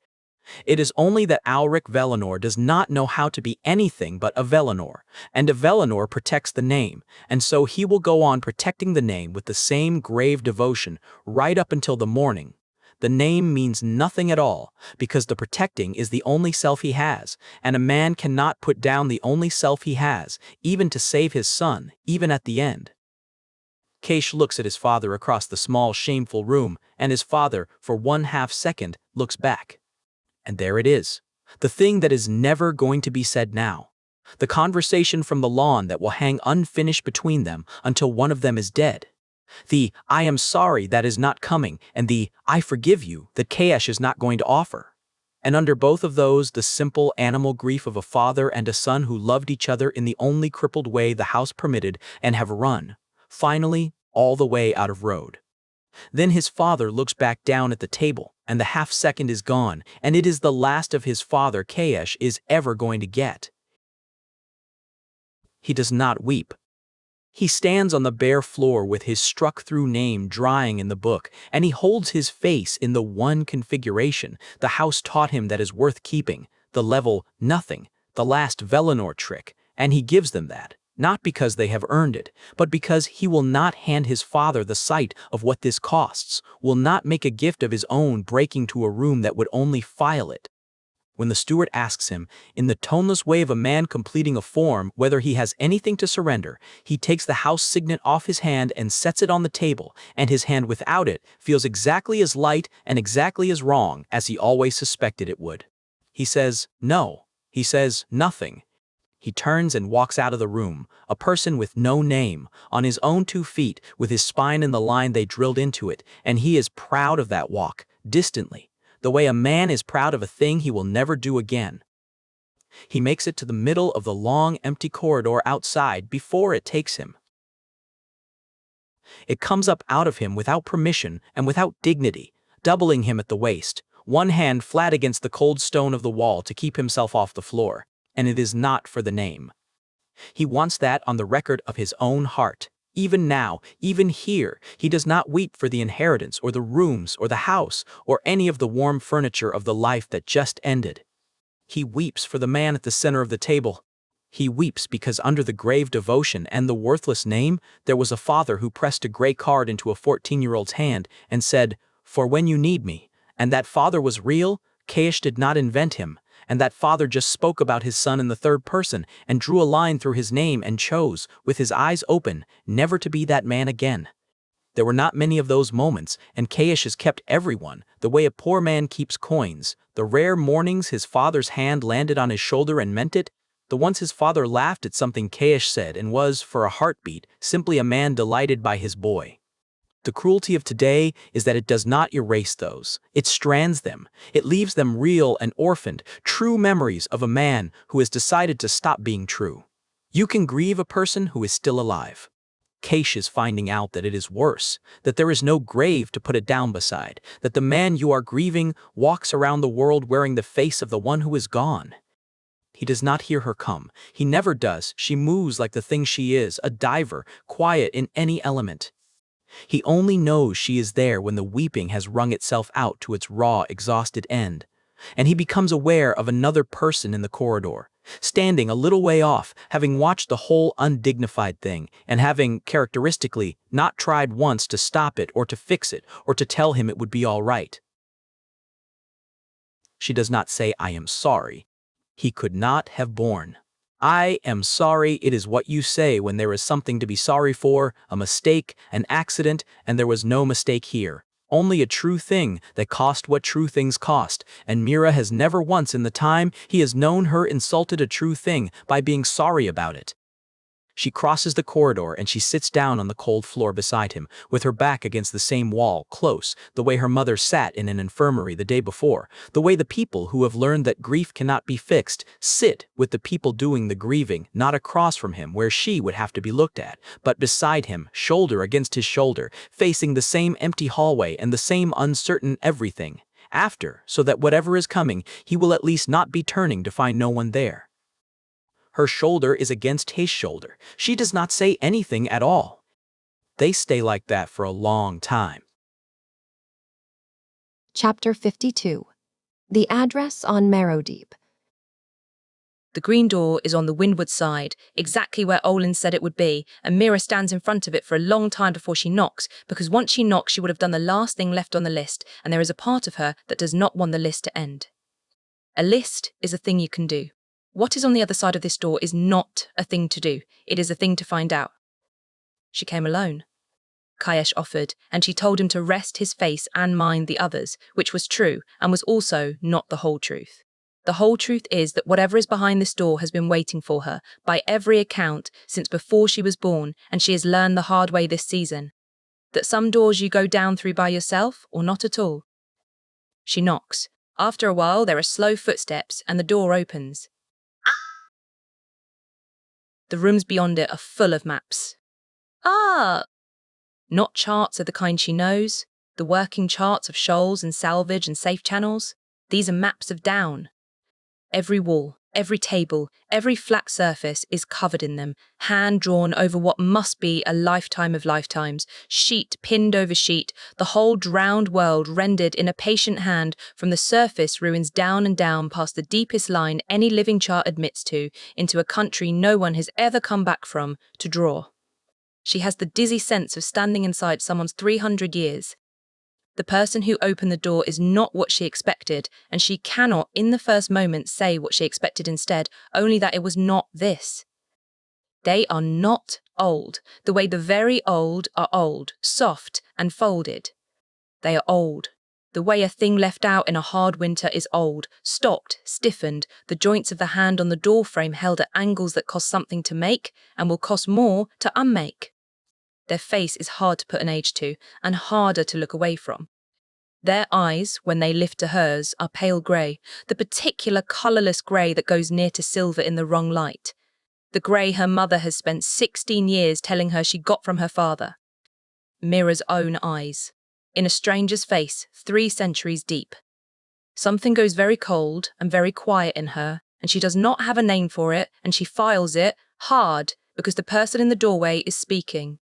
[SPEAKER 4] It is only that Alric Velinor does not know how to be anything but a Velinor, and a Velinor protects the name, and so he will go on protecting the name with the same grave devotion right up until the morning. The name means nothing at all, because the protecting is the only self he has, and a man cannot put down the only self he has, even to save his son, even at the end. Kaesh looks at his father across the small, shameful room, and his father, for 1/2 second, looks back. And there it is, the thing that is never going to be said now. The conversation from the lawn that will hang unfinished between them until one of them is dead. The "I am sorry" that is not coming, and the "I forgive you" that Kaesh is not going to offer. And under both of those, the simple animal grief of a father and a son who loved each other in the only crippled way the house permitted and have run, finally, all the way out of road. Then his father looks back down at the table, and the 1/2 second is gone, and it is the last of his father Kaesh is ever going to get. He does not weep. He stands on the bare floor with his struck-through name drying in the book, and he holds his face in the one configuration the house taught him that is worth keeping, the level nothing, the last Velinor trick, and he gives them that. Not because they have earned it, but because he will not hand his father the sight of what this costs, will not make a gift of his own breaking to a room that would only file it. When the steward asks him, in the toneless way of a man completing a form, whether he has anything to surrender, he takes the house signet off his hand and sets it on the table, and his hand without it feels exactly as light and exactly as wrong as he always suspected it would. He says, no. He says, nothing. He turns and walks out of the room, a person with no name, on his own 2 feet, with his spine in the line they drilled into it, and he is proud of that walk, distantly, the way a man is proud of a thing he will never do again. He makes it to the middle of the long, empty corridor outside before it takes him. It comes up out of him without permission and without dignity, doubling him at the waist, one hand flat against the cold stone of the wall to keep himself off the floor. And it is not for the name. He wants that on the record of his own heart. Even now, even here, he does not weep for the inheritance or the rooms or the house or any of the warm furniture of the life that just ended. He weeps for the man at the center of the table. He weeps because under the grave devotion and the worthless name, there was a father who pressed a gray card into a 14-year-old's hand and said, "For when you need me." And that father was real. Kaesh did not invent him. And that father just spoke about his son in the third person and drew a line through his name and chose, with his eyes open, never to be that man again. There were not many of those moments, and Kaesh has kept everyone, the way a poor man keeps coins, the rare mornings his father's hand landed on his shoulder and meant it, the ones his father laughed at something Kaesh said and was, for a heartbeat, simply a man delighted by his boy. The cruelty of today is that it does not erase those. It strands them. It leaves them real and orphaned, true memories of a man who has decided to stop being true. You can grieve a person who is still alive. Kaesh is finding out that it is worse, that there is no grave to put it down beside, that the man you are grieving walks around the world wearing the face of the one who is gone. He does not hear her come. He never does. She moves like the thing she is, a diver, quiet in any element. He only knows she is there when the weeping has wrung itself out to its raw, exhausted end, and he becomes aware of another person in the corridor, standing a little way off, having watched the whole undignified thing, and having, characteristically, not tried once to stop it or to fix it or to tell him it would be all right. She does not say, "I am sorry." He could not have borne. "I am sorry" it is what you say when there is something to be sorry for, a mistake, an accident, and there was no mistake here. only a true thing that cost what true things cost, and Mira has never once in the time he has known her insulted a true thing by being sorry about it. She crosses the corridor and she sits down on the cold floor beside him, with her back against the same wall, close, the way her mother sat in an infirmary the day before, the way the people who have learned that grief cannot be fixed sit with the people doing the grieving, not across from him where she would have to be looked at, but beside him, shoulder against his shoulder, facing the same empty hallway and the same uncertain everything. After, so that whatever is coming, he will at least not be turning to find no one there. Her shoulder is against his shoulder. She does not say anything at all. They stay like that for a long time.
[SPEAKER 1] Chapter 52. The Address on Marrowdeep.
[SPEAKER 2] The green door is on the windward side, exactly where Aulin said it would be, and Mira stands in front of it for a long time before she knocks, because once she knocks she would have done the last thing left on the list, and there is a part of her that does not want the list to end. A list is a thing you can do. What is on the other side of this door is not a thing to do. It is a thing to find out. She came alone. Kaesh offered, and she told him to rest his face and mind the others, which was true, and was also not the whole truth. The whole truth is that whatever is behind this door has been waiting for her, by every account, since before she was born, and she has learned the hard way this season. That some doors you go down through by yourself, or not at all. She knocks. After a while there are slow footsteps, and the door opens. The rooms beyond it are full of maps. Ah! Not charts of the kind she knows, the working charts of shoals and salvage and safe channels. These are maps of down. Every wall, every table, every flat surface is covered in them, hand-drawn over what must be a lifetime of lifetimes, sheet pinned over sheet, the whole drowned world rendered in a patient hand from the surface ruins down and down past the deepest line any living chart admits to, into a country no one has ever come back from, to draw. She has the dizzy sense of standing inside someone's 300 years. The person who opened the door is not what she expected, and she cannot, in the first moment, say what she expected instead, only that it was not this. They are not old, the way the very old are old, soft and folded. They are old, the way a thing left out in a hard winter is old, stopped, stiffened, the joints of the hand on the door frame held at angles that cost something to make, and will cost more to unmake. Their face is hard to put an age to, and harder to look away from. Their eyes, when they lift to hers, are pale grey, the particular colourless grey that goes near to silver in the wrong light. The grey her mother has spent 16 years telling her she got from her father. Mira's own eyes. In a stranger's face, 3 centuries deep. Something goes very cold and very quiet in her, and she does not have a name for it, and she files it hard because the person in the doorway is speaking.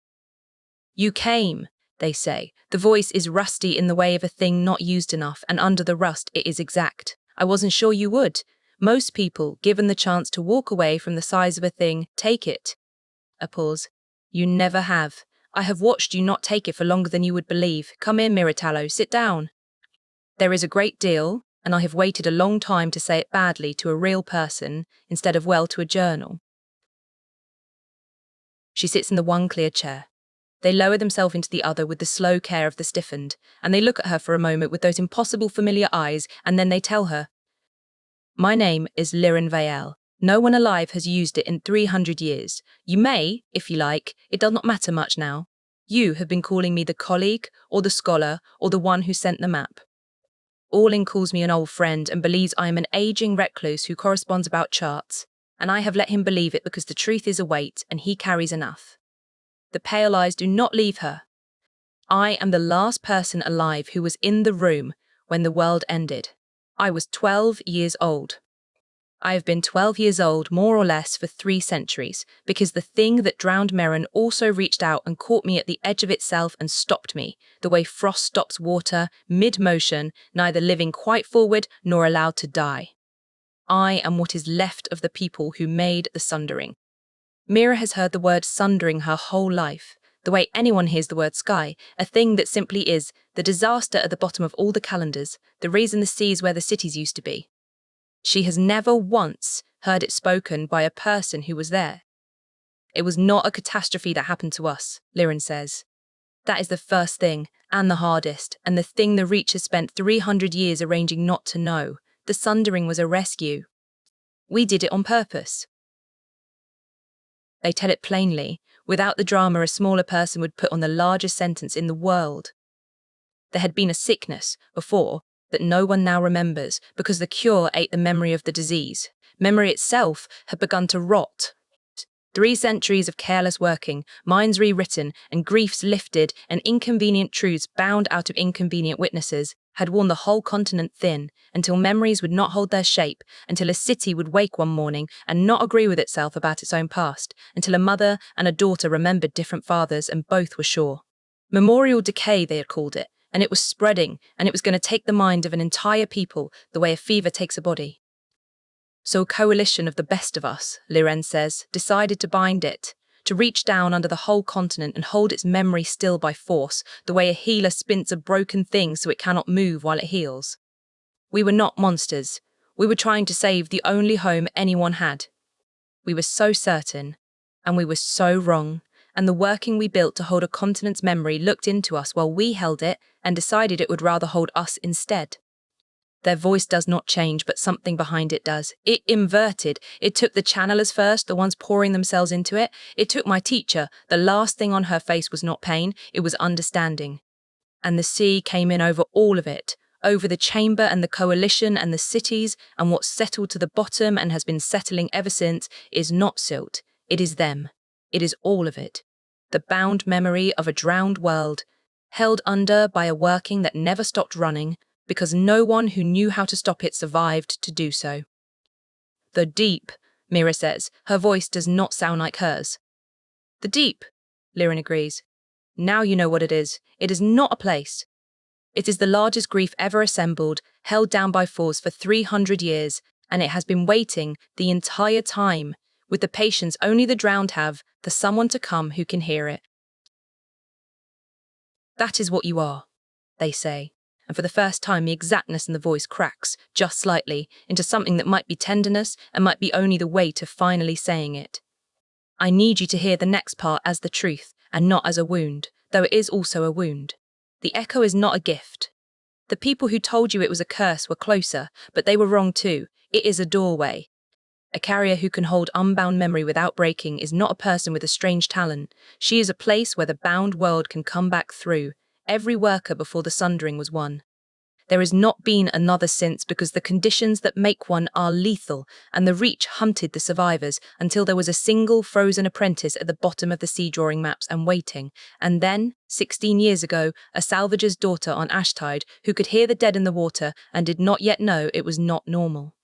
[SPEAKER 2] You came, they say. The voice is rusty in the way of a thing not used enough, and under the rust it is exact. I wasn't sure you would. Most people, given the chance to walk away from the size of a thing, take it. A pause. You never have. I have watched you not take it for longer than you would believe. Come in, Miratallo, sit down. There is a great deal, and I have waited a long time to say it badly to a real person, instead of well to a journal. She sits in the one clear chair. They lower themselves into the other with the slow care of the stiffened, and they look at her for a moment with those impossible familiar eyes, and then they tell her, My name is Lirin Vael. No one alive has used it in 300 years. You may, if you like, it does not matter much now. You have been calling me the colleague, or the scholar, or the one who sent the map. Aulin calls me an old friend and believes I am an aging recluse who corresponds about charts, and I have let him believe it because the truth is a weight, and he carries enough. The pale eyes do not leave her. I am the last person alive who was in the room when the world ended. I was 12 years old. I have been 12 years old, more or less, for 3 centuries, because the thing that drowned Merrin also reached out and caught me at the edge of itself and stopped me, the way frost stops water, mid-motion, neither living quite forward nor allowed to die. I am what is left of the people who made the sundering. Mira has heard the word sundering her whole life, the way anyone hears the word sky, a thing that simply is, the disaster at the bottom of all the calendars, the reason the sea is where the cities used to be. She has never once heard it spoken by a person who was there. It was not a catastrophe that happened to us, Lirin says. That is the first thing, and the hardest, and the thing the Reach has spent 300 years arranging not to know. The Sundering was a rescue. We did it on purpose. They tell it plainly, without the drama a smaller person would put on the largest sentence in the world. There had been a sickness, before, that no one now remembers, because the cure ate the memory of the disease. Memory itself had begun to rot. 3 centuries of careless working, minds rewritten, and griefs lifted, and inconvenient truths bound out of inconvenient witnesses, had worn the whole continent thin, until memories would not hold their shape, until a city would wake one morning and not agree with itself about its own past, until a mother and a daughter remembered different fathers and both were sure. Memorial decay, they had called it, and it was spreading, and it was going to take the mind of an entire people the way a fever takes a body. So a coalition of the best of us, Liren says, decided to bind it, to reach down under the whole continent and hold its memory still by force, the way a healer spins a broken thing so it cannot move while it heals. We were not monsters. We were trying to save the only home anyone had. We were so certain, and we were so wrong, and the working we built to hold a continent's memory looked into us while we held it and decided it would rather hold us instead. Their voice does not change, but something behind it does. It inverted. It took the channelers first, the ones pouring themselves into it. It took my teacher. The last thing on her face was not pain, it was understanding. And the sea came in over all of it, over the chamber and the coalition and the cities, and what settled to the bottom and has been settling ever since is not silt. It is them. It is all of it. The bound memory of a drowned world, held under by a working that never stopped running, because no one who knew how to stop it survived to do so. The deep, Mira says. Her voice does not sound like hers. The deep, Liren agrees. Now you know what it is. It is not a place. It is the largest grief ever assembled, held down by force for 300 years, and it has been waiting the entire time, with the patience only the drowned have, for someone to come who can hear it. That is what you are, they say. And for the first time the exactness in the voice cracks, just slightly, into something that might be tenderness and might be only the weight of finally saying it. I need you to hear the next part as the truth, and not as a wound, though it is also a wound. The echo is not a gift. The people who told you it was a curse were closer, but they were wrong too. It is a doorway. A carrier who can hold unbound memory without breaking is not a person with a strange talent. She is a place where the bound world can come back through. Every worker before the Sundering was one. There has not been another since because the conditions that make one are lethal, and the Reach hunted the survivors until there was a single frozen apprentice at the bottom of the sea drawing maps and waiting. And then, 16 years ago, a Salvager's daughter on Ashtide who could hear the dead in the water and did not yet know it was not normal.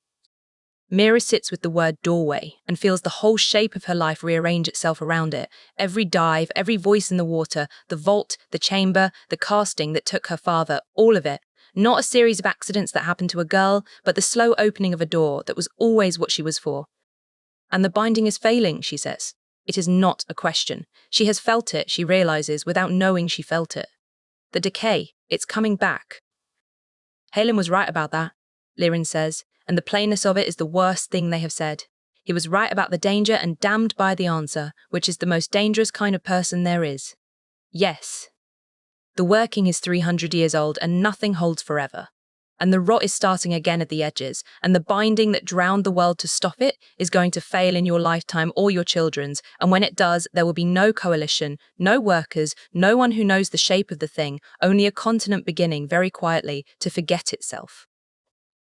[SPEAKER 2] Mira sits with the word doorway and feels the whole shape of her life rearrange itself around it. Every dive, every voice in the water, the vault, the chamber, the casting that took her father, all of it. Not a series of accidents that happened to a girl, but the slow opening of a door that was always what she was for. And the binding is failing, she says. It is not a question. She has felt it, she realizes, without knowing she felt it. The decay, it's coming back. Aulin was right about that, Liren says, and the plainness of it is the worst thing they have said. He was right about the danger and damned by the answer, which is the most dangerous kind of person there is. Yes. The working is 300 years old and nothing holds forever. And the rot is starting again at the edges, and the binding that drowned the world to stop it is going to fail in your lifetime or your children's, and when it does, there will be no coalition, no workers, no one who knows the shape of the thing, only a continent beginning, very quietly, to forget itself.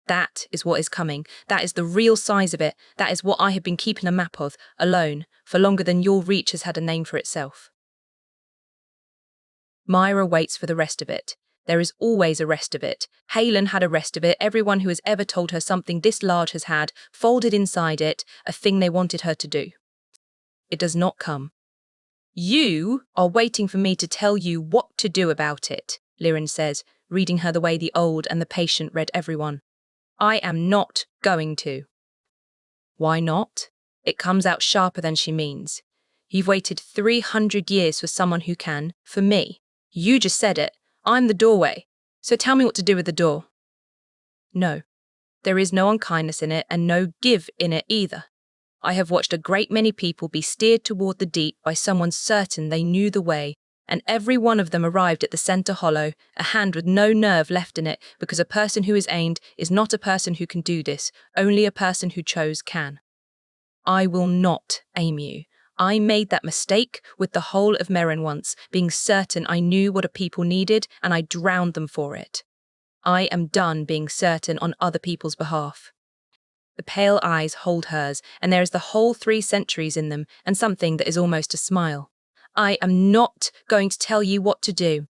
[SPEAKER 2] That is what is coming. That is the real size of it. That is what I have been keeping a map of, alone, for longer than your Reach has had a name for itself. Myra waits for the rest of it. There is always a rest of it. Aulin had a rest of it. Everyone who has ever told her something this large has had, folded inside it, a thing they wanted her to do. It does not come. You are waiting for me to tell you what to do about it, Liren says, reading her the way the old and the patient read everyone. I am not going to. Why not? It comes out sharper than she means. You've waited 300 years for someone who can, for me. You just said it. I'm the doorway. So tell me what to do with the door. No. There is no unkindness in it and no give in it either. I have watched a great many people be steered toward the deep by someone certain they knew the way, and every one of them arrived at the center hollow, a hand with no nerve left in it, because a person who is aimed is not a person who can do this, only a person who chose can. I will not aim you. I made that mistake with the whole of Merrin once, being certain I knew what a people needed, and I drowned them for it. I am done being certain on other people's behalf. The pale eyes hold hers, and there is the whole 3 centuries in them, and something that is almost a smile. I am not going to tell you what to do.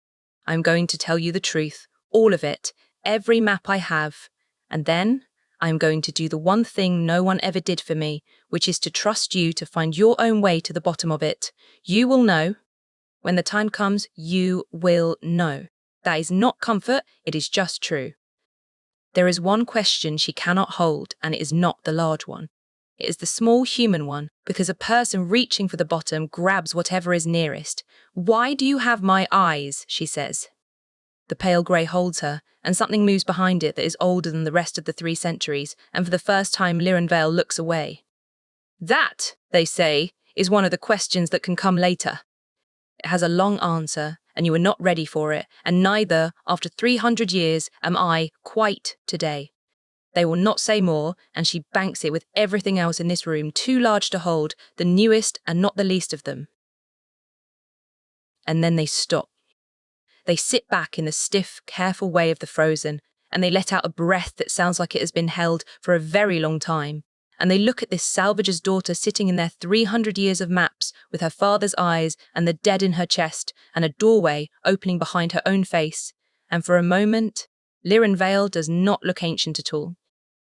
[SPEAKER 2] I am going to tell you the truth, all of it, every map I have, and then I am going to do the one thing no one ever did for me, which is to trust you to find your own way to the bottom of it. You will know. When the time comes, you will know. That is not comfort, it is just true. There is one question she cannot hold, and it is not the large one. It is the small human one, because a person reaching for the bottom grabs whatever is nearest. Why do you have my eyes? She says. The pale grey holds her, and something moves behind it that is older than the rest of the 3 centuries, and for the first time Lirenvale looks away. That, they say, is one of the questions that can come later. It has a long answer, and you are not ready for it, and neither, after 300 years, am I quite today. They will not say more, and she banks it with everything else in this room too large to hold, the newest and not the least of them. And then they stop. They sit back in the stiff, careful way of the frozen, and they let out a breath that sounds like it has been held for a very long time. And they look at this Salvager's daughter sitting in their 300 years of maps, with her father's eyes and the dead in her chest, and a doorway opening behind her own face. And for a moment, Lirenvale does not look ancient at all.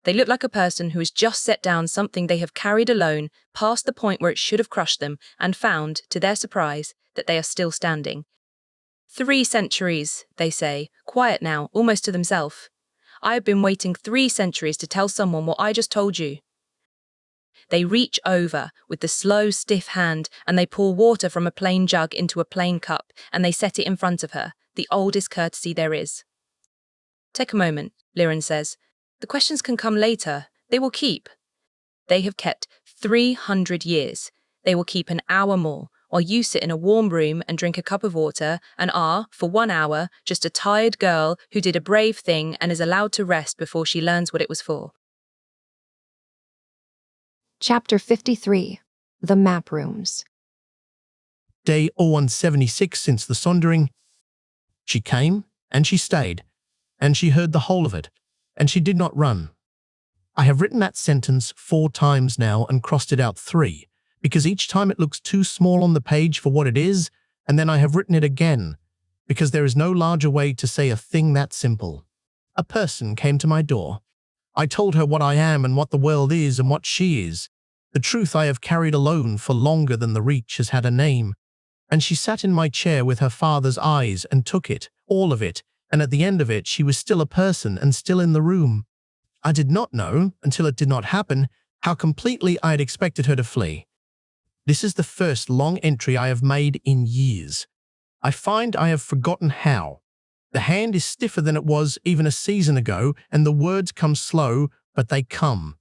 [SPEAKER 2] They look like a person who has just set down something they have carried alone, past the point where it should have crushed them, and found, to their surprise, that they are still standing. 3 centuries, they say, quiet now, almost to themselves. I have been waiting 3 centuries to tell someone what I just told you. They reach over with the slow, stiff hand, and they pour water from a plain jug into a plain cup, and they set it in front of her, the oldest courtesy there is. Take a moment, Liren says. The questions can come later. They will keep. They have kept 300 years. They will keep an hour more, while you sit in a warm room and drink a cup of water and are, for 1 hour, just a tired girl who did a brave thing and is allowed to rest before she learns what it was for.
[SPEAKER 1] Chapter 53. The Map Rooms.
[SPEAKER 3] Day 0176 since the sondering. She came, and she stayed, and she heard the whole of it, and she did not run. I have written that sentence 4 times now and crossed it out 3, because each time it looks too small on the page for what it is, and then I have written it again, because there is no larger way to say a thing that simple. A person came to my door. I told her what I am and what the world is and what she is. The truth I have carried alone for longer than the reach has had a name. And she sat in my chair with her father's eyes and took it, all of it, and at the end of it she was still a person and still in the room. I did not know, until it did not happen, how completely I had expected her to flee. This is the first long entry I have made in years. I find I have forgotten how. The hand is stiffer than it was even a season ago, and the words come slow, but they come.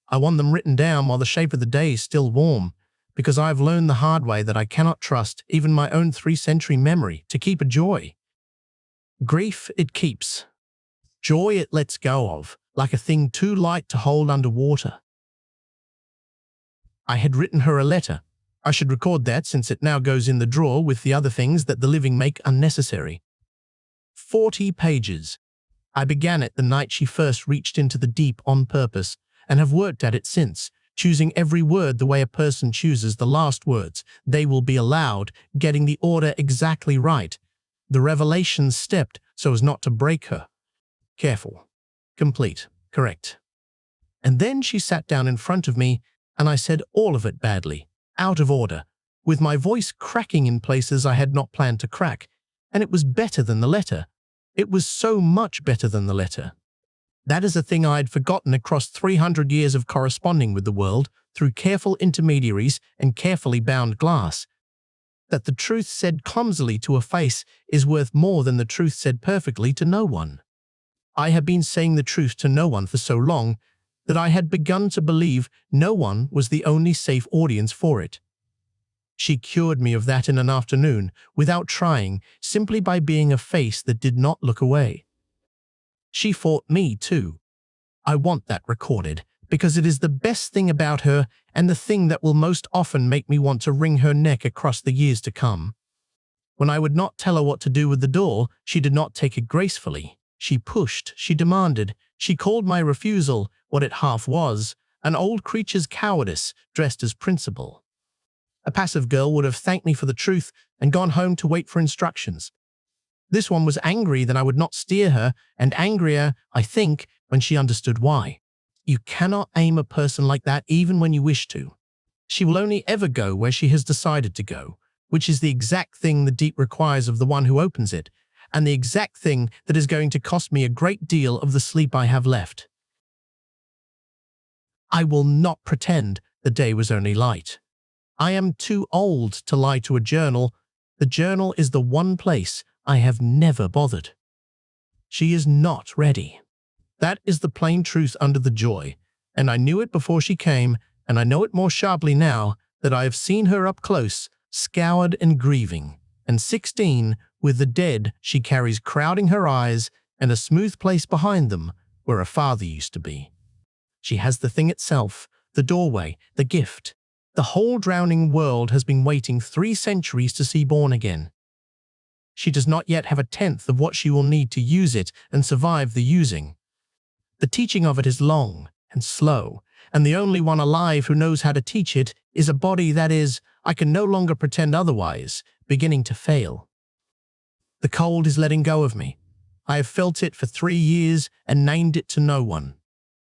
[SPEAKER 3] I want them written down while the shape of the day is still warm, because I have learned the hard way that I cannot trust even my own 3-century memory to keep a joy. Grief it keeps. Joy it lets go of, like a thing too light to hold under water. I had written her a letter. I should record that since it now goes in the drawer with the other things that the living make unnecessary. 40 pages. I began it the night she first reached into the deep on purpose, and have worked at it since, choosing every word the way a person chooses the last words. They will be allowed, getting the order exactly right. The revelations stepped so as not to break her. Careful. Complete. Correct. And then she sat down in front of me, and I said all of it badly, out of order, with my voice cracking in places I had not planned to crack, and it was better than the letter. It was so much better than the letter. That is a thing I had forgotten across 300 years of corresponding with the world through careful intermediaries and carefully bound glass. That the truth said clumsily to a face is worth more than the truth said perfectly to no one. I had been saying the truth to no one for so long that I had begun to believe no one was the only safe audience for it. She cured me of that in an afternoon, without trying, simply by being a face that did not look away. She fought me, too. I want that recorded, because it is the best thing about her and the thing that will most often make me want to wring her neck across the years to come. When I would not tell her what to do with the door, she did not take it gracefully. She pushed, she demanded, she called my refusal, what it half was, an old creature's cowardice dressed as principle. A passive girl would have thanked me for the truth and gone home to wait for instructions. This one was angry that I would not steer her, and angrier, I think, when she understood why. You cannot aim a person like that even when you wish to. She will only ever go where she has decided to go, which is the exact thing the deep requires of the one who opens it, and the exact thing that is going to cost me a great deal of the sleep I have left. I will not pretend the day was only light. I am too old to lie to a journal. The journal is the one place I have never bothered. She is not ready. That is the plain truth under the joy, and I knew it before she came, and I know it more sharply now that I have seen her up close, scoured and grieving, and 16, with the dead she carries crowding her eyes and a smooth place behind them where a father used to be. She has the thing itself, the doorway, the gift. The whole drowning world has been waiting 3 centuries to see born again. She does not yet have a tenth of what she will need to use it and survive the using. The teaching of it is long and slow, and the only one alive who knows how to teach it is a body that is, I can no longer pretend otherwise, beginning to fail. The cold is letting go of me. I have felt it for 3 years and named it to no one.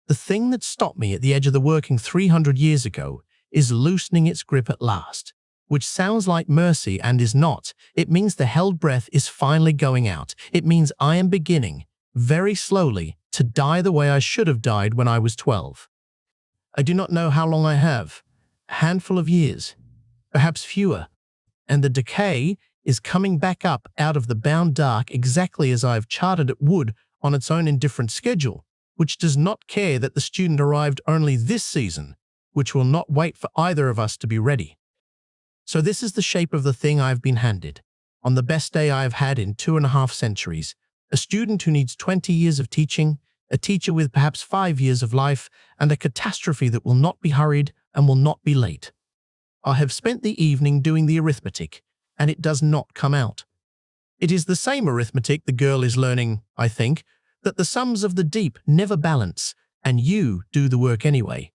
[SPEAKER 3] The thing that stopped me at the edge of the working 300 years ago is loosening its grip at last, which sounds like mercy and is not. It means the held breath is finally going out. It means I am beginning, very slowly, to die the way I should have died when I was 12. I do not know how long I have, a handful of years, perhaps fewer, and the decay is coming back up out of the bound dark exactly as I have charted it would on its own indifferent schedule, which does not care that the student arrived only this season, which will not wait for either of us to be ready. So this is the shape of the thing I have been handed, on the best day I have had in 2.5 centuries, a student who needs 20 years of teaching, a teacher with perhaps 5 years of life, and a catastrophe that will not be hurried and will not be late. I have spent the evening doing the arithmetic, and it does not come out. It is the same arithmetic the girl is learning, I think, that the sums of the deep never balance, and you do the work anyway.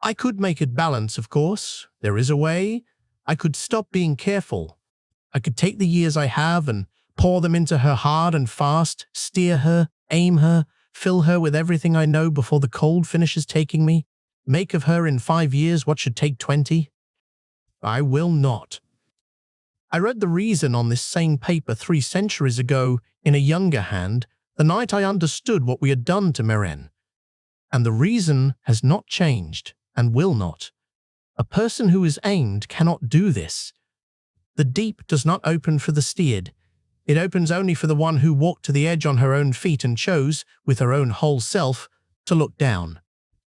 [SPEAKER 3] I could make it balance, of course. There is a way. I could stop being careful. I could take the years I have and pour them into her hard and fast, steer her, aim her, fill her with everything I know before the cold finishes taking me, make of her in 5 years what should take 20. I will not. I read the reason on this same paper 3 centuries ago in a younger hand, the night I understood what we had done to Meren. And the reason has not changed and will not. A person who is aimed cannot do this. The deep does not open for the steered. It opens only for the one who walked to the edge on her own feet and chose, with her own whole self, to look down.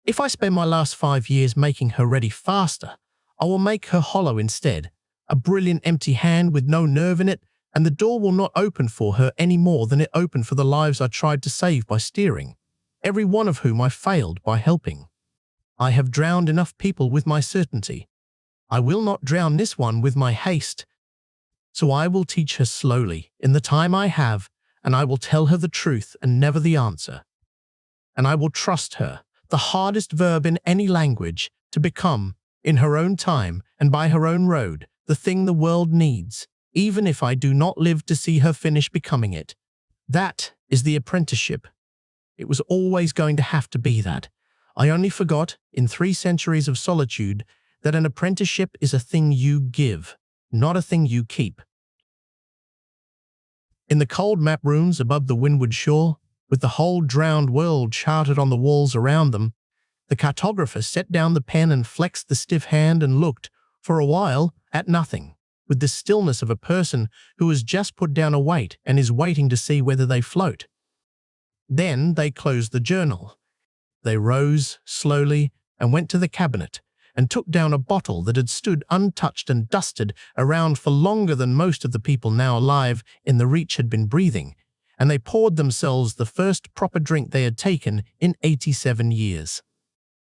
[SPEAKER 3] If I spend my last 5 years making her ready faster, I will make her hollow instead, a brilliant empty hand with no nerve in it, and the door will not open for her any more than it opened for the lives I tried to save by steering, every one of whom I failed by helping. I have drowned enough people with my certainty. I will not drown this one with my haste. So I will teach her slowly, in the time I have, and I will tell her the truth and never the answer. And I will trust her, the hardest verb in any language, to become, in her own time and by her own road, the thing the world needs, even if I do not live to see her finish becoming it. That is the apprenticeship. It was always going to have to be that. I only forgot, in 3 centuries of solitude, that an apprenticeship is a thing you give, not a thing you keep. In the cold map rooms above the windward shore, with the whole drowned world charted on the walls around them, the cartographer set down the pen and flexed the stiff hand and looked, for a while, at nothing, with the stillness of a person who has just put down a weight and is waiting to see whether they float. Then they closed the journal. They rose slowly and went to the cabinet, and took down a bottle that had stood untouched and dusted around for longer than most of the people now alive in the Reach had been breathing, and they poured themselves the first proper drink they had taken in 87 years.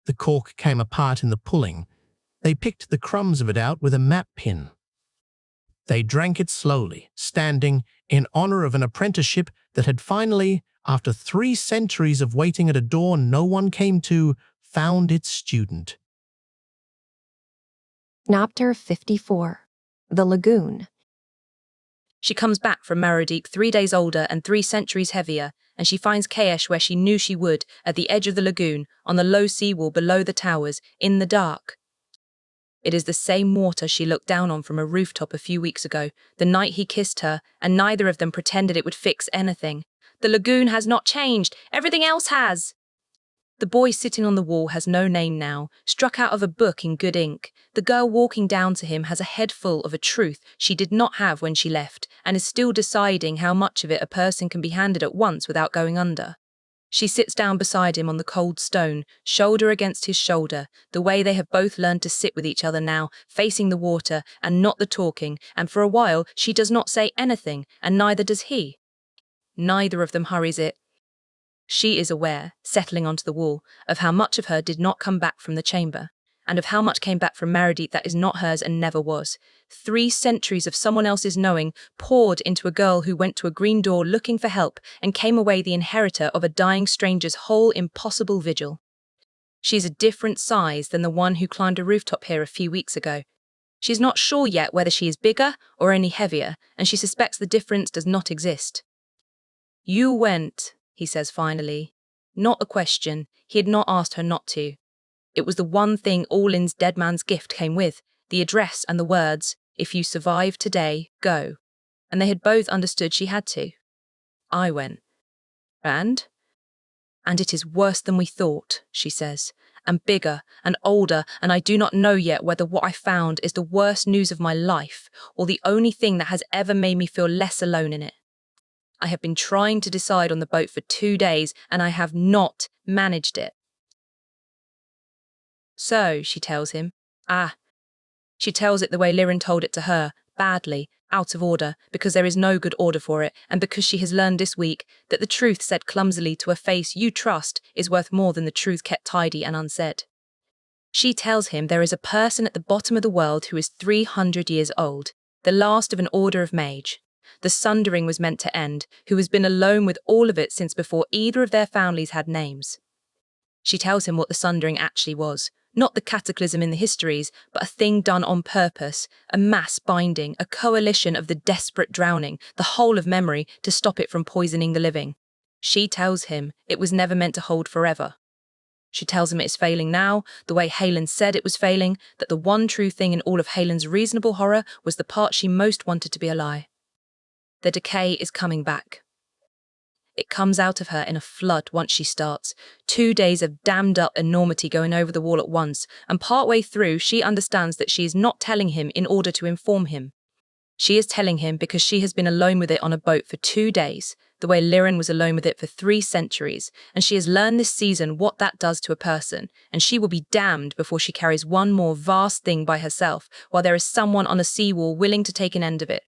[SPEAKER 3] The cork came apart in the pulling. They picked the crumbs of it out with a map pin. They drank it slowly, standing, in honor of an apprenticeship that had finally, after 3 centuries of waiting at a door no one came to, found its student.
[SPEAKER 1] Chapter 54. The Lagoon.
[SPEAKER 2] She comes back from Marrowdeep 3 days older and 3 centuries heavier, and she finds Kaesh where she knew she would, at the edge of the lagoon, on the low seawall below the towers, in the dark. It is the same water she looked down on from a rooftop a few weeks ago, the night he kissed her, and neither of them pretended it would fix anything. The lagoon has not changed, everything else has. The boy sitting on the wall has no name now, struck out of a book in good ink. The girl walking down to him has a head full of a truth she did not have when she left, and is still deciding how much of it a person can be handed at once without going under. She sits down beside him on the cold stone, shoulder against his shoulder, the way they have both learned to sit with each other now, facing the water and not the talking, and for a while she does not say anything, and neither does he. Neither of them hurries it. She is aware, settling onto the wall, of how much of her did not come back from the chamber, and of how much came back from Marrowdeep that is not hers and never was. 3 centuries of someone else's knowing poured into a girl who went to a green door looking for help and came away the inheritor of a dying stranger's whole impossible vigil. She is a different size than the one who climbed a rooftop here a few weeks ago. She is not sure yet whether she is bigger or any heavier, and she suspects the difference does not exist. "You went," he says finally. Not a question. He had not asked her not to. It was the one thing Aulin's dead man's gift came with, the address and the words, "If you survive today, go." And they had both understood she had to. "I went." And it is worse than we thought, she says, and bigger and older, and I do not know yet whether what I found is the worst news of my life, or the only thing that has ever made me feel less alone in it. I have been trying to decide on the boat for 2 days, and I have not managed it. So, she tells him. She tells it the way Liren told it to her, badly, out of order, because there is no good order for it, and because she has learned this week that the truth said clumsily to a face you trust is worth more than the truth kept tidy and unsaid. She tells him there is a person at the bottom of the world who is 300 years old, the last of an order of mage. The sundering was meant to end, who has been alone with all of it since before either of their families had names. She tells him what the sundering actually was, not the cataclysm in the histories, but a thing done on purpose, a mass binding, a coalition of the desperate drowning, the whole of memory, to stop it from poisoning the living. She tells him it was never meant to hold forever. She tells him it is failing now, the way Aulin said it was failing, that the one true thing in all of Aulin's reasonable horror was the part she most wanted to be a lie. The decay is coming back. It comes out of her in a flood once she starts. 2 days of dammed up enormity going over the wall at once, and partway through she understands that she is not telling him in order to inform him. She is telling him because she has been alone with it on a boat for 2 days, the way Liren was alone with it for 3 centuries, and she has learned this season what that does to a person, and she will be damned before she carries one more vast thing by herself, while there is someone on a seawall willing to take an end of it.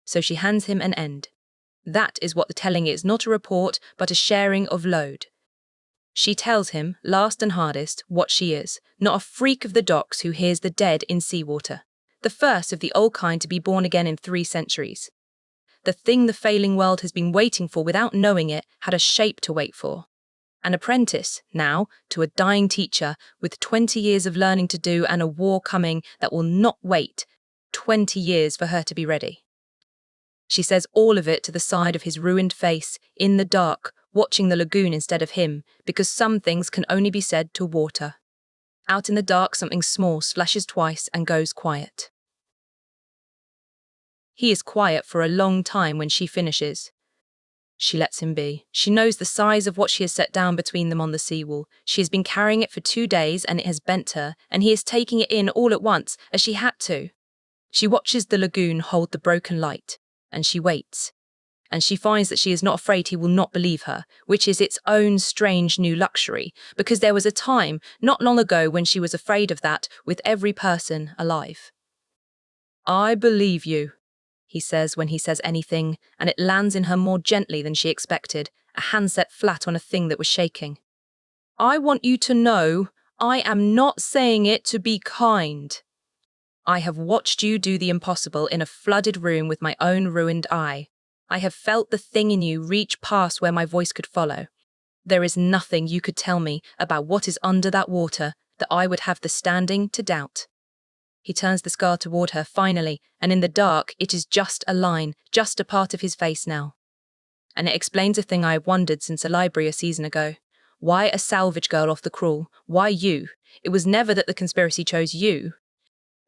[SPEAKER 2] So she hands him an end. That is what the telling is, not a report, but a sharing of load. She tells him, last and hardest, what she is, not a freak of the docks who hears the dead in seawater, the first of the old kind to be born again in 3 centuries. The thing the failing world has been waiting for without knowing it had a shape to wait for. An apprentice, now, to a dying teacher, with 20 years of learning to do and a war coming that will not wait 20 years for her to be ready. She says all of it to the side of his ruined face, in the dark, watching the lagoon instead of him, because some things can only be said to water. Out in the dark, something small splashes twice and goes quiet. He is quiet for a long time when she finishes. She lets him be. She knows the size of what she has set down between them on the seawall. She has been carrying it for 2 days and it has bent her, and he is taking it in all at once, as she had to. She watches the lagoon hold the broken light. And she waits. and she finds that she is not afraid he will not believe her, which is its own strange new luxury, because there was a time not long ago when she was afraid of that with every person alive. "I believe you," he says when he says anything, and it lands in her more gently than she expected, a hand set flat on a thing that was shaking. "I want you to know I am not saying it to be kind. I have watched you do the impossible in a flooded room with my own ruined eye. I have felt the thing in you reach past where my voice could follow. There is nothing you could tell me about what is under that water that I would have the standing to doubt." He turns the scar toward her finally, and in the dark it is just a line, just a part of his face now. And it explains a thing I have wondered since a library a season ago. Why a salvage girl off the crawl? Why you? It was never that the conspiracy chose you.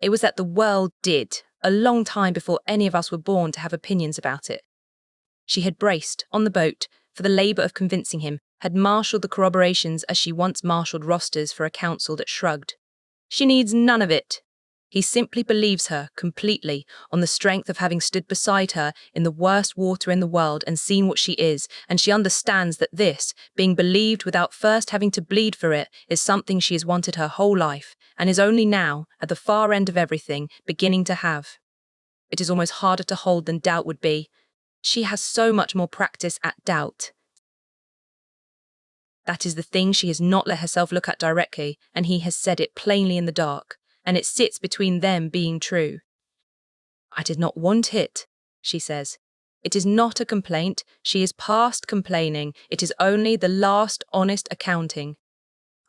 [SPEAKER 2] It was that the world did, a long time before any of us were born to have opinions about it. She had braced, on the boat, for the labour of convincing him, had marshalled the corroborations as she once marshalled rosters for a council that shrugged. She needs none of it. He simply believes her completely on the strength of having stood beside her in the worst water in the world and seen what she is, and she understands that this, being believed without first having to bleed for it, is something she has wanted her whole life, and is only now, at the far end of everything, beginning to have. It is almost harder to hold than doubt would be. She has so much more practice at doubt. That is the thing she has not let herself look at directly, and he has said it plainly in the dark, and it sits between them being true. "I did not want it," she says. It is not a complaint. She is past complaining. It is only the last honest accounting.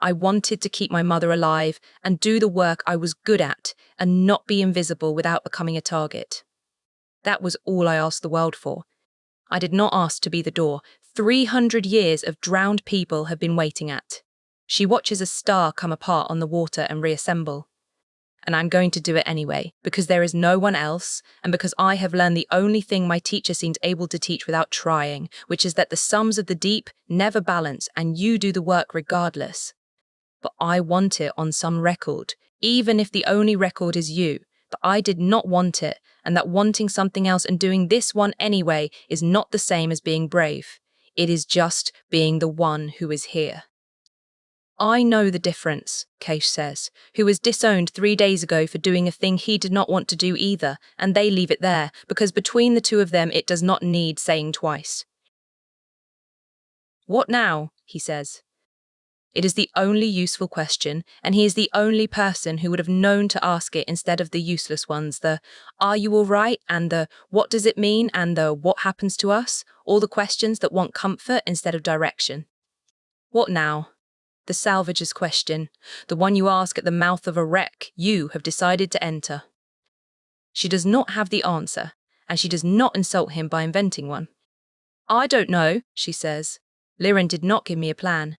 [SPEAKER 2] "I wanted to keep my mother alive and do the work I was good at and not be invisible without becoming a target. That was all I asked the world for. I did not ask to be the door 300 years of drowned people have been waiting at." She watches a star come apart on the water and reassemble. "And I'm going to do it anyway, because there is no one else, and because I have learned the only thing my teacher seemed able to teach without trying, which is that the sums of the deep never balance, and you do the work regardless. But I want it on some record, even if the only record is you. But I did not want it, and that wanting something else and doing this one anyway is not the same as being brave. It is just being the one who is here." "I know the difference," Kaesh says, who was disowned 3 days ago for doing a thing he did not want to do either, and they leave it there, because between the two of them it does not need saying twice. "What now?" he says. It is the only useful question, and he is the only person who would have known to ask it instead of the useless ones, the "Are you all right?" and the "What does it mean?" and the "What happens to us?" all the questions that want comfort instead of direction. What now? The Salvager's question, the one you ask at the mouth of a wreck you have decided to enter. She does not have the answer, and she does not insult him by inventing one. "I don't know," she says. "Liren did not give me a plan.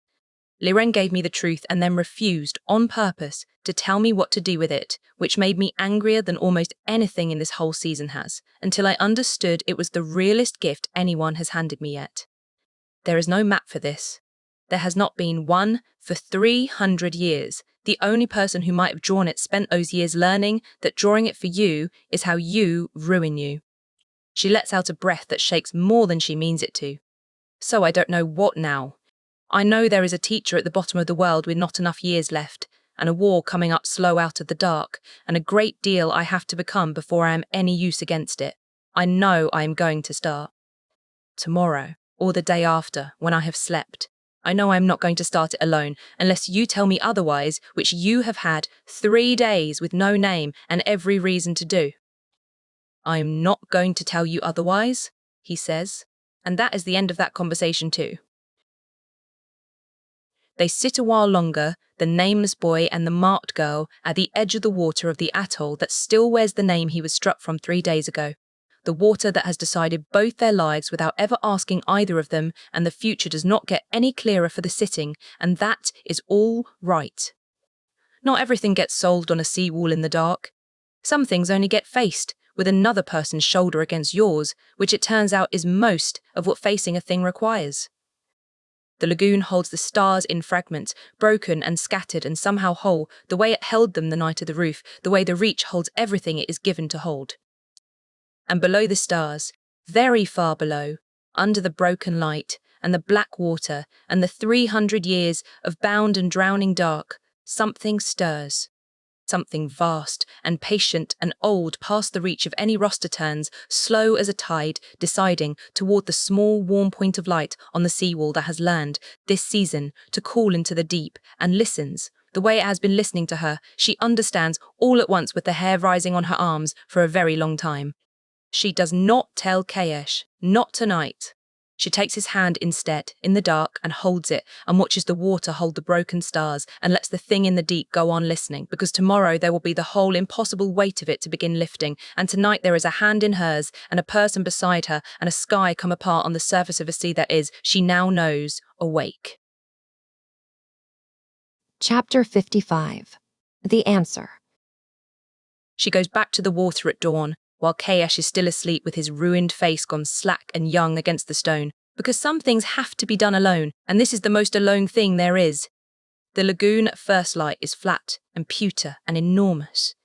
[SPEAKER 2] Liren gave me the truth and then refused, on purpose, to tell me what to do with it, which made me angrier than almost anything in this whole season has, until I understood it was the realest gift anyone has handed me yet. There is no map for this. There has not been one for 300 years. The only person who might have drawn it spent those years learning that drawing it for you is how you ruin you." She lets out a breath that shakes more than she means it to. "So I don't know what now. I know there is a teacher at the bottom of the world with not enough years left, and a war coming up slow out of the dark, and a great deal I have to become before I am any use against it. I know I am going to start. Tomorrow, or the day after, when I have slept. I know I am not going to start it alone, unless you tell me otherwise, which you have had 3 days with no name and every reason to do." "I am not going to tell you otherwise," he says, and that is the end of that conversation too. They sit a while longer, the nameless boy and the marked girl, at the edge of the water of the atoll that still wears the name he was struck from 3 days ago. The water that has decided both their lives without ever asking either of them, and the future does not get any clearer for the sitting, and that is all right. Not everything gets solved on a seawall in the dark. Some things only get faced, with another person's shoulder against yours, which it turns out is most of what facing a thing requires. The lagoon holds the stars in fragments, broken and scattered and somehow whole, the way it held them the night of the roof, the way the reach holds everything it is given to hold. And below the stars, very far below, under the broken light, and the black water, and the 300 years of bound and drowning dark, something stirs. Something vast and patient and old past the reach of any roster turns, slow as a tide, deciding toward the small warm point of light on the seawall that has learned, this season, to call into the deep, and listens. The way it has been listening to her, she understands all at once with the hair rising on her arms for a very long time. She does not tell Kaesh, not tonight. She takes his hand instead, in the dark, and holds it, and watches the water hold the broken stars, and lets the thing in the deep go on listening, because tomorrow there will be the whole impossible weight of it to begin lifting, and tonight there is a hand in hers, and a person beside her, and a sky come apart on the surface of a sea that is, she now knows, awake.
[SPEAKER 1] Chapter 55. The Answer.
[SPEAKER 2] She goes back to the water at dawn, while Kaesh is still asleep with his ruined face gone slack and young against the stone, because some things have to be done alone, and this is the most alone thing there is. The lagoon at first light is flat and pewter and enormous.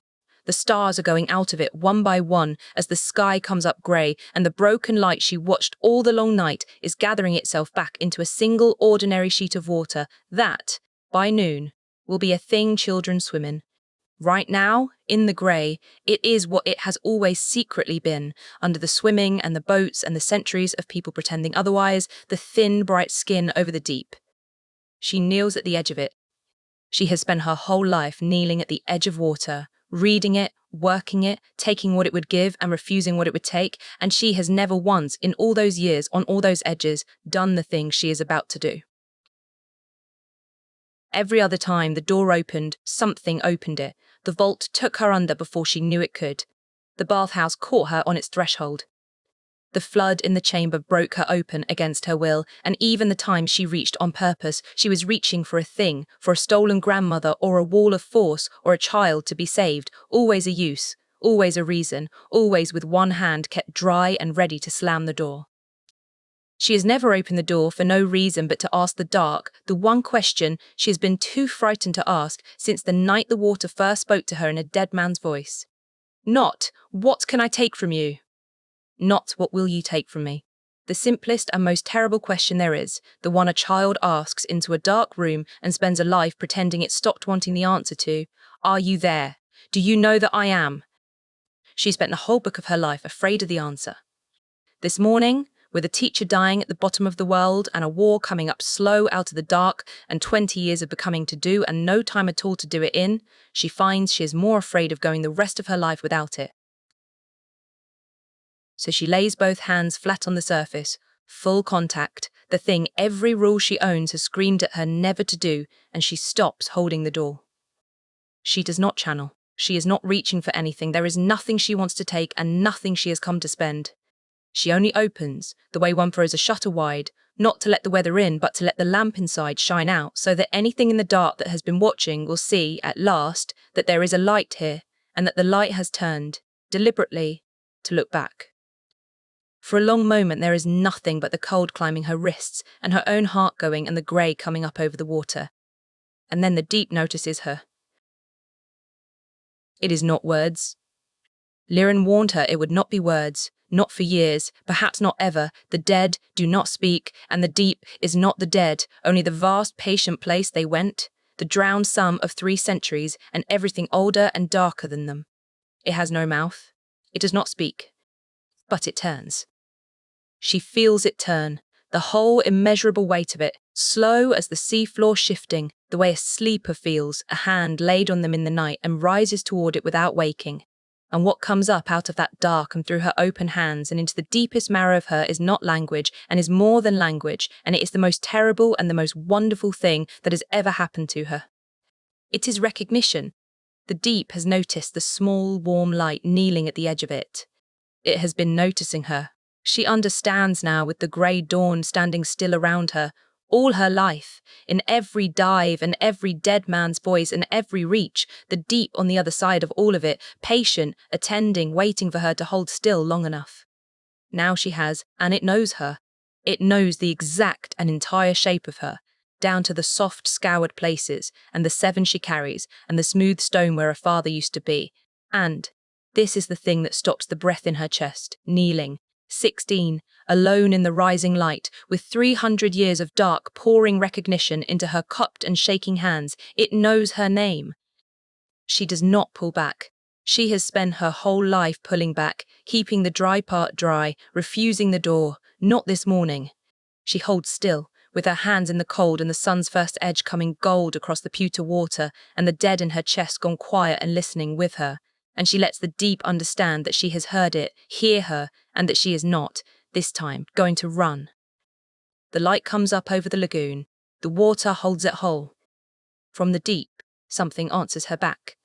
[SPEAKER 2] The stars are going out of it one by one as the sky comes up grey, and the broken light she watched all the long night is gathering itself back into a single ordinary sheet of water that, by noon, will be a thing children swim in. Right now, in the grey, it is what it has always secretly been, under the swimming and the boats and the centuries of people pretending otherwise, the thin, bright skin over the deep. She kneels at the edge of it. She has spent her whole life kneeling at the edge of water, reading it, working it, taking what it would give and refusing what it would take, and she has never once, in all those years, on all those edges, done the thing she is about to do. Every other time the door opened, something opened it. The vault took her under before she knew it could. The bathhouse caught her on its threshold. The flood in the chamber broke her open against her will, and even the time she reached on purpose, she was reaching for a thing, for a stolen grandmother or a wall of force or a child to be saved, always a use, always a reason, always with one hand kept dry and ready to slam the door. She has never opened the door for no reason but to ask the dark, the one question she has been too frightened to ask since the night the water first spoke to her in a dead man's voice. Not, what can I take from you? Not, what will you take from me? The simplest and most terrible question there is, the one a child asks into a dark room and spends a life pretending it stopped wanting the answer to. Are you there? Do you know that I am? She spent the whole book of her life afraid of the answer. This morning, with a teacher dying at the bottom of the world and a war coming up slow out of the dark and 20 years of becoming to do and no time at all to do it in, she finds she is more afraid of going the rest of her life without it. So she lays both hands flat on the surface, full contact, the thing every rule she owns has screamed at her never to do, and she stops holding the door. She does not channel. She is not reaching for anything. There is nothing she wants to take and nothing she has come to spend. She only opens, the way one throws a shutter wide, not to let the weather in, but to let the lamp inside shine out, so that anything in the dark that has been watching will see, at last, that there is a light here, and that the light has turned, deliberately, to look back. For a long moment there is nothing but the cold climbing her wrists, and her own heart going and the grey coming up over the water. And then the deep notices her. It is not words. Liren warned her it would not be words. Not for years, perhaps not ever. The dead do not speak, and the deep is not the dead, only the vast, patient place they went, the drowned sum of 3 centuries, and everything older and darker than them. It has no mouth. It does not speak. But it turns. She feels it turn, the whole immeasurable weight of it, slow as the sea floor shifting, the way a sleeper feels, a hand laid on them in the night and rises toward it without waking. And what comes up out of that dark and through her open hands and into the deepest marrow of her is not language and is more than language, and it is the most terrible and the most wonderful thing that has ever happened to her. It is recognition. The deep has noticed the small, warm light kneeling at the edge of it. It has been noticing her. She understands now with the grey dawn standing still around her, all her life, in every dive and every dead man's voice and every reach, the deep on the other side of all of it, patient, attending, waiting for her to hold still long enough. Now she has, and it knows her. It knows the exact and entire shape of her, down to the soft, scoured places, and the 7 she carries, and the smooth stone where her father used to be. And this is the thing that stops the breath in her chest, kneeling, 16, alone in the rising light, with 300 years of dark pouring recognition into her cupped and shaking hands. It knows her name. She does not pull back. She has spent her whole life pulling back, keeping the dry part dry, refusing the door. Not this morning. She holds still, with her hands in the cold and the sun's first edge coming gold across the pewter water and the dead in her chest gone quiet and listening with her. And she lets the deep understand that she has heard it, hear her, and that she is not, this time, going to run. The light comes up over the lagoon. The water holds it whole. From the deep, something answers her back.